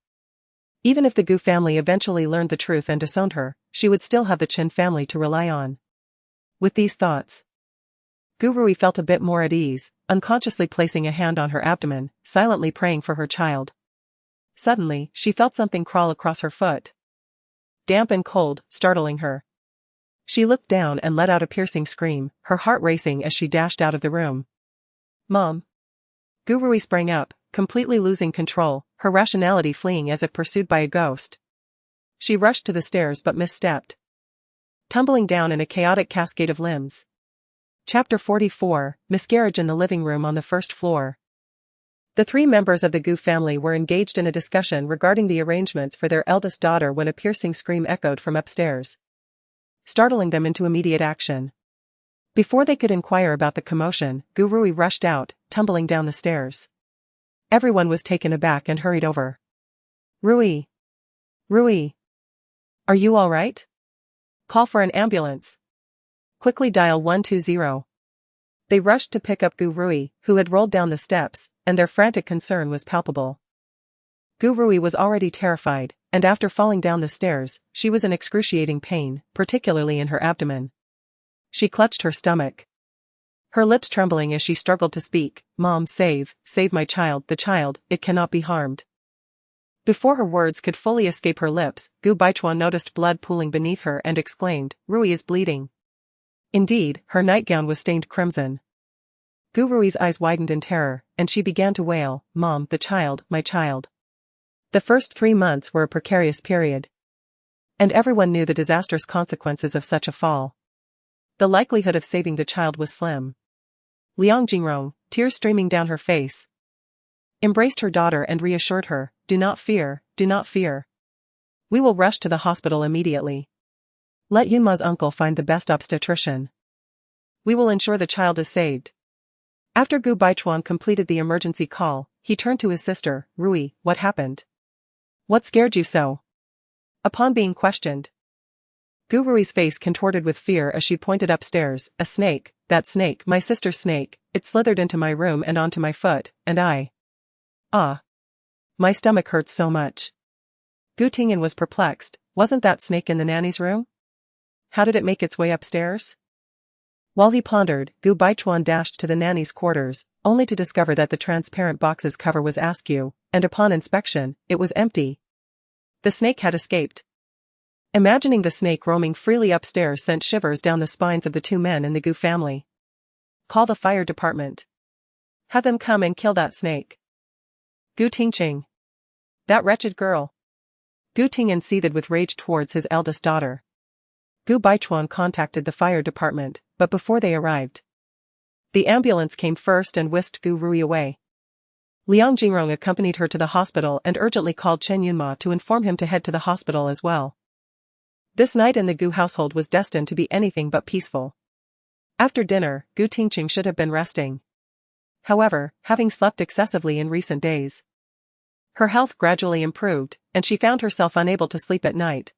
Even if the Gu family eventually learned the truth and disowned her, she would still have the Chen family to rely on. With these thoughts, Gu Rui felt a bit more at ease, unconsciously placing a hand on her abdomen, silently praying for her child. Suddenly, she felt something crawl across her foot. Damp and cold, startling her. She looked down and let out a piercing scream, her heart racing as she dashed out of the room. Mom. Gu Rui sprang up, completely losing control, her rationality fleeing as if pursued by a ghost. She rushed to the stairs but misstepped, tumbling down in a chaotic cascade of limbs. Chapter 44, Miscarriage in the living room on the first floor. The three members of the Gu family were engaged in a discussion regarding the arrangements for their eldest daughter when a piercing scream echoed from upstairs, startling them into immediate action. Before they could inquire about the commotion, Gu Rui rushed out, tumbling down the stairs. Everyone was taken aback and hurried over. Rui. Rui. Are you all right? Call for an ambulance. Quickly dial 120. They rushed to pick up Gu Rui, who had rolled down the steps, and their frantic concern was palpable. Gu Rui was already terrified, and after falling down the stairs, she was in excruciating pain, particularly in her abdomen. She clutched her stomach, her lips trembling as she struggled to speak. Mom, save my child, the child, it cannot be harmed. Before her words could fully escape her lips, Gu Baichuan noticed blood pooling beneath her and exclaimed, Rui is bleeding. Indeed, her nightgown was stained crimson. Gu Rui's eyes widened in terror, and she began to wail, Mom, the child, my child. The first 3 months were a precarious period, and everyone knew the disastrous consequences of such a fall. The likelihood of saving the child was slim. Liang Jingrong, tears streaming down her face, embraced her daughter and reassured her, do not fear, do not fear. We will rush to the hospital immediately. Let Yunma's uncle find the best obstetrician. We will ensure the child is saved. After Gu Baichuan completed the emergency call, he turned to his sister, Rui, what happened? What scared you so? Upon being questioned, Gu Rui's face contorted with fear as she pointed upstairs, a snake, that snake, my sister's snake, it slithered into my room and onto my foot, and I. My stomach hurts so much. Gu Tingyan was perplexed. Wasn't that snake in the nanny's room? How did it make its way upstairs? While he pondered, Gu Baichuan dashed to the nanny's quarters, only to discover that the transparent box's cover was askew, and upon inspection, it was empty. The snake had escaped. Imagining the snake roaming freely upstairs sent shivers down the spines of the two men in the Gu family. Call the fire department. Have them come and kill that snake. Gu Qingcheng. That wretched girl. Gu Tingyan seethed with rage towards his eldest daughter. Gu Baichuan contacted the fire department, but before they arrived, the ambulance came first and whisked Gu Rui away. Liang Jingrong accompanied her to the hospital and urgently called Chen Yunma to inform him to head to the hospital as well. This night in the Gu household was destined to be anything but peaceful. After dinner, Gu Qingcheng should have been resting. However, having slept excessively in recent days, her health gradually improved, and she found herself unable to sleep at night.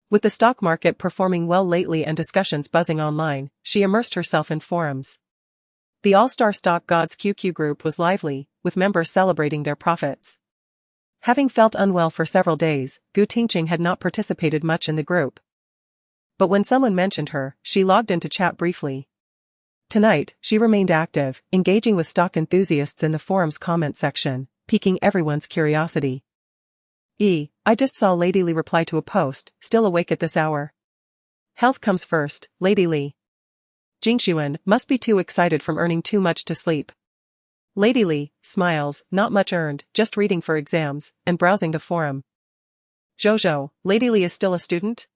With the stock market performing well lately and discussions buzzing online, she immersed herself in forums. The All-Star Stock Gods QQ group was lively, with members celebrating their profits. Having felt unwell for several days, Gu Qingcheng had not participated much in the group. But when someone mentioned her, she logged in to chat briefly. Tonight, she remained active, engaging with stock enthusiasts in the forum's comment section, piquing everyone's curiosity. I just saw Lady Li reply to a post, still awake at this hour. Health comes first, Lady Li. Jingxuan must be too excited from earning too much to sleep. Lady Li smiles, not much earned, just reading for exams, and browsing the forum. Zhozhou, Lady Li is still a student?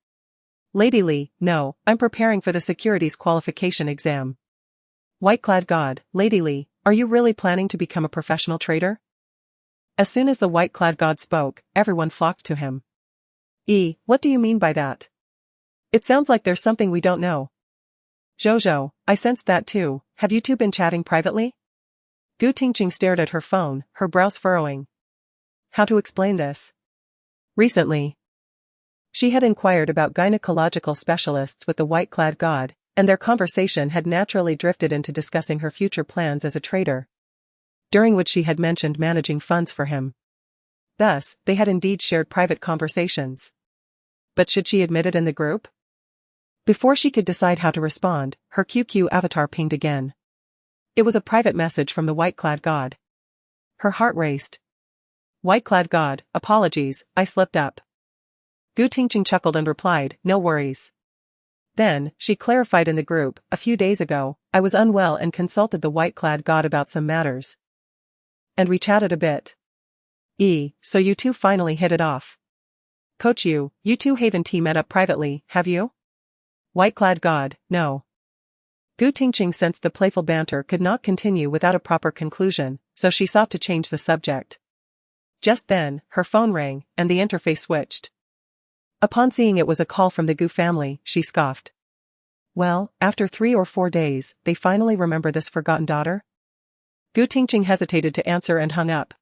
Lady Li, no, I'm preparing for the securities qualification exam. White-clad god, Lady Li, are you really planning to become a professional trader? As soon as the white-clad god spoke, everyone flocked to him. What do you mean by that? It sounds like there's something we don't know. Zhozhou, I sensed that too. Have you two been chatting privately? Gu Qingcheng stared at her phone, her brows furrowing. How to explain this? Recently, she had inquired about gynecological specialists with the white-clad god, and their conversation had naturally drifted into discussing her future plans as a trader, during which she had mentioned managing funds for him. Thus, they had indeed shared private conversations. But should she admit it in the group? Before she could decide how to respond, her QQ avatar pinged again. It was a private message from the white-clad god. Her heart raced. White-clad god, apologies, I slipped up. Gu Qingcheng chuckled and replied, no worries. Then, she clarified in the group, a few days ago, I was unwell and consulted the white-clad god about some matters. And we chatted a bit. So you two finally hit it off. Coach you two Haven T met up privately, have you? White-clad god, no. Gu Qingcheng sensed the playful banter could not continue without a proper conclusion, so she sought to change the subject. Just then, her phone rang, and the interface switched. Upon seeing it was a call from the Gu family, she scoffed. Well, after 3 or 4 days, they finally remember this forgotten daughter? Gu Qingcheng hesitated to answer and hung up.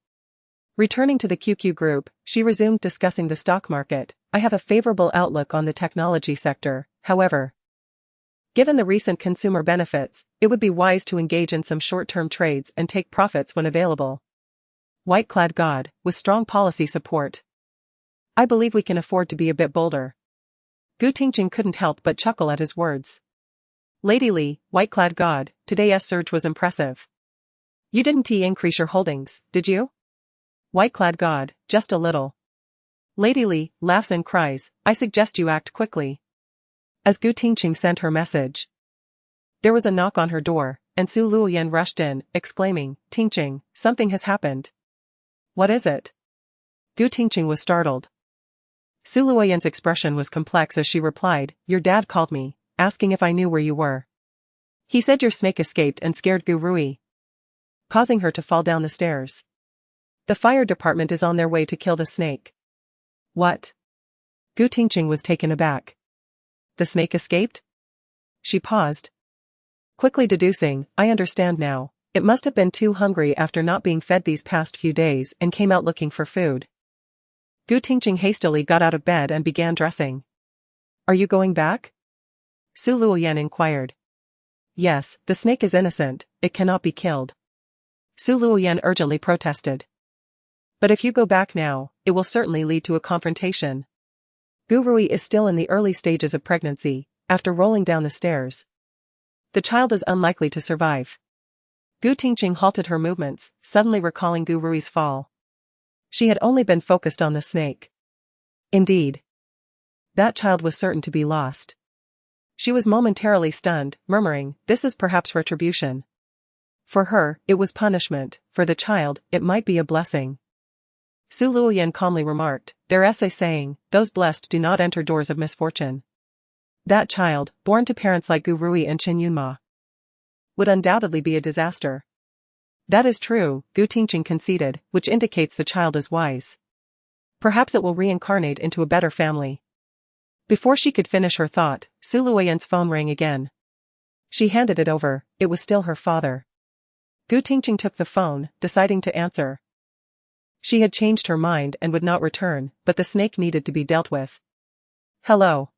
Returning to the QQ group, she resumed discussing the stock market. I have a favorable outlook on the technology sector, however. Given the recent consumer benefits, it would be wise to engage in some short-term trades and take profits when available. White-clad god, with strong policy support. I believe we can afford to be a bit bolder. Gu Qingcheng couldn't help but chuckle at his words. Lady Li, white-clad god, today's surge was impressive. You didn't increase your holdings, did you? White-clad god, just a little. Lady Li laughs and cries, I suggest you act quickly. As Gu Qingcheng sent her message, there was a knock on her door, and Su Luoyan rushed in, exclaiming, Qingcheng, something has happened. What is it? Gu Qingcheng was startled. Su Luoyan's expression was complex as she replied, your dad called me, asking if I knew where you were. He said your snake escaped and scared Gu Rui, causing her to fall down the stairs. The fire department is on their way to kill the snake. What? Gu Qingcheng was taken aback. The snake escaped? She paused, quickly deducing, I understand now. It must have been too hungry after not being fed these past few days and came out looking for food. Gu Qingcheng hastily got out of bed and began dressing. Are you going back? Su Luoyan inquired. Yes, the snake is innocent, it cannot be killed. Su Luoyan urgently protested. But if you go back now, it will certainly lead to a confrontation. Gu Rui is still in the early stages of pregnancy, after rolling down the stairs. The child is unlikely to survive. Gu Qingcheng halted her movements, suddenly recalling Gu Rui's fall. She had only been focused on the snake. Indeed. That child was certain to be lost. She was momentarily stunned, murmuring, "This is perhaps retribution." For her, it was punishment; for the child, it might be a blessing. Su Luoyan calmly remarked, their essay saying, "Those blessed do not enter doors of misfortune." That child, born to parents like Gu Rui and Qin Yunma, would undoubtedly be a disaster. That is true, Gu Qingcheng conceded, which indicates the child is wise. Perhaps it will reincarnate into a better family. Before she could finish her thought, Su Luoyan's phone rang again. She handed it over; it was still her father. Gu Qingcheng took the phone, deciding to answer. She had changed her mind and would not return, but the snake needed to be dealt with. "Hello."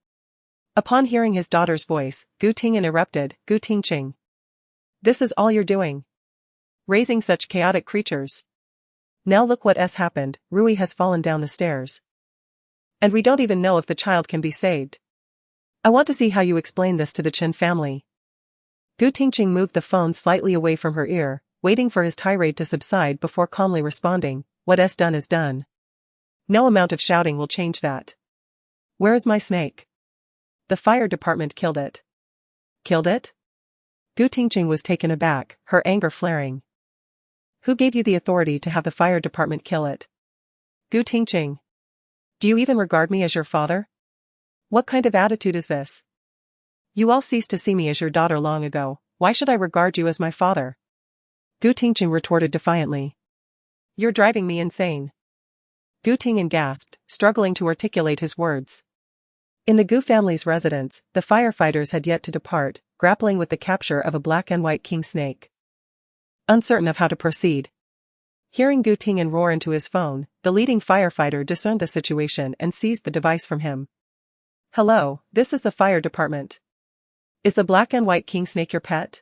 Upon hearing his daughter's voice, Gu Ting interrupted, "Gu Qingcheng. This is all you're doing? Raising such chaotic creatures? Now look what has happened, Rui has fallen down the stairs. And we don't even know if the child can be saved. I want to see how you explain this to the Chen family." Gu Qingcheng moved the phone slightly away from her ear, waiting for his tirade to subside before calmly responding, "What is done is done. No amount of shouting will change that. Where is my snake? The fire department killed it." "Killed it?" Gu Qingcheng was taken aback, her anger flaring. "Who gave you the authority to have the fire department kill it? Gu Qingcheng. Do you even regard me as your father? What kind of attitude is this? You all ceased to see me as your daughter long ago, why should I regard you as my father?" Gu Qingcheng retorted defiantly. "You're driving me insane." Gu Tingen gasped, struggling to articulate his words. In the Gu family's residence, the firefighters had yet to depart, grappling with the capture of a black and white king snake. Uncertain of how to proceed. Hearing Gu Tingen roar into his phone, the leading firefighter discerned the situation and seized the device from him. "Hello, this is the fire department. Is the black and white king snake your pet?"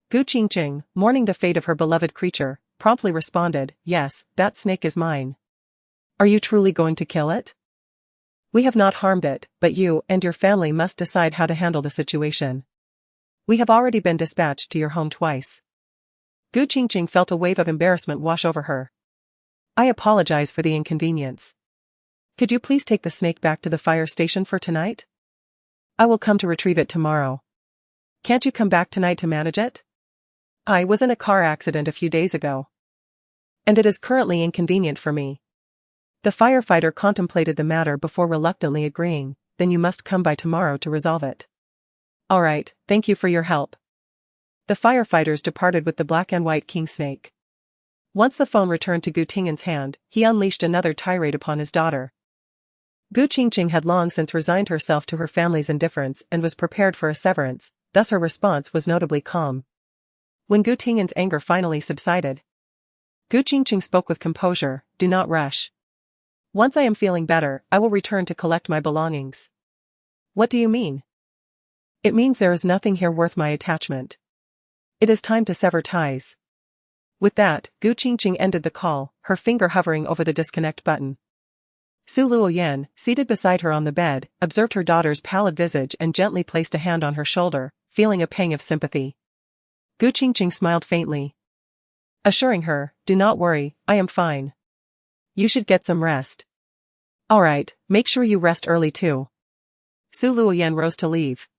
Gu Qingcheng, mourning the fate of her beloved creature, promptly responded, "Yes, that snake is mine." "Are you truly going to kill it?" "We have not harmed it, but you and your family must decide how to handle the situation. We have already been dispatched to your home twice." Gu Qingcheng felt a wave of embarrassment wash over her. "I apologize for the inconvenience. Could you please take the snake back to the fire station for tonight? I will come to retrieve it tomorrow. Can't you come back tonight to manage it? I was in a car accident a few days ago. And it is currently inconvenient for me." The firefighter contemplated the matter before reluctantly agreeing, "Then you must come by tomorrow to resolve it." "All right, thank you for your help." The firefighters departed with the black and white king snake. Once the phone returned to Gu Tingen's hand, he unleashed another tirade upon his daughter. Gu Qingcheng had long since resigned herself to her family's indifference and was prepared for a severance, thus her response was notably calm. When Gu Tingen's anger finally subsided, Gu Qingcheng spoke with composure, "Do not rush. Once I am feeling better, I will return to collect my belongings." "What do you mean?" "It means there is nothing here worth my attachment. It is time to sever ties." With that, Gu Qingcheng ended the call, her finger hovering over the disconnect button. Su Luoyan, seated beside her on the bed, observed her daughter's pallid visage and gently placed a hand on her shoulder, feeling a pang of sympathy. Gu Qingcheng smiled faintly, assuring her, "Do not worry, I am fine. You should get some rest." "All right, make sure you rest early too." Su Luoyan rose to leave.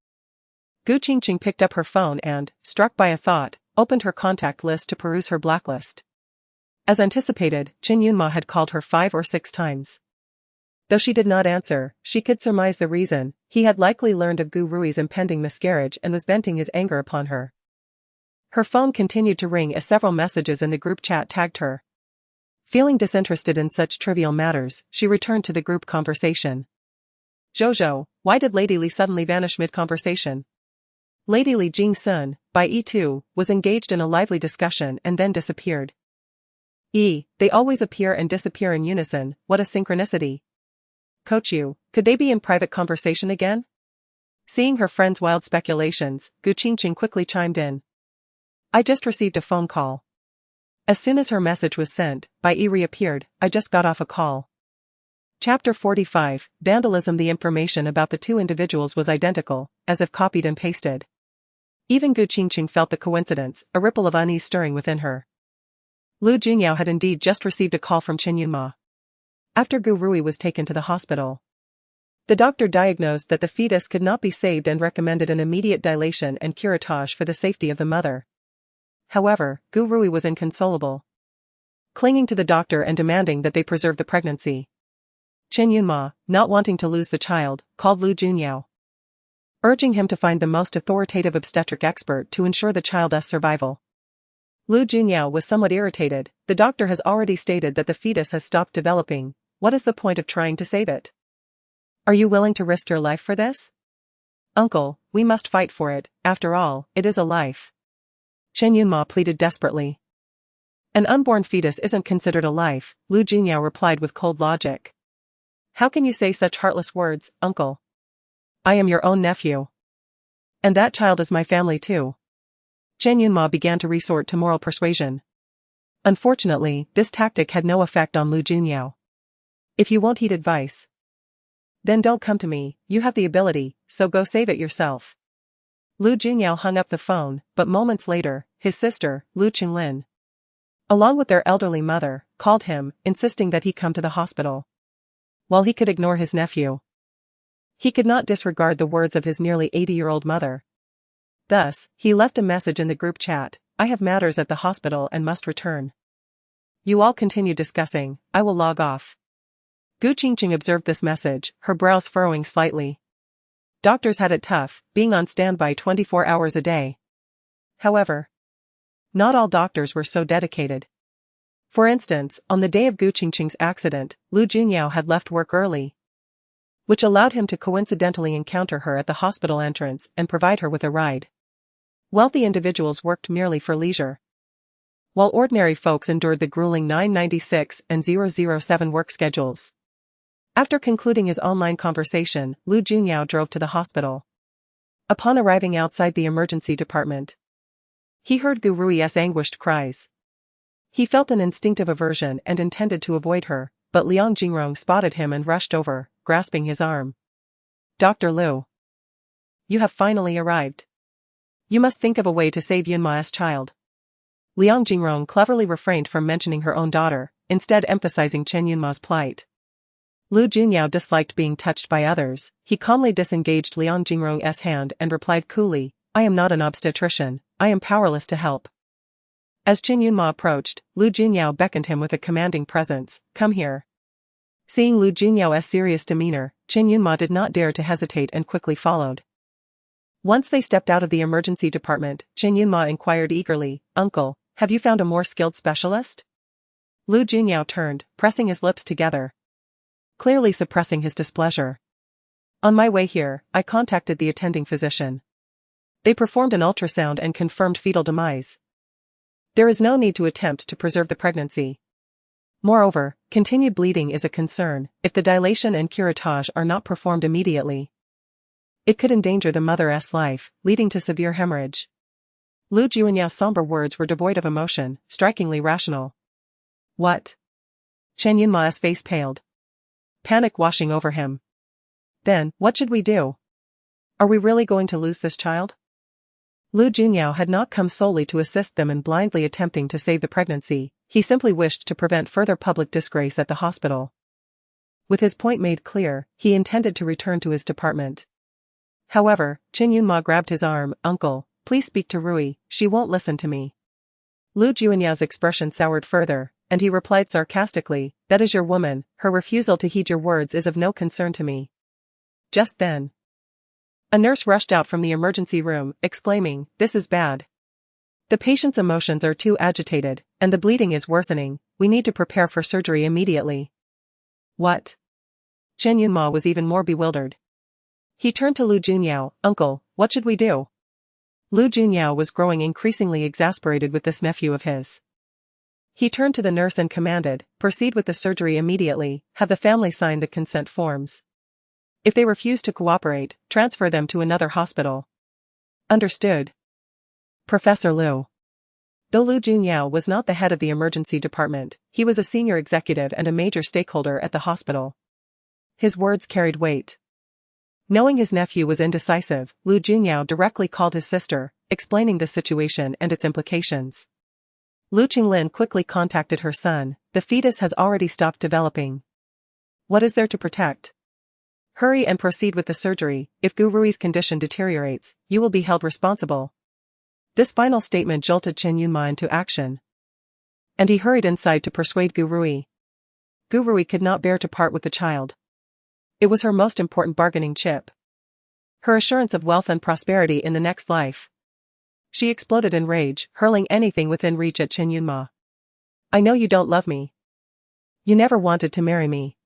Gu Qingcheng picked up her phone and, struck by a thought, opened her contact list to peruse her blacklist. As anticipated, Qin Yunma had called her 5 or 6 times. Though she did not answer, she could surmise the reason. He had likely learned of Gu Rui's impending miscarriage and was venting his anger upon her. Her phone continued to ring as several messages in the group chat tagged her. Feeling disinterested in such trivial matters, she returned to the group conversation. "Jojo, why did Lady Li suddenly vanish mid-conversation?" Lady Li Jingsun, by E2, was engaged in a lively discussion and then disappeared. They always appear and disappear in unison, what a synchronicity. Coach Yu, could they be in private conversation again? Seeing her friend's wild speculations, Gu Qingcheng quickly chimed in. "I just received a phone call. As soon as her message was sent, Bai reappeared. I just got off a call. Chapter 45, Vandalism. The information about the two individuals was identical, as if copied and pasted. Even Qingcheng felt the coincidence, a ripple of unease stirring within her. Lu Junyao had indeed just received a call from Qingcheng. After Gu Rui was taken to the hospital, the doctor diagnosed that the fetus could not be saved and recommended an immediate dilation and curettage for the safety of the mother. However, Gu Rui was inconsolable, clinging to the doctor and demanding that they preserve the pregnancy. Qingcheng, not wanting to lose the child, called Lu Junyao, urging him to find the most authoritative obstetric expert to ensure the child's survival. Lu Junyao was somewhat irritated. The doctor has already stated that the fetus has stopped developing. What is the point of trying to save it? Are you willing to risk your life for this? Uncle, we must fight for it. After all, it is a life. Qingcheng pleaded desperately. An unborn fetus isn't considered a life, Lu Junyao replied with cold logic. How can you say such heartless words, uncle? I am your own nephew. And that child is my family too. Qingcheng began to resort to moral persuasion. Unfortunately, this tactic had no effect on Lu Junyao. If you won't heed advice, then don't come to me. You have the ability, so go save it yourself. Lu Junyao hung up the phone, but moments later, his sister, Lu Qinglin, along with their elderly mother, called him, insisting that he come to the hospital. While he could ignore his nephew, he could not disregard the words of his nearly 80-year-old mother. Thus, he left a message in the group chat. I have matters at the hospital and must return. You all continue discussing. I will log off. Qingcheng observed this message, her brows furrowing slightly. Doctors had it tough, being on standby 24 hours a day. However, not all doctors were so dedicated. For instance, on the day of Qingcheng's accident, Lu Junyao had left work early, which allowed him to coincidentally encounter her at the hospital entrance and provide her with a ride. Wealthy individuals worked merely for leisure, while ordinary folks endured the grueling 996 and 007 work schedules. After concluding his online conversation, Lu Junyao drove to the hospital. Upon arriving outside the emergency department, he heard Gu Rui's anguished cries. He felt an instinctive aversion and intended to avoid her, but Liang Jingrong spotted him and rushed over, grasping his arm. Dr. Lu, you have finally arrived. You must think of a way to save Yunma's child. Liang Jingrong cleverly refrained from mentioning her own daughter, instead emphasizing Chen Yunma's plight. Lu Junyao disliked being touched by others. He calmly disengaged Liang Jingrong's hand and replied coolly, I am not an obstetrician, I am powerless to help. As Chen Yunma approached, Lu Junyao beckoned him with a commanding presence, come here. Seeing Lu Junyao's serious demeanor, Chen Yunma did not dare to hesitate and quickly followed. Once they stepped out of the emergency department, Chen Yunma inquired eagerly, Uncle, have you found a more skilled specialist? Lu Junyao turned, pressing his lips together, clearly suppressing his displeasure. On my way here, I contacted the attending physician. They performed an ultrasound and confirmed fetal demise. There is no need to attempt to preserve the pregnancy. Moreover, continued bleeding is a concern. If the dilation and curettage are not performed immediately, it could endanger the mother's life, leading to severe hemorrhage. Lu Junyao's somber words were devoid of emotion, strikingly rational. What? Chen Yunma's face paled, panic washing over him. Then, what should we do? Are we really going to lose this child? Lu Junyao had not come solely to assist them in blindly attempting to save the pregnancy, he simply wished to prevent further public disgrace at the hospital. With his point made clear, he intended to return to his department. However, Chen Yunma grabbed his arm, Uncle, please speak to Rui, she won't listen to me. Lu Junyao's expression soured further, and he replied sarcastically, that is your woman, her refusal to heed your words is of no concern to me. Just then, a nurse rushed out from the emergency room, exclaiming, this is bad. The patient's emotions are too agitated, and the bleeding is worsening, we need to prepare for surgery immediately. What? Chen Yunma was even more bewildered. He turned to Lu Junyao, Uncle, what should we do? Lu Junyao was growing increasingly exasperated with this nephew of his. He turned to the nurse and commanded, proceed with the surgery immediately, have the family sign the consent forms. If they refuse to cooperate, transfer them to another hospital. Understood. Professor Lu. Though Lu Junyao was not the head of the emergency department, he was a senior executive and a major stakeholder at the hospital. His words carried weight. Knowing his nephew was indecisive, Lu Junyao directly called his sister, explaining the situation and its implications. Lu Qinglin quickly contacted her son. The fetus has already stopped developing. What is there to protect? Hurry and proceed with the surgery. If Gu Rui's condition deteriorates, you will be held responsible. This final statement jolted Chen Yunma into action. And he hurried inside to persuade Gu Rui. Gu Rui could not bear to part with the child. It was her most important bargaining chip. Her assurance of wealth and prosperity in the next life. She exploded in rage, hurling anything within reach at Chen Yunma. I know you don't love me. You never wanted to marry me.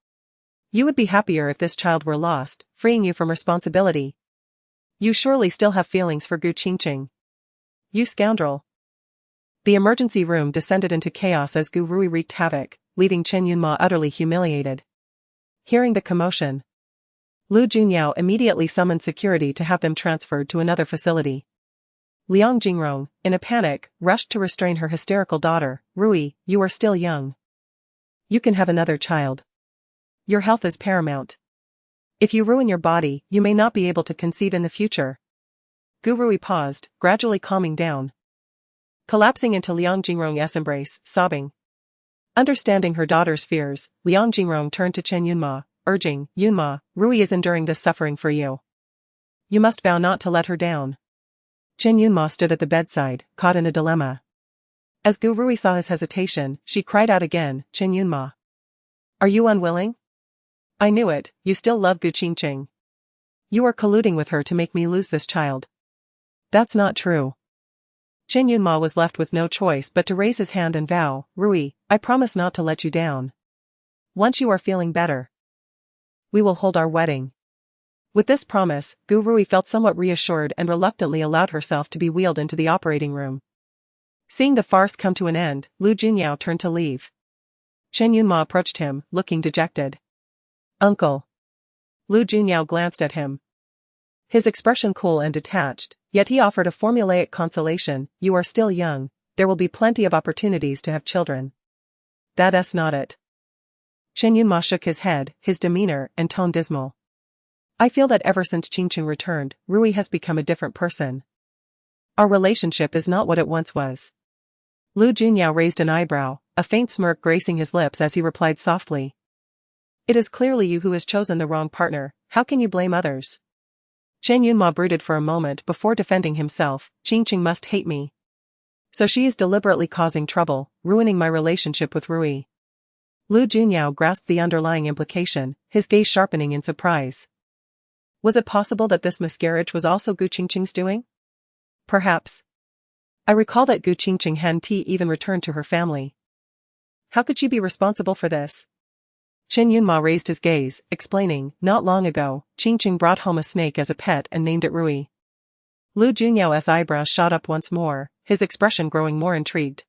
You would be happier if this child were lost, freeing you from responsibility. You surely still have feelings for Gu Qingcheng. You scoundrel. The emergency room descended into chaos as Gu Rui wreaked havoc, leaving Chen Yunma utterly humiliated. Hearing the commotion, Lu Junyao immediately summoned security to have them transferred to another facility. Liang Jingrong, in a panic, rushed to restrain her hysterical daughter. Rui, you are still young. You can have another child. Your health is paramount. If you ruin your body, you may not be able to conceive in the future. Gu Rui paused, gradually calming down. Collapsing into Liang Jingrong's embrace, sobbing. Understanding her daughter's fears, Liang Jingrong turned to Chen Yunma, urging, Yunma, Rui is enduring this suffering for you. You must vow not to let her down. Chen Yunma stood at the bedside, caught in a dilemma. As Gu Rui saw his hesitation, she cried out again, Chen Yunma. Are you unwilling? I knew it, you still love Gu Qingcheng. You are colluding with her to make me lose this child. That's not true. Chen Yunma was left with no choice but to raise his hand and vow, Rui, I promise not to let you down. Once you are feeling better, we will hold our wedding. With this promise, Gu Rui felt somewhat reassured and reluctantly allowed herself to be wheeled into the operating room. Seeing the farce come to an end, Lu Junyao turned to leave. Chen Yunma approached him, looking dejected. Uncle. Lu Junyao glanced at him. His expression cool and detached, yet he offered a formulaic consolation, you are still young, there will be plenty of opportunities to have children. That's not it. Chen Yunma shook his head, his demeanor and tone dismal. I feel that ever since Qingcheng returned, Rui has become a different person. Our relationship is not what it once was. Lu Junyao raised an eyebrow, a faint smirk gracing his lips as he replied softly. It is clearly you who has chosen the wrong partner, how can you blame others? Chen Yunma brooded for a moment before defending himself, Qingcheng must hate me. So she is deliberately causing trouble, ruining my relationship with Rui. Lu Junyao grasped the underlying implication, his gaze sharpening in surprise. Was it possible that this miscarriage was also Gu Qingcheng's doing? Perhaps. I recall that Gu Qingcheng Han Ti even returned to her family. How could she be responsible for this? Chen Yunma raised his gaze, explaining, not long ago, Qingcheng brought home a snake as a pet and named it Rui. Lu Junyao's eyebrows shot up once more, his expression growing more intrigued.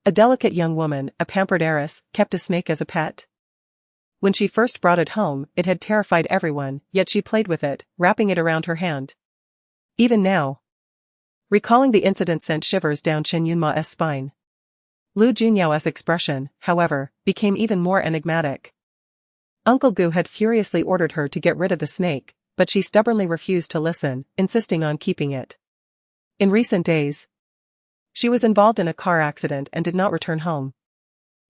A delicate young woman, a pampered heiress, kept a snake as a pet. When she first brought it home, it had terrified everyone, yet she played with it, wrapping it around her hand. Even now. Recalling the incident sent shivers down Chen Yunma's spine. Lu Junyao's expression, however, became even more enigmatic. Uncle Gu had furiously ordered her to get rid of the snake, but she stubbornly refused to listen, insisting on keeping it. In recent days, she was involved in a car accident and did not return home.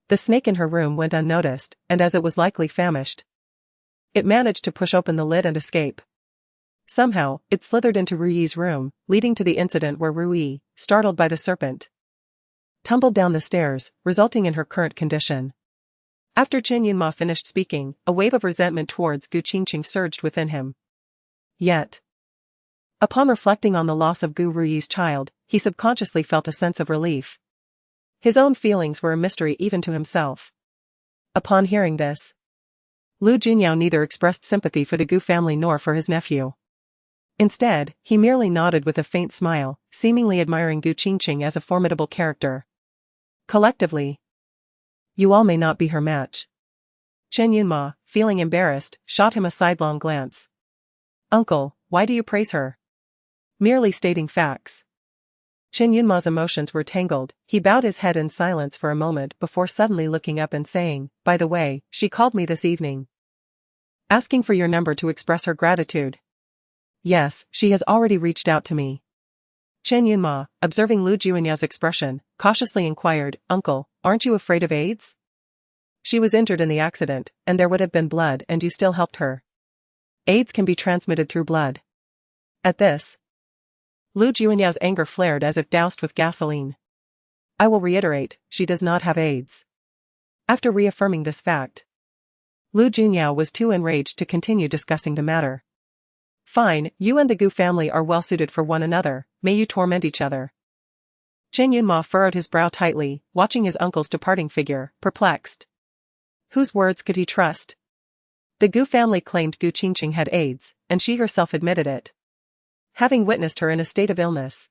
The snake in her room went unnoticed, and as it was likely famished, it managed to push open the lid and escape. Somehow, it slithered into Rui's room, leading to the incident where Rui, startled by the serpent, tumbled down the stairs, resulting in her current condition. After Chen Yunma finished speaking, a wave of resentment towards Gu Qingcheng surged within him. Yet, upon reflecting on the loss of Gu Rui's child, he subconsciously felt a sense of relief. His own feelings were a mystery even to himself. Upon hearing this, Lu Junyao neither expressed sympathy for the Gu family nor for his nephew. Instead, he merely nodded with a faint smile, seemingly admiring Gu Qingcheng as a formidable character. Collectively, you all may not be her match. Chen Yunma, feeling embarrassed, shot him a sidelong glance. Uncle, why do you praise her? Merely stating facts. Chen Yunma's emotions were tangled. He bowed his head in silence for a moment before suddenly looking up and saying, "By the way, she called me this evening, asking for your number to express her gratitude." "Yes, she has already reached out to me." Chen Yunma, observing Lu Junyao's expression, cautiously inquired, "Uncle, aren't you afraid of AIDS? She was injured in the accident, and there would have been blood and you still helped her. AIDS can be transmitted through blood." At this, Lu Junyao's anger flared as if doused with gasoline. "I will reiterate, she does not have AIDS." After reaffirming this fact, Lu Junyao was too enraged to continue discussing the matter. "Fine, you and the Gu family are well suited for one another, may you torment each other." Chen Yunma furrowed his brow tightly, watching his uncle's departing figure, perplexed. Whose words could he trust? The Gu family claimed Gu Qingcheng had AIDS, and she herself admitted it, having witnessed her in a state of illness.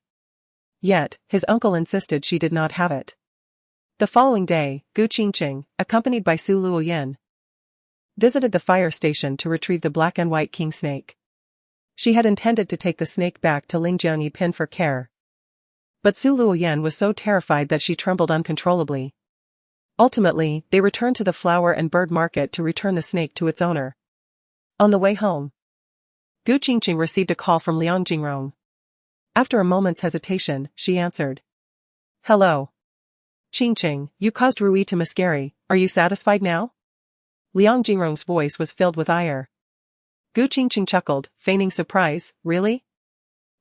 Yet, his uncle insisted she did not have it. The following day, Gu Qingcheng, accompanied by Su Luoyan, visited the fire station to retrieve the black and white king snake. She had intended to take the snake back to Lingjiang Yipin for care, but Su Luoyan was so terrified that she trembled uncontrollably. Ultimately, they returned to the flower and bird market to return the snake to its owner. On the way home, Gu Qingcheng received a call from Liang Jingrong. After a moment's hesitation, she answered. "Hello. Qingcheng, you caused Rui to miscarry, are you satisfied now?" Liang Jingrong's voice was filled with ire. Gu Qingcheng chuckled, feigning surprise, "Really?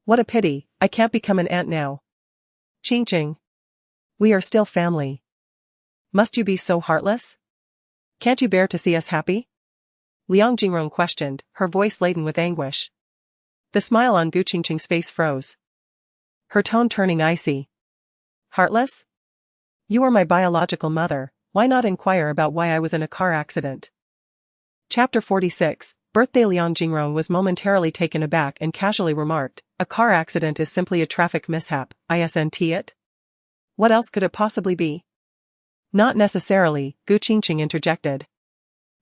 What a pity, I can't become an aunt now." "Qingcheng, we are still family. Must you be so heartless? Can't you bear to see us happy?" Liang Jingrong questioned, her voice laden with anguish. The smile on Gu Qingcheng's face froze, her tone turning icy. "Heartless? You are my biological mother, why not inquire about why I was in a car accident?" Chapter 46, Birthday. Liang Jingrong was momentarily taken aback and casually remarked, "A car accident is simply a traffic mishap, isn't it? What else could it possibly be?" "Not necessarily," Gu Qingcheng interjected.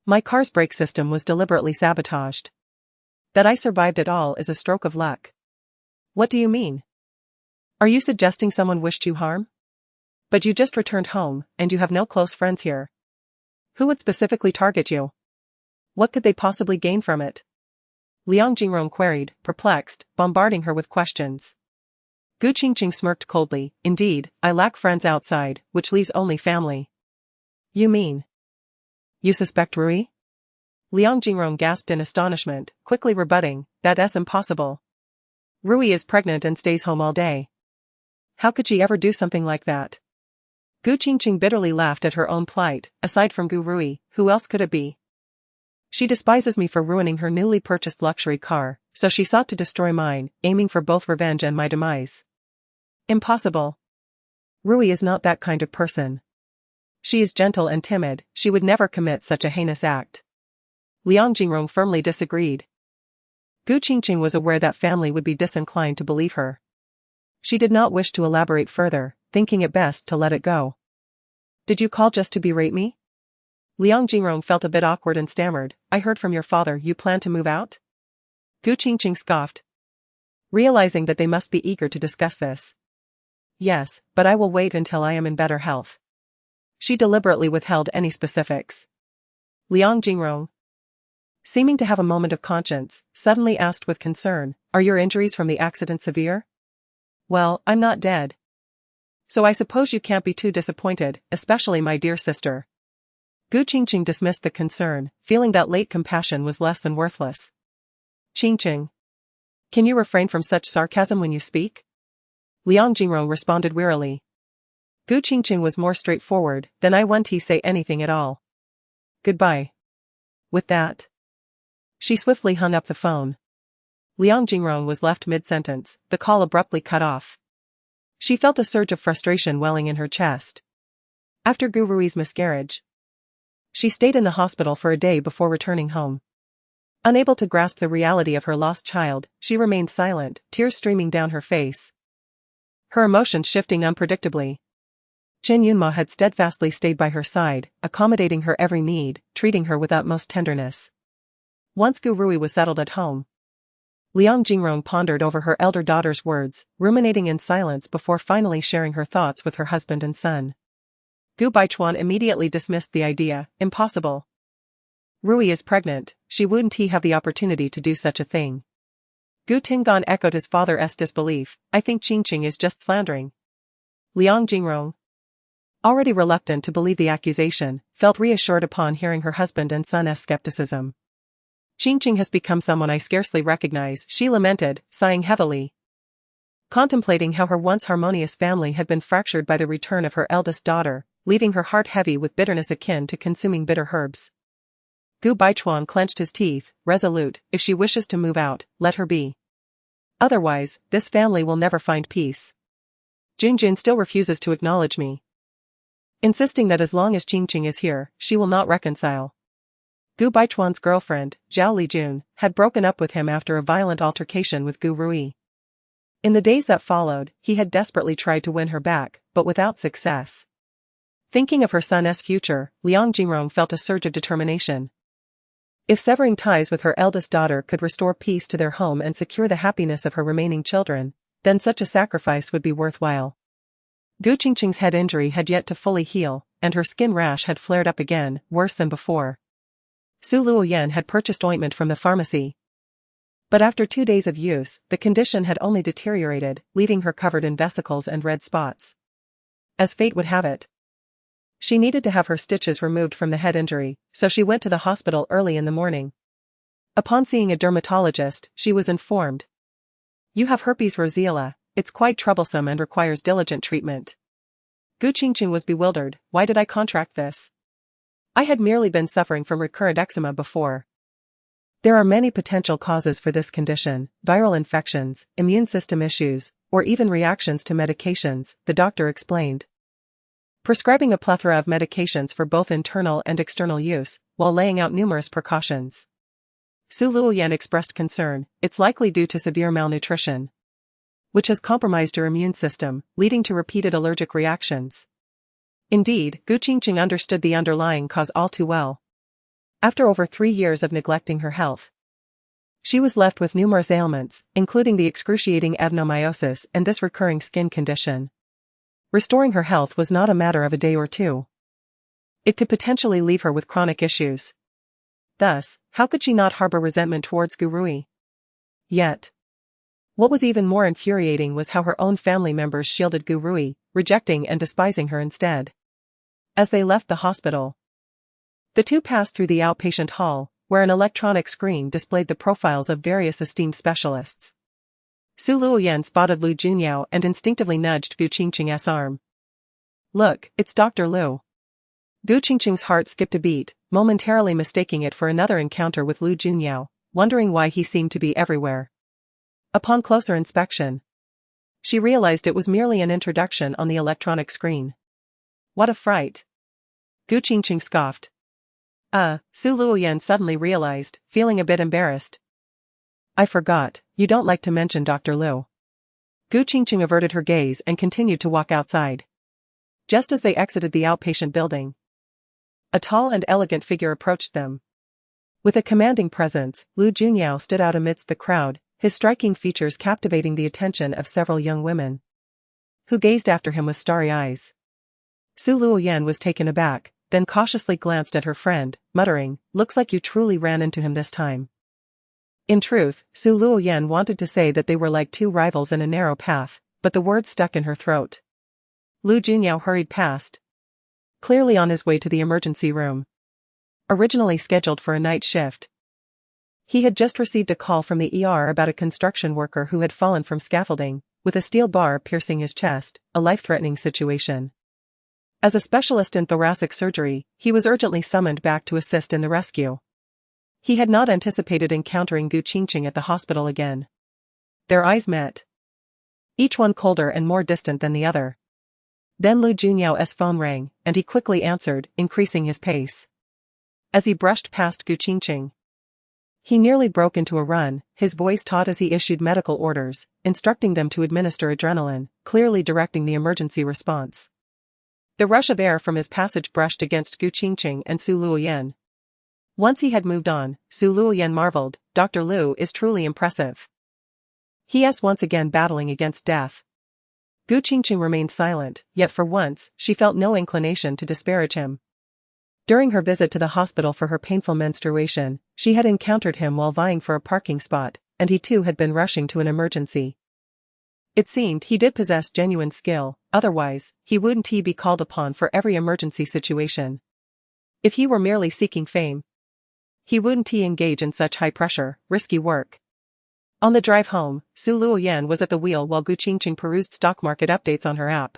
"My car's brake system was deliberately sabotaged. That I survived it all is a stroke of luck." "What do you mean? Are you suggesting someone wished you harm? But you just returned home, and you have no close friends here. Who would specifically target you? What could they possibly gain from it?" Liang Jingrong queried, perplexed, bombarding her with questions. Gu Qingcheng smirked coldly, "Indeed, I lack friends outside, which leaves only family." "You mean? You suspect Rui?" Liang Jingrong gasped in astonishment, quickly rebutting, "That's impossible. Rui is pregnant and stays home all day. How could she ever do something like that?" Gu Qingcheng bitterly laughed at her own plight. "Aside from Gu Rui, who else could it be? She despises me for ruining her newly purchased luxury car, so she sought to destroy mine, aiming for both revenge and my demise." "Impossible. Rui is not that kind of person. She is gentle and timid, she would never commit such a heinous act." Liang Jingrong firmly disagreed. Gu Qingcheng was aware that family would be disinclined to believe her. She did not wish to elaborate further, thinking it best to let it go. "Did you call just to berate me?" Liang Jingrong felt a bit awkward and stammered, "I heard from your father you plan to move out?" Gu Qingcheng scoffed, realizing that they must be eager to discuss this. "Yes, but I will wait until I am in better health." She deliberately withheld any specifics. Liang Jingrong, seeming to have a moment of conscience, suddenly asked with concern, "Are your injuries from the accident severe?" "Well, I'm not dead. So I suppose you can't be too disappointed, especially my dear sister." Gu Qingcheng dismissed the concern, feeling that late compassion was less than worthless. "Qingcheng, can you refrain from such sarcasm when you speak?" Liang Jingrong responded wearily. Gu Qingcheng was more straightforward, "Then I won't say anything at all. Goodbye." With that, she swiftly hung up the phone. Liang Jingrong was left mid-sentence, the call abruptly cut off. She felt a surge of frustration welling in her chest. After Gu Rui's miscarriage, she stayed in the hospital for a day before returning home. Unable to grasp the reality of her lost child, she remained silent, tears streaming down her face, her emotions shifting unpredictably. Chen Yunma had steadfastly stayed by her side, accommodating her every need, treating her with utmost tenderness. Once Gu Rui was settled at home, Liang Jingrong pondered over her elder daughter's words, ruminating in silence before finally sharing her thoughts with her husband and son. Gu Baichuan immediately dismissed the idea. Impossible. Rui is pregnant, she wouldn't have the opportunity to do such a thing. Gu Tinggan echoed his father's disbelief. I think Qingcheng is just slandering. Liang Jingrong, already reluctant to believe the accusation, felt reassured upon hearing her husband and son's skepticism. Qingcheng has become someone I scarcely recognize, she lamented, sighing heavily. Contemplating how her once harmonious family had been fractured by the return of her eldest daughter, leaving her heart heavy with bitterness akin to consuming bitter herbs. Gu Baichuan clenched his teeth, resolute, if she wishes to move out, let her be. Otherwise, this family will never find peace. Junjun still refuses to acknowledge me, insisting that as long as Qingcheng is here, she will not reconcile. Gu Baichuan's girlfriend, Zhao Lijun, had broken up with him after a violent altercation with Gu Rui. In the days that followed, he had desperately tried to win her back, but without success. Thinking of her son's future, Liang Jingrong felt a surge of determination. If severing ties with her eldest daughter could restore peace to their home and secure the happiness of her remaining children, then such a sacrifice would be worthwhile. Gu Qingcheng's head injury had yet to fully heal, and her skin rash had flared up again, worse than before. Su Luoyan had purchased ointment from the pharmacy. But after 2 days of use, the condition had only deteriorated, leaving her covered in vesicles and red spots. As fate would have it, she needed to have her stitches removed from the head injury, so she went to the hospital early in the morning. Upon seeing a dermatologist, she was informed. You have herpes roseola, it's quite troublesome and requires diligent treatment. Gu Qingcheng was bewildered. Why did I contract this? I had merely been suffering from recurrent eczema before. There are many potential causes for this condition: viral infections, immune system issues, or even reactions to medications, the doctor explained. Prescribing a plethora of medications for both internal and external use, while laying out numerous precautions. Su Luoyan expressed concern. It's likely due to severe malnutrition, which has compromised your immune system, leading to repeated allergic reactions. Indeed, Gu Qingcheng understood the underlying cause all too well. After over 3 years of neglecting her health, she was left with numerous ailments, including the excruciating adenomyosis and this recurring skin condition. Restoring her health was not a matter of a day or two. It could potentially leave her with chronic issues. Thus, how could she not harbor resentment towards Gu Rui? Yet, what was even more infuriating was how her own family members shielded Gu Rui, rejecting and despising her instead. As they left the hospital, the two passed through the outpatient hall, where an electronic screen displayed the profiles of various esteemed specialists. Su Luoyan spotted Lu Junyao and instinctively nudged Gu Qingcheng's arm. Look, it's Dr. Lu. Gu Qingcheng's heart skipped a beat, momentarily mistaking it for another encounter with Lu Junyao, wondering why he seemed to be everywhere. Upon closer inspection, she realized it was merely an introduction on the electronic screen. What a fright! Gu Qingcheng scoffed. Su Luoyan suddenly realized, feeling a bit embarrassed. I forgot, you don't like to mention Dr. Lu. Gu Qingcheng averted her gaze and continued to walk outside. Just as they exited the outpatient building, a tall and elegant figure approached them. With a commanding presence, Lu Junyao stood out amidst the crowd, his striking features captivating the attention of several young women, who gazed after him with starry eyes. Su Luoyan was taken aback, then cautiously glanced at her friend, muttering, "Looks like you truly ran into him this time." In truth, Su Luoyan wanted to say that they were like two rivals in a narrow path, but the words stuck in her throat. Lu Junyao hurried past, clearly on his way to the emergency room. Originally scheduled for a night shift, he had just received a call from the ER about a construction worker who had fallen from scaffolding, with a steel bar piercing his chest, a life-threatening situation. As a specialist in thoracic surgery, he was urgently summoned back to assist in the rescue. He had not anticipated encountering Gu Qingcheng at the hospital again. Their eyes met, each one colder and more distant than the other. Then Lu Junyao's phone rang, and he quickly answered, increasing his pace. As he brushed past Gu Qingcheng, he nearly broke into a run, his voice taut as he issued medical orders, instructing them to administer adrenaline, clearly directing the emergency response. The rush of air from his passage brushed against Gu Qingcheng and Su Luoyan. Once he had moved on, Su Luoyan marveled, Dr. Lu is truly impressive. He's once again battling against death. Gu Qingcheng remained silent, yet for once, she felt no inclination to disparage him. During her visit to the hospital for her painful menstruation, she had encountered him while vying for a parking spot, and he too had been rushing to an emergency. It seemed he did possess genuine skill, otherwise, he wouldn't be called upon for every emergency situation. If he were merely seeking fame, he wouldn't engage in such high-pressure, risky work. On the drive home, Su Luoyan was at the wheel while Gu Qingcheng perused stock market updates on her app.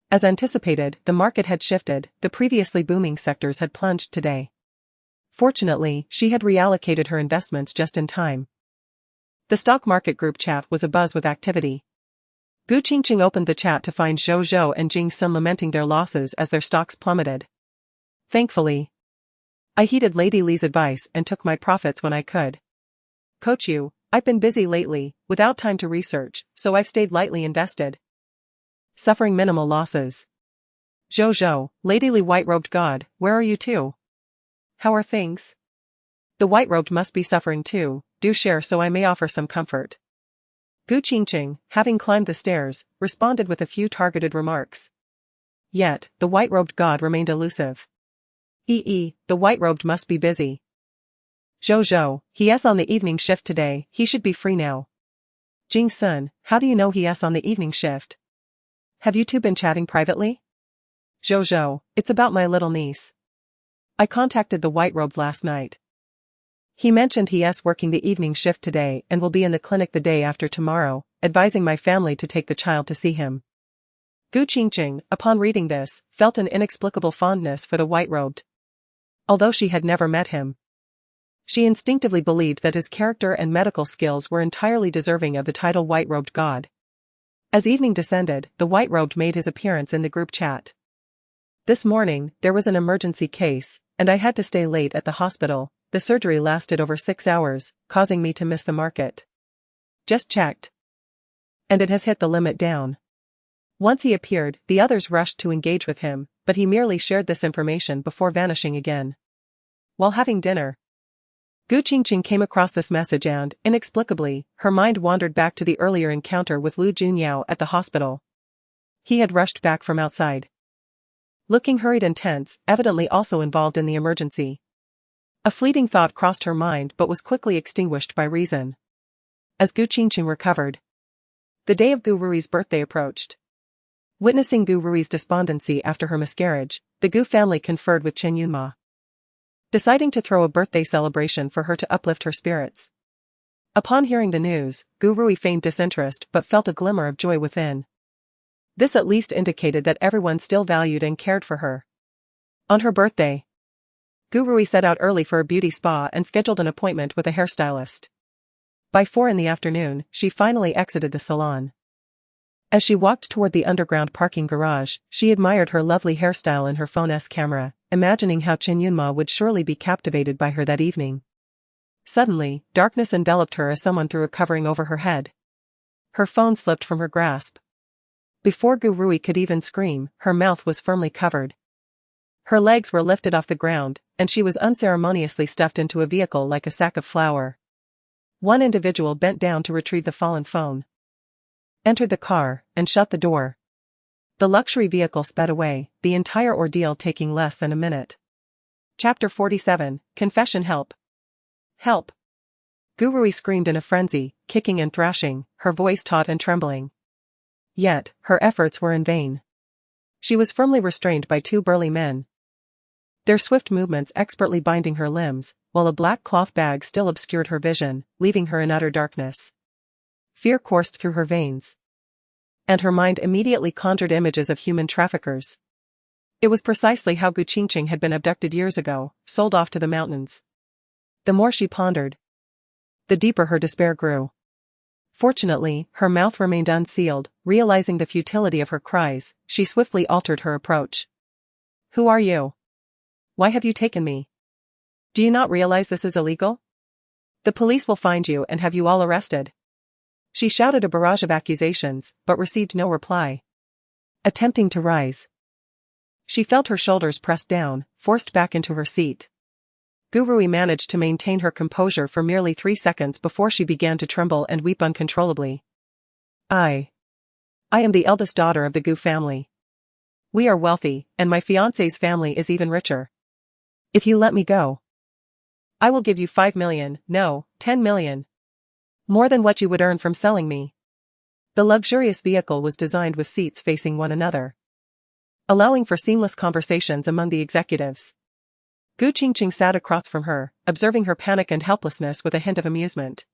As anticipated, the market had shifted, the previously booming sectors had plunged today. Fortunately, she had reallocated her investments just in time. The stock market group chat was abuzz with activity. Gu Qingcheng opened the chat to find Zhou Zhou and Jing Sun lamenting their losses as their stocks plummeted. Thankfully, I heeded Lady Li's advice and took my profits when I could. Coach you, I've been busy lately, without time to research, so I've stayed lightly invested. Suffering minimal losses. Zhou Zhou, Lady Li white-robed god, where are you too? How are things? The white-robed must be suffering too, do share so I may offer some comfort. Gu Qingcheng, having climbed the stairs, responded with a few targeted remarks. Yet, the white-robed god remained elusive. The white-robed must be busy. Zhou Zhou, he's on the evening shift today, he should be free now. Jing Sun, how do you know he's on the evening shift? Have you two been chatting privately? Zhou Zhou, it's about my little niece. I contacted the white-robed last night. He mentioned he's working the evening shift today and will be in the clinic the day after tomorrow, advising my family to take the child to see him. Gu Qingcheng, upon reading this, felt an inexplicable fondness for the white-robed. Although she had never met him, she instinctively believed that his character and medical skills were entirely deserving of the title white-robed god. As evening descended, the white-robed made his appearance in the group chat. This morning, there was an emergency case, and I had to stay late at the hospital. The surgery lasted over 6 hours, causing me to miss the market. Just checked. And it has hit the limit down. Once he appeared, the others rushed to engage with him, but he merely shared this information before vanishing again. While having dinner, Gu Qingcheng came across this message and, inexplicably, her mind wandered back to the earlier encounter with Lu Junyao at the hospital. He had rushed back from outside, looking hurried and tense, evidently also involved in the emergency. A fleeting thought crossed her mind but was quickly extinguished by reason. As Gu Qingcheng recovered, the day of Gu Rui's birthday approached. Witnessing Gu Rui's despondency after her miscarriage, the Gu family conferred with Chen Yunma, deciding to throw a birthday celebration for her to uplift her spirits. Upon hearing the news, Gu Rui feigned disinterest but felt a glimmer of joy within. This at least indicated that everyone still valued and cared for her. On her birthday, Gu Rui set out early for a beauty spa and scheduled an appointment with a hairstylist. By 4 in the afternoon, she finally exited the salon. As she walked toward the underground parking garage, she admired her lovely hairstyle in her phone's camera, imagining how Chen Yunma would surely be captivated by her that evening. Suddenly, darkness enveloped her as someone threw a covering over her head. Her phone slipped from her grasp. Before Gu Rui could even scream, her mouth was firmly covered. Her legs were lifted off the ground, and she was unceremoniously stuffed into a vehicle like a sack of flour. One individual bent down to retrieve the fallen phone, entered the car, and shut the door. The luxury vehicle sped away, the entire ordeal taking less than a minute. Chapter 47, Confession. Help! Help! Gu Rui screamed in a frenzy, kicking and thrashing, her voice taut and trembling. Yet, her efforts were in vain. She was firmly restrained by 2 burly men, their swift movements expertly binding her limbs, while a black cloth bag still obscured her vision, leaving her in utter darkness. Fear coursed through her veins, and her mind immediately conjured images of human traffickers. It was precisely how Gu Qingcheng had been abducted years ago, sold off to the mountains. The more she pondered, the deeper her despair grew. Fortunately, her mouth remained unsealed. Realizing the futility of her cries, she swiftly altered her approach. Who are you? Why have you taken me? Do you not realize this is illegal? The police will find you and have you all arrested. She shouted a barrage of accusations, but received no reply. Attempting to rise, she felt her shoulders pressed down, forced back into her seat. Gu Rui managed to maintain her composure for merely 3 seconds before she began to tremble and weep uncontrollably. I am the eldest daughter of the Gu family. We are wealthy, and my fiancé's family is even richer. If you let me go, I will give you 5 million, no, 10 million. More than what you would earn from selling me. The luxurious vehicle was designed with seats facing one another, allowing for seamless conversations among the executives. Gu Qingcheng sat across from her, observing her panic and helplessness with a hint of amusement.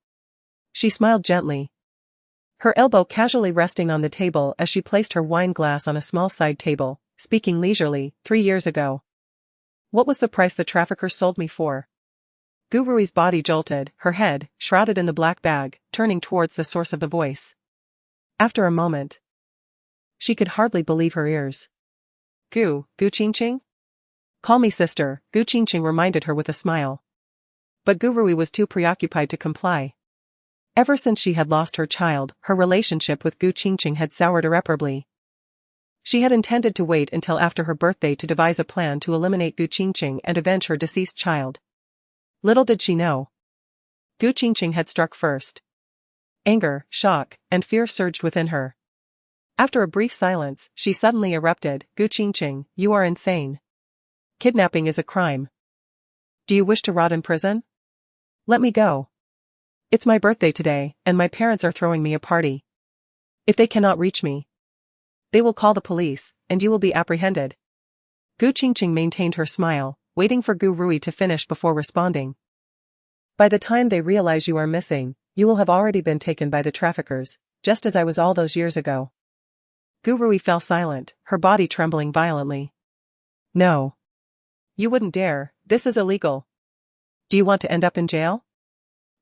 She smiled gently, her elbow casually resting on the table as she placed her wine glass on a small side table, speaking leisurely. 3 years ago. What was the price the traffickers sold me for? Gu Rui's body jolted, her head, shrouded in the black bag, turning towards the source of the voice. After a moment, she could hardly believe her ears. Gu Qingcheng? Call me sister, Gu Qingcheng reminded her with a smile. But Gu Rui was too preoccupied to comply. Ever since she had lost her child, her relationship with Gu Qingcheng had soured irreparably. She had intended to wait until after her birthday to devise a plan to eliminate Gu Qingcheng and avenge her deceased child. Little did she know, Gu Qingcheng had struck first. Anger, shock, and fear surged within her. After a brief silence, she suddenly erupted. Gu Qingcheng, you are insane. Kidnapping is a crime. Do you wish to rot in prison? Let me go. It's my birthday today, and my parents are throwing me a party. If they cannot reach me, they will call the police, and you will be apprehended. Gu Qingcheng maintained her smile, waiting for Gu Rui to finish before responding. By the time they realize you are missing, you will have already been taken by the traffickers, just as I was all those years ago. Gu Rui fell silent, her body trembling violently. No. You wouldn't dare, this is illegal. Do you want to end up in jail?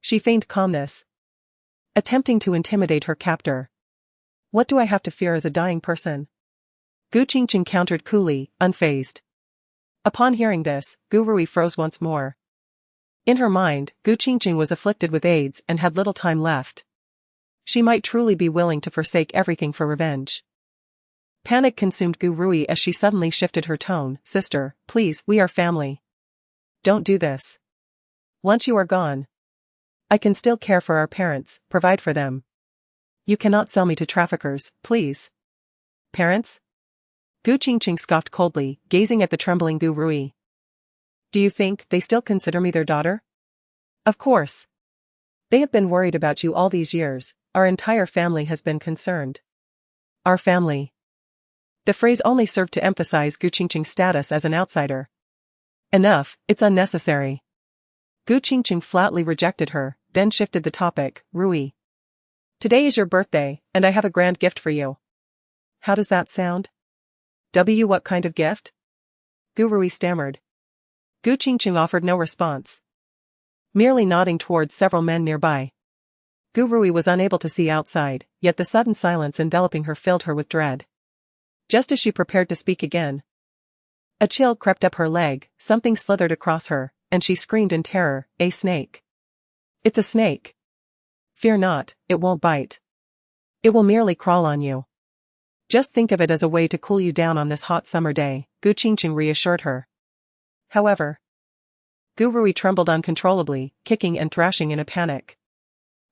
She feigned calmness, attempting to intimidate her captor. What do I have to fear as a dying person? Gu Qingcheng countered coolly, unfazed. Upon hearing this, Gu Rui froze once more. In her mind, Gu Qingcheng was afflicted with AIDS and had little time left. She might truly be willing to forsake everything for revenge. Panic consumed Gu Rui as she suddenly shifted her tone. Sister, please, we are family. Don't do this. Once you are gone, I can still care for our parents, provide for them. You cannot sell me to traffickers, please. Parents? Gu Qingcheng scoffed coldly, gazing at the trembling Gu Rui. Do you think they still consider me their daughter? Of course. They have been worried about you all these years, our entire family has been concerned. Our family. The phrase only served to emphasize Gu Qingcheng's status as an outsider. Enough, it's unnecessary. Gu Qingcheng flatly rejected her, then shifted the topic. Rui. Today is your birthday, and I have a grand gift for you. How does that sound? What kind of gift? Gu Rui stammered. Gu Qingcheng offered no response, merely nodding towards several men nearby. Gu Rui was unable to see outside, yet the sudden silence enveloping her filled her with dread. Just as she prepared to speak again, a chill crept up her leg, something slithered across her, and she screamed in terror. A snake. It's a snake. Fear not, it won't bite. It will merely crawl on you. Just think of it as a way to cool you down on this hot summer day, Gu Qingcheng reassured her. However, Gu Rui trembled uncontrollably, kicking and thrashing in a panic.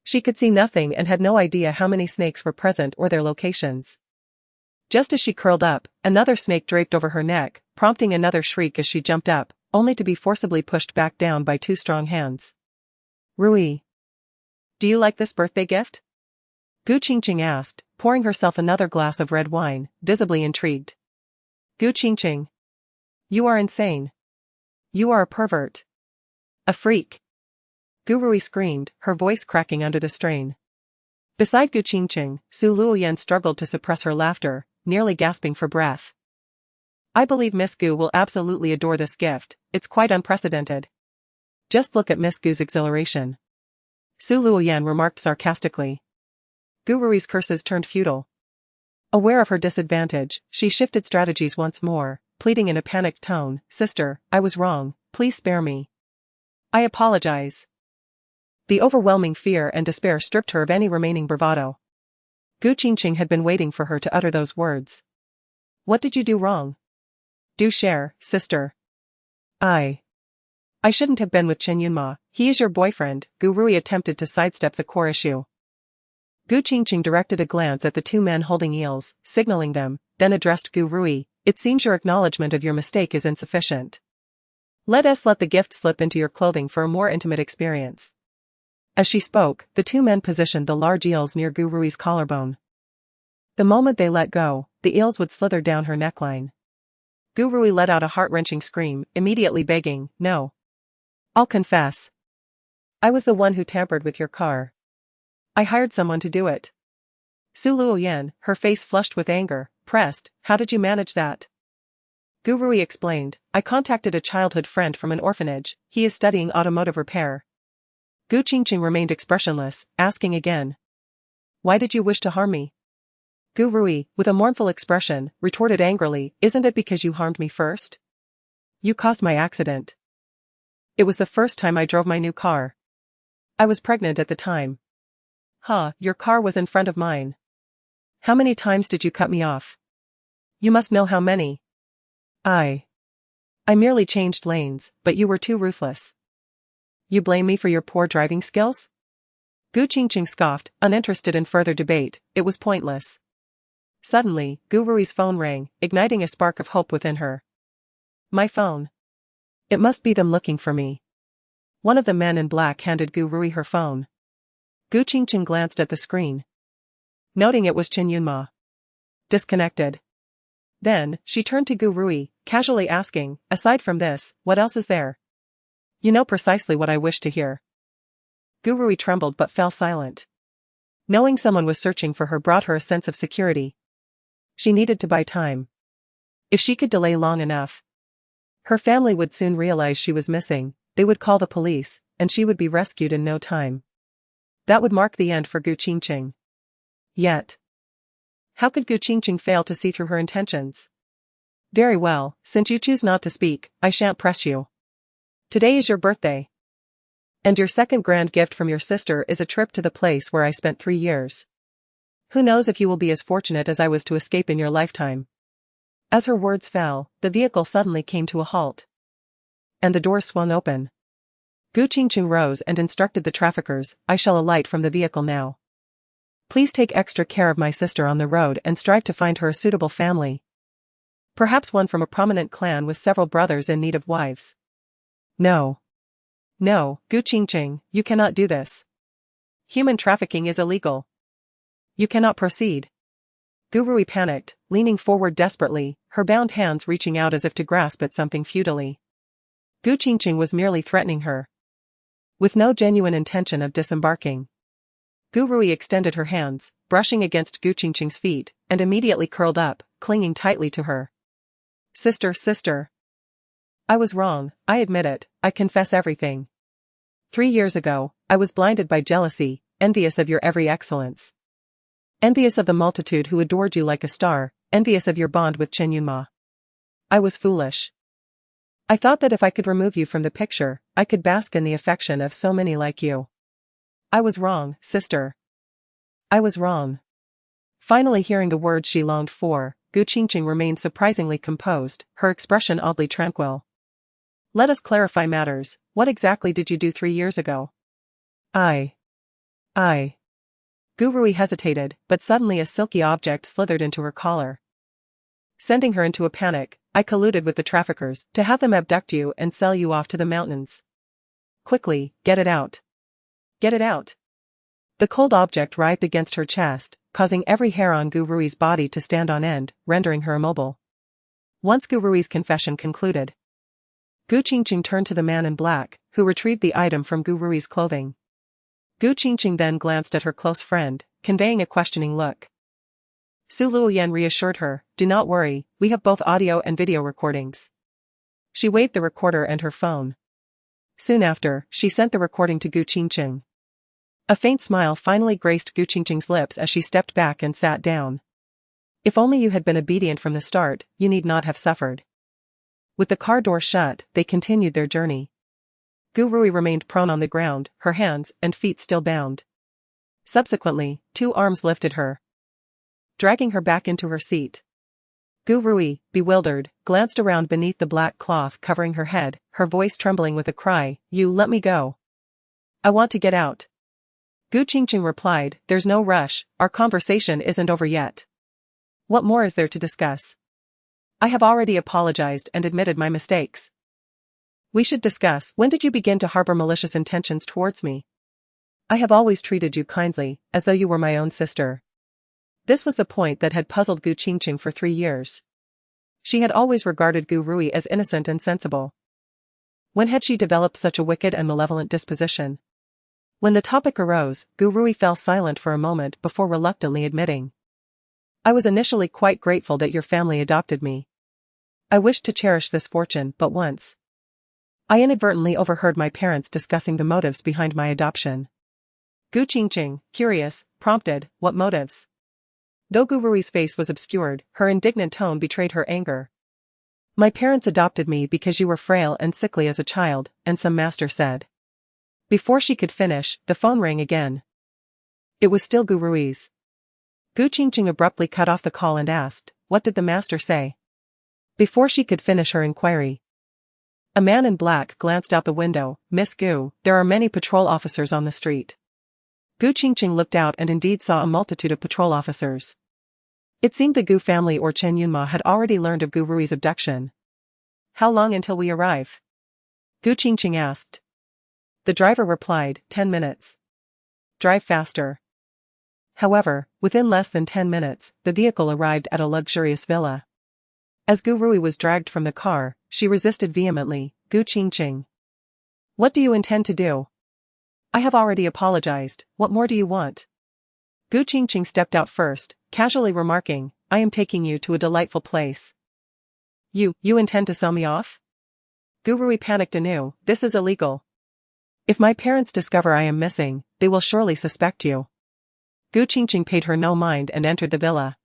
She could see nothing and had no idea how many snakes were present or their locations. Just as she curled up, another snake draped over her neck, prompting another shriek as she jumped up, only to be forcibly pushed back down by 2 strong hands. Rui. Do you like this birthday gift? Gu Qingcheng asked, pouring herself another glass of red wine, visibly intrigued. Gu Qingcheng. You are insane. You are a pervert. A freak. Gu Rui screamed, her voice cracking under the strain. Beside Gu Qingcheng, Su Luoyan struggled to suppress her laughter, nearly gasping for breath. I believe Miss Gu will absolutely adore this gift, it's quite unprecedented. Just look at Miss Gu's exhilaration. Su Luoyan remarked sarcastically. Gu Rui's curses turned futile. Aware of her disadvantage, she shifted strategies once more, pleading in a panicked tone, Sister, I was wrong, please spare me. I apologize. The overwhelming fear and despair stripped her of any remaining bravado. Gu Qingcheng had been waiting for her to utter those words. What did you do wrong? Do share, sister. I shouldn't have been with Chen Yunma, he is your boyfriend. Gu Rui attempted to sidestep the core issue. Gu Qingcheng directed a glance at the two men holding eels, signaling them, then addressed Gu Rui, it seems your acknowledgement of your mistake is insufficient. Let us let the gift slip into your clothing for a more intimate experience. As she spoke, the two men positioned the large eels near Gu Rui's collarbone. The moment they let go, the eels would slither down her neckline. Gu Rui let out a heart-wrenching scream, immediately begging, no. I'll confess. I was the one who tampered with your car. I hired someone to do it. Su Luoyan, her face flushed with anger, pressed, how did you manage that? Gu Rui explained, I contacted a childhood friend from an orphanage, he is studying automotive repair. Gu Qingcheng remained expressionless, asking again. Why did you wish to harm me? Gu Rui, with a mournful expression, retorted angrily, isn't it because you harmed me first? You caused my accident. It was the first time I drove my new car. I was pregnant at the time. Your car was in front of mine. How many times did you cut me off? You must know how many. I merely changed lanes, but you were too ruthless. You blame me for your poor driving skills? Gu Qingcheng scoffed, uninterested in further debate, it was pointless. Suddenly, Gu Rui's phone rang, igniting a spark of hope within her. My phone. It must be them looking for me. One of the men in black handed Gu Rui her phone. Gu Qingcheng glanced at the screen. Noting it was Chen Yunma. Disconnected. Then, she turned to Gu Rui, casually asking, aside from this, what else is there? You know precisely what I wish to hear. Gu Rui trembled but fell silent. Knowing someone was searching for her brought her a sense of security. She needed to buy time. If she could delay long enough, her family would soon realize she was missing, they would call the police, and she would be rescued in no time. That would mark the end for Gu Qingcheng. Yet, how could Gu Qingcheng fail to see through her intentions? Very well, since you choose not to speak, I shan't press you. Today is your birthday. And your second grand gift from your sister is a trip to the place where I spent 3 years. Who knows if you will be as fortunate as I was to escape in your lifetime. As her words fell, the vehicle suddenly came to a halt. And the doors swung open. Gu Qingcheng rose and instructed the traffickers, I shall alight from the vehicle now. Please take extra care of my sister on the road and strive to find her a suitable family. Perhaps one from a prominent clan with several brothers in need of wives. No. No, Gu Qingcheng, you cannot do this. Human trafficking is illegal. You cannot proceed. Gu Rui panicked, leaning forward desperately, her bound hands reaching out as if to grasp at something futilely. Gu Qingcheng was merely threatening her. With no genuine intention of disembarking. Gu Rui extended her hands, brushing against Gu Qingcheng's feet, and immediately curled up, clinging tightly to her. Sister. I was wrong, I admit it, I confess everything. 3 years ago, I was blinded by jealousy, envious of your every excellence. Envious of the multitude who adored you like a star, envious of your bond with Chen Yunma. I was foolish. I thought that if I could remove you from the picture, I could bask in the affection of so many like you. I was wrong, sister. I was wrong. Finally hearing the words she longed for, Gu Qingcheng remained surprisingly composed, her expression oddly tranquil. Let us clarify matters, what exactly did you do 3 years ago? I. Gu Rui hesitated, but suddenly a silky object slithered into her collar. Sending her into a panic, I colluded with the traffickers to have them abduct you and sell you off to the mountains. Quickly, get it out. Get it out. The cold object writhed against her chest, causing every hair on Gu Rui's body to stand on end, rendering her immobile. Once Gu Rui's confession concluded, Gu Qingcheng turned to the man in black, who retrieved the item from Gu Rui's clothing. Gu Qingcheng then glanced at her close friend, conveying a questioning look. Su Luoyan reassured her, do not worry, we have both audio and video recordings. She waved the recorder and her phone. Soon after, she sent the recording to Gu Qingcheng. A faint smile finally graced Gu Qingcheng's lips as she stepped back and sat down. If only you had been obedient from the start, you need not have suffered. With the car door shut, they continued their journey. Gu Rui remained prone on the ground, her hands and feet still bound. Subsequently, 2 arms lifted her, dragging her back into her seat. Gu Rui, bewildered, glanced around beneath the black cloth covering her head, her voice trembling with a cry, "You let me go. I want to get out." Gu Qingcheng replied, "There's no rush, our conversation isn't over yet. What more is there to discuss? I have already apologized and admitted my mistakes. We should discuss, when did you begin to harbor malicious intentions towards me? I have always treated you kindly, as though you were my own sister." This was the point that had puzzled Gu Qingcheng for 3 years. She had always regarded Gu Rui as innocent and sensible. When had she developed such a wicked and malevolent disposition? When the topic arose, Gu Rui fell silent for a moment before reluctantly admitting, "I was initially quite grateful that your family adopted me. I wished to cherish this fortune, but once I inadvertently overheard my parents discussing the motives behind my adoption." Gu Qingcheng, curious, prompted, "What motives?" Though Gu Rui's face was obscured, her indignant tone betrayed her anger. "My parents adopted me because you were frail and sickly as a child, and some master said." Before she could finish, the phone rang again. It was still Gu Rui's. Gu Qingcheng abruptly cut off the call and asked, "What did the master say?" Before she could finish her inquiry, a man in black glanced out the window. "Miss Gu, there are many patrol officers on the street." Gu Qingcheng looked out and indeed saw a multitude of patrol officers. It seemed the Gu family or Chen Yunma had already learned of Gu Rui's abduction. "How long until we arrive?" Gu Qingcheng asked. The driver replied, 10 minutes. "Drive faster." However, within less than 10 minutes, the vehicle arrived at a luxurious villa. As Gu Rui was dragged from the car, she resisted vehemently. "Gu Qingcheng, what do you intend to do? I have already apologized, what more do you want?" Gu Qingcheng stepped out first, casually remarking, "I am taking you to a delightful place." You intend to sell me off?" Gu Rui panicked anew, "This is illegal. If my parents discover I am missing, they will surely suspect you." Gu Qingcheng paid her no mind and entered the villa.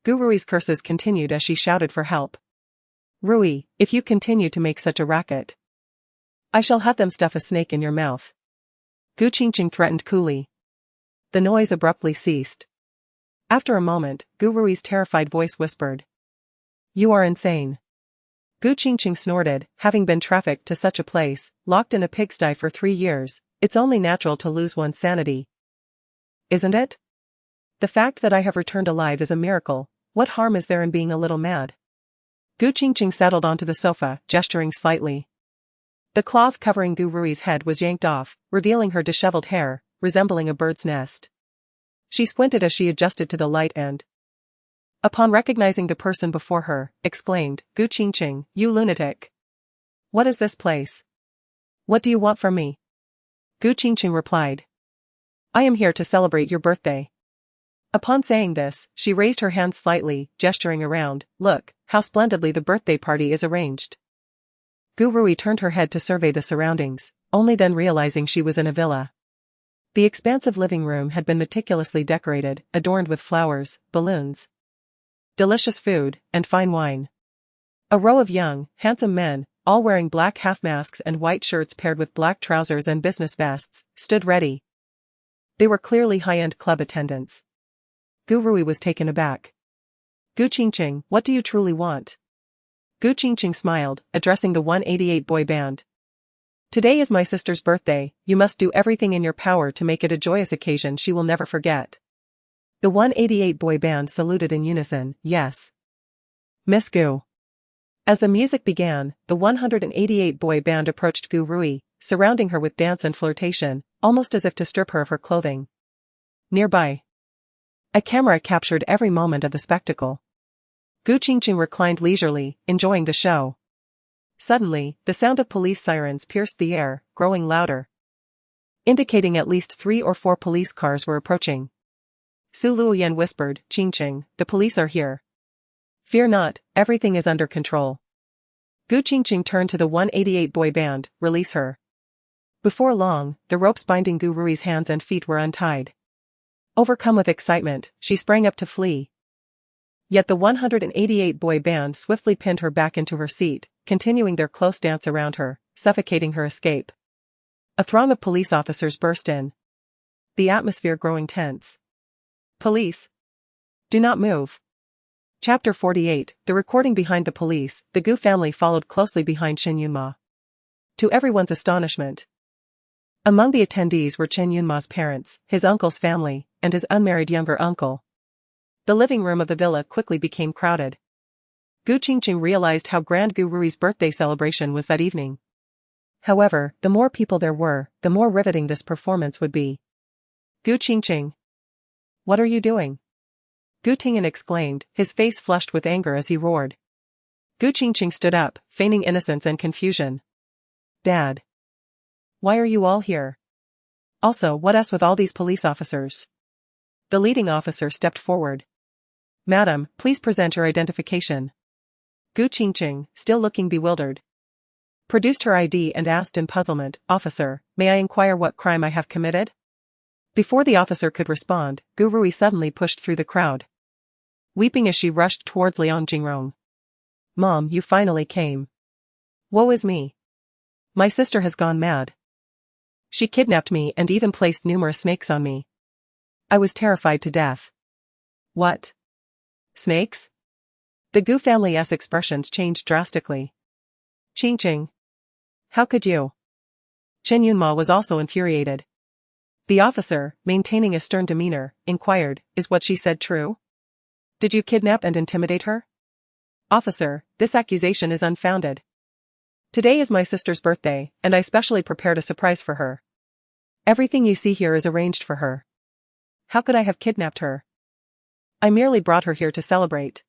Gu Rui's curses continued as she shouted for help. "Rui, if you continue to make such a racket, I shall have them stuff a snake in your mouth." Gu Qingcheng threatened coolly. The noise abruptly ceased. After a moment, Gu Rui's terrified voice whispered, "You are insane." Gu Qingcheng snorted, having been trafficked to such a place, locked in a pigsty for 3 years, it's only natural to lose one's sanity. Isn't it? The fact that I have returned alive is a miracle, what harm is there in being a little mad? Gu Qingcheng settled onto the sofa, gesturing slightly. The cloth covering Gu Rui's head was yanked off, revealing her disheveled hair, resembling a bird's nest. She squinted as she adjusted to the light and, upon recognizing the person before her, exclaimed, "Gu Qingcheng, you lunatic! What is this place? What do you want from me?" Gu Qingcheng replied, "I am here to celebrate your birthday." Upon saying this, she raised her hand slightly, gesturing around, "Look, how splendidly the birthday party is arranged." Gu Rui turned her head to survey the surroundings, only then realizing she was in a villa. The expansive living room had been meticulously decorated, adorned with flowers, balloons, delicious food, and fine wine. A row of young, handsome men, all wearing black half-masks and white shirts paired with black trousers and business vests, stood ready. They were clearly high-end club attendants. Gu Rui was taken aback. "Gu Qingcheng, what do you truly want?" Gu Qingcheng smiled, addressing the 188 boy band. "Today is my sister's birthday, you must do everything in your power to make it a joyous occasion she will never forget." The 188 boy band saluted in unison, "Yes, Miss Gu." As the music began, the 188 boy band approached Gu Rui, surrounding her with dance and flirtation, almost as if to strip her of her clothing. Nearby, a camera captured every moment of the spectacle. Gu Qingcheng reclined leisurely, enjoying the show. Suddenly, the sound of police sirens pierced the air, growing louder, indicating at least 3 or 4 police cars were approaching. Su Luoyan whispered, "Qingcheng, the police are here. Fear not, everything is under control." Gu Qingcheng turned to the 188 boy band, "Release her." Before long, the ropes binding Gu Rui's hands and feet were untied. Overcome with excitement, she sprang up to flee. Yet the 188 boy band swiftly pinned her back into her seat, continuing their close dance around her, suffocating her escape. A throng of police officers burst in, the atmosphere growing tense. "Police! Do not move. Chapter 48, The Recording Behind the Police. The Gu family followed closely behind Chen Yunma. To everyone's astonishment, among the attendees were Chen Yunma's parents, his uncle's family, and his unmarried younger uncle. The living room of the villa quickly became crowded. Gu Qingcheng realized how grand Gu Rui's birthday celebration was that evening. However, the more people there were, the more riveting this performance would be. Gu Qingcheng. What are you doing? Gu Tingyan exclaimed, his face flushed with anger as he roared. Gu Qingcheng stood up, feigning innocence and confusion. Dad. Why are you all here? Also, what else with all these police officers? The leading officer stepped forward. Madam, please present your identification. Gu Qingcheng, still looking bewildered, produced her ID and asked in puzzlement, Officer, may I inquire what crime I have committed? Before the officer could respond, Gu Rui suddenly pushed through the crowd, weeping as she rushed towards Liang Jingrong. Mom, you finally came. Woe is me. My sister has gone mad. She kidnapped me and even placed numerous snakes on me. I was terrified to death. What? Snakes? The Gu family's expressions changed drastically. Qingcheng. How could you? Chen Yunma was also infuriated. The officer, maintaining a stern demeanor, inquired, is what she said true? Did you kidnap and intimidate her? Officer, this accusation is unfounded. Today is my sister's birthday, and I specially prepared a surprise for her. Everything you see here is arranged for her. How could I have kidnapped her? I merely brought her here to celebrate.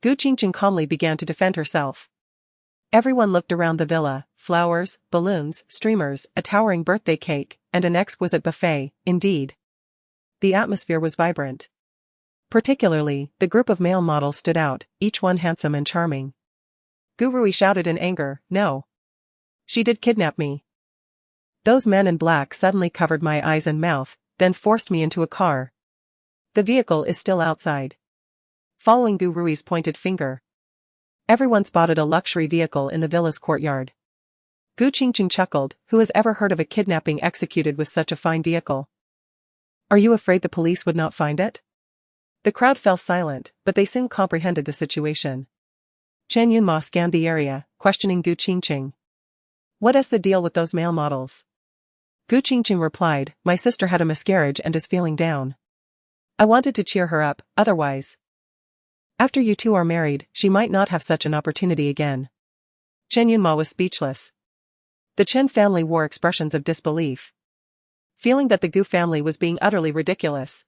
Gu Qingcheng calmly began to defend herself. Everyone looked around the villa, flowers, balloons, streamers, a towering birthday cake, and an exquisite buffet, indeed. The atmosphere was vibrant. Particularly, the group of male models stood out, each one handsome and charming. Gu Rui shouted in anger, no. She did kidnap me. Those men in black suddenly covered my eyes and mouth, then forced me into a car. The vehicle is still outside. Following Gu Rui's pointed finger, everyone spotted a luxury vehicle in the villa's courtyard. Gu Qingcheng chuckled, who has ever heard of a kidnapping executed with such a fine vehicle? Are you afraid the police would not find it? The crowd fell silent, but they soon comprehended the situation. Chen Yunma scanned the area, questioning Gu Qingcheng. What is the deal with those male models? Gu Qingcheng replied, my sister had a miscarriage and is feeling down. I wanted to cheer her up, otherwise. After you two are married, she might not have such an opportunity again. Chen Yunma was speechless. The Chen family wore expressions of disbelief, feeling that the Gu family was being utterly ridiculous.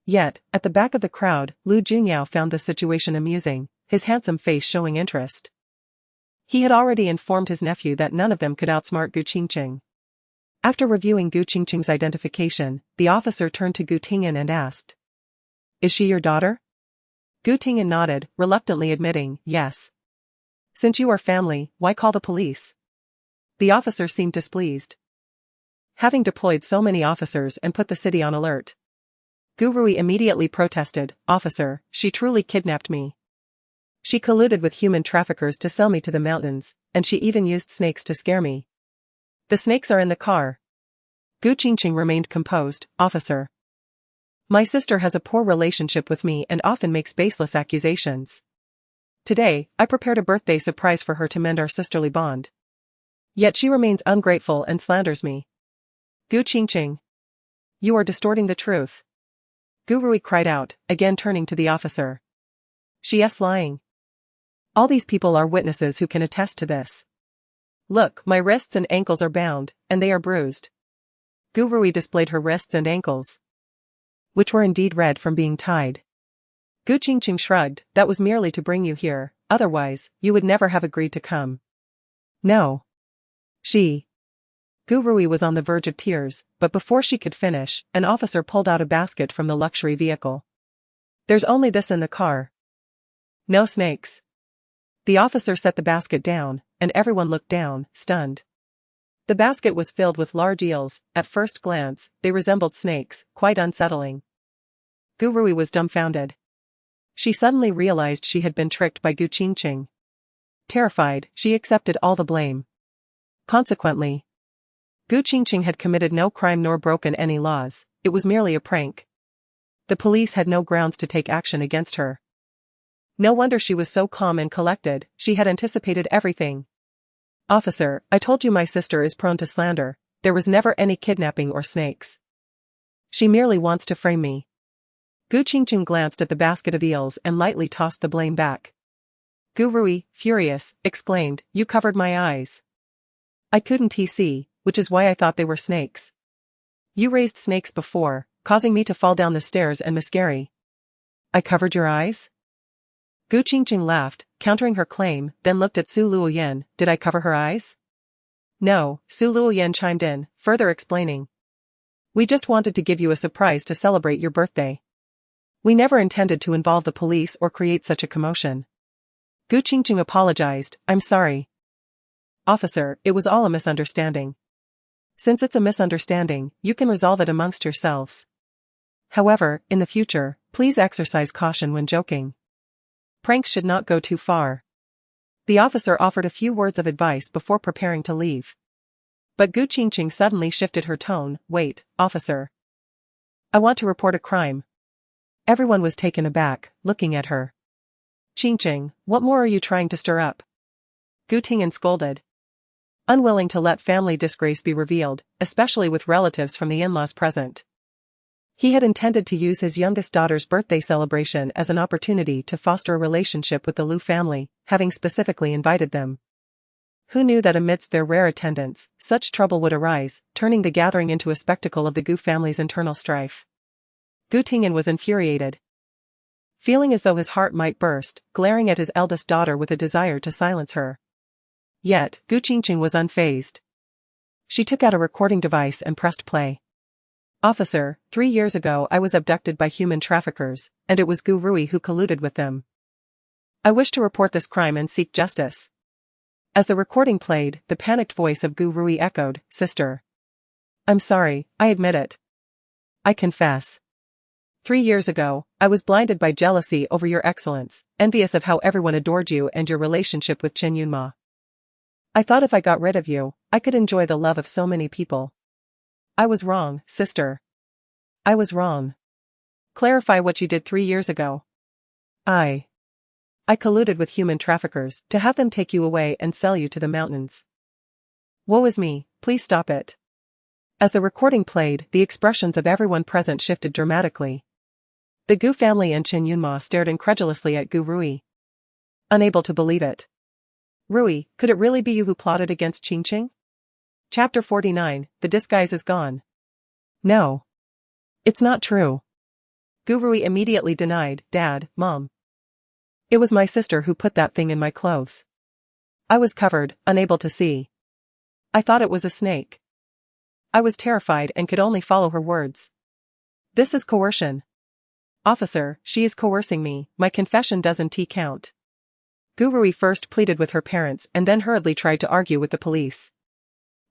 Yet, at the back of the crowd, Lu Junyao found the situation amusing, his handsome face showing interest. He had already informed his nephew that none of them could outsmart Gu Qingcheng. After reviewing Gu Qingcheng's identification, the officer turned to Gu Tingyan and asked, is she your daughter? Gu Tingyan nodded, reluctantly admitting, yes. Since you are family, why call the police? The officer seemed displeased, having deployed so many officers and put the city on alert. Gu Rui immediately protested, Officer, she truly kidnapped me. She colluded with human traffickers to sell me to the mountains, and she even used snakes to scare me. The snakes are in the car. Gu Qingcheng remained composed, Officer. My sister has a poor relationship with me and often makes baseless accusations. Today, I prepared a birthday surprise for her to mend our sisterly bond. Yet she remains ungrateful and slanders me. Gu Qingcheng. You are distorting the truth. Gu Rui cried out, again turning to the officer. She is lying. All these people are witnesses who can attest to this. Look, my wrists and ankles are bound, and they are bruised. Gu Rui displayed her wrists and ankles, which were indeed red from being tied. Gu Qingcheng shrugged, that was merely to bring you here, otherwise, you would never have agreed to come. No. Gu Rui was on the verge of tears, but before she could finish, an officer pulled out a basket from the luxury vehicle. There's only this in the car. No snakes. The officer set the basket down, and everyone looked down, stunned. The basket was filled with large eels. At first glance, they resembled snakes, quite unsettling. Gu Rui was dumbfounded. She suddenly realized she had been tricked by Gu Qingcheng. Terrified, she accepted all the blame. Consequently, Gu Qingcheng had committed no crime nor broken any laws, it was merely a prank. The police had no grounds to take action against her. No wonder she was so calm and collected, she had anticipated everything. Officer, I told you my sister is prone to slander. There was never any kidnapping or snakes. She merely wants to frame me. Qingcheng glanced at the basket of eels and lightly tossed the blame back. Gu Rui, furious, exclaimed, you covered my eyes. I couldn't see, which is why I thought they were snakes. You raised snakes before, causing me to fall down the stairs and miscarry. I covered your eyes? Gu Qingcheng laughed, countering her claim, then looked at Su Luoyan. Did I cover her eyes? No, Su Luoyan chimed in, further explaining. We just wanted to give you a surprise to celebrate your birthday. We never intended to involve the police or create such a commotion. Gu Qingcheng apologized, I'm sorry. Officer, it was all a misunderstanding. Since it's a misunderstanding, you can resolve it amongst yourselves. However, in the future, please exercise caution when joking. Pranks should not go too far. The officer offered a few words of advice before preparing to leave. But Gu Qingcheng suddenly shifted her tone. Wait, officer. I want to report a crime. Everyone was taken aback, looking at her. Qingcheng, what more are you trying to stir up? Gu Tingyan scolded. Unwilling to let family disgrace be revealed, especially with relatives from the in-laws present. He had intended to use his youngest daughter's birthday celebration as an opportunity to foster a relationship with the Lu family, having specifically invited them. Who knew that amidst their rare attendance, such trouble would arise, turning the gathering into a spectacle of the Gu family's internal strife. Gu Tingyan was infuriated. Feeling as though his heart might burst, glaring at his eldest daughter with a desire to silence her. Yet, Gu Qingcheng was unfazed. She took out a recording device and pressed play. Officer, 3 years ago I was abducted by human traffickers, and it was Gu Rui who colluded with them. I wish to report this crime and seek justice. As the recording played, the panicked voice of Gu Rui echoed, Sister. I'm sorry, I admit it. I confess. 3 years ago, I was blinded by jealousy over your excellence, envious of how everyone adored you and your relationship with Chen Yunma. I thought if I got rid of you, I could enjoy the love of so many people. I was wrong, sister. I was wrong. Clarify what you did 3 years ago. I colluded with human traffickers to have them take you away and sell you to the mountains. Woe is me, please stop it. As the recording played, the expressions of everyone present shifted dramatically. The Gu family and Chen Yunma stared incredulously at Gu Rui. Unable to believe it. Rui, could it really be you who plotted against Qingcheng? Chapter 49, The Disguise is Gone. No. It's not true. Gu Rui immediately denied, Dad, Mom. It was my sister who put that thing in my clothes. I was covered, unable to see. I thought it was a snake. I was terrified and could only follow her words. This is coercion. Officer, she is coercing me, my confession doesn't count. Gu Rui first pleaded with her parents and then hurriedly tried to argue with the police.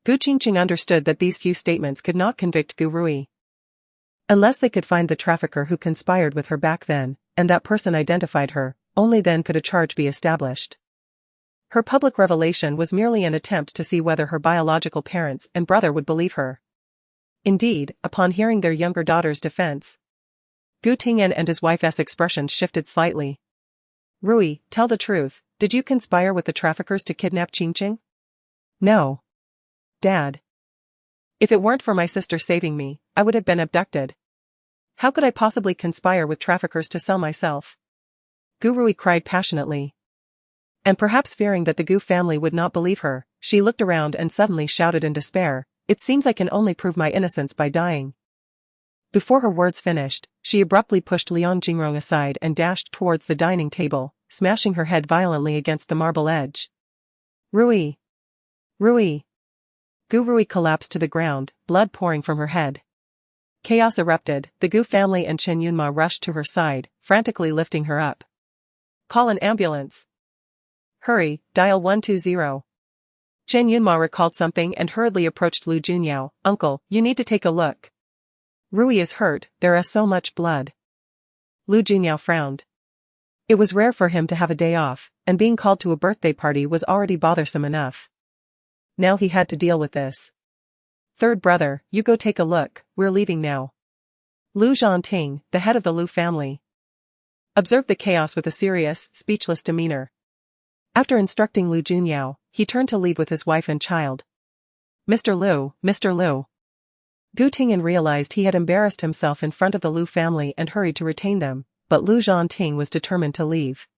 Gu Qingcheng understood that these few statements could not convict Gu Rui. Unless they could find the trafficker who conspired with her back then, and that person identified her, only then could a charge be established. Her public revelation was merely an attempt to see whether her biological parents and brother would believe her. Indeed, upon hearing their younger daughter's defense, Gu Tingyan and his wife's expressions shifted slightly. Rui, tell the truth, did you conspire with the traffickers to kidnap Qingcheng? No. Dad. If it weren't for my sister saving me, I would have been abducted. How could I possibly conspire with traffickers to sell myself? Gu Rui cried passionately. And perhaps fearing that the Gu family would not believe her, she looked around and suddenly shouted in despair, It seems I can only prove my innocence by dying. Before her words finished, she abruptly pushed Liang Jingrong aside and dashed towards the dining table, smashing her head violently against the marble edge. Rui! Rui! Gu Rui collapsed to the ground, blood pouring from her head. Chaos erupted, the Gu family and Chen Yunma rushed to her side, frantically lifting her up. Call an ambulance. Hurry, dial 120. Chen Yunma recalled something and hurriedly approached Lu Junyao. Uncle, you need to take a look. Rui is hurt, there is so much blood. Lu Junyao frowned. It was rare for him to have a day off, and being called to a birthday party was already bothersome enough. Now he had to deal with this. Third brother, you go take a look, we're leaving now. Lu Zhanting, the head of the Lu family. observed the chaos with a serious, speechless demeanor. After instructing Lu Junyao, he turned to leave with his wife and child. Mr. Lu, Mr. Lu. Gu Tingyan realized he had embarrassed himself in front of the Lu family and hurried to retain them, but Lu Zhanting was determined to leave.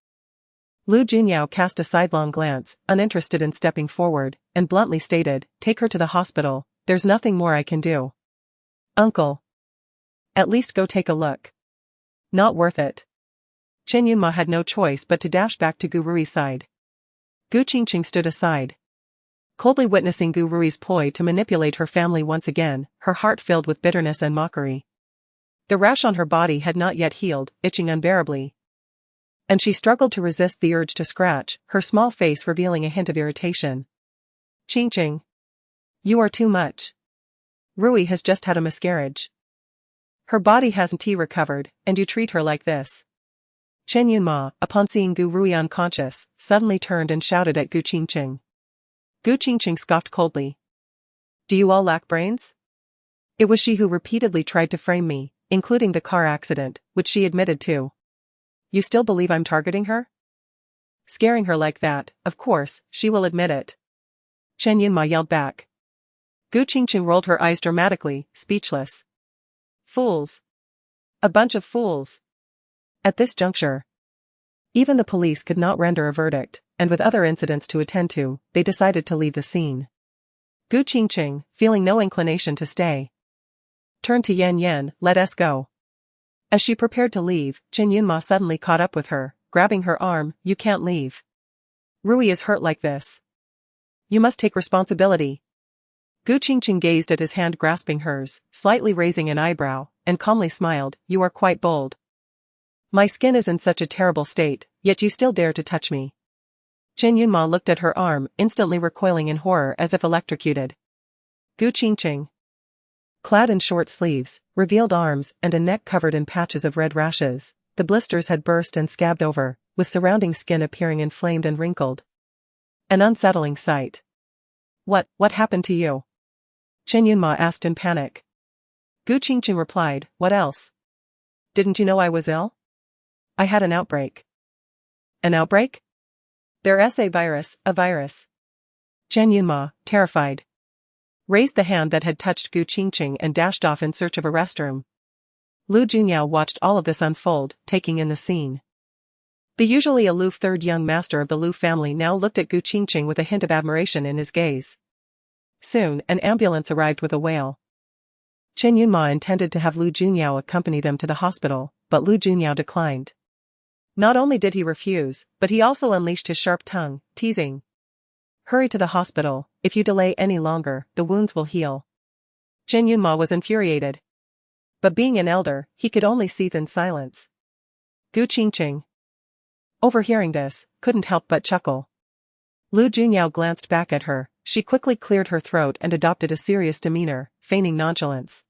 Lu Junyao cast a sidelong glance, uninterested in stepping forward, and bluntly stated, "Take her to the hospital, there's nothing more I can do." "Uncle. At least go take a look." "Not worth it." Chen Yunma had no choice but to dash back to Gu Rui's side. Gu Qingcheng stood aside. Coldly witnessing Gu Rui's ploy to manipulate her family once again, her heart filled with bitterness and mockery. The rash on her body had not yet healed, itching unbearably. And she struggled to resist the urge to scratch, her small face revealing a hint of irritation. "Qingcheng. You are too much. Rui has just had a miscarriage. Her body hasn't recovered, and you treat her like this." Chen Yunma, upon seeing Gu Rui unconscious, suddenly turned and shouted at Gu Qingcheng. Gu Qingcheng scoffed coldly. "Do you all lack brains? It was she who repeatedly tried to frame me, including the car accident, which she admitted to. You still believe I'm targeting her? Scaring her like that, of course, she will admit it." Chen Yunma yelled back. Gu Qingcheng rolled her eyes dramatically, speechless. "Fools. A bunch of fools." At this juncture, even the police could not render a verdict, and with other incidents to attend to, they decided to leave the scene. Gu Qingcheng, feeling no inclination to stay, turned to Yan Yan, "Let us go." As she prepared to leave, Chen Yunma suddenly caught up with her, grabbing her arm, "You can't leave. Rui is hurt like this. You must take responsibility." Gu Qingcheng gazed at his hand grasping hers, slightly raising an eyebrow, and calmly smiled, "You are quite bold. My skin is in such a terrible state, yet you still dare to touch me." Chen Yunma looked at her arm, instantly recoiling in horror as if electrocuted. Gu Qingcheng, clad in short sleeves, revealed arms and a neck covered in patches of red rashes, the blisters had burst and scabbed over, with surrounding skin appearing inflamed and wrinkled. An unsettling sight. What happened to you?" Chen Yunma asked in panic. Gu Qingcheng replied, "What else? Didn't you know I was ill? I had an outbreak." "An outbreak? There's a virus. Chen Yunma, terrified, raised the hand that had touched Gu Qingcheng and dashed off in search of a restroom. Lu Junyao watched all of this unfold, taking in the scene. The usually aloof third young master of the Lu family now looked at Gu Qingcheng with a hint of admiration in his gaze. Soon, an ambulance arrived with a wail. Chen Yunma intended to have Lu Junyao accompany them to the hospital, but Lu Junyao declined. Not only did he refuse, but he also unleashed his sharp tongue, teasing. "Hurry to the hospital, if you delay any longer, the wounds will heal." Chen Yunma was infuriated. But being an elder, he could only seethe in silence. Gu Qingcheng, overhearing this, couldn't help but chuckle. Lu Junyao glanced back at her, she quickly cleared her throat and adopted a serious demeanor, feigning nonchalance.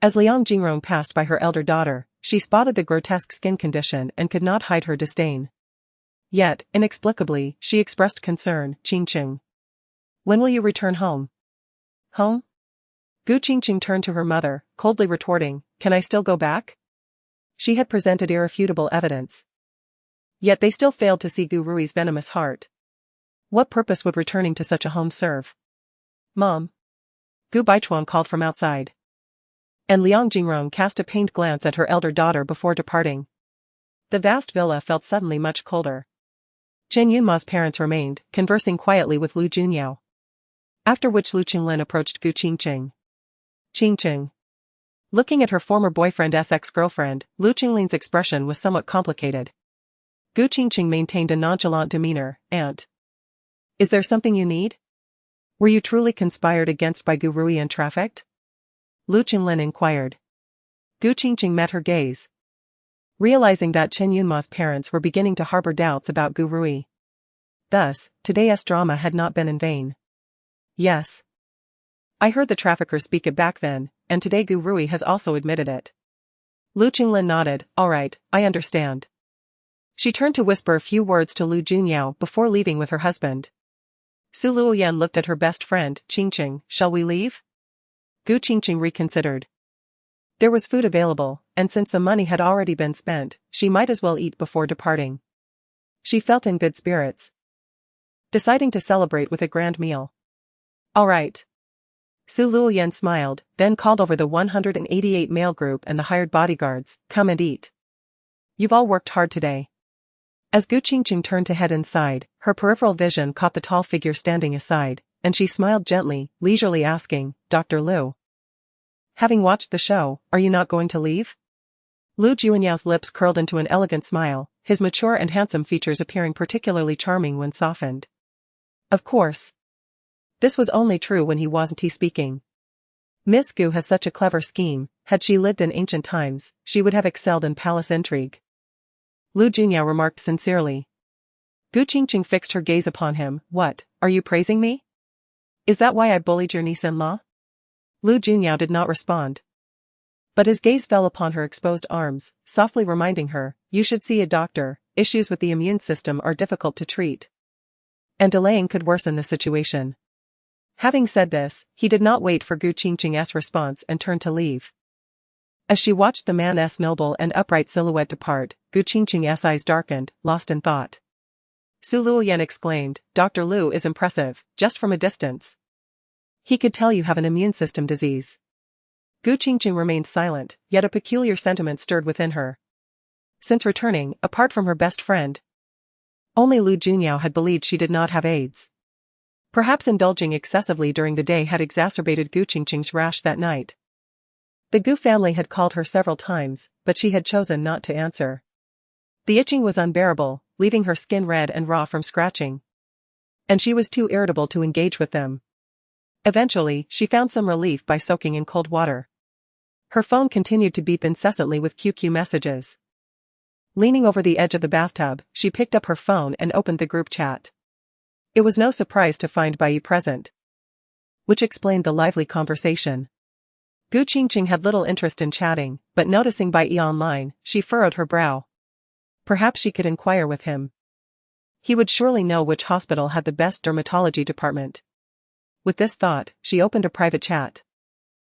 As Liang Jingrong passed by her elder daughter, she spotted the grotesque skin condition and could not hide her disdain. Yet, inexplicably, she expressed concern, "Qingcheng, when will you return home?" "Home?" Gu Qingcheng turned to her mother, coldly retorting, "Can I still go back?" She had presented irrefutable evidence. Yet they still failed to see Gu Rui's venomous heart. What purpose would returning to such a home serve? "Mom." Gu Baichuan called from outside. And Liang Jingrong cast a pained glance at her elder daughter before departing. The vast villa felt suddenly much colder. Chen Yunma's parents remained, conversing quietly with Lu Junyao. After which Lu Qinglin approached Gu Qingcheng. "Qingcheng." Looking at her former boyfriend's ex-girlfriend, Lu Qinglin's expression was somewhat complicated. Gu Qingcheng maintained a nonchalant demeanor, "Aunt. Is there something you need? Were you truly conspired against by Gu Rui and trafficked?" Lu Qinglin inquired. Gu Qingcheng met her gaze, realizing that Chen Yunma's parents were beginning to harbor doubts about Gu Rui. Thus, today's drama had not been in vain. "Yes. I heard the trafficker speak it back then, and today Gu Rui has also admitted it." Lu Qinglin nodded, "All right, I understand." She turned to whisper a few words to Lu Junyao before leaving with her husband. Su Luoyan looked at her best friend, "Qingcheng, shall we leave?" Gu Qingcheng reconsidered. There was food available, and since the money had already been spent, she might as well eat before departing. She felt in good spirits, deciding to celebrate with a grand meal. All right. Su Luoyan smiled, then called over the 188 male group and the hired bodyguards, come and eat. You've all worked hard today. As Gu Qingcheng turned to head inside, her peripheral vision caught the tall figure standing aside, and she smiled gently, leisurely asking, Dr. Lu. Having watched the show, are you not going to leave? Lu Junyao's lips curled into an elegant smile, his mature and handsome features appearing particularly charming when softened. Of course. This was only true when he wasn't speaking. Miss Gu has such a clever scheme, had she lived in ancient times, she would have excelled in palace intrigue. Lu Junyao remarked sincerely. Gu Qingcheng fixed her gaze upon him. What, are you praising me? Is that why I bullied your niece-in-law? Lu Junyao did not respond. But his gaze fell upon her exposed arms, softly reminding her, you should see a doctor, issues with the immune system are difficult to treat. And delaying could worsen the situation. Having said this, he did not wait for Gu Qingcheng's response and turned to leave. As she watched the man's noble and upright silhouette depart, Gu Qingcheng's eyes darkened, lost in thought. Su Luoyan exclaimed, Dr. Lu is impressive, just from a distance. He could tell you have an immune system disease. Gu Qingcheng remained silent, yet a peculiar sentiment stirred within her. Since returning, apart from her best friend, only Lu Junyao had believed she did not have AIDS. Perhaps indulging excessively during the day had exacerbated Gu Qingcheng's rash that night. The Gu family had called her several times, but she had chosen not to answer. The itching was unbearable, leaving her skin red and raw from scratching. And she was too irritable to engage with them. Eventually, she found some relief by soaking in cold water. Her phone continued to beep incessantly with QQ messages. Leaning over the edge of the bathtub, she picked up her phone and opened the group chat. It was no surprise to find Bai present, which explained the lively conversation. Gu Qingcheng had little interest in chatting, but noticing Bai online, she furrowed her brow. Perhaps she could inquire with him. He would surely know which hospital had the best dermatology department. With this thought, she opened a private chat.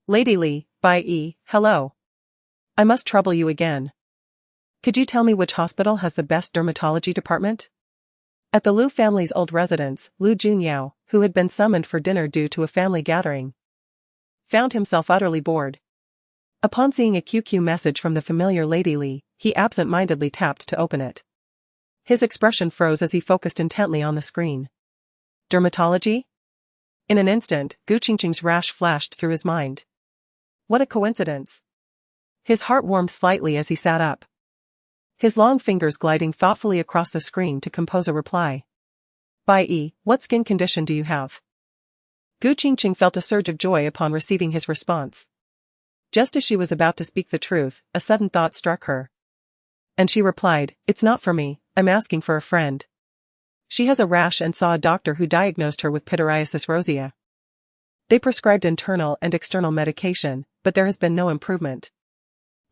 Lady Li, Bai, hello. I must trouble you again. Could you tell me which hospital has the best dermatology department? At the Lu family's old residence, Lu Junyao, who had been summoned for dinner due to a family gathering, found himself utterly bored. Upon seeing a QQ message from the familiar Lady Li, he absent-mindedly tapped to open it. His expression froze as he focused intently on the screen. Dermatology? In an instant, Gu Qingcheng's rash flashed through his mind. What a coincidence. His heart warmed slightly as he sat up, his long fingers gliding thoughtfully across the screen to compose a reply. Bai, what skin condition do you have? Gu Qingcheng felt a surge of joy upon receiving his response. Just as she was about to speak the truth, a sudden thought struck her. And she replied, it's not for me, I'm asking for a friend. She has a rash and saw a doctor who diagnosed her with pityriasis rosea. They prescribed internal and external medication, but there has been no improvement.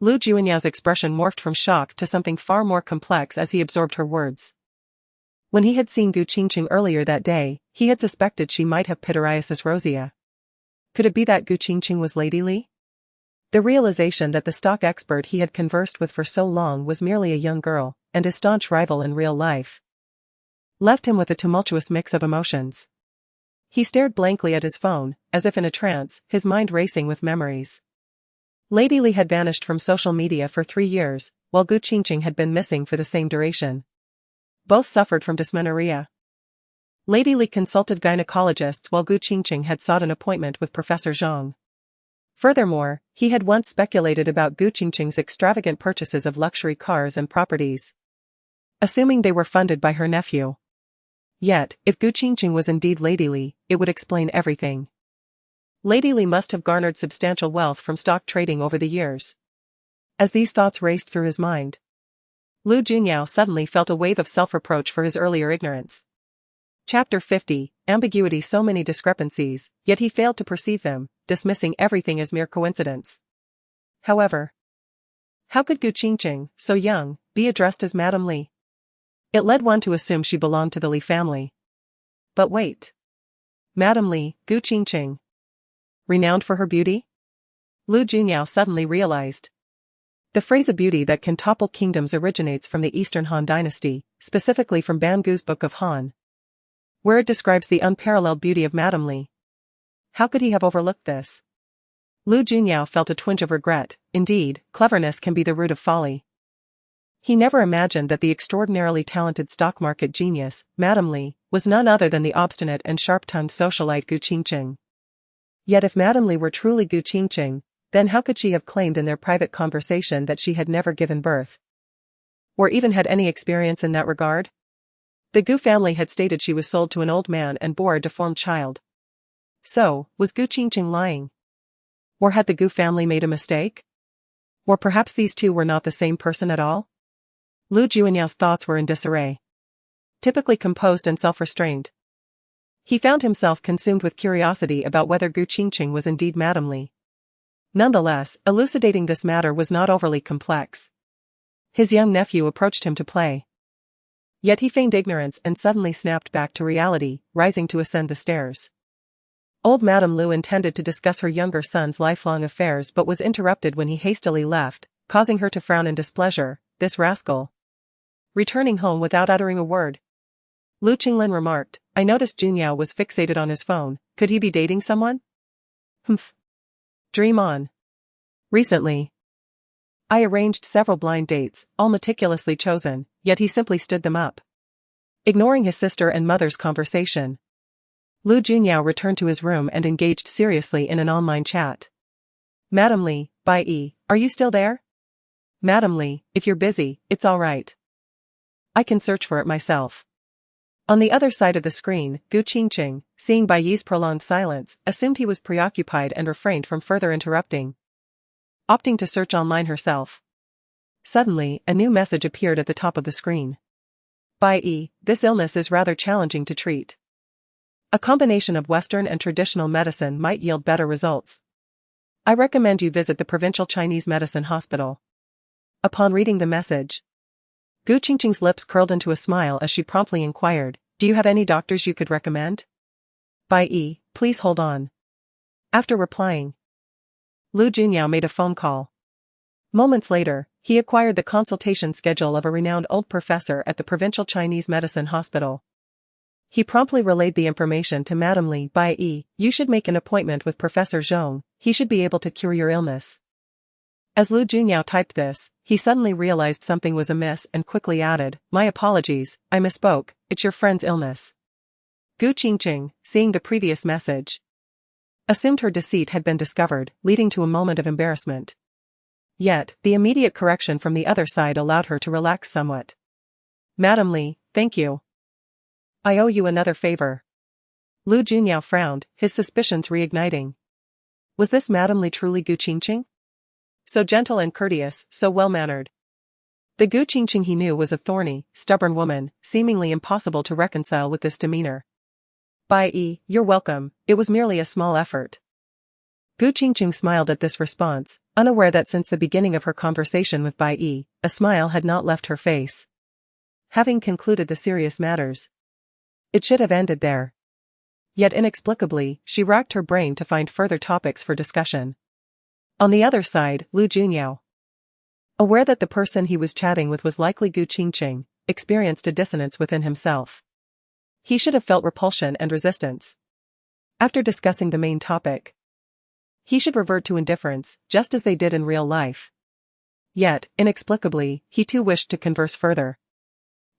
Lu Junyao's expression morphed from shock to something far more complex as he absorbed her words. When he had seen Gu Qingcheng earlier that day, he had suspected she might have pityriasis rosea. Could it be that Gu Qingcheng was Lady Li? The realization that the stock expert he had conversed with for so long was merely a young girl, and his staunch rival in real life, left him with a tumultuous mix of emotions. He stared blankly at his phone, as if in a trance, his mind racing with memories. Lady Li had vanished from social media for 3 years, while Gu Qingcheng had been missing for the same duration. Both suffered from dysmenorrhea. Lady Li consulted gynecologists while Gu Qingcheng had sought an appointment with Professor Zhang. Furthermore, he had once speculated about Gu Qingcheng's extravagant purchases of luxury cars and properties, assuming they were funded by her nephew. Yet, if Gu Qingcheng was indeed Lady Li, it would explain everything. Lady Li must have garnered substantial wealth from stock trading over the years. As these thoughts raced through his mind, Lu Junyao suddenly felt a wave of self-reproach for his earlier ignorance. Chapter 50, Ambiguity. So many discrepancies, yet he failed to perceive them, dismissing everything as mere coincidence. However, how could Gu Qingcheng, so young, be addressed as Madame Li? It led one to assume she belonged to the Li family. But wait. Madame Li, Gu Qingcheng, renowned for her beauty? Lu Junyao suddenly realized. The phrase "a beauty that can topple kingdoms" originates from the Eastern Han dynasty, specifically from Bangu's Book of Han, where it describes the unparalleled beauty of Madame Li. How could he have overlooked this? Lu Junyao felt a twinge of regret. Indeed, cleverness can be the root of folly. He never imagined that the extraordinarily talented stock market genius, Madame Li, was none other than the obstinate and sharp-tongued socialite Qingcheng. Yet if Madame Li were truly Qingcheng, then how could she have claimed in their private conversation that she had never given birth? Or even had any experience in that regard? The Gu family had stated she was sold to an old man and bore a deformed child. So, was Qingcheng lying? Or had the Gu family made a mistake? Or perhaps these two were not the same person at all? Lu Junyao's thoughts were in disarray. Typically composed and self-restrained, he found himself consumed with curiosity about whether Qingcheng was indeed Madame Li. Nonetheless, elucidating this matter was not overly complex. His young nephew approached him to play. Yet he feigned ignorance and suddenly snapped back to reality, rising to ascend the stairs. Old Madame Lu intended to discuss her younger son's lifelong affairs but was interrupted when he hastily left, causing her to frown in displeasure. This rascal. Returning home without uttering a word. Lu Qinglin remarked, I noticed Junyao was fixated on his phone. Could he be dating someone? Humph. Dream on. Recently, I arranged several blind dates, all meticulously chosen, yet he simply stood them up. Ignoring his sister and mother's conversation, Lu Junyao returned to his room and engaged seriously in an online chat. Madame Li, are you still there? Madame Li, if you're busy, it's alright. I can search for it myself. On the other side of the screen, Qingcheng, seeing Bai Yi's prolonged silence, assumed he was preoccupied and refrained from further interrupting, opting to search online herself. Suddenly, a new message appeared at the top of the screen. Bai, this illness is rather challenging to treat. A combination of Western and traditional medicine might yield better results. I recommend you visit the provincial Chinese medicine hospital. Upon reading the message, Qingcheng's lips curled into a smile as she promptly inquired, do you have any doctors you could recommend? Bai, please hold on. After replying, Lu Junyao made a phone call. Moments later, he acquired the consultation schedule of a renowned old professor at the provincial Chinese medicine hospital. He promptly relayed the information to Madame Li. Bai, you should make an appointment with Professor Zhong, he should be able to cure your illness. As Lu Junyao typed this, he suddenly realized something was amiss and quickly added, my apologies, I misspoke, it's your friend's illness. Qingcheng, seeing the previous message, assumed her deceit had been discovered, leading to a moment of embarrassment. Yet, the immediate correction from the other side allowed her to relax somewhat. Madame Li, thank you. I owe you another favor. Lu Junyao frowned, his suspicions reigniting. Was this Madame Li truly Qingcheng? So gentle and courteous, so well-mannered. The Qingcheng he knew was a thorny, stubborn woman, seemingly impossible to reconcile with this demeanor. Bai, you're welcome, it was merely a small effort. Qingcheng smiled at this response, unaware that since the beginning of her conversation with Bai, a smile had not left her face. Having concluded the serious matters, it should have ended there. Yet inexplicably, she racked her brain to find further topics for discussion. On the other side, Lu Junyao, aware that the person he was chatting with was likely Qingcheng, experienced a dissonance within himself. He should have felt repulsion and resistance. After discussing the main topic, he should revert to indifference, just as they did in real life. Yet, inexplicably, he too wished to converse further.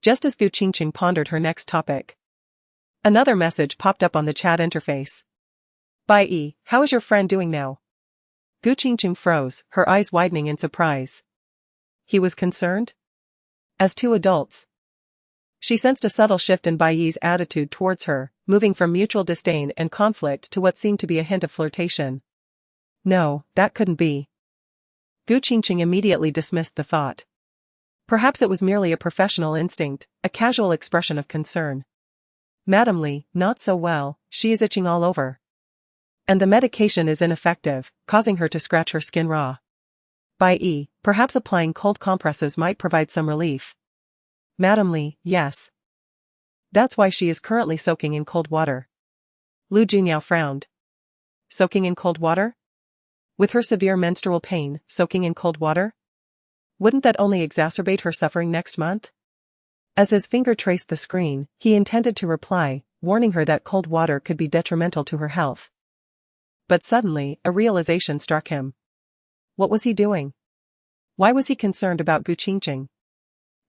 Just as Qingcheng pondered her next topic, another message popped up on the chat interface. Bai, how is your friend doing now? Qingcheng froze, her eyes widening in surprise. He was concerned? As two adults, she sensed a subtle shift in Bai Yi's attitude towards her, moving from mutual disdain and conflict to what seemed to be a hint of flirtation. No, that couldn't be. Qingcheng immediately dismissed the thought. Perhaps it was merely a professional instinct, a casual expression of concern. Madame Li, not so well, she is itching all over. And the medication is ineffective, causing her to scratch her skin raw. Bai, perhaps applying cold compresses might provide some relief. Madame Li, yes. That's why she is currently soaking in cold water. Lu Junyao frowned. Soaking in cold water? With her severe menstrual pain soaking in cold water? Wouldn't that only exacerbate her suffering next month? As his finger traced the screen, he intended to reply, warning her that cold water could be detrimental to her health. But suddenly, a realization struck him. What was he doing? Why was he concerned about Qingcheng?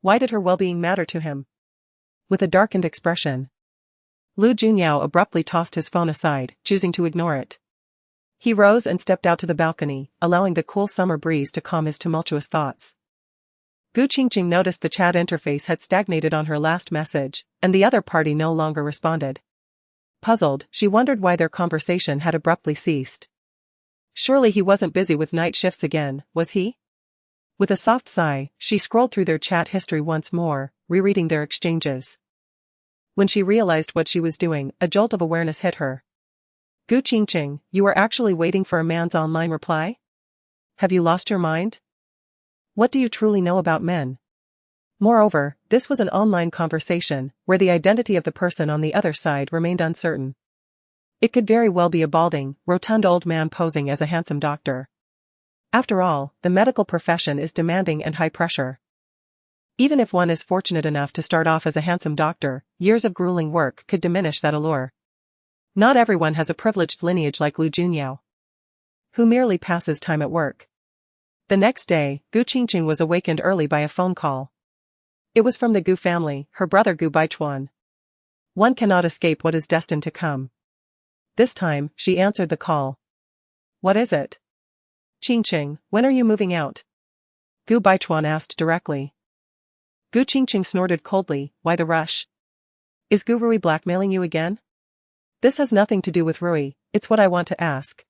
Why did her well-being matter to him? With a darkened expression, Lu Junyao abruptly tossed his phone aside, choosing to ignore it. He rose and stepped out to the balcony, allowing the cool summer breeze to calm his tumultuous thoughts. Qingcheng noticed the chat interface had stagnated on her last message, and the other party no longer responded. Puzzled, she wondered why their conversation had abruptly ceased. Surely he wasn't busy with night shifts again, was he? With a soft sigh, she scrolled through their chat history once more, rereading their exchanges. When she realized what she was doing, a jolt of awareness hit her. Qingcheng, you are actually waiting for a man's online reply? Have you lost your mind? What do you truly know about men? Moreover, this was an online conversation, where the identity of the person on the other side remained uncertain. It could very well be a balding, rotund old man posing as a handsome doctor. After all, the medical profession is demanding and high pressure. Even if one is fortunate enough to start off as a handsome doctor, years of grueling work could diminish that allure. Not everyone has a privileged lineage like Lu Junyao, who merely passes time at work. The next day, Qingcheng was awakened early by a phone call. It was from the Gu family, her brother Gu Baichuan. One cannot escape what is destined to come. This time, she answered the call. What is it? Qingcheng, when are you moving out? Gu Baichuan asked directly. Qingcheng snorted coldly, why the rush? Is Gu Rui blackmailing you again? This has nothing to do with Rui, it's what I want to ask.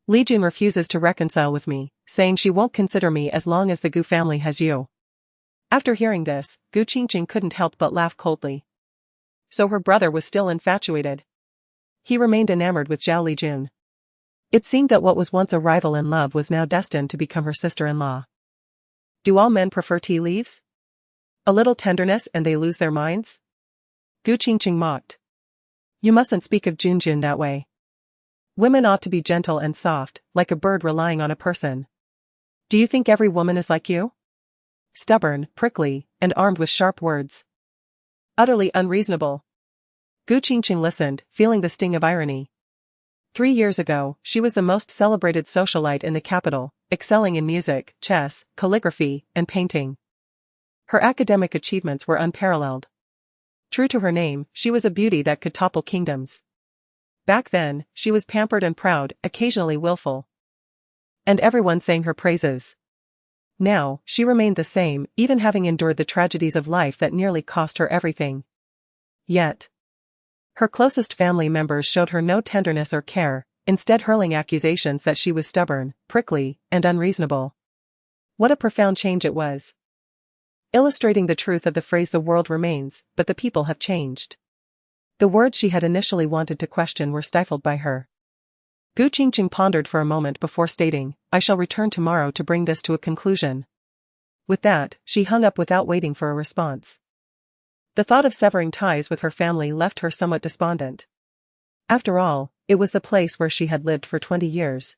Li Jun refuses to reconcile with me, saying she won't consider me as long as the Gu family has you. After hearing this, Qingcheng couldn't help but laugh coldly. So her brother was still infatuated. He remained enamored with Zhao Li Jun. It seemed that what was once a rival in love was now destined to become her sister-in-law. Do all men prefer tea leaves? A little tenderness and they lose their minds? Qingcheng mocked. You mustn't speak of Junjun that way. Women ought to be gentle and soft, like a bird relying on a person. Do you think every woman is like you? Stubborn, prickly, and armed with sharp words. Utterly unreasonable. Qingcheng listened, feeling the sting of irony. 3 years ago, she was the most celebrated socialite in the capital, excelling in music, chess, calligraphy, and painting. Her academic achievements were unparalleled. True to her name, she was a beauty that could topple kingdoms. Back then, she was pampered and proud, occasionally willful. And everyone sang her praises. Now, she remained the same, even having endured the tragedies of life that nearly cost her everything. Yet, her closest family members showed her no tenderness or care, instead hurling accusations that she was stubborn, prickly, and unreasonable. What a profound change it was. Illustrating the truth of the phrase "the world remains, but the people have changed." The words she had initially wanted to question were stifled by her. Qingcheng pondered for a moment before stating, I shall return tomorrow to bring this to a conclusion. With that, she hung up without waiting for a response. The thought of severing ties with her family left her somewhat despondent. After all, it was the place where she had lived for 20 years.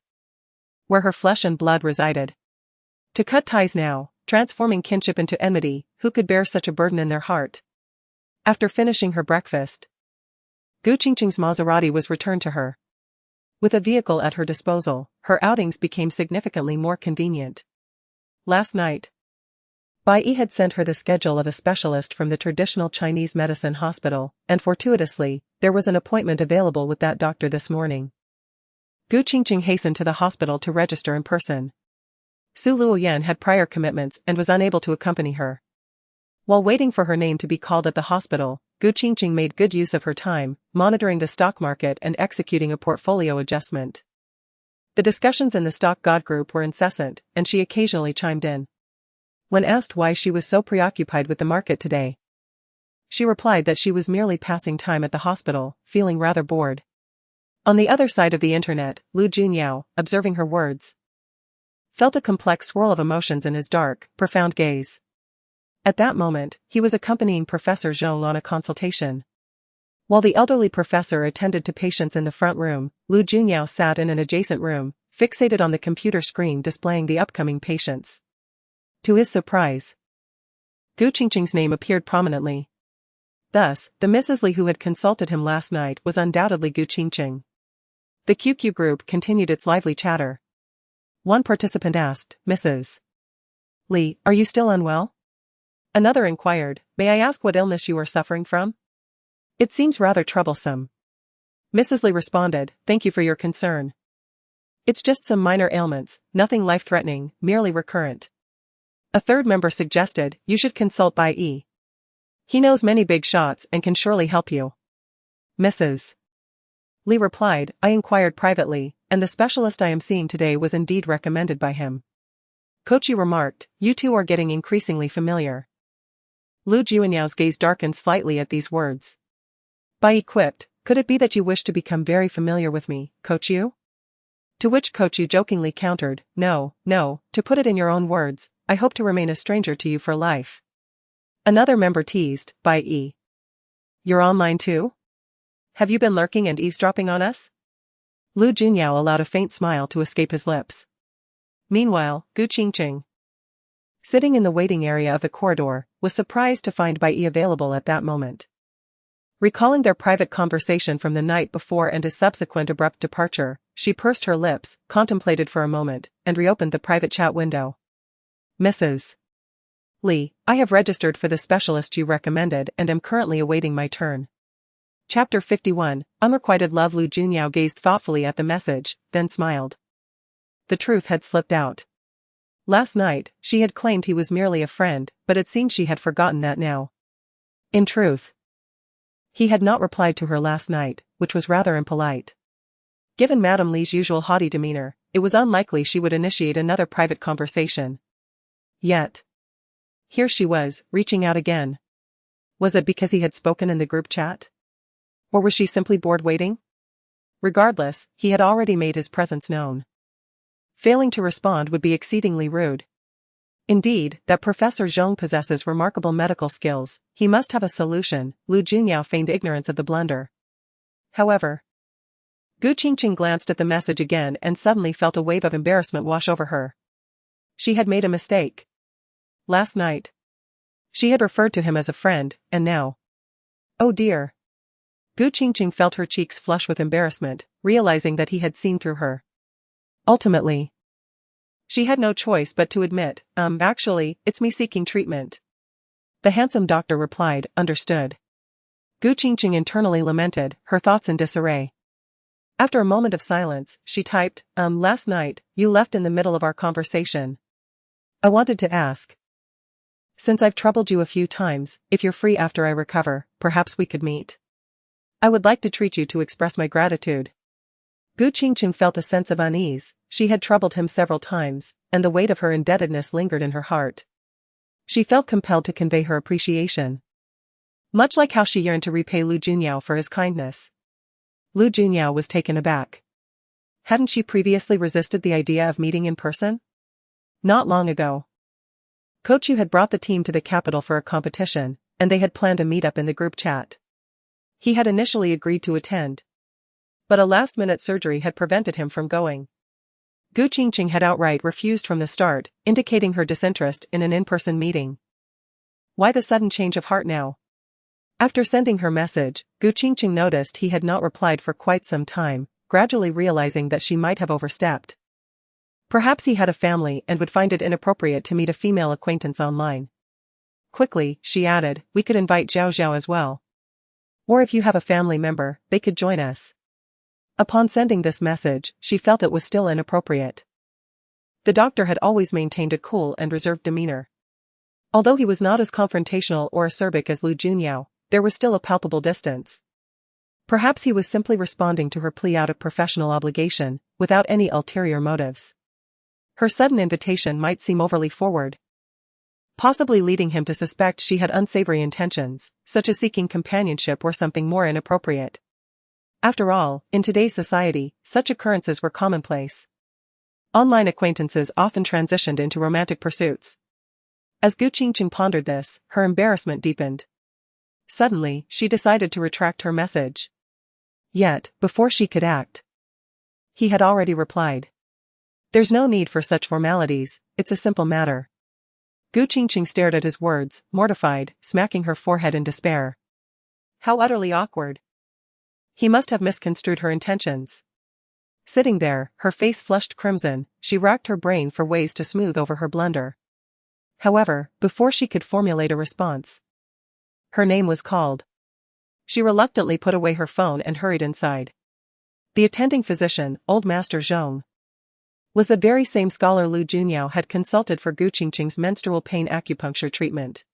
Where her flesh and blood resided. To cut ties now, transforming kinship into enmity, who could bear such a burden in their heart? After finishing her breakfast, Qingcheng's Maserati was returned to her. With a vehicle at her disposal, her outings became significantly more convenient. Last night, Bai Yi had sent her the schedule of a specialist from the traditional Chinese medicine hospital, and fortuitously, there was an appointment available with that doctor this morning. Qingcheng hastened to the hospital to register in person. Su Luoyan had prior commitments and was unable to accompany her. While waiting for her name to be called at the hospital, Qingcheng made good use of her time, monitoring the stock market and executing a portfolio adjustment. The discussions in the stock god group were incessant, and she occasionally chimed in. When asked why she was so preoccupied with the market today, she replied that she was merely passing time at the hospital, feeling rather bored. On the other side of the internet, Lu Junyao, observing her words, felt a complex swirl of emotions in his dark, profound gaze. At that moment, he was accompanying Professor Zhong on a consultation. While the elderly professor attended to patients in the front room, Lu Junyao sat in an adjacent room, fixated on the computer screen displaying the upcoming patients. To his surprise, Qingcheng's name appeared prominently. Thus, the Mrs. Li who had consulted him last night was undoubtedly Qingcheng. The QQ group continued its lively chatter. One participant asked, "Mrs. Li, are you still unwell?" Another inquired, "May I ask what illness you are suffering from? It seems rather troublesome." Mrs. Li responded, "Thank you for your concern. It's just some minor ailments, nothing life-threatening, merely recurrent." A third member suggested, "You should consult Bai Yi. He knows many big shots and can surely help you." Mrs. Li replied, "I inquired privately, and the specialist I am seeing today was indeed recommended by him." Kochi remarked, "You two are getting increasingly familiar." Lu Junyao's gaze darkened slightly at these words. Bai Yi quipped, "Could it be that you wish to become very familiar with me, Kochi?" To which Kochi jokingly countered, No, to put it in your own words, I hope to remain a stranger to you for life." Another member teased, Bai Yi. "You're online too? Have you been lurking and eavesdropping on us?" Lu Junyao allowed a faint smile to escape his lips. Meanwhile, Qingcheng, sitting in the waiting area of the corridor, was surprised to find Bai Yi available at that moment. Recalling their private conversation from the night before and his subsequent abrupt departure, she pursed her lips, contemplated for a moment, and reopened the private chat window. "Mrs. Li, I have registered for the specialist you recommended and am currently awaiting my turn." Chapter 51, Unrequited Love. Lu Junyao gazed thoughtfully at the message, then smiled. The truth had slipped out. Last night, she had claimed he was merely a friend, but it seemed she had forgotten that now. In truth, he had not replied to her last night, which was rather impolite. Given Madame Li's usual haughty demeanor, it was unlikely she would initiate another private conversation. Yet, here she was, reaching out again. Was it because he had spoken in the group chat? Or was she simply bored waiting? Regardless, he had already made his presence known. Failing to respond would be exceedingly rude. Indeed, that Professor Zhong possesses remarkable medical skills, he must have a solution. Lu Junyao feigned ignorance of the blunder. However, Qingcheng glanced at the message again and suddenly felt a wave of embarrassment wash over her. She had made a mistake. Last night, she had referred to him as a friend, and now. Oh dear. Qingcheng felt her cheeks flush with embarrassment, realizing that he had seen through her. Ultimately, she had no choice but to admit, actually, it's me seeking treatment. The handsome doctor replied, understood. Qingcheng internally lamented, her thoughts in disarray. After a moment of silence, she typed, last night, you left in the middle of our conversation. I wanted to ask. Since I've troubled you a few times, if you're free after I recover, perhaps we could meet. I would like to treat you to express my gratitude. Qingcheng felt a sense of unease. She had troubled him several times, and the weight of her indebtedness lingered in her heart. She felt compelled to convey her appreciation. Much like how she yearned to repay Lu Junyao for his kindness. Lu Junyao was taken aback. Hadn't she previously resisted the idea of meeting in person? Not long ago. Kochu had brought the team to the capital for a competition, and they had planned a meetup in the group chat. He had initially agreed to attend, but a last-minute surgery had prevented him from going. Qingcheng had outright refused from the start, indicating her disinterest in an in-person meeting. Why the sudden change of heart now? After sending her message, Qingcheng noticed he had not replied for quite some time, gradually realizing that she might have overstepped. Perhaps he had a family and would find it inappropriate to meet a female acquaintance online. Quickly, she added, we could invite Zhao Zhao as well. Or if you have a family member, they could join us. Upon sending this message, she felt it was still inappropriate. The doctor had always maintained a cool and reserved demeanor. Although he was not as confrontational or acerbic as Lu Junyao, there was still a palpable distance. Perhaps he was simply responding to her plea out of professional obligation, without any ulterior motives. Her sudden invitation might seem overly forward, possibly leading him to suspect she had unsavory intentions, such as seeking companionship or something more inappropriate. After all, in today's society, such occurrences were commonplace. Online acquaintances often transitioned into romantic pursuits. As Qingcheng pondered this, her embarrassment deepened. Suddenly, she decided to retract her message. Yet, before she could act, he had already replied. There's no need for such formalities, it's a simple matter. Qingcheng stared at his words, mortified, smacking her forehead in despair. How utterly awkward. He must have misconstrued her intentions. Sitting there, her face flushed crimson, she racked her brain for ways to smooth over her blunder. However, before she could formulate a response, her name was called. She reluctantly put away her phone and hurried inside. The attending physician, old Master Zhong, was the very same scholar Lu Junyao had consulted for Qingcheng's menstrual pain acupuncture treatment.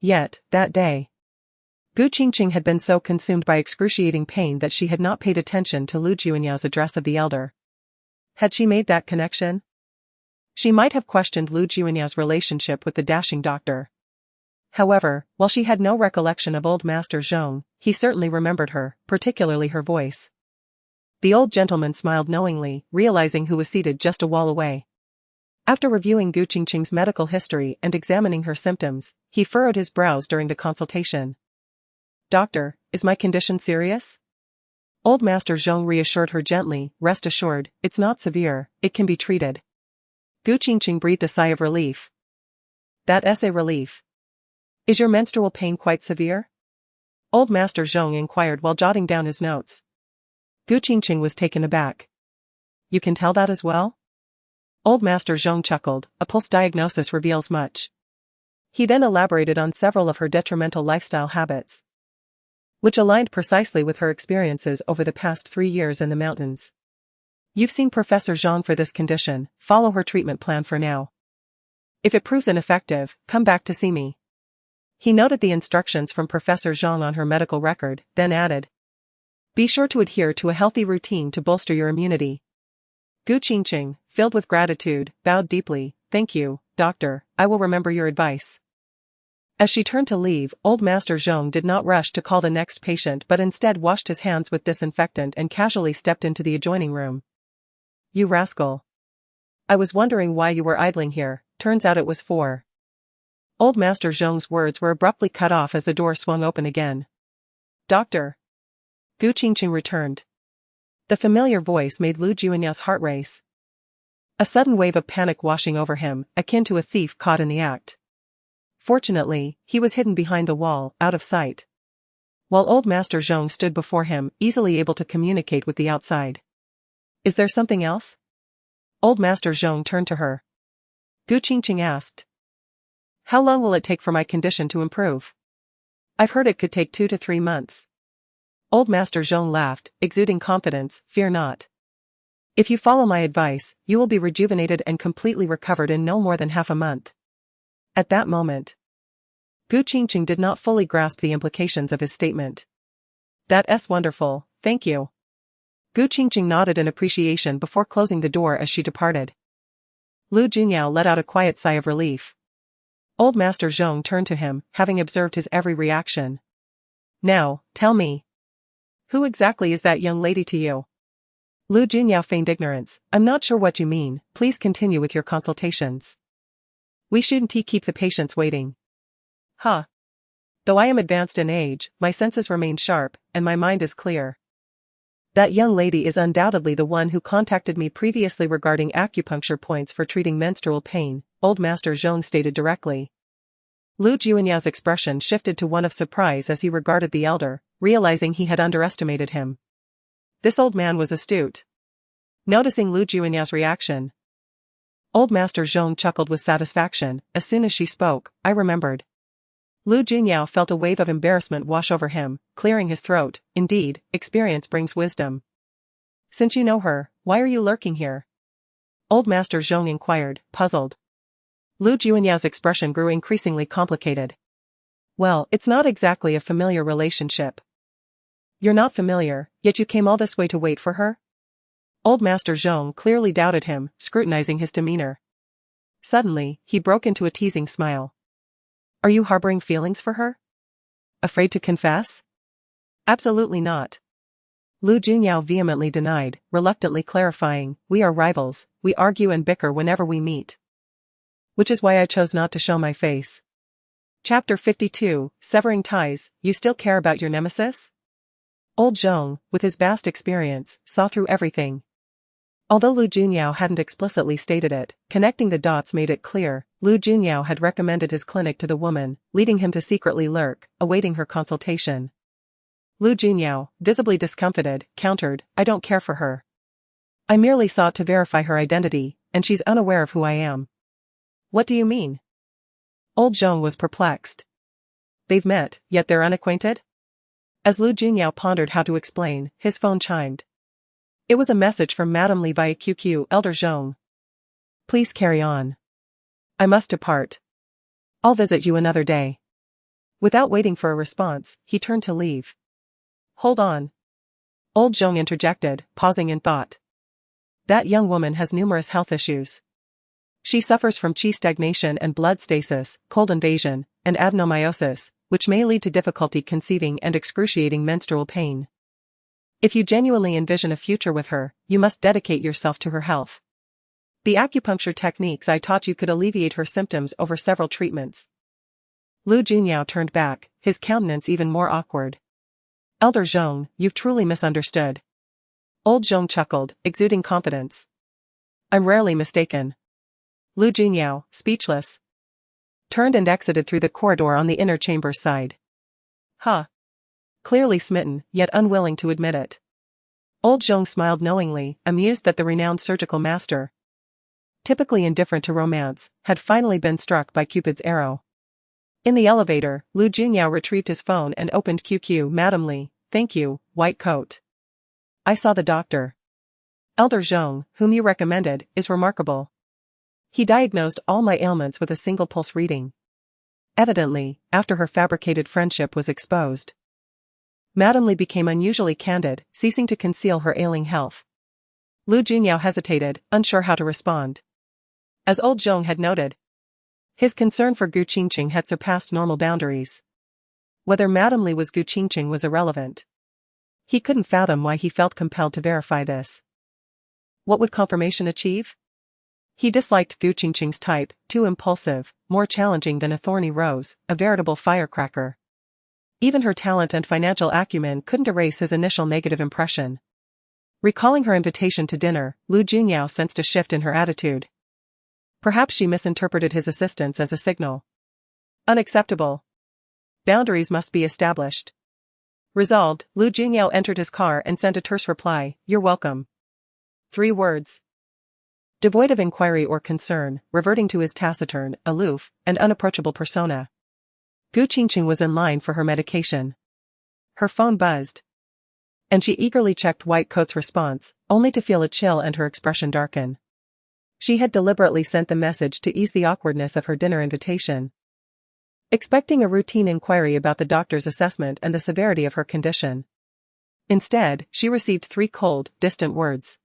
Yet, that day, Qingcheng had been so consumed by excruciating pain that she had not paid attention to Lu Junyao's address of the elder. Had she made that connection? She might have questioned Lu Junyao's relationship with the dashing doctor. However, while she had no recollection of old Master Zhong, he certainly remembered her, particularly her voice. The old gentleman smiled knowingly, realizing who was seated just a wall away. After reviewing Qingcheng's medical history and examining her symptoms, he furrowed his brows during the consultation. Doctor, is my condition serious? Old Master Zhong reassured her gently, rest assured, it's not severe, it can be treated. Qingcheng breathed a sigh of relief. That's a relief. Is your menstrual pain quite severe? Old Master Zhong inquired while jotting down his notes. Qingcheng was taken aback. You can tell that as well? Old Master Zhong chuckled, a pulse diagnosis reveals much. He then elaborated on several of her detrimental lifestyle habits, which aligned precisely with her experiences over the past 3 years in the mountains. You've seen Professor Zhang for this condition, follow her treatment plan for now. If it proves ineffective, come back to see me. He noted the instructions from Professor Zhang on her medical record, then added, be sure to adhere to a healthy routine to bolster your immunity. Qingcheng, filled with gratitude, bowed deeply, thank you, doctor, I will remember your advice. As she turned to leave, old Master Zhong did not rush to call the next patient but instead washed his hands with disinfectant and casually stepped into the adjoining room. You rascal. I was wondering why you were idling here, turns out it was for. Old Master Zhong's words were abruptly cut off as the door swung open again. Doctor. Qingcheng returned. The familiar voice made Lu Junyao's heart race. A sudden wave of panic washing over him, akin to a thief caught in the act. Fortunately, he was hidden behind the wall, out of sight, while old Master Zhong stood before him, easily able to communicate with the outside. Is there something else? Old Master Zhong turned to her. Qingcheng asked. How long will it take for my condition to improve? I've heard it could take 2 to 3 months. Old Master Zhong laughed, exuding confidence, fear not. If you follow my advice, you will be rejuvenated and completely recovered in no more than half a month. At that moment, Qingcheng did not fully grasp the implications of his statement. That's wonderful, thank you. Qingcheng nodded in appreciation before closing the door as she departed. Lu Junyao let out a quiet sigh of relief. Old Master Zhong turned to him, having observed his every reaction. Now, tell me. Who exactly is that young lady to you? Lu Junyao feigned ignorance. I'm not sure what you mean, please continue with your consultations. We shouldn't keep the patients waiting. Huh. Though I am advanced in age, my senses remain sharp, and my mind is clear. That young lady is undoubtedly the one who contacted me previously regarding acupuncture points for treating menstrual pain, old Master Zhong stated directly. Lu Junyao's expression shifted to one of surprise as he regarded the elder, realizing he had underestimated him. This old man was astute. Noticing Lu Junyao's reaction, old Master Zhong chuckled with satisfaction. As soon as she spoke, I remembered. Lu Junyao felt a wave of embarrassment wash over him, clearing his throat. Indeed, experience brings wisdom. Since you know her, why are you lurking here? Old Master Zhong inquired, puzzled. Lu Junyao's expression grew increasingly complicated. Well, it's not exactly a familiar relationship. You're not familiar, yet you came all this way to wait for her? Old Master Zhong clearly doubted him, scrutinizing his demeanor. Suddenly, he broke into a teasing smile. Are you harboring feelings for her? Afraid to confess? Absolutely not. Lu Junyao vehemently denied, reluctantly clarifying, we are rivals, we argue and bicker whenever we meet. Which is why I chose not to show my face. Chapter 52, Severing Ties, You Still Care About Your Nemesis? Old Zhong, with his vast experience, saw through everything. Although Lu Junyao hadn't explicitly stated it, connecting the dots made it clear. Lu Junyao had recommended his clinic to the woman, leading him to secretly lurk, awaiting her consultation. Lu Junyao, visibly discomfited, countered, "I don't care for her. I merely sought to verify her identity, and she's unaware of who I am." "What do you mean?" Old Zhong was perplexed. "They've met, yet they're unacquainted?" As Lu Junyao pondered how to explain, his phone chimed. It was a message from Madame Li via QQ. "Elder Zhong. Please carry on. I must depart. I'll visit you another day." Without waiting for a response, he turned to leave. "Hold on." Old Zhong interjected, pausing in thought. "That young woman has numerous health issues. She suffers from qi stagnation and blood stasis, cold invasion, and adenomyosis, which may lead to difficulty conceiving and excruciating menstrual pain. If you genuinely envision a future with her, you must dedicate yourself to her health. The acupuncture techniques I taught you could alleviate her symptoms over several treatments." Lu Junyao turned back, his countenance even more awkward. "Elder Zhong, you've truly misunderstood." Old Zhong chuckled, exuding confidence. "I'm rarely mistaken." Lu Junyao, speechless, turned and exited through the corridor on the inner chamber's side. "Huh." Clearly smitten, yet unwilling to admit it. Old Zhong smiled knowingly, amused that the renowned surgical master, typically indifferent to romance, had finally been struck by Cupid's arrow. In the elevator, Lu Junyao retrieved his phone and opened QQ. "Madam Li, thank you, white coat. I saw the doctor. Elder Zhong, whom you recommended, is remarkable. He diagnosed all my ailments with a single pulse reading." Evidently, after her fabricated friendship was exposed, Madame Li became unusually candid, ceasing to conceal her ailing health. Lu Junyao hesitated, unsure how to respond. As Old Zhong had noted, his concern for Qingcheng had surpassed normal boundaries. Whether Madame Li was Qingcheng was irrelevant. He couldn't fathom why he felt compelled to verify this. What would confirmation achieve? He disliked Qingcheng's type, too impulsive, more challenging than a thorny rose, a veritable firecracker. Even her talent and financial acumen couldn't erase his initial negative impression. Recalling her invitation to dinner, Lu Junyao sensed a shift in her attitude. Perhaps she misinterpreted his assistance as a signal. Unacceptable. Boundaries must be established. Resolved, Lu Junyao entered his car and sent a terse reply, "You're welcome." 3 words. Devoid of inquiry or concern, reverting to his taciturn, aloof, and unapproachable persona, Qingcheng was in line for her medication. Her phone buzzed, and she eagerly checked White Coat's response, only to feel a chill and her expression darken. She had deliberately sent the message to ease the awkwardness of her dinner invitation, expecting a routine inquiry about the doctor's assessment and the severity of her condition. Instead, she received 3 cold, distant words.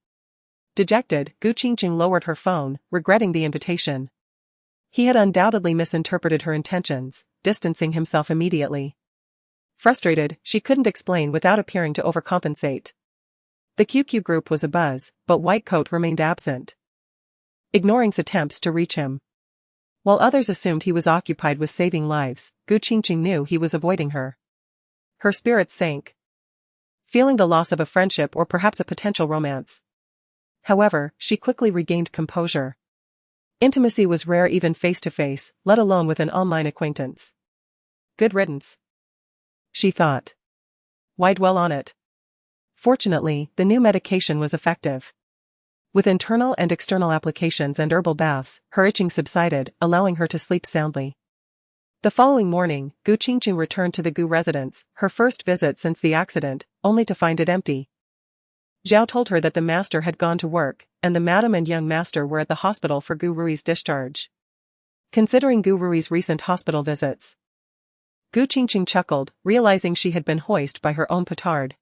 Dejected, Qingcheng lowered her phone, regretting the invitation. He had undoubtedly misinterpreted her intentions, distancing himself immediately. Frustrated, she couldn't explain without appearing to overcompensate. The QQ group was abuzz, but White Coat remained absent, ignoring attempts to reach him. While others assumed he was occupied with saving lives, Qingcheng knew he was avoiding her. Her spirits sank, feeling the loss of a friendship or perhaps a potential romance. However, she quickly regained composure. Intimacy was rare even face-to-face, let alone with an online acquaintance. Good riddance, she thought. Why dwell on it? Fortunately, the new medication was effective. With internal and external applications and herbal baths, her itching subsided, allowing her to sleep soundly. The following morning, Qingcheng returned to the Gu residence, her first visit since the accident, only to find it empty. Zhao told her that the master had gone to work, and the madam and young master were at the hospital for Gu Rui's discharge. Considering Gu Rui's recent hospital visits, Qingcheng chuckled, realizing she had been hoisted by her own petard.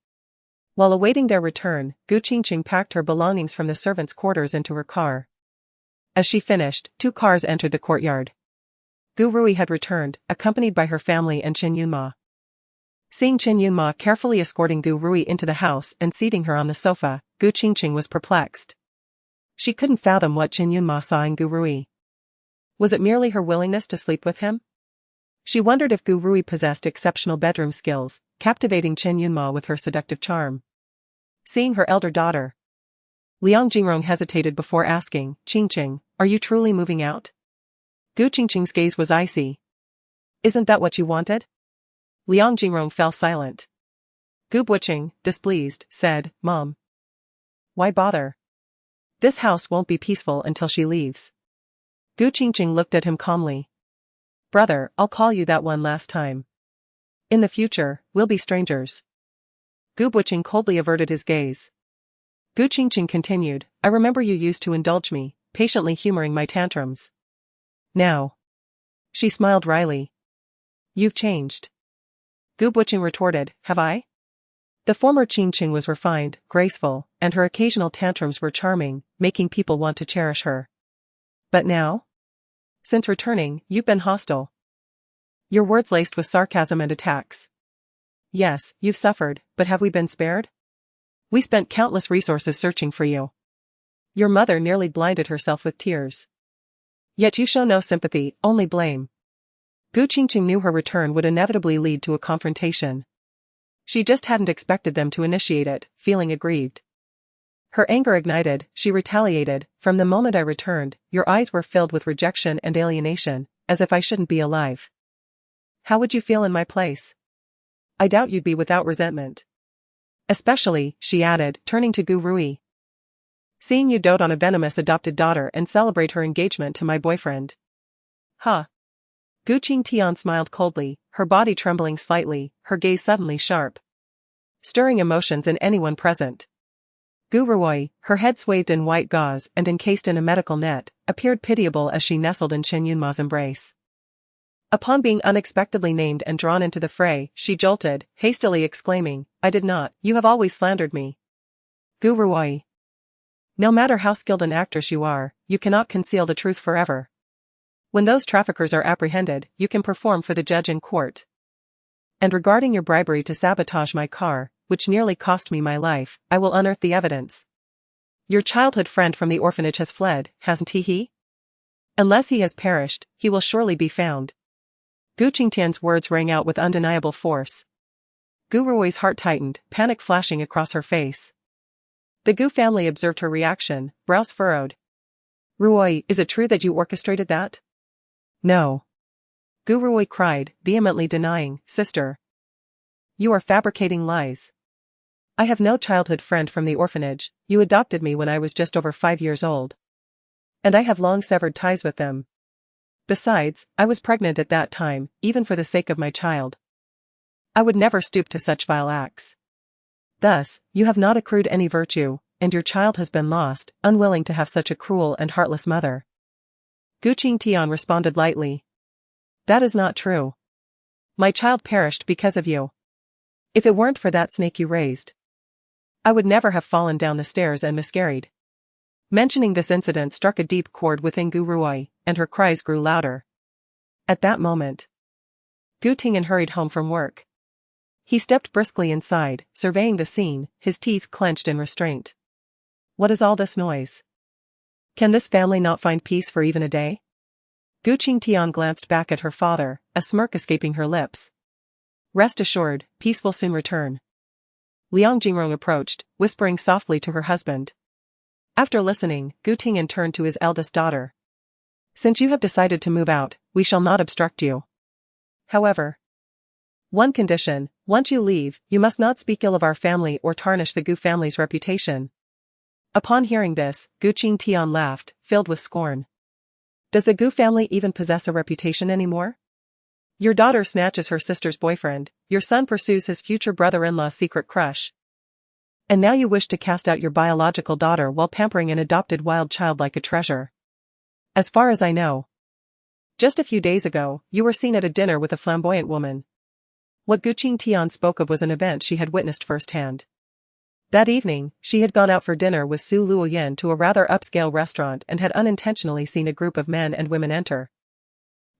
While awaiting their return, Qingcheng packed her belongings from the servants' quarters into her car. As she finished, 2 cars entered the courtyard. Gu Rui had returned, accompanied by her family and Chen Yunma. Seeing Chen Yunma carefully escorting Gu Rui into the house and seating her on the sofa, Qingcheng was perplexed. She couldn't fathom what Chen Yunma saw in Gu Rui. Was it merely her willingness to sleep with him? She wondered if Gu Rui possessed exceptional bedroom skills, captivating Chen Yunma with her seductive charm. Seeing her elder daughter, Liang Jingrong hesitated before asking, Qingcheng, are you truly moving out? Gu Qingcheng's gaze was icy. Isn't that what you wanted? Liang Jingrong fell silent. Gu Buqing, displeased, said, Mom. Why bother? This house won't be peaceful until she leaves. Gu Qingcheng looked at him calmly. Brother, I'll call you that one last time. In the future, we'll be strangers. Gu Buqing coldly averted his gaze. Gu Qingcheng continued, I remember you used to indulge me, patiently humoring my tantrums. Now. She smiled wryly. You've changed. Gu Buqing retorted, have I? The former Qingcheng was refined, graceful, and her occasional tantrums were charming, making people want to cherish her. But now? Since returning, you've been hostile. Your words laced with sarcasm and attacks. Yes, you've suffered, but have we been spared? We spent countless resources searching for you. Your mother nearly blinded herself with tears. Yet you show no sympathy, only blame. Gu Qingcheng knew her return would inevitably lead to a confrontation. She just hadn't expected them to initiate it, feeling aggrieved. Her anger ignited, she retaliated, from the moment I returned, your eyes were filled with rejection and alienation, as if I shouldn't be alive. How would you feel in my place? I doubt you'd be without resentment. Especially, she added, turning to Gu Rui. Seeing you dote on a venomous adopted daughter and celebrate her engagement to my boyfriend. Huh. Gu Qingtian smiled coldly, her body trembling slightly, her gaze suddenly sharp. Stirring emotions in anyone present. Gu Rui, her head swathed in white gauze and encased in a medical net, appeared pitiable as she nestled in Chen Yunma's embrace. Upon being unexpectedly named and drawn into the fray, she jolted, hastily exclaiming, I did not, you have always slandered me. Gu Rui. No matter how skilled an actress you are, you cannot conceal the truth forever. When those traffickers are apprehended, you can perform for the judge in court. And regarding your bribery to sabotage my car, which nearly cost me my life, I will unearth the evidence. Your childhood friend from the orphanage has fled, hasn't he? Unless he has perished, he will surely be found. Gu Qingtian's words rang out with undeniable force. Gu Rui's heart tightened, panic flashing across her face. The Gu family observed her reaction, brows furrowed. Rui, is it true that you orchestrated that? No. Gu Rui cried, vehemently denying, sister. You are fabricating lies. I have no childhood friend from the orphanage, you adopted me when I was just over 5 years old. And I have long severed ties with them. Besides, I was pregnant at that time, even for the sake of my child. I would never stoop to such vile acts. Thus, you have not accrued any virtue, and your child has been lost, unwilling to have such a cruel and heartless mother. Gu Qingtian responded lightly. That is not true. My child perished because of you. If it weren't for that snake you raised, I would never have fallen down the stairs and miscarried. Mentioning this incident struck a deep chord within Gu Rui, and her cries grew louder. At that moment, Gu Tingen hurried home from work. He stepped briskly inside, surveying the scene, his teeth clenched in restraint. What is all this noise? Can this family not find peace for even a day? Gu Qingtian glanced back at her father, a smirk escaping her lips. Rest assured, peace will soon return. Liang Jingrong approached, whispering softly to her husband. After listening, Gu Tingen turned to his eldest daughter. Since you have decided to move out, we shall not obstruct you. However, one condition, once you leave, you must not speak ill of our family or tarnish the Gu family's reputation. Upon hearing this, Gu Qingtian laughed, filled with scorn. Does the Gu family even possess a reputation anymore? Your daughter snatches her sister's boyfriend, your son pursues his future brother-in-law's secret crush. And now you wish to cast out your biological daughter while pampering an adopted wild child like a treasure. As far as I know, just a few days ago, you were seen at a dinner with a flamboyant woman. What Gu Qingtian spoke of was an event she had witnessed firsthand. That evening, she had gone out for dinner with Su Luoyan to a rather upscale restaurant and had unintentionally seen a group of men and women enter.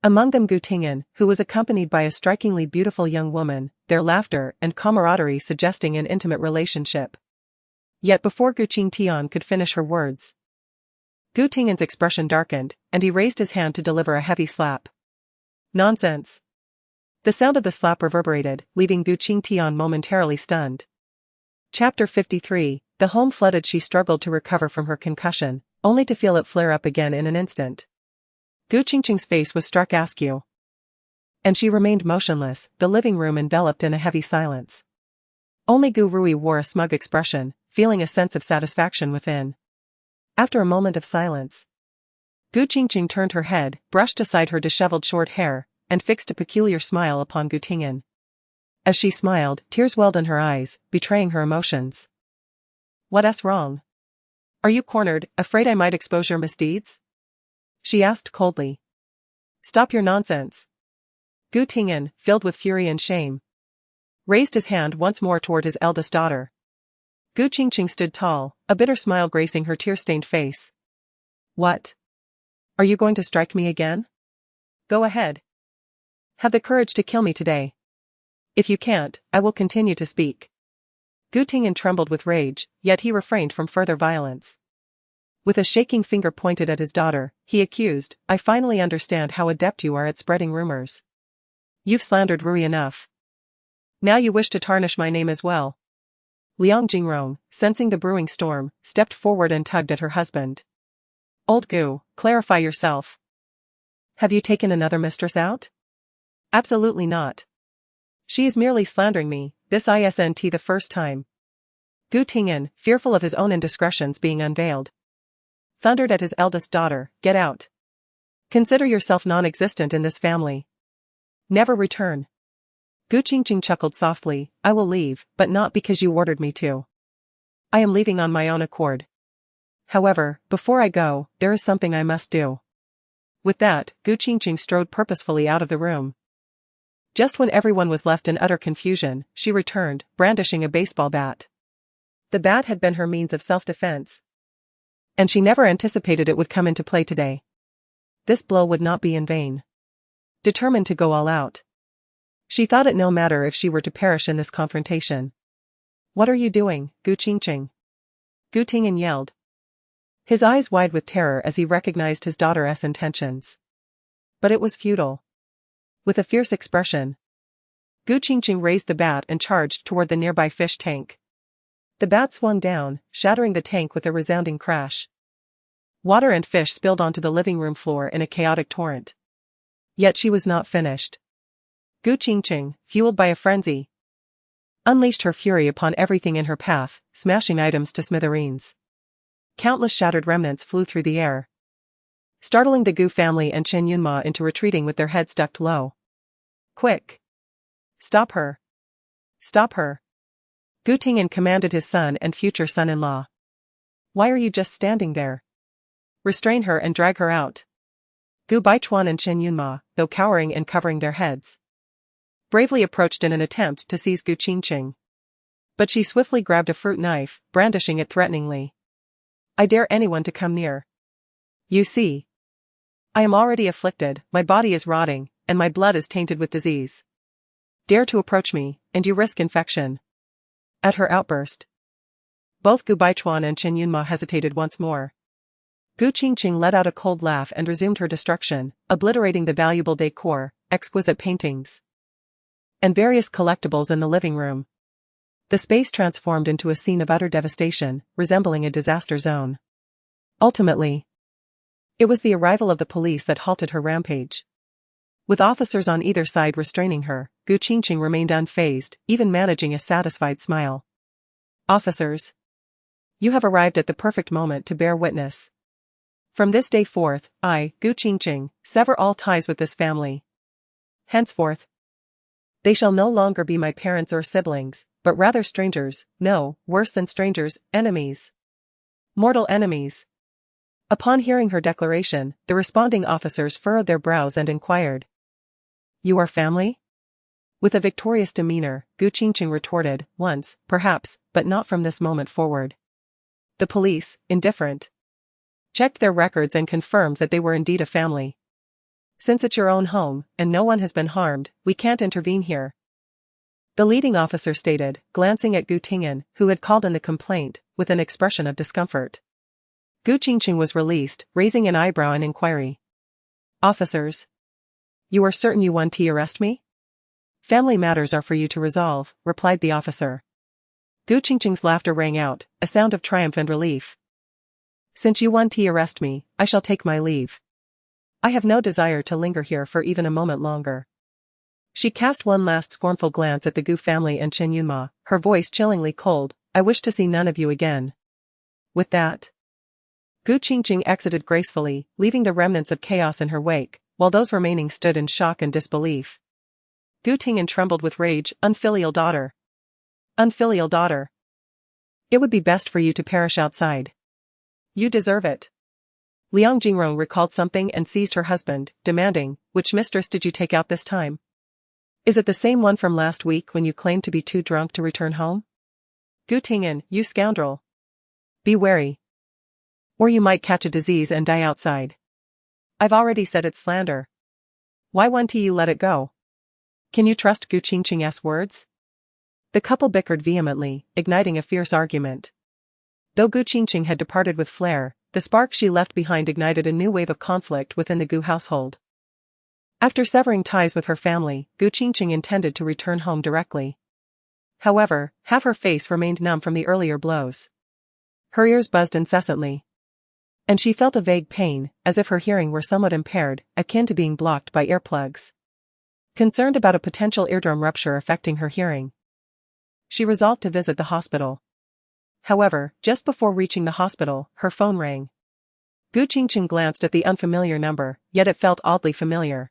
Among them Gu Tingen, who was accompanied by a strikingly beautiful young woman, their laughter and camaraderie suggesting an intimate relationship. Yet before Gu Qingtian could finish her words, Gu Tingen's expression darkened, and he raised his hand to deliver a heavy slap. Nonsense. The sound of the slap reverberated, leaving Gu Qingtian momentarily stunned. Chapter 53, The home flooded. She struggled to recover from her concussion, only to feel it flare up again in an instant. Gu Qingcheng's face was struck askew. And she remained motionless, the living room enveloped in a heavy silence. Only Gu Rui wore a smug expression, feeling a sense of satisfaction within. After a moment of silence, Gu Qingcheng turned her head, brushed aside her disheveled short hair, and fixed a peculiar smile upon Gu Tingyan. As she smiled, tears welled in her eyes, betraying her emotions. "What's wrong? Are you cornered, afraid I might expose your misdeeds?" she asked coldly. "Stop your nonsense." Gu Tingyan, filled with fury and shame, raised his hand once more toward his eldest daughter. Gu Qingcheng stood tall, a bitter smile gracing her tear-stained face. "What? Are you going to strike me again? Go ahead. Have the courage to kill me today. If you can't, I will continue to speak." Gu Tingyan trembled with rage, yet he refrained from further violence. With a shaking finger pointed at his daughter, he accused, "I finally understand how adept you are at spreading rumors. You've slandered Rui enough. Now you wish to tarnish my name as well." Liang Jingrong, sensing the brewing storm, stepped forward and tugged at her husband. "Old Gu, clarify yourself. Have you taken another mistress out?" "Absolutely not. She is merely slandering me, this isn't the first time." Gu Tingyan, fearful of his own indiscretions being unveiled, thundered at his eldest daughter, "Get out. Consider yourself non-existent in this family. Never return." Gu Qingcheng chuckled softly, "I will leave, but not because you ordered me to. I am leaving on my own accord. However, before I go, there is something I must do." With that, Gu Qingcheng strode purposefully out of the room. Just when everyone was left in utter confusion, she returned, brandishing a baseball bat. The bat had been her means of self-defense, and she never anticipated it would come into play today. This blow would not be in vain. Determined to go all out, she thought it no matter if she were to perish in this confrontation. "What are you doing, Gu Qingcheng?" Gu Tingyan yelled, his eyes wide with terror as he recognized his daughter's intentions. But it was futile. With a fierce expression, Gu Qingcheng raised the bat and charged toward the nearby fish tank. The bat swung down, shattering the tank with a resounding crash. Water and fish spilled onto the living room floor in a chaotic torrent. Yet she was not finished. Gu Qingcheng, fueled by a frenzy, unleashed her fury upon everything in her path, smashing items to smithereens. Countless shattered remnants flew through the air, startling the Gu family and Chen Yunma into retreating with their heads ducked low. "Quick! Stop her! Stop her!" Gu Tingyan commanded his son and future son-in-law. "Why are you just standing there? Restrain her and drag her out." Gu Baichuan and Chen Yunma, though cowering and covering their heads, bravely approached in an attempt to seize Gu Qingcheng. But she swiftly grabbed a fruit knife, brandishing it threateningly. "I dare anyone to come near. You see, I am already afflicted, my body is rotting, and my blood is tainted with disease. Dare to approach me, and you risk infection." At her outburst, both Gu Baichuan and Chen Yunma hesitated once more. Gu Qingcheng let out a cold laugh and resumed her destruction, obliterating the valuable decor, exquisite paintings, and various collectibles in the living room. The space transformed into a scene of utter devastation, resembling a disaster zone. Ultimately, it was the arrival of the police that halted her rampage. With officers on either side restraining her, Gu Qingcheng remained unfazed, even managing a satisfied smile. "Officers, you have arrived at the perfect moment to bear witness. From this day forth, I, Gu Qingcheng, sever all ties with this family. Henceforth, they shall no longer be my parents or siblings, but rather strangers, no, worse than strangers, enemies. Mortal enemies." Upon hearing her declaration, the responding officers furrowed their brows and inquired, "You are family?" With a victorious demeanor, Gu Qingcheng retorted, "Once, perhaps, but not from this moment forward." The police, indifferent, checked their records and confirmed that they were indeed a family. "Since it's your own home, and no one has been harmed, we can't intervene here," the leading officer stated, glancing at Gu Tingyan, who had called in the complaint, with an expression of discomfort. Gu Qingcheng was released, raising an eyebrow in inquiry. "Officers, you are certain you want to arrest me?" "Family matters are for you to resolve," replied the officer. Gu Qingcheng's laughter rang out, a sound of triumph and relief. Since you want to arrest me, I shall take my leave. I have no desire to linger here for even a moment longer. She cast one last scornful glance at the Gu family and Chen Yunma, her voice chillingly cold. I wish to see none of you again. With that, Gu Qingcheng exited gracefully, leaving the remnants of chaos in her wake, while those remaining stood in shock and disbelief. Gu Tingyan trembled with rage. Unfilial daughter. Unfilial daughter. It would be best for you to perish outside. You deserve it. Liang Jingrong recalled something and seized her husband, demanding, which mistress did you take out this time? Is it the same one from last week when you claimed to be too drunk to return home? Gu Tingyan, you scoundrel. Be wary. Or you might catch a disease and die outside. I've already said it's slander. Why won't you let it go? Can you trust Gu Qingcheng's words? The couple bickered vehemently, igniting a fierce argument. Though Gu Qingcheng had departed with flair, the spark she left behind ignited a new wave of conflict within the Gu household. After severing ties with her family, Gu Qingcheng intended to return home directly. However, half her face remained numb from the earlier blows. Her ears buzzed incessantly. And she felt a vague pain, as if her hearing were somewhat impaired, akin to being blocked by earplugs. Concerned about a potential eardrum rupture affecting her hearing, she resolved to visit the hospital. However, just before reaching the hospital, her phone rang. Gu Qingcheng glanced at the unfamiliar number, yet it felt oddly familiar.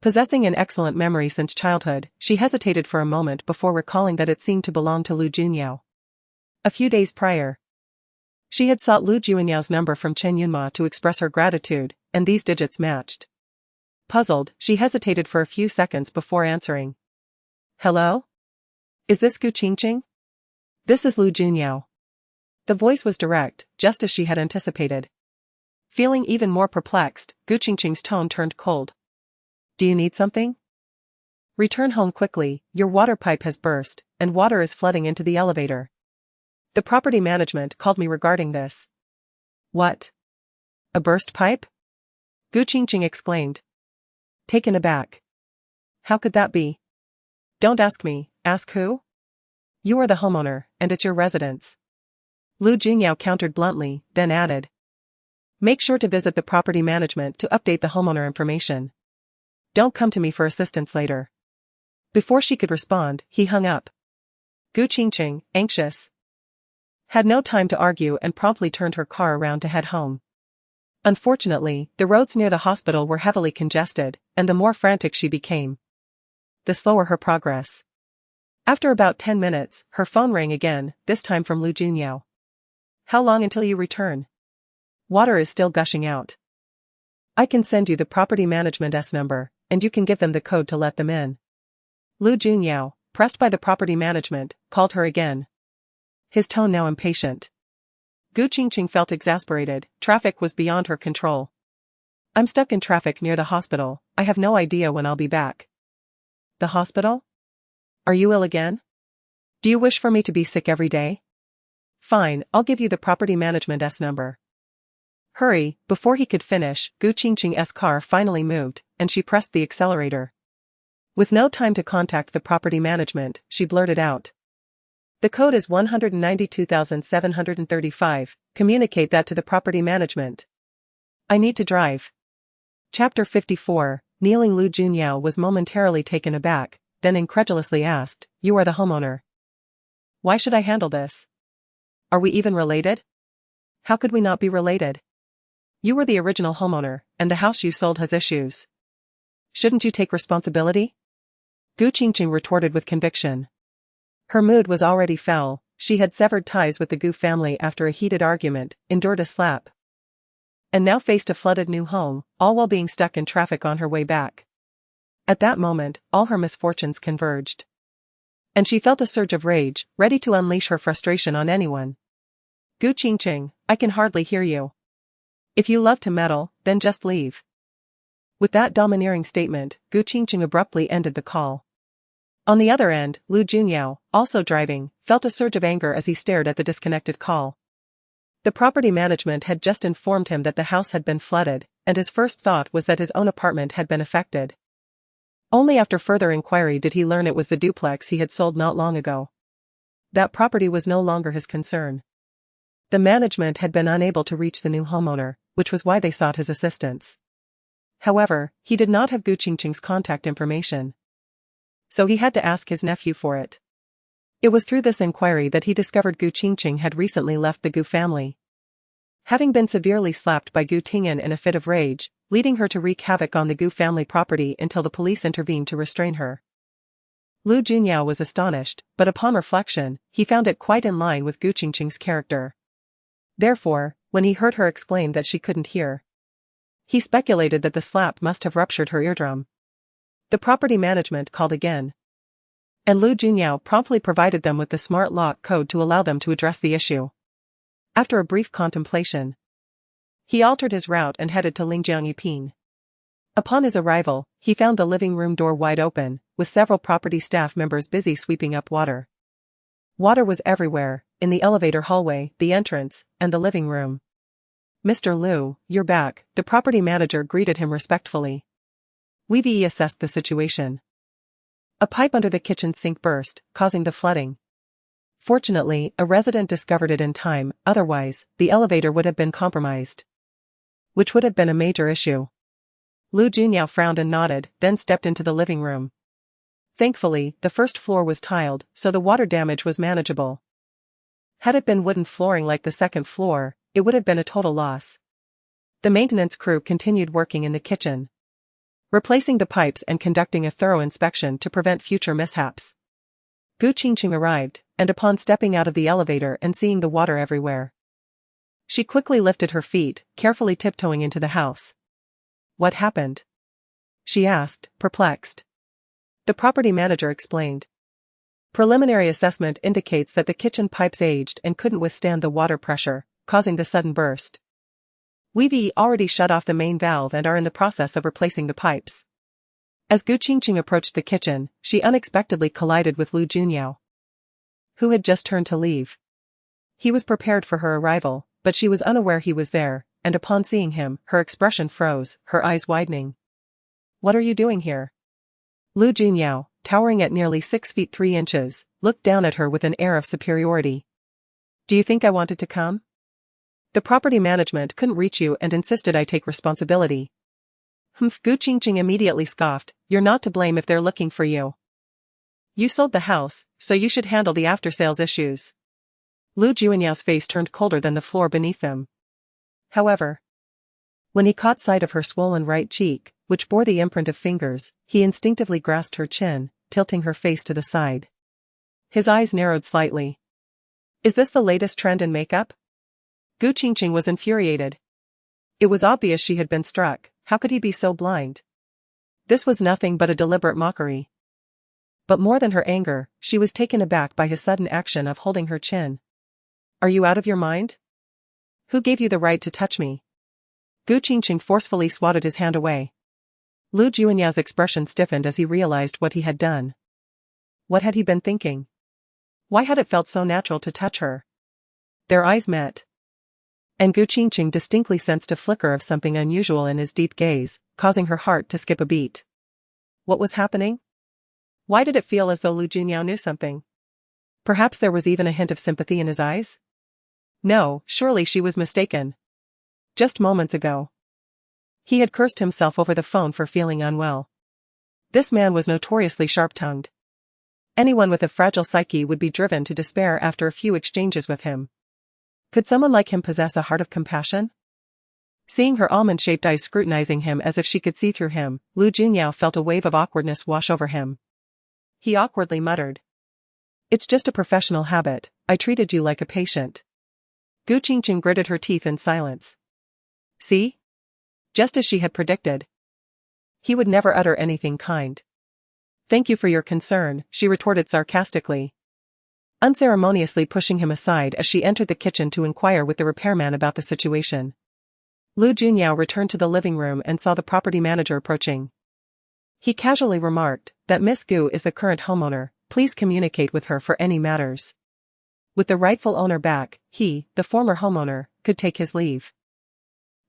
Possessing an excellent memory since childhood, she hesitated for a moment before recalling that it seemed to belong to Lu Junyao. A few days prior, she had sought Lu Junyao's number from Chen Yunma to express her gratitude, and these digits matched. Puzzled, she hesitated for a few seconds before answering. Hello? Is this Gu Qingcheng? This is Lu Junyao. The voice was direct, just as she had anticipated. Feeling even more perplexed, Gu Qingcheng's tone turned cold. Do you need something? Return home quickly, your water pipe has burst, and water is flooding into the elevator. The property management called me regarding this. What? A burst pipe? Gu Qingcheng exclaimed. Taken aback. How could that be? Don't ask me, ask who? You are the homeowner, and it's your residence. Lu Junyao countered bluntly, then added. Make sure to visit the property management to update the homeowner information. Don't come to me for assistance later. Before she could respond, he hung up. Gu Qingcheng, anxious, had no time to argue and promptly turned her car around to head home. Unfortunately, the roads near the hospital were heavily congested, and the more frantic she became, the slower her progress. After about 10 minutes, her phone rang again, this time from Lu Junyao. How long until you return? Water is still gushing out. I can send you the property management's number, and you can give them the code to let them in. Lu Junyao, pressed by the property management, called her again. His tone now impatient. Gu Qingcheng felt exasperated. Traffic was beyond her control. I'm stuck in traffic near the hospital. I have no idea when I'll be back. The hospital? Are you ill again? Do you wish for me to be sick every day? Fine, I'll give you the property management's number. Hurry, before he could finish, Gu Qingcheng's car finally moved, and she pressed the accelerator. With no time to contact the property management, she blurted out. The code is 192,735, communicate that to the property management. I need to drive. Chapter 54, kneeling Lu Junyao was momentarily taken aback, then incredulously asked, You are the homeowner. Why should I handle this? Are we even related? How could we not be related? You were the original homeowner, and the house you sold has issues. Shouldn't you take responsibility? Gu Qingcheng retorted with conviction. Her mood was already foul. She had severed ties with the Gu family after a heated argument, endured a slap, and now faced a flooded new home, all while being stuck in traffic on her way back. At that moment, all her misfortunes converged. And she felt a surge of rage, ready to unleash her frustration on anyone. Gu Qingcheng, I can hardly hear you. If you love to meddle, then just leave. With that domineering statement, Gu Qingcheng abruptly ended the call. On the other end, Lu Junyao, also driving, felt a surge of anger as he stared at the disconnected call. The property management had just informed him that the house had been flooded, and his first thought was that his own apartment had been affected. Only after further inquiry did he learn it was the duplex he had sold not long ago. That property was no longer his concern. The management had been unable to reach the new homeowner, which was why they sought his assistance. However, he did not have Gu Qingcheng's contact information. So he had to ask his nephew for it. It was through this inquiry that he discovered Gu Qingcheng had recently left the Gu family. Having been severely slapped by Gu Tingyan in a fit of rage, leading her to wreak havoc on the Gu family property until the police intervened to restrain her. Lu Junyao was astonished, but upon reflection, he found it quite in line with Gu Qingcheng's character. Therefore, when he heard her explain that she couldn't hear, he speculated that the slap must have ruptured her eardrum. The property management called again, and Lu Junyao promptly provided them with the smart lock code to allow them to address the issue. After a brief contemplation, he altered his route and headed to Linjiang. Upon his arrival, he found the living room door wide open, with several property staff members busy sweeping up water. Water was everywhere, in the elevator hallway, the entrance, and the living room. "Mr. Lu, you're back," the property manager greeted him respectfully. We've assessed the situation. A pipe under the kitchen sink burst, causing the flooding. Fortunately, a resident discovered it in time, otherwise, the elevator would have been compromised, which would have been a major issue. Lu Junyao frowned and nodded, then stepped into the living room. Thankfully, the first floor was tiled, so the water damage was manageable. Had it been wooden flooring like the second floor, it would have been a total loss. The maintenance crew continued working in the kitchen, replacing the pipes and conducting a thorough inspection to prevent future mishaps. Gu Qingcheng arrived, and upon stepping out of the elevator and seeing the water everywhere, she quickly lifted her feet, carefully tiptoeing into the house. "What happened?" she asked, perplexed. The property manager explained. "Preliminary assessment indicates that the kitchen pipes aged and couldn't withstand the water pressure, causing the sudden burst. We've already shut off the main valve and are in the process of replacing the pipes." As Gu Qingcheng approached the kitchen, she unexpectedly collided with Lu Junyao, who had just turned to leave. He was prepared for her arrival, but she was unaware he was there, and upon seeing him, her expression froze, her eyes widening. "What are you doing here?" Lu Junyao, towering at nearly 6 feet 3 inches, looked down at her with an air of superiority. "Do you think I wanted to come? The property management couldn't reach you and insisted I take responsibility." "Humph," Gu Qingcheng immediately scoffed, "you're not to blame if they're looking for you. You sold the house, so you should handle the after-sales issues." Lu Junyao's face turned colder than the floor beneath them. However, when he caught sight of her swollen right cheek, which bore the imprint of fingers, he instinctively grasped her chin, tilting her face to the side. His eyes narrowed slightly. "Is this the latest trend in makeup?" Gu Qingcheng was infuriated. It was obvious she had been struck. How could he be so blind? This was nothing but a deliberate mockery. But more than her anger, she was taken aback by his sudden action of holding her chin. "Are you out of your mind? Who gave you the right to touch me?" Gu Qingcheng forcefully swatted his hand away. Lu Junyao's expression stiffened as he realized what he had done. What had he been thinking? Why had it felt so natural to touch her? Their eyes met, and Gu Qingcheng distinctly sensed a flicker of something unusual in his deep gaze, causing her heart to skip a beat. What was happening? Why did it feel as though Lu Junyao knew something? Perhaps there was even a hint of sympathy in his eyes? No, surely she was mistaken. Just moments ago, he had cursed himself over the phone for feeling unwell. This man was notoriously sharp-tongued. Anyone with a fragile psyche would be driven to despair after a few exchanges with him. Could someone like him possess a heart of compassion? Seeing her almond-shaped eyes scrutinizing him as if she could see through him, Lu Junyao felt a wave of awkwardness wash over him. He awkwardly muttered, "It's just a professional habit, I treated you like a patient." Gu Qingcheng gritted her teeth in silence. See? Just as she had predicted. He would never utter anything kind. "Thank you for your concern," she retorted sarcastically, unceremoniously pushing him aside as she entered the kitchen to inquire with the repairman about the situation. Lu Junyao returned to the living room and saw the property manager approaching. He casually remarked that Miss Gu is the current homeowner, please communicate with her for any matters. With the rightful owner back, he, the former homeowner, could take his leave.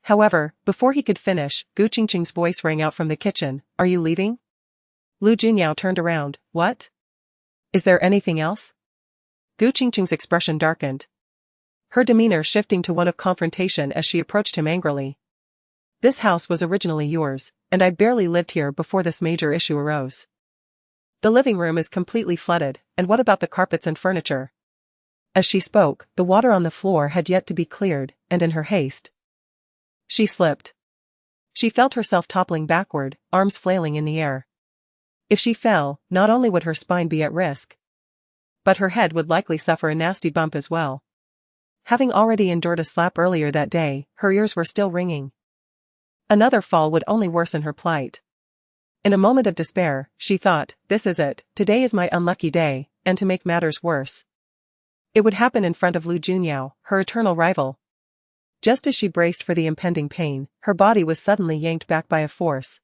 However, before he could finish, Gu Qingcheng's voice rang out from the kitchen, "Are you leaving?" Lu Junyao turned around, "What? Is there anything else?" Gu Qingcheng's expression darkened, her demeanor shifting to one of confrontation as she approached him angrily. This house was originally yours, and I barely lived here before this major issue arose. The living room is completely flooded, and what about the carpets and furniture? As she spoke, the water on the floor had yet to be cleared, and in her haste, she slipped. She felt herself toppling backward, arms flailing in the air. If she fell, not only would her spine be at risk, but her head would likely suffer a nasty bump as well. Having already endured a slap earlier that day, her ears were still ringing. Another fall would only worsen her plight. In a moment of despair, she thought, this is it, today is my unlucky day, and to make matters worse, it would happen in front of Lu Junyao, her eternal rival. Just as she braced for the impending pain, her body was suddenly yanked back by a force,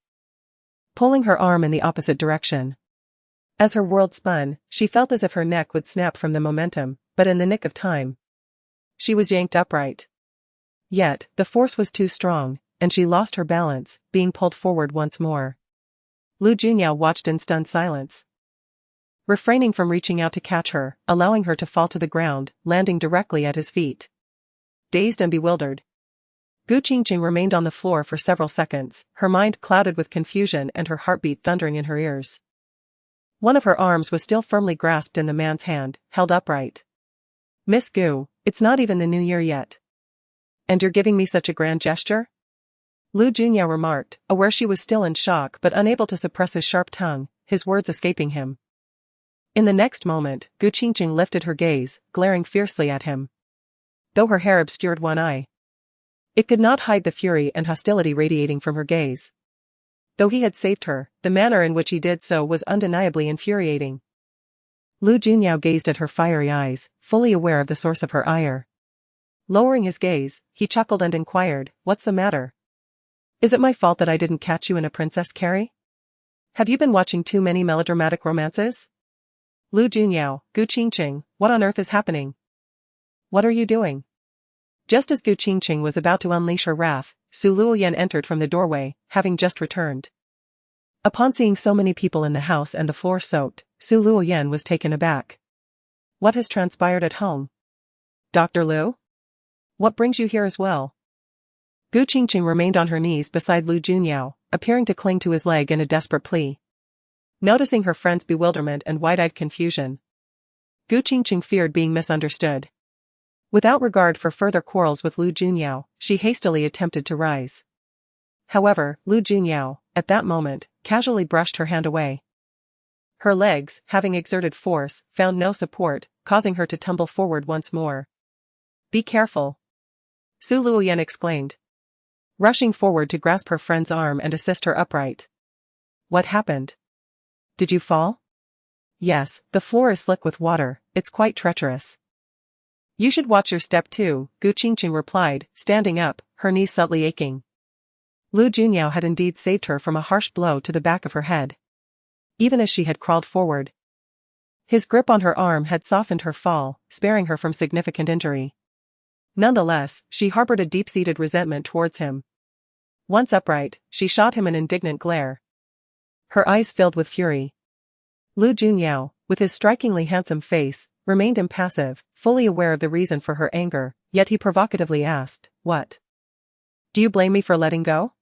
pulling her arm in the opposite direction. As her world spun, she felt as if her neck would snap from the momentum, but in the nick of time, she was yanked upright. Yet, the force was too strong, and she lost her balance, being pulled forward once more. Lu Junyao watched in stunned silence, refraining from reaching out to catch her, allowing her to fall to the ground, landing directly at his feet. Dazed and bewildered, Gu Qingcheng remained on the floor for several seconds, her mind clouded with confusion and her heartbeat thundering in her ears. One of her arms was still firmly grasped in the man's hand, held upright. Miss Gu, it's not even the new year yet. And you're giving me such a grand gesture? Lu Junyao remarked, aware she was still in shock but unable to suppress his sharp tongue, his words escaping him. In the next moment, Gu Qingcheng lifted her gaze, glaring fiercely at him, though her hair obscured one eye. It could not hide the fury and hostility radiating from her gaze. Though he had saved her, the manner in which he did so was undeniably infuriating. Lu Junyao gazed at her fiery eyes, fully aware of the source of her ire. Lowering his gaze, he chuckled and inquired, what's the matter? Is it my fault that I didn't catch you in a princess carry? Have you been watching too many melodramatic romances? Lu Junyao, Gu Qingcheng, what on earth is happening? What are you doing? Just as Gu Qingcheng was about to unleash her wrath, Su Luoyan entered from the doorway, having just returned. Upon seeing so many people in the house and the floor soaked, Su Luoyan was taken aback. What has transpired at home? Dr. Lu? What brings you here as well? Gu Qingcheng remained on her knees beside Lu Junyao, appearing to cling to his leg in a desperate plea. Noticing her friend's bewilderment and wide-eyed confusion, Gu Qingcheng feared being misunderstood. Without regard for further quarrels with Lu Junyao, she hastily attempted to rise. However, Lu Junyao, at that moment, casually brushed her hand away. Her legs, having exerted force, found no support, causing her to tumble forward once more. Be careful, Su Luoyan exclaimed, rushing forward to grasp her friend's arm and assist her upright. What happened? Did you fall? Yes, the floor is slick with water, it's quite treacherous. You should watch your step too, Gu Qingcheng replied, standing up, her knees subtly aching. Lu Junyao had indeed saved her from a harsh blow to the back of her head. Even as she had crawled forward, his grip on her arm had softened her fall, sparing her from significant injury. Nonetheless, she harbored a deep-seated resentment towards him. Once upright, she shot him an indignant glare, her eyes filled with fury. Lu Junyao, with his strikingly handsome face, remained impassive, fully aware of the reason for her anger, yet he provocatively asked, what? Do you blame me for letting go?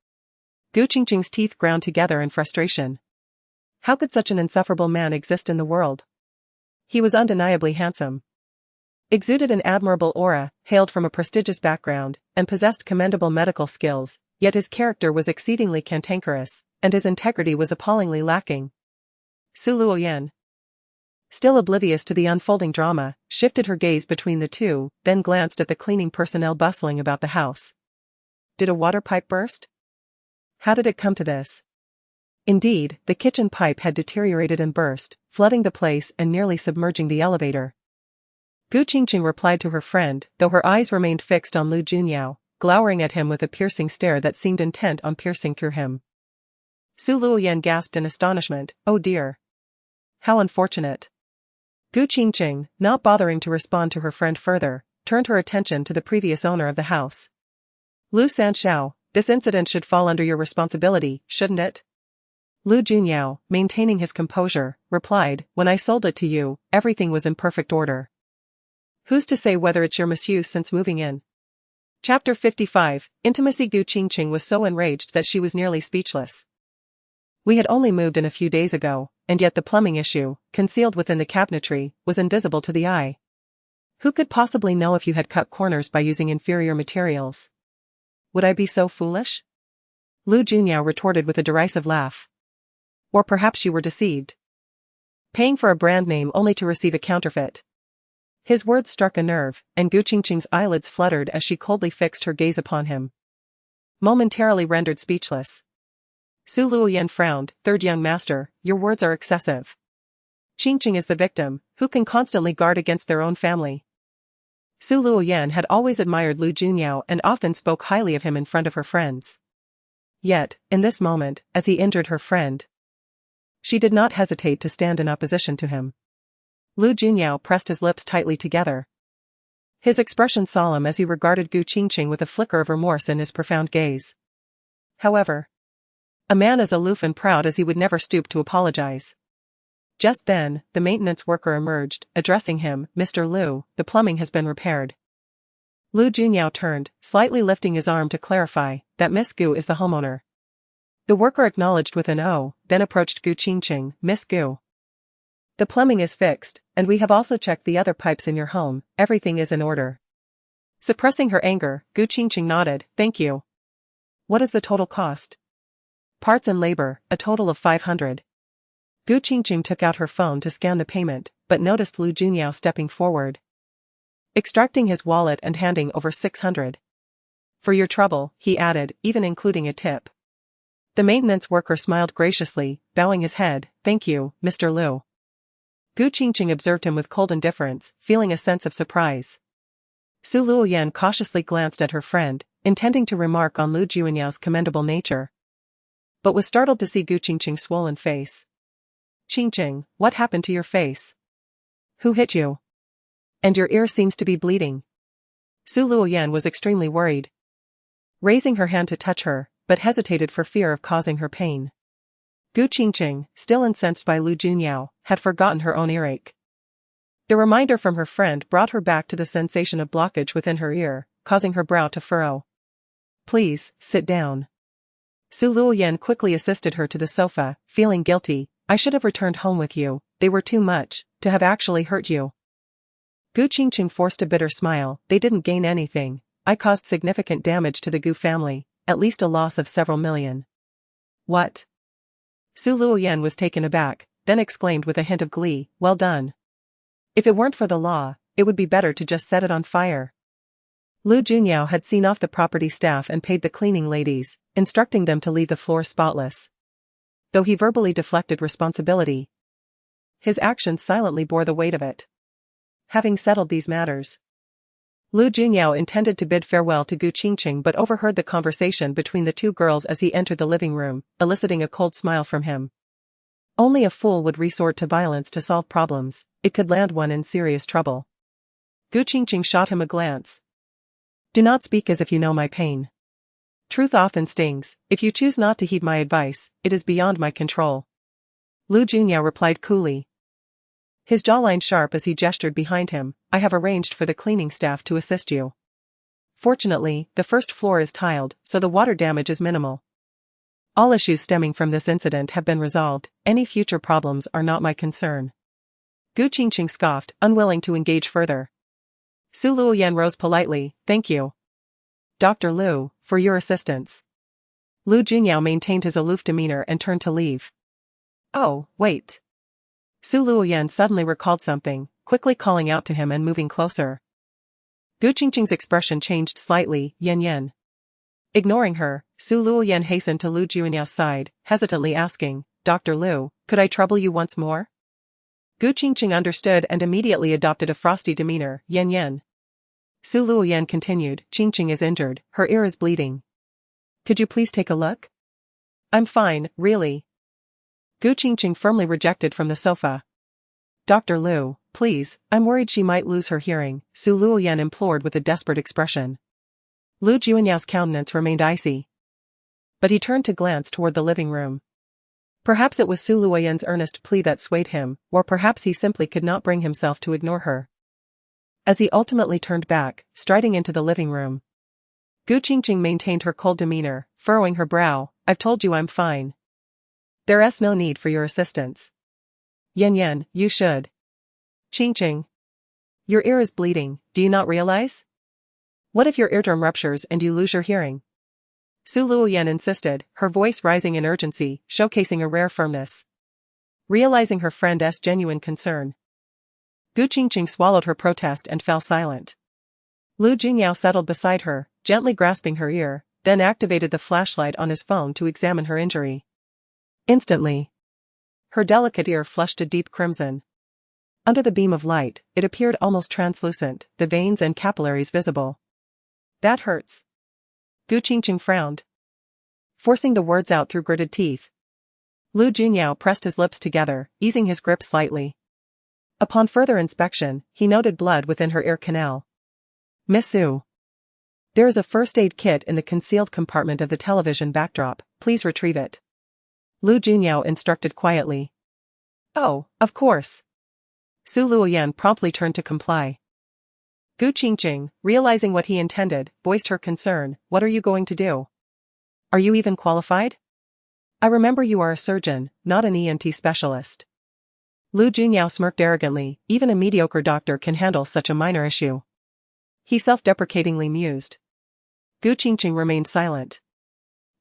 Gu Qingcheng's teeth ground together in frustration. How could such an insufferable man exist in the world? He was undeniably handsome, exuded an admirable aura, hailed from a prestigious background, and possessed commendable medical skills, yet his character was exceedingly cantankerous, and his integrity was appallingly lacking. Su Luoyan, still oblivious to the unfolding drama, shifted her gaze between the two, then glanced at the cleaning personnel bustling about the house. Did a water pipe burst? How did it come to this? Indeed, the kitchen pipe had deteriorated and burst, flooding the place and nearly submerging the elevator. Gu Qingcheng replied to her friend, though her eyes remained fixed on Lu Junyao, glowering at him with a piercing stare that seemed intent on piercing through him. Su Luoyan gasped in astonishment, oh dear. How unfortunate. Gu Qingcheng, not bothering to respond to her friend further, turned her attention to the previous owner of the house. Lu Sanshao, this incident should fall under your responsibility, shouldn't it? Lu Junyao, maintaining his composure, replied, when I sold it to you, everything was in perfect order. Who's to say whether it's your masseuse since moving in? Chapter 55, Intimacy. Qingcheng was so enraged that she was nearly speechless. We had only moved in a few days ago, and yet the plumbing issue, concealed within the cabinetry, was invisible to the eye. Who could possibly know if you had cut corners by using inferior materials? Would I be so foolish? Lu Junyao retorted with a derisive laugh. Or perhaps you were deceived. Paying for a brand name only to receive a counterfeit. His words struck a nerve, and Qingcheng's eyelids fluttered as she coldly fixed her gaze upon him. Momentarily rendered speechless. Su Luoyan frowned. Third young master, your words are excessive. Qingcheng is the victim, who can constantly guard against their own family. Su Luoyan had always admired Lu Junyao and often spoke highly of him in front of her friends. Yet, in this moment, as he injured her friend, she did not hesitate to stand in opposition to him. Lu Junyao pressed his lips tightly together. His expression solemn as he regarded Qingcheng with a flicker of remorse in his profound gaze. However, a man as aloof and proud as he would never stoop to apologize. Just then, the maintenance worker emerged, addressing him, Mr. Lu, the plumbing has been repaired. Lu Junyao turned, slightly lifting his arm to clarify that Miss Gu is the homeowner. The worker acknowledged with an "oh," then approached Qingcheng, Miss Gu. The plumbing is fixed, and we have also checked the other pipes in your home, everything is in order. Suppressing her anger, Qingcheng nodded, thank you. What is the total cost? Parts and labor, a total of 500. Qingcheng took out her phone to scan the payment, but noticed Lu Junyao stepping forward. Extracting his wallet and handing over 600. For your trouble, he added, even including a tip. The maintenance worker smiled graciously, bowing his head, thank you, Mr. Lu. Qingcheng observed him with cold indifference, feeling a sense of surprise. Su Luoyan cautiously glanced at her friend, intending to remark on Lu Junyao's commendable nature, but was startled to see Qingcheng's swollen face. Qingcheng, what happened to your face? Who hit you? And your ear seems to be bleeding. Su Luoyan was extremely worried. Raising her hand to touch her, but hesitated for fear of causing her pain. Qingcheng, still incensed by Lu Junyao, had forgotten her own earache. The reminder from her friend brought her back to the sensation of blockage within her ear, causing her brow to furrow. Please, sit down. Su Luoyan quickly assisted her to the sofa, feeling guilty. I should have returned home with you, they were too much, to have actually hurt you. Qingcheng forced a bitter smile, they didn't gain anything, I caused significant damage to the Gu family, at least a loss of several million. What? Su Luoyan was taken aback, then exclaimed with a hint of glee, well done. If it weren't for the law, it would be better to just set it on fire. Lu Junyao had seen off the property staff and paid the cleaning ladies, instructing them to leave the floor spotless. Though he verbally deflected responsibility, his actions silently bore the weight of it. Having settled these matters, Lu Junyao intended to bid farewell to Qingcheng but overheard the conversation between the two girls as he entered the living room, eliciting a cold smile from him. Only a fool would resort to violence to solve problems, it could land one in serious trouble. Qingcheng shot him a glance. Do not speak as if you know my pain. Truth often stings, if you choose not to heed my advice, it is beyond my control. Lu Junyao replied coolly. His jawline sharp as he gestured behind him, I have arranged for the cleaning staff to assist you. Fortunately, the first floor is tiled, so the water damage is minimal. All issues stemming from this incident have been resolved, any future problems are not my concern. Qingcheng scoffed, unwilling to engage further. Su Luoyan rose politely, thank you, Dr. Lu, for your assistance. Lu Junyao maintained his aloof demeanor and turned to leave. Oh, wait. Su Luoyan suddenly recalled something, quickly calling out to him and moving closer. Qingcheng's expression changed slightly, yen yen. Ignoring her, Su Luoyan hastened to Lu Junyao's side, hesitantly asking, Dr. Lu, could I trouble you once more? Qingcheng understood and immediately adopted a frosty demeanor, yen yen. Su Luoyan continued, Qingcheng is injured, her ear is bleeding. Could you please take a look? I'm fine, really. Qingcheng firmly rejected from the sofa. Dr. Lu, please, I'm worried she might lose her hearing, Su Luoyan implored with a desperate expression. Lu Junyao's countenance remained icy, but he turned to glance toward the living room. Perhaps it was Su Luoyan's earnest plea that swayed him, or perhaps he simply could not bring himself to ignore her. as he ultimately turned back, striding into the living room. Gu Qingcheng maintained her cold demeanor, furrowing her brow. I've told you I'm fine. There's no need for your assistance. Yan, you should. Qingcheng. Your ear is bleeding, do you not realize? What if your eardrum ruptures and you lose your hearing? Su Luoyan insisted, her voice rising in urgency, showcasing a rare firmness. Realizing her friend's genuine concern, Gu Qingcheng swallowed her protest and fell silent. Lu Junyao settled beside her, gently grasping her ear, then activated the flashlight on his phone to examine her injury. Instantly, her delicate ear flushed a deep crimson. Under the beam of light, it appeared almost translucent, the veins and capillaries visible. That hurts. Gu Qingcheng frowned, forcing the words out through gritted teeth. Lu Junyao pressed his lips together, easing his grip slightly. Upon further inspection, he noted blood within her ear canal. Miss Su. There is a first aid kit in the concealed compartment of the television backdrop, please retrieve it. Lu Junyao instructed quietly. Oh, of course. Su Luoyan promptly turned to comply. Gu Qingcheng, realizing what he intended, voiced her concern. What are you going to do? Are you even qualified? I remember you are a surgeon, not an ENT specialist. Lu Junyao smirked arrogantly. Even a mediocre doctor can handle such a minor issue. He self-deprecatingly mused. Gu Qingcheng remained silent.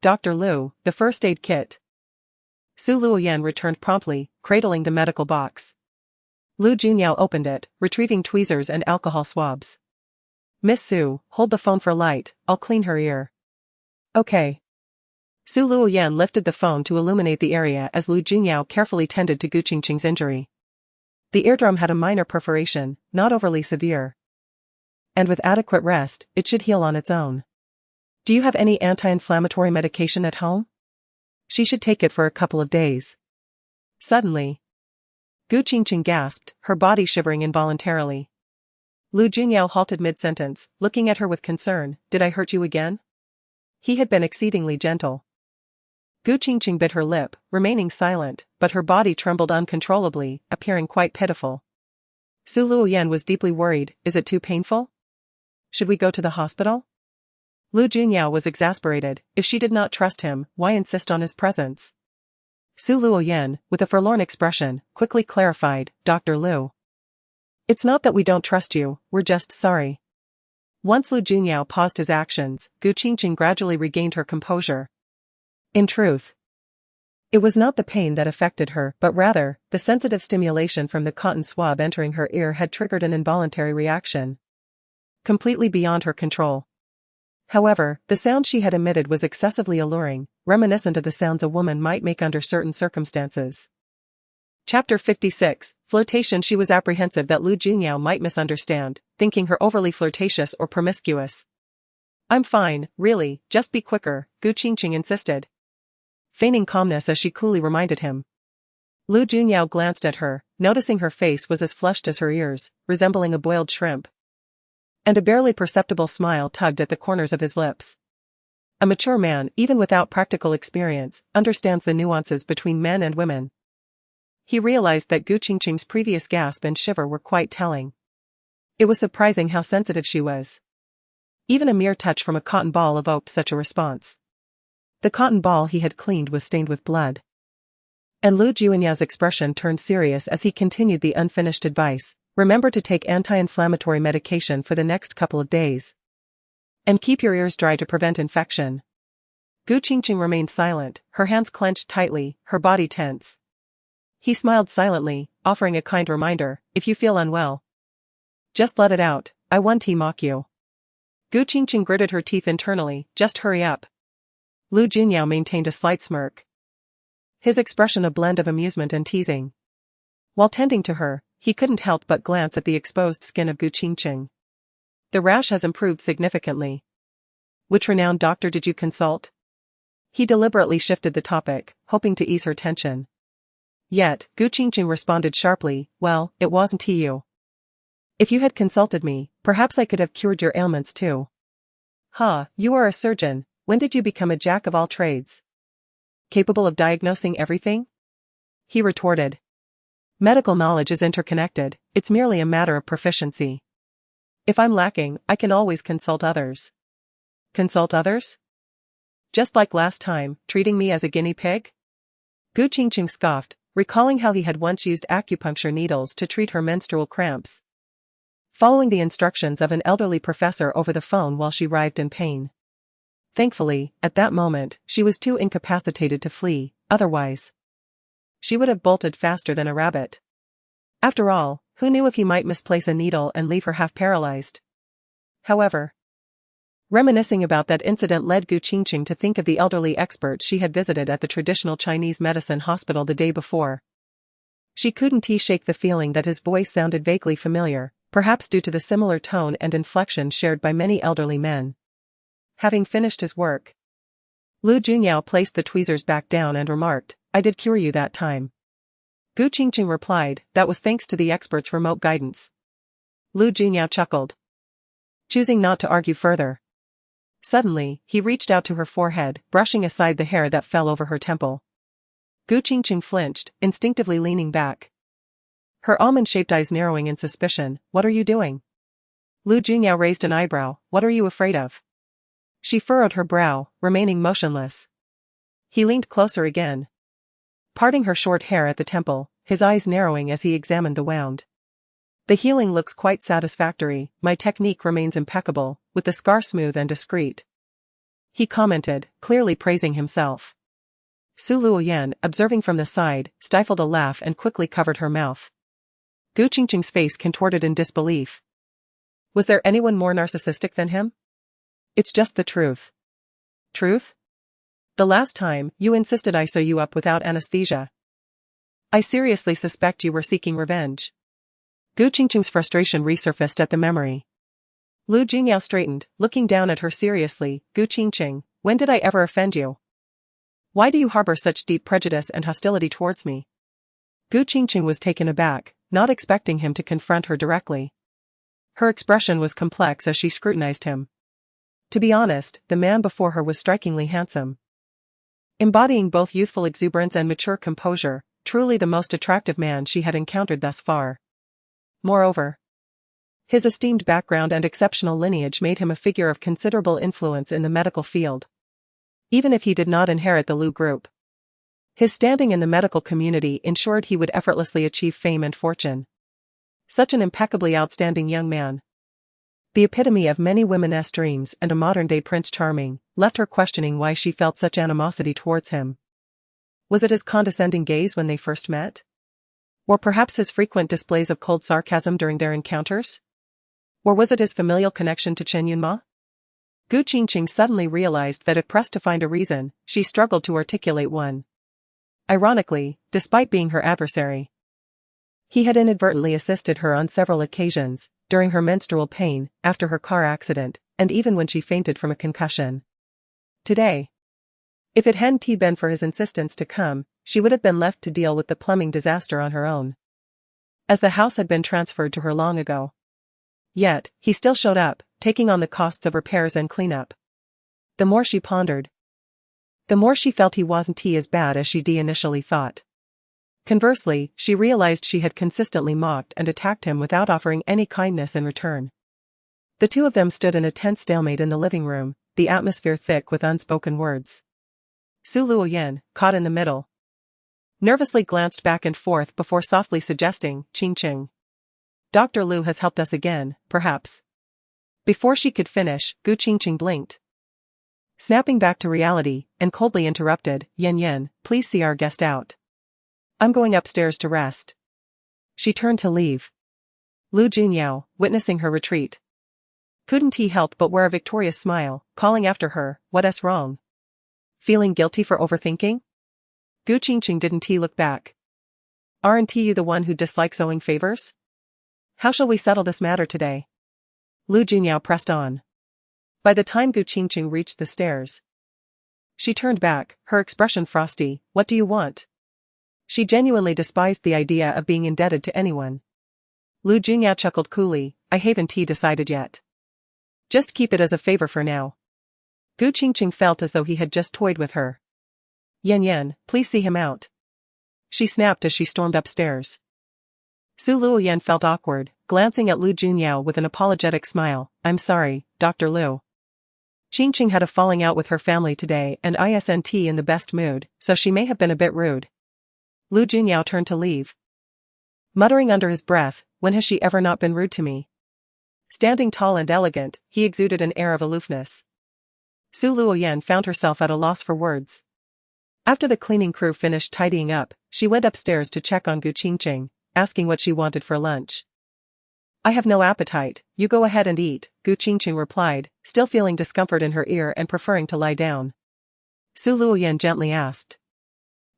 Dr. Lu, the first aid kit. Su Luoyan returned promptly, cradling the medical box. Lu Junyao opened it, retrieving tweezers and alcohol swabs. Miss Su, hold the phone for light, I'll clean her ear. Okay. Su Luoyan lifted the phone to illuminate the area as Lu Junyao carefully tended to Gu Qingcheng's injury. The eardrum had a minor perforation, not overly severe. And with adequate rest, it should heal on its own. Do you have any anti-inflammatory medication at home? She should take it for a couple of days. Suddenly, Gu Qingcheng gasped, her body shivering involuntarily. Lu Junyao halted mid-sentence, looking at her with concern. Did I hurt you again? He had been exceedingly gentle. Gu Qingcheng bit her lip, remaining silent, but her body trembled uncontrollably, appearing quite pitiful. Su Luoyan was deeply worried. Is it too painful? Should we go to the hospital? Lu Junyao was exasperated. If she did not trust him, why insist on his presence? Su Luoyan, with a forlorn expression, quickly clarified, Dr. Lu. It's not that we don't trust you, we're just sorry. Once Lu Junyao paused his actions, Gu Qingcheng gradually regained her composure. In truth, it was not the pain that affected her, but rather, the sensitive stimulation from the cotton swab entering her ear had triggered an involuntary reaction. Completely beyond her control. However, the sound she had emitted was excessively alluring, reminiscent of the sounds a woman might make under certain circumstances. Chapter 56, Flirtation. She was apprehensive that Lu Junyao might misunderstand, thinking her overly flirtatious or promiscuous. I'm fine, really, just be quicker, Gu Qingcheng insisted. Feigning calmness as she coolly reminded him. Lu Junyao glanced at her, noticing her face was as flushed as her ears, resembling a boiled shrimp. And a barely perceptible smile tugged at the corners of his lips. A mature man, even without practical experience, understands the nuances between men and women. He realized that Gu Qingcheng's previous gasp and shiver were quite telling. It was surprising how sensitive she was. Even a mere touch from a cotton ball evoked such a response. The cotton ball he had cleaned was stained with blood. And Lu Junyao's expression turned serious as he continued the unfinished advice. Remember to take anti-inflammatory medication for the next couple of days. And keep your ears dry to prevent infection. Gu Qingcheng remained silent, her hands clenched tightly, her body tense. He smiled silently, offering a kind reminder, if you feel unwell, just let it out, I won't mock you. Gu Qingcheng gritted her teeth internally, just hurry up. Lu Junyao maintained a slight smirk. His expression a blend of amusement and teasing. While tending to her, he couldn't help but glance at the exposed skin of Gu Qingcheng. The rash has improved significantly. Which renowned doctor did you consult? He deliberately shifted the topic, hoping to ease her tension. Yet, Gu Qingcheng responded sharply, well, it wasn't you. If you had consulted me, perhaps I could have cured your ailments too. You are a surgeon, when did you become a jack of all trades? Capable of diagnosing everything? He retorted. Medical knowledge is interconnected, it's merely a matter of proficiency. If I'm lacking, I can always consult others. Consult others? Just like last time, treating me as a guinea pig? Gu Qingcheng scoffed, recalling how he had once used acupuncture needles to treat her menstrual cramps, following the instructions of an elderly professor over the phone while she writhed in pain. Thankfully, at that moment, she was too incapacitated to flee, otherwise she would have bolted faster than a rabbit. After all, who knew if he might misplace a needle and leave her half paralyzed? However, reminiscing about that incident led Gu Qingcheng to think of the elderly expert she had visited at the traditional Chinese medicine hospital the day before. She couldn't shake the feeling that his voice sounded vaguely familiar, perhaps due to the similar tone and inflection shared by many elderly men. Having finished his work, Lu Junyao placed the tweezers back down and remarked, "I did cure you that time." Gu Qingcheng replied, "That was thanks to the expert's remote guidance." Lu Junyao chuckled, choosing not to argue further. Suddenly, he reached out to her forehead, brushing aside the hair that fell over her temple. Gu Qingcheng flinched, instinctively leaning back, her almond-shaped eyes narrowing in suspicion. "What are you doing?" Lu Junyao raised an eyebrow. "What are you afraid of?" She furrowed her brow, remaining motionless. He leaned closer again, parting her short hair at the temple, his eyes narrowing as he examined the wound. "The healing looks quite satisfactory. My technique remains impeccable, with the scar smooth and discreet," he commented, clearly praising himself. Su Luoyan, observing from the side, stifled a laugh and quickly covered her mouth. Gu Qingcheng's face contorted in disbelief. Was there anyone more narcissistic than him? "It's just the truth." "Truth? The last time, you insisted I sew you up without anesthesia. I seriously suspect you were seeking revenge." Gu Qingcheng's frustration resurfaced at the memory. Lu Junyao straightened, looking down at her seriously. "Gu Qingcheng, when did I ever offend you? Why do you harbor such deep prejudice and hostility towards me?" Gu Qingcheng was taken aback, not expecting him to confront her directly. Her expression was complex as she scrutinized him. To be honest, the man before her was strikingly handsome, embodying both youthful exuberance and mature composure, truly the most attractive man she had encountered thus far. Moreover, his esteemed background and exceptional lineage made him a figure of considerable influence in the medical field. Even if he did not inherit the Lu group, his standing in the medical community ensured he would effortlessly achieve fame and fortune. Such an impeccably outstanding young man, the epitome of many women's dreams and a modern-day Prince Charming, left her questioning why she felt such animosity towards him. Was it his condescending gaze when they first met? Or perhaps his frequent displays of cold sarcasm during their encounters? Or was it his familial connection to Chen Yunma? Gu Qingcheng suddenly realized that if pressed to find a reason, she struggled to articulate one. Ironically, despite being her adversary, he had inadvertently assisted her on several occasions, during her menstrual pain, after her car accident, and even when she fainted from a concussion. Today, if it hadn't been for his insistence to come, she would have been left to deal with the plumbing disaster on her own, as the house had been transferred to her long ago. Yet, he still showed up, taking on the costs of repairs and cleanup. The more she pondered, the more she felt he wasn't as bad as she initially thought. Conversely, she realized she had consistently mocked and attacked him without offering any kindness in return. The two of them stood in a tense stalemate in the living room, the atmosphere thick with unspoken words. Su Luoyan, caught in the middle, nervously glanced back and forth before softly suggesting, "Qingcheng. Dr. Lu has helped us again, perhaps." Before she could finish, Gu Qingcheng blinked, snapping back to reality, and coldly interrupted, "Yan, please see our guest out. I'm going upstairs to rest." She turned to leave. Lu Junyao, witnessing her retreat, couldn't help but wear a victorious smile, calling after her, "What's wrong? Feeling guilty for overthinking?" Gu Qingcheng didn't look back. "Aren't you the one who dislikes owing favors? How shall we settle this matter today?" Lu Junyao pressed on. By the time Gu Qingcheng reached the stairs, she turned back, her expression frosty. "What do you want?" She genuinely despised the idea of being indebted to anyone. Lu Junyao chuckled coolly, "I haven't decided yet. Just keep it as a favor for now." Gu Qingcheng felt as though he had just toyed with her. Yan, please see him out," she snapped as she stormed upstairs. Su Luoyan felt awkward, glancing at Lu Junyao with an apologetic smile. I'm sorry, Dr. Lu. Qingcheng had a falling out with her family today and isn't in the best mood, so she may have been a bit rude. Lu Junyao turned to leave, muttering under his breath, when has she ever not been rude to me? Standing tall and elegant, he exuded an air of aloofness. Su Luoyan found herself at a loss for words. After the cleaning crew finished tidying up, she went upstairs to check on Qingcheng, asking what she wanted for lunch. I have no appetite, you go ahead and eat, Qingcheng replied, still feeling discomfort in her ear and preferring to lie down. Su Luoyan gently asked.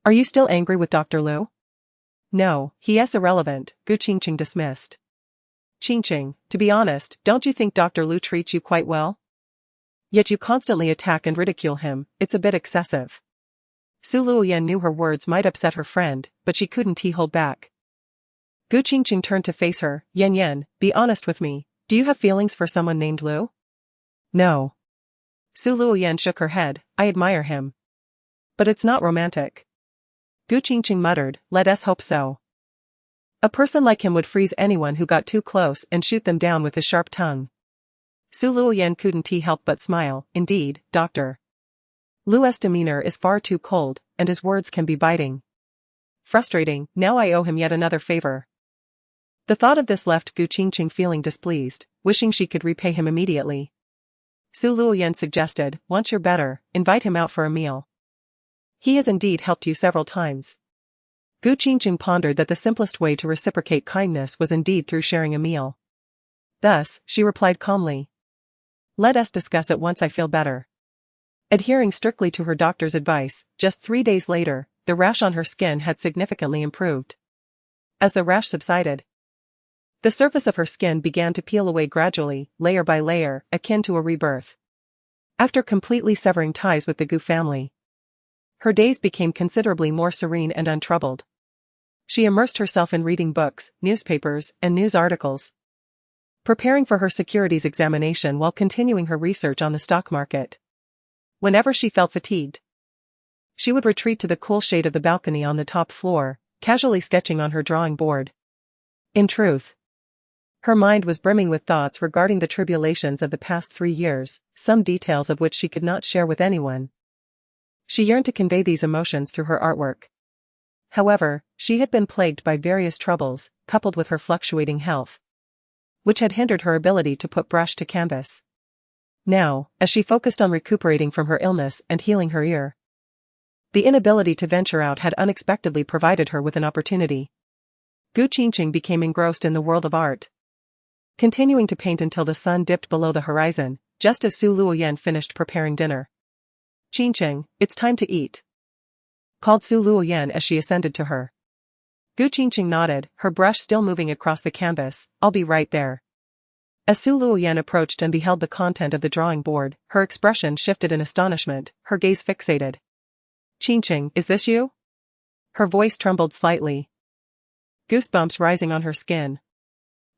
Are you still angry with Dr. Lu? No, he is irrelevant, Qingcheng dismissed. Qingcheng, to be honest, don't you think Dr. Lu treats you quite well? Yet you constantly attack and ridicule him, it's a bit excessive. Su Luoyan knew her words might upset her friend, but she couldn't hold back. Qingcheng turned to face her. Yan, be honest with me, do you have feelings for someone named Lu? No. Su Luoyan shook her head. I admire him. But it's not romantic. Qingcheng muttered, let us hope so. A person like him would freeze anyone who got too close and shoot them down with his sharp tongue. Su Luoyan couldn't help but smile. Indeed, Dr. Lu's demeanor is far too cold, and his words can be biting. Frustrating, now I owe him yet another favor. The thought of this left Qingcheng feeling displeased, wishing she could repay him immediately. Su Luoyan suggested, once you're better, invite him out for a meal. He has indeed helped you several times. Qingcheng pondered that the simplest way to reciprocate kindness was indeed through sharing a meal. Thus, she replied calmly. Let us discuss it once I feel better. Adhering strictly to her doctor's advice, just 3 days later, the rash on her skin had significantly improved. As the rash subsided, the surface of her skin began to peel away gradually, layer by layer, akin to a rebirth. After completely severing ties with the Gu family, her days became considerably more serene and untroubled. She immersed herself in reading books, newspapers, and news articles, preparing for her securities examination while continuing her research on the stock market. Whenever she felt fatigued, she would retreat to the cool shade of the balcony on the top floor, casually sketching on her drawing board. In truth, her mind was brimming with thoughts regarding the tribulations of the past 3 years, some details of which she could not share with anyone. She yearned to convey these emotions through her artwork. However, she had been plagued by various troubles, coupled with her fluctuating health, which had hindered her ability to put brush to canvas. Now, as she focused on recuperating from her illness and healing her ear, the inability to venture out had unexpectedly provided her with an opportunity. Qingcheng became engrossed in the world of art, continuing to paint until the sun dipped below the horizon, just as Su Luoyan finished preparing dinner. Qingcheng, it's time to eat, called Su Luoyan as she ascended to her. Qingcheng nodded, her brush still moving across the canvas. I'll be right there. As Su Luoyan approached and beheld the content of the drawing board, her expression shifted in astonishment, her gaze fixated. Qingcheng, is this you? Her voice trembled slightly, goosebumps rising on her skin.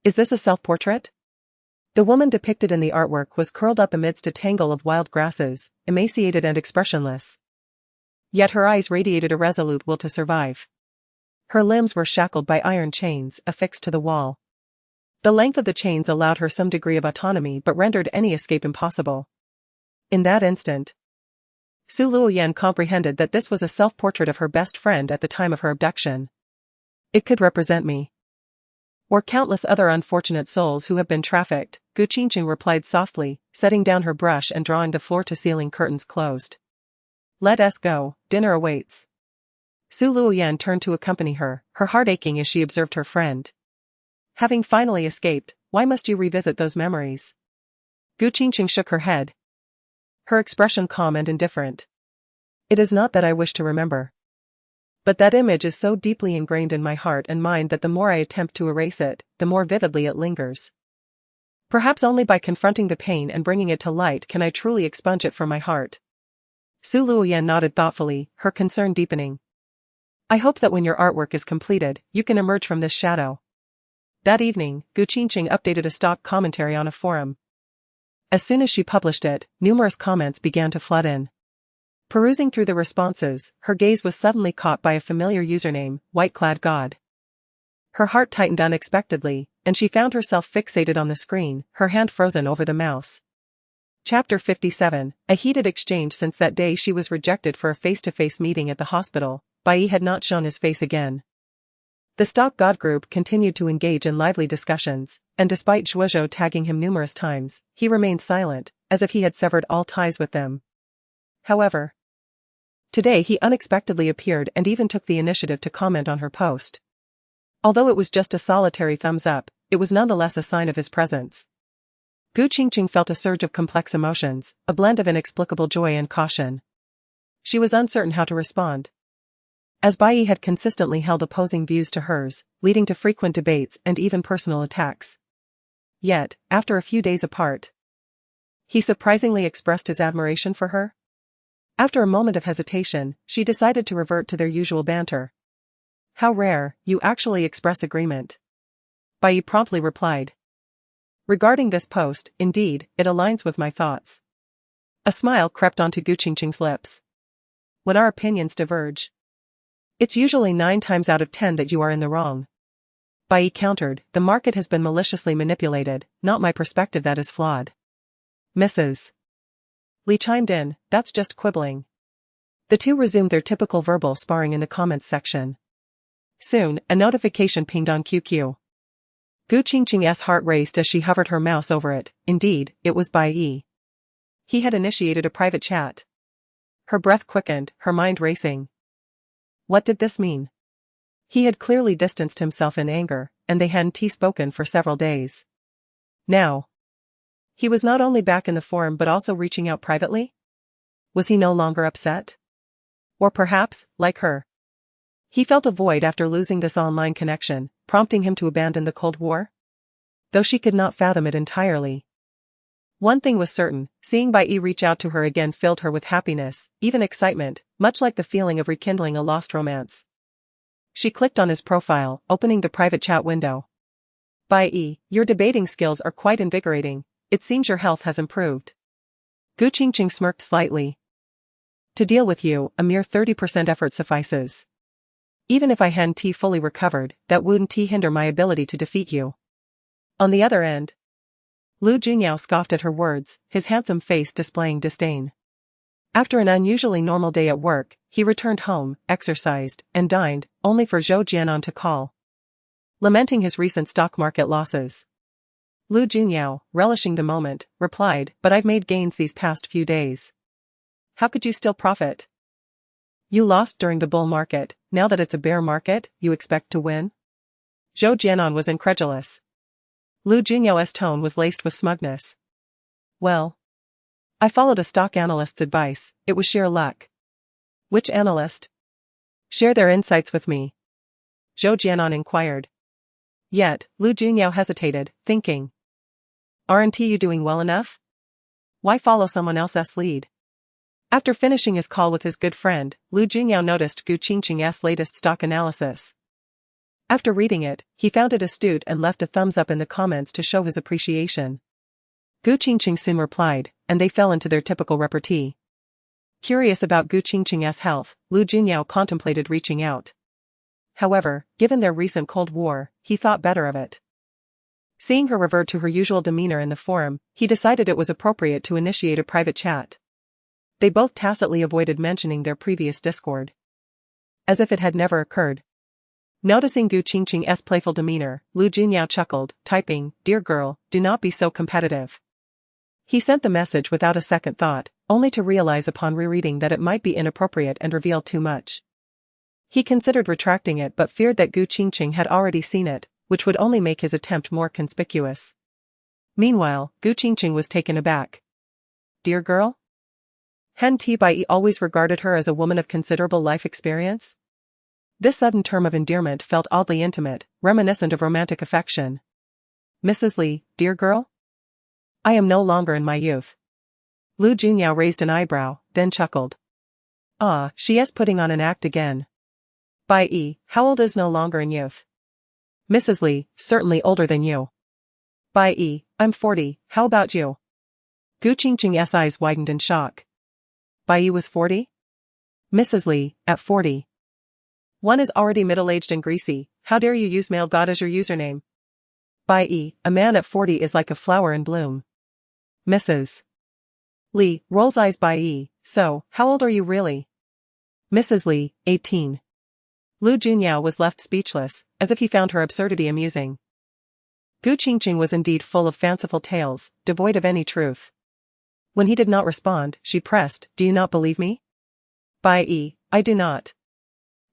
Is this a self-portrait? The woman depicted in the artwork was curled up amidst a tangle of wild grasses, emaciated and expressionless. Yet her eyes radiated a resolute will to survive. Her limbs were shackled by iron chains affixed to the wall. The length of the chains allowed her some degree of autonomy but rendered any escape impossible. In that instant, Su Luoyan comprehended that this was a self-portrait of her best friend at the time of her abduction. It could represent me, or countless other unfortunate souls who have been trafficked, Qingcheng replied softly, setting down her brush and drawing the floor-to-ceiling curtains closed. Let us go, dinner awaits. Su Luoyan turned to accompany her, her heart aching as she observed her friend. Having finally escaped, why must you revisit those memories? Qingcheng shook her head, her expression calm and indifferent. It is not that I wish to remember, but that image is so deeply ingrained in my heart and mind that the more I attempt to erase it, the more vividly it lingers. Perhaps only by confronting the pain and bringing it to light can I truly expunge it from my heart. Su Luoyan nodded thoughtfully, her concern deepening. I hope that when your artwork is completed, you can emerge from this shadow. That evening, Qingcheng updated a stock commentary on a forum. As soon as she published it, numerous comments began to flood in. Perusing through the responses, her gaze was suddenly caught by a familiar username, White-Clad God. Her heart tightened unexpectedly, and she found herself fixated on the screen, her hand frozen over the mouse. Chapter 57, a heated exchange. Since that day she was rejected for a face-to-face meeting at the hospital, Bai had not shown his face again. The Stock God group continued to engage in lively discussions, and despite Zhuozhou tagging him numerous times, he remained silent, as if he had severed all ties with them. However, today he unexpectedly appeared and even took the initiative to comment on her post. Although it was just a solitary thumbs up, it was nonetheless a sign of his presence. Qingcheng felt a surge of complex emotions, a blend of inexplicable joy and caution. She was uncertain how to respond, as Bai had consistently held opposing views to hers, leading to frequent debates and even personal attacks. Yet, after a few days apart, he surprisingly expressed his admiration for her. After a moment of hesitation, she decided to revert to their usual banter. "How rare, you actually express agreement," Bai promptly replied. "Regarding this post, indeed, it aligns with my thoughts." A smile crept onto Qingcheng's lips. "When our opinions diverge, it's usually 9 times out of 10 that you are in the wrong." Bai countered, "The market has been maliciously manipulated, not my perspective that is flawed." Mrs. Li chimed in, "That's just quibbling." The two resumed their typical verbal sparring in the comments section. Soon, a notification pinged on QQ. Qingcheng's heart raced as she hovered her mouse over it. Indeed, it was Bai. He had initiated a private chat. Her breath quickened, her mind racing. What did this mean? He had clearly distanced himself in anger, and they hadn't spoken for several days. Now, he was not only back in the forum but also reaching out privately? Was he no longer upset? Or perhaps, like her, he felt a void after losing this online connection, prompting him to abandon the Cold War? Though she could not fathom it entirely. One thing was certain, seeing Bai reach out to her again filled her with happiness, even excitement, much like the feeling of rekindling a lost romance. She clicked on his profile, opening the private chat window. "Bai, your debating skills are quite invigorating. It seems your health has improved." Qingcheng smirked slightly. "To deal with you, a mere 30% effort suffices. Even if I hadn't fully recovered, that wouldn't hinder my ability to defeat you." On the other end, Lu Junyao scoffed at her words, his handsome face displaying disdain. After an unusually normal day at work, he returned home, exercised, and dined, only for Zhou Jianan to call, lamenting his recent stock market losses. Lu Junyao, relishing the moment, replied, "But I've made gains these past few days. How could you still profit? You lost during the bull market, now that it's a bear market, you expect to win?" Zhou Jianan was incredulous. Lu Junyao's tone was laced with smugness. "Well, I followed a stock analyst's advice, it was sheer luck." "Which analyst? Share their insights with me," Zhou Jianan inquired. Yet, Lu Junyao hesitated, thinking, "Aren't you doing well enough? Why follow someone else's lead?" After finishing his call with his good friend, Lu Junyao noticed Qingcheng's latest stock analysis. After reading it, he found it astute and left a thumbs up in the comments to show his appreciation. Qingcheng soon replied, and they fell into their typical repartee. Curious about Qingcheng's health, Lu Junyao contemplated reaching out. However, given their recent Cold War, he thought better of it. Seeing her revert to her usual demeanor in the forum, he decided it was appropriate to initiate a private chat. They both tacitly avoided mentioning their previous discord, as if it had never occurred. Noticing Qingcheng's playful demeanor, Lu Junyao chuckled, typing, "Dear girl, do not be so competitive." He sent the message without a second thought, only to realize upon rereading that it might be inappropriate and reveal too much. He considered retracting it but feared that Qingcheng had already seen it, which would only make his attempt more conspicuous. Meanwhile, Qingcheng was taken aback. "Dear girl?" Hadn't Bai always regarded her as a woman of considerable life experience? This sudden term of endearment felt oddly intimate, reminiscent of romantic affection. "Mrs. Li, dear girl? I am no longer in my youth." Lu Junyao raised an eyebrow, then chuckled. "Ah, she is putting on an act again. Bai, how old is no longer in youth?" "Mrs. Li, certainly older than you." "Bai, I'm 40, how about you?" Qingcheng's eyes widened in shock. "Bai was 40? Mrs. Li, at 40. One is already middle-aged and greasy, how dare you use male god as your username?" Bai, a man at 40 is like a flower in bloom. Mrs. Li rolls eyes. Bai, so, how old are you really? Mrs. Li, 18. Lu Junyao was left speechless, as if he found her absurdity amusing. Qingcheng was indeed full of fanciful tales, devoid of any truth. When he did not respond, she pressed, "Do you not believe me?" Bai, I do not.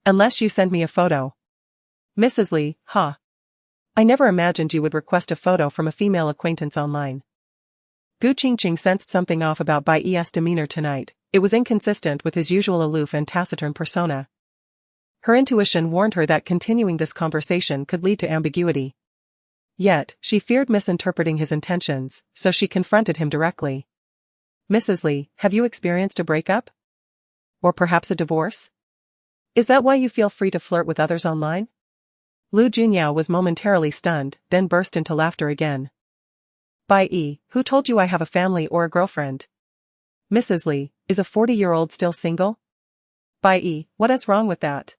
Unless you send me a photo. Mrs. Li, ha. I never imagined you would request a photo from a female acquaintance online. Qingcheng sensed something off about Bai's demeanor tonight. It was inconsistent with his usual aloof and taciturn persona. Her intuition warned her that continuing this conversation could lead to ambiguity. Yet, she feared misinterpreting his intentions, so she confronted him directly. Mrs. Li, have you experienced a breakup? Or perhaps a divorce? Is that why you feel free to flirt with others online? Lu Junyao was momentarily stunned, then burst into laughter again. Bai, who told you I have a family or a girlfriend? Mrs. Li, is a 40-year-old still single? Bai, what is wrong with that?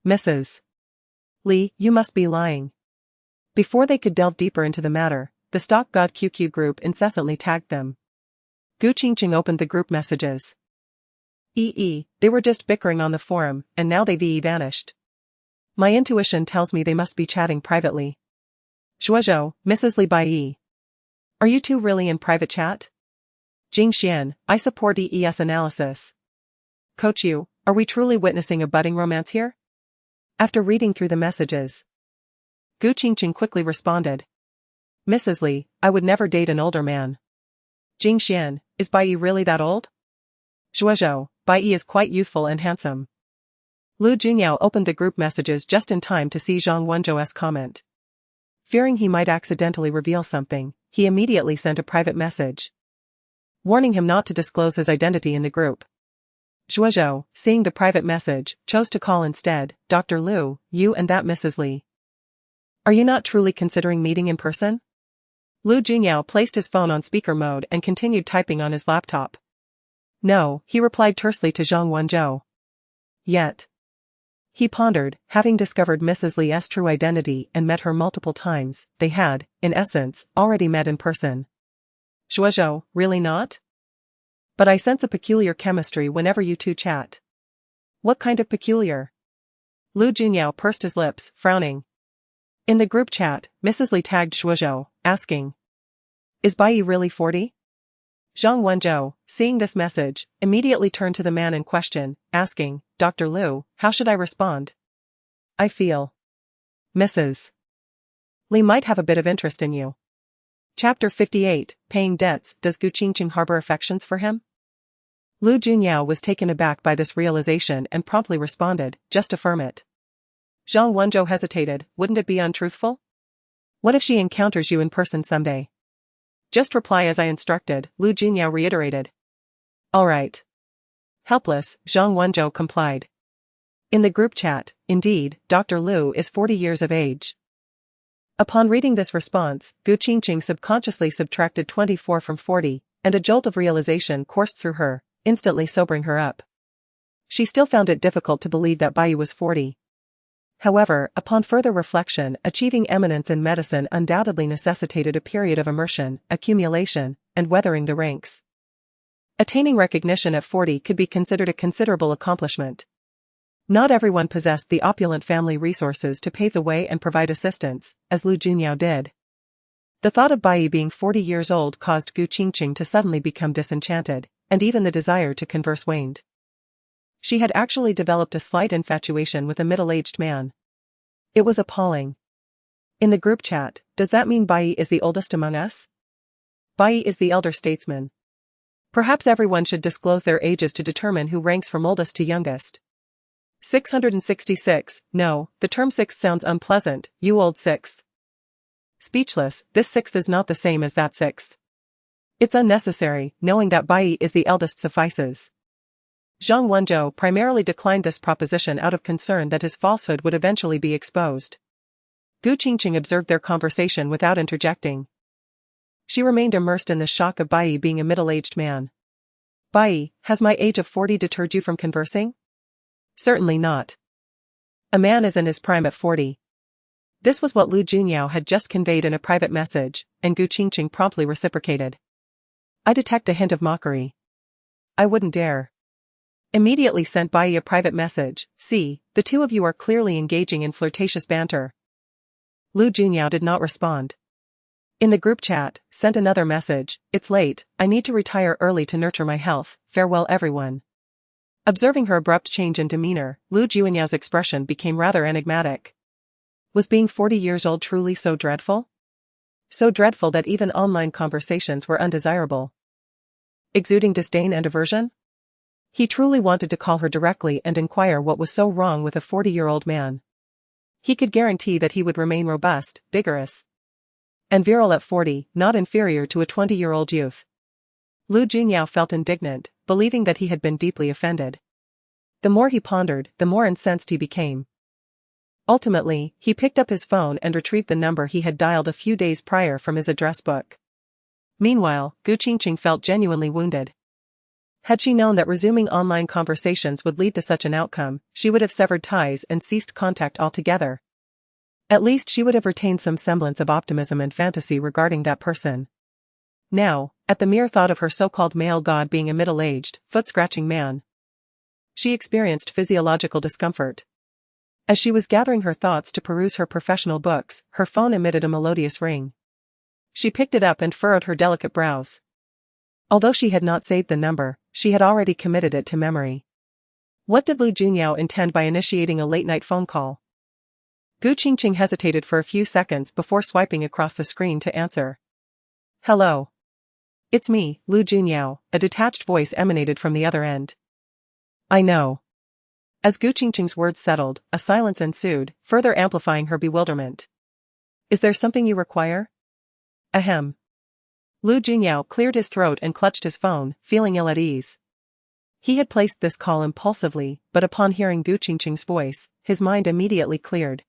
Mrs. Li, you must be lying. Before they could delve deeper into the matter, the stock god QQ group incessantly tagged them. Qingcheng opened the group messages. They were just bickering on the forum, and now they've vanished. My intuition tells me they must be chatting privately. Zhuozhou, Mrs. Li. Bai. Are you two really in private chat? Jingxian, I support EES analysis. Coach Yu, are we truly witnessing a budding romance here? After reading through the messages, Qingcheng quickly responded. Mrs. Li, I would never date an older man. Jingxian, is Bai really that old? Zhuozhou, Bai is quite youthful and handsome. Lu Junyao opened the group messages just in time to see Zhang Wenzhou's comment. Fearing he might accidentally reveal something, he immediately sent a private message, warning him not to disclose his identity in the group. Zhuozhou, seeing the private message, chose to call instead. Dr. Lu, you and that Mrs. Li. Are you not truly considering meeting in person? Lu Junyao placed his phone on speaker mode and continued typing on his laptop. No, he replied tersely to Zhang Wenzhou. Yet. He pondered, having discovered Mrs. Li's true identity and met her multiple times, they had, in essence, already met in person. Zhuozhou, really not? But I sense a peculiar chemistry whenever you two chat. What kind of peculiar? Lu Junyao pursed his lips, frowning. In the group chat, Mrs. Li tagged Zhuozhou, asking, is Bai really 40? Zhang Wenzhou, seeing this message, immediately turned to the man in question, asking, Dr. Lu, how should I respond? I feel Mrs. Li might have a bit of interest in you. Chapter 58, Paying Debts. Does Qingcheng harbor affections for him? Lu Junyao was taken aback by this realization and promptly responded, just affirm it. Zhang Wenzhou hesitated, wouldn't it be untruthful? What if she encounters you in person someday? Just reply as I instructed, Lu Junyao reiterated. All right. Helpless, Zhang Wenzhou complied. In the group chat, indeed, Dr. Lu is 40 years of age. Upon reading this response, Qingcheng subconsciously subtracted 24 from 40, and a jolt of realization coursed through her, instantly sobering her up. She still found it difficult to believe that Bai was 40. However, upon further reflection, achieving eminence in medicine undoubtedly necessitated a period of immersion, accumulation, and weathering the ranks. Attaining recognition at 40 could be considered a considerable accomplishment. Not everyone possessed the opulent family resources to pave the way and provide assistance, as Lu Junyao did. The thought of Bai being 40 years old caused Qingcheng to suddenly become disenchanted, and even the desire to converse waned. She had actually developed a slight infatuation with a middle-aged man. It was appalling. In the group chat, does that mean Bai is the oldest among us? Bai is the elder statesman. Perhaps everyone should disclose their ages to determine who ranks from oldest to youngest. 666, no, the term sixth sounds unpleasant, you old sixth. Speechless, this sixth is not the same as that sixth. It's unnecessary, knowing that Bai is the eldest suffices. Zhang Wenzhou primarily declined this proposition out of concern that his falsehood would eventually be exposed. Qingcheng observed their conversation without interjecting. She remained immersed in the shock of Bai being a middle-aged man. Bai, has my age of 40 deterred you from conversing? Certainly not. A man is in his prime at 40. This was what Lu Junyao had just conveyed in a private message, and Qingcheng promptly reciprocated. I detect a hint of mockery. I wouldn't dare. Immediately sent by a private message. See, the two of you are clearly engaging in flirtatious banter. Lu Junyao did not respond. In the group chat, sent another message. It's late, I need to retire early to nurture my health, farewell everyone. Observing her abrupt change in demeanor, Lu Junyao's expression became rather enigmatic. Was being 40 years old truly so dreadful? So dreadful that even online conversations were undesirable. Exuding disdain and aversion? He truly wanted to call her directly and inquire what was so wrong with a 40-year-old man. He could guarantee that he would remain robust, vigorous, and virile at 40, not inferior to a 20-year-old youth. Lu Junyao felt indignant, believing that he had been deeply offended. The more he pondered, the more incensed he became. Ultimately, he picked up his phone and retrieved the number he had dialed a few days prior from his address book. Meanwhile, Qingcheng felt genuinely wounded. Had she known that resuming online conversations would lead to such an outcome, she would have severed ties and ceased contact altogether. At least she would have retained some semblance of optimism and fantasy regarding that person. Now, at the mere thought of her so-called male god being a middle-aged, foot-scratching man, she experienced physiological discomfort. As she was gathering her thoughts to peruse her professional books, her phone emitted a melodious ring. She picked it up and furrowed her delicate brows. Although she had not saved the number, she had already committed it to memory. What did Lu Junyao intend by initiating a late-night phone call? Qingcheng hesitated for a few seconds before swiping across the screen to answer. Hello. It's me, Lu Junyao, a detached voice emanated from the other end. I know. As Qingcheng's words settled, a silence ensued, further amplifying her bewilderment. Is there something you require? Ahem. Lu Junyao cleared his throat and clutched his phone, feeling ill at ease. He had placed this call impulsively, but upon hearing Qingcheng's voice, his mind immediately cleared.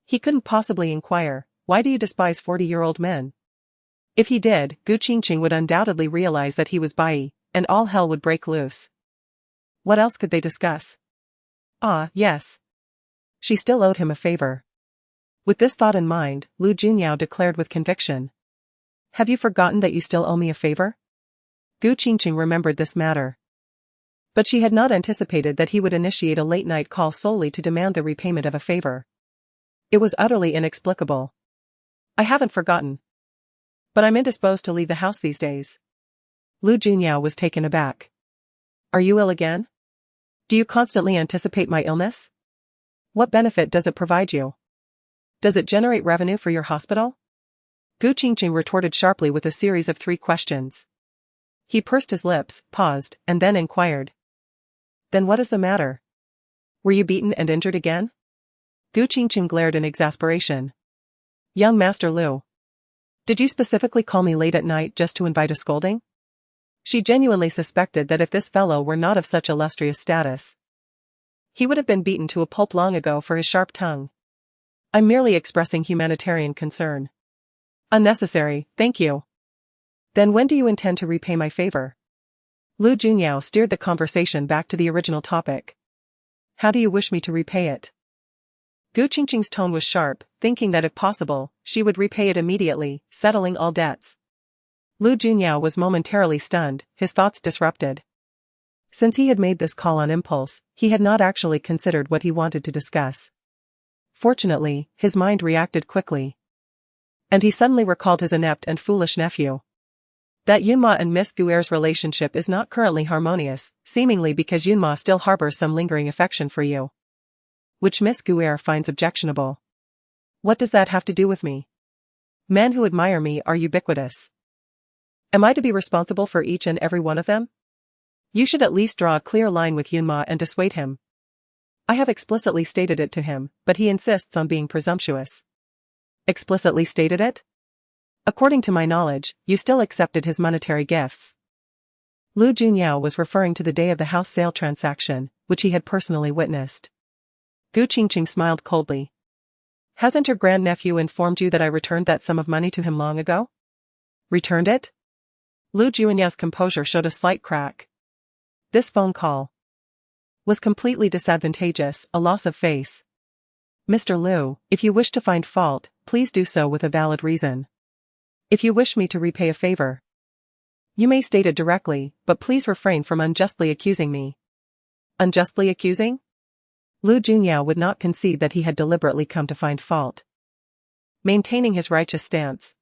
He couldn't possibly inquire, why do you despise 40-year-old men? If he did, Qingcheng would undoubtedly realize that he was bi, and all hell would break loose. What else could they discuss? Ah, yes. She still owed him a favor. With this thought in mind, Lu Junyao declared with conviction. Have you forgotten that you still owe me a favor? Qingcheng remembered this matter. But she had not anticipated that he would initiate a late-night call solely to demand the repayment of a favor. It was utterly inexplicable. I haven't forgotten. But I'm indisposed to leave the house these days. Lu Junyao was taken aback. Are you ill again? Do you constantly anticipate my illness? What benefit does it provide you? Does it generate revenue for your hospital? Qingcheng retorted sharply with a series of 3 questions. He pursed his lips, paused, and then inquired. Then what is the matter? Were you beaten and injured again? Qingcheng glared in exasperation. Young Master Lu. Did you specifically call me late at night just to invite a scolding? She genuinely suspected that if this fellow were not of such illustrious status, he would have been beaten to a pulp long ago for his sharp tongue. I'm merely expressing humanitarian concern. Unnecessary, thank you. Then when do you intend to repay my favor? Lu Junyao steered the conversation back to the original topic. How do you wish me to repay it? Qingcheng's tone was sharp, thinking that if possible, she would repay it immediately, settling all debts. Lu Junyao was momentarily stunned, his thoughts disrupted. Since he had made this call on impulse, he had not actually considered what he wanted to discuss. Fortunately, his mind reacted quickly. And he suddenly recalled his inept and foolish nephew. That Yunma and Miss Guerre's relationship is not currently harmonious, seemingly because Yunma still harbors some lingering affection for you, which Miss Guerre finds objectionable. What does that have to do with me? Men who admire me are ubiquitous. Am I to be responsible for each and every one of them? You should at least draw a clear line with Yunma and dissuade him. I have explicitly stated it to him, but he insists on being presumptuous. Explicitly stated it? According to my knowledge, you still accepted his monetary gifts. Lu Junyao was referring to the day of the house sale transaction, which he had personally witnessed. Qingcheng smiled coldly. Hasn't your grandnephew informed you that I returned that sum of money to him long ago? Returned it? Lu Junyao's composure showed a slight crack. This phone call was completely disadvantageous, a loss of face. Mr. Lu, if you wish to find fault, please do so with a valid reason. If you wish me to repay a favor, you may state it directly, but please refrain from unjustly accusing me. Unjustly accusing? Lu Junyao would not concede that he had deliberately come to find fault. Maintaining his righteous stance.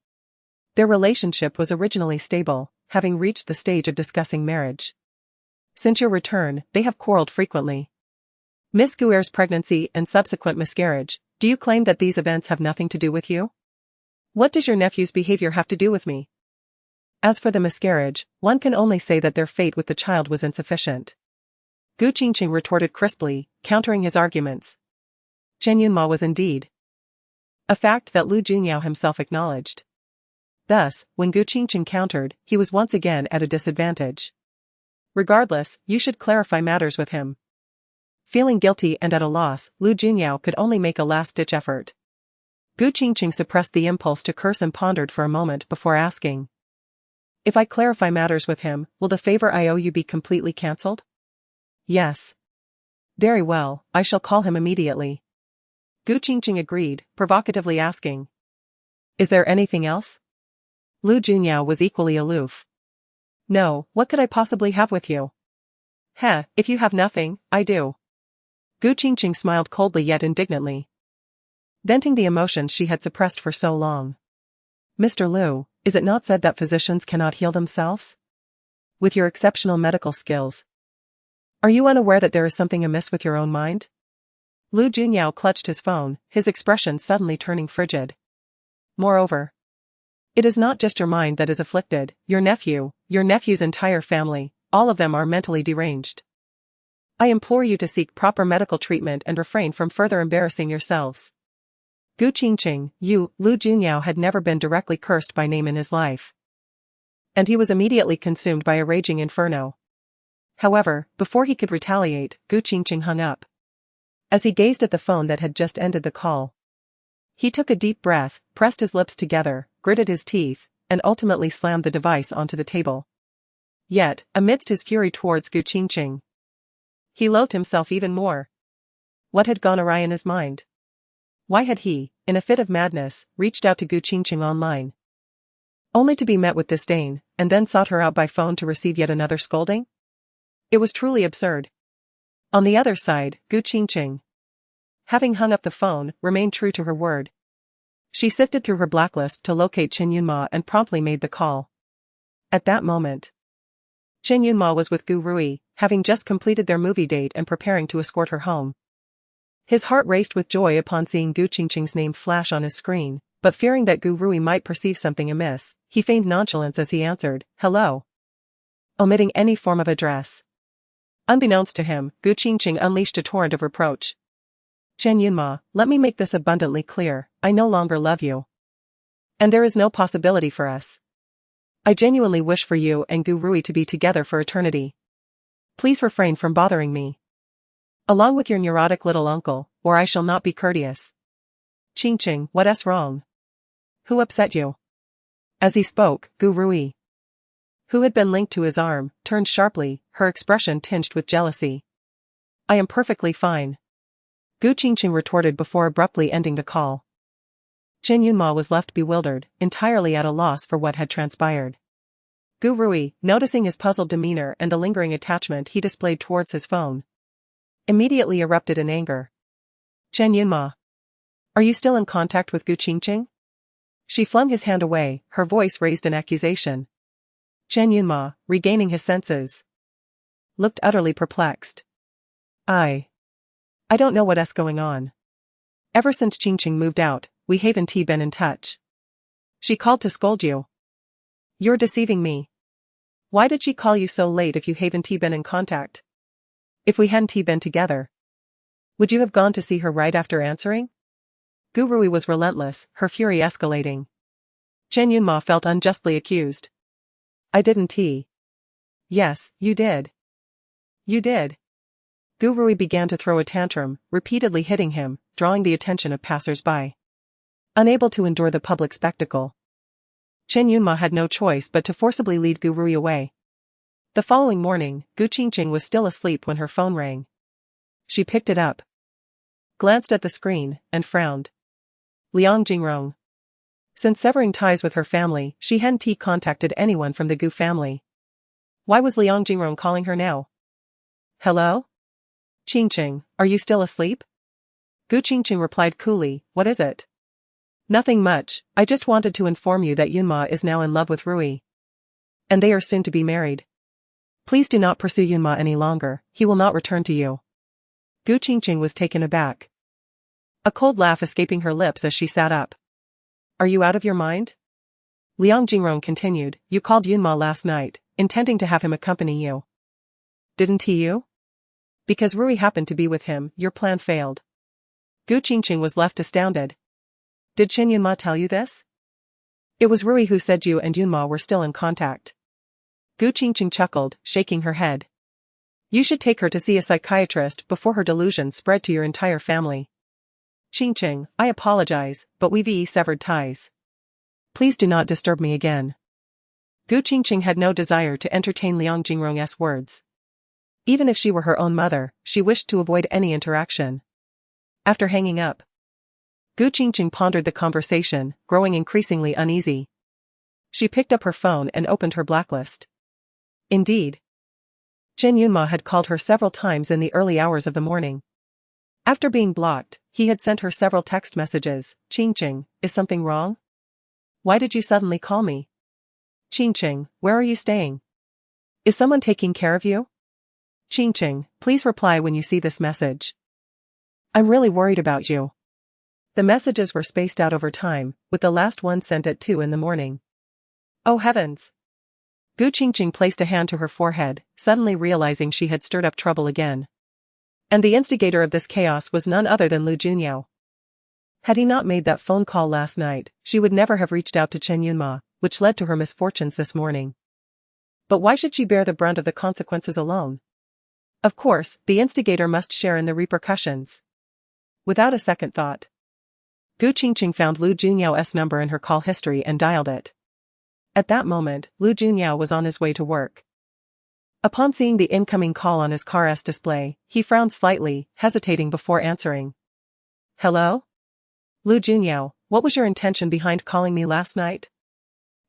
Their relationship was originally stable, having reached the stage of discussing marriage. Since your return, they have quarreled frequently. Miss Guerre's pregnancy and subsequent miscarriage, do you claim that these events have nothing to do with you? What does your nephew's behavior have to do with me? As for the miscarriage, one can only say that their fate with the child was insufficient. Qingcheng retorted crisply, countering his arguments. Chen Yunma was indeed a fact that Lu Junyao himself acknowledged. Thus, when Qingcheng countered, he was once again at a disadvantage. Regardless, you should clarify matters with him. Feeling guilty and at a loss, Lu Junyao could only make a last-ditch effort. Qingcheng suppressed the impulse to curse and pondered for a moment before asking. If I clarify matters with him, will the favor I owe you be completely cancelled? Yes. Very well, I shall call him immediately. Qingcheng agreed, provocatively asking. Is there anything else? Lu Junyao was equally aloof. No, what could I possibly have with you? Heh, if you have nothing, I do. Qingcheng smiled coldly yet indignantly, venting the emotions she had suppressed for so long. Mr. Lu, is it not said that physicians cannot heal themselves? With your exceptional medical skills, are you unaware that there is something amiss with your own mind? Lu Junyao clutched his phone, his expression suddenly turning frigid. Moreover, it is not just your mind that is afflicted, your nephew's entire family, all of them are mentally deranged. I implore you to seek proper medical treatment and refrain from further embarrassing yourselves. Qingcheng, Lu Junyao had never been directly cursed by name in his life. And he was immediately consumed by a raging inferno. However, before he could retaliate, Qingcheng hung up. As he gazed at the phone that had just ended the call, he took a deep breath, pressed his lips together, gritted his teeth, and ultimately slammed the device onto the table. Yet, amidst his fury towards Qingcheng, he loathed himself even more. What had gone awry in his mind? Why had he, in a fit of madness, reached out to Qingcheng online, only to be met with disdain, and then sought her out by phone to receive yet another scolding? It was truly absurd. On the other side, Qingcheng, having hung up the phone, remained true to her word. She sifted through her blacklist to locate Chen Yunma and promptly made the call. At that moment, Chen Yunma was with Gu Rui, having just completed their movie date and preparing to escort her home. His heart raced with joy upon seeing Qingcheng's name flash on his screen, but fearing that Gu Rui might perceive something amiss, he feigned nonchalance as he answered, "Hello," omitting any form of address. Unbeknownst to him, Qingcheng unleashed a torrent of reproach. Chen Yunma, let me make this abundantly clear, I no longer love you. And there is no possibility for us. I genuinely wish for you and Gu Rui to be together for eternity. Please refrain from bothering me, along with your neurotic little uncle, or I shall not be courteous. Qingcheng, what's wrong? Who upset you? As he spoke, Gu Rui, who had been linked to his arm, turned sharply, her expression tinged with jealousy. I am perfectly fine. Qingcheng retorted before abruptly ending the call. Chen Yunma was left bewildered, entirely at a loss for what had transpired. Gu Rui, noticing his puzzled demeanor and the lingering attachment he displayed towards his phone, immediately erupted in anger. Chen Yunma, are you still in contact with Qingcheng? She flung his hand away, her voice raised in accusation. Chen Yunma, regaining his senses, looked utterly perplexed. I don't know what's going on. Ever since Qingcheng moved out, we haven't been in touch. She called to scold you. You're deceiving me. Why did she call you so late if you haven't been in contact? If we hadn't been together, would you have gone to see her right after answering? Gu Rui was relentless, her fury escalating. Chen Yunma felt unjustly accused. I didn't. Yes, you did. You did. Gu Rui began to throw a tantrum, repeatedly hitting him, drawing the attention of passers-by. Unable to endure the public spectacle, Chen Yunma had no choice but to forcibly lead Gu Rui away. The following morning, Qingcheng was still asleep when her phone rang. She picked it up, glanced at the screen, and frowned. Liang Jingrong. Since severing ties with her family, she hadn't contacted anyone from the Gu family. Why was Liang Jingrong calling her now? Hello? Qingcheng, are you still asleep? Gu Qingcheng replied coolly, what is it? Nothing much, I just wanted to inform you that Yunma is now in love with Rui. And they are soon to be married. Please do not pursue Yunma any longer, he will not return to you. Gu Qingcheng was taken aback. A cold laugh escaping her lips as she sat up. Are you out of your mind? Liang Jingrong continued, you called Yunma last night, intending to have him accompany you. Didn't he you? Because Rui happened to be with him, your plan failed. Gu Qingcheng was left astounded. Did Shin Yunma tell you this? It was Rui who said you and Yunma were still in contact. Gu Qingcheng chuckled, shaking her head. You should take her to see a psychiatrist before her delusion spread to your entire family. Qingcheng, I apologize, but we've severed ties. Please do not disturb me again. Gu Qingcheng had no desire to entertain Liang Jingrong's words. Even if she were her own mother, she wished to avoid any interaction. After hanging up, Gu Qingcheng pondered the conversation, growing increasingly uneasy. She picked up her phone and opened her blacklist. Indeed, Chen Yunma had called her several times in the early hours of the morning. After being blocked, he had sent her several text messages. Qingcheng, is something wrong? Why did you suddenly call me? Qingcheng, where are you staying? Is someone taking care of you? Qingcheng, please reply when you see this message. I'm really worried about you. The messages were spaced out over time, with the last one sent at 2 in the morning. Oh heavens! Gu Qingcheng placed a hand to her forehead, suddenly realizing she had stirred up trouble again. And the instigator of this chaos was none other than Lu Junyao. Had he not made that phone call last night, she would never have reached out to Chen Yunma, which led to her misfortunes this morning. But why should she bear the brunt of the consequences alone? Of course, the instigator must share in the repercussions. Without a second thought, Gu Qingcheng found Lu Junyao's number in her call history and dialed it. At that moment, Lu Junyao was on his way to work. Upon seeing the incoming call on his car's display, he frowned slightly, hesitating before answering. Hello? Lu Junyao, what was your intention behind calling me last night?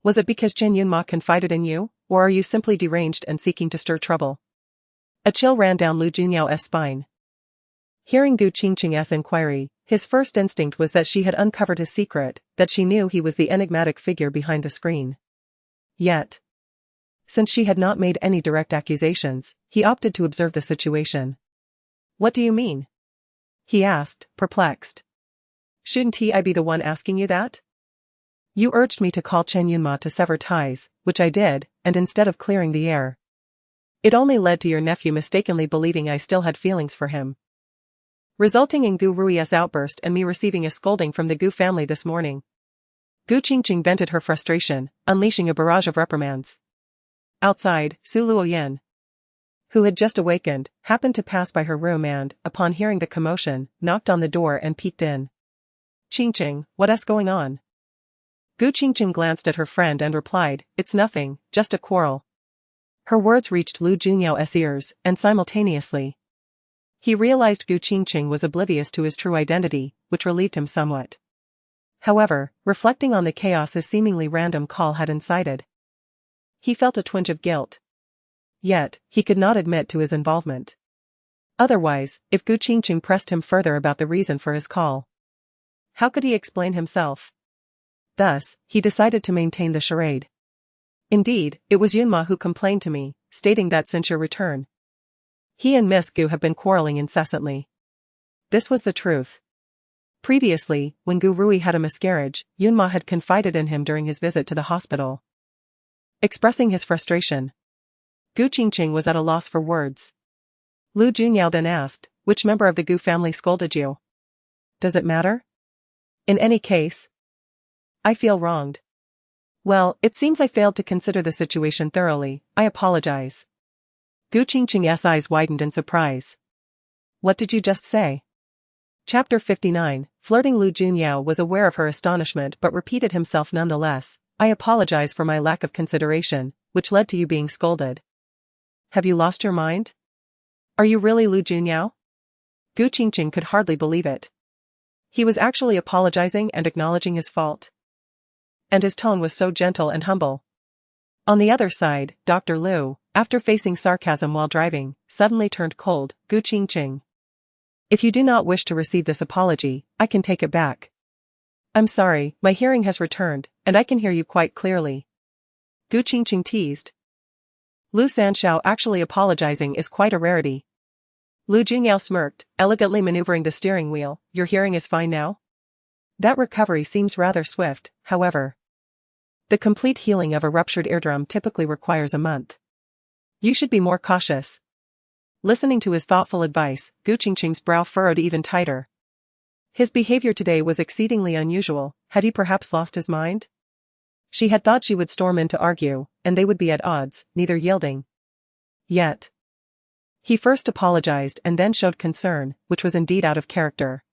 Was it because Chen Yunma confided in you, or are you simply deranged and seeking to stir trouble? A chill ran down Lu Junyao's spine. Hearing Gu Qingcheng's inquiry, his first instinct was that she had uncovered his secret, that she knew he was the enigmatic figure behind the screen. Yet, since she had not made any direct accusations, he opted to observe the situation. What do you mean? He asked, perplexed. Shouldn't I be the one asking you that? You urged me to call Chen Yunma to sever ties, which I did, and instead of clearing the air, it only led to your nephew mistakenly believing I still had feelings for him, resulting in Gu Rui's outburst and me receiving a scolding from the Gu family this morning. Gu Qingcheng vented her frustration, unleashing a barrage of reprimands. Outside, Su Luoyan, who had just awakened, happened to pass by her room and, upon hearing the commotion, knocked on the door and peeked in. Qingcheng, what's going on? Gu Qingcheng glanced at her friend and replied, it's nothing, just a quarrel. Her words reached Lu Junyao's ears, and simultaneously, he realized Gu Qingcheng was oblivious to his true identity, which relieved him somewhat. However, reflecting on the chaos his seemingly random call had incited, he felt a twinge of guilt. Yet, he could not admit to his involvement. Otherwise, if Gu Qingcheng pressed him further about the reason for his call, how could he explain himself? Thus, he decided to maintain the charade. Indeed, it was Yunma who complained to me, stating that since your return, he and Miss Gu have been quarreling incessantly. This was the truth. Previously, when Gu Rui had a miscarriage, Yunma had confided in him during his visit to the hospital. Expressing his frustration, Gu Qingcheng was at a loss for words. Lu Junyao then asked, which member of the Gu family scolded you? Does it matter? In any case, I feel wronged. Well, it seems I failed to consider the situation thoroughly, I apologize. Gu Qingcheng's eyes widened in surprise. What did you just say? Chapter 59, Flirting. Lu Junyao was aware of her astonishment but repeated himself nonetheless, I apologize for my lack of consideration, which led to you being scolded. Have you lost your mind? Are you really Lu Junyao? Gu Qingcheng could hardly believe it. He was actually apologizing and acknowledging his fault. And his tone was so gentle and humble. On the other side, Dr. Lu, after facing sarcasm while driving, suddenly turned cold. Gu Qingcheng. If you do not wish to receive this apology, I can take it back. I'm sorry, my hearing has returned, and I can hear you quite clearly. Gu Qingcheng teased. Lu Sanxiao actually apologizing is quite a rarity. Lu Junyao smirked, elegantly maneuvering the steering wheel. Your hearing is fine now? That recovery seems rather swift, however. The complete healing of a ruptured eardrum typically requires a month. You should be more cautious. Listening to his thoughtful advice, Gu Qingcheng's brow furrowed even tighter. His behavior today was exceedingly unusual. Had he perhaps lost his mind? She had thought she would storm in to argue, and they would be at odds, neither yielding. Yet. He first apologized and then showed concern, which was indeed out of character.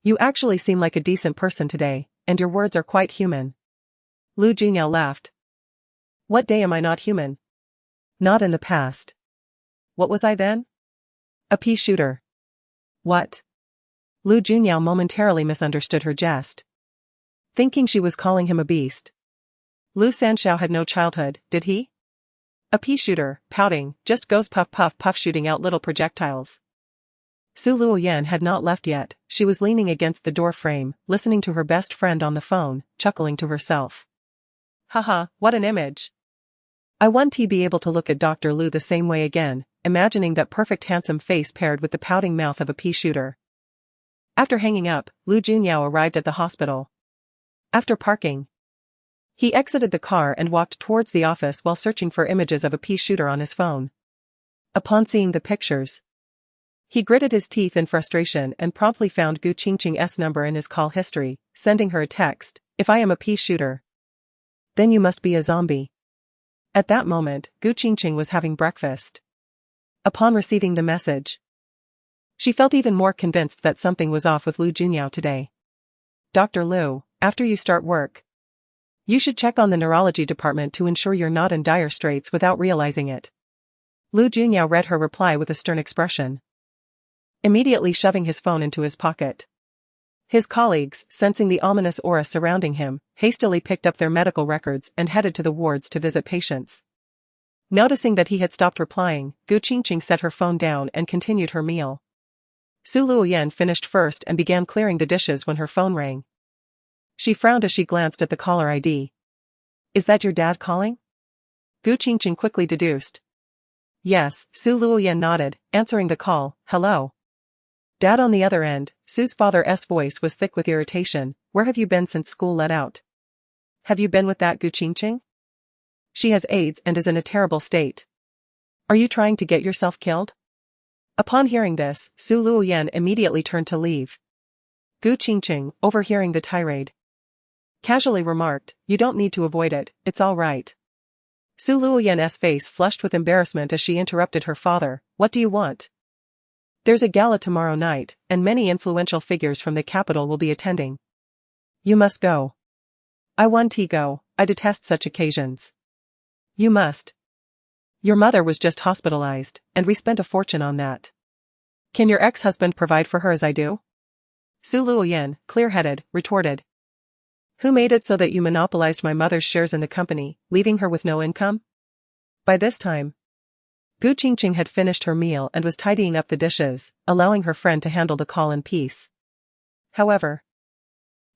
You actually seem like a decent person today, and your words are quite human. Lu Junyao laughed. What day am I not human? Not in the past. What was I then? A pea shooter. What? Lu Junyao momentarily misunderstood her jest. Thinking she was calling him a beast. Lu Sanxiao had no childhood, did he? A pea shooter, pouting, just goes puff puff puff shooting out little projectiles. Su Luoyan had not left yet. She was leaning against the door frame, listening to her best friend on the phone, chuckling to herself. Haha, what an image. I want to be able to look at Dr. Lu the same way again, imagining that perfect handsome face paired with the pouting mouth of a pea shooter. After hanging up, Lu Junyao arrived at the hospital. After parking, he exited the car and walked towards the office while searching for images of a pea shooter on his phone. Upon seeing the pictures, he gritted his teeth in frustration and promptly found Gu Qingcheng's number in his call history, sending her a text. If I am a pea shooter, then you must be a zombie. At that moment, Gu Qingcheng was having breakfast. Upon receiving the message, she felt even more convinced that something was off with Lu Junyao today. Dr. Lu, after you start work, you should check on the neurology department to ensure you're not in dire straits without realizing it. Lu Junyao read her reply with a stern expression, immediately shoving his phone into his pocket. His colleagues, sensing the ominous aura surrounding him, hastily picked up their medical records and headed to the wards to visit patients. Noticing that he had stopped replying, Gu Qingcheng set her phone down and continued her meal. Su Luoyan finished first and began clearing the dishes when her phone rang. She frowned as she glanced at the caller ID. Is that your dad calling? Gu Qingcheng quickly deduced. Yes, Su Luoyan nodded, answering the call. Hello. Dad on the other end. Su's father's voice was thick with irritation. Where have you been since school let out? Have you been with that Gu Qingcheng? She has AIDS and is in a terrible state. Are you trying to get yourself killed? Upon hearing this, Su Luoyan immediately turned to leave. Gu Qingcheng, overhearing the tirade, casually remarked, you don't need to avoid it, it's all right. Su Luoyan's face flushed with embarrassment as she interrupted her father. What do you want? There's a gala tomorrow night, and many influential figures from the capital will be attending. You must go. I want to go. I detest such occasions. You must. Your mother was just hospitalized, and we spent a fortune on that. Can your ex-husband provide for her as I do? Su Luoyan, clear-headed, retorted. Who made it so that you monopolized my mother's shares in the company, leaving her with no income? By this time, Gu Qingcheng had finished her meal and was tidying up the dishes, allowing her friend to handle the call in peace. However,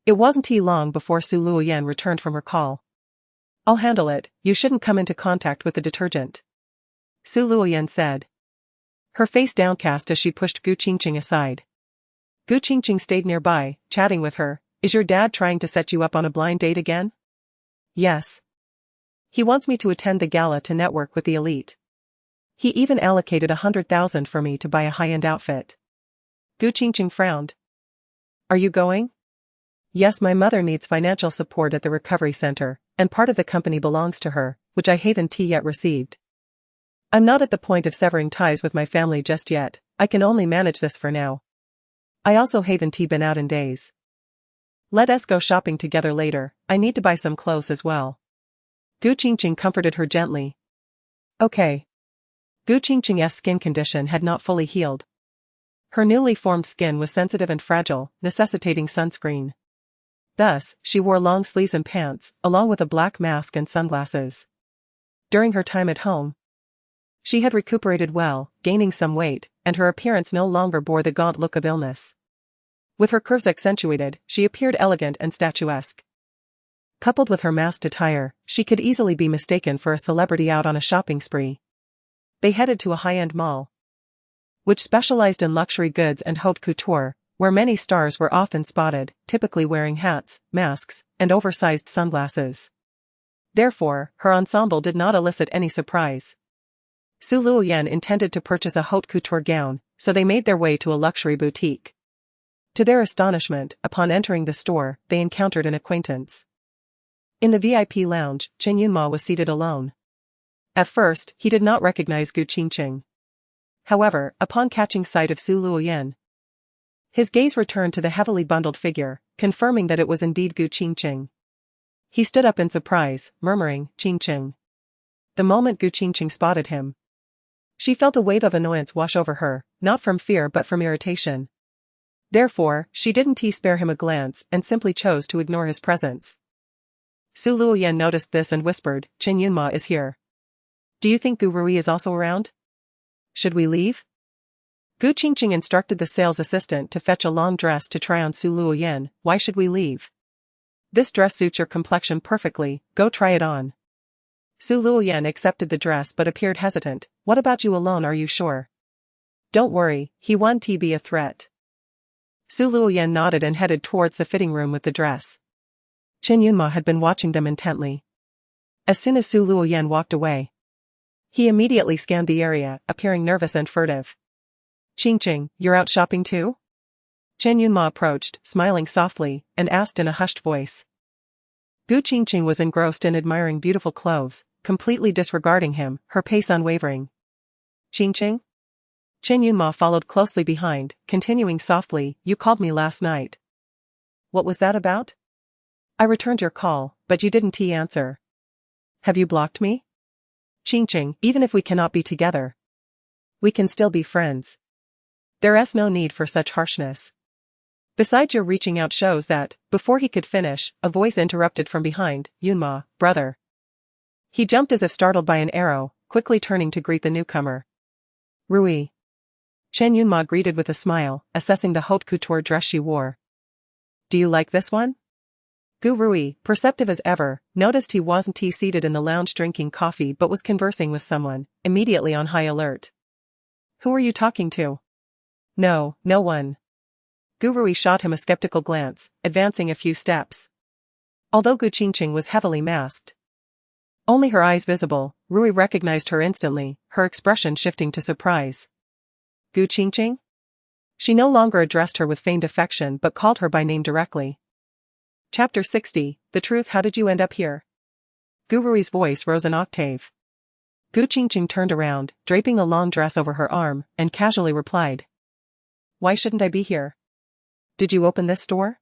it wasn't long before Su Luoyan returned from her call. I'll handle it, you shouldn't come into contact with the detergent, Su Luoyan said, her face downcast as she pushed Gu Qingcheng aside. Gu Qingcheng stayed nearby, chatting with her. Is your dad trying to set you up on a blind date again? Yes. He wants me to attend the gala to network with the elite. He even allocated 100,000 for me to buy a high-end outfit. Gu Qingcheng frowned. Are you going? Yes, my mother needs financial support at the recovery center, and part of the company belongs to her, which I haven't yet received. I'm not at the point of severing ties with my family just yet, I can only manage this for now. I also haven't been out in days. Let us go shopping together later, I need to buy some clothes as well. Gu Qingcheng comforted her gently. Okay. Gu Qingcheng's skin condition had not fully healed. Her newly formed skin was sensitive and fragile, necessitating sunscreen. Thus, she wore long sleeves and pants, along with a black mask and sunglasses. During her time at home, she had recuperated well, gaining some weight, and her appearance no longer bore the gaunt look of illness. With her curves accentuated, she appeared elegant and statuesque. Coupled with her masked attire, she could easily be mistaken for a celebrity out on a shopping spree. They headed to a high-end mall, which specialized in luxury goods and haute couture, where many stars were often spotted, typically wearing hats, masks, and oversized sunglasses. Therefore, her ensemble did not elicit any surprise. Su Luoyan intended to purchase a haute couture gown, so they made their way to a luxury boutique. To their astonishment, upon entering the store, they encountered an acquaintance. In the VIP lounge, Chen Yunma was seated alone. At first, he did not recognize Gu Qingcheng. However, upon catching sight of Su Luoyan, his gaze returned to the heavily bundled figure, confirming that it was indeed Gu Qingcheng. He stood up in surprise, murmuring, "Qingcheng." The moment Gu Qingcheng spotted him, she felt a wave of annoyance wash over her, not from fear but from irritation. Therefore, she didn't spare him a glance and simply chose to ignore his presence. Su Luoyan noticed this and whispered, "Chen Yunma is here. Do you think Gu Rui is also around? Should we leave?" Gu Qingcheng instructed the sales assistant to fetch a long dress to try on Su Luoyan. "Why should we leave? This dress suits your complexion perfectly, go try it on." Su Luoyan accepted the dress but appeared hesitant. "What about you alone, are you sure?" "Don't worry, he won't be a threat." Su Luoyan nodded and headed towards the fitting room with the dress. Chen Yunma had been watching them intently. As soon as Su Luoyan walked away, he immediately scanned the area, appearing nervous and furtive. "Qingcheng, you're out shopping too?" Chen Yunma approached, smiling softly, and asked in a hushed voice. Gu Qingcheng was engrossed in admiring beautiful clothes, completely disregarding him, her pace unwavering. "Qingcheng?" Chen Yunma followed closely behind, continuing softly, "You called me last night. What was that about?" "I returned your call, but you didn't answer. Have you blocked me?" "Qingcheng, even if we cannot be together, we can still be friends. There's no need for such harshness. Besides, your reaching out shows that." Before he could finish, a voice interrupted from behind, "Yunma, brother." He jumped as if startled by an arrow, quickly turning to greet the newcomer. "Rui." Chen Yunma greeted with a smile, assessing the haute couture dress she wore. "Do you like this one?" Gu Rui, perceptive as ever, noticed he wasn't seated in the lounge drinking coffee but was conversing with someone, immediately on high alert. "Who are you talking to?" "No, no one." Gu Rui shot him a skeptical glance, advancing a few steps. Although Gu Qingcheng was heavily masked, only her eyes visible, Rui recognized her instantly, her expression shifting to surprise. "Gu Qingcheng?" She no longer addressed her with feigned affection but called her by name directly. Chapter 60, The Truth. How did you end up here? Gu Rui's voice rose an octave. Gu Qingcheng turned around, draping a long dress over her arm, and casually replied. "Why shouldn't I be here? Did you open this store?"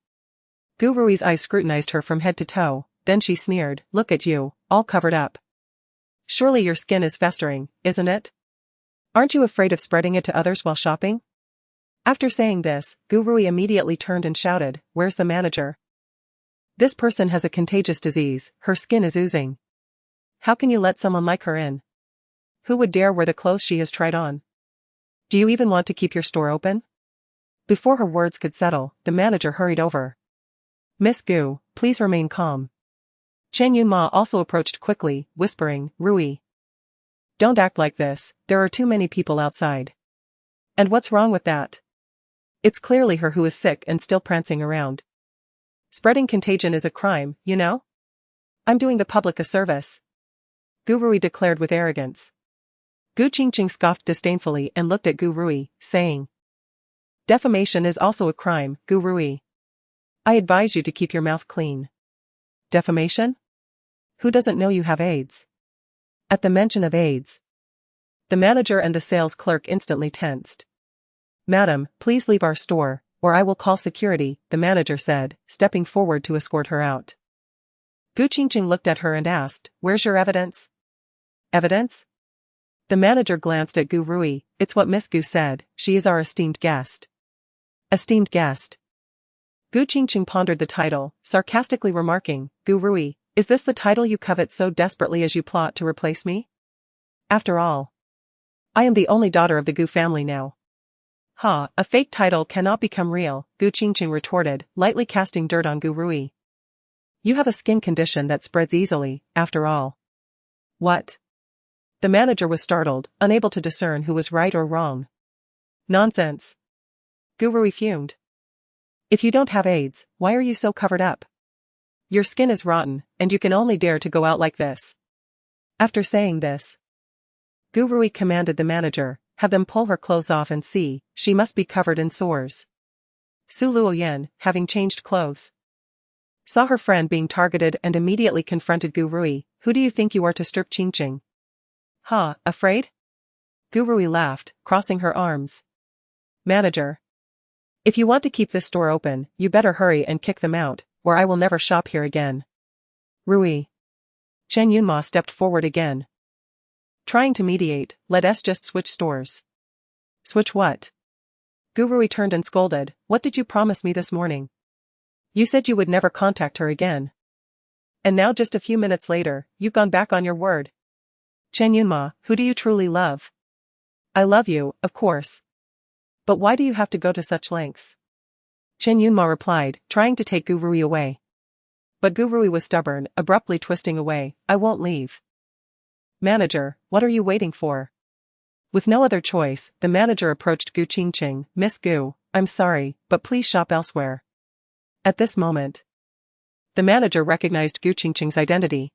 Gu Rui's eyes scrutinized her from head to toe, then she sneered, "Look at you, all covered up. Surely your skin is festering, isn't it? Aren't you afraid of spreading it to others while shopping?" After saying this, Gu Rui immediately turned and shouted, "Where's the manager? This person has a contagious disease, her skin is oozing. How can you let someone like her in? Who would dare wear the clothes she has tried on? Do you even want to keep your store open?" Before her words could settle, the manager hurried over. "Miss Gu, please remain calm." Chen Yunma also approached quickly, whispering, "Rui, don't act like this, there are too many people outside." "And what's wrong with that? It's clearly her who is sick and still prancing around. Spreading contagion is a crime, you know? I'm doing the public a service," Gu Rui declared with arrogance. Gu Qingcheng scoffed disdainfully and looked at Gu Rui, saying, "Defamation is also a crime, Gu Rui. I advise you to keep your mouth clean." "Defamation? Who doesn't know you have AIDS?" At the mention of AIDS, the manager and the sales clerk instantly tensed. "Madam, please leave our store, or I will call security," the manager said, stepping forward to escort her out. Gu Qingcheng looked at her and asked, "Where's your evidence?" "Evidence?" The manager glanced at Gu Rui. It's what Miss Gu said, she is our esteemed guest. Esteemed guest. Gu Qingcheng pondered the title, sarcastically remarking, Gu Rui, is this the title you covet so desperately as you plot to replace me? After all, I am the only daughter of the Gu family now. Ha, a fake title cannot become real, Gu Qingcheng retorted, lightly casting dirt on Gu Rui. You have a skin condition that spreads easily, after all. What? The manager was startled, unable to discern who was right or wrong. Nonsense. Gu Rui fumed. If you don't have AIDS, why are you so covered up? Your skin is rotten, and you can only dare to go out like this. After saying this, Gu Rui commanded the manager, have them pull her clothes off and see, she must be covered in sores. Su Luoyan, having changed clothes, saw her friend being targeted and immediately confronted Gu Rui. Who do you think you are to strip Qingcheng? Ha, afraid? Gu Rui laughed, crossing her arms. Manager. If you want to keep this store open, you better hurry and kick them out, or I will never shop here again. Rui. Chen Yunma stepped forward again. Trying to mediate, let us just switch stores. Switch what? Gu Rui turned and scolded, what did you promise me this morning? You said you would never contact her again. And now just a few minutes later, you've gone back on your word. Chen Yunma, who do you truly love? I love you, of course. But why do you have to go to such lengths? Chen Yunma replied, trying to take Gu Rui away. But Gu Rui was stubborn, abruptly twisting away, I won't leave. Manager, what are you waiting for? With no other choice, the manager approached Gu Qingcheng, Miss Gu, I'm sorry, but please shop elsewhere. At this moment, the manager recognized Gu Qingcheng's identity.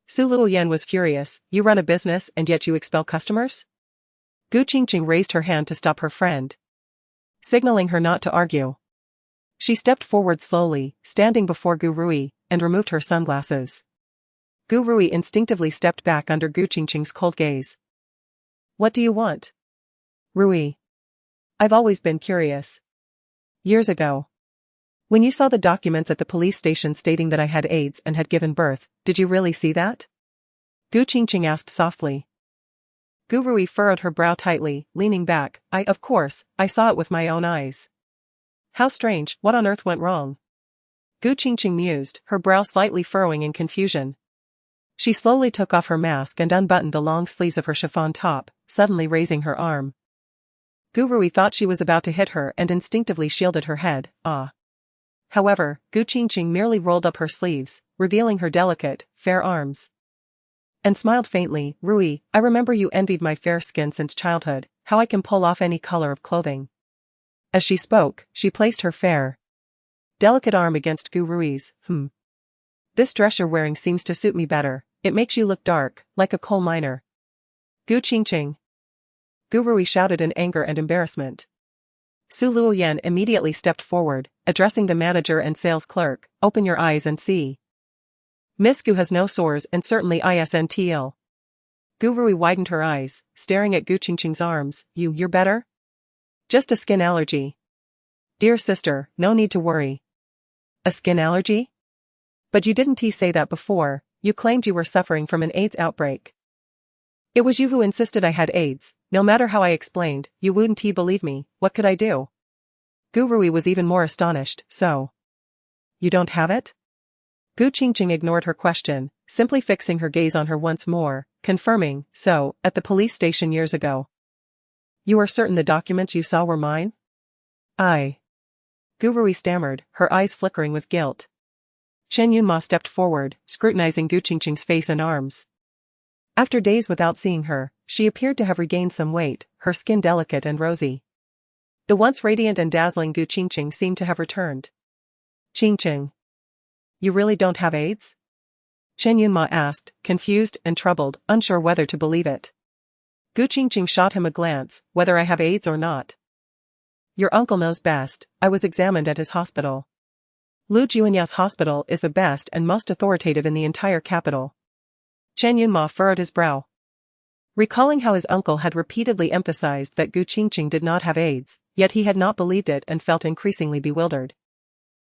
Su Luoyan was furious, you run a business and yet you expel customers? Gu Qingcheng raised her hand to stop her friend, signaling her not to argue. She stepped forward slowly, standing before Gu Rui, and removed her sunglasses. Gu Rui instinctively stepped back under Gu Qingcheng's cold gaze. What do you want? Rui. I've always been curious. Years ago, when you saw the documents at the police station stating that I had AIDS and had given birth, did you really see that? Gu Qingcheng asked softly. Gu Rui furrowed her brow tightly, leaning back, of course, I saw it with my own eyes. How strange, what on earth went wrong? Gu Qingcheng mused, her brow slightly furrowing in confusion. She slowly took off her mask and unbuttoned the long sleeves of her chiffon top, suddenly raising her arm. Gu Rui thought she was about to hit her and instinctively shielded her head, However, Gu Qingcheng merely rolled up her sleeves, revealing her delicate, fair arms, and smiled faintly, Rui, I remember you envied my fair skin since childhood, how I can pull off any color of clothing. As she spoke, she placed her fair, delicate arm against Gu Rui's, This dress you're wearing seems to suit me better, it makes you look dark, like a coal miner. Gu Qingcheng. Gu Rui shouted in anger and embarrassment. Su Luoyan immediately stepped forward, addressing the manager and sales clerk, open your eyes and see. Miss Gu has no sores and certainly isn't ill. Gu Rui widened her eyes, staring at Gu Qingcheng's arms, you're better? Just a skin allergy. Dear sister, no need to worry. A skin allergy? But you didn't say that before, you claimed you were suffering from an AIDS outbreak. It was you who insisted I had AIDS, no matter how I explained, you wouldn't believe me, what could I do? Gu Rui was even more astonished, so. You don't have it? Gu Qingcheng ignored her question, simply fixing her gaze on her once more, confirming, so, at the police station years ago. You are certain the documents you saw were mine? I. Gu Rui stammered, her eyes flickering with guilt. Chen Yunma stepped forward, scrutinizing Gu Qingcheng's face and arms. After days without seeing her, she appeared to have regained some weight, her skin delicate and rosy. The once radiant and dazzling Gu Qingcheng seemed to have returned. Qingcheng. You really don't have AIDS? Chen Yunma asked, confused and troubled, unsure whether to believe it. Gu Qingcheng shot him a glance, whether I have AIDS or not. Your uncle knows best, I was examined at his hospital. Lu Junyao hospital is the best and most authoritative in the entire capital. Chen Yunma furrowed his brow. Recalling how his uncle had repeatedly emphasized that Gu Qingcheng did not have AIDS, yet he had not believed it and felt increasingly bewildered.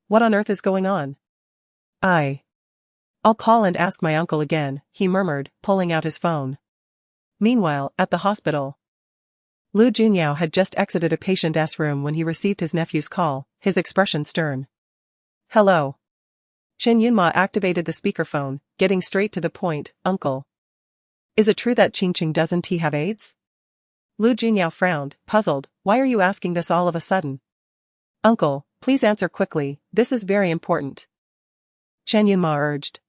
What on earth is going on? I'll call and ask my uncle again, he murmured, pulling out his phone. Meanwhile, at the hospital, Lu Junyao had just exited a patient's room when he received his nephew's call, his expression stern. Hello. Chen Yunma activated the speakerphone, getting straight to the point. Uncle. Is it true that Qingcheng doesn't he have AIDS? Lu Junyao frowned, puzzled. Why are you asking this all of a sudden? Uncle, please answer quickly, this is very important. Chen Yunma urged.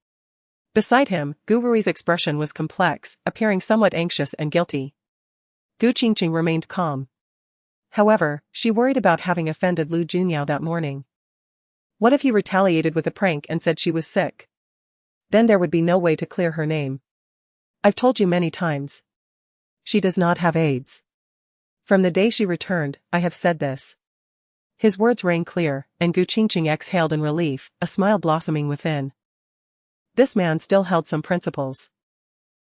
Beside him, Gu Rui's expression was complex, appearing somewhat anxious and guilty. Gu Qingcheng remained calm. However, she worried about having offended Lu Junyao that morning. What if he retaliated with a prank and said she was sick? Then there would be no way to clear her name. I've told you many times. She does not have AIDS. From the day she returned, I have said this. His words rang clear, and Gu Qingcheng exhaled in relief, a smile blossoming within. This man still held some principles.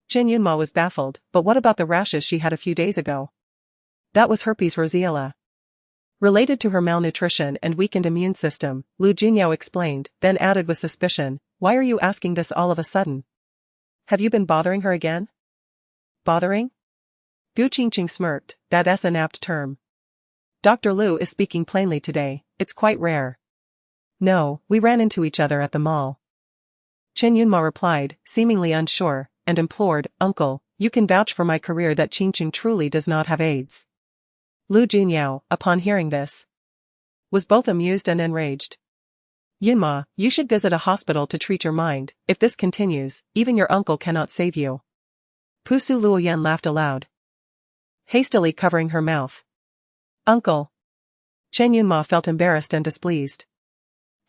Chen Yunma was baffled, but what about the rashes she had a few days ago? That was herpes roseola. Related to her malnutrition and weakened immune system, Lu Junyao explained, then added with suspicion, why are you asking this all of a sudden? Have you been bothering her again? Bothering? Gu Qingcheng smirked, that's an apt term. Dr. Lu is speaking plainly today, it's quite rare. No, we ran into each other at the mall. Chen Yunma replied, seemingly unsure, and implored, Uncle, you can vouch for my career that Qingcheng truly does not have AIDS. Lu Junyao, upon hearing this, was both amused and enraged. Yunma, you should visit a hospital to treat your mind, if this continues, even your uncle cannot save you. Pusu Luoyan laughed aloud, hastily covering her mouth. Uncle. Chen Yunma felt embarrassed and displeased.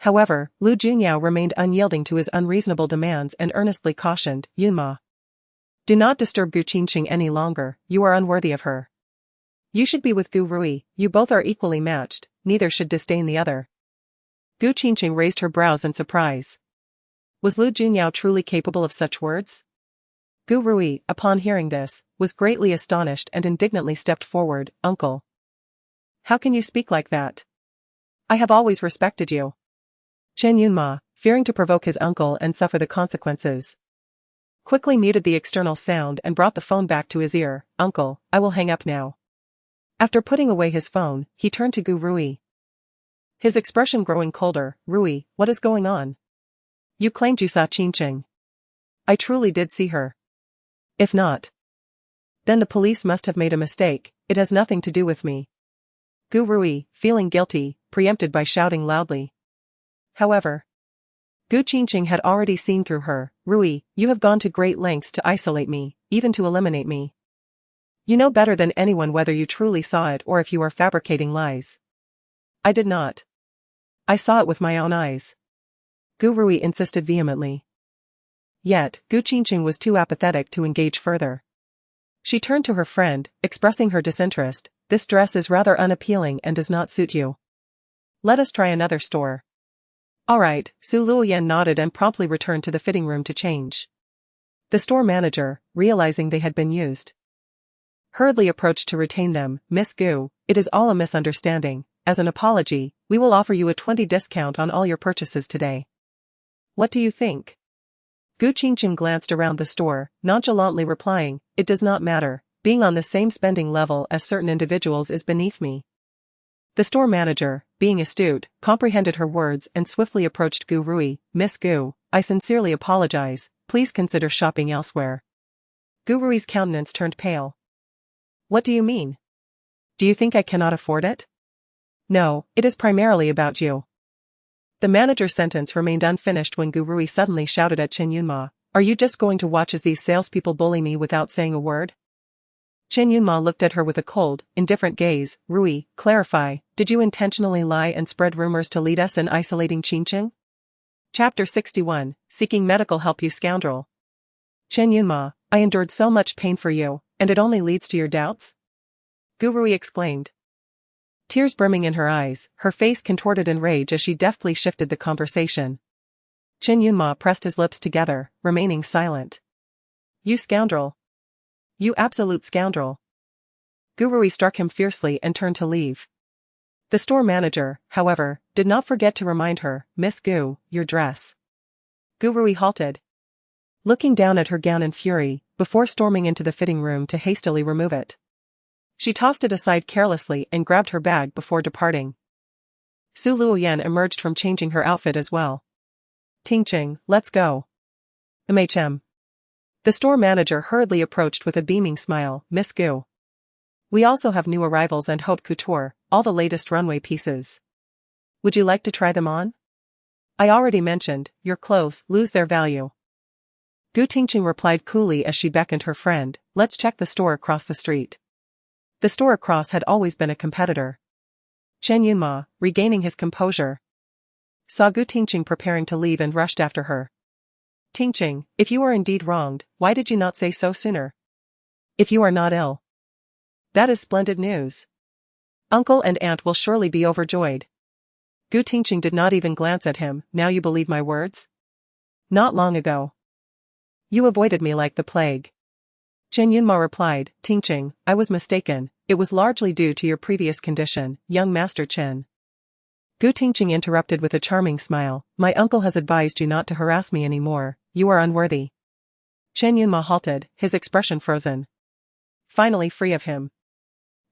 However, Lu Junyao remained unyielding to his unreasonable demands and earnestly cautioned, Yunma. Do not disturb Gu Qingcheng any longer, you are unworthy of her. You should be with Gu Rui, you both are equally matched, neither should disdain the other. Gu Qingcheng raised her brows in surprise. Was Lu Junyao truly capable of such words? Gu Rui, upon hearing this, was greatly astonished and indignantly stepped forward, Uncle. How can you speak like that? I have always respected you. Chen Yunma, fearing to provoke his uncle and suffer the consequences, quickly muted the external sound and brought the phone back to his ear. Uncle, I will hang up now. After putting away his phone, he turned to Gu Rui. His expression growing colder. Rui, what is going on? You claimed you saw Qingcheng. I truly did see her. If not, then the police must have made a mistake, it has nothing to do with me. Gu Rui, feeling guilty, preempted by shouting loudly. However, Gu Qingcheng had already seen through her. Rui, you have gone to great lengths to isolate me, even to eliminate me. You know better than anyone whether you truly saw it or if you are fabricating lies. I did not. I saw it with my own eyes. Gu Rui insisted vehemently. Yet, Gu Qingcheng was too apathetic to engage further. She turned to her friend, expressing her disinterest. This dress is rather unappealing and does not suit you. Let us try another store. All right, Su Luoyan nodded and promptly returned to the fitting room to change. The store manager, realizing they had been used, hurriedly approached to retain them. Miss Gu, it is all a misunderstanding. As an apology, we will offer you a 20% discount on all your purchases today. What do you think? Gu Qingcheng glanced around the store, nonchalantly replying, it does not matter, being on the same spending level as certain individuals is beneath me. The store manager, being astute, comprehended her words and swiftly approached Gu Rui. Miss Gu, I sincerely apologize, please consider shopping elsewhere. Gu Rui's countenance turned pale. What do you mean? Do you think I cannot afford it? No, it is primarily about you. The manager's sentence remained unfinished when Gu Rui suddenly shouted at Chen Yunma, are you just going to watch as these salespeople bully me without saying a word? Chen Yunma looked at her with a cold, indifferent gaze. Rui, clarify, did you intentionally lie and spread rumors to lead us in isolating Qingcheng? Chapter 61, Seeking Medical Help You Scoundrel. Chen Yunma, I endured so much pain for you, and it only leads to your doubts? Gu Rui exclaimed. Tears brimming in her eyes, her face contorted in rage as she deftly shifted the conversation. Chen Yunma pressed his lips together, remaining silent. You scoundrel. You absolute scoundrel. Gu Rui struck him fiercely and turned to leave. The store manager, however, did not forget to remind her, Miss Gu, your dress. Gu Rui halted. looking down at her gown in fury, before storming into the fitting room to hastily remove it. She tossed it aside carelessly and grabbed her bag before departing. Su Luoyan emerged from changing her outfit as well. Qingcheng, let's go. The store manager hurriedly approached with a beaming smile. Miss Gu. We also have new arrivals and haute couture, all the latest runway pieces. Would you like to try them on? I already mentioned, your clothes lose their value. Gu Qingcheng replied coolly as she beckoned her friend. Let's check the store across the street. The store across had always been a competitor. Chen Yunma, regaining his composure, saw Gu Qingcheng preparing to leave and rushed after her. Qingcheng, if you are indeed wronged, why did you not say so sooner? If you are not ill. That is splendid news. Uncle and aunt will surely be overjoyed. Gu Qingcheng did not even glance at him. Now you believe my words? Not long ago. You avoided me like the plague. Chen Yunma replied, Qingcheng, I was mistaken, it was largely due to your previous condition, young Master Chen. Gu Qingcheng interrupted with a charming smile, my uncle has advised you not to harass me anymore, you are unworthy. Chen Yunma halted, his expression frozen. Finally free of him.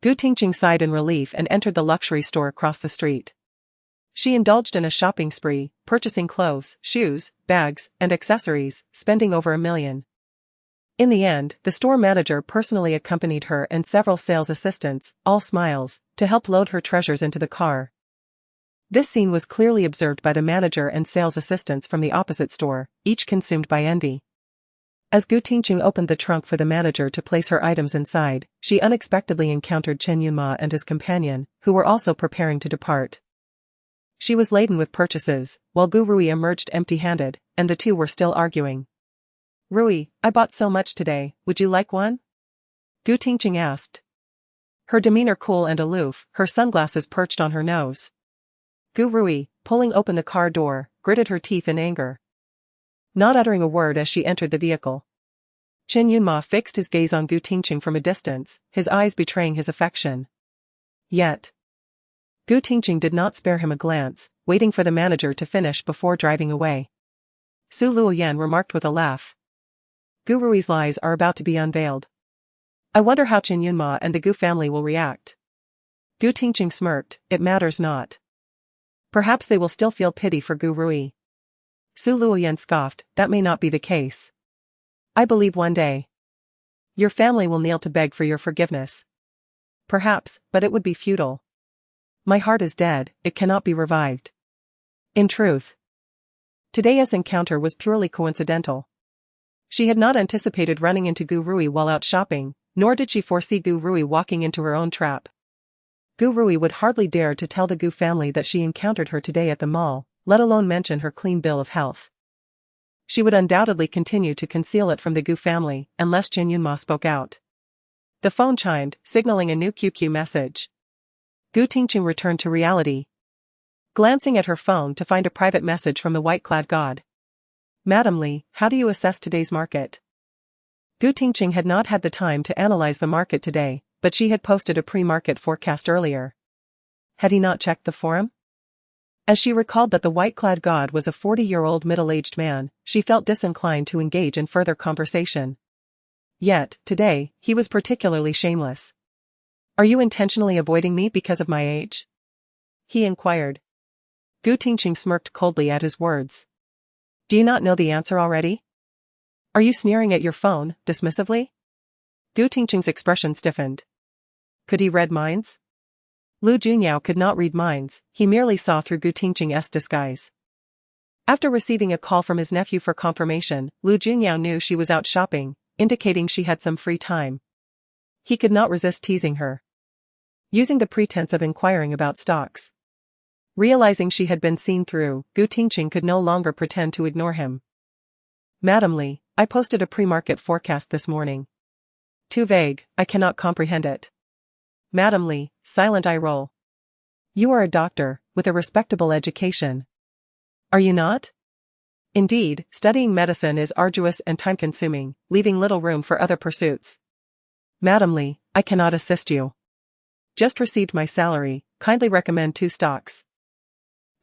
Gu Qingcheng sighed in relief and entered the luxury store across the street. She indulged in a shopping spree, purchasing clothes, shoes, bags, and accessories, spending over $1 million. In the end, the store manager personally accompanied her and several sales assistants, all smiles, to help load her treasures into the car. This scene was clearly observed by the manager and sales assistants from the opposite store, each consumed by envy. As Gu Qingcheng opened the trunk for the manager to place her items inside, she unexpectedly encountered Chen Yunma and his companion, who were also preparing to depart. She was laden with purchases, while Gu Rui emerged empty-handed, and the two were still arguing. Rui, I bought so much today, would you like one? Gu Qingcheng asked. Her demeanor cool and aloof, her sunglasses perched on her nose. Gu Rui, pulling open the car door, gritted her teeth in anger, not uttering a word as she entered the vehicle. Chen Yunma fixed his gaze on Gu Qingcheng from a distance, his eyes betraying his affection. Yet, Gu Qingcheng did not spare him a glance, waiting for the manager to finish before driving away. Su Luoyan remarked with a laugh. Gu Rui's lies are about to be unveiled. I wonder how Chen Yunma and the Gu family will react. Gu Qingcheng smirked, it matters not. Perhaps they will still feel pity for Gu Rui. Su Luoyan scoffed, that may not be the case. I believe one day your family will kneel to beg for your forgiveness. Perhaps, but it would be futile. My heart is dead, it cannot be revived. In truth, today's encounter was purely coincidental. She had not anticipated running into Gu Rui while out shopping, nor did she foresee Gu Rui walking into her own trap. Gu Rui would hardly dare to tell the Gu family that she encountered her today at the mall, let alone mention her clean bill of health. She would undoubtedly continue to conceal it from the Gu family, unless Chen Yunma spoke out. The phone chimed, signaling a new QQ message. Gu Qingcheng returned to reality, glancing at her phone to find a private message from the white-clad god. Madam Li, how do you assess today's market? Gu Qingcheng had not had the time to analyze the market today, but she had posted a pre-market forecast earlier. Had he not checked the forum? As she recalled that the white-clad god was a 40-year-old middle-aged man, she felt disinclined to engage in further conversation. Yet, today, he was particularly shameless. Are you intentionally avoiding me because of my age? He inquired. Gu Qingcheng smirked coldly at his words. Do you not know the answer already? Are you sneering at your phone, dismissively? Gu Qingcheng's expression stiffened. Could he read minds? Lu Junyao could not read minds, he merely saw through Gu Qingcheng's disguise. After receiving a call from his nephew for confirmation, Lu Junyao knew she was out shopping, indicating she had some free time. He could not resist teasing her, using the pretense of inquiring about stocks. Realizing she had been seen through, Gu Qingcheng could no longer pretend to ignore him. Madam Li, I posted a pre-market forecast this morning. Too vague, I cannot comprehend it. Madam Li, silent eye roll. You are a doctor, with a respectable education. Are you not? Indeed, studying medicine is arduous and time-consuming, leaving little room for other pursuits. Madam Li, I cannot assist you. Just received my salary, kindly recommend 2 stocks.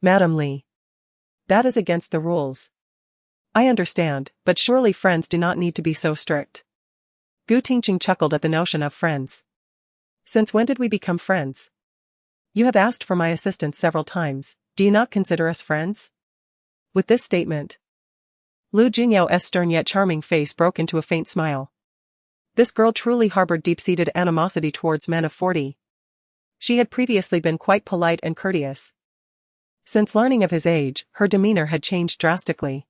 Madam Li. That is against the rules. I understand, but surely friends do not need to be so strict. Gu Qingcheng chuckled at the notion of friends. Since when did we become friends? You have asked for my assistance several times, do you not consider us friends? With this statement, Lu Junyao's stern yet charming face broke into a faint smile. This girl truly harbored deep-seated animosity towards men of 40. She had previously been quite polite and courteous. Since learning of his age, her demeanor had changed drastically.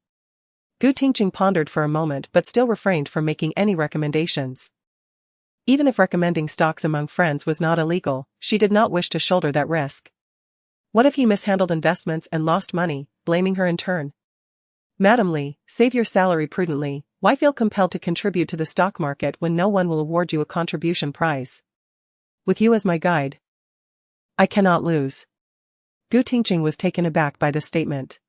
Gu Qingcheng pondered for a moment but still refrained from making any recommendations. Even if recommending stocks among friends was not illegal, she did not wish to shoulder that risk. What if he mishandled investments and lost money, blaming her in turn? Madam Li, save your salary prudently. Why feel compelled to contribute to the stock market when no one will award you a contribution prize? With you as my guide, I cannot lose. Gu Qingcheng was taken aback by this statement.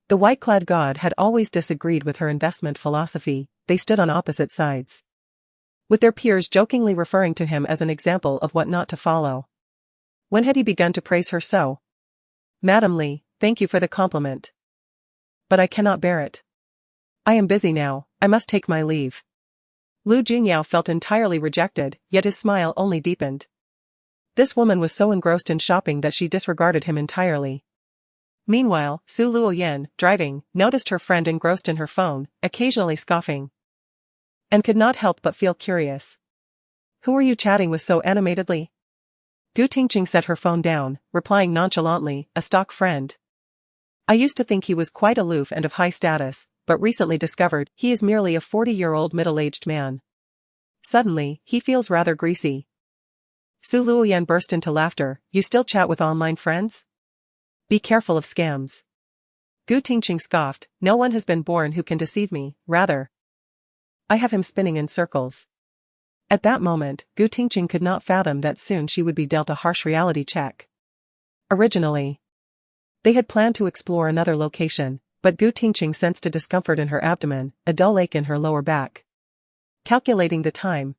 The white-clad god had always disagreed with her investment philosophy. They stood on opposite sides, with their peers jokingly referring to him as an example of what not to follow. When had he begun to praise her so? Madam Li, thank you for the compliment, but I cannot bear it. I am busy now, I must take my leave. Lu Junyao felt entirely rejected, yet his smile only deepened. This woman was so engrossed in shopping that she disregarded him entirely. Meanwhile, Su Luoyan, driving, noticed her friend engrossed in her phone, occasionally scoffing, and could not help but feel curious. Who are you chatting with so animatedly? Gu Qingcheng set her phone down, replying nonchalantly, a stock friend. I used to think he was quite aloof and of high status, but recently discovered he is merely a 40-year-old middle-aged man. Suddenly, he feels rather greasy. Su Luoyan burst into laughter. You still chat with online friends? Be careful of scams. Gu Qingcheng scoffed. No one has been born who can deceive me, rather, I have him spinning in circles. At that moment, Gu Qingcheng could not fathom that soon she would be dealt a harsh reality check. Originally, they had planned to explore another location, but Gu Qingcheng sensed a discomfort in her abdomen, a dull ache in her lower back. Calculating the time,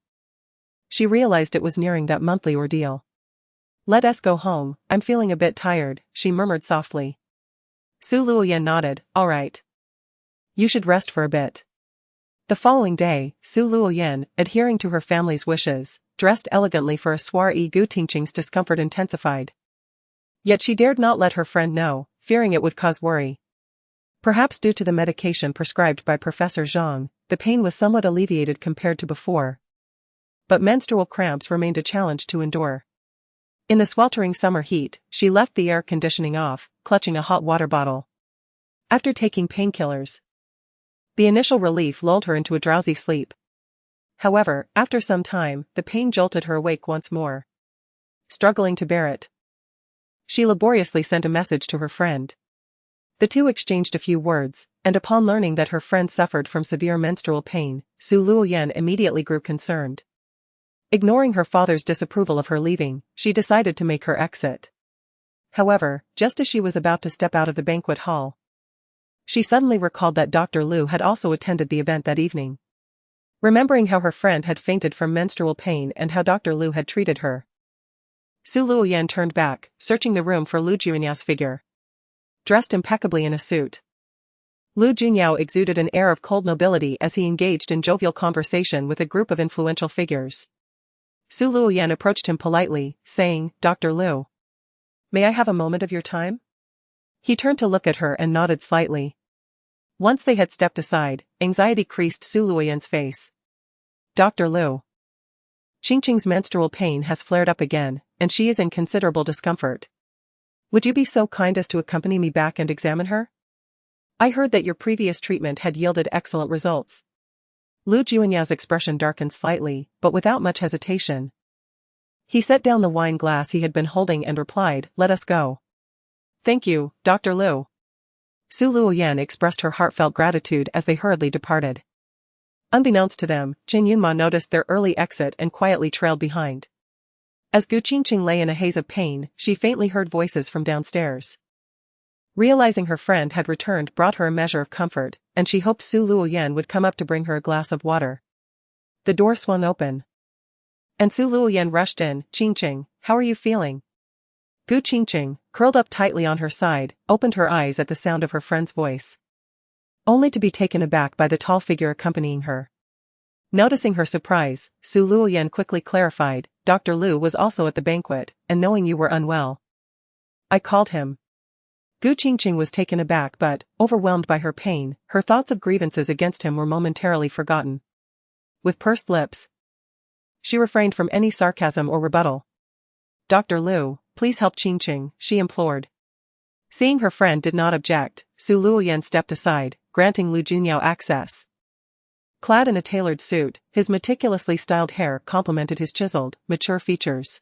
she realized it was nearing that monthly ordeal. Let us go home, I'm feeling a bit tired, she murmured softly. Su Luoyan nodded, all right. You should rest for a bit. The following day, Su Luoyan, adhering to her family's wishes, dressed elegantly for a soiree. Gu Qingcheng's discomfort intensified. Yet she dared not let her friend know, fearing it would cause worry. Perhaps due to the medication prescribed by Professor Zhang, the pain was somewhat alleviated compared to before. But menstrual cramps remained a challenge to endure. In the sweltering summer heat, she left the air conditioning off, clutching a hot water bottle. After taking painkillers, the initial relief lulled her into a drowsy sleep. However, after some time, the pain jolted her awake once more. Struggling to bear it, she laboriously sent a message to her friend. The two exchanged a few words, and upon learning that her friend suffered from severe menstrual pain, Su Luoyan immediately grew concerned. Ignoring her father's disapproval of her leaving, she decided to make her exit. However, just as she was about to step out of the banquet hall, she suddenly recalled that Dr. Lu had also attended the event that evening. Remembering how her friend had fainted from menstrual pain and how Dr. Lu had treated her, Su Luoyan turned back, searching the room for Lu Junyao's figure. Dressed impeccably in a suit, Lu Junyao exuded an air of cold nobility as he engaged in jovial conversation with a group of influential figures. Su Luoyan approached him politely, saying, Dr. Lu, may I have a moment of your time? He turned to look at her and nodded slightly. Once they had stepped aside, anxiety creased Su Luoyan's face. Dr. Lu, Qingcheng's menstrual pain has flared up again, and she is in considerable discomfort. Would you be so kind as to accompany me back and examine her? I heard that your previous treatment had yielded excellent results. Lu Junyao's expression darkened slightly, but without much hesitation. He set down the wine glass he had been holding and replied, let us go. Thank you, Dr. Lu. Su Luoyan expressed her heartfelt gratitude as they hurriedly departed. Unbeknownst to them, Jin Yunma noticed their early exit and quietly trailed behind. As Gu Qingcheng lay in a haze of pain, she faintly heard voices from downstairs. Realizing her friend had returned brought her a measure of comfort, and she hoped Su Luoyan would come up to bring her a glass of water. The door swung open, and Su Luoyan rushed in. Qingcheng, how are you feeling? Gu Qingcheng, curled up tightly on her side, opened her eyes at the sound of her friend's voice. only to be taken aback by the tall figure accompanying her. Noticing her surprise, Su Luoyan quickly clarified, Dr. Lu was also at the banquet, and knowing you were unwell. I called him. Gu Qingcheng was taken aback but, overwhelmed by her pain, her thoughts of grievances against him were momentarily forgotten. With pursed lips, she refrained from any sarcasm or rebuttal. Dr. Lu, please help Qingcheng, she implored. Seeing her friend did not object, Su Luoyan stepped aside, granting Lu Junyao access. Clad in a tailored suit, his meticulously styled hair complemented his chiseled, mature features.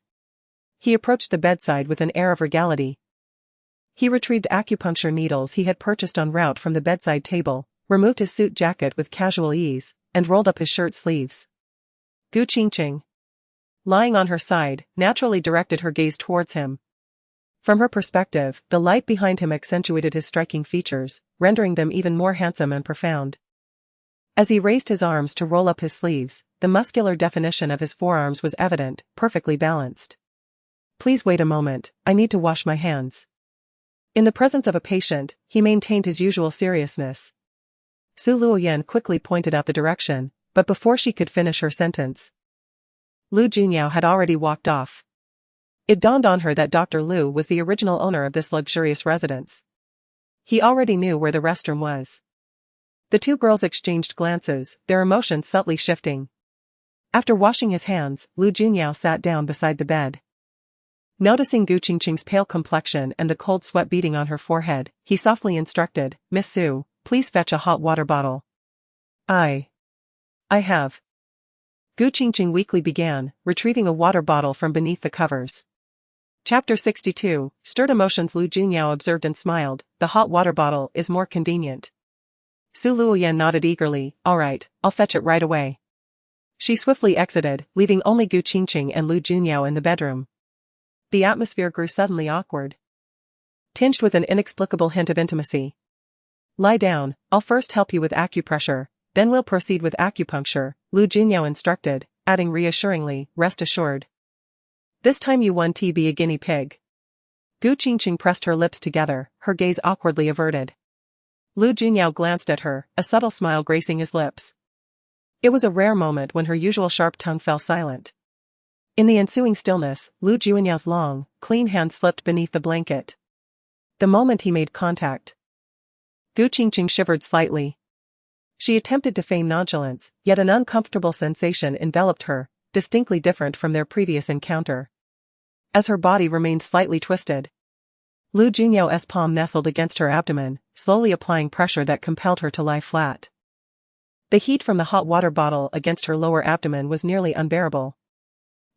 He approached the bedside with an air of regality. He retrieved acupuncture needles he had purchased en route from the bedside table, removed his suit jacket with casual ease, and rolled up his shirt sleeves. Gu Qingcheng, lying on her side, naturally directed her gaze towards him. From her perspective, the light behind him accentuated his striking features, rendering them even more handsome and profound. As he raised his arms to roll up his sleeves, the muscular definition of his forearms was evident, perfectly balanced. Please wait a moment, I need to wash my hands. In the presence of a patient, he maintained his usual seriousness. Su Luoyan quickly pointed out the direction, but before she could finish her sentence, Lu Junyao had already walked off. It dawned on her that Dr. Lu was the original owner of this luxurious residence. He already knew where the restroom was. The two girls exchanged glances, their emotions subtly shifting. After washing his hands, Lu Junyao sat down beside the bed. Noticing Gu Qingcheng's pale complexion and the cold sweat beading on her forehead, he softly instructed, Miss Su, please fetch a hot water bottle. I have. Gu Qingcheng weakly began, retrieving a water bottle from beneath the covers. Chapter 62, Stirred emotions. Lu Junyao observed and smiled, the hot water bottle is more convenient. Su Luoyan nodded eagerly, all right, I'll fetch it right away. She swiftly exited, leaving only Gu Qingcheng and Lu Junyao in the bedroom. The atmosphere grew suddenly awkward, tinged with an inexplicable hint of intimacy. Lie down, I'll first help you with acupressure, then we'll proceed with acupuncture, Lu Junyao instructed, adding reassuringly, rest assured. This time you won't be a guinea pig. Gu Qingcheng pressed her lips together, her gaze awkwardly averted. Lu Junyao glanced at her, a subtle smile gracing his lips. It was a rare moment when her usual sharp tongue fell silent. In the ensuing stillness, Lu Junyao's long, clean hand slipped beneath the blanket. The moment he made contact, Gu Qingcheng shivered slightly. She attempted to feign nonchalance, yet an uncomfortable sensation enveloped her, distinctly different from their previous encounter. As her body remained slightly twisted, Lu Junyao's palm nestled against her abdomen, slowly applying pressure that compelled her to lie flat. The heat from the hot water bottle against her lower abdomen was nearly unbearable.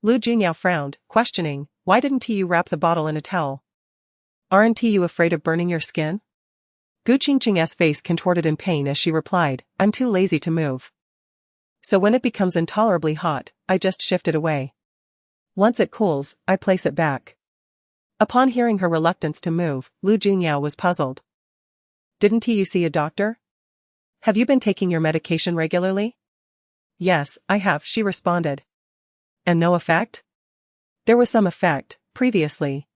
Lu Junyao frowned, questioning, why didn't you wrap the bottle in a towel? Aren't you afraid of burning your skin? Gu Qingcheng's face contorted in pain as she replied, I'm too lazy to move. So when it becomes intolerably hot, I just shift it away. Once it cools, I place it back. Upon hearing her reluctance to move, Lu Junyao was puzzled. Didn't you see a doctor? Have you been taking your medication regularly? Yes, I have, she responded. And no effect? There was some effect, previously.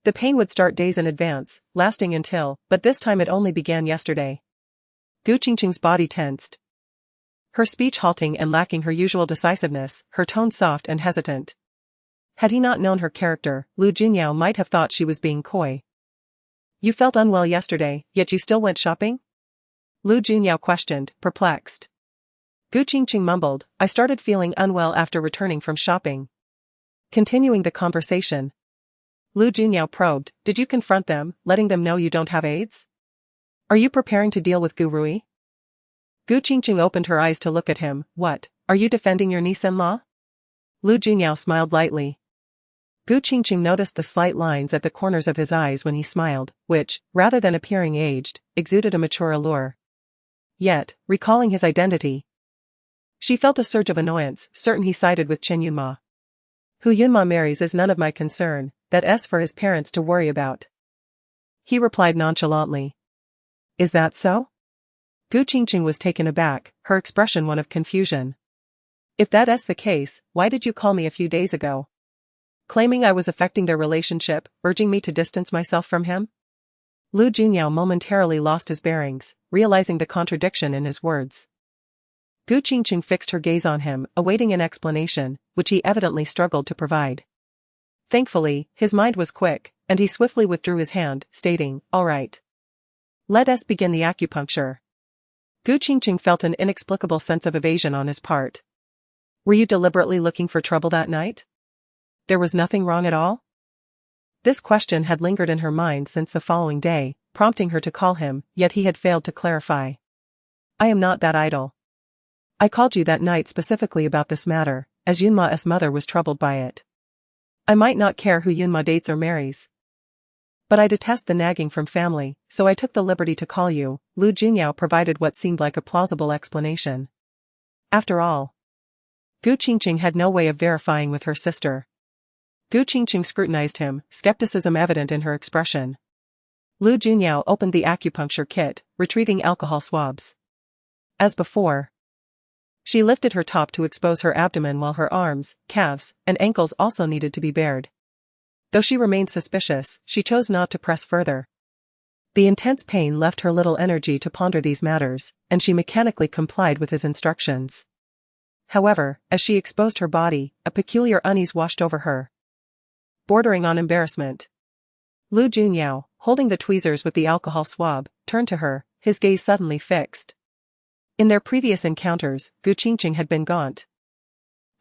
The pain would start days in advance, lasting until, but this time it only began yesterday. Gu Qingcheng's body tensed. Her speech halting and lacking her usual decisiveness, her tone soft and hesitant. Had he not known her character, Lu Junyao might have thought she was being coy. You felt unwell yesterday, yet you still went shopping? Lu Junyao questioned, perplexed. Gu Qingcheng mumbled, I started feeling unwell after returning from shopping. Continuing the conversation, Lu Junyao probed, did you confront them, letting them know you don't have AIDS? Are you preparing to deal with Gu Rui? Gu Qingcheng opened her eyes to look at him, what, are you defending your niece-in-law? Lu Junyao smiled lightly. Gu Qingcheng noticed the slight lines at the corners of his eyes when he smiled, which, rather than appearing aged, exuded a mature allure. Yet, recalling his identity, she felt a surge of annoyance, certain he sided with Chen Yunma. Who Yunma marries is none of my concern, that's for his parents to worry about. He replied nonchalantly. Is that so? Gu Qingcheng was taken aback, her expression one of confusion. If that's the case, why did you call me a few days ago? Claiming I was affecting their relationship, urging me to distance myself from him? Lu Junyao momentarily lost his bearings, realizing the contradiction in his words. Qingcheng fixed her gaze on him, awaiting an explanation, which he evidently struggled to provide. Thankfully, his mind was quick, and he swiftly withdrew his hand, stating, "All right. Let us begin the acupuncture." Qingcheng felt an inexplicable sense of evasion on his part. "Were you deliberately looking for trouble that night? There was nothing wrong at all?" This question had lingered in her mind since the following day, prompting her to call him, yet he had failed to clarify. "I am not that idle. I called you that night specifically about this matter, as Yunma's mother was troubled by it. I might not care who Yunma dates or marries, but I detest the nagging from family, so I took the liberty to call you." Lu Junyao provided what seemed like a plausible explanation. After all, Qingcheng had no way of verifying with her sister. Qingcheng scrutinized him, skepticism evident in her expression. Lu Junyao opened the acupuncture kit, retrieving alcohol swabs. As before, she lifted her top to expose her abdomen while her arms, calves, and ankles also needed to be bared. Though she remained suspicious, she chose not to press further. The intense pain left her little energy to ponder these matters, and she mechanically complied with his instructions. However, as she exposed her body, a peculiar unease washed over her, bordering on embarrassment. Lu Junyao, holding the tweezers with the alcohol swab, turned to her, his gaze suddenly fixed. In their previous encounters, Qingcheng had been gaunt,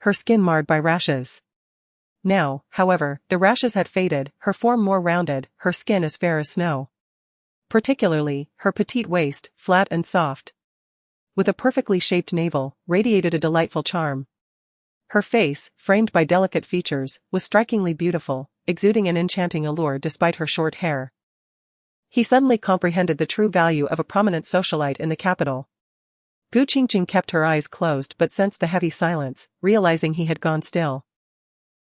her skin marred by rashes. Now, however, the rashes had faded, her form more rounded, her skin as fair as snow. Particularly, her petite waist, flat and soft, with a perfectly shaped navel, radiated a delightful charm. Her face, framed by delicate features, was strikingly beautiful, exuding an enchanting allure despite her short hair. He suddenly comprehended the true value of a prominent socialite in the capital. Qingcheng kept her eyes closed but sensed the heavy silence, realizing he had gone still.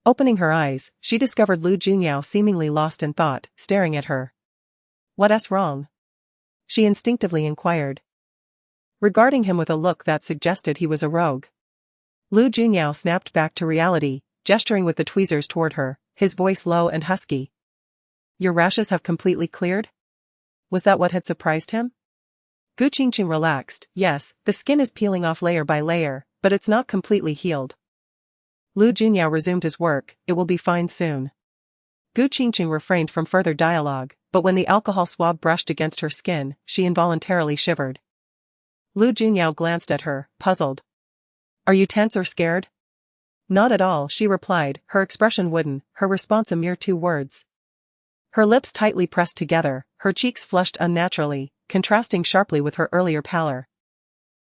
Opening her eyes, she discovered Lu Junyao seemingly lost in thought, staring at her. "What's wrong?" she instinctively inquired, regarding him with a look that suggested he was a rogue. Lu Junyao snapped back to reality, gesturing with the tweezers toward her, his voice low and husky. "Your rashes have completely cleared?" Was that what had surprised him? Qingcheng relaxed. "Yes, the skin is peeling off layer by layer, but it's not completely healed." Lu Junyao resumed his work. "It will be fine soon." Qingcheng refrained from further dialogue, but when the alcohol swab brushed against her skin, she involuntarily shivered. Lu Junyao glanced at her, puzzled. "Are you tense or scared?" "Not at all," she replied, her expression wooden, her response a mere 2 words. Her lips tightly pressed together, her cheeks flushed unnaturally, contrasting sharply with her earlier pallor.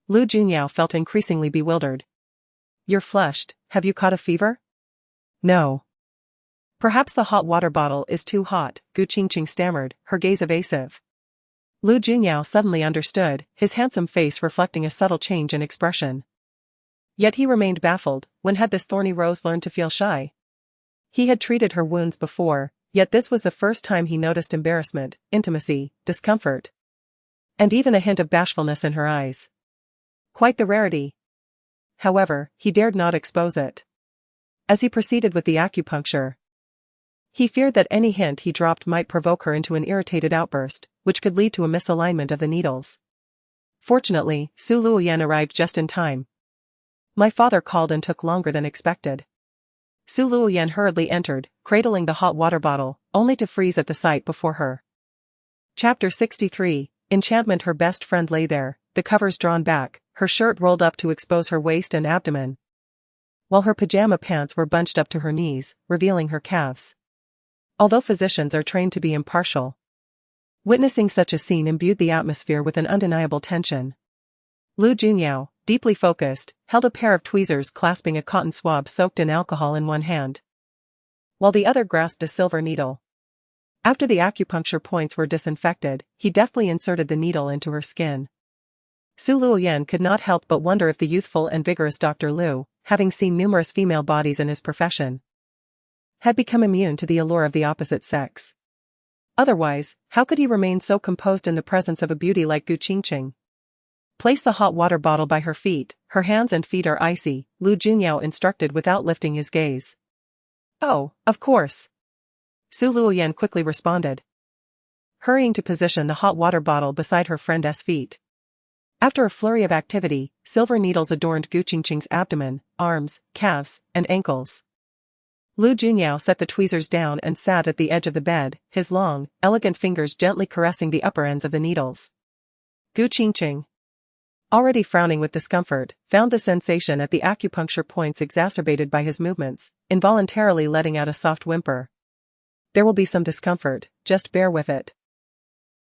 Lu Junyao felt increasingly bewildered. "You're flushed, have you caught a fever?" "No. Perhaps the hot water bottle is too hot," Qingcheng stammered, her gaze evasive. Lu Junyao suddenly understood, his handsome face reflecting a subtle change in expression. Yet he remained baffled. When had this thorny rose learned to feel shy? He had treated her wounds before, yet this was the first time he noticed embarrassment, intimacy, discomfort, and even a hint of bashfulness in her eyes. Quite the rarity. However, he dared not expose it. As he proceeded with the acupuncture, he feared that any hint he dropped might provoke her into an irritated outburst, which could lead to a misalignment of the needles. Fortunately, Su Luoyan arrived just in time. "My father called and took longer than expected." Su Luoyan hurriedly entered, cradling the hot water bottle, only to freeze at the sight before her. Chapter 63. Enchantment. Her best friend lay there, the covers drawn back, her shirt rolled up to expose her waist and abdomen, while her pajama pants were bunched up to her knees, revealing her calves. Although physicians are trained to be impartial, witnessing such a scene imbued the atmosphere with an undeniable tension. Lu Junyao, deeply focused, held a pair of tweezers clasping a cotton swab soaked in alcohol in one hand, while the other grasped a silver needle. After the acupuncture points were disinfected, he deftly inserted the needle into her skin. Su Luoyan could not help but wonder if the youthful and vigorous Dr. Lu, having seen numerous female bodies in his profession, had become immune to the allure of the opposite sex. Otherwise, how could he remain so composed in the presence of a beauty like Qingcheng? "Place the hot water bottle by her feet, her hands and feet are icy," Lu Junyao instructed without lifting his gaze. "Oh, of course," Su Luoyan quickly responded. hurrying to position the hot water bottle beside her friend's feet. After a flurry of activity, silver needles adorned Qingcheng's abdomen, arms, calves, and ankles. Lu Junyao set the tweezers down and sat at the edge of the bed, his long, elegant fingers gently caressing the upper ends of the needles. Qingcheng, already frowning with discomfort, found the sensation at the acupuncture points exacerbated by his movements, involuntarily letting out a soft whimper. There will be some discomfort, just bear with it.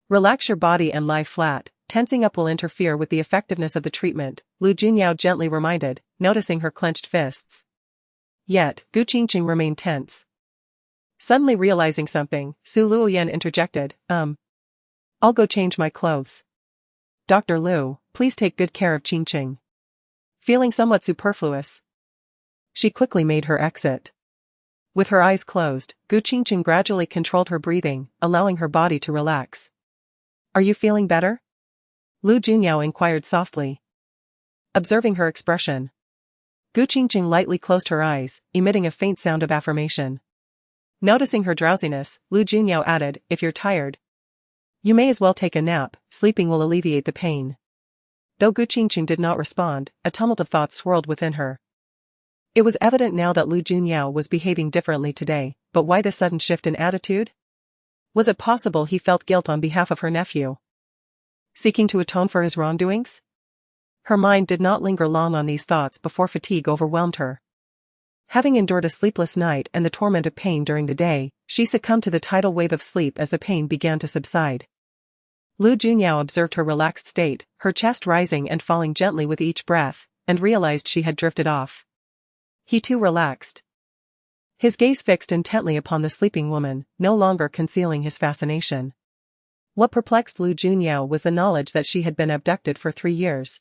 Relax your body and lie flat, tensing up will interfere with the effectiveness of the treatment, Lu Junyao gently reminded, noticing her clenched fists. Yet, Qingcheng remained tense. Suddenly realizing something, Su Luoyan interjected, I'll go change my clothes. Dr. Lu, please take good care of Qingcheng. Feeling somewhat superfluous, she quickly made her exit. With her eyes closed, Qingcheng gradually controlled her breathing, allowing her body to relax. Are you feeling better? Lu Junyao inquired softly. Observing her expression, Qingcheng lightly closed her eyes, emitting a faint sound of affirmation. Noticing her drowsiness, Lu Junyao added, if you're tired, you may as well take a nap, sleeping will alleviate the pain. Though Qingcheng did not respond, a tumult of thoughts swirled within her. It was evident now that Lu Junyao was behaving differently today, but why this sudden shift in attitude? Was it possible he felt guilt on behalf of her nephew, seeking to atone for his wrongdoings? Her mind did not linger long on these thoughts before fatigue overwhelmed her. Having endured a sleepless night and the torment of pain during the day, she succumbed to the tidal wave of sleep as the pain began to subside. Lu Junyao observed her relaxed state, her chest rising and falling gently with each breath, and realized she had drifted off. He too relaxed. His gaze fixed intently upon the sleeping woman, no longer concealing his fascination. What perplexed Lu Junyao was the knowledge that she had been abducted for 3 years.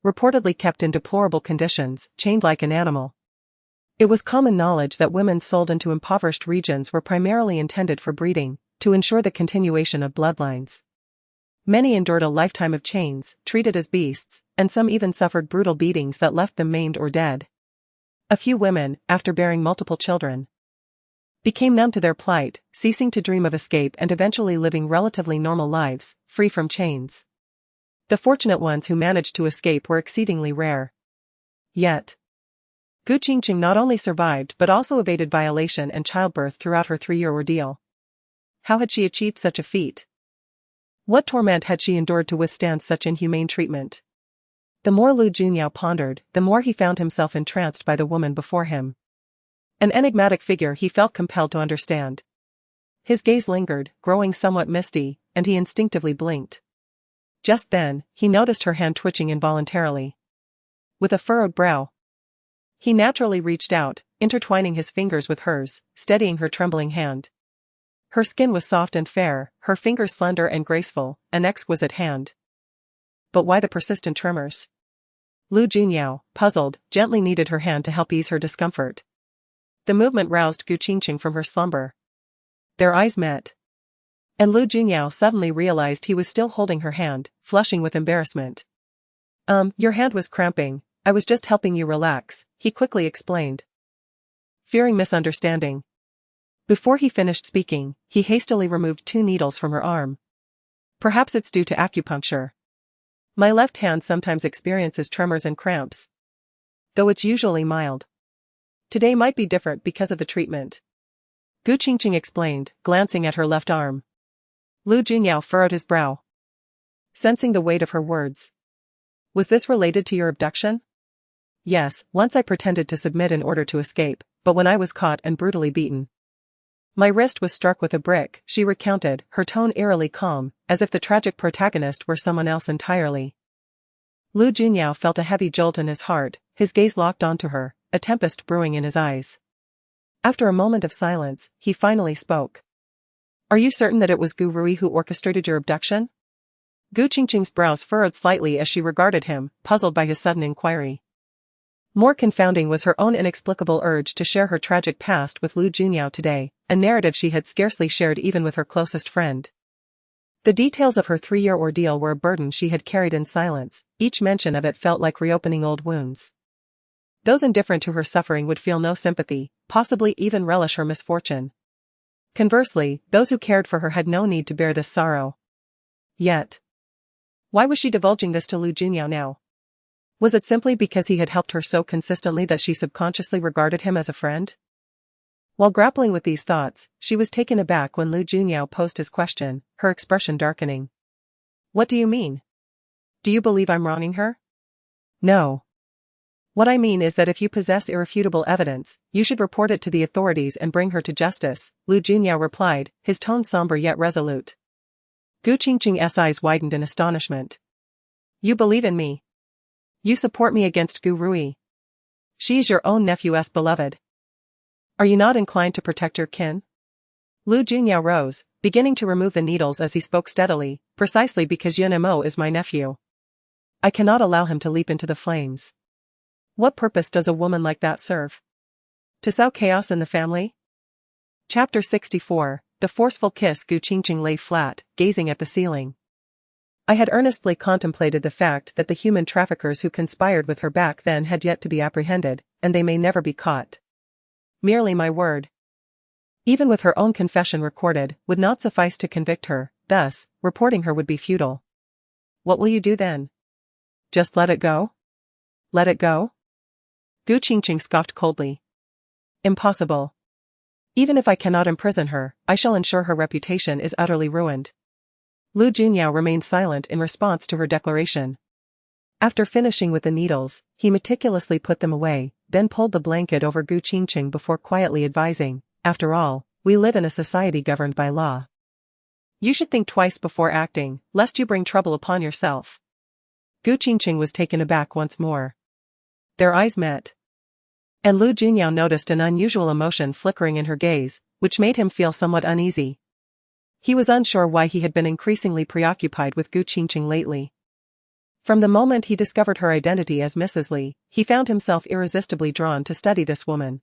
Reportedly kept in deplorable conditions, chained like an animal. It was common knowledge that women sold into impoverished regions were primarily intended for breeding, to ensure the continuation of bloodlines. Many endured a lifetime of chains, treated as beasts, and some even suffered brutal beatings that left them maimed or dead. A few women, after bearing multiple children, became numb to their plight, ceasing to dream of escape and eventually living relatively normal lives, free from chains. The fortunate ones who managed to escape were exceedingly rare. Yet, Qingcheng not only survived but also evaded violation and childbirth throughout her 3-year ordeal. How had she achieved such a feat? What torment had she endured to withstand such inhumane treatment? The more Lu Junyao pondered, the more he found himself entranced by the woman before him. An enigmatic figure he felt compelled to understand. His gaze lingered, growing somewhat misty, and he instinctively blinked. Just then, he noticed her hand twitching involuntarily. With a furrowed brow, he naturally reached out, intertwining his fingers with hers, steadying her trembling hand. Her skin was soft and fair, her fingers slender and graceful, an exquisite hand. But why the persistent tremors? Lu Junyao, puzzled, gently kneaded her hand to help ease her discomfort. The movement roused Qingcheng from her slumber. Their eyes met. And Lu Junyao suddenly realized he was still holding her hand, flushing with embarrassment. Your hand was cramping, I was just helping you relax, he quickly explained. Fearing misunderstanding. Before he finished speaking, he hastily removed 2 needles from her arm. Perhaps it's due to acupuncture. My left hand sometimes experiences tremors and cramps, though it's usually mild. Today might be different because of the treatment, Qingcheng explained, glancing at her left arm. Lu Junyao furrowed his brow, sensing the weight of her words. Was this related to your abduction? Yes, once I pretended to submit in order to escape, but when I was caught and brutally beaten, my wrist was struck with a brick, she recounted, her tone eerily calm, as if the tragic protagonist were someone else entirely. Lu Junyao felt a heavy jolt in his heart, his gaze locked onto her, a tempest brewing in his eyes. After a moment of silence, he finally spoke. Are you certain that it was Gu Rui who orchestrated your abduction? Qingcheng's brows furrowed slightly as she regarded him, puzzled by his sudden inquiry. More confounding was her own inexplicable urge to share her tragic past with Lu Junyao today, a narrative she had scarcely shared even with her closest friend. The details of her 3-year ordeal were a burden she had carried in silence, each mention of it felt like reopening old wounds. Those indifferent to her suffering would feel no sympathy, possibly even relish her misfortune. Conversely, those who cared for her had no need to bear this sorrow. Yet, why was she divulging this to Lu Junyao now? Was it simply because he had helped her so consistently that she subconsciously regarded him as a friend? While grappling with these thoughts, she was taken aback when Lu Junyao posed his question, her expression darkening. What do you mean? Do you believe I'm wronging her? No. What I mean is that if you possess irrefutable evidence, you should report it to the authorities and bring her to justice, Lu Junyao replied, his tone somber yet resolute. Qingcheng's eyes widened in astonishment. You believe in me? You support me against Gu Rui? She is your own nephew's beloved. Are you not inclined to protect your kin? Lu Junyao rose, beginning to remove the needles as he spoke steadily, precisely because Yunyao is my nephew. I cannot allow him to leap into the flames. What purpose does a woman like that serve? To sow chaos in the family? Chapter 64, The Forceful Kiss. Qingcheng lay flat, gazing at the ceiling. I had earnestly contemplated the fact that the human traffickers who conspired with her back then had yet to be apprehended, and they may never be caught. Merely my word, even with her own confession recorded, would not suffice to convict her, thus, reporting her would be futile. What will you do then? Just let it go? Let it go? Qingcheng scoffed coldly. Impossible. Even if I cannot imprison her, I shall ensure her reputation is utterly ruined. Lu Junyao remained silent in response to her declaration. After finishing with the needles, he meticulously put them away, then pulled the blanket over Qingcheng before quietly advising, after all, we live in a society governed by law. You should think twice before acting, lest you bring trouble upon yourself. Qingcheng was taken aback once more. Their eyes met. And Lu Junyao noticed an unusual emotion flickering in her gaze, which made him feel somewhat uneasy. He was unsure why he had been increasingly preoccupied with Qingcheng lately. From the moment he discovered her identity as Mrs. Li, he found himself irresistibly drawn to study this woman.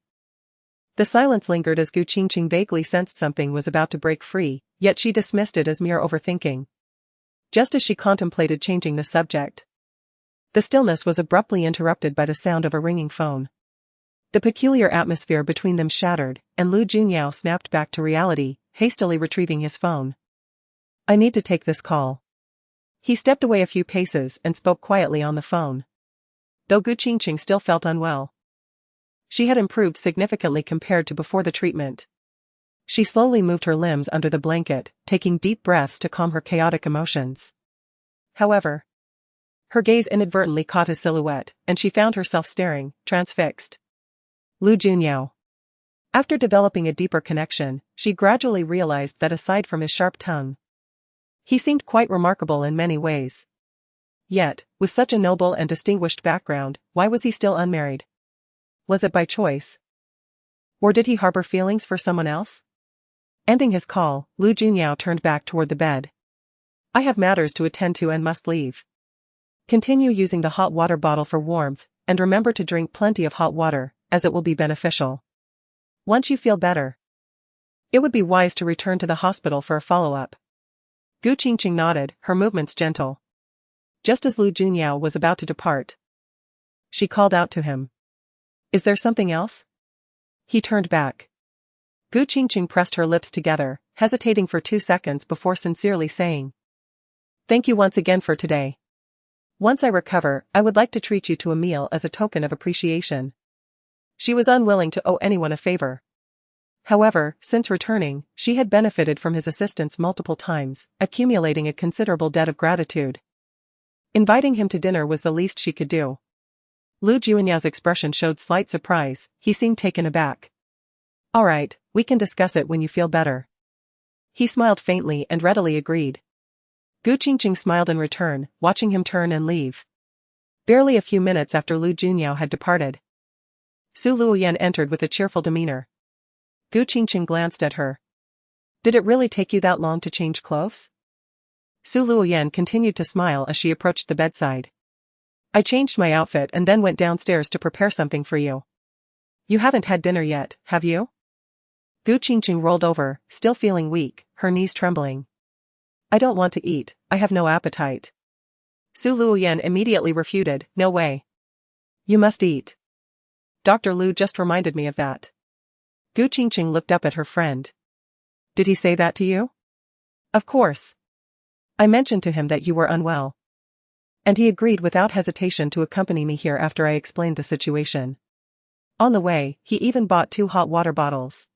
The silence lingered as Qingcheng vaguely sensed something was about to break free, yet she dismissed it as mere overthinking. Just as she contemplated changing the subject, the stillness was abruptly interrupted by the sound of a ringing phone. The peculiar atmosphere between them shattered, and Lu Junyao snapped back to reality, hastily retrieving his phone. I need to take this call. He stepped away a few paces and spoke quietly on the phone. Though Qingcheng still felt unwell, she had improved significantly compared to before the treatment. She slowly moved her limbs under the blanket, taking deep breaths to calm her chaotic emotions. However, her gaze inadvertently caught his silhouette, and she found herself staring, transfixed. Lu Junyao. After developing a deeper connection, she gradually realized that aside from his sharp tongue, he seemed quite remarkable in many ways. Yet, with such a noble and distinguished background, why was he still unmarried? Was it by choice? Or did he harbor feelings for someone else? Ending his call, Lu Junyao turned back toward the bed. I have matters to attend to and must leave. Continue using the hot water bottle for warmth, and remember to drink plenty of hot water, as it will be beneficial. Once you feel better, it would be wise to return to the hospital for a follow-up. Qingcheng nodded, her movements gentle. Just as Lu Junyao was about to depart, she called out to him. Is there something else? He turned back. Qingcheng pressed her lips together, hesitating for 2 seconds before sincerely saying, Thank you once again for today. Once I recover, I would like to treat you to a meal as a token of appreciation. She was unwilling to owe anyone a favor. However, since returning, she had benefited from his assistance multiple times, accumulating a considerable debt of gratitude. Inviting him to dinner was the least she could do. Lu Junyao's expression showed slight surprise, he seemed taken aback. All right, we can discuss it when you feel better. He smiled faintly and readily agreed. Qingcheng smiled in return, watching him turn and leave. Barely a few minutes after Lu Junyao had departed, Su Luoyan entered with a cheerful demeanor. Qingcheng glanced at her. Did it really take you that long to change clothes? Su Luoyan continued to smile as she approached the bedside. I changed my outfit and then went downstairs to prepare something for you. You haven't had dinner yet, have you? Qingcheng rolled over, still feeling weak, her knees trembling. I don't want to eat, I have no appetite. Su Luoyan immediately refuted, no way. You must eat. Dr. Lu just reminded me of that. Qingcheng looked up at her friend. Did he say that to you? Of course. I mentioned to him that you were unwell. And he agreed without hesitation to accompany me here after I explained the situation. On the way, he even bought 2 hot water bottles.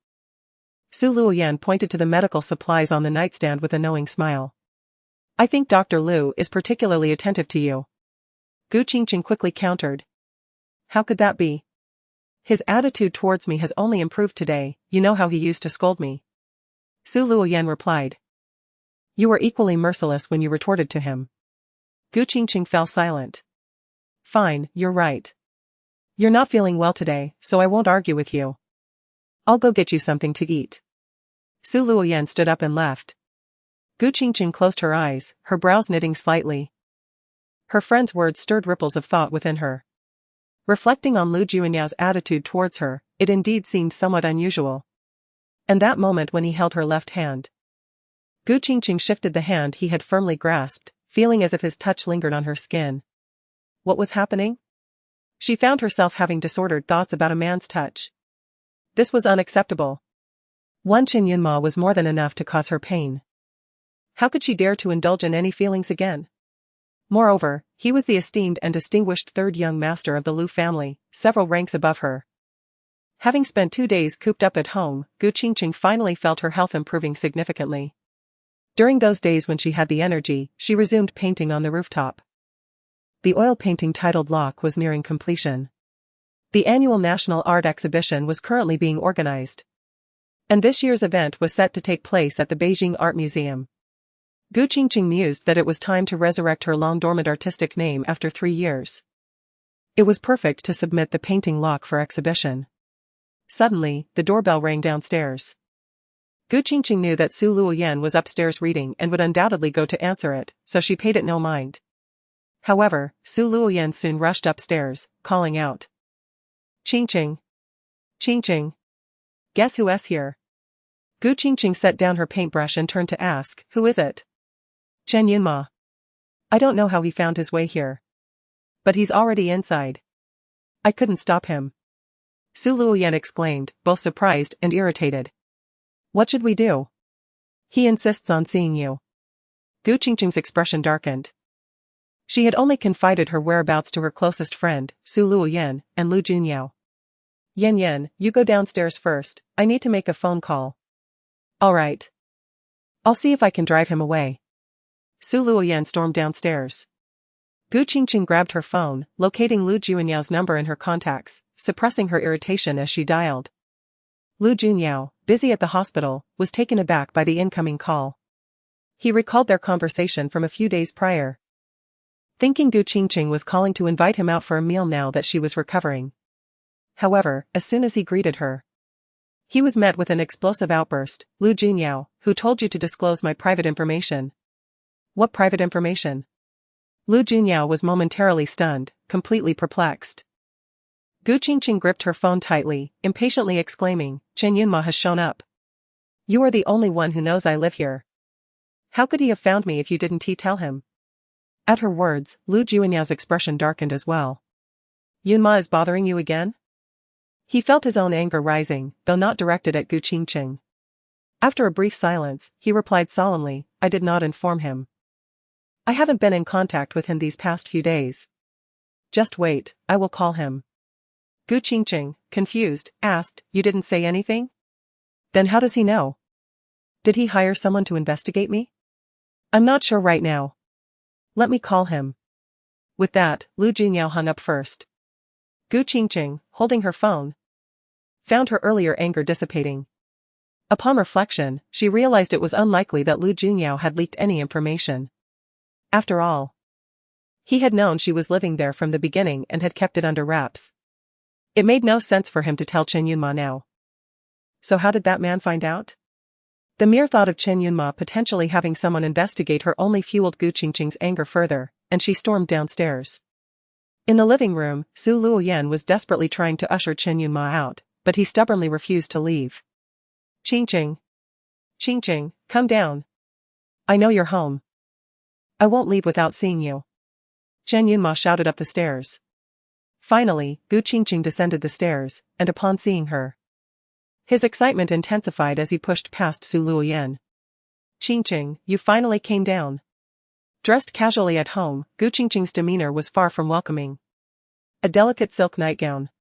Su Luoyan pointed to the medical supplies on the nightstand with a knowing smile. I think Dr. Lu is particularly attentive to you. Gu Qingcheng quickly countered. How could that be? His attitude towards me has only improved today, you know how he used to scold me. Su Luoyan replied. You were equally merciless when you retorted to him. Gu Qingcheng fell silent. Fine, you're right. You're not feeling well today, so I won't argue with you. I'll go get you something to eat. Su Luoyan stood up and left. Gu Qingcheng closed her eyes, her brows knitting slightly. Her friend's words stirred ripples of thought within her. Reflecting on Lu Junyao's attitude towards her, it indeed seemed somewhat unusual. And that moment when he held her left hand. Gu Qingcheng shifted the hand he had firmly grasped, feeling as if his touch lingered on her skin. What was happening? She found herself having disordered thoughts about a man's touch. This was unacceptable. One Chen Yunma was more than enough to cause her pain. How could she dare to indulge in any feelings again? Moreover, he was the esteemed and distinguished third young master of the Lu family, several ranks above her. Having spent 2 days cooped up at home, Gu Qingcheng finally felt her health improving significantly. During those days when she had the energy, she resumed painting on the rooftop. The oil painting titled Lock was nearing completion. The annual National Art Exhibition was currently being organized. And this year's event was set to take place at the Beijing Art Museum. Gu Qingcheng mused that it was time to resurrect her long-dormant artistic name after 3 years. It was perfect to submit the painting Lock for exhibition. Suddenly, the doorbell rang downstairs. Gu Qingcheng knew that Su Luoyan was upstairs reading and would undoubtedly go to answer it, so she paid it no mind. However, Su Luoyan soon rushed upstairs, calling out. Qingcheng. Qingcheng. Guess who's here? Gu Qingcheng set down her paintbrush and turned to ask, who is it? Chen Yunma. I don't know how he found his way here. But he's already inside. I couldn't stop him. Su Luoyan exclaimed, both surprised and irritated. What should we do? He insists on seeing you. Gu Qingcheng's expression darkened. She had only confided her whereabouts to her closest friend, Su Luoyan, and Lu Junyao. Yen, you go downstairs first, I need to make a phone call. All right. I'll see if I can drive him away. Su Luoyan stormed downstairs. Gu Qingcheng grabbed her phone, locating Lu Junyao's number in her contacts, suppressing her irritation as she dialed. Lu Junyao, busy at the hospital, was taken aback by the incoming call. He recalled their conversation from a few days prior. Thinking Gu Qingcheng was calling to invite him out for a meal now that she was recovering. However, as soon as he greeted her, he was met with an explosive outburst. Lu Junyao, who told you to disclose my private information? What private information? Lu Junyao was momentarily stunned, completely perplexed. Gu Qingcheng gripped her phone tightly, impatiently exclaiming, Chen Yunma has shown up. You are the only one who knows I live here. How could he have found me if you didn't tell him? At her words, Lu Junyao's expression darkened as well. Yunma is bothering you again? He felt his own anger rising, though not directed at Gu Qingcheng. After a brief silence, he replied solemnly, I did not inform him. I haven't been in contact with him these past few days. Just wait, I will call him. Gu Qingcheng, confused, asked, you didn't say anything? Then how does he know? Did he hire someone to investigate me? I'm not sure right now. Let me call him. With that, Lu Junyao hung up first. Gu Qingcheng, holding her phone, found her earlier anger dissipating. Upon reflection, she realized it was unlikely that Lu Junyao had leaked any information. After all, he had known she was living there from the beginning and had kept it under wraps. It made no sense for him to tell Chen Yunma now. So how did that man find out? The mere thought of Chen Yunma potentially having someone investigate her only fueled Gu Qingcheng's anger further, and she stormed downstairs. In the living room, Su Luoyan was desperately trying to usher Chen Yunma out, but he stubbornly refused to leave. Qingcheng. Qingcheng, come down. I know you're home. I won't leave without seeing you. Chen Yunma shouted up the stairs. Finally, Gu Qingcheng descended the stairs, and upon seeing her, His excitement intensified as he pushed past Su Luoyan. Qingcheng, you finally came down. Dressed casually at home, Gu Qingcheng's demeanor was far from welcoming. A delicate silk nightgown,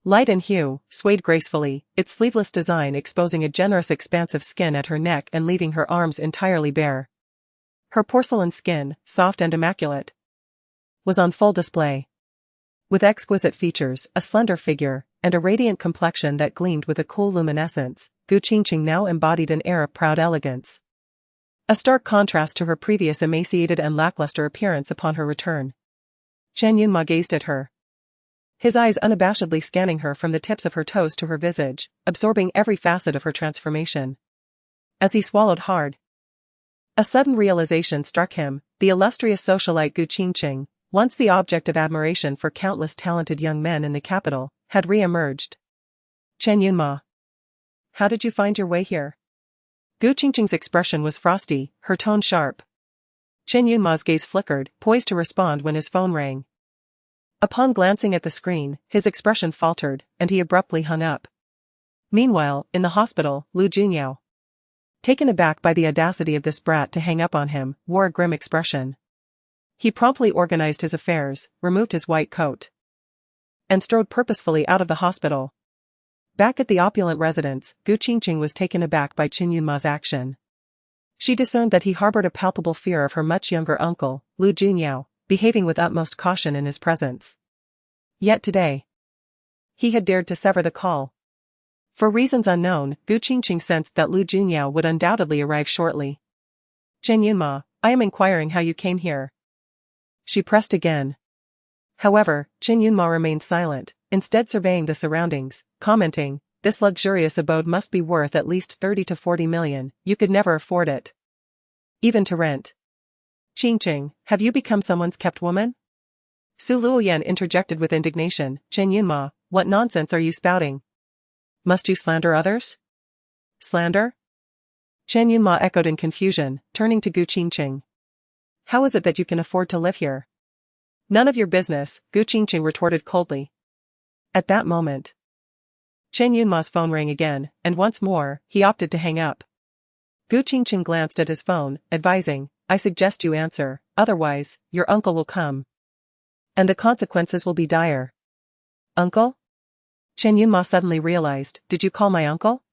light in hue, swayed gracefully, its sleeveless design exposing a generous expanse of skin at her neck and leaving her arms entirely bare. Her porcelain skin, soft and immaculate, was on full display. With exquisite features, a slender figure, and a radiant complexion that gleamed with a cool luminescence, Gu Qingcheng now embodied an air of proud elegance. A stark contrast to her previous emaciated and lackluster appearance upon her return. Chen Yunma gazed at her, his eyes unabashedly scanning her from the tips of her toes to her visage, absorbing every facet of her transformation. As he swallowed hard, a sudden realization struck him: the illustrious socialite Gu Qingcheng, once the object of admiration for countless talented young men in the capital, had re-emerged. Chen Yunma, how did you find your way here? Gu Qingcheng's expression was frosty, her tone sharp. Chen Yunma's gaze flickered, poised to respond when his phone rang. Upon glancing at the screen, his expression faltered, and he abruptly hung up. Meanwhile, in the hospital, Lu Junyao, taken aback by the audacity of this brat to hang up on him, wore a grim expression. He promptly organized his affairs, removed his white coat, and strode purposefully out of the hospital. Back at the opulent residence, Gu Qingcheng was taken aback by Chen Yunma's action. She discerned that he harbored a palpable fear of her much younger uncle, Lu Junyao, behaving with utmost caution in his presence. Yet today, he had dared to sever the call. For reasons unknown, Gu Qingcheng sensed that Lu Junyao would undoubtedly arrive shortly. Chen Yunma, I am inquiring how you came here. She pressed again. However, Chen Yunma remained silent, instead surveying the surroundings, commenting, this luxurious abode must be worth at least 30 to 40 million, you could never afford it. Even to rent. Qingcheng, have you become someone's kept woman? Su Luoyan interjected with indignation. Chen Yunma, what nonsense are you spouting? Must you slander others? Slander? Chen Yunma echoed in confusion, turning to Gu Qingcheng. How is it that you can afford to live here? None of your business, Gu Qingcheng retorted coldly. At that moment, Chen Yunma's phone rang again, and once more, he opted to hang up. Gu Qingcheng glanced at his phone, advising, I suggest you answer, otherwise, your uncle will come. And the consequences will be dire. Uncle? Chen Yunma suddenly realized, did you call my uncle?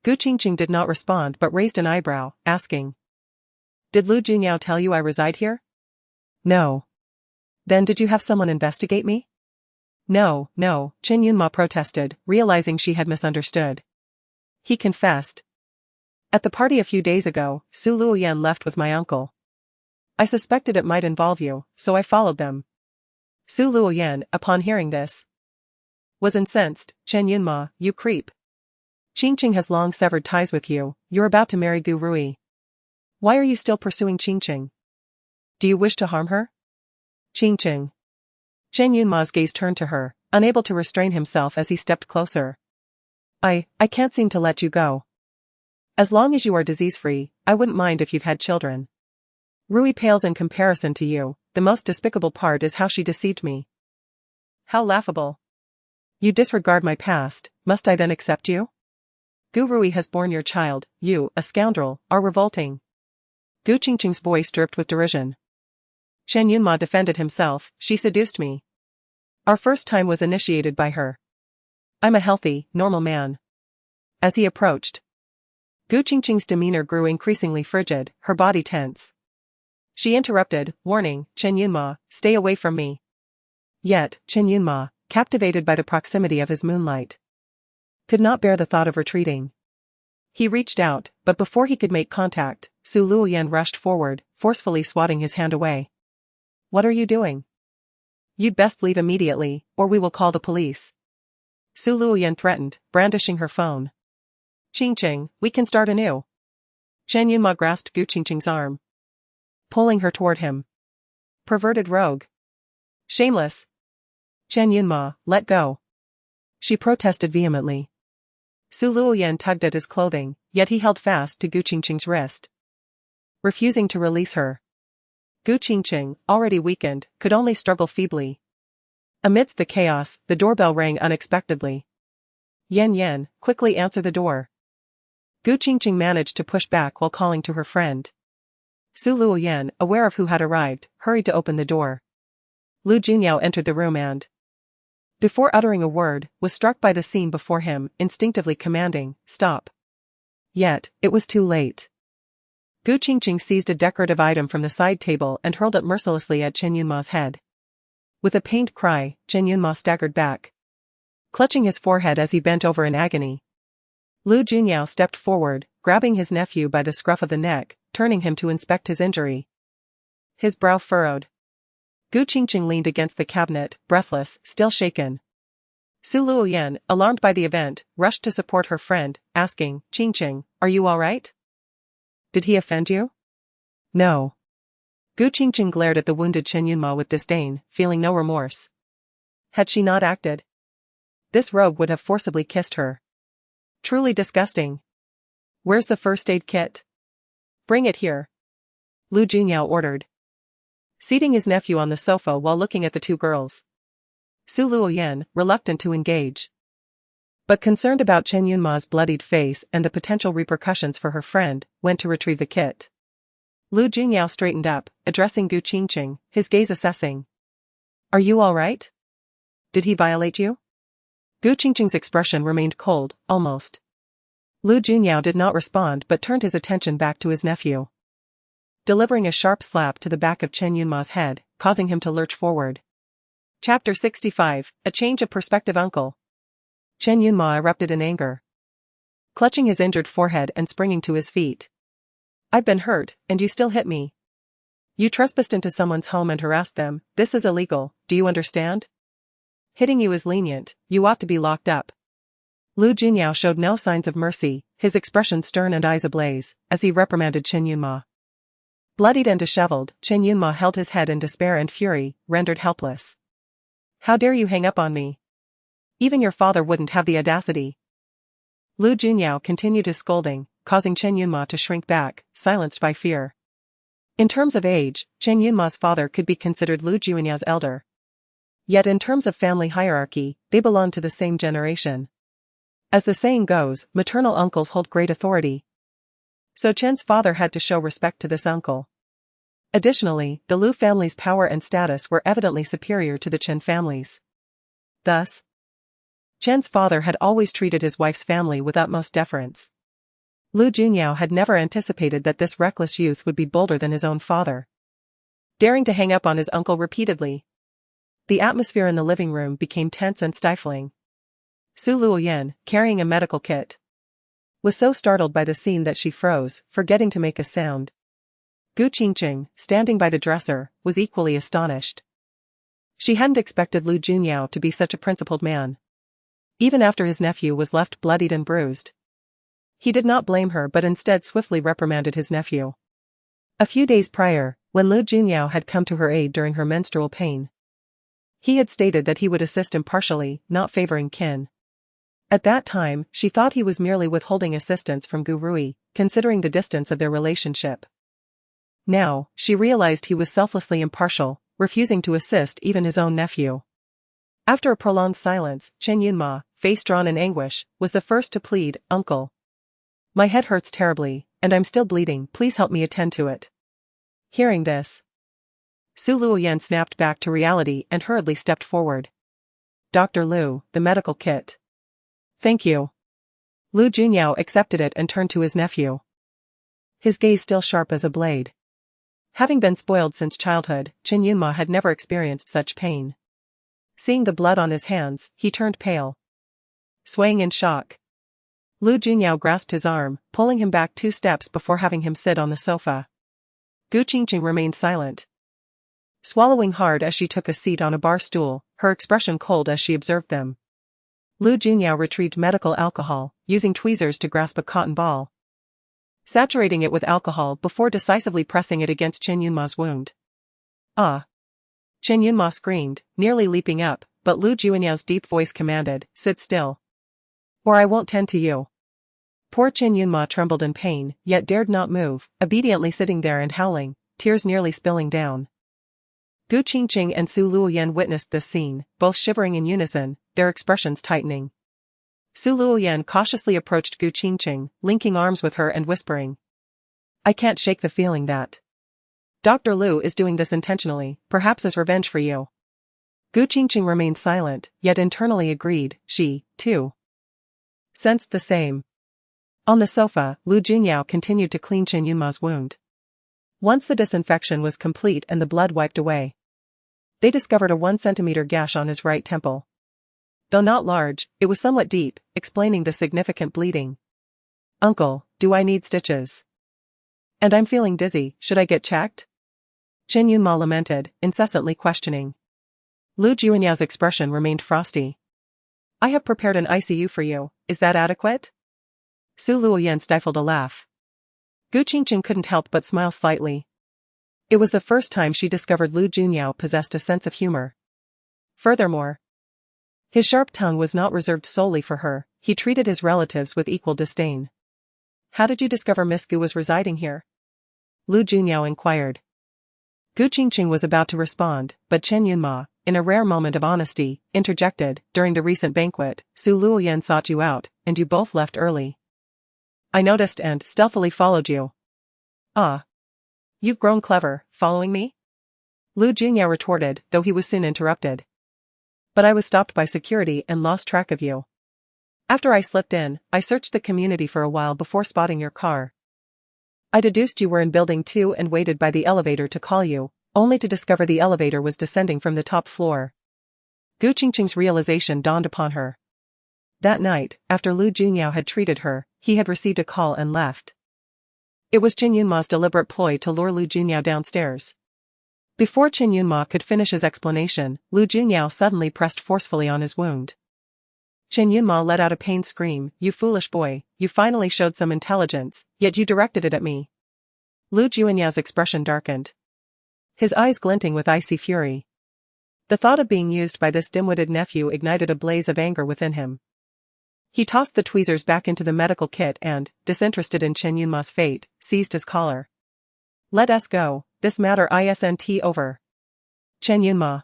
Gu Qingcheng did not respond but raised an eyebrow, asking. Did Lu Junyao tell you I reside here? No. Then did you have someone investigate me? No, Chen Yunma protested, realizing she had misunderstood. He confessed. At the party a few days ago, Su Luoyan left with my uncle. I suspected it might involve you, so I followed them. Su Luoyan, upon hearing this, was incensed. Chen Yunma, you creep. Qingcheng has long severed ties with you, you're about to marry Gu Rui. Why are you still pursuing Qingcheng? Do you wish to harm her? Qingcheng. Chen Yunma's gaze turned to her, unable to restrain himself as he stepped closer. I can't seem to let you go. As long as you are disease-free, I wouldn't mind if you've had children. Rui pales in comparison to you, the most despicable part is how she deceived me. How laughable. You disregard my past, must I then accept you? Gu Rui has borne your child, you, a scoundrel, are revolting. Gu Qingcheng's voice dripped with derision. Chen Yunma defended himself, she seduced me. Our first time was initiated by her. I'm a healthy, normal man. As he approached, Gu Qingcheng's demeanor grew increasingly frigid, her body tense. She interrupted, warning, Chen Yunma, stay away from me. Yet, Chen Yunma, captivated by the proximity of his moonlight, could not bear the thought of retreating. He reached out, but before he could make contact, Su Luoyan rushed forward, forcefully swatting his hand away. What are you doing? You'd best leave immediately, or we will call the police. Su Luoyan threatened, brandishing her phone. Qingcheng, we can start anew. Chen Yunma grasped Gu Qingcheng's arm, pulling her toward him. Perverted rogue. Shameless. Chen Yunma, let go. She protested vehemently. Su Luoyan tugged at his clothing, yet he held fast to Gu Qingcheng's wrist, refusing to release her. Gu Qingcheng, already weakened, could only struggle feebly. Amidst the chaos, the doorbell rang unexpectedly. Yan, quickly answer the door. Gu Qingcheng managed to push back while calling to her friend. Lu Junyao, aware of who had arrived, hurried to open the door. Lu Junyao entered the room and, before uttering a word, was struck by the scene before him, instinctively commanding, "Stop." Yet, it was too late. Gu Qingcheng seized a decorative item from the side table and hurled it mercilessly at Chen Yunma's head. With a pained cry, Chen Yunma staggered back, clutching his forehead as he bent over in agony. Lu Junyao stepped forward, grabbing his nephew by the scruff of the neck, turning him to inspect his injury. His brow furrowed. Gu Qingcheng leaned against the cabinet, breathless, still shaken. Lu Junyao, alarmed by the event, rushed to support her friend, asking, "Qingcheng, are you all right? Did he offend you?" "No." Gu Qingcheng glared at the wounded Chen Yunma with disdain, feeling no remorse. Had she not acted, this rogue would have forcibly kissed her. Truly disgusting. "Where's the first aid kit? Bring it here," Lu Junyao ordered, seating his nephew on the sofa while looking at the two girls. Lu Junyao, reluctant to engage, but concerned about Chen Yunma's bloodied face and the potential repercussions for her friend, went to retrieve the kit. Lu Junyao straightened up, addressing Gu Qingcheng, his gaze assessing. "Are you all right? Did he violate you?" Gu Qingcheng's expression remained cold, almost. Lu Junyao did not respond but turned his attention back to his nephew, delivering a sharp slap to the back of Chen Yunma's head, causing him to lurch forward. Chapter 65, A Change of Perspective. Uncle. Chen Yunma erupted in anger, clutching his injured forehead and springing to his feet. "I've been hurt, and you still hit me. You trespassed into someone's home and harassed them. This is illegal, do you understand? Hitting you is lenient, you ought to be locked up." Lu Junyao showed no signs of mercy, his expression stern and eyes ablaze, as he reprimanded Chen Yunma. Bloodied and disheveled, Chen Yunma held his head in despair and fury, rendered helpless. "How dare you hang up on me? Even your father wouldn't have the audacity." Lu Junyao continued his scolding, causing Chen Yunma to shrink back, silenced by fear. In terms of age, Chen Yunma's father could be considered Lu Junyao's elder. Yet in terms of family hierarchy, they belonged to the same generation. As the saying goes, maternal uncles hold great authority. So Chen's father had to show respect to this uncle. Additionally, the Lu family's power and status were evidently superior to the Chen family's. Thus, Chen's father had always treated his wife's family with utmost deference. Lu Junyao had never anticipated that this reckless youth would be bolder than his own father, daring to hang up on his uncle repeatedly. The atmosphere in the living room became tense and stifling. Lu Junyao, carrying a medical kit, was so startled by the scene that she froze, forgetting to make a sound. Gu Qingcheng, standing by the dresser, was equally astonished. She hadn't expected Lu Junyao to be such a principled man, even after his nephew was left bloodied and bruised. He did not blame her but instead swiftly reprimanded his nephew. A few days prior, when Lu Junyao had come to her aid during her menstrual pain, he had stated that he would assist impartially, not favoring kin. At that time, she thought he was merely withholding assistance from Gu Rui, considering the distance of their relationship. Now, she realized he was selflessly impartial, refusing to assist even his own nephew. After a prolonged silence, Chen Yunma, face drawn in anguish, was the first to plead, "Uncle, my head hurts terribly, and I'm still bleeding, please help me attend to it." Hearing this, Lu Junyao snapped back to reality and hurriedly stepped forward. "Dr. Lu, the medical kit." "Thank you." Lu Junyao accepted it and turned to his nephew, his gaze still sharp as a blade. Having been spoiled since childhood, Chen Yunma had never experienced such pain. Seeing the blood on his hands, he turned pale, swaying in shock. Lu Junyao grasped his arm, pulling him back 2 steps before having him sit on the sofa. Gu Qingcheng remained silent, swallowing hard as she took a seat on a bar stool, her expression cold as she observed them. Lu Junyao retrieved medical alcohol, using tweezers to grasp a cotton ball, saturating it with alcohol before decisively pressing it against Chen Yunma's wound. "Ah!" Chen Yunma screamed, nearly leaping up, but Lu Junyao's deep voice commanded, "Sit still, or I won't tend to you." Poor Chen Yunma trembled in pain, yet dared not move, obediently sitting there and howling, tears nearly spilling down. Gu Qingcheng and Lu Junyao witnessed this scene, both shivering in unison, their expressions tightening. Su Luoyan cautiously approached Gu Qingcheng, linking arms with her and whispering. I can't shake the feeling that Dr. Lu is doing this intentionally, perhaps as revenge for you. Gu Qingcheng remained silent, yet internally agreed, she, too, sensed the same. On the sofa, Lu Junyao continued to clean Chen Yunma's wound. Once the disinfection was complete and the blood wiped away, they discovered a 1 centimeter gash on his right temple. Though not large, it was somewhat deep, explaining the significant bleeding. Uncle, do I need stitches? And I'm feeling dizzy, should I get checked? Chen Yunma lamented, incessantly questioning. Lu Junyao's expression remained frosty. I have prepared an ICU for you, is that adequate? Su Luoyan stifled a laugh. Gu Qingcheng couldn't help but smile slightly. It was the first time she discovered Lu Junyao possessed a sense of humor. Furthermore, his sharp tongue was not reserved solely for her, he treated his relatives with equal disdain. How did you discover Miss Gu was residing here? Lu Junyao inquired. Gu Qingcheng was about to respond, but Chen Yunma, in a rare moment of honesty, interjected, during the recent banquet, Su Luoyan sought you out, and you both left early. I noticed and stealthily followed you. Ah. You've grown clever, following me? Lu Junyao retorted, though he was soon interrupted. But I was stopped by security and lost track of you. After I slipped in, I searched the community for a while before spotting your car. I deduced you were in building 2 and waited by the elevator to call you, only to discover the elevator was descending from the top floor. Gu Qingcheng's realization dawned upon her. That night, after Lu Junyao had treated her, he had received a call and left. It was Chen Yunma's deliberate ploy to lure Lu Junyao downstairs. Before Chen Yunma could finish his explanation, Lu Junyao suddenly pressed forcefully on his wound. Chen Yunma let out a pained scream, You foolish boy, you finally showed some intelligence, yet you directed it at me. Lu Junyao's expression darkened, his eyes glinting with icy fury. The thought of being used by this dim-witted nephew ignited a blaze of anger within him. He tossed the tweezers back into the medical kit and, disinterested in Chen Yunma's fate, seized his collar. Let us go, this matter isn't over. Chen Yunma,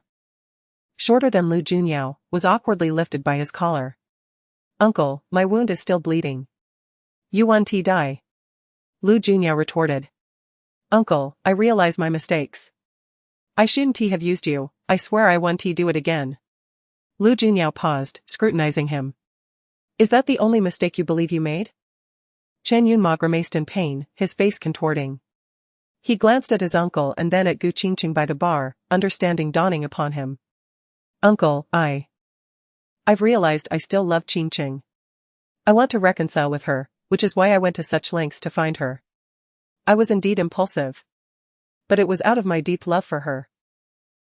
shorter than Lu Junyao, was awkwardly lifted by his collar. Uncle, my wound is still bleeding. You want to die? Lu Junyao retorted. Uncle, I realize my mistakes. I shouldn't have used you, I swear I won't do it again. Lu Junyao paused, scrutinizing him. Is that the only mistake you believe you made? Chen Yunma grimaced in pain, his face contorting. He glanced at his uncle and then at Gu Qingcheng by the bar, understanding dawning upon him. Uncle, I've realized I still love Qingcheng. I want to reconcile with her, which is why I went to such lengths to find her. I was indeed impulsive. But it was out of my deep love for her.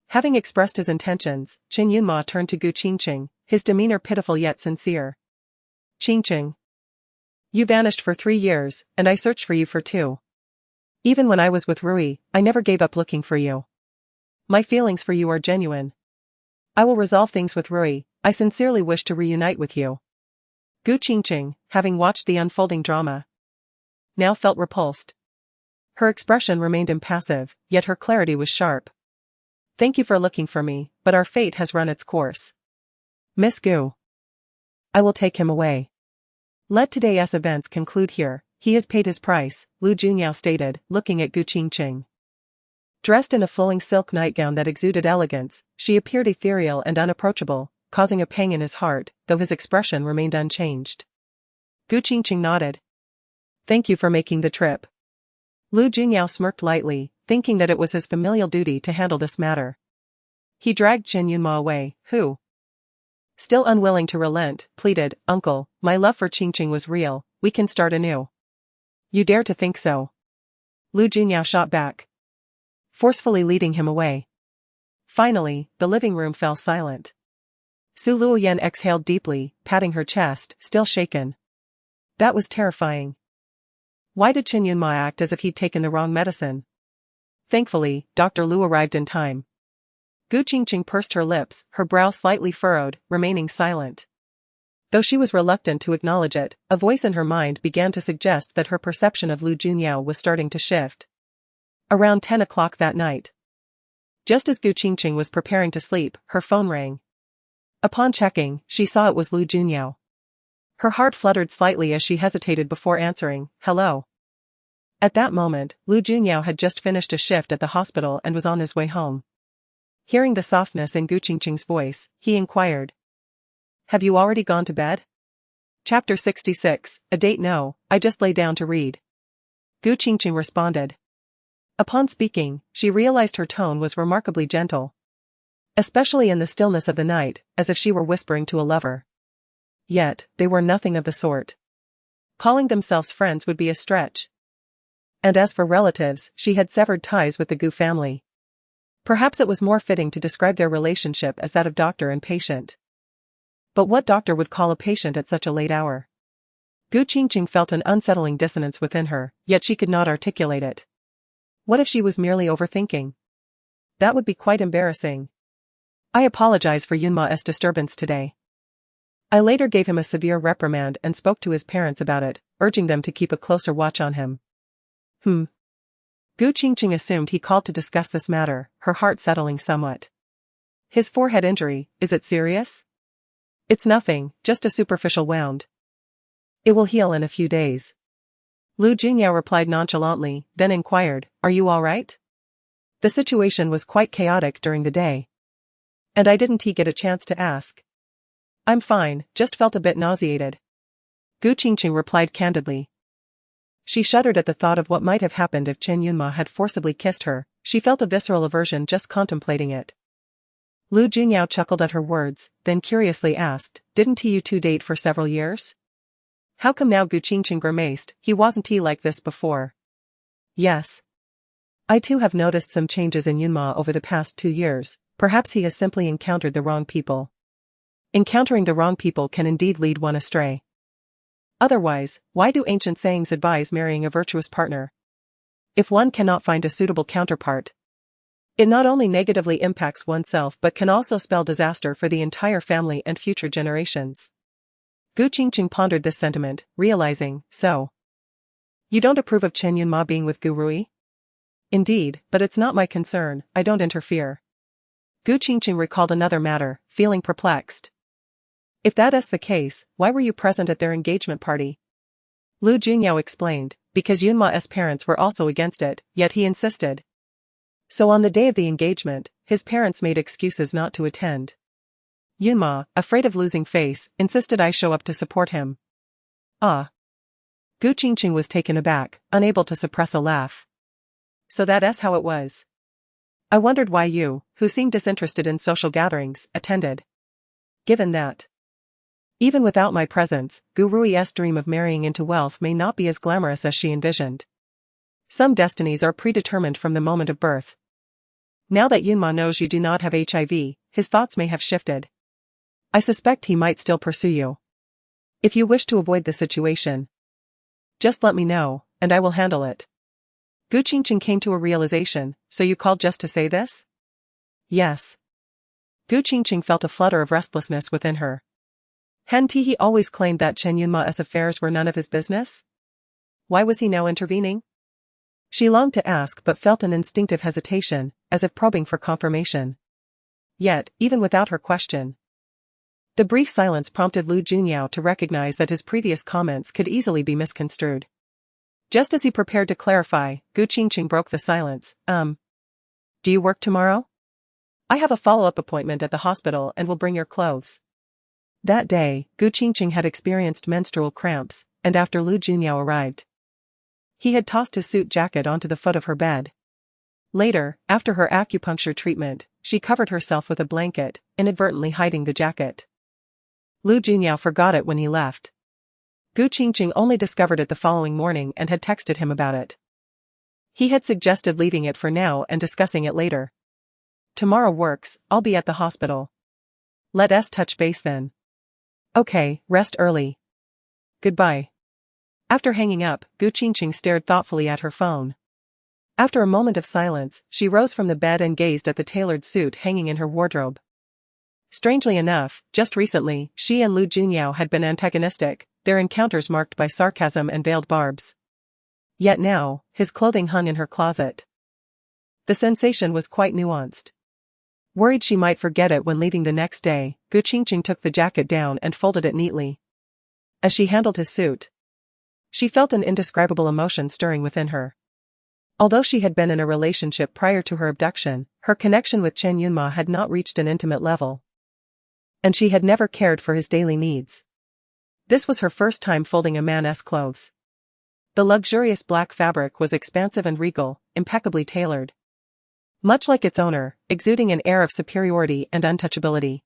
Having expressed his intentions, Chen Yunma turned to Gu Qingcheng, his demeanor pitiful yet sincere. Qingcheng, you vanished for 3 years, and I searched for you for 2. Even when I was with Rui, I never gave up looking for you. My feelings for you are genuine. I will resolve things with Rui, I sincerely wish to reunite with you. Gu Qingcheng, having watched the unfolding drama, now felt repulsed. Her expression remained impassive, yet her clarity was sharp. Thank you for looking for me, but our fate has run its course. Miss Gu, I will take him away. Let today's events conclude here, he has paid his price, Lu Junyao stated, looking at Gu Qingcheng. Dressed in a flowing silk nightgown that exuded elegance, she appeared ethereal and unapproachable, causing a pang in his heart, though his expression remained unchanged. Gu Qingcheng nodded. Thank you for making the trip. Lu Junyao smirked lightly, thinking that it was his familial duty to handle this matter. He dragged Chen Yunma away, who, still unwilling to relent, pleaded, Uncle, my love for Qingcheng was real, we can start anew. You dare to think so? Lu Junyao shot back, forcefully leading him away. Finally, the living room fell silent. Su Luoyan exhaled deeply, patting her chest, still shaken. That was terrifying. Why did Chen Yunma act as if he'd taken the wrong medicine? Thankfully, Dr. Lu arrived in time. Gu Qingcheng pursed her lips, her brow slightly furrowed, remaining silent. Though she was reluctant to acknowledge it, a voice in her mind began to suggest that her perception of Lu Junyao was starting to shift. Around 10 o'clock that night, just as Gu Qingcheng was preparing to sleep, her phone rang. Upon checking, she saw it was Lu Junyao. Her heart fluttered slightly as she hesitated before answering, "Hello." At that moment, Lu Junyao had just finished a shift at the hospital and was on his way home. Hearing the softness in Qingcheng's voice, he inquired, "Have you already gone to bed?" Chapter 66, A Date? No, I just lay down to read. Qingcheng responded. Upon speaking, she realized her tone was remarkably gentle. Especially in the stillness of the night, as if she were whispering to a lover. Yet, they were nothing of the sort. Calling themselves friends would be a stretch. And as for relatives, she had severed ties with the Gu family. Perhaps it was more fitting to describe their relationship as that of doctor and patient. But what doctor would call a patient at such a late hour? Qingcheng felt an unsettling dissonance within her, yet she could not articulate it. What if she was merely overthinking? That would be quite embarrassing. I apologize for Yunma's disturbance today. I later gave him a severe reprimand and spoke to his parents about it, urging them to keep a closer watch on him. Qingcheng assumed he called to discuss this matter, her heart settling somewhat. His forehead injury, is it serious? It's nothing, just a superficial wound. It will heal in a few days. Lu Junyao replied nonchalantly, then inquired, "Are you all right?" The situation was quite chaotic during the day. And I didn't get a chance to ask. I'm fine, just felt a bit nauseated. Qingcheng replied candidly. She shuddered at the thought of what might have happened if Chen Yunma had forcibly kissed her. She felt a visceral aversion just contemplating it. Lu Junyao chuckled at her words, then curiously asked, "Didn't you two date for several years?" How come now? Qingcheng grimaced, "He wasn't like this before." Yes. I too have noticed some changes in Yunma over the past 2 years. Perhaps he has simply encountered the wrong people. Encountering the wrong people can indeed lead one astray. Otherwise, why do ancient sayings advise marrying a virtuous partner? If one cannot find a suitable counterpart, it not only negatively impacts oneself but can also spell disaster for the entire family and future generations. Qingcheng pondered this sentiment, realizing, so. You don't approve of Chen Yunma being with Gu Rui? Indeed, but it's not my concern, I don't interfere. Qingcheng recalled another matter, feeling perplexed. If that is the case, why were you present at their engagement party? Lu Junyao explained, because Yunma's parents were also against it, yet he insisted. So on the day of the engagement, his parents made excuses not to attend. Yunma, afraid of losing face, insisted I show up to support him. Ah. Qingcheng was taken aback, unable to suppress a laugh. So that's how it was. I wondered why you, who seemed disinterested in social gatherings, attended. Given that. Even without my presence, Gu Rui's dream of marrying into wealth may not be as glamorous as she envisioned. Some destinies are predetermined from the moment of birth. Now that Yunma knows you do not have HIV, his thoughts may have shifted. I suspect he might still pursue you. If you wish to avoid the situation, just let me know, and I will handle it. Qingcheng came to a realization, so you called just to say this? Yes. Qingcheng felt a flutter of restlessness within her. Hadn't he always claimed that Chen Yunma's affairs were none of his business? Why was he now intervening? She longed to ask but felt an instinctive hesitation, as if probing for confirmation. Yet, even without her question, the brief silence prompted Lu Junyao to recognize that his previous comments could easily be misconstrued. Just as he prepared to clarify, Qingcheng broke the silence. Do you work tomorrow? I have a follow-up appointment at the hospital and will bring your clothes. That day, Qingcheng had experienced menstrual cramps, and after Lu Junyao arrived, he had tossed his suit jacket onto the foot of her bed. Later, after her acupuncture treatment, she covered herself with a blanket, inadvertently hiding the jacket. Lu Junyao forgot it when he left. Qingcheng only discovered it the following morning and had texted him about it. He had suggested leaving it for now and discussing it later. Tomorrow works, I'll be at the hospital. Let's touch base then. Okay, rest early. Goodbye. After hanging up, Qingcheng stared thoughtfully at her phone. After a moment of silence, she rose from the bed and gazed at the tailored suit hanging in her wardrobe. Strangely enough, just recently, she and Lu Junyao had been antagonistic, their encounters marked by sarcasm and veiled barbs. Yet now, his clothing hung in her closet. The sensation was quite nuanced. Worried she might forget it when leaving the next day, Qingcheng took the jacket down and folded it neatly. As she handled his suit, she felt an indescribable emotion stirring within her. Although she had been in a relationship prior to her abduction, her connection with Chen Yunma had not reached an intimate level. And she had never cared for his daily needs. This was her first time folding a man's clothes. The luxurious black fabric was expansive and regal, impeccably tailored. Much like its owner, exuding an air of superiority and untouchability.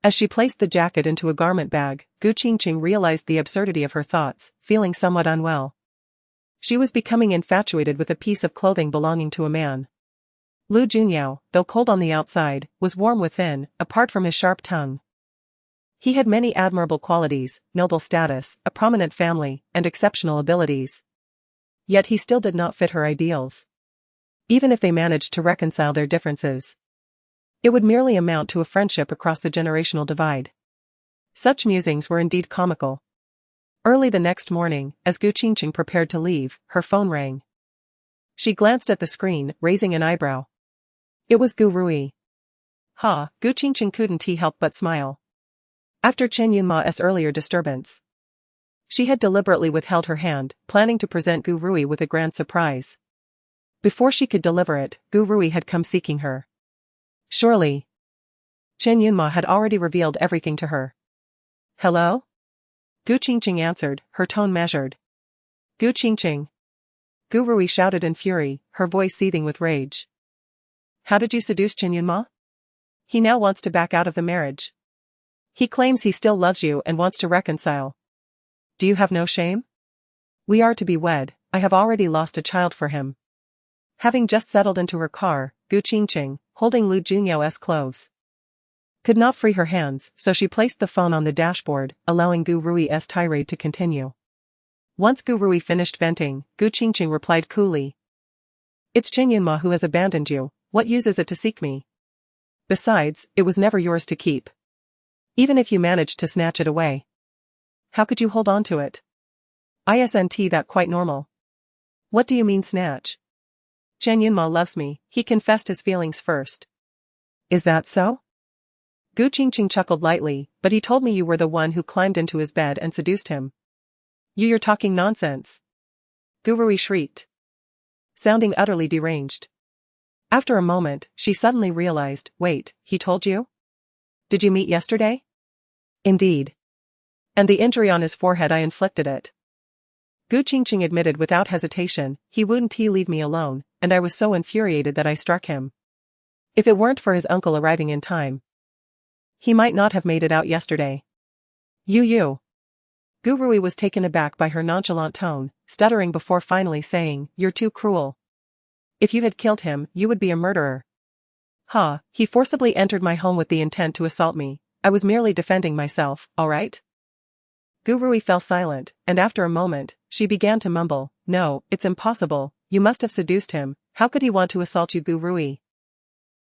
As she placed the jacket into a garment bag, Qingcheng realized the absurdity of her thoughts, feeling somewhat unwell. She was becoming infatuated with a piece of clothing belonging to a man. Lu Junyao, though cold on the outside, was warm within, apart from his sharp tongue. He had many admirable qualities, noble status, a prominent family, and exceptional abilities. Yet he still did not fit her ideals. Even if they managed to reconcile their differences, it would merely amount to a friendship across the generational divide. Such musings were indeed comical. Early the next morning, as Qingcheng prepared to leave, her phone rang. She glanced at the screen, raising an eyebrow. It was Gu Rui. Qingcheng couldn't help but smile. After Chen Yunma's earlier disturbance, she had deliberately withheld her hand, planning to present Gu Rui with a grand surprise. Before she could deliver it, Gu Rui had come seeking her. Surely, Chen Yunma had already revealed everything to her. Hello? Qingcheng answered, her tone measured. Qingcheng. Gu Rui shouted in fury, her voice seething with rage. How did you seduce Chen Yunma? He now wants to back out of the marriage. He claims he still loves you and wants to reconcile. Do you have no shame? We are to be wed, I have already lost a child for him. Having just settled into her car, Qingcheng, holding Lu Junyao's clothes, could not free her hands, so she placed the phone on the dashboard, allowing Gu Rui's tirade to continue. Once Gu Rui finished venting, Qingcheng replied coolly. It's Chen Yunma who has abandoned you, what use is it to seek me? Besides, it was never yours to keep. Even if you managed to snatch it away, how could you hold on to it? Isn't that quite normal? What do you mean snatch? Chen Yunma loves me, he confessed his feelings first. Is that so? Qingcheng chuckled lightly, but he told me you were the one who climbed into his bed and seduced him. You're talking nonsense. Gu Rui shrieked, sounding utterly deranged. After a moment, she suddenly realized, wait, he told you? Did you meet yesterday? Indeed. And the injury on his forehead I inflicted it. Qingcheng admitted without hesitation, he wouldn't leave me alone, and I was so infuriated that I struck him. If it weren't for his uncle arriving in time, he might not have made it out yesterday. You. Gu Rui was taken aback by her nonchalant tone, stuttering before finally saying, you're too cruel. If you had killed him, you would be a murderer. He forcibly entered my home with the intent to assault me. I was merely defending myself, all right? Gu Rui fell silent, and after a moment, she began to mumble, no, it's impossible, you must have seduced him, how could he want to assault you, Gu Rui?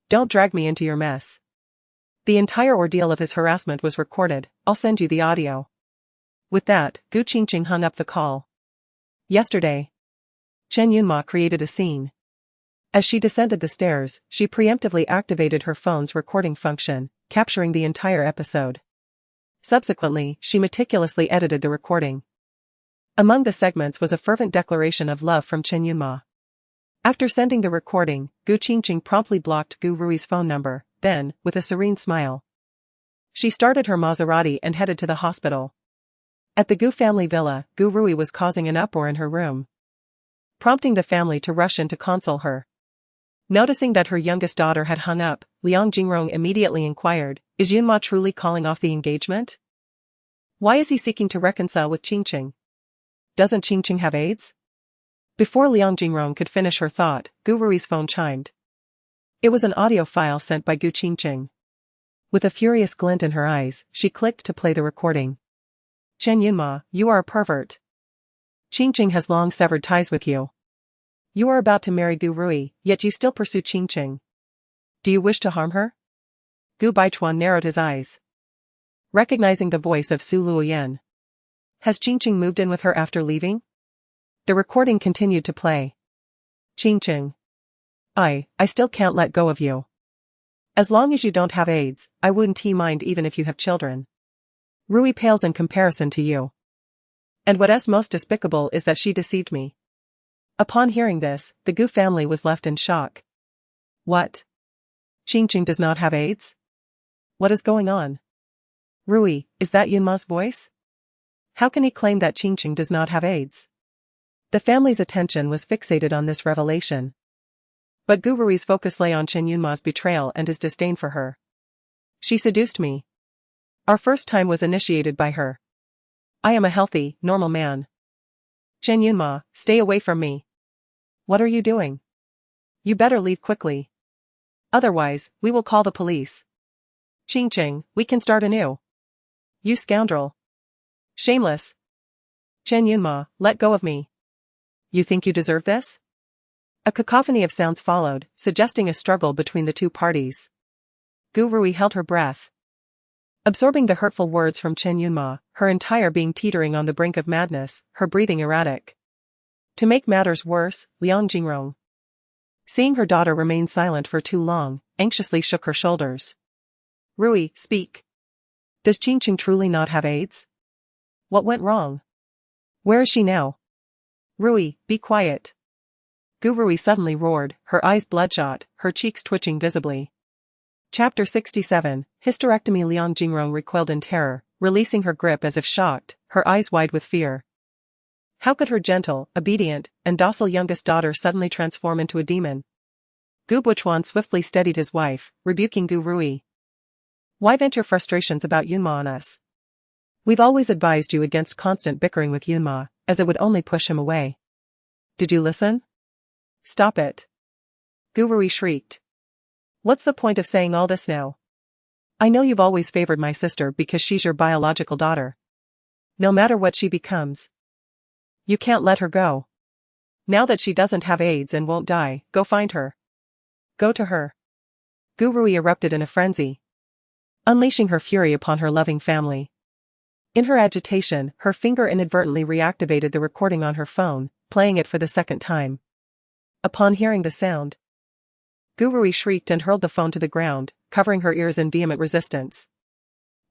Don't drag me into your mess. The entire ordeal of his harassment was recorded, I'll send you the audio. With that, Qingcheng hung up the call. Yesterday, Chen Yunma created a scene. As she descended the stairs, she preemptively activated her phone's recording function, capturing the entire episode. Subsequently, she meticulously edited the recording. Among the segments was a fervent declaration of love from Chen Yunma. After sending the recording, Qingcheng promptly blocked Gu Rui's phone number, then, with a serene smile, she started her Maserati and headed to the hospital. At the Gu family villa, Gu Rui was causing an uproar in her room, prompting the family to rush in to console her. Noticing that her youngest daughter had hung up, Liang Jingrong immediately inquired, is Yunma truly calling off the engagement? Why is he seeking to reconcile with Qingcheng? Doesn't Qingcheng have AIDS? Before Liang Jingrong could finish her thought, Gu Rui's phone chimed. It was an audio file sent by Qingcheng. With a furious glint in her eyes, she clicked to play the recording. Chen Yunma, you are a pervert. Qingcheng has long severed ties with you. You are about to marry Gu Rui, yet you still pursue Qingcheng. Do you wish to harm her? Gu Baichuan narrowed his eyes, recognizing the voice of Su Luoyan. Has Qingcheng moved in with her after leaving? The recording continued to play. Qingcheng. I still can't let go of you. As long as you don't have AIDS, I wouldn't mind even if you have children. Rui pales in comparison to you. And what's most despicable is that she deceived me. Upon hearing this, the Gu family was left in shock. What? Qingcheng does not have AIDS? What is going on? Rui, is that Yunma's voice? How can he claim that Qingcheng does not have AIDS? The family's attention was fixated on this revelation. But Gu Rui's focus lay on Chen Yunma's betrayal and his disdain for her. She seduced me. Our first time was initiated by her. I am a healthy, normal man. Chen Yunma, stay away from me. What are you doing? You better leave quickly. Otherwise, we will call the police. Qingcheng, we can start anew. You scoundrel. Shameless. Chen Yunma, let go of me. You think you deserve this? A cacophony of sounds followed, suggesting a struggle between the two parties. Gu Rui held her breath. Absorbing the hurtful words from Chen Yunma, her entire being teetering on the brink of madness, her breathing erratic. To make matters worse, Liang Jingrong, seeing her daughter remain silent for too long, anxiously shook her shoulders. Rui, speak. Does Qingcheng truly not have AIDS? What went wrong? Where is she now? Rui, be quiet. Gu Rui suddenly roared, her eyes bloodshot, her cheeks twitching visibly. Chapter 67, Hysterectomy. Liang Jingrong recoiled in terror, releasing her grip as if shocked, her eyes wide with fear. How could her gentle, obedient, and docile youngest daughter suddenly transform into a demon? Gu Buchuan swiftly steadied his wife, rebuking Gu Rui. Why vent your frustrations about Yunma on us? We've always advised you against constant bickering with Yunma, as it would only push him away. Did you listen? Stop it. Gu Rui shrieked. What's the point of saying all this now? I know you've always favored my sister because she's your biological daughter. No matter what she becomes. You can't let her go. Now that she doesn't have AIDS and won't die, go find her. Go to her. Gu Rui erupted in a frenzy, unleashing her fury upon her loving family. In her agitation, her finger inadvertently reactivated the recording on her phone, playing it for the second time. Upon hearing the sound, Gu Rui shrieked and hurled the phone to the ground, covering her ears in vehement resistance.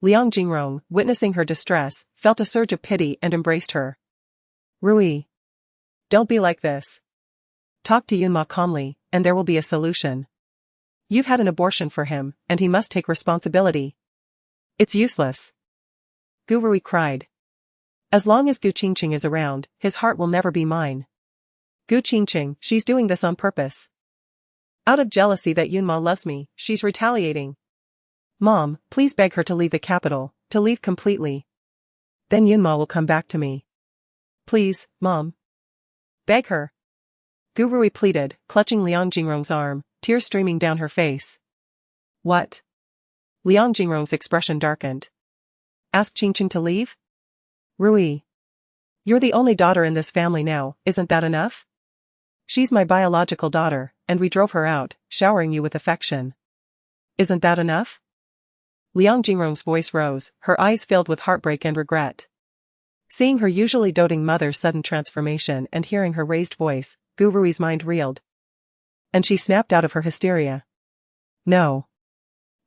Liang Jingrong, witnessing her distress, felt a surge of pity and embraced her. Rui, don't be like this. Talk to Yunma calmly, and there will be a solution. You've had an abortion for him, and he must take responsibility. It's useless. Gu Rui cried. As long as Gu Qingcheng is around, his heart will never be mine. Gu Qingcheng, she's doing this on purpose. Out of jealousy that Yunma loves me, she's retaliating. Mom, please beg her to leave the capital, to leave completely. Then Yunma will come back to me. Please, Mom. Beg her. Gu Rui pleaded, clutching Liang Jingrong's arm, tears streaming down her face. What? Liang Jingrong's expression darkened. Ask Qingcheng to leave? Rui. You're the only daughter in this family now, isn't that enough? She's my biological daughter, and we drove her out, showering you with affection. Isn't that enough? Liang Jingrong's voice rose, her eyes filled with heartbreak and regret. Seeing her usually doting mother's sudden transformation and hearing her raised voice, Gu Rui's mind reeled. And she snapped out of her hysteria. No.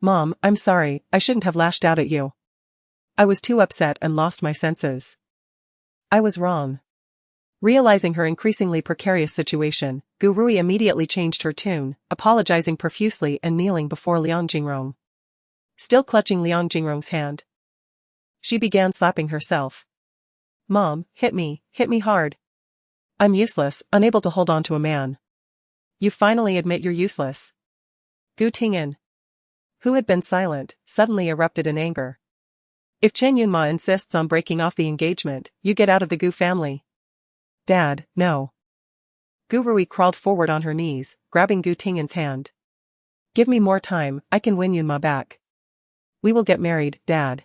Mom, I'm sorry, I shouldn't have lashed out at you. I was too upset and lost my senses. I was wrong. Realizing her increasingly precarious situation, Gu Rui immediately changed her tune, apologizing profusely and kneeling before Liang Jingrong. Still clutching Liang Jingrong's hand, she began slapping herself. Mom, hit me hard. I'm useless, unable to hold on to a man. You finally admit you're useless. Gu Ting'an, who had been silent, suddenly erupted in anger. If Chen Yunma insists on breaking off the engagement, you get out of the Gu family. Dad, no. Gu Rui crawled forward on her knees, grabbing Gu Ting'an's hand. Give me more time, I can win Yunma back. We will get married, Dad.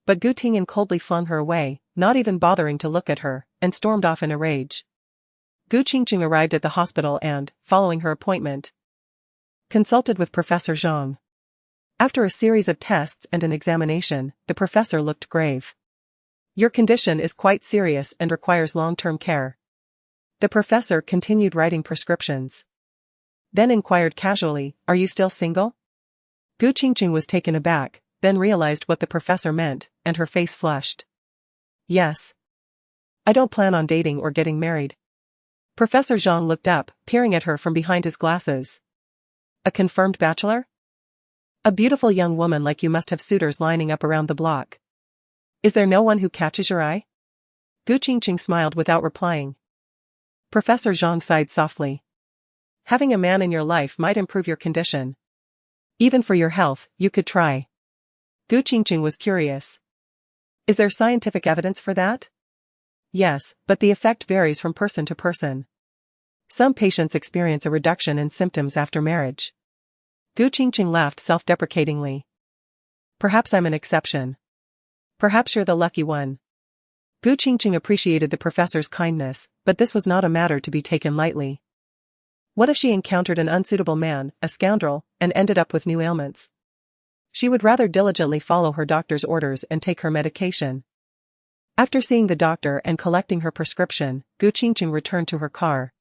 But Gu Ting'an coldly flung her away, not even bothering to look at her, and stormed off in a rage. Gu Qingcheng arrived at the hospital and, following her appointment, consulted with Professor Zhang. After a series of tests and an examination, the professor looked grave. Your condition is quite serious and requires long-term care. The professor continued writing prescriptions. Then inquired casually, are you still single? Gu Qingcheng was taken aback, then realized what the professor meant, and her face flushed. Yes. I don't plan on dating or getting married. Professor Zhang looked up, peering at her from behind his glasses. A confirmed bachelor? A beautiful young woman like you must have suitors lining up around the block. Is there no one who catches your eye? Qingcheng smiled without replying. Professor Zhang sighed softly. Having a man in your life might improve your condition. Even for your health, you could try. Qingcheng was curious. Is there scientific evidence for that? Yes, but the effect varies from person to person. Some patients experience a reduction in symptoms after marriage. Qingcheng laughed self-deprecatingly. Perhaps I'm an exception. Perhaps you're the lucky one. Qingcheng appreciated the professor's kindness, but this was not a matter to be taken lightly. What if she encountered an unsuitable man, a scoundrel, and ended up with new ailments? She would rather diligently follow her doctor's orders and take her medication. After seeing the doctor and collecting her prescription, Qingcheng returned to her car.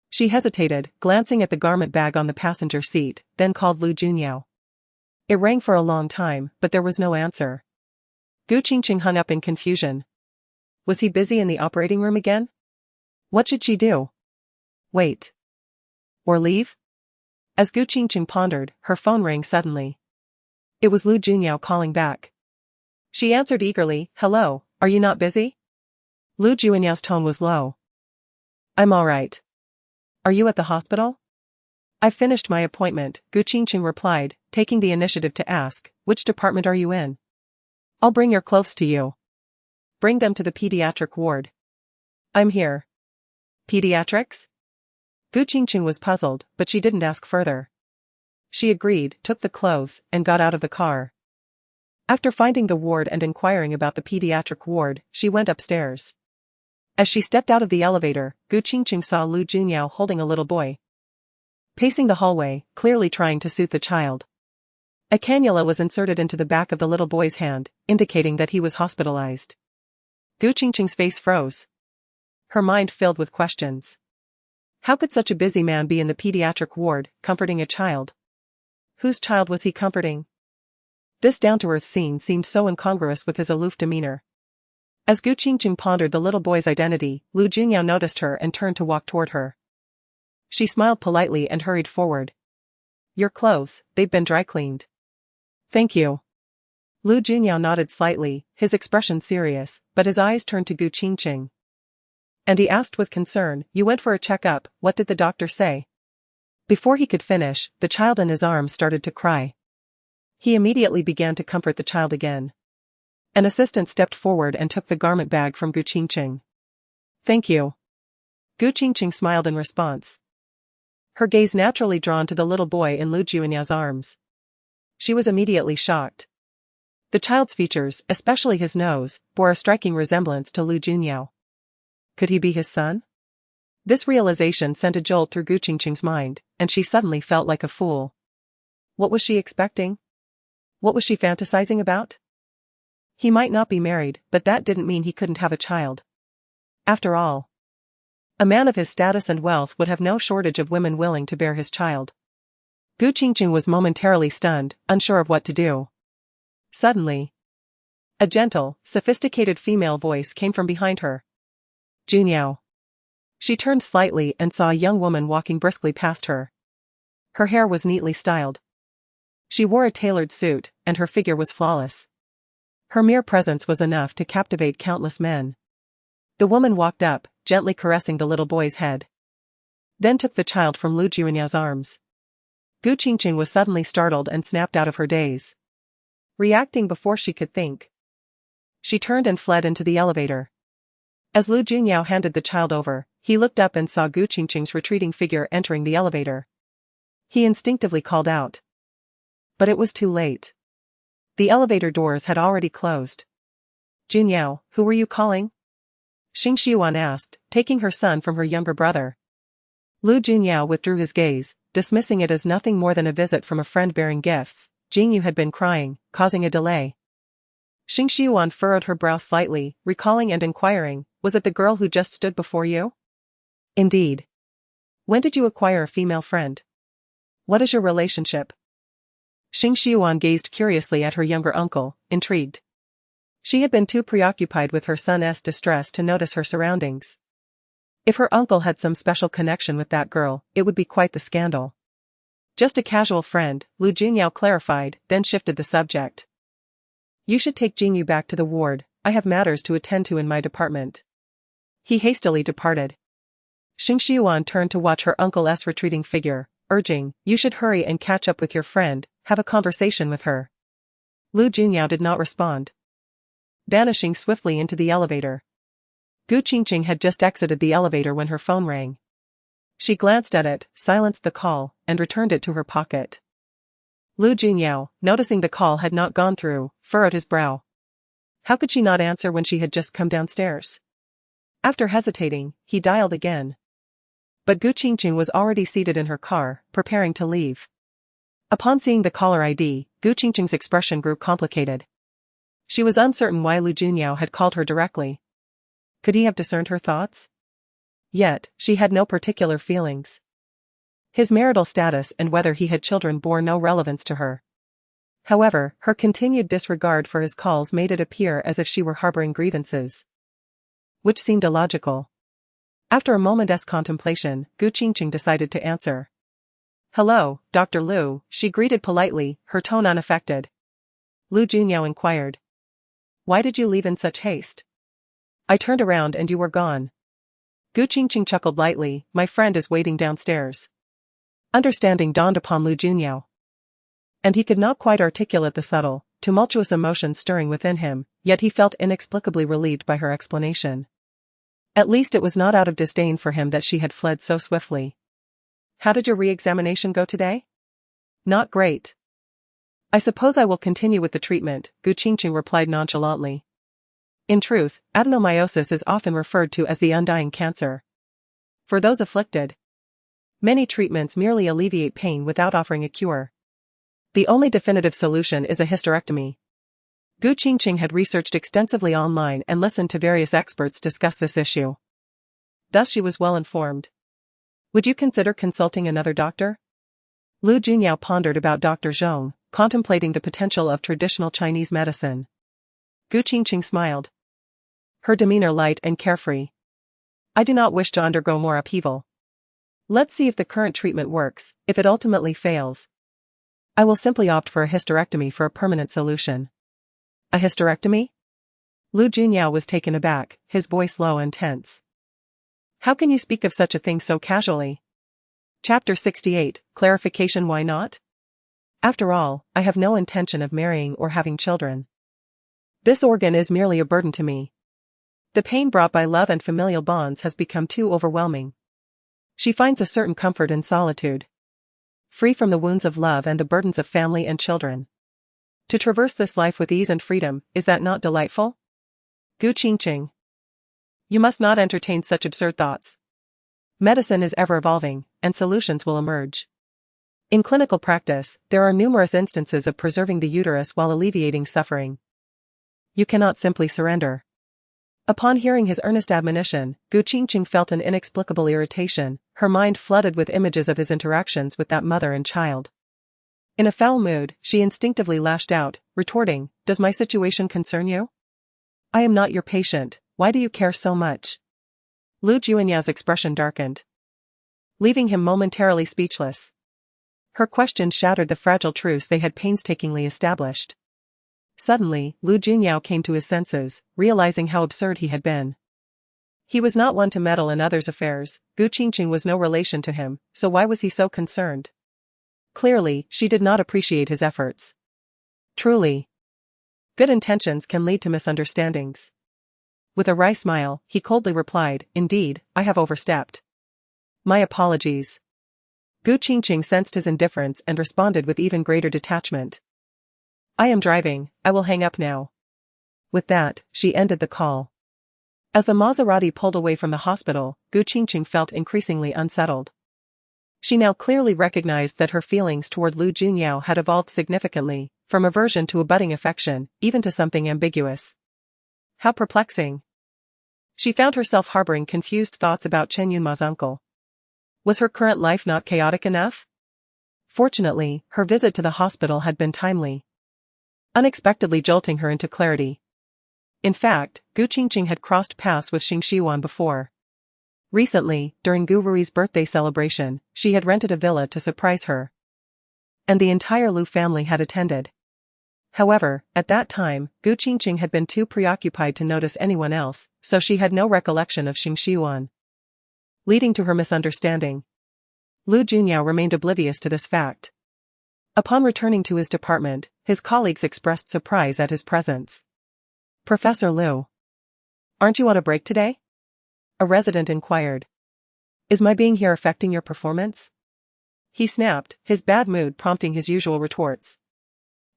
She hesitated, glancing at the garment bag on the passenger seat, then called Lu Junyao. It rang for a long time, but there was no answer. Qingcheng hung up in confusion. Was he busy in the operating room again? What should she do? Wait. Or leave? As Qingcheng pondered, her phone rang suddenly. It was Lu Junyao calling back. She answered eagerly, "Hello, are you not busy?" Lu Junyao's tone was low. "I'm all right. Are you at the hospital?" "I've finished my appointment," Qingcheng replied, taking the initiative to ask, "Which department are you in?" "I'll bring your clothes to you." "Bring them to the pediatric ward." "I'm here." "Pediatrics?" Qingcheng was puzzled, but she didn't ask further. She agreed, took the clothes, and got out of the car. After finding the ward and inquiring about the pediatric ward, she went upstairs. As she stepped out of the elevator, Qingcheng saw Lu Junyao holding a little boy. Pacing the hallway, clearly trying to soothe the child. A cannula was inserted into the back of the little boy's hand, indicating that he was hospitalized. Qingcheng's face froze. Her mind filled with questions. How could such a busy man be in the pediatric ward, comforting a child? Whose child was he comforting? This down-to-earth scene seemed so incongruous with his aloof demeanor. As Qingcheng pondered the little boy's identity, Lu Junyao noticed her and turned to walk toward her. She smiled politely and hurried forward. "Your clothes, they've been dry-cleaned." "Thank you." Lu Junyao nodded slightly, his expression serious, but his eyes turned to Qingcheng. And he asked with concern, "You went for a checkup, what did the doctor say?" Before he could finish, the child in his arms started to cry. He immediately began to comfort the child again. An assistant stepped forward and took the garment bag from Qingcheng. "Thank you." Qingcheng smiled in response. Her gaze naturally drawn to the little boy in Lu Junyao's arms. She was immediately shocked. The child's features, especially his nose, bore a striking resemblance to Lu Junyao. Could he be his son? This realization sent a jolt through Qingcheng's mind, and she suddenly felt like a fool. What was she expecting? What was she fantasizing about? He might not be married, but that didn't mean he couldn't have a child. After all, a man of his status and wealth would have no shortage of women willing to bear his child. Qingcheng was momentarily stunned, unsure of what to do. Suddenly, a gentle, sophisticated female voice came from behind her. "Junyao." She turned slightly and saw a young woman walking briskly past her. Her hair was neatly styled. She wore a tailored suit, and her figure was flawless. Her mere presence was enough to captivate countless men. The woman walked up, gently caressing the little boy's head. Then took the child from Lu Junyao's arms. Qingcheng was suddenly startled and snapped out of her daze. Reacting before she could think, she turned and fled into the elevator. As Lu Junyao handed the child over, he looked up and saw Qingcheng's retreating figure entering the elevator. He instinctively called out. But it was too late. The elevator doors had already closed. "Junyao, who were you calling?" Qingxiuan asked, taking her son from her younger brother. Lu Junyao withdrew his gaze, dismissing it as nothing more than a visit from a friend bearing gifts. Jingyu had been crying, causing a delay. Qingxiuan furrowed her brow slightly, recalling and inquiring, "Was it the girl who just stood before you?" "Indeed." "When did you acquire a female friend? What is your relationship?" Qingxiuan gazed curiously at her younger uncle, intrigued. She had been too preoccupied with her son's distress to notice her surroundings. If her uncle had some special connection with that girl, it would be quite the scandal. Just a casual friend, Lu Junyao clarified, then shifted the subject. You should take Jingyu back to the ward, I have matters to attend to in my department. He hastily departed. Xingxiuan turned to watch her uncle's retreating figure, urging, you should hurry and catch up with your friend, have a conversation with her. Lu Junyao did not respond. Vanishing swiftly into the elevator. Qingcheng had just exited the elevator when her phone rang. She glanced at it, silenced the call, and returned it to her pocket. Lu Junyao, noticing the call had not gone through, furrowed his brow. How could she not answer when she had just come downstairs? After hesitating, he dialed again. But Qingcheng was already seated in her car, preparing to leave. Upon seeing the caller ID, Qingcheng's expression grew complicated. She was uncertain why Lu Junyao had called her directly. Could he have discerned her thoughts? Yet, she had no particular feelings. His marital status and whether he had children bore no relevance to her. However, her continued disregard for his calls made it appear as if she were harboring grievances. Which seemed illogical. After a moment's contemplation, Qingcheng decided to answer. Hello, Dr. Lu, she greeted politely, her tone unaffected. Lu Junyao inquired. Why did you leave in such haste? I turned around and you were gone. Qingcheng chuckled lightly, my friend is waiting downstairs. Understanding dawned upon Lu Junyao. And he could not quite articulate the subtle, tumultuous emotions stirring within him, yet he felt inexplicably relieved by her explanation. At least it was not out of disdain for him that she had fled so swiftly. How did your re-examination go today? Not great. I suppose I will continue with the treatment, Qingcheng replied nonchalantly. In truth, adenomyosis is often referred to as the undying cancer. For those afflicted, many treatments merely alleviate pain without offering a cure. The only definitive solution is a hysterectomy. Qingcheng had researched extensively online and listened to various experts discuss this issue. Thus she was well informed. Would you consider consulting another doctor? Lu Junyao pondered about Dr. Zhong, contemplating the potential of traditional Chinese medicine. Qingcheng smiled. Her demeanor light and carefree. I do not wish to undergo more upheaval. Let's see if the current treatment works. If it ultimately fails, I will simply opt for a hysterectomy for a permanent solution. A hysterectomy? Lu Junyao was taken aback, his voice low and tense. How can you speak of such a thing so casually? Chapter 68, Clarification. Why not? After all, I have no intention of marrying or having children. This organ is merely a burden to me. The pain brought by love and familial bonds has become too overwhelming. She finds a certain comfort in solitude. Free from the wounds of love and the burdens of family and children. To traverse this life with ease and freedom, is that not delightful? Qingcheng. You must not entertain such absurd thoughts. Medicine is ever evolving, and solutions will emerge. In clinical practice, there are numerous instances of preserving the uterus while alleviating suffering. You cannot simply surrender. Upon hearing his earnest admonition, Qingcheng felt an inexplicable irritation, her mind flooded with images of his interactions with that mother and child. In a foul mood, she instinctively lashed out, retorting, Does my situation concern you? I am not your patient, why do you care so much? Lu Junyao's expression darkened, leaving him momentarily speechless. Her question shattered the fragile truce they had painstakingly established. Suddenly, Lu Junyao came to his senses, realizing how absurd he had been. He was not one to meddle in others' affairs, Qingcheng was no relation to him, so why was he so concerned? Clearly, she did not appreciate his efforts. Truly, good intentions can lead to misunderstandings. With a wry smile, he coldly replied, Indeed, I have overstepped. My apologies. Qingcheng sensed his indifference and responded with even greater detachment. I am driving, I will hang up now. With that, she ended the call. As the Maserati pulled away from the hospital, Qingcheng felt increasingly unsettled. She now clearly recognized that her feelings toward Lu Junyao had evolved significantly, from aversion to a budding affection, even to something ambiguous. How perplexing. She found herself harboring confused thoughts about Chen Yunma's uncle. Was her current life not chaotic enough? Fortunately, her visit to the hospital had been timely, unexpectedly jolting her into clarity. In fact, Gu Qingcheng had crossed paths with Xing Shiwan before. Recently, during Gu Rui's birthday celebration, she had rented a villa to surprise her. And the entire Lu family had attended. However, at that time, Gu Qingcheng had been too preoccupied to notice anyone else, so she had no recollection of Xing Shiwan. Leading to her misunderstanding. Lu Junyao remained oblivious to this fact. Upon returning to his department, his colleagues expressed surprise at his presence. "Professor Lu. Aren't you on a break today?" A resident inquired. "Is my being here affecting your performance?" He snapped, his bad mood prompting his usual retorts.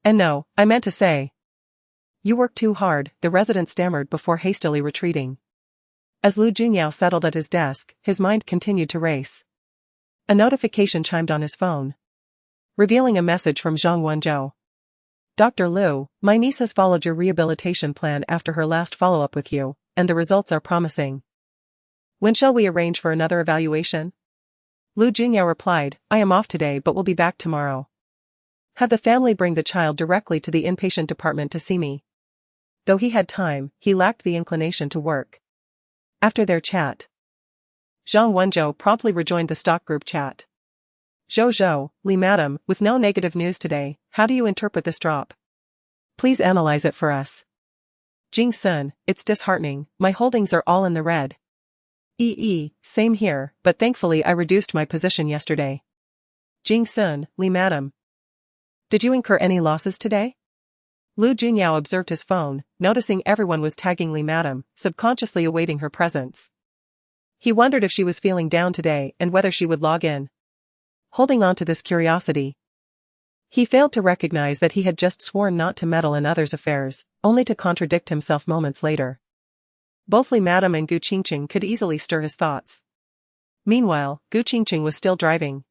"And no, I meant to say. You work too hard," the resident stammered before hastily retreating. As Lu Junyao settled at his desk, his mind continued to race. A notification chimed on his phone, revealing a message from Zhang Wenzhou. "Dr. Lu, my niece has followed your rehabilitation plan after her last follow-up with you, and the results are promising. When shall we arrange for another evaluation?" Lu Junyao replied, "I am off today but will be back tomorrow. Have the family bring the child directly to the inpatient department to see me." Though he had time, he lacked the inclination to work. After their chat, Zhang Wenzhou promptly rejoined the stock group chat. "Zhou, Li Madam, with no negative news today, how do you interpret this drop? Please analyze it for us." "Jing Sun, it's disheartening, my holdings are all in the red." Same here, but thankfully I reduced my position yesterday." "Jing Sun, Li Madam. Did you incur any losses today?" Lu Junyao observed his phone, noticing everyone was tagging Li Madam, subconsciously awaiting her presence. He wondered if she was feeling down today and whether she would log in. Holding on to this curiosity, he failed to recognize that he had just sworn not to meddle in others' affairs, only to contradict himself moments later. Both Li Madam and Gu Qingcheng could easily stir his thoughts. Meanwhile, Gu Qingcheng was still driving.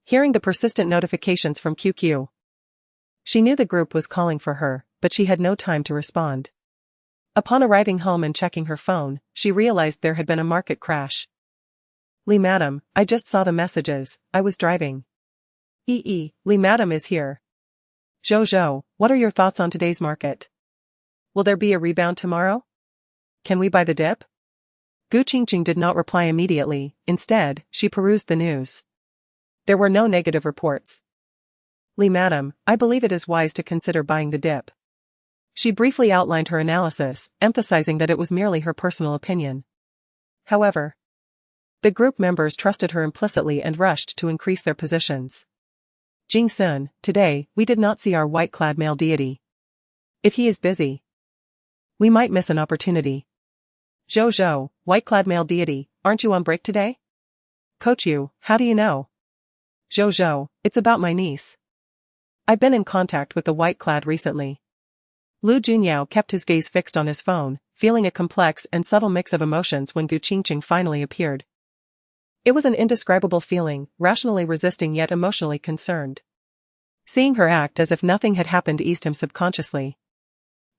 Hearing the persistent notifications from QQ, she knew the group was calling for her, but she had no time to respond. Upon arriving home and checking her phone, she realized there had been a market crash. "Li Madam, I just saw the messages, I was driving." Li Madam is here." "Zhou, what are your thoughts on today's market? Will there be a rebound tomorrow? Can we buy the dip?" Gu Qingcheng did not reply immediately, instead, she perused the news. There were no negative reports. "Li Madam, I believe it is wise to consider buying the dip." She briefly outlined her analysis, emphasizing that it was merely her personal opinion. However, the group members trusted her implicitly and rushed to increase their positions. "Jing Sun, today, we did not see our white-clad male deity. If he is busy, we might miss an opportunity." "Zhou, white-clad male deity, aren't you on break today?" "Coach you, how do you know?" "Zhou, it's about my niece. I've been in contact with the white-clad recently." Lu Junyao kept his gaze fixed on his phone, feeling a complex and subtle mix of emotions when Gu Qingcheng finally appeared. It was an indescribable feeling, rationally resisting yet emotionally concerned. Seeing her act as if nothing had happened eased him subconsciously.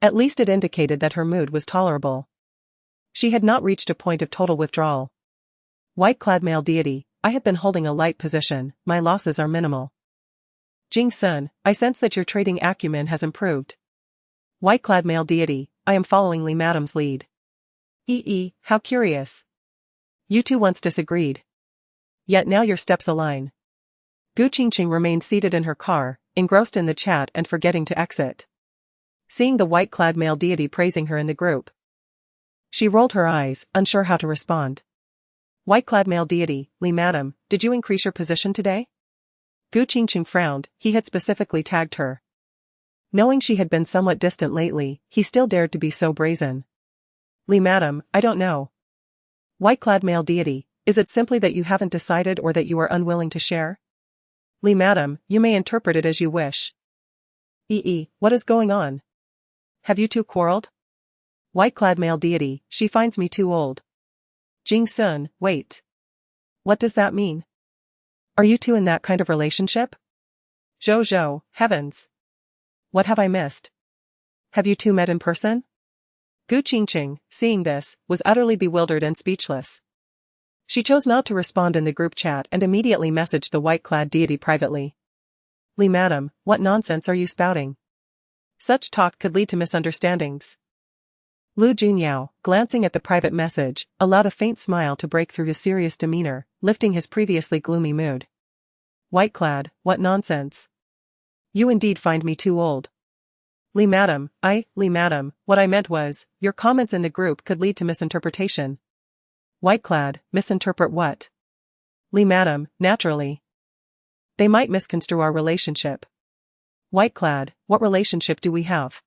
At least it indicated that her mood was tolerable. She had not reached a point of total withdrawal. "White-clad male deity, I have been holding a light position, my losses are minimal." "Jing Sun, I sense that your trading acumen has improved." "White-clad male deity, I am following Li Madam's lead." How curious. You two once disagreed. Yet now your steps align." Gu Qingcheng remained seated in her car, engrossed in the chat and forgetting to exit. Seeing the white-clad male deity praising her in the group, she rolled her eyes, unsure how to respond. "White-clad male deity, Li Madam, did you increase your position today?" Gu Qingcheng frowned, he had specifically tagged her. Knowing she had been somewhat distant lately, he still dared to be so brazen. "Li Madam, I don't know." "White-clad male deity, is it simply that you haven't decided or that you are unwilling to share?" "Li Madam, you may interpret it as you wish." What is going on? Have you two quarreled?" "White-clad male deity, she finds me too old." "Jing Sun, wait. What does that mean? Are you two in that kind of relationship?" Zhou, heavens. What have I missed? Have you two met in person?" Gu Qingcheng, seeing this, was utterly bewildered and speechless. She chose not to respond in the group chat and immediately messaged the white-clad deity privately. "Li Madam, what nonsense are you spouting? Such talk could lead to misunderstandings." Lu Junyao, glancing at the private message, allowed a faint smile to break through his serious demeanor, lifting his previously gloomy mood. White-clad, what nonsense. You indeed find me too old. Lee madam, what I meant was, your comments in the group could lead to misinterpretation. White-clad, misinterpret what? Lee madam, naturally. They might misconstrue our relationship. White-clad, what relationship do we have?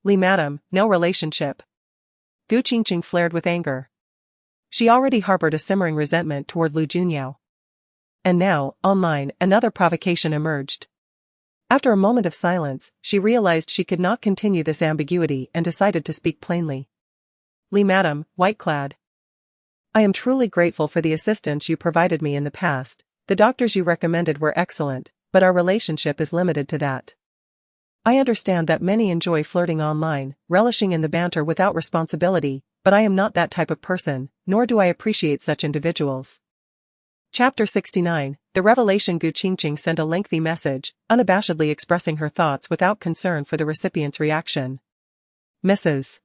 Lee madam, no relationship. Qingcheng flared with anger. She already harbored a simmering resentment toward Lu Junyao. And now, online, another provocation emerged. After a moment of silence, she realized she could not continue this ambiguity and decided to speak plainly. Lee madam, white-clad. I am truly grateful for the assistance you provided me in the past. The doctors you recommended were excellent, but our relationship is limited to that. I understand that many enjoy flirting online, relishing in the banter without responsibility, but I am not that type of person, nor do I appreciate such individuals. Chapter 69, The Revelation. Qingcheng sent a lengthy message, unabashedly expressing her thoughts without concern for the recipient's reaction. Mrs.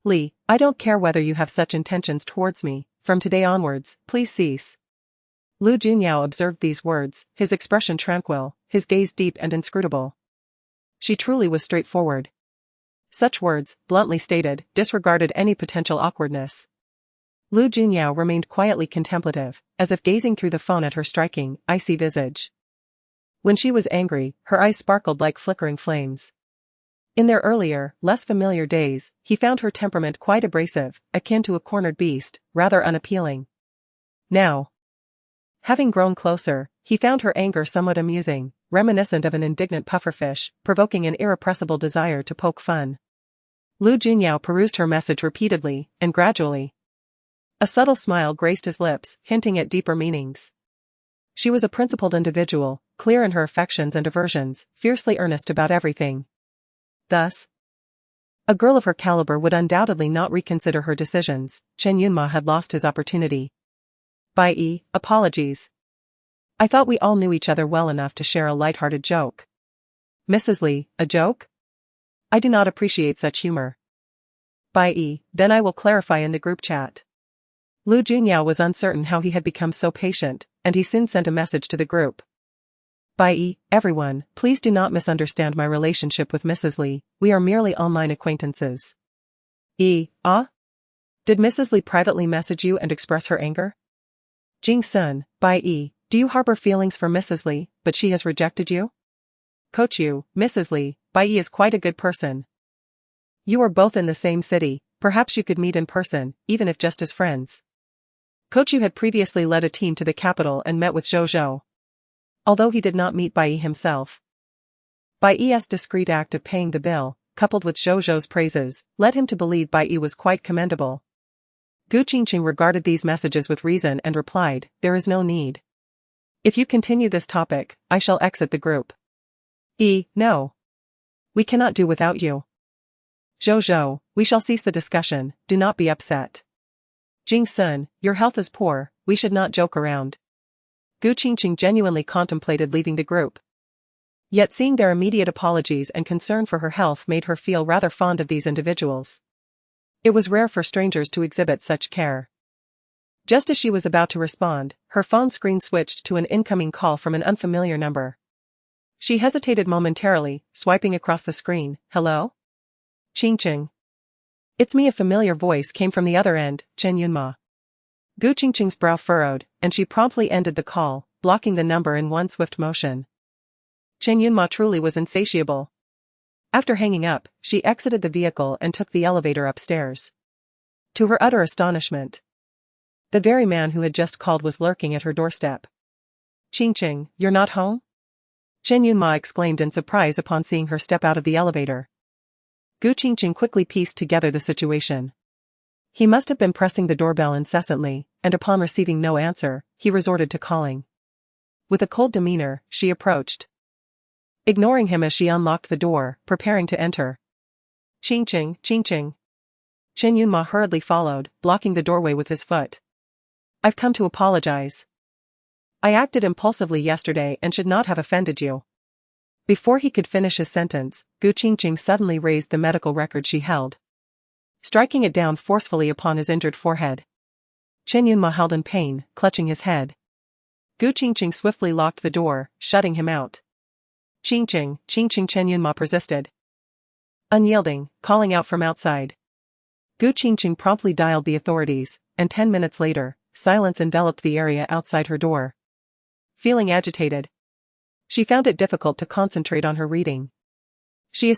Lee, I don't care whether you have such intentions towards me. From today onwards, please cease. Lu Junyao observed these words, his expression tranquil, his gaze deep and inscrutable. She truly was straightforward. Such words, bluntly stated, disregarded any potential awkwardness. Lu Junyao remained quietly contemplative, as if gazing through the phone at her striking, icy visage. When she was angry, her eyes sparkled like flickering flames. In their earlier, less familiar days, he found her temperament quite abrasive, akin to a cornered beast, rather unappealing. Now, having grown closer, he found her anger somewhat amusing, reminiscent of an indignant pufferfish, provoking an irrepressible desire to poke fun. Lu Junyao perused her message repeatedly, and gradually, a subtle smile graced his lips, hinting at deeper meanings. She was a principled individual, clear in her affections and aversions, fiercely earnest about everything. Thus, a girl of her caliber would undoubtedly not reconsider her decisions. Chen Yunma had lost his opportunity. Apologies. I thought we all knew each other well enough to share a light-hearted joke. Mrs. Lee, a joke? I do not appreciate such humor. Then I will clarify in the group chat. Lu Junyao was uncertain how he had become so patient, and he soon sent a message to the group. Everyone, please do not misunderstand my relationship with Mrs. Lee, we are merely online acquaintances. Did Mrs. Lee privately message you and express her anger? Jing-sun, do you harbor feelings for Mrs. Lee, but she has rejected you? Coach you, Mrs. Lee, is quite a good person. You are both in the same city, perhaps you could meet in person, even if just as friends. Coach you had previously led a team to the capital and met with Zhou. Although he did not meet Bai himself. Bai's discreet act of paying the bill, coupled with Zhou's praises, led him to believe Bai was quite commendable. Qingcheng regarded these messages with reason and replied, there is no need. If you continue this topic, I shall exit the group. No. We cannot do without you. Zhou, we shall cease the discussion, do not be upset. Jing-sun, your health is poor, we should not joke around. Qingcheng genuinely contemplated leaving the group. Yet seeing their immediate apologies and concern for her health made her feel rather fond of these individuals. It was rare for strangers to exhibit such care. Just as she was about to respond, her phone screen switched to an incoming call from an unfamiliar number. She hesitated momentarily, swiping across the screen. Hello? Qingcheng. It's me. A familiar voice came from the other end, Chen Yunma. Qingcheng's brow furrowed, and she promptly ended the call, blocking the number in one swift motion. Chen Yunma truly was insatiable. After hanging up, she exited the vehicle and took the elevator upstairs. To her utter astonishment, the very man who had just called was lurking at her doorstep. Qingcheng, you're not home? Chen Yunma exclaimed in surprise upon seeing her step out of the elevator. Qingcheng quickly pieced together the situation. He must have been pressing the doorbell incessantly, and upon receiving no answer, he resorted to calling. With a cold demeanor, she approached, ignoring him as she unlocked the door, preparing to enter. Qingcheng. Chen Yunma hurriedly followed, blocking the doorway with his foot. I've come to apologize. I acted impulsively yesterday and should not have offended you. Before he could finish his sentence, Qingcheng suddenly raised the medical record she held. striking it down forcefully upon his injured forehead. Chen Yunma held in pain, clutching his head. Qingcheng swiftly locked the door, shutting him out. Qingcheng, Chen Yunma persisted. Unyielding, calling out from outside. Qingcheng promptly dialed the authorities, and 10 minutes later, silence enveloped the area outside her door. Feeling agitated, she found it difficult to concentrate on her reading. She